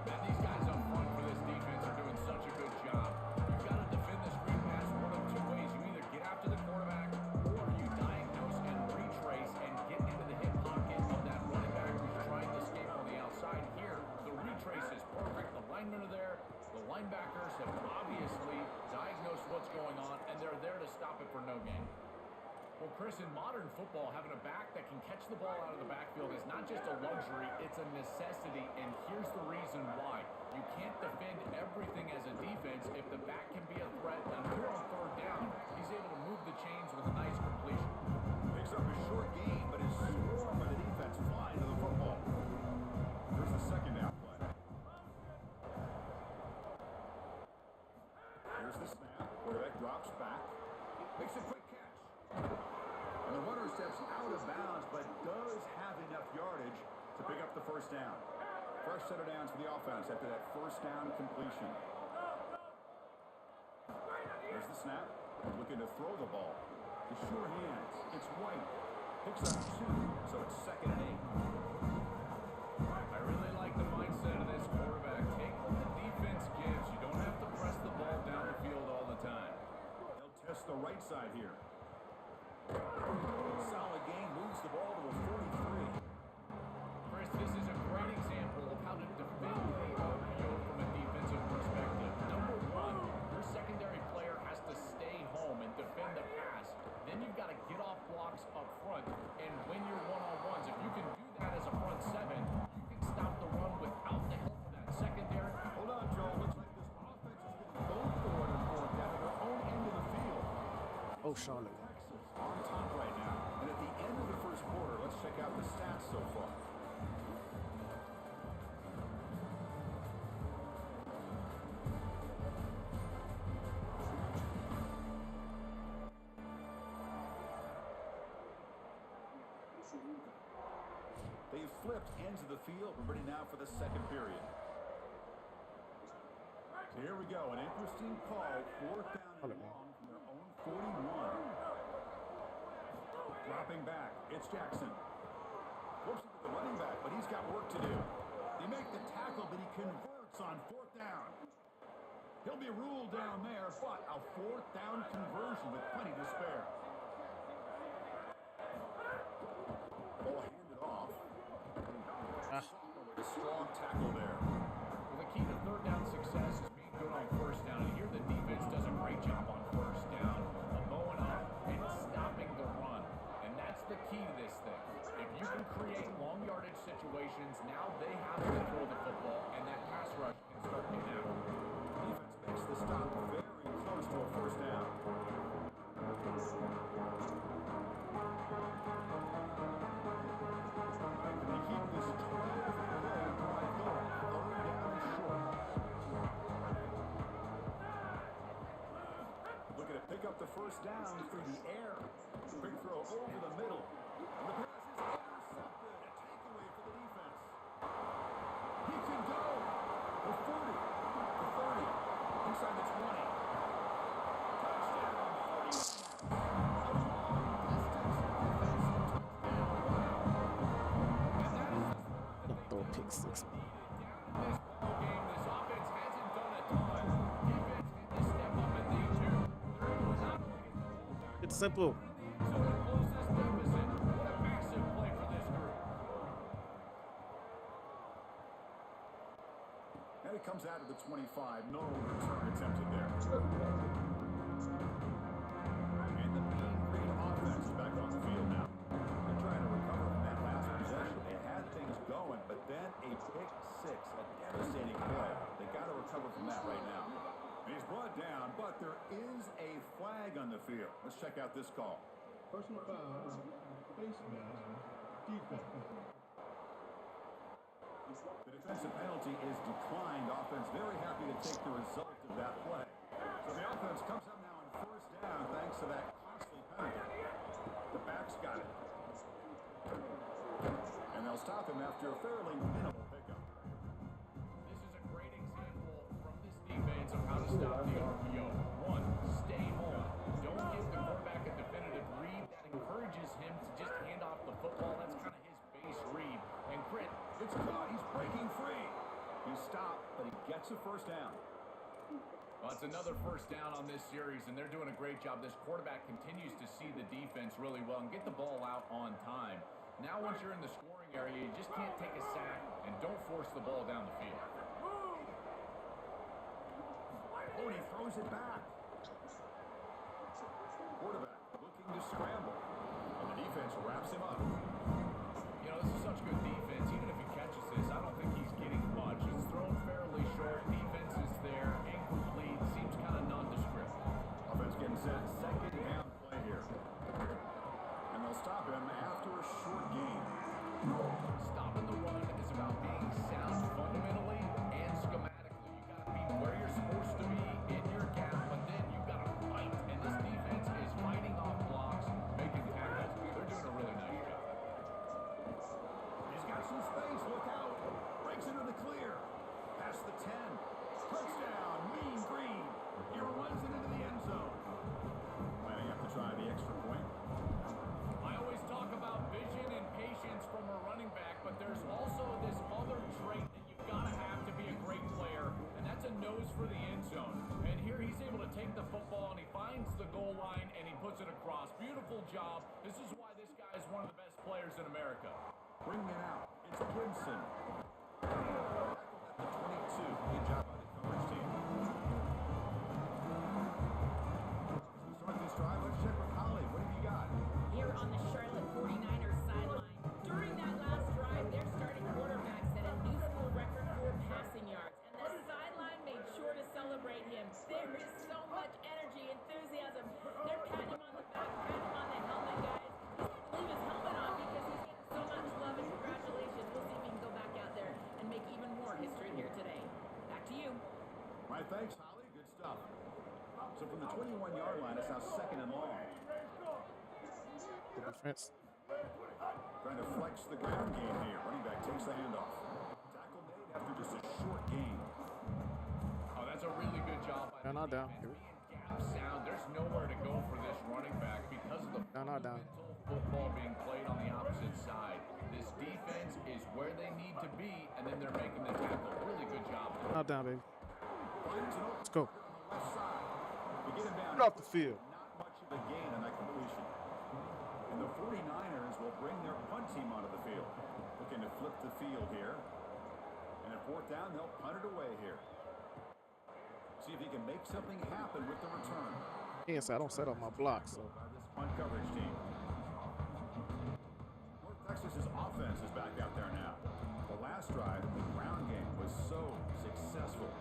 Man, these guys up front for this defense are doing such a good job. You've got to defend the screen pass one of two ways. You either get after the quarterback, or you diagnose and retrace and get into the hip pocket of that running back who's trying to escape on the outside. Here, the retrace is perfect. The linemen are there. The linebackers have obviously diagnosed what's going on, and they're there to stop it for no gain. Well, Chris, in modern football, having a back that can catch the ball out of the backfield is not just a luxury, it's a necessity, and here's the reason why. You can't defend everything as a defense if the back can be a threat, and here on third down, he's able to move the chains with a nice completion. Picks up a short gain, but is swarmed by the defense flying to the football. Here's the second down play. Here's the snap. Quarterback drops back. Makes a quick catch. And the runner steps out of bounds, but does have enough yardage to pick up the first down. Fresh set of downs for the offense after that first down completion. There's the snap. Looking to throw the ball. The sure hands. It's White. Picks up 2, so it's 2nd and 8. I really like the mindset of this quarterback. Take what the defense gives. You don't have to press the ball down the field all the time. They'll test the right side here. Solid gain, moves the ball to a 43. Chris, this is a great example of how to defend the field from a defensive perspective. Number one, your secondary player has to stay home and defend the pass. Then you've got to get off blocks up front and win your one-on-ones. If you can do that as a front seven, you can stop the run without the help of that secondary. Hold on, Joe. Looks like this offense is going to go for it and fourth down at their own end of the field. Oh, Charlotte. On top right now. And at the end of the first quarter, let's check out the stats so far. They've flipped ends of the field. We're ready now for the second period. So here we go. An interesting call. 4th down and long from their own 41. Dropping back, it's Jackson. Looks at the running back, but he's got work to do. They make the tackle, but he converts on 4th down. He'll be ruled down there, but a 4th down conversion with plenty to spare. Ball handed off. A strong tackle there. Well, the key to third down success is being good on first down. And here the defense does a great job on first down of mowing up and stopping the run. That's the key to this thing. If you can create long yardage situations, now they have to throw the football, and that pass rush can start to happen. Defense makes the stop very close to a first down. Can they keep this 12-play drive going? 3rd down and short. Looking to pick up the first down through the air. Quick throw over the middle. And the pass is intercepted. A takeaway for the defense. He can go. The 40. The 30. Inside the 20. Touchdown. 49. A long-distance defensive touchdown. And that is the Throw a pick 6. this ball game. This offense hasn't done a ton. Defense had to step up and they do. They're not only It's simple. so to close this deficit, what a massive play for this group. And it comes out of the 25. No return attempted there. And the Mean Green offense is back on the field now. They're trying to recover from that last possession. They had things going, but then a pick six, a devastating play. They got to recover from that right now. He's brought down, but there is a flag on the field. Let's check out this call. Personal foul, face mask, defense. The defensive penalty is declined. Offense very happy to take the result of that play. So the offense comes up now on first down thanks to that costly penalty. The backs got it. And they'll stop him after a fairly minimal pickup. This is a great example from this defense of how to stop the RPO. One, stay home. Don't give the quarterback a definitive read that encourages him to just hand off the football. That's kind of his base read. And Crit, it's caught. He's breaking free. He stopped, but he gets a first down. Well, it's another first down on this series, and they're doing a great job. This quarterback continues to see the defense really well and get the ball out on time. Now, once you're in the scoring area, you just can't take a sack and don't force the ball down the field. Oh, and he throws it back. Quarterback looking to scramble. And the defense wraps him up. You know, this is such good defense. Even if he catches this, I don't think he's getting much. It's thrown fairly short. Defense is there. Incomplete. Seems kind of nondescript. Offense getting set. Second down play here. And they'll stop him after a short gain. Stopping the run is about being sound fundamentally and schematically. You got to be where you're supposed to be in your gap, but then you got to fight. And this defense is fighting off blocks, making tackles. They're doing a really nice job. He's got some space. Look out. Breaks into the clear. Past the 10. Touchdown. Mean Green. He runs it into the end zone. Lining up to try the extra point. I always talk about vision and patience from a running back, but there's also this other trait that you've got to have to be a great player, and that's a nose for the end zone. And here he's able to take the football, and he finds the goal line, and he puts it across. Beautiful job. This is why this guy is one of the best players in America. Bring it out. It's Gibson. At the 22. Good job by the coverage team. As we start this drive, let's check with Holly. What have you got? Here on the Charlotte 49ers sideline, during that last drive, their starting quarterback set a new school record for passing yards, and the sideline made sure to celebrate him. There is so much energy, enthusiasm. They're patting him on the back, patting him on the helmet, guys. He's had to leave his helmet on because he's getting so much love and congratulations. We'll see if he can go back out there and make even more history here today. Back to you. All right, thanks, Holly. Good stuff. So from the 21-yard line, it's now second and long. The defense. Trying to flex the ground game here. Running back takes the handoff. Tackle made after just a short gain. Oh, that's a really good job by Down, the down. defense. Being gap sound, there's nowhere to go for this running back because of the fundamental football being played on the opposite side. This defense is where they need to be, and then they're making the tackle. Really good job. Down, baby. Let's go. Left side. We get him down. Get off the field. Not much of a gain on that completion. And the 49ers will bring their punt team onto the field. Looking to flip the field here. And at fourth down, they'll punt it away here. See if he can make something happen with the return. Yes, I don't set up my blocks, so. By this punt coverage team. North Texas's offense is back out there now. The last drive, the ground game was so successful.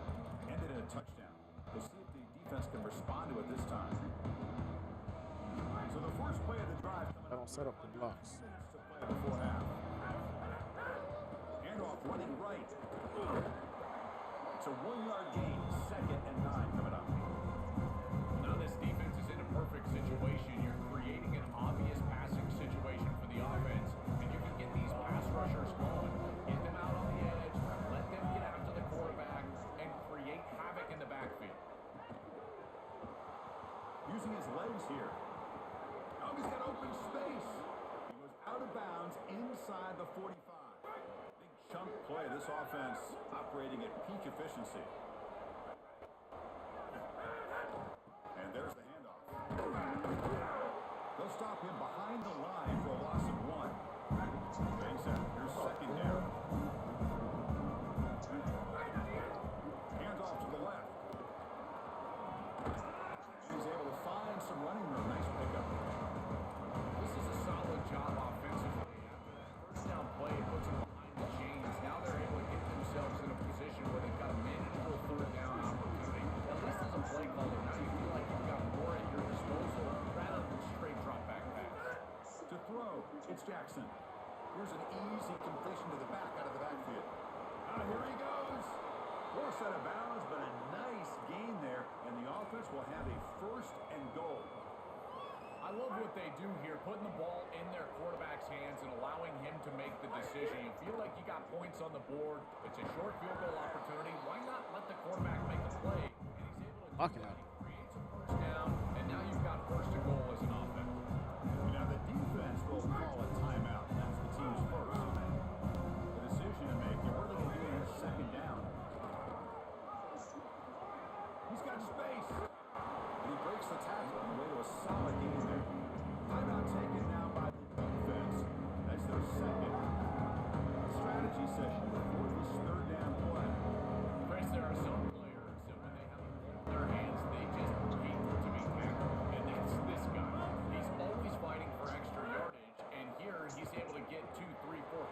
Ended in a touchdown. We'll see if the defense can respond to it this time. So the first play of the drive coming I don't set up the blocks. minutes to play before half. Handoff running right. It's a 1-yard gain. Second and 9 coming up. Now this defense is in a perfect situation. You're creating an obvious passing situation for the offense, and you can get these pass rushers going. Get them out on the edge, let them get after the quarterback, and create havoc in the backfield. Using his legs here. Oh, he's got open space. He goes out of bounds inside the 45. Big chunk play. This offense operating at peak efficiency. And there's the handoff. They'll stop him behind the line for a loss of 1. Thanks, here's second down. Jackson. Here's an easy completion to the back out of the backfield. Here he goes. Forced out of bounds, but a nice gain there, and the offense will have a 1st and goal. I love what they do here, putting the ball in their quarterback's hands and allowing him to make the decision. You feel like you got points on the board. It's a short field goal opportunity. Why not let the quarterback make a play? And he's able to do that. He creates a first down, and now you've got 1st and goal as an offense. Now the defense will call a timeout. That's the team's first. The decision to make. What are they going to do in 2nd down? He's got space. And he breaks the tackle on the way to a solid gain there. Timeout taken now by the defense. That's their 2nd strategy session before this 3rd down play. Chris, there are some players that when they have the ball in their hands, they just hate to be tackled. And that's this guy. He's always fighting for extra yardage. And here he's able to get 2, 3, 4.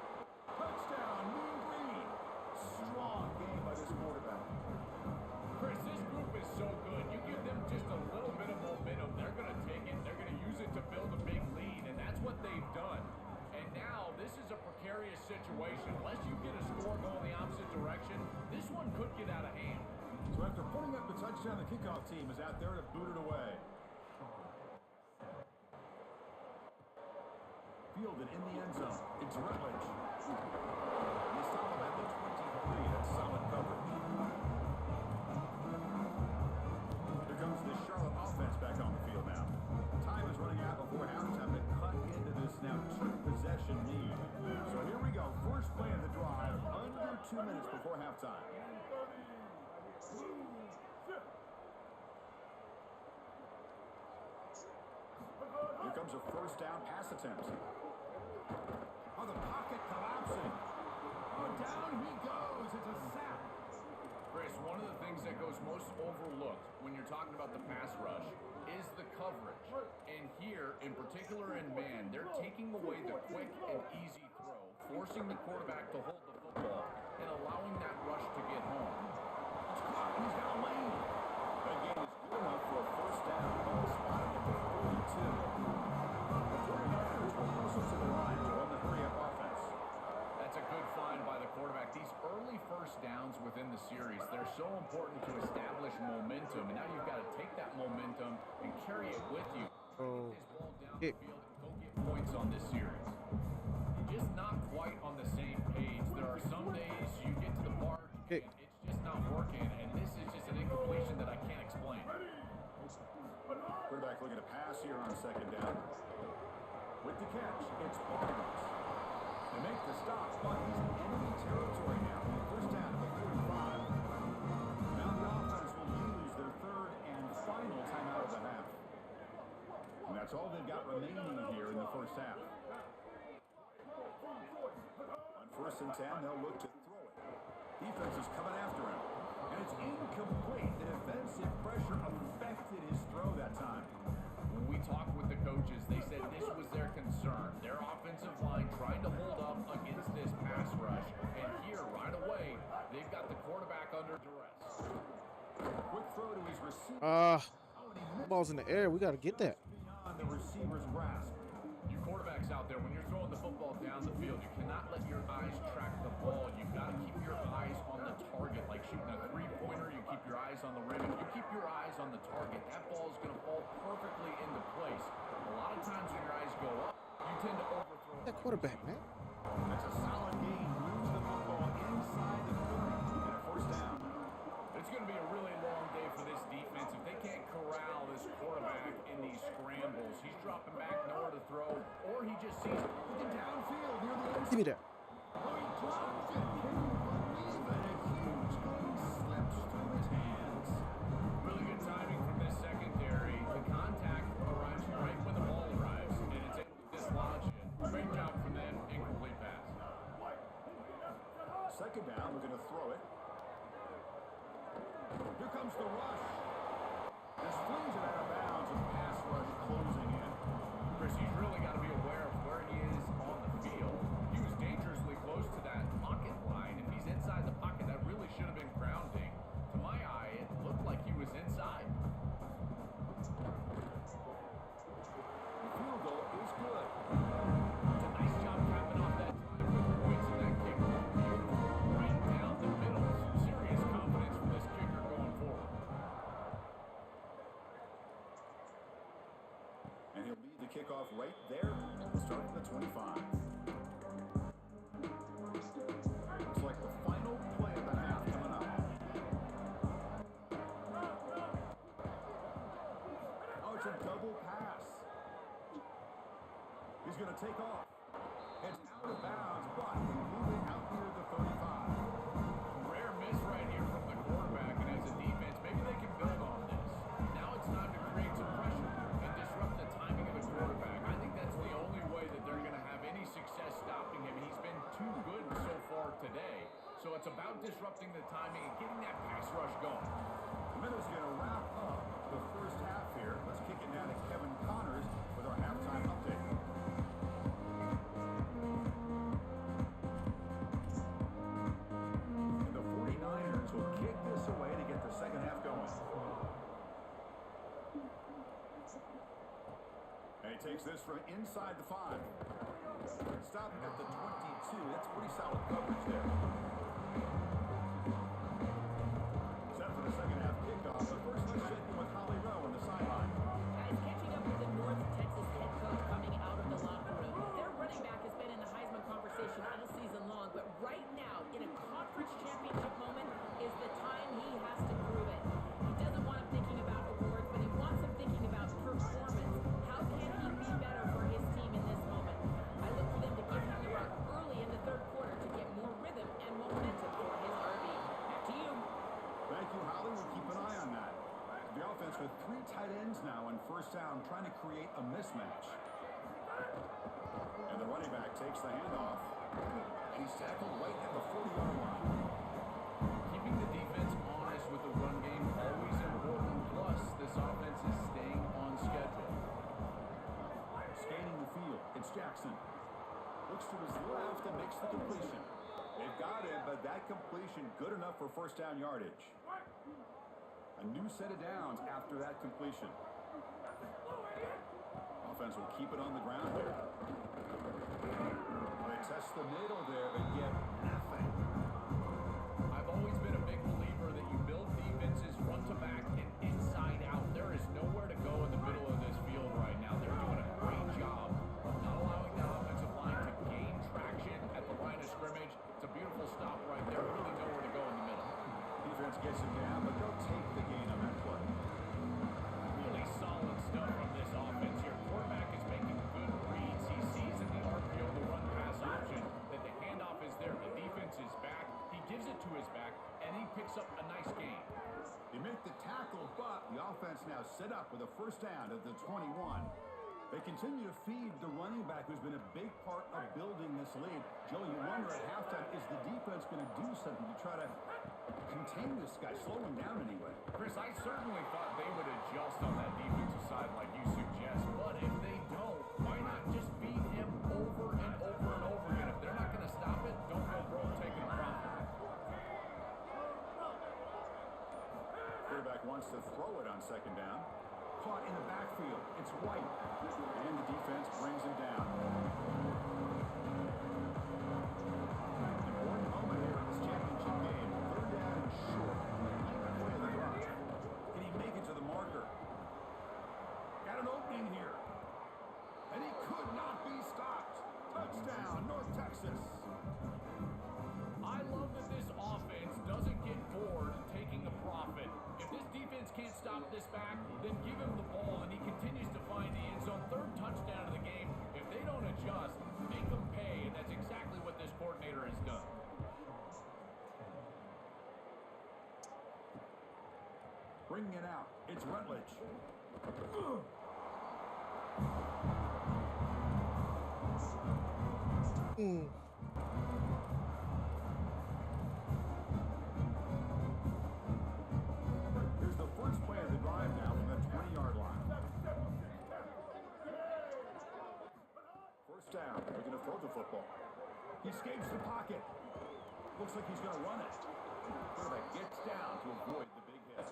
Touchdown, Mean Green. Strong game by this quarterback. Chris, this group is so good. You give them just a little bit of momentum, they're going to take it. They're going to use it to build a big lead, and that's what they've done. And now this is a precarious situation. Unless you get a score going the opposite direction, this one could get out of hand. So after putting up the touchdown, the kickoff team is out there to boot it away. Fielded in the end zone. It's Rutledge. They stop him at the 23. That's solid coverage. Here comes the Charlotte offense back on the field now. Time is running out before halftime to cut into this now 2-possession lead. So here we go. First play of the drive under 2 minutes before halftime. Here comes a 1st down pass attempt. Oh, the pocket collapsing. Oh, down he goes. It's a sack. Chris, one of the things that goes most overlooked when you're talking about the pass rush is the coverage. And here, in particular in man, they're taking away the quick and easy throw, forcing the quarterback to hold the football and allowing that rush to get home. It's caught. He's got a lane. That gain is good enough for a 1st down. Ball spotted at the 42. The 49ers will closer to the line to run the hurry-up offense. That's a good find by the quarterback. These early 1st downs within the series, they're so important to establish momentum. And now you've got to take that momentum and carry it with you. Oh, Get this ball down the field and go get points on this series. Just not quite on the same page. There are some days you get to the park and it's just not working. And this is just an incompletion that I can't explain. Quarterback looking to pass here on 2nd down. With the catch, it's Barnes. They make the stop, but he's in enemy territory now. 1st down at the 45. Now the offense will use their 3rd and final timeout of the half. And that's all they've got remaining here in the 1st half. On 1st and 10, they'll look to throw it. Defense is coming after him. And it's incomplete. The defensive pressure affected his throw that time. When we talked with the coaches, they said this was their concern. Their offensive line trying to hold up against this pass rush. And here, right away, they've got the quarterback under duress. Quick throw to his receiver. Ball's in the air. We got to get that. Beyond the receiver's grasp. You quarterbacks out there, when you're throwing the football down the field, you cannot let your eyes track the ball. You've got to keep your eyes on the target. Like shooting a 3-pointer, you keep your eyes on the rim. If you keep your eyes on the target, that ball is going to fall perfectly into place. A lot of times when your eyes go up, you tend to overthrow. That quarterback, man. That's a solid gain. Moves the football inside the 30 and a 1st down. It's going to be a really long day for this defense. If they can't corral this quarterback in these scrambles, he's dropping back nowhere to throw, or he just sees it. Looking downfield near the end. Give me that. Oh, he dropped it. Can you believe it? A huge gain slips through his hands. Really good timing from this secondary. The contact arrives right when the ball arrives, and it's able to dislodge it. Great job from them. Incomplete pass. 2nd down, we're going to throw it. Here comes the rush. This flings it out of bounds and pass rush closing in. Chris, he's really got to be aware of where he is on the field. He was dangerously close to that pocket line. If he's inside the pocket, that really should have been grounding. To my eye, it looked like he was inside. The field goal is good. It's a nice off right there. We'll start at the 25. Looks like the final play of the half coming up. Oh, it's a double pass. He's going to take off. It's out of bounds, but moving out near the 35. Rare miss right here from the quarterback, and as a defense, maybe they can build on this. Now it's time to create some pressure and disrupt the timing of the quarterback. I think that's the only way that they're going to have any success stopping him. He's been too good so far today. So it's about disrupting the timing and getting that pass rush going. The Minnows going to wrap up the first half here. Let's kick it now to Kevin Connors with our halftime update. And the 49ers will kick this away to get the second half going. And he takes this from inside the 5. Stopping at the 22. That's pretty solid coverage there. Set for the second half kickoff. But first, let's check in with Holly Rowe on the sideline. Guys, catching up with the North Texas head coach coming out of the locker room. Their running back has been in the Heisman conversation all season long, but right now, in a conference championship moment, is the time he has to prove it. He doesn't want him thinking about awards, but he wants him thinking about performance. How can he be better for his team in this moment? I look for them to give him the rock early in the third quarter to get more rhythm and momentum for his RB. Back to you. Thank you, Holly. We'll keep an eye on that. The offense with 3 tight ends now on first down, trying to create a mismatch. And the running back takes the handoff. And he's tackled right at the 40-yard line. Keeping the defense honest with the run game, always important. Plus, this offense is staying on schedule. Scanning the field, it's Jackson. Looks to his left and makes the completion. They've got him, but that completion good enough for first down yardage. A new set of downs after that completion. Offense will keep it on the ground here. They test the middle there, but get nothing. I've always been a big believer that you build defenses front to back and inside out. There is nowhere to go in the middle of this field right now. They're doing a great job of not allowing that offensive line to gain traction at the line of scrimmage. It's a beautiful stop right there. Really nowhere to go in the middle. Defense gets him down, but they'll take the gain on that play. Really solid stuff from this offense here. Quarterback is making good reads. He sees in the RPO the run pass option that the handoff is there. The defense is back. He gives it to his back, and he picks up a nice gain. They make the tackle, but the offense now set up with a first down at the 21. They continue to feed the running back, who's been a big part of building this lead. Joe, you wonder at halftime, is the defense going to do something to try to contain this guy, slow him down anyway? Chris, I certainly thought they would adjust on that defensive side like you suggest, but if they don't, why not just feed him over and over and over again? If they're not going to stop it, don't go broke taking a profit. Quarterback wants to throw it on second down. Caught in the backfield. It's White. And the defense brings him down. Important moment here in this championship game. Third down and short. Play of the drive. Can he make it to the marker? Got an opening here. And he could not be stopped. Touchdown, North Texas. I love that this offense doesn't get bored taking a profit. If this defense can't stop this back, then give him the ball, and he continues to find the end zone. Third touchdown of the game. If they don't adjust, make them pay, and that's exactly what this coordinator has done. Bringing it out. It's Rutledge. Here's the first play of the drive now from the 20-yard line. First down. They're going to throw the football. He escapes the pocket. Looks like he's going to run it. Quarterback gets down to avoid the big hit. It's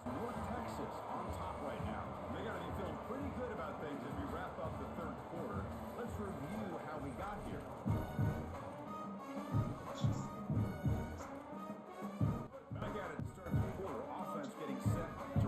North Texas on top right now. They got to be feeling pretty good about things as we wrap up the third quarter. Let's review how we got here. Back at it to start the quarter. Offense getting set to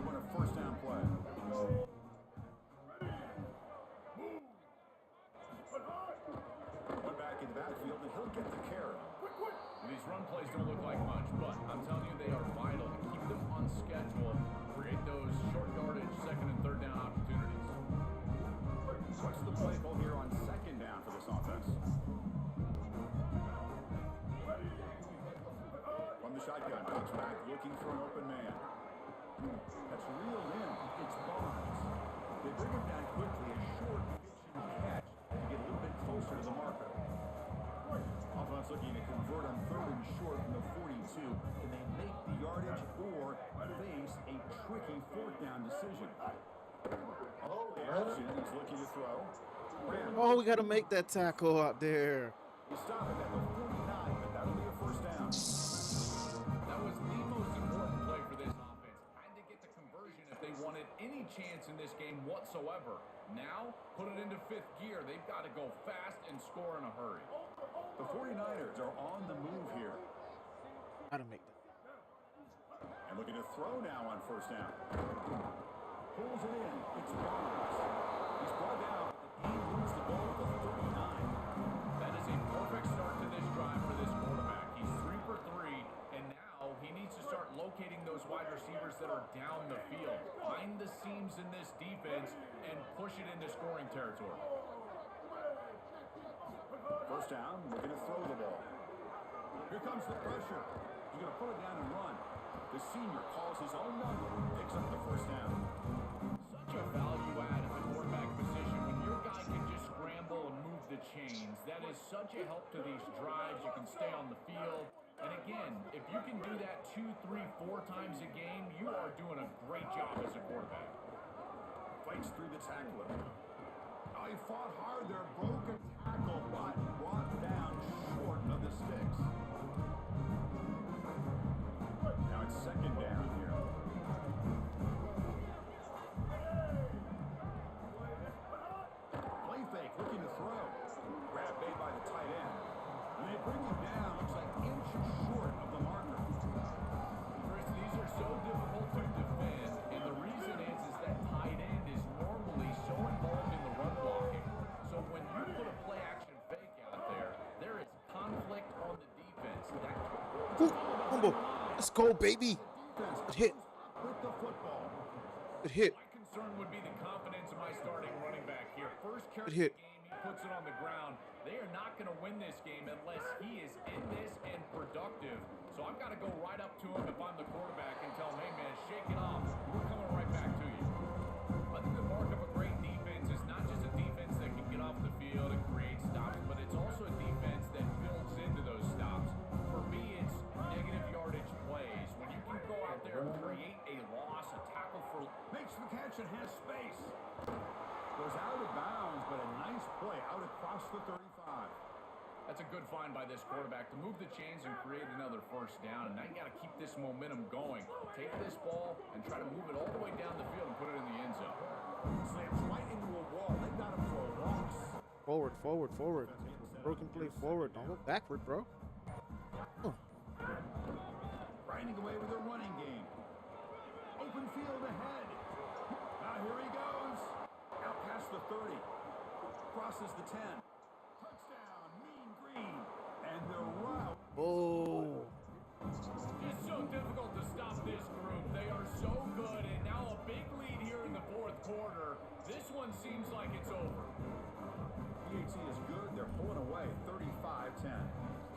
These run plays don't look like much, but I'm telling you, they are vital to keep them on schedule, create those short yardage second and third down opportunities. What's the play call here on second down for this offense? From the shotgun, comes back looking for an open man. That's reeled in. It's Barnes. They bring him down quickly, a short pitch and catch to get a little bit closer to the marker. Offense looking to convert on third and short from the 42. Can they make the yardage or face a tricky fourth down decision? Oh, action. He's looking to throw. Oh, we got to make that tackle out there. He's stopping at the 49, but that'll be a first down. That was the most important play for this offense. Had to get the conversion if they wanted any chance in this game whatsoever. Now, put it into fifth gear. They've got to go fast and score in a hurry. The 49ers are on the move here. Got to make that. And looking to throw now on first down. Pulls it in. It's Barnes. He's brought down. He moves the ball to 39. That is a perfect start to this drive for this quarterback. He's 3 for 3, and now he needs to start locating those wide receivers that are down the field. Find the seams in this defense and push it into scoring territory. First down, looking to throw the ball. Here comes the pressure. He's going to put it down and run. The senior calls his own number, picks up the first down. Such a value add at the quarterback position when your guy can just scramble and move the chains. That is such a help to these drives. You can stay on the field. And again, if you can do that 2, 3, 4 times a game, you are doing a great job as a quarterback. Fights through the tackler. Oh, he fought hard there, broken tackle, but brought down short of the sticks. Now it's second down here. Play fake, looking to throw. Grab made by the tight end. And they bring him down, looks like inches short of the marker. Chris, these are so difficult to defend, and the reason is that tight end is normally so involved in the run blocking. So when you put a play action fake out there, there is conflict on the defense. Ooh, humble. Let's go, baby. Good hit. With the football. Good hit. My concern would be the confidence of my starting running back here. First carry of Good hit. the game, he puts it on the ground. They are not going to win this game unless he is in this and productive. So I've got to go right up to him if I'm the quarterback and tell him, hey, man, shake it off. We're coming right back to you. I think the mark of a great defense is not just a defense that can get off the field and create stops, but it's also a defense that builds into those stops. For me, it's negative yardage plays. When you can go out there and create a loss, a tackle for... Makes the catch and has space. Goes out of bounds, but a nice play out across the 35. That's a good find by this quarterback to move the chains and create another first down. And now you got to keep this momentum going. Take this ball and try to move it all the way down the field and put it in the end zone. Slams right into a wall. They got him for a loss. Forward, forward, forward. Broken play forward. Don't go backward, bro. Oh. Grinding away with a running game. Open field ahead. Now here he goes. Out past the 30. Crosses the 10. Touchdown, Mean Green. And the route. Oh. It's so difficult to stop this group. They are so good, and now a big lead here in the fourth quarter. This one seems like it's over. PAT is good. They're pulling away 35-10.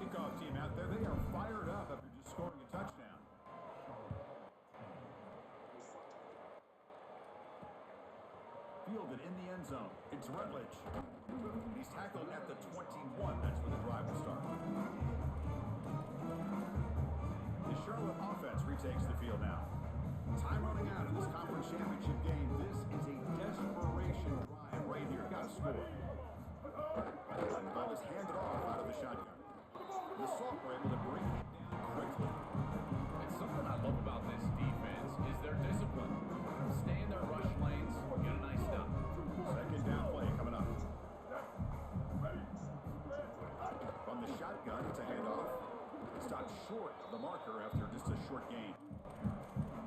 Kickoff team out there. They are fired up after just scoring a touchdown. Fielded in the end zone. It's Rutledge. He's tackled at the 21. That's where the drive will start. The Charlotte offense retakes the field now. Time running out in this conference championship game. This is a desperation drive right here. Got to score. And the ball is handed off out of the shotgun. The Salt were able to bring him down quickly. And something I love about this defense is their discipline. Stay in their rush lanes, get a nice stop. Second down play coming up. From the shotgun, it's a handoff. Stopped short of the marker after just a short gain.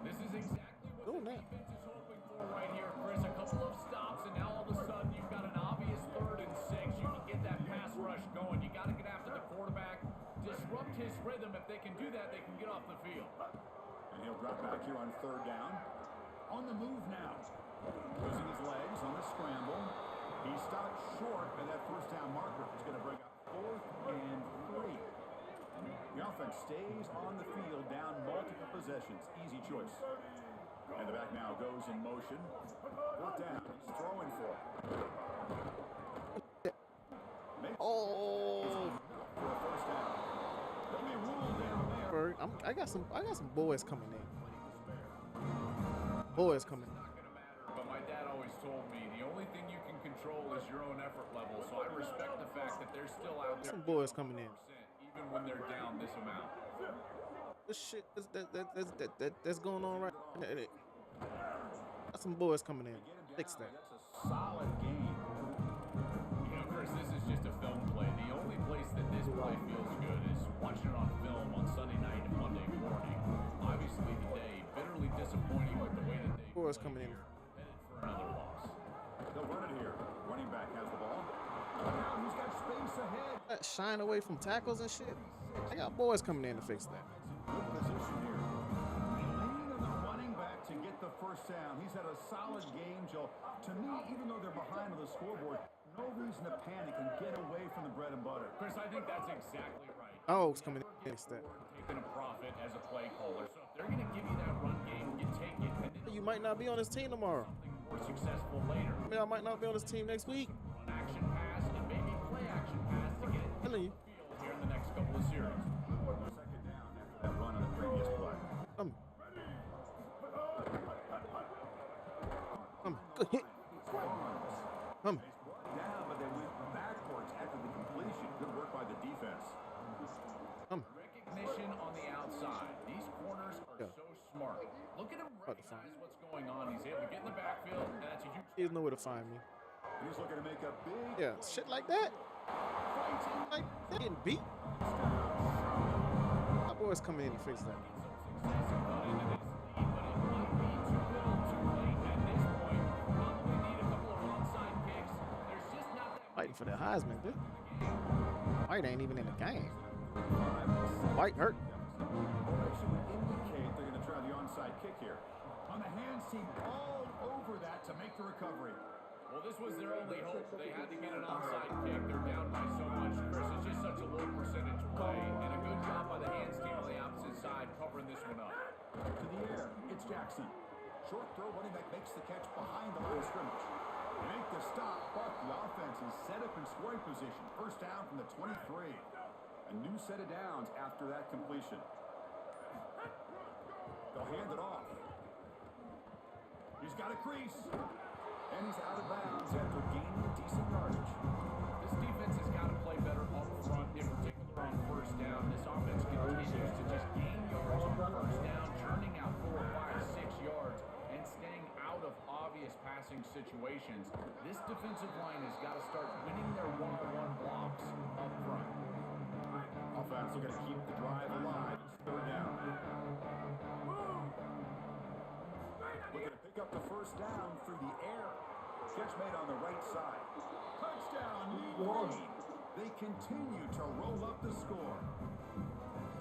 This is exactly what the defense is hoping for right here, Chris. A couple of stops, and now all of a sudden you've got an obvious 3rd and 6. You can get that pass rush going. You got to get after the quarterback, disrupt his rhythm. If they can do that, they can get off the field. And he'll drop back here on 3rd down. On the move now. Using his legs on the scramble. He stopped short of that 1st down marker. He's going to bring up 4th and 3. The offense stays on the field, down multiple possessions. Easy choice. And the back now goes in motion. 4th down. He's throwing for it. Oh. For a 1st down. There'll be rule down there. I got some boys coming in. Boys coming in. But my dad always told me the only thing you can control is your own effort level. So I respect the fact that they're still out there. Some boys coming in. Even when they're down this amount. This shit that's going on right now. Got some boys coming in. Fix that. That's a solid game. You know, Chris, this is just a film play. The only place that this play feels good is watching it on film on Sunday night and Monday morning. Obviously today, bitterly disappointing with the way that they boys coming in. Headed for another loss. They'll run it here. Running back has the ball. Now he's got space ahead. Shine away from tackles and shit. I got boys coming in to fix that. Good position here. Lean on the running back to get the 1st down. He's had a solid game, Joe. To me, even though they're behind on the scoreboard, no reason to panic and get away from the bread and butter. Chris, I think that's exactly right. Oh, it's coming in to fix that. Taking a profit as a play caller. So if they're going to give you that run game, you take it. And then You might not be on this team tomorrow. something more successful later. I mean, I might not be on this team next week. Run action pass and maybe play action pass to get it I'm telling you. field here in the next couple of series. 2nd down after that run on the previous play. Good hit. Down, but they went backwards after the completion. Good work by the defense. Recognition on the outside. These corners are so smart. Look at him recognize what's going on. He's able to get in the backfield, and that's a huge. He doesn't know where to find me. He's looking to make a big. Yeah, shit like that. Like they getting beat. My boys coming in to fix that. Fighting for the Heisman, dude. White ain't even in the game. White hurt. Formation would indicate they're going to try the onside kick here. On the hands team, all over that to make the recovery. Well, this was their only hope. They had to get an onside kick. They're down by so much. Chris, it's just such a low percentage play, and a good job by the hands team on the opposite side covering this one up. To the air, it's Jackson. Short throw, running back makes the catch behind the line of scrimmage. They make the stop, but the offense is set up in scoring position. 1st down from the 23. A new set of downs after that completion. They'll hand it off. He's got a crease. And he's out of bounds after gaining decent yardage. This defense has got to play better up front, in particular on 1st down. This offense continues to just gain yards on 1st down, churning out 4, 5, 6 yards, and staying out of obvious passing situations. This defensive line has got to start winning their one-on-one blocks up front. Offense looking to keep the drive alive. It's 3rd down. Looking to pick up the 1st down through the air. Catch made on the right side. Touchdown, New They continue to roll up the score.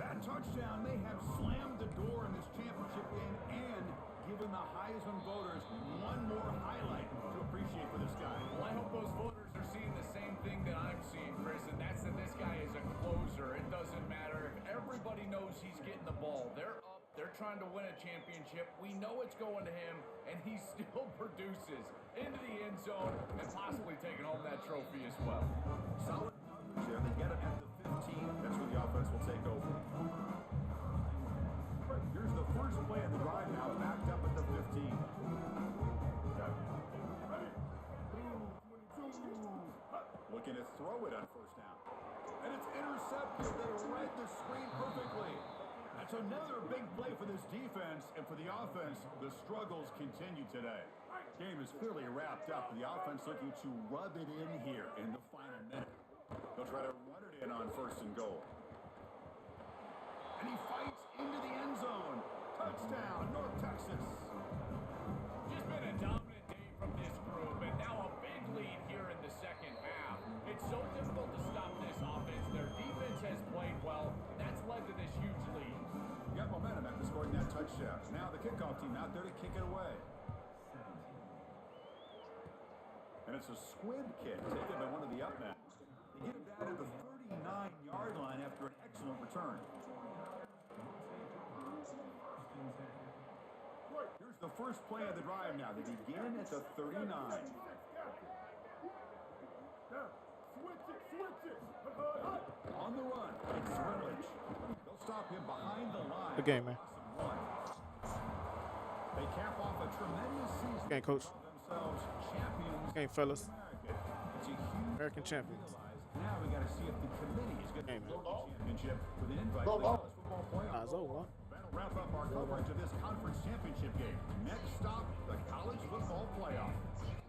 That touchdown may have slammed the door in this championship game and given the Heisman voters one more highlight to appreciate for this guy. Well, I hope those voters are seeing the same thing that I'm seeing, Chris, and that's that this guy is a closer. It doesn't matter if everybody knows he's getting the ball. They're up. They're trying to win a championship. We know it's going to him, and he still produces into the end zone and possibly taking home that trophy as well. Solid numbers there. They get it at the 15. That's where the offense will take over. Here's the first play of the drive now, backed up at the 15. Looking to throw it on 1st down. And it's intercepted. They read the screen perfectly. That's another big play for this defense, and for the offense, the struggles continue today. Game is clearly wrapped up. The offense looking to rub it in here in the final minute. They'll try to run it in on 1st and goal. And he fights into the end zone. Touchdown, North Texas. Just been a dominant day from this group, and now a big lead here in the 2nd half. It's so difficult to stop this offense. Their defense has played well. kickoff team out there to kick it away. And it's a squib kick taken by one of the up men. They get it down at the 39-yard line after an excellent return. Here's the first play of the drive now. They begin at the 39. On the run, it's Scrimmage. They'll stop him behind the line. Good game, man. They cap off a tremendous season. Good game, coach. Themselves champions. Good game, fellas. It's a huge American champions. Now we got to see if the committee is going to Game, the championship with an invite to the college football playoff. Nah, it's over. That'll wrap up our coverage of this conference championship game. Next stop, the college football playoff.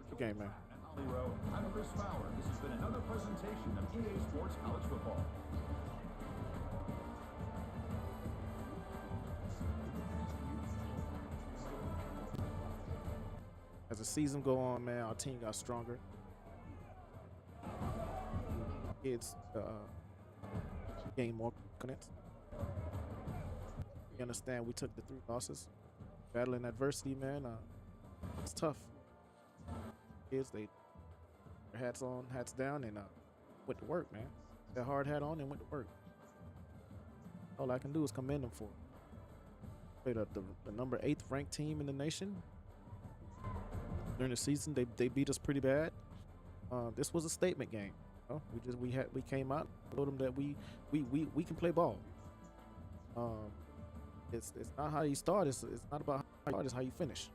Good game, man. Holly Rowe, I'm Chris Fowler. This has been another presentation of EA Sports College Football. As the season go on, man, our team got stronger. Kids gain more confidence. We understand we took the 3 losses. Battling adversity, man, it's tough. Kids, they their hats on, hats down, and went to work, man. Their hard hat on and went to work. All I can do is commend them for it. Played the number 8th ranked team in the nation. During the season, they beat us pretty bad. This was a statement game. You know? We came out, told them that we can play ball. It's not how you start. It's not about how you start. It's how you finish.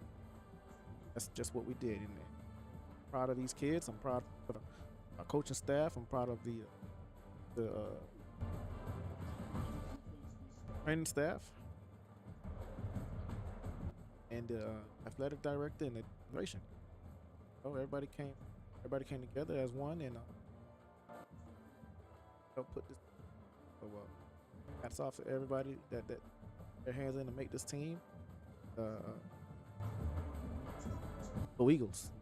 That's just what we did. And I'm proud of these kids. I'm proud of our coaching staff. I'm proud of the training staff and the athletic director and the administration. So everybody came together as one and helped put this. So hats off to everybody that their hands in to make this team. Go Eagles.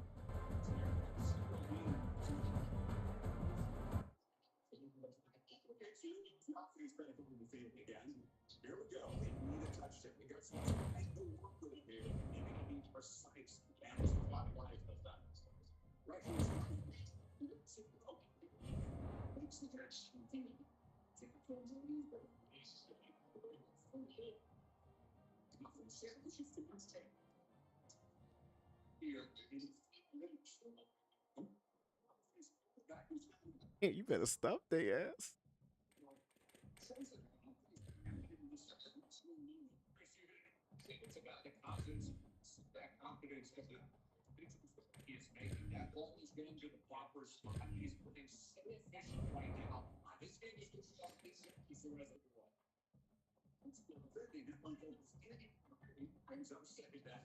Here we go. They need a touchdown. We got some work with it here. They need precise and body life of that. Right here. Hey, you better stop their ass. It's about the confidence. That confidence is making that ball is going to the proper spot. He's putting so efficient right now. This game is just he's the rest of the ball. It's the third thing that brings up second down.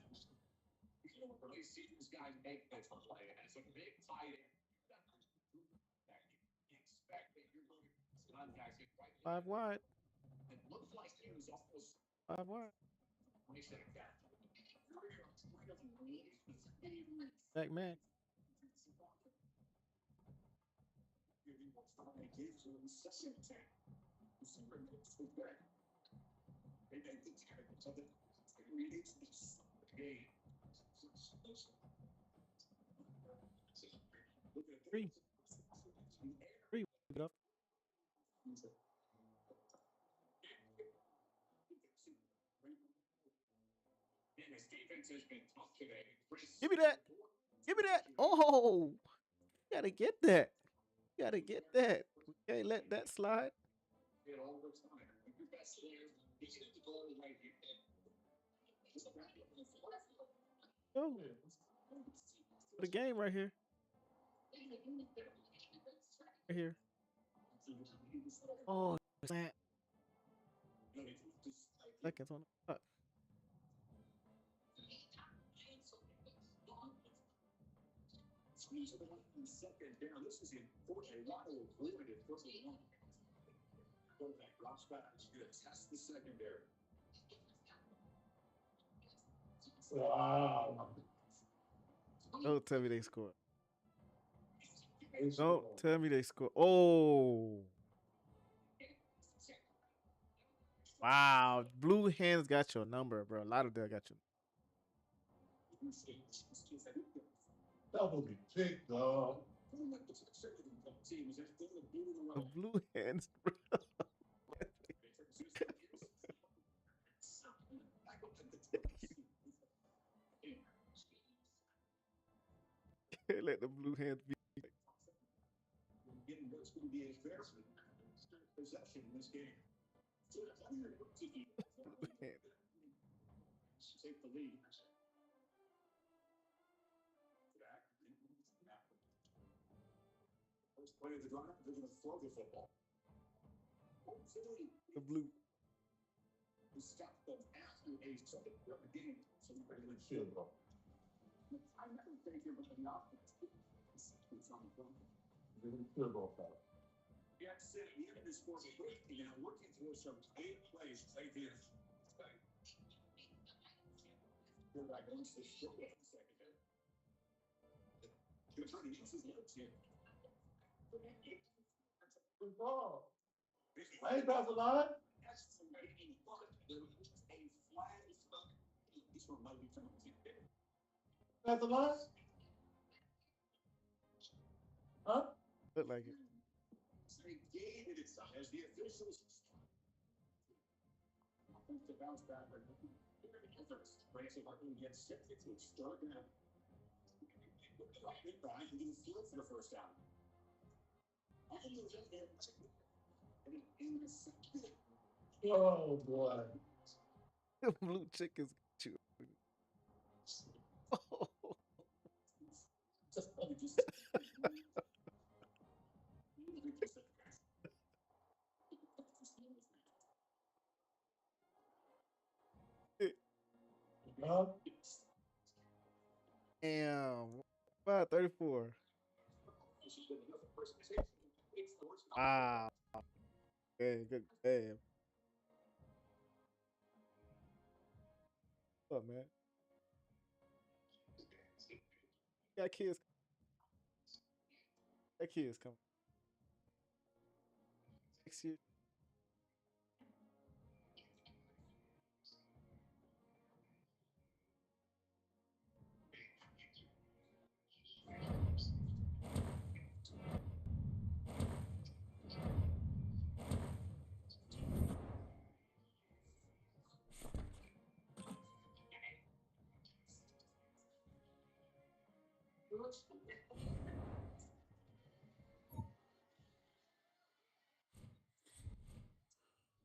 You don't really see this guy make this play as a big tight end. You expect that you're going to contact it right now. 5 wide. It looks like he was almost 5 wide. Back man. Three. Get up. Give me that. Give me that. Oh, you gotta get that. You gotta get that. We can't let that slide. Oh, the game right here. Right here. Oh, man. Seconds on the clock. Second down. This is important. A lot of avoided first and long. Quarterback drops back. He's going to test the secondary. Wow. Don't tell me they scored. Don't tell me they scored. Oh. Wow, Blue Hands got your number, bro. Lauderdale got you. Double the pick, dog. The Blue Hands, bro. Can't let the Blue Hands be. Getting what's going to be a fair possession in this game. Take the lead. First play of the drive, they're going to throw the football. The Blue. He stopped them after a game. So they're going to field goal. I never think about the offense. It's on the phone. They're going to field goal, fellas. Yeah, said at the end of this fourth break, you know, working through some big plays right here. You're right, once they show up in the second half. You're trying to use his legs here. Good ball. I ain't about the line. That's the making fun. There was a flag. This one might be from About the line? Huh? Look like it. They gave it as the officials to bounce back. Branson Hartman gets set. It's extraordinary. Brian can do the field for the first down. Oh, boy. The Blue Chickens got you. Oh. Damn. 5:34. Wow. Good. Damn. What's up, man? Got kids. That kid's coming. 6 years.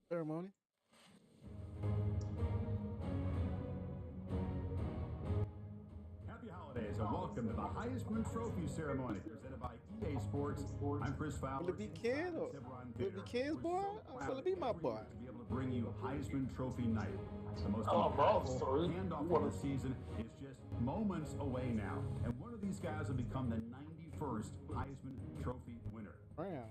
Ceremony. Happy holidays and welcome to the Heisman Trophy ceremony presented by EA Sports. I'm Chris Fowler. Will it be Ken or will it be Ken's boy? Or will it be my boy? To be able to bring you Heisman Trophy night. The most impactful handoff of the season is just moments away now. And one of these guys will become the 91st Heisman Trophy winner.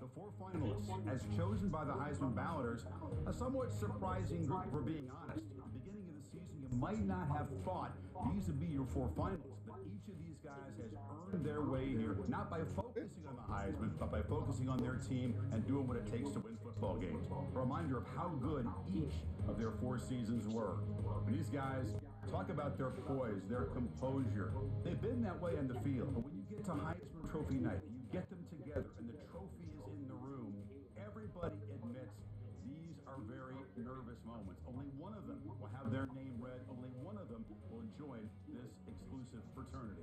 The four finalists, as chosen by the Heisman balloters, a somewhat surprising group, for being honest. At the beginning of the season, you might not have thought these would be your four finalists, but each of these guys has earned their way here, not by focusing on the Heisman, but by focusing on their team and doing what it takes to win football games. A reminder of how good each of their 4 seasons were. And these guys talk about their poise, their composure. They've been that way on the field, but when you get to Heisman Trophy night, you get them together and the trophy is in the room, everybody admits these are very nervous moments. Only one of them will have their name read. Only one of them will join this exclusive fraternity.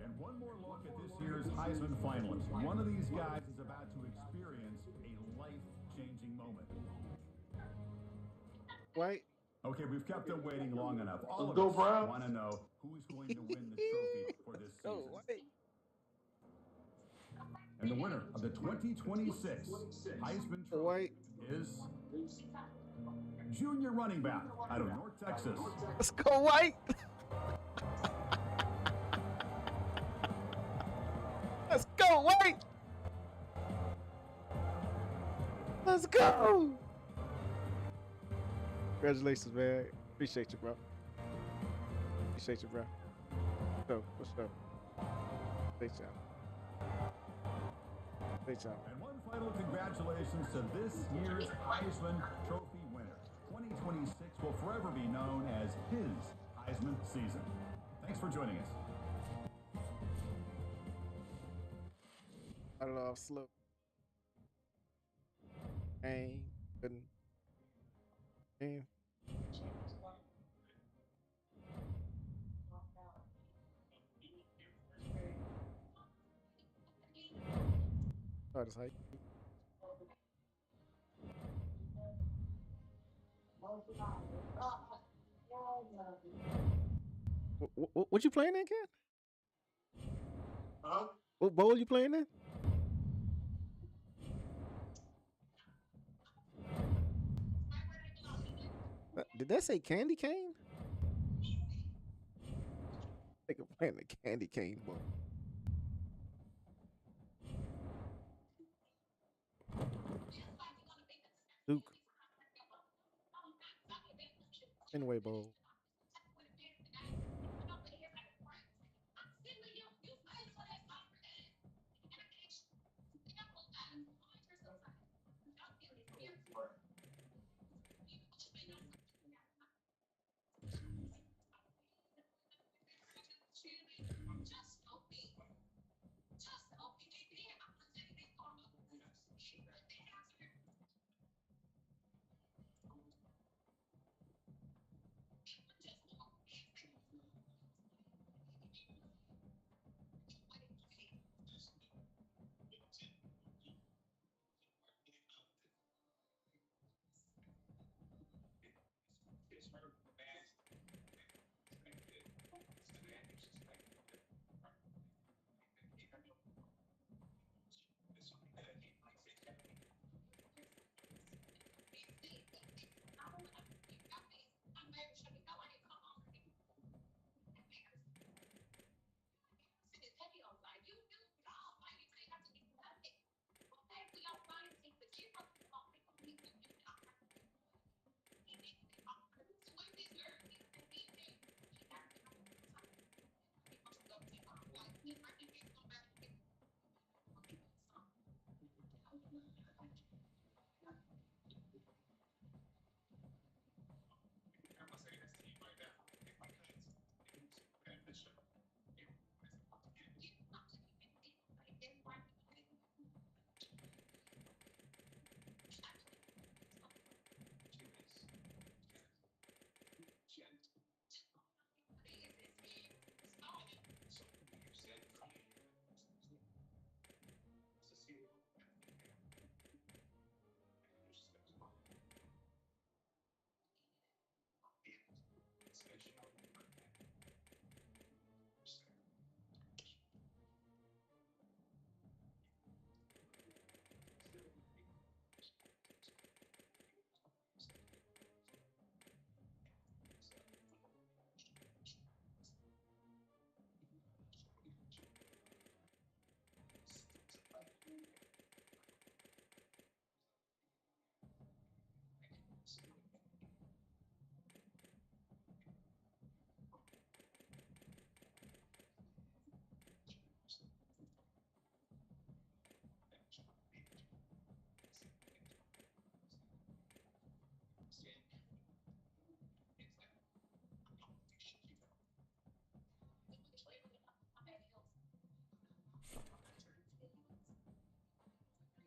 And one more look at this year's Heisman finalists. One of these guys is about to experience a life-changing moment. White. Okay, we've kept them waiting long enough. All of Go us Browns. want to know who's going to win the trophy for this season. Oh, White. And the winner of the 2026 Heisman Trophy is junior running back out of North Texas. Let's go, White. Let's go, White. Let's go. Congratulations, man. Appreciate you, bro. Appreciate you, bro. What's up? Great job. Great job. And one Final congratulations to this year's Heisman Trophy winner. 2026 will forever be known as his Heisman season. Thanks for joining us. Started off slow. Ain't couldn't. Ain't. Start as hype. What you playing in, kid? Huh? What bowl you playing in? Did that say candy cane? I think I'm playing the candy cane bowl. Duke. Anyway, bowl.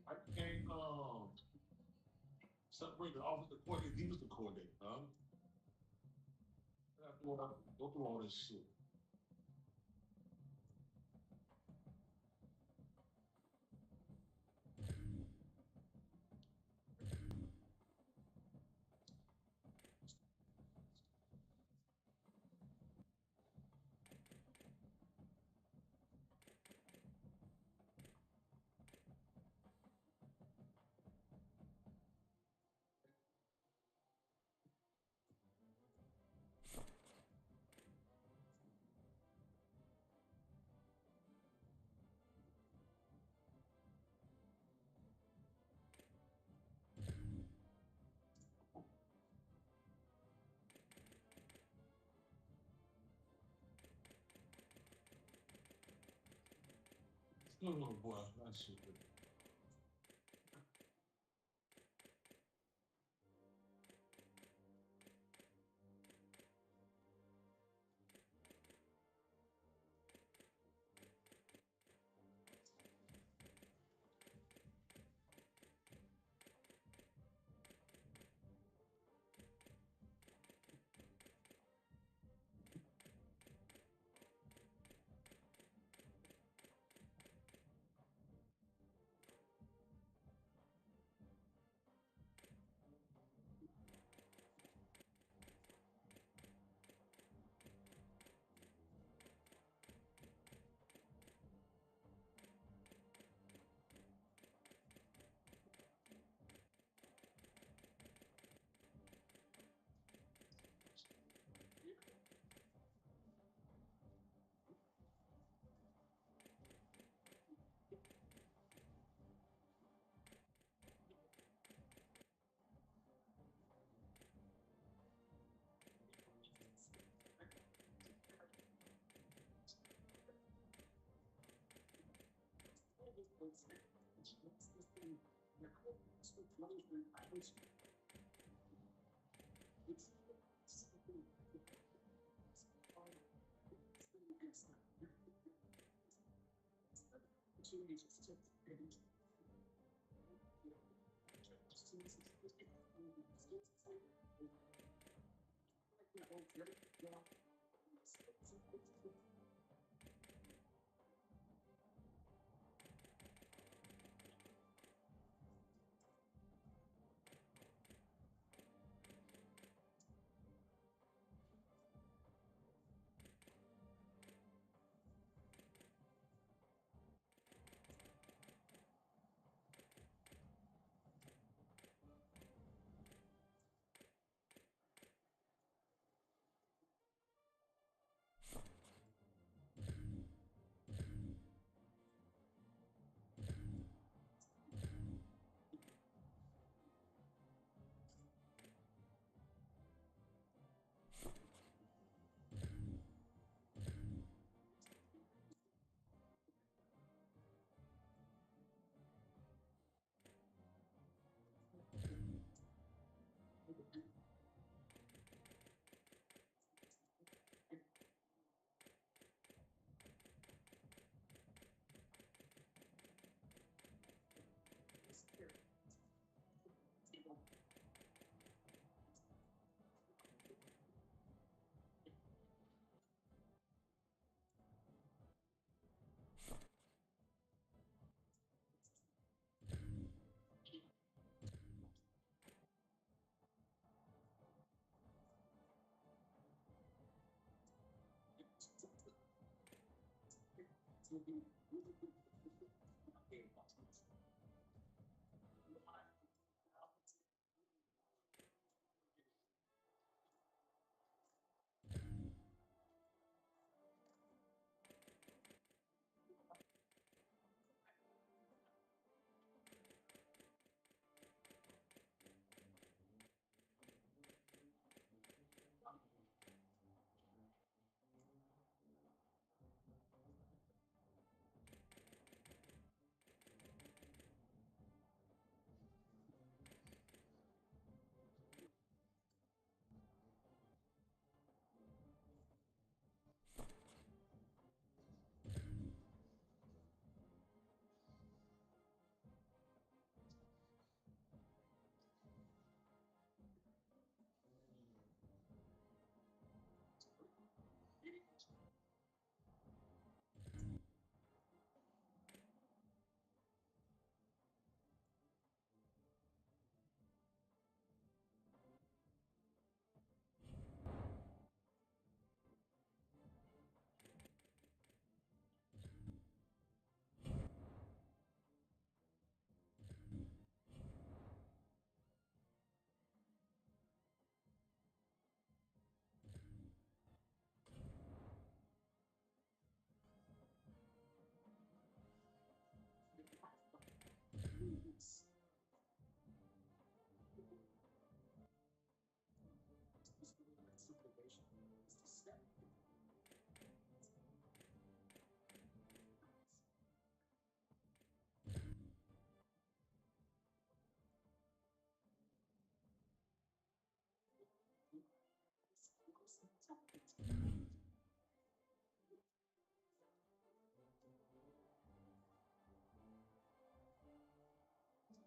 I can't separate the offensive coordinator, defensive coordinator, huh? I have to go through all this shit. Oh boy, that shit.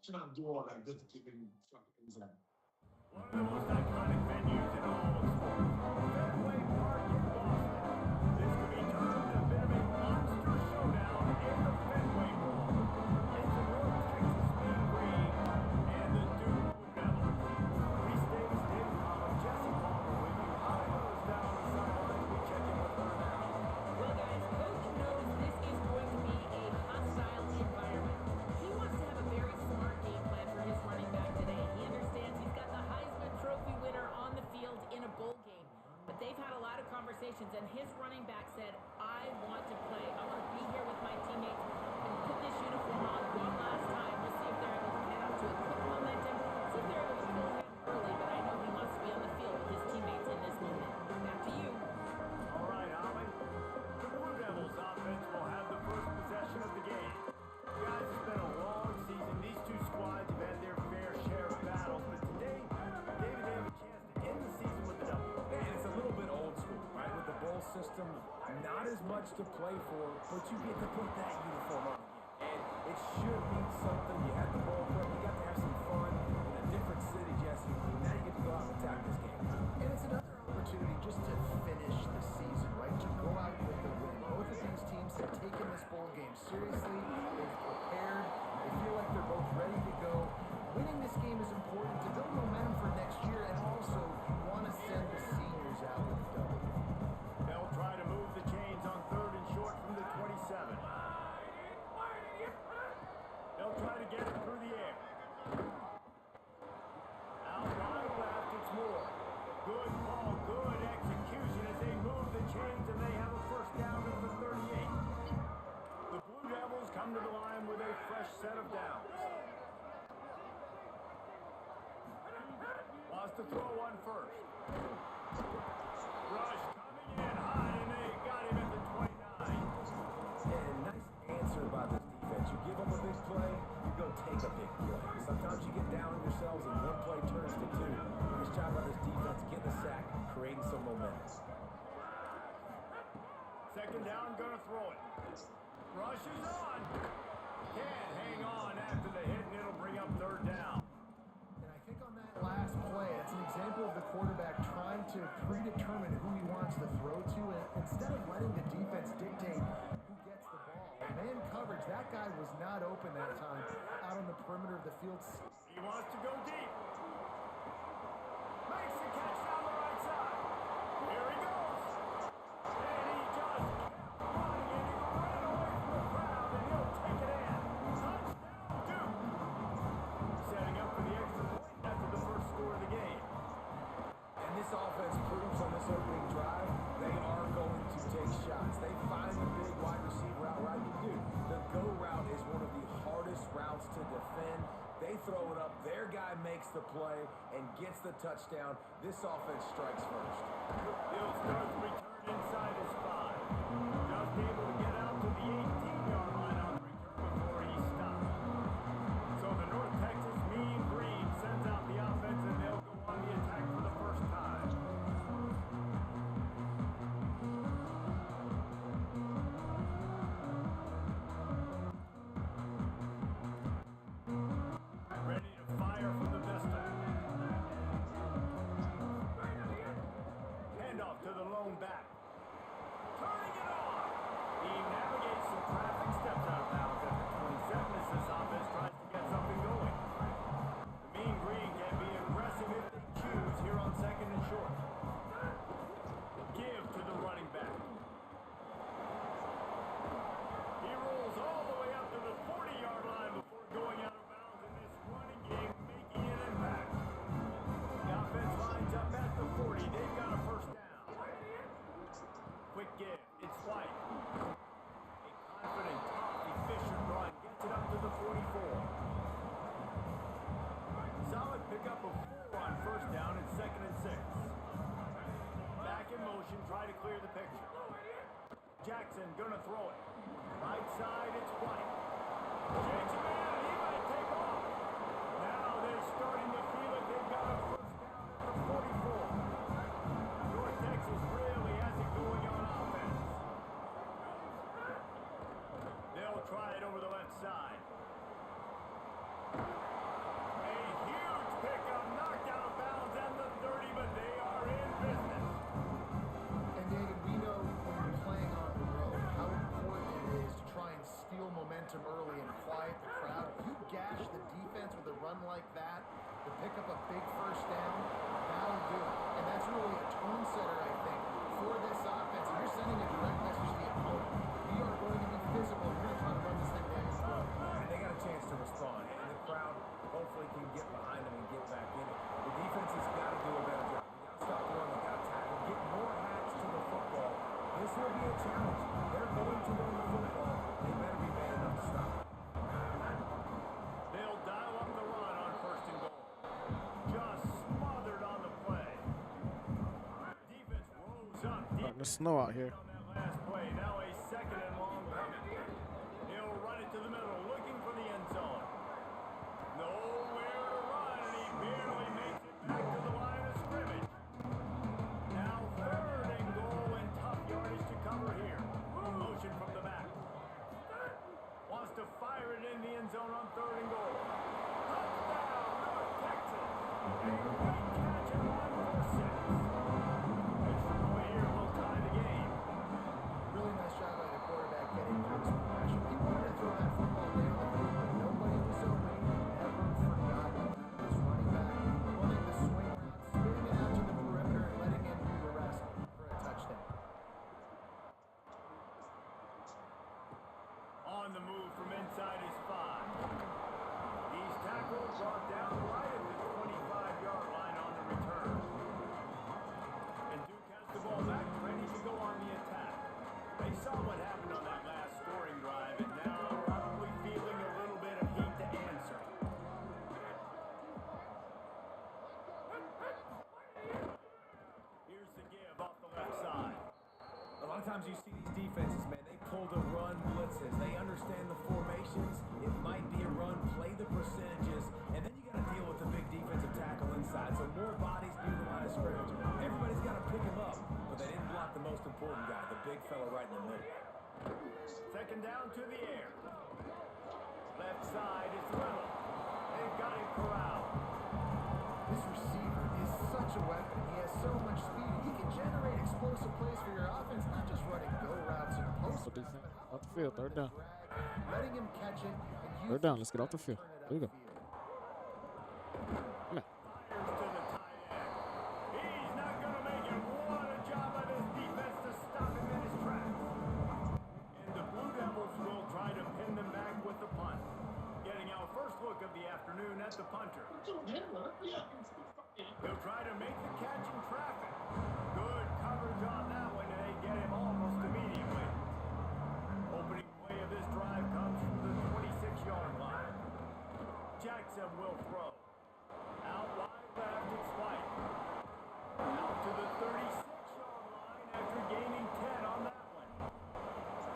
Should not do all that just to keep him fucking inside. One of the most iconic venues in all of sports, Fenway Park in Boston. This could be termed a bit of a monster showdown in the Fenway Bowl. It's the North Texas Mean Green and the Duke Blue Devils. Three States, David Palmer, Jesse Palmer with you. Holly Miller's down on the sidelines. We check in with her now. Well, guys, Coach knows this is going to be a hostile environment. He wants to have a very smart game plan for his running back today. He understands he's got the Heisman Trophy winner on the field in a bowl game. But they've had a lot of conversations, and his running back said, I want to play. I want to be here with my teammates and put this uniform on one last time. We'll see if they're able to get up to a quick momentum, see if they're able to pull him early. But I know he wants to be on the field with his teammates in this moment. Back to you. All right, Holly. The Blue Devils offense will have the first possession of the game. Guys, much to play for, but you get to put that uniform on again. And it should mean something. You had the ball club, you got to have some fun in a different city, Jesse. Now you get to go out and attack this game. And it's another opportunity just to finish the season, right? To go out with a win. Both of these teams have taken this bowl game seriously. They've prepared. They feel like they're both ready to go. Winning this game is important to build momentum for next year, and also you want to send the seniors out with a W. They'll try to move the chains on 3rd and short from the 27. They'll try to get it through the air. Out wide left, it's Moore. Good ball, good execution as they move the chains, and they have a first down at the 38. The Blue Devils come to the line with a fresh set of downs. Wants to throw one first. Rush coming in high, and they got him at the 29. And nice answer by this defense. You give them a big play, you go take a big play. Sometimes you get down on yourselves and one play turns to two. Nice job by this defense, getting a sack, creating some momentum. Second down, gonna throw it. Rush is on. Can't hang on after the hit, and it'll bring up 3rd down. And I think on that last play, it's an example of the quarterback trying to predetermine who he wants to throw to, and instead of letting the defense dictate who gets the ball. Man coverage, that guy was not open that time out on the perimeter of the field. He wants to go deep. Makes the catch down the right side. Here he goes. And he just kept running, and he ran away from the crowd, and he'll take it in. Touchdown, Duke. Setting up for the extra point after the first score of the game. And this offense proves on this opening drive, they are going to take shots. They find the big wide receiver out right. Dude, the go route is one of the hardest routes to defend. They throw it up, their guy makes the play and gets the touchdown. This offense strikes first. He'll start the return inside his 5. Just able to get out to the 18-yard line on the return before he stopped. So the North Texas Mean Green sends out the offense, and they'll go on the attack for the first time. Ready to fire from the Vista. Handoff to the lone back. Turning it on. He navigates some traffic, steps out of bounds at the 27 as this offense tries to get something going. The Mean Green can be aggressive if they choose here on 2nd and short. Give to the running back. He rolls all the way up to the 40-yard line before going out of bounds in this running game, making an impact. The offense lines up at the 40. They've got a first down. Quick give. It's White. A confident, tough, efficient run. Gets it up to the 44. Solid pickup of 4 on first down and 2nd and 6. Back in motion, try to clear the picture. Jackson gonna throw it. Right side, it's White. Shakes a man, and he might take off. Now they're starting to feel it. They've got a first down at the 44. North Texas really has it going on offense. They'll try it over the left side. A huge pickup, knocked out of bounds at the 30, but they are in business. And David, we know when you're playing on the road how important it is to try and steal momentum early and quiet the crowd. You gash the defense with a run like that to pick up a big first down, that'll do it. And that's really a tone setter, I think, for this offense. And you're sending a direct message to the opponent. We are going to be physical. We're going to try to run this thing down your throat. And they got a chance to respond. And the crowd hopefully can get behind them and get back in it. The defense has got to do a better job. They got to stop the run. They got to tackle. Get more hats to the football. This will be a challenge. They're going to run the football. They better be man enough to stop it. They'll dial up the run on 1st and goal. Just smothered on the play. Defense rose up deep. Starting to snow out here. On that last play, now a 2nd and long coming. He'll run it to the middle, looking for the end zone. Nowhere to run, and he barely makes it back to the line of scrimmage. Now 3rd and goal, and tough yardage to cover here. times you see these defenses, man, they pull the run blitzes. They understand the formations. It might be a run, play the percentages, and then you got to deal with the big defensive tackle inside. So more bodies near the line of scrimmage. Everybody's got to pick him up, but they didn't block the most important guy, the big fella right in the middle. Second down to the air. Left side is Little. They've got him corralled. This receiver is such a weapon. He has so much speed. He can generate explosive plays for your offense, not just running go routes and post routes, but how off the field, third down. Letting him catch it and use Third down, let's get off the field. There you go. Come on. He's not going to make it. What a job by this defense to stop him in his tracks. And the Blue Devils will try to pin them back with the punt. Getting our first look of the afternoon at the punter. He'll try to make the catch in traffic. Good coverage on that one, and they get him almost immediately. Opening play of this drive comes from the 26-yard line. Jackson will throw. Out wide left, it's White. Out to the 36-yard line after gaining 10 on that one.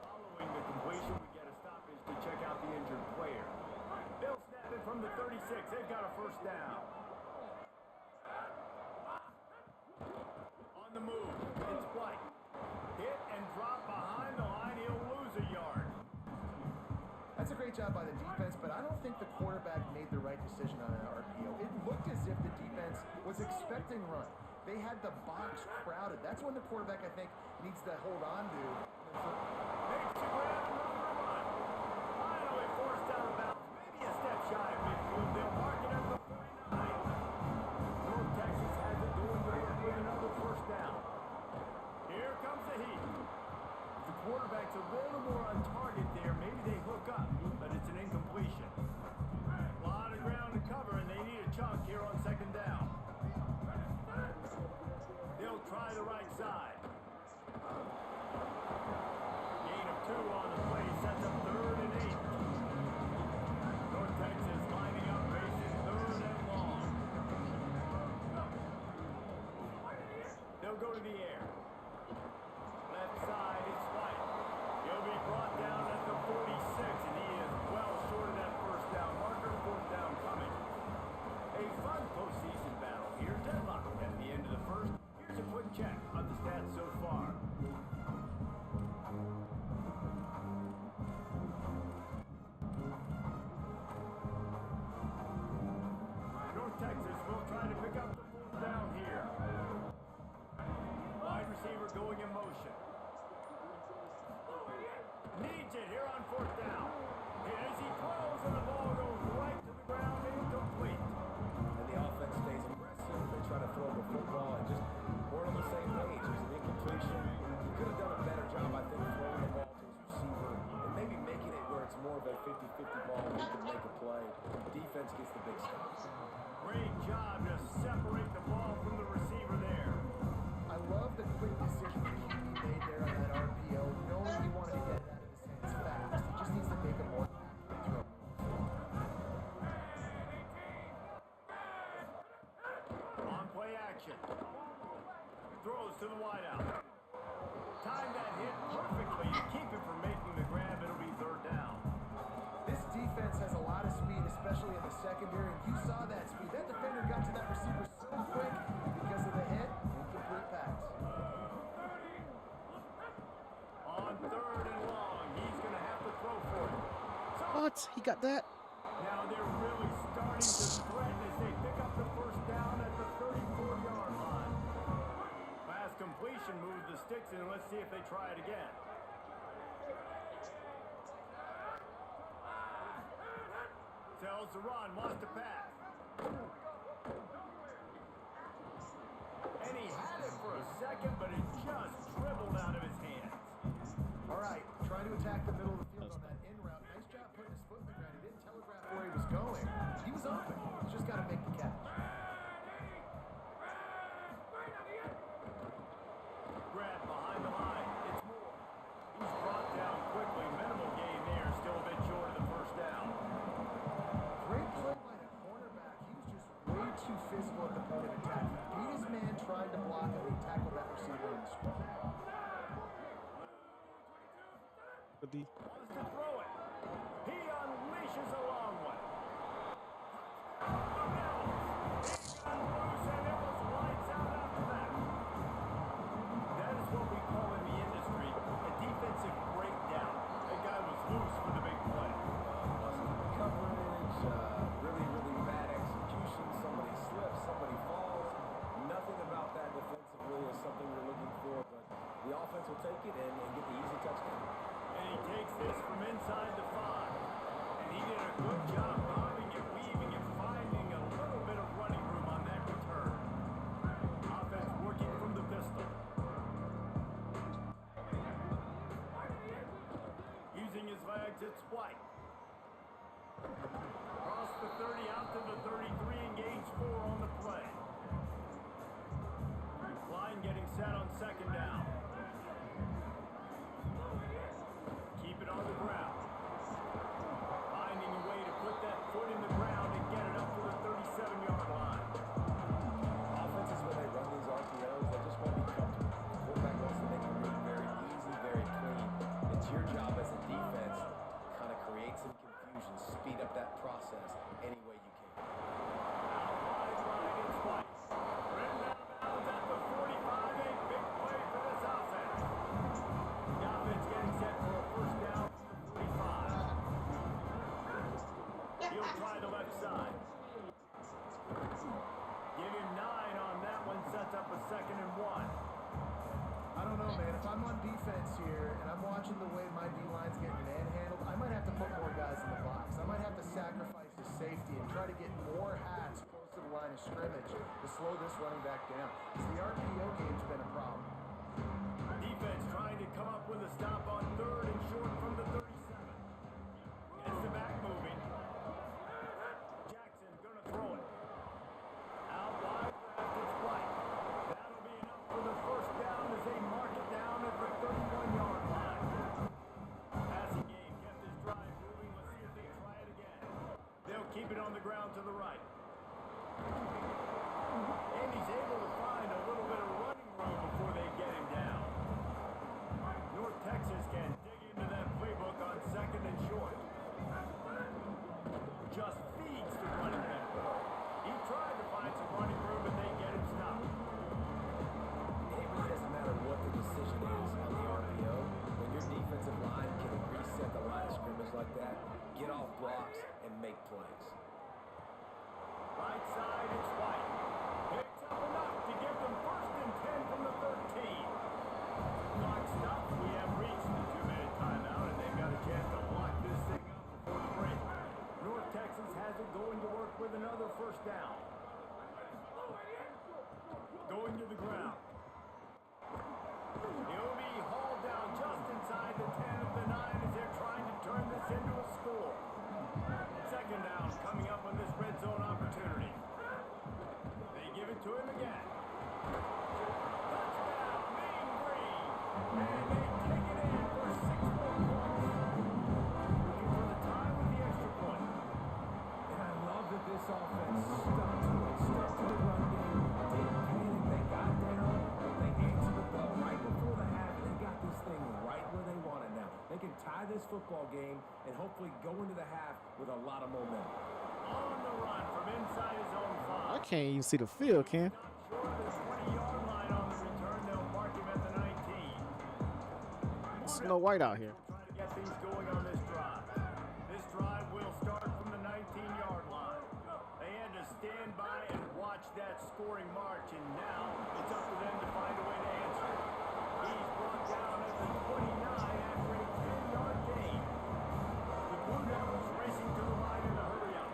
Following the completion, we get a stoppage to check out the injured player. They'll snap it from the 36. They've got a first down. On the move, it's White. Hit and drop behind the line. He'll lose a yard. That's a great job by the defense, but I don't think the quarterback made the right decision on that RPO. It looked as if the defense was expecting run. They had the box crowded. That's when the quarterback, I think, needs to hold on to. Makes the grab number one. Finally forced out of bounds. Maybe a step shy of midfield. They'll mark it at the 49. North Texas has it going to work with another first down. Here comes the heat. The quarterback's a little more on target there. Maybe they hook up, but it's an incompletion. A lot of ground to cover, and they need a chunk here on second down. They'll try the right side. Gain of 2 on the play sets up 3rd and 8. North Texas lining up, facing 3rd and long. They'll go to the air. Left side is White. He'll be brought down at the 46, and he is well short of that first down marker. 4th down coming. A fun postseason battle here. Deadlock at the end of the first. Here's a quick check on the stats so far. North Texas will try to pick up the 4th down here. Wide receiver going in motion. Needs it here on 4th down. And as he throws, and the ball goes right to the ground, incomplete. And the offense stays aggressive. They try to throw the football and just weren't on the same page. There's an incompletion. He could have done a better job, I think, throwing the ball to his receiver and maybe making it where it's more of a 50-50 ball where he can make a play. Defense gets the big stops. Great job to separate the ball from the receiver there. I love the quick decision that he made there on that RPO, knowing he wanted to get it out of his hands fast. He just needs to make a more accurate throw. On play action. Throws to the wideout. Time that hit perfectly to keep him from making the grab. It'll be 3rd down. This defense has a lot of speed, especially in the secondary, and you saw that speed. That defender got to that receiver so quick because of the hit. Incomplete pass. On 3rd and long, he's going to have to throw for it. So What? He got that? now they're really starting to threaten as they pick up the first down at the 34-yard line. Pass completion moves the sticks in. Let's see if they try it again. Tells the run, wants to pass. And he had it for a second, but it just dribbled out of his hands. All right, trying to attack the middle of the field on that in route. Nice job putting his foot in the ground. He didn't telegraph where he was going. He was open. He's just got to make the catch. Grab behind the line. It's Moore. He's brought down quickly. Minimal gain there. Still a bit short of the first down. Great play by the cornerback. He was just way too physical at the point of attack. He beat his man, tried to block him, and he tackled that receiver in the scrum. for D. Wants to throw it. He unleashes a long one. He got loose and it was lights out after that. That is what we call in the industry a defensive breakdown. That guy was loose for the big play. Busted coverage, really bad execution. Somebody slips, somebody falls. Nothing about that defensively is something we're looking for, but the offense will take it and get the easy touchdown. And he takes this from inside the 5. And he did a good job bobbing and weaving and finding a little bit of running room on that return. Offense working from the pistol. Using his legs, it's White. Across the 30 out to the 33, engage 4 on the play. Line getting set on second down. Keep it on the ground. Finding a way to put that foot in the ground and get it up to the 37-yard line. Offenses, when they run these RPOs, they just want to be comfortable. The quarterback wants to make the read very easy, very clean. It's your job as a defense to kind of create some confusion, speed up that process any way you can. Out wide line, it's White. Ran out of bounds at the 45. A big play for this offense. The offense getting set for a first down from the 45. He'll try the left side. Give him 9 on that one. Sets up a 2nd and 1. I don't know, man. If I'm on defense here and I'm watching the way my D-line's getting manhandled, I might have to put more guys in the box. I might have to sacrifice the safety and try to get more hats close to the line of scrimmage to slow this running back down. Because the RPO game's been a problem. Defense trying to come up with a stop on 3rd and short from the 37. Gets the back moving. Jackson gonna throw it. Out wide left, it's White. That'll be enough for the first down as they mark it down at the 31-yard line. Passing game kept his drive moving. Let's see if they try it again. They'll keep it on the ground to the right. And he's able to find a little bit of running room before they get him down. North Texas can dig into that playbook on 2nd and short. Just feeds the running back. He tried to find some running room, but they get him stopped. It really doesn't matter what the decision is on the RPO. When your defensive line can reset the line of scrimmage like that, get off blocks and make plays. Right side, it's White. Picks up enough to give them 1st and 10 from the 13. Clock stops. We have reached the 2-minute timeout, and they've got a chance to lock this thing up before the break. North Texas has it going to work with another first down. Going to the ground. He'll be hauled down just inside the 10 of the 9 as they're trying to turn this into a score. 2nd down coming up on this red zone opportunity. They give it to him again. Touchdown, Mean Green. And they take it in for 6 more points. Looking for the tie with the extra point. And I love that this offense stuck to it, stuck to the run game, didn't panic, they got down, they answered the bell right before the half, and they got this thing right where they want it now. They can tie this football game and hopefully go into the half with a lot of momentum. On the run from inside his own 5. I can't even see the field, Ken. Short of the 20-yard line on the return, they'll mark him at the 19. Snow White out here. Trying to get things going on this drive. This drive will start from the 19-yard line. They had to stand by and watch that scoring march, and now it's up to them to find a way to answer it. He's brought down at the 29 after a 10-yard gain. The Blue Devils racing to the line in a hurry-up.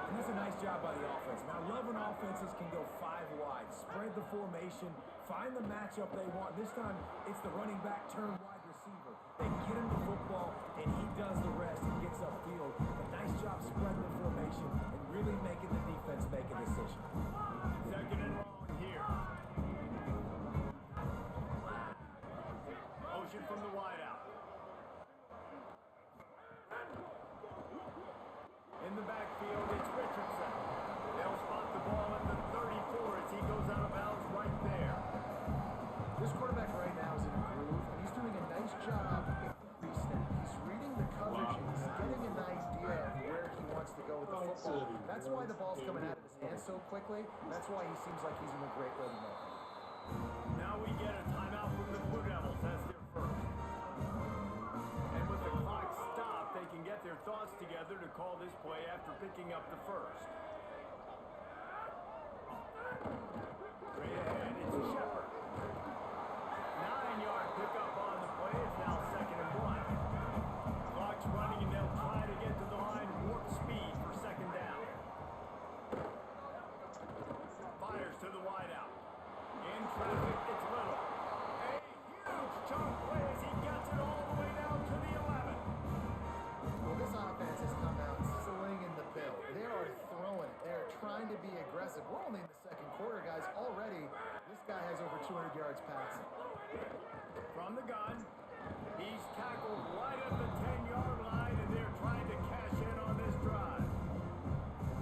And that's a nice job by the offense. Now, I love when offenses can go 5 wide, spread the formation, find the matchup they want. This time, it's the running back turn wide receiver. They get him the football, and he does the rest and gets upfield. A nice job spreading the formation and really making the defense make a decision. 2nd and long here. Motion from the wideout. In the backfield, it's Richardson. They'll spot the ball at the 34 as he goes out of bounds right there. This quarterback right now is in a groove, and he's doing a nice job in pre-snap. the ball's coming out of his hands so quickly. That's why he seems like he's in a great rhythm right now. Now we get a timeout from the Blue Devils as their first. And with the clock stopped, they can get their thoughts together to call this play after picking up the first. Straight ahead, it's Shepard. 9-yard pickup on the play. It's now 2nd and 1. Clock's running and they'll try to get to the line warp speed for 2nd down. Fires to the wideout. In traffic, it's Little. A huge chunk play as he gets it all the way down to the 11. Well, this offense has come out slinging the bill. They are throwing it. They're trying to be aggressive. We're only in the second quarter, guys. Already, this guy has over 200 yards passing. From the gun, he's tackled right at the 10-yard line, and they're trying to cash in on this drive.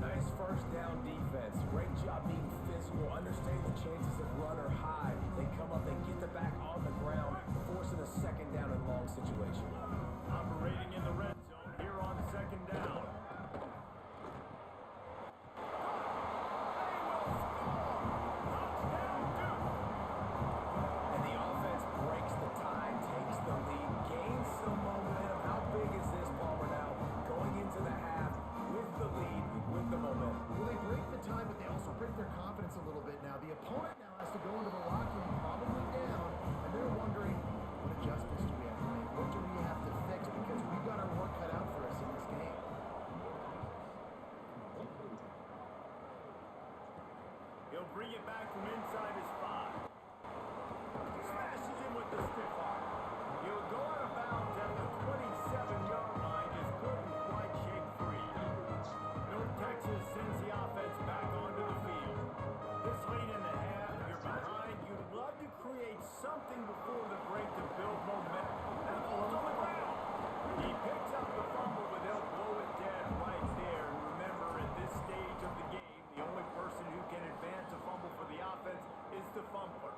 Nice first down defense. Great job being physical. Understanding the chances of run are high. They come up, they get the back on the ground, forcing a 2nd down and long situation. Operating in the red zone here on 2nd down. And the offense breaks the tie, takes the lead, gains some momentum. How big is this, Palmer, now? Going into the half with the lead, with the momentum. Well, they break the tie, but they also break their confidence a little bit now. The opponent now has to go into the locker room probably down, and they're wondering, what adjustments do we have to make? What do we have to fix? Because we've got our work cut out for us in this game. He'll bring it back from inside his 5. Smashes him with the stiff arm. He'll go out of bounds at the 27-yard line. Just couldn't quite shake free. North Texas sends the offense back onto the field. This late in the half, you're behind. You'd love to create something before the break to build momentum. And the ball's on the ground. He picks up the fumble, but they'll blow it dead right there. And remember, at this stage of the game, the only person who can advance a fumble for the offense is the fumbler.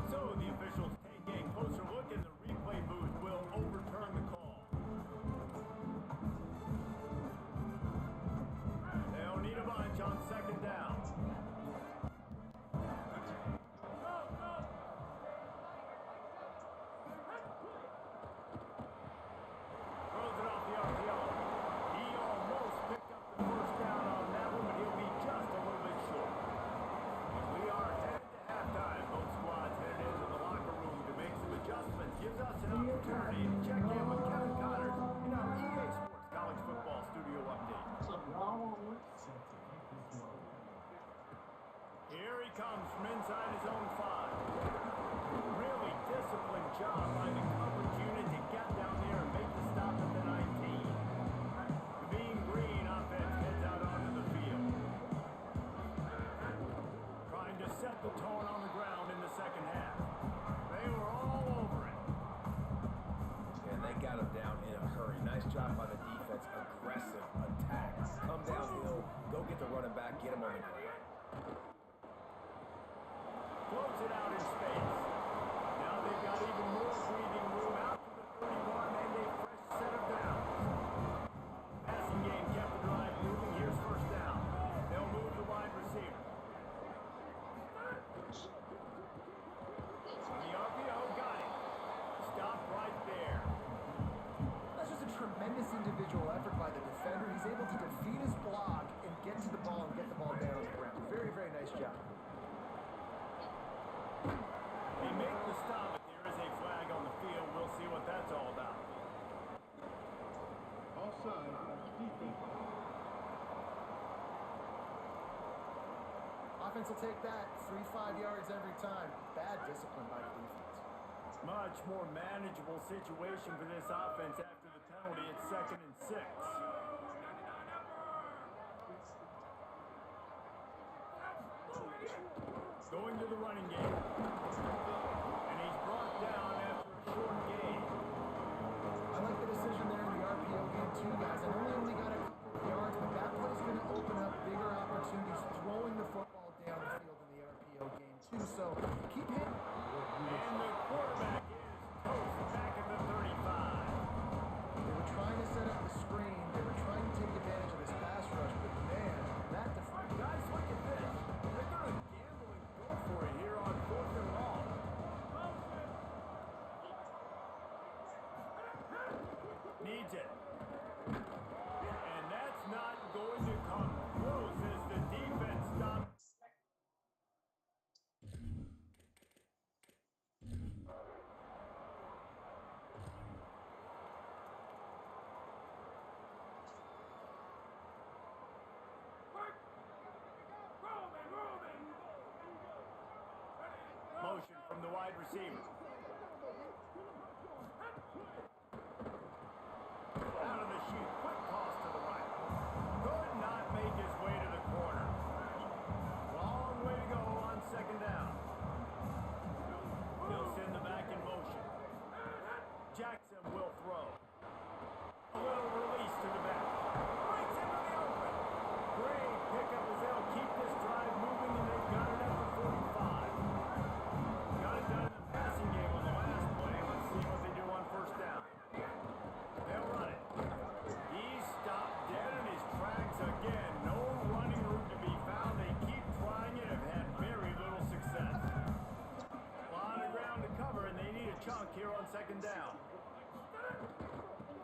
So the officials take a closer look, and the replay booth will overturn the call. They'll need a bunch on 2nd down. Throws it off the RPO. He almost picked up the first down on that one, but he'll be just a little bit short. And we are headed to halftime. Both squads headed into the locker room to make some adjustments. Gives us an opportunity to check in with Kevin Connors in our EA Sports College Football Studio Update. Here he comes from inside his own 5. Really disciplined job by the coverage unit to get down there and make the stop at the 19. The Mean Green offense heads out onto the field. Trying to set the tone on the ground in the second half. They were all over it. And they got him down in a hurry. Nice job by the defense. Aggressive attack. Come downhill, go get the running back, get him on the ground. Floats it out in space. Now they've got even more breathing room out to the 31 and a fresh set of downs. Passing game kept the drive moving. Here's first down. They'll move the wide receiver. The RPO got it. Stop right there. That's just a tremendous individual effort by the defender. He's able to defeat his block and get to the ball and get the ball down on the ground. Very, very nice job. They make the stop, but there is a flag on the field. We'll see what that's all about. Offside, defense. Offense will take that. 3-5 yards every time. Bad discipline by the defense. Much more manageable situation for this offense after the penalty. It's 2nd and 6. Going to the running game. And he's brought down after a short gain. I like the decision there in the RPO game too, guys. I know they only got a couple of yards, but that play's going to open up bigger opportunities throwing the football down the field in the RPO game too. So keep hitting. And the quarterback is toast needs it. And that's not going to come close as the defense stops. Motion from the wide receiver. Out of the chute, quick toss to the right. Could not make his way to the corner. Long way to go on second down. He'll send the back in motion. Jackson will throw. A little release to the back. Breaks into the open. Great pickup as they'll keep this drive moving, and they've got it up to 45. Got it done in the passing game on the last play. Let's see what they do on first down. They'll run it. He's stopped dead in his tracks again. No running room to be found. They keep trying it and have had very little success. A lot of ground to cover, and they need a chunk here on second down.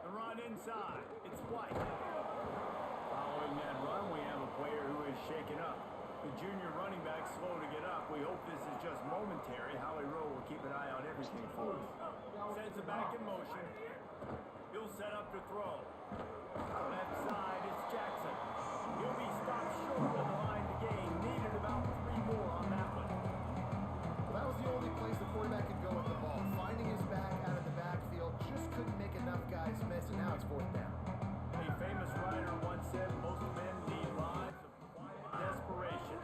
The run inside. It's White. Following that run, we have a player who is shaken up. The junior running back slow to get up. We hope this is just momentary. Howie Rowe will keep an eye on everything for us. Sends it back in motion. He'll set up to throw. Left side, it's Jackson. He'll be stopped short of the line to gain. Needed about 3 more on that one. Well, that was the only place the quarterback could go with the ball. Finding his back out of the backfield, just couldn't make enough guys miss, and now it's fourth down. A famous writer once said, most men lead lives of quiet desperation.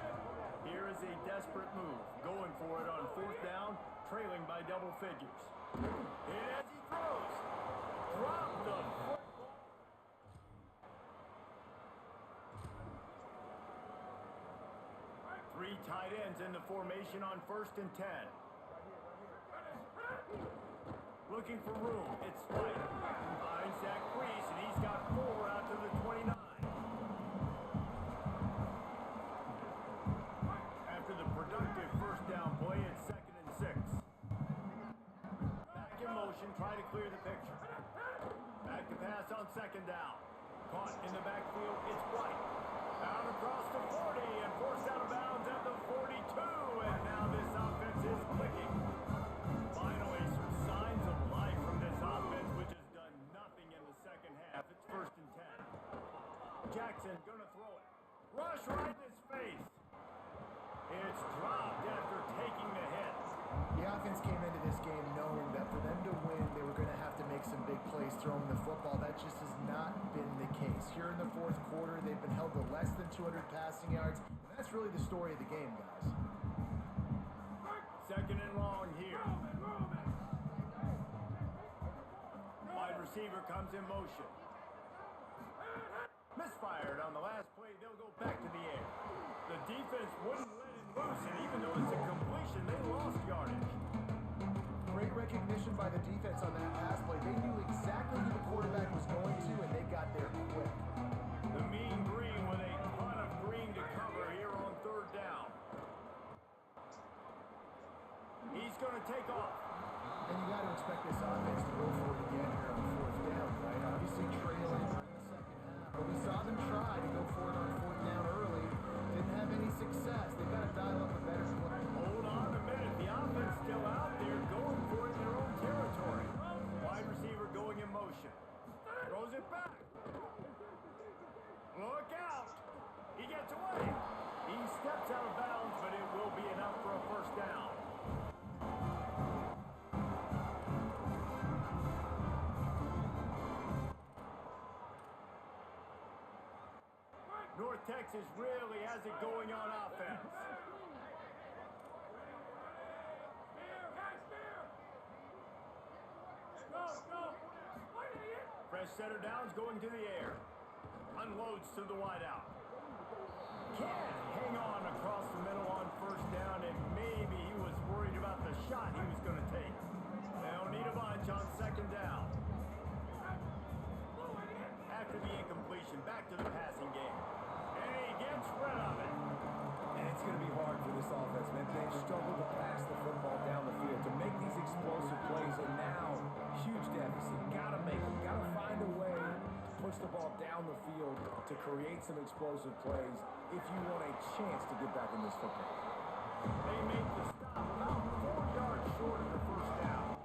Here is a desperate move. Going for it on fourth down, trailing by double figures. And as he throws, drop the football. Three tight ends in the formation on 1st and 10. Looking for room. It's White. Finds that crease, and he's got 4 out to the 29. After the productive first down play, it's 2nd and 6. Back in motion, try to clear the picture. Back to pass on 2nd down. Caught in the backfield, it's White. Out across the 40 and forced out of bounds at the 42. And now this offense is clicking. Finally, some signs of life from this offense, which has done nothing in the second half. It's 1st and 10. Jackson gonna throw it. Rush right in his face. It's dropped after taking the hit. The offense came into this game knowing that for them to win, they were going to have to make some big plays throwing the football. That just has not been the case. Here in the fourth quarter, they've been held to less than 200 passing yards. And that's really the story of the game, guys. 2nd and long here. Wide receiver comes in motion. Misfired on the last play. They'll go back to the air. The defense wouldn't let it loose, and even though it's a completion, they lost yardage. Great recognition by the defense on that pass play. They knew exactly who the quarterback was going to, and they got there quick. The mean green with a ton of green to cover here on 3rd down. He's going to take off. And you got to expect this offense to go for it again here on 4th down, right? Obviously trailing in the second half, but we saw them try to go for it on 4th down early. Didn't have any success. They've got to dial up a better play. Hold on a minute. The offense still out there going for it in their own territory. Wide receiver going in motion. Throws it back. Look out. He gets away. He steps out of bounds, but it will be enough for a 1st down. North Texas really has it going on offense. Fresh center downs going to the air. Unloads to the wideout. Can't hang on across the middle on 1st down, and maybe he was worried about the shot he was going to take. They'll need a bunch on 2nd down. After the incompletion, back to the passing game. And he gets rid of it. And it's going to be hard for this offense, man. They've struggled to pass the football down the field to make these explosive plays, and now huge deficit. Got to make them. Got to find a way ball down the field to create some explosive plays if you want a chance to get back in this football. They make the stop about 4 yards short of the first down.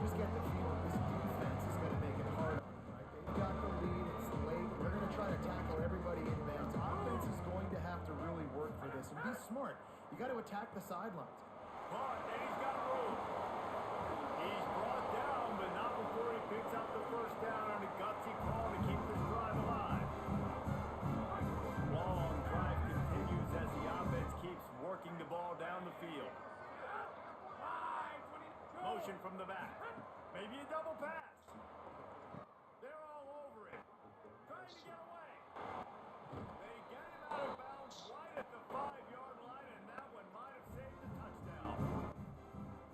Just get the feeling this defense is going to make it hard. Right? They've got the lead. It's late. They're going to try to tackle everybody in bounds. Offense is going to have to really work for this and be smart. You got to attack the sidelines. But and he's got room. He's brought down, but not before he picks up the first down on a gutsy call to keep this drive alive. Long drive continues as the offense keeps working the ball down the field. Motion from the back. Maybe a double pass. They're all over it. Trying to get away. They get him out of bounds right at the 5-yard line, and that one might have saved the touchdown.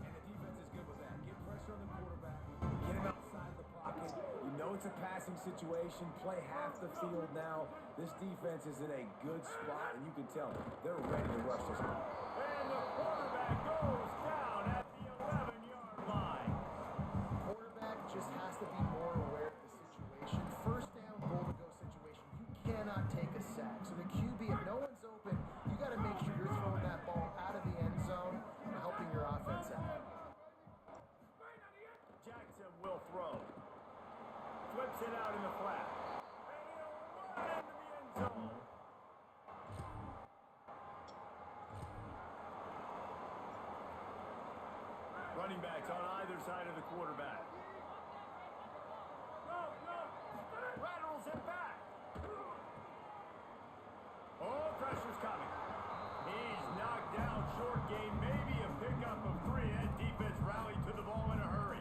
And the defense is good with that. Get pressure on the quarterback. Get him outside the pocket. You know it's a passing situation. Play half the field now. This defense is in a good spot, and you can tell they're ready to rush this ball. And the quarterback goes down at the 11-yard line. Quarterback just has to be more aware of the situation. First down, goal to go situation. You cannot take a sack. So the QB, if no one's open, you got to make sure you're throwing that ball out of the end zone and helping your offense out. Jackson will throw. Flips it out in the flat. And he'll run into the end zone. Running backs on either side of the quarterback. Rattles it back. Oh, pressure's coming. He's knocked down short game. Maybe a pickup of 3. And defense rallied to the ball in a hurry.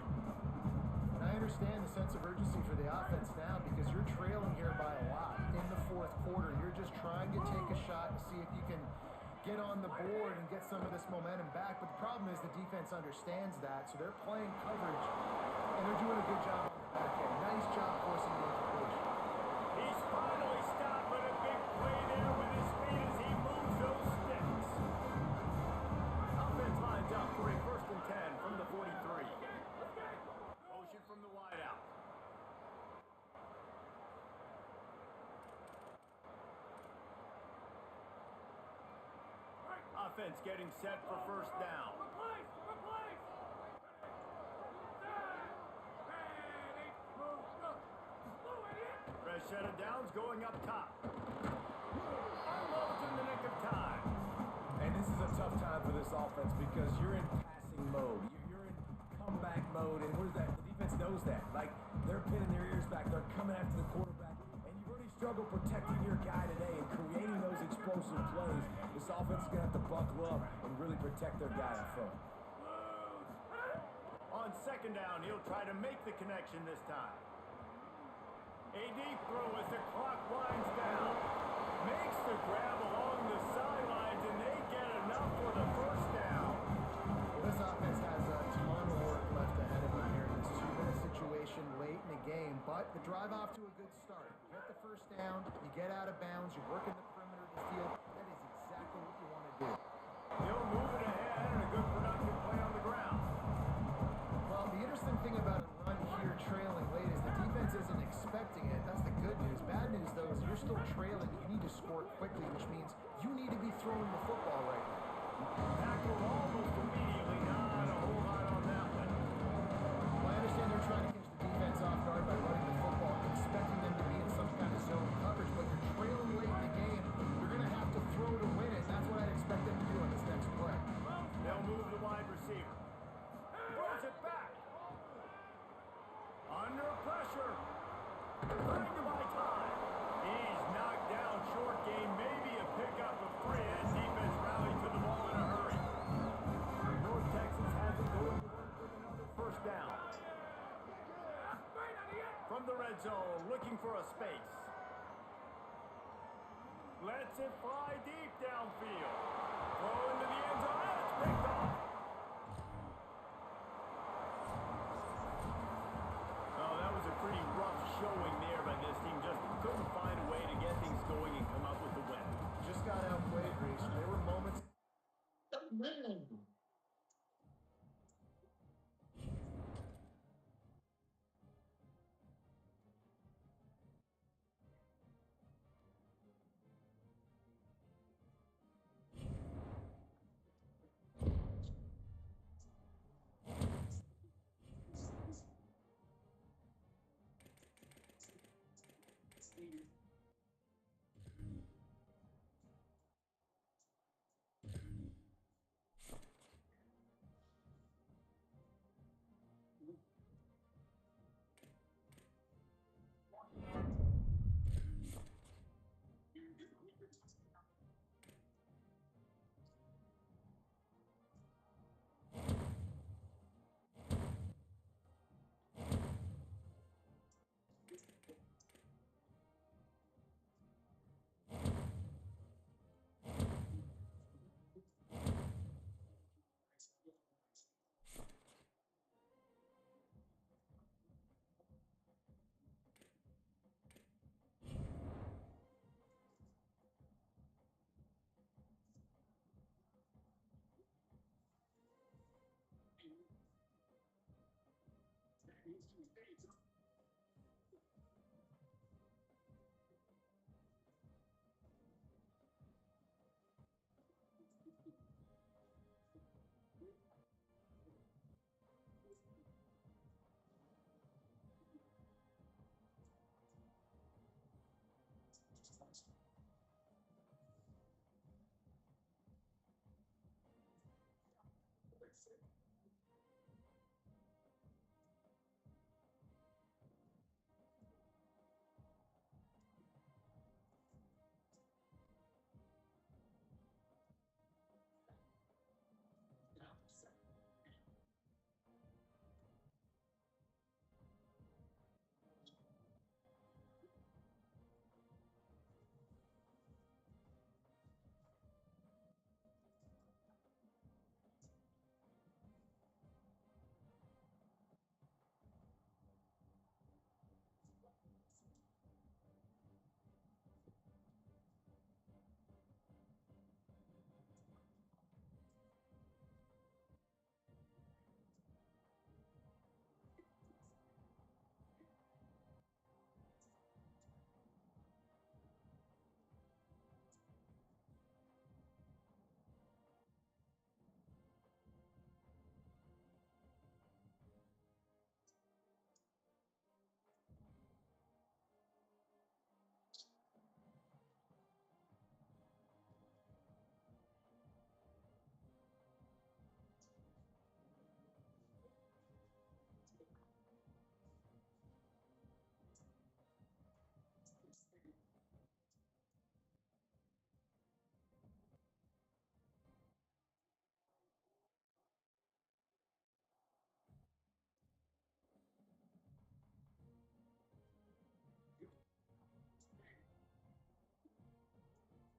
And I understand the sense of urgency for the offense now because you're trailing here by a lot in the fourth quarter. You're just trying to take a shot to see if you can get on the board and get some of this momentum back. But the problem is the defense understands that, so they're playing coverage, and they're doing a good job on the back end. Nice job forcing the incompletion. He's finally stopped, but a big play there with his feet as he moves those sticks. Offense lines up for a 1st and 10 from the 43. Motion from the wideout. Offense getting set for first down. Fresh set of downs going up top. Almost in the nick of time. And this is a tough time for this offense because you're in passing mode. You're in comeback mode, and what is that? The defense knows that. Like, they're pinning their ears back. They're coming after the quarterback. And you've already struggled protecting your guy today and creating those explosive plays. This offense is going to have to buckle up and really protect their guy in front. On second down, he'll try to make the connection this time. A deep throw as the clock winds down. Makes the grab along the sidelines, and they get enough for the first down. Well, this offense has a ton of work left ahead of them here in this 2-minute situation late in the game, but the drive off to a good start. You get the first down, you get out of bounds, you're working the perimeter of the field. That is exactly what you want to do. He'll move it ahead and a good productive play on the ground. Well, the interesting thing about a run here trailing late is the defense isn't expecting it. That's the good news. Bad news, though, is you're still trailing. You need to score quickly, which means you need to be throwing the football right now. Tackled almost immediately. Not a whole lot on that one. Well, I understand they're trying to catch the defense off guard by running the football, expecting them to be in some kind of zone coverage, but you're trailing late in the game. You're going to have to throw to win it. That's what I'd expect them to do on this next play. They'll move the wide receiver. Throws it back. Under pressure. Trying to buy time. He's knocked down short game. Maybe a pickup of 3. And defense rallied to the ball in a hurry. North Texas has it going to work with another first down. From the red zone, looking for a space. Lets it fly deep downfield. Throw into the end zone. And it's picked off. Oh, that was a pretty rough showing there by this team. Just couldn't find a way to get things going and come up with the win. Just got outplayed, Reese. There were moments.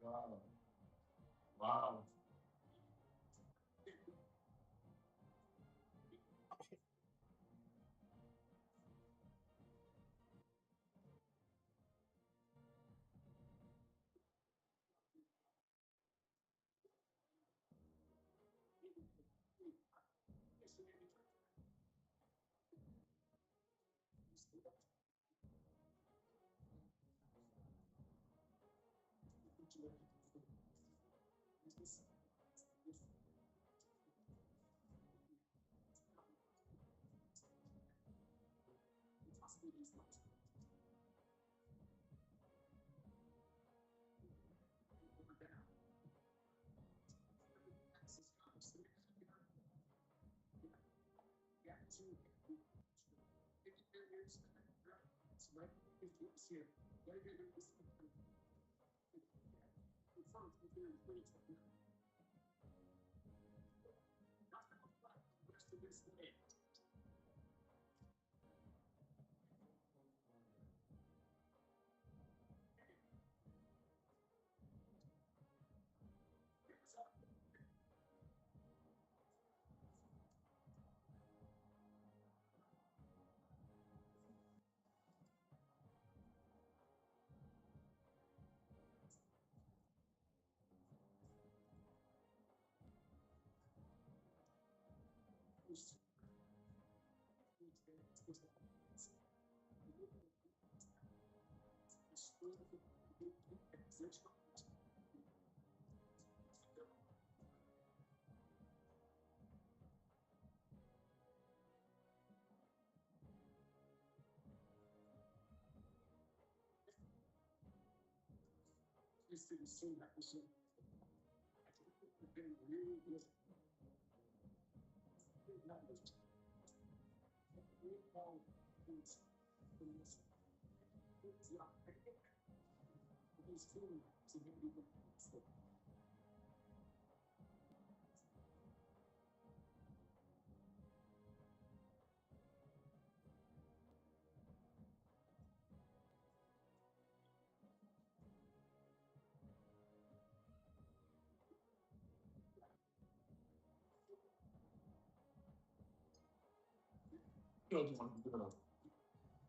Wow. Wow.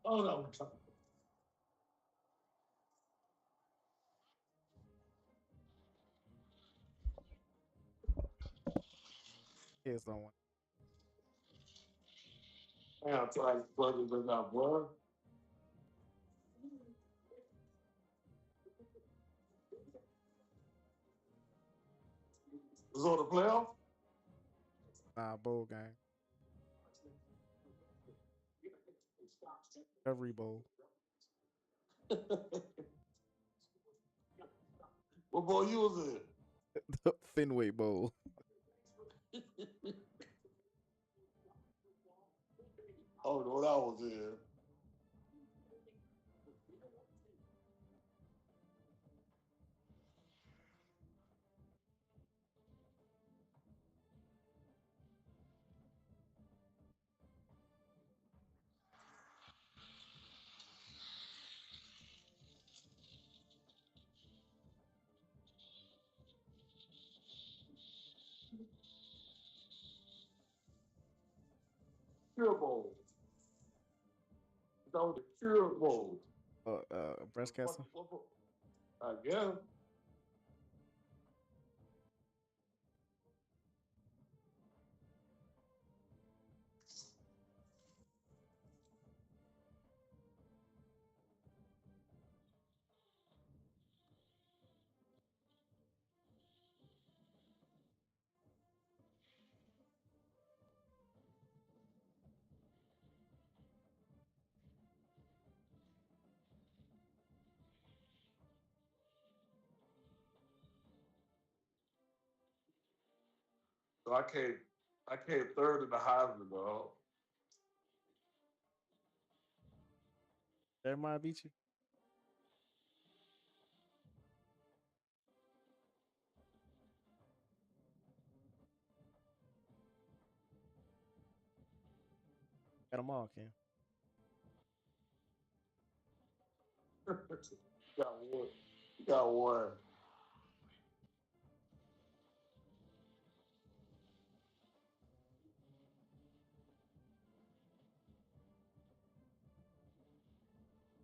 Oh no. Kids don't want. Yeah, I tried to plug it out, boy. Is on the playoff? Nah, bowl game. Every bowl. What boy you was in? The Fenway Bowl. Oh, no, that was in. Pure Bowl. That was the Pure Bowl. Breast cancer. I guess. So I came third in the Heisman, dog. Jeremiah beat you. Got them all, Ken. Got one. Got one.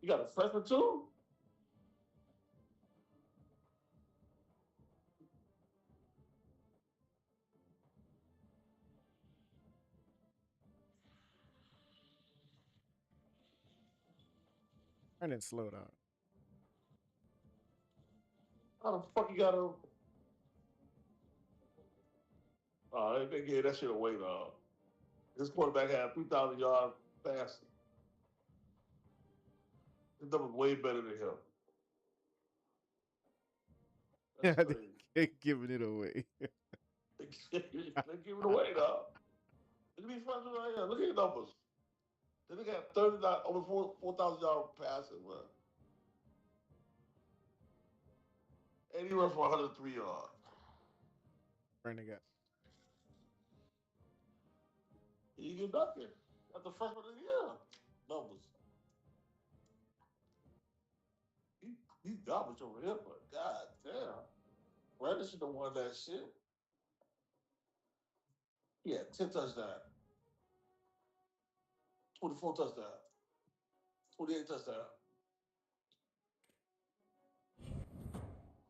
You got a freshman too? Brandon slow down. How the fuck you got a? Oh, they gave that shit away, dog. This quarterback had 3,000 yard passing. His number's way better than him. Yeah, That's crazy. they giving it away. They give it away, dog. Look at these freshmen right here. Look at the numbers. Then they got 39, almost 4,000 yard passing, man. And he rushed for 103 yards. Brandon got. He get nothing. That's the freshman of the year. Numbers. He's garbage over here, but god damn. Brandon should have won that shit. He had 10 touchdowns, 24 touchdowns, 28 touchdowns.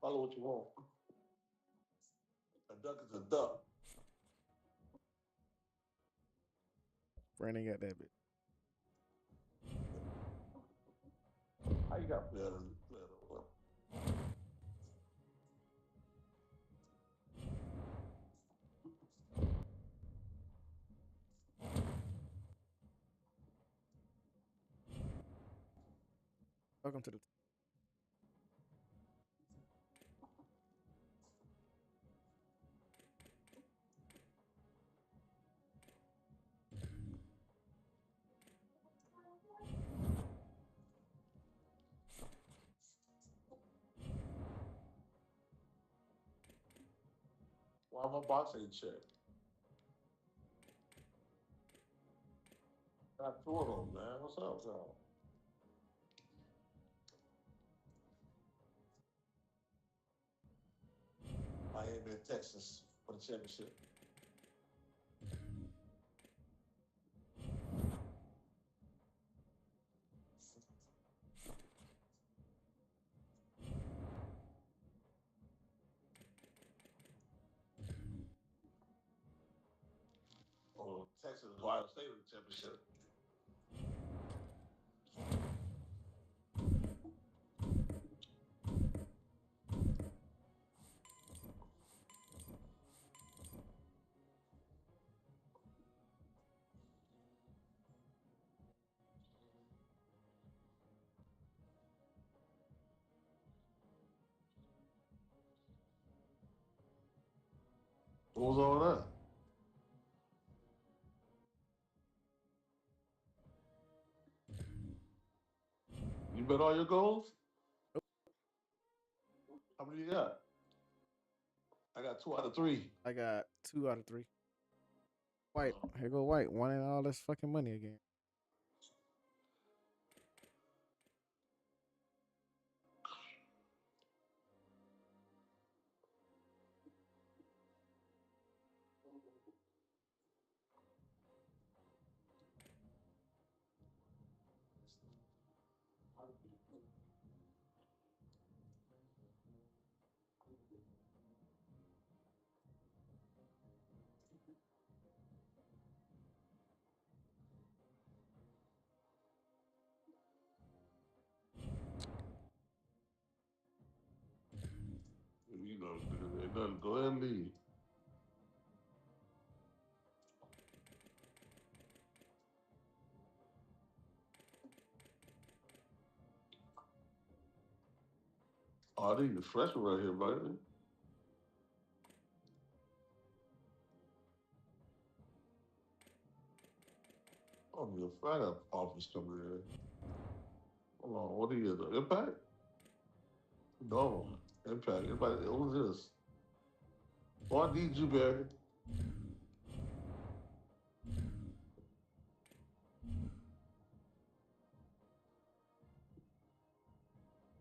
Follow what you want. A duck is a duck. Brandon got that bit. How you got better? Welcome to the. Why my box ain't checked? Got two of them, man. What's up, y'all? Miami and Texas for the championship. Oh, Texas and Ohio State in the championship. What was all that? You bet all your goals? How many you got? I got 2 out of 3. I got 2 out of 3. White. Here go White. Wanting all this fucking money again. You know, ain't nothing. Go ahead and leave. Oh, I need the freshman right here, baby. Oh, your fat office coming in. Hold on, what are you? The Impact? No, Impact. Impact. Who's this? Oh, I need you, Barry.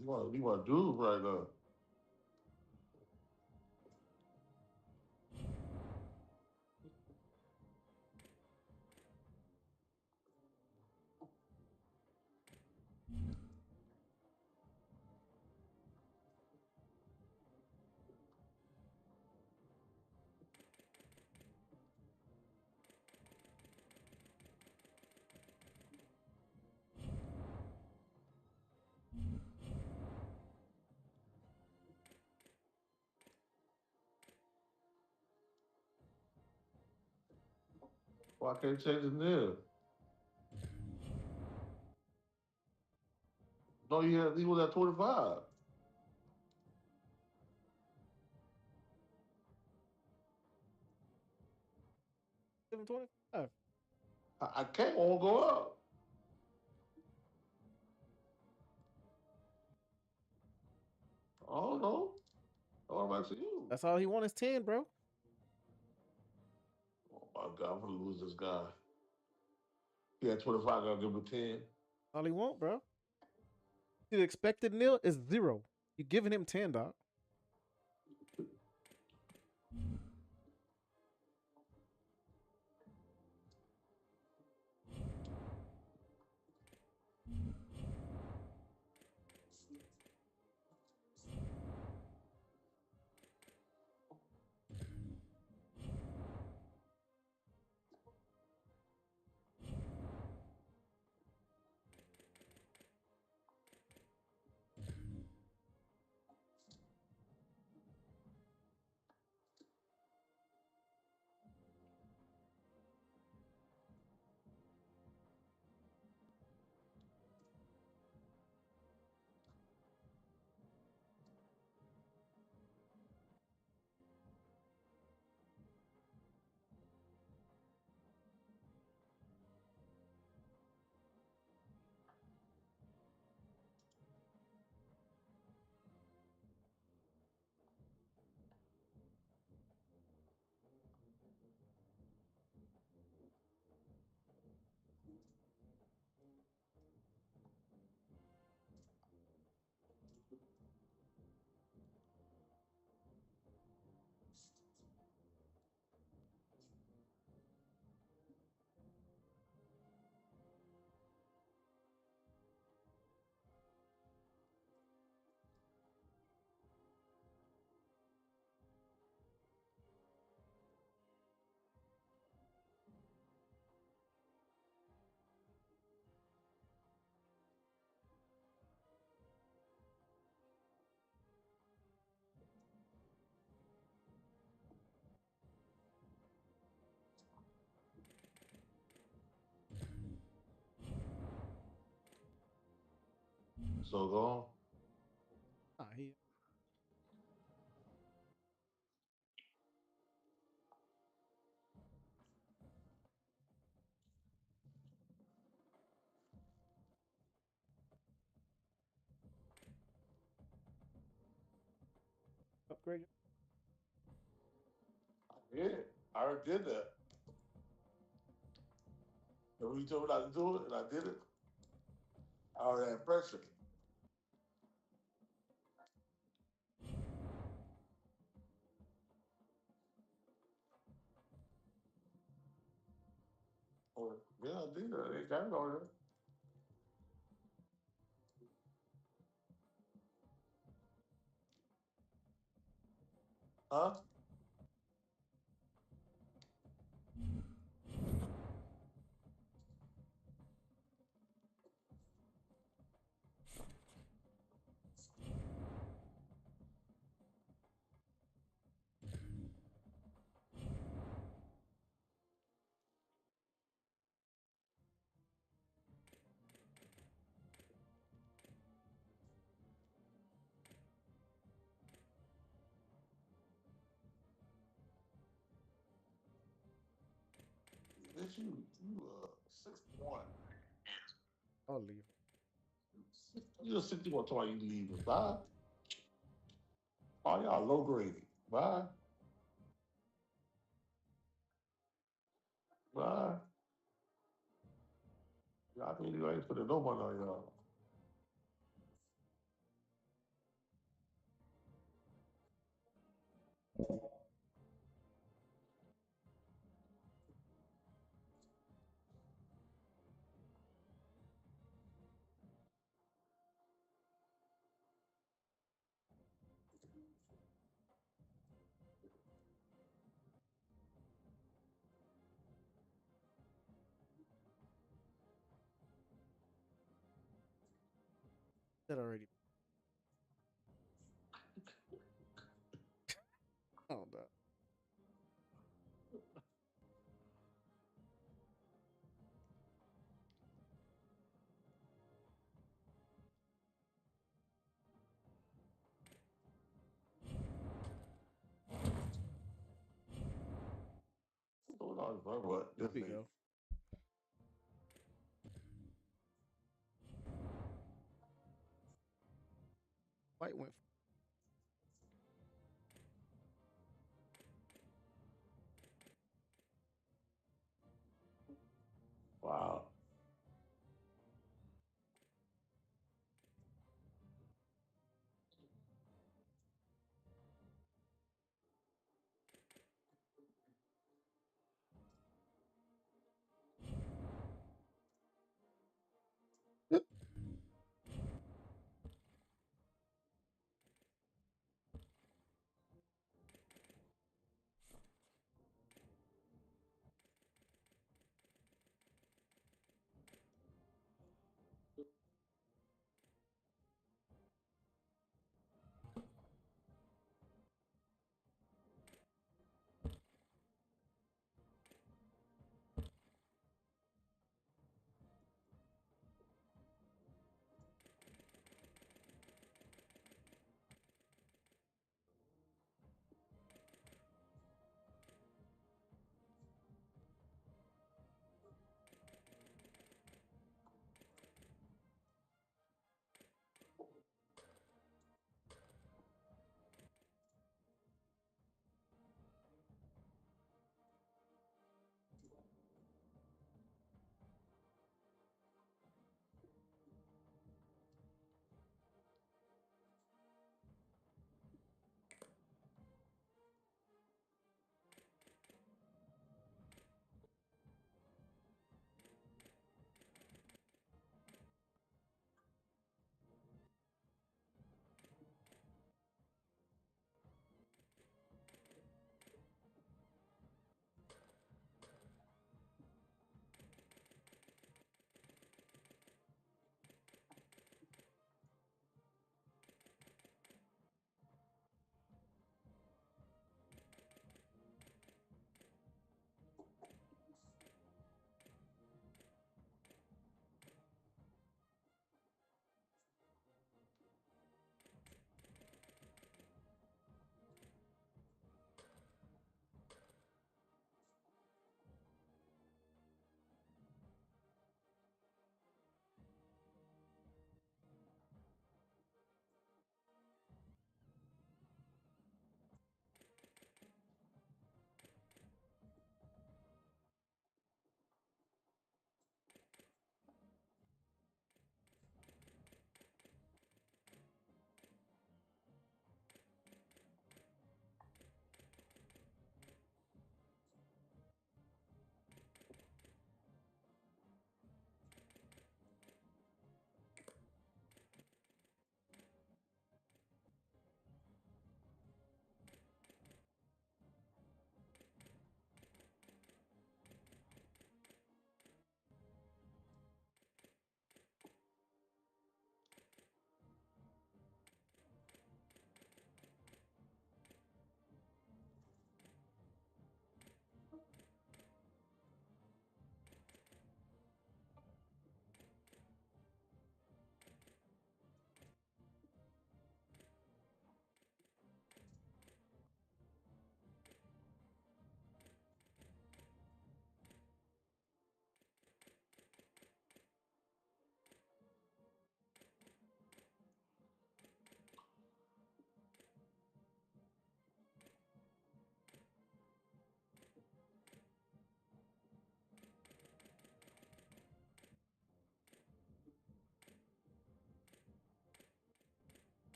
You want to do right now? Why can't change his name? No, he was at 25. 725. I can't all go up. I don't know. I'm asking you. That's all he wants is 10, bro. Oh my God, I'm gonna lose this guy. He had 25. I gotta give him 10. All he want, bro. The expected nil is 0. You giving him 10, dog. So go Nah, he upgrade? I did it. I already did that. And when you told me not to do it, and I did it, I already had pressure. Oh, yeah, I did it. They got it already. Huh? Bitch, you 6'1". I'll leave. You're 61 talking about you leaving. Bye. All y'all low graded. Bye. Bye. I mean, you ain't putting no money on y'all. That already. Oh, no. What's going on, bro? What? Here This we nigga. go. White went. Wow.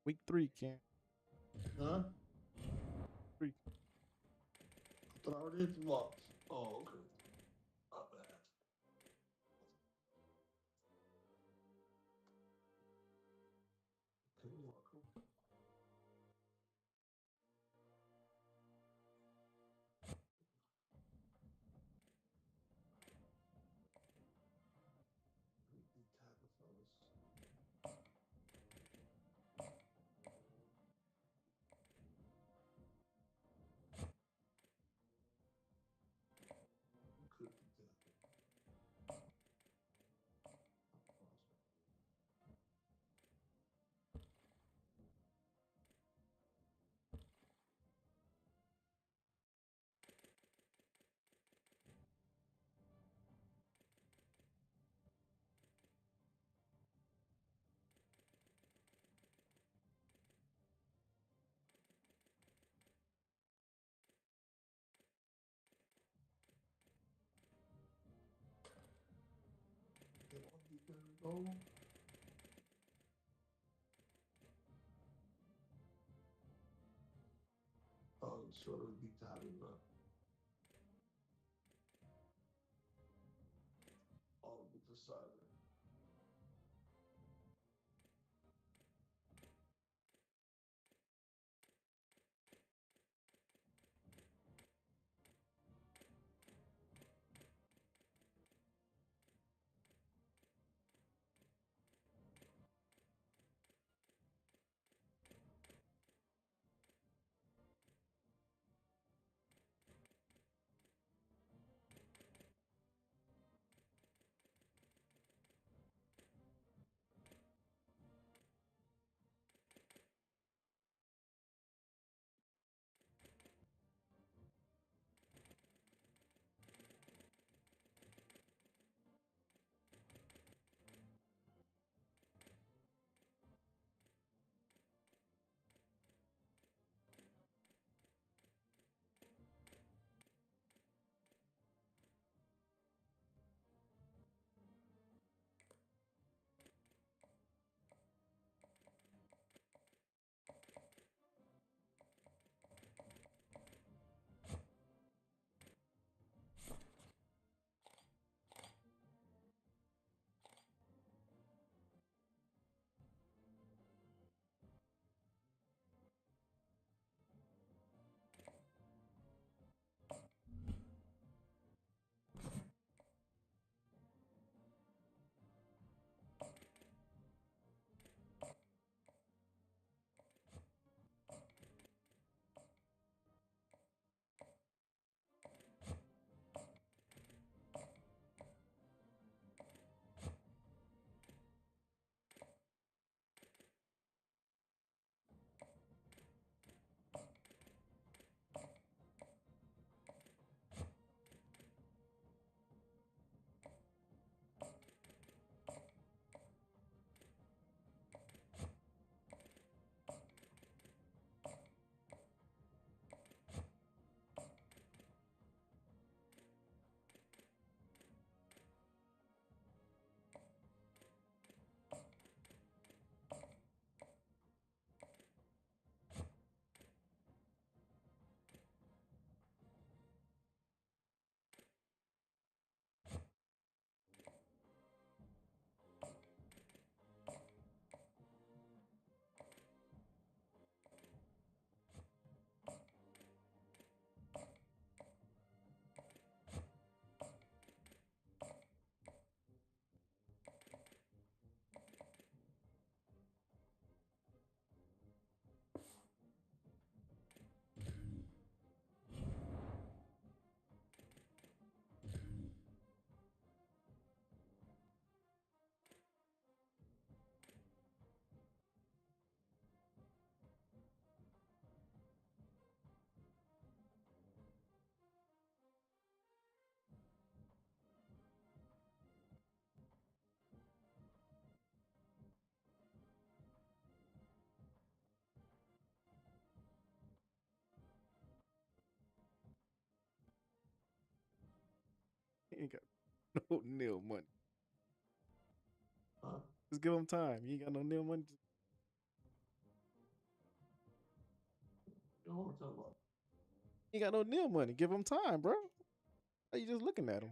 Week 3, Ken. Huh? 3. I thought I already hit the marks. Oh, okay. My bad. Okay, you're welcome. There we go. Oh, sure, it'll be tired enough. All of it decided. He ain't got no nil money. Huh? Just give him time. You ain't got no nil money. You know what I'm talking about? He ain't got no nil money. Give him time, bro. Are you just looking at him?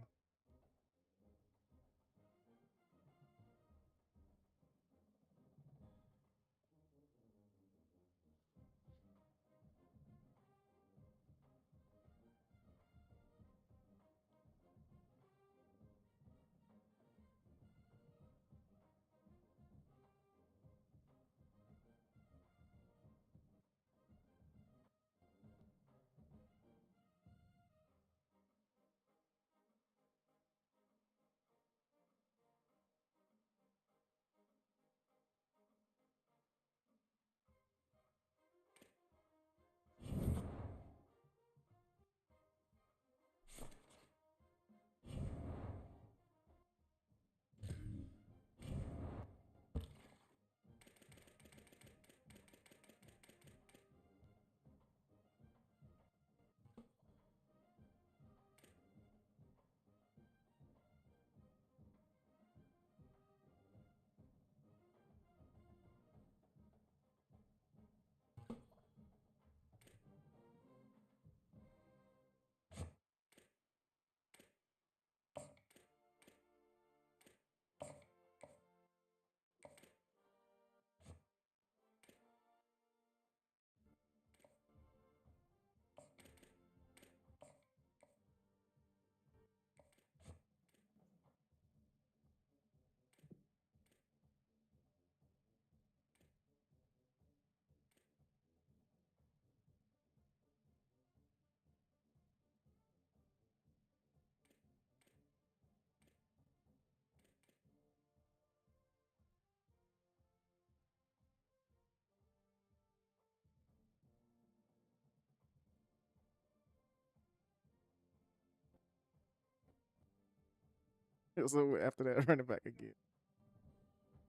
So after that, running back again.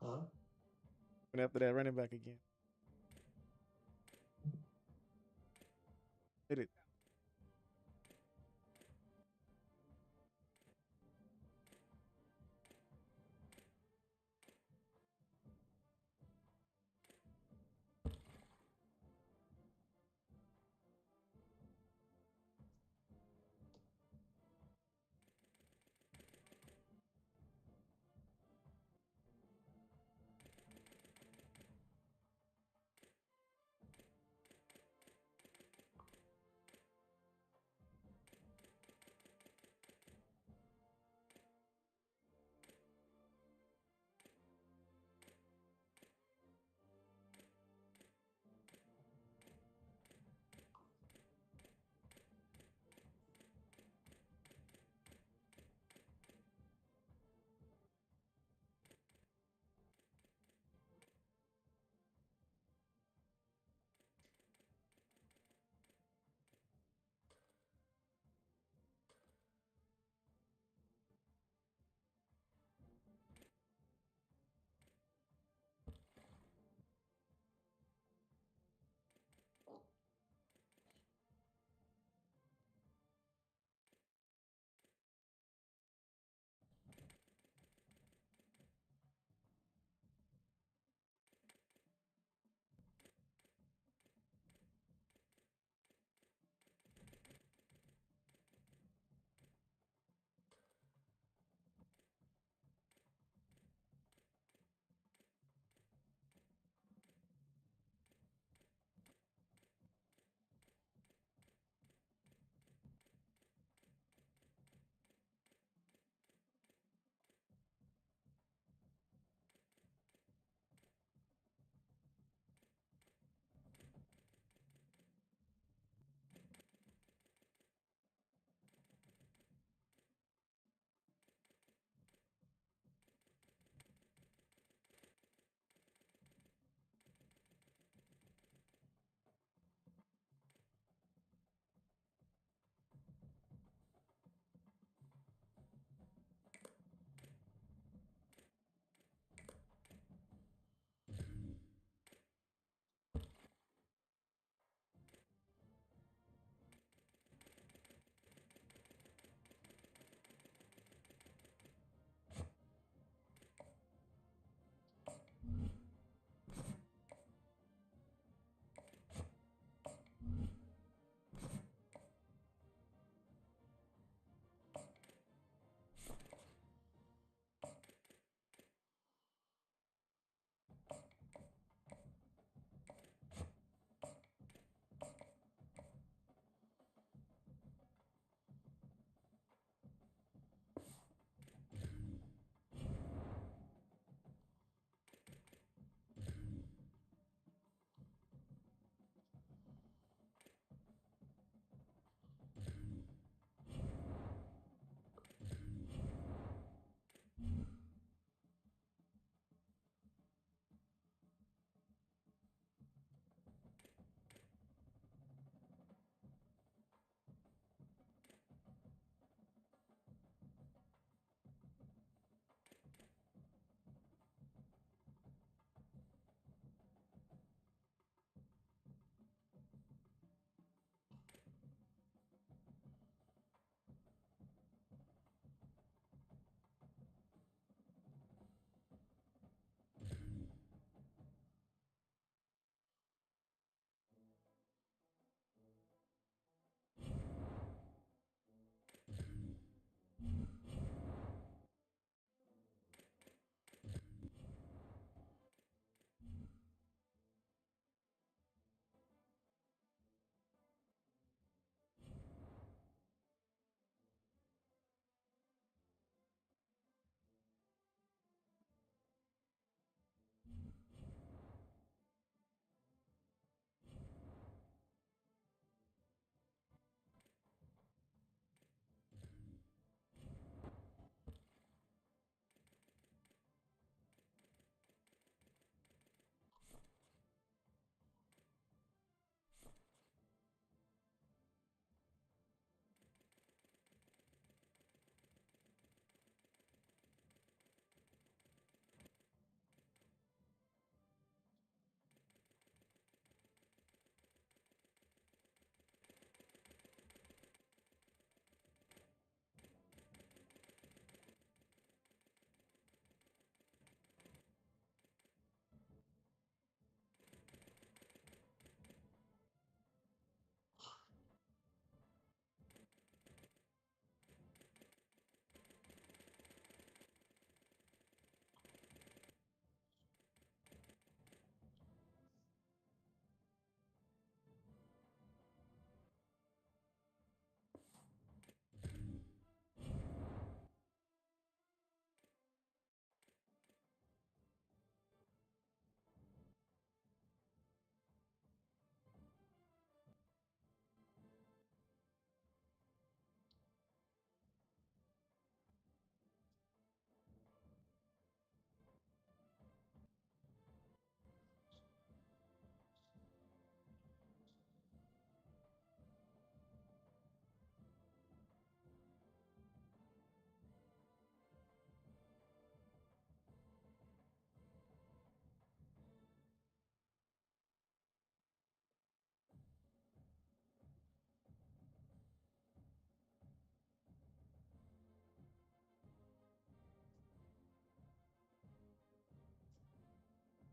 Huh? And after that, running back again. Hit it.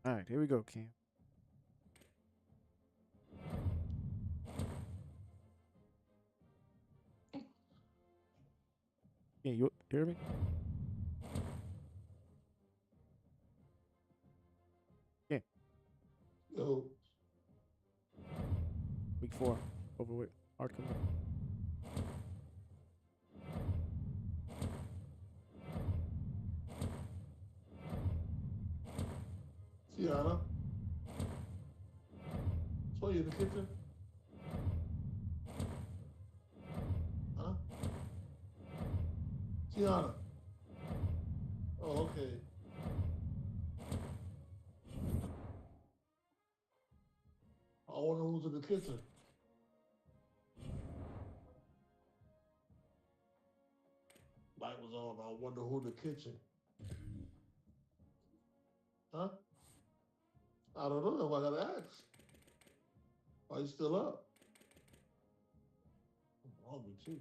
All right, here we go, Cam. Yeah, you hear me? Yeah. Yo. Week 4 over with. Hard commit. Tiana. So you in the kitchen? Huh? Tiana. Oh, okay. I wonder who's in the kitchen. Light was on. I wonder who in the kitchen. Huh? I don't know. I gotta ask. Why you still up? I'm hungry too.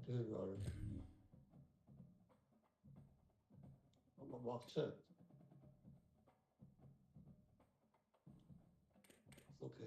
kindergarten. I'm a box check. Okay.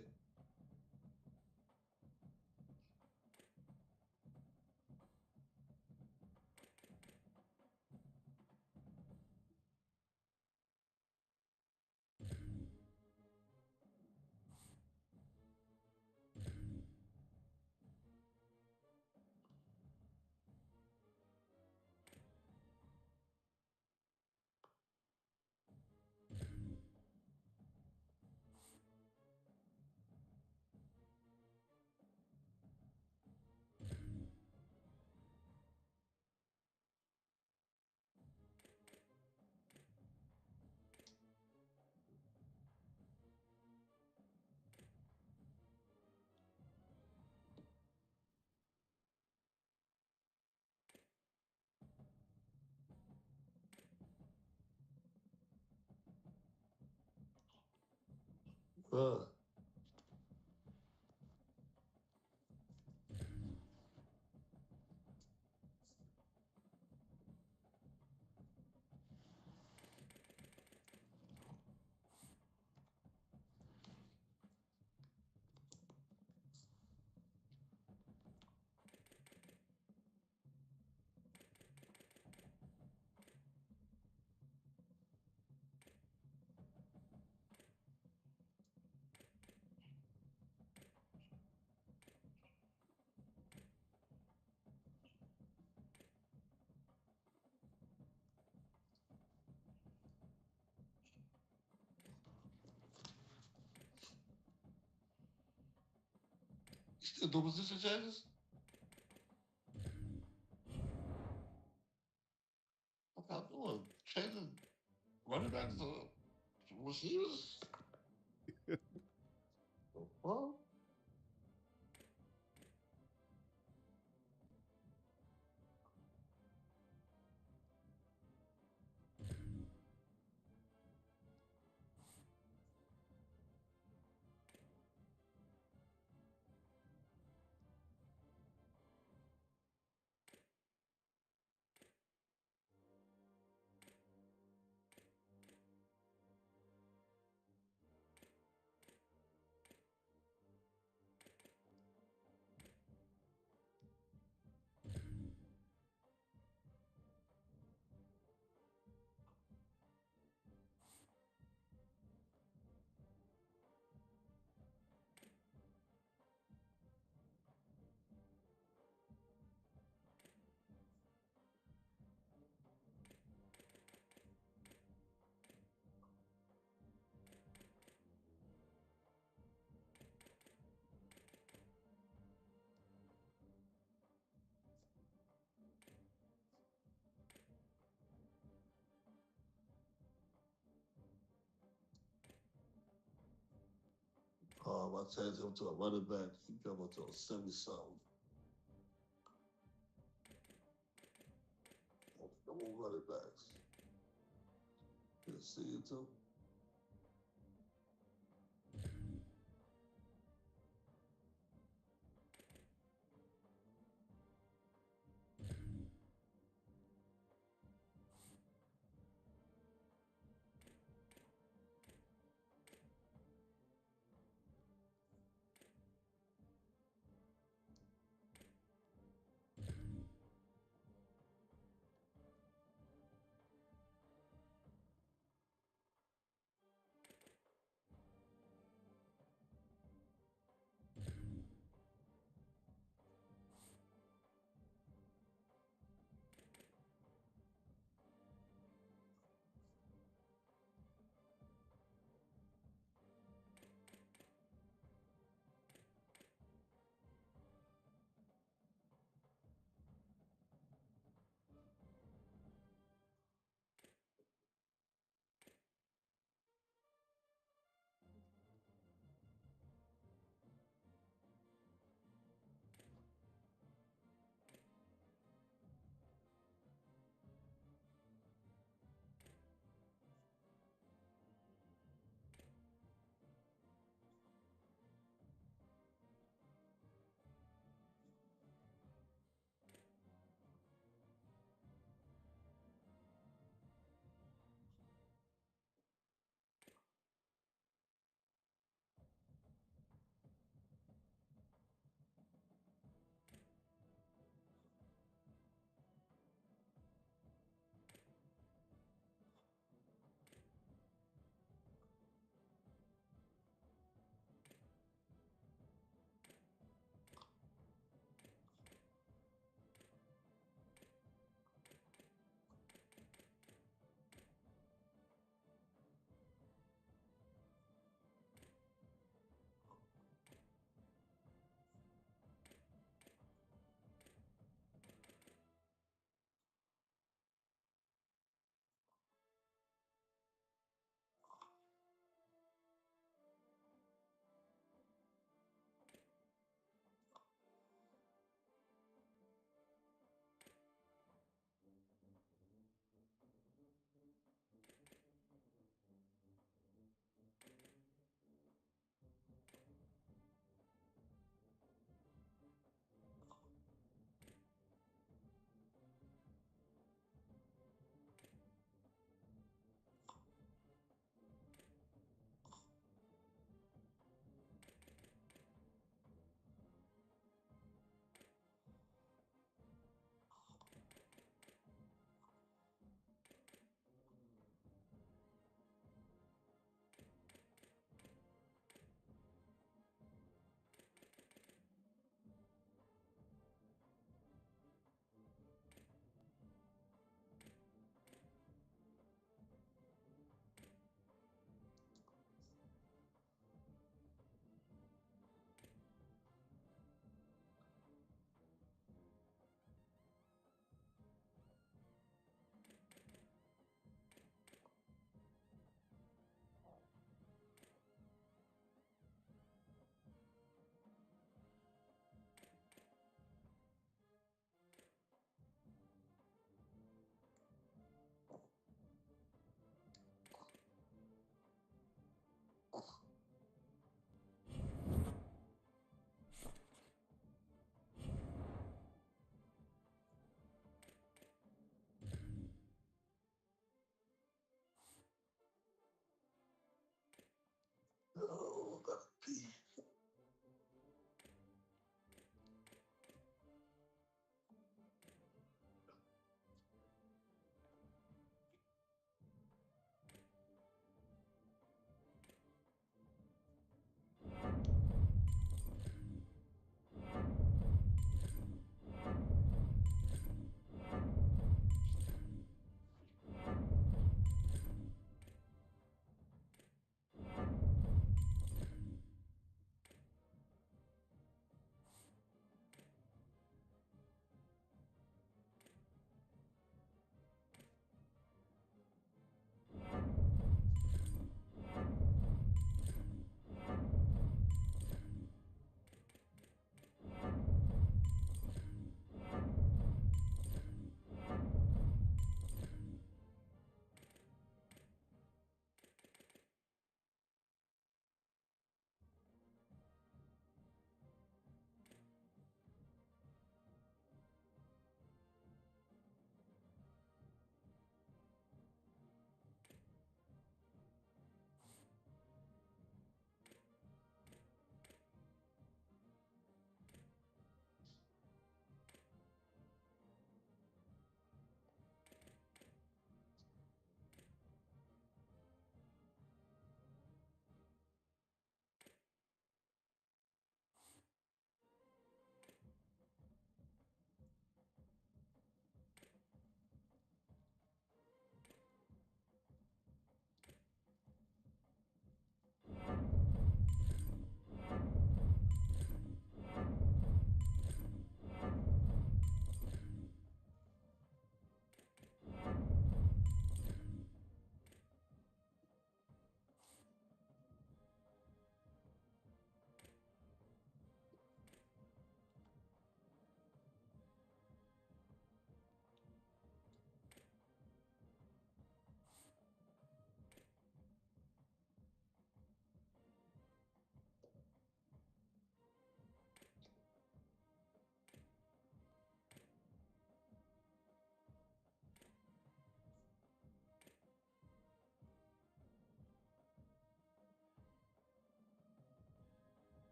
You still do position changes? What I'm doing? Changing running backs to receivers? Well, I changed him to a running back. He come up to a 70-something. No more running backs. You see it too?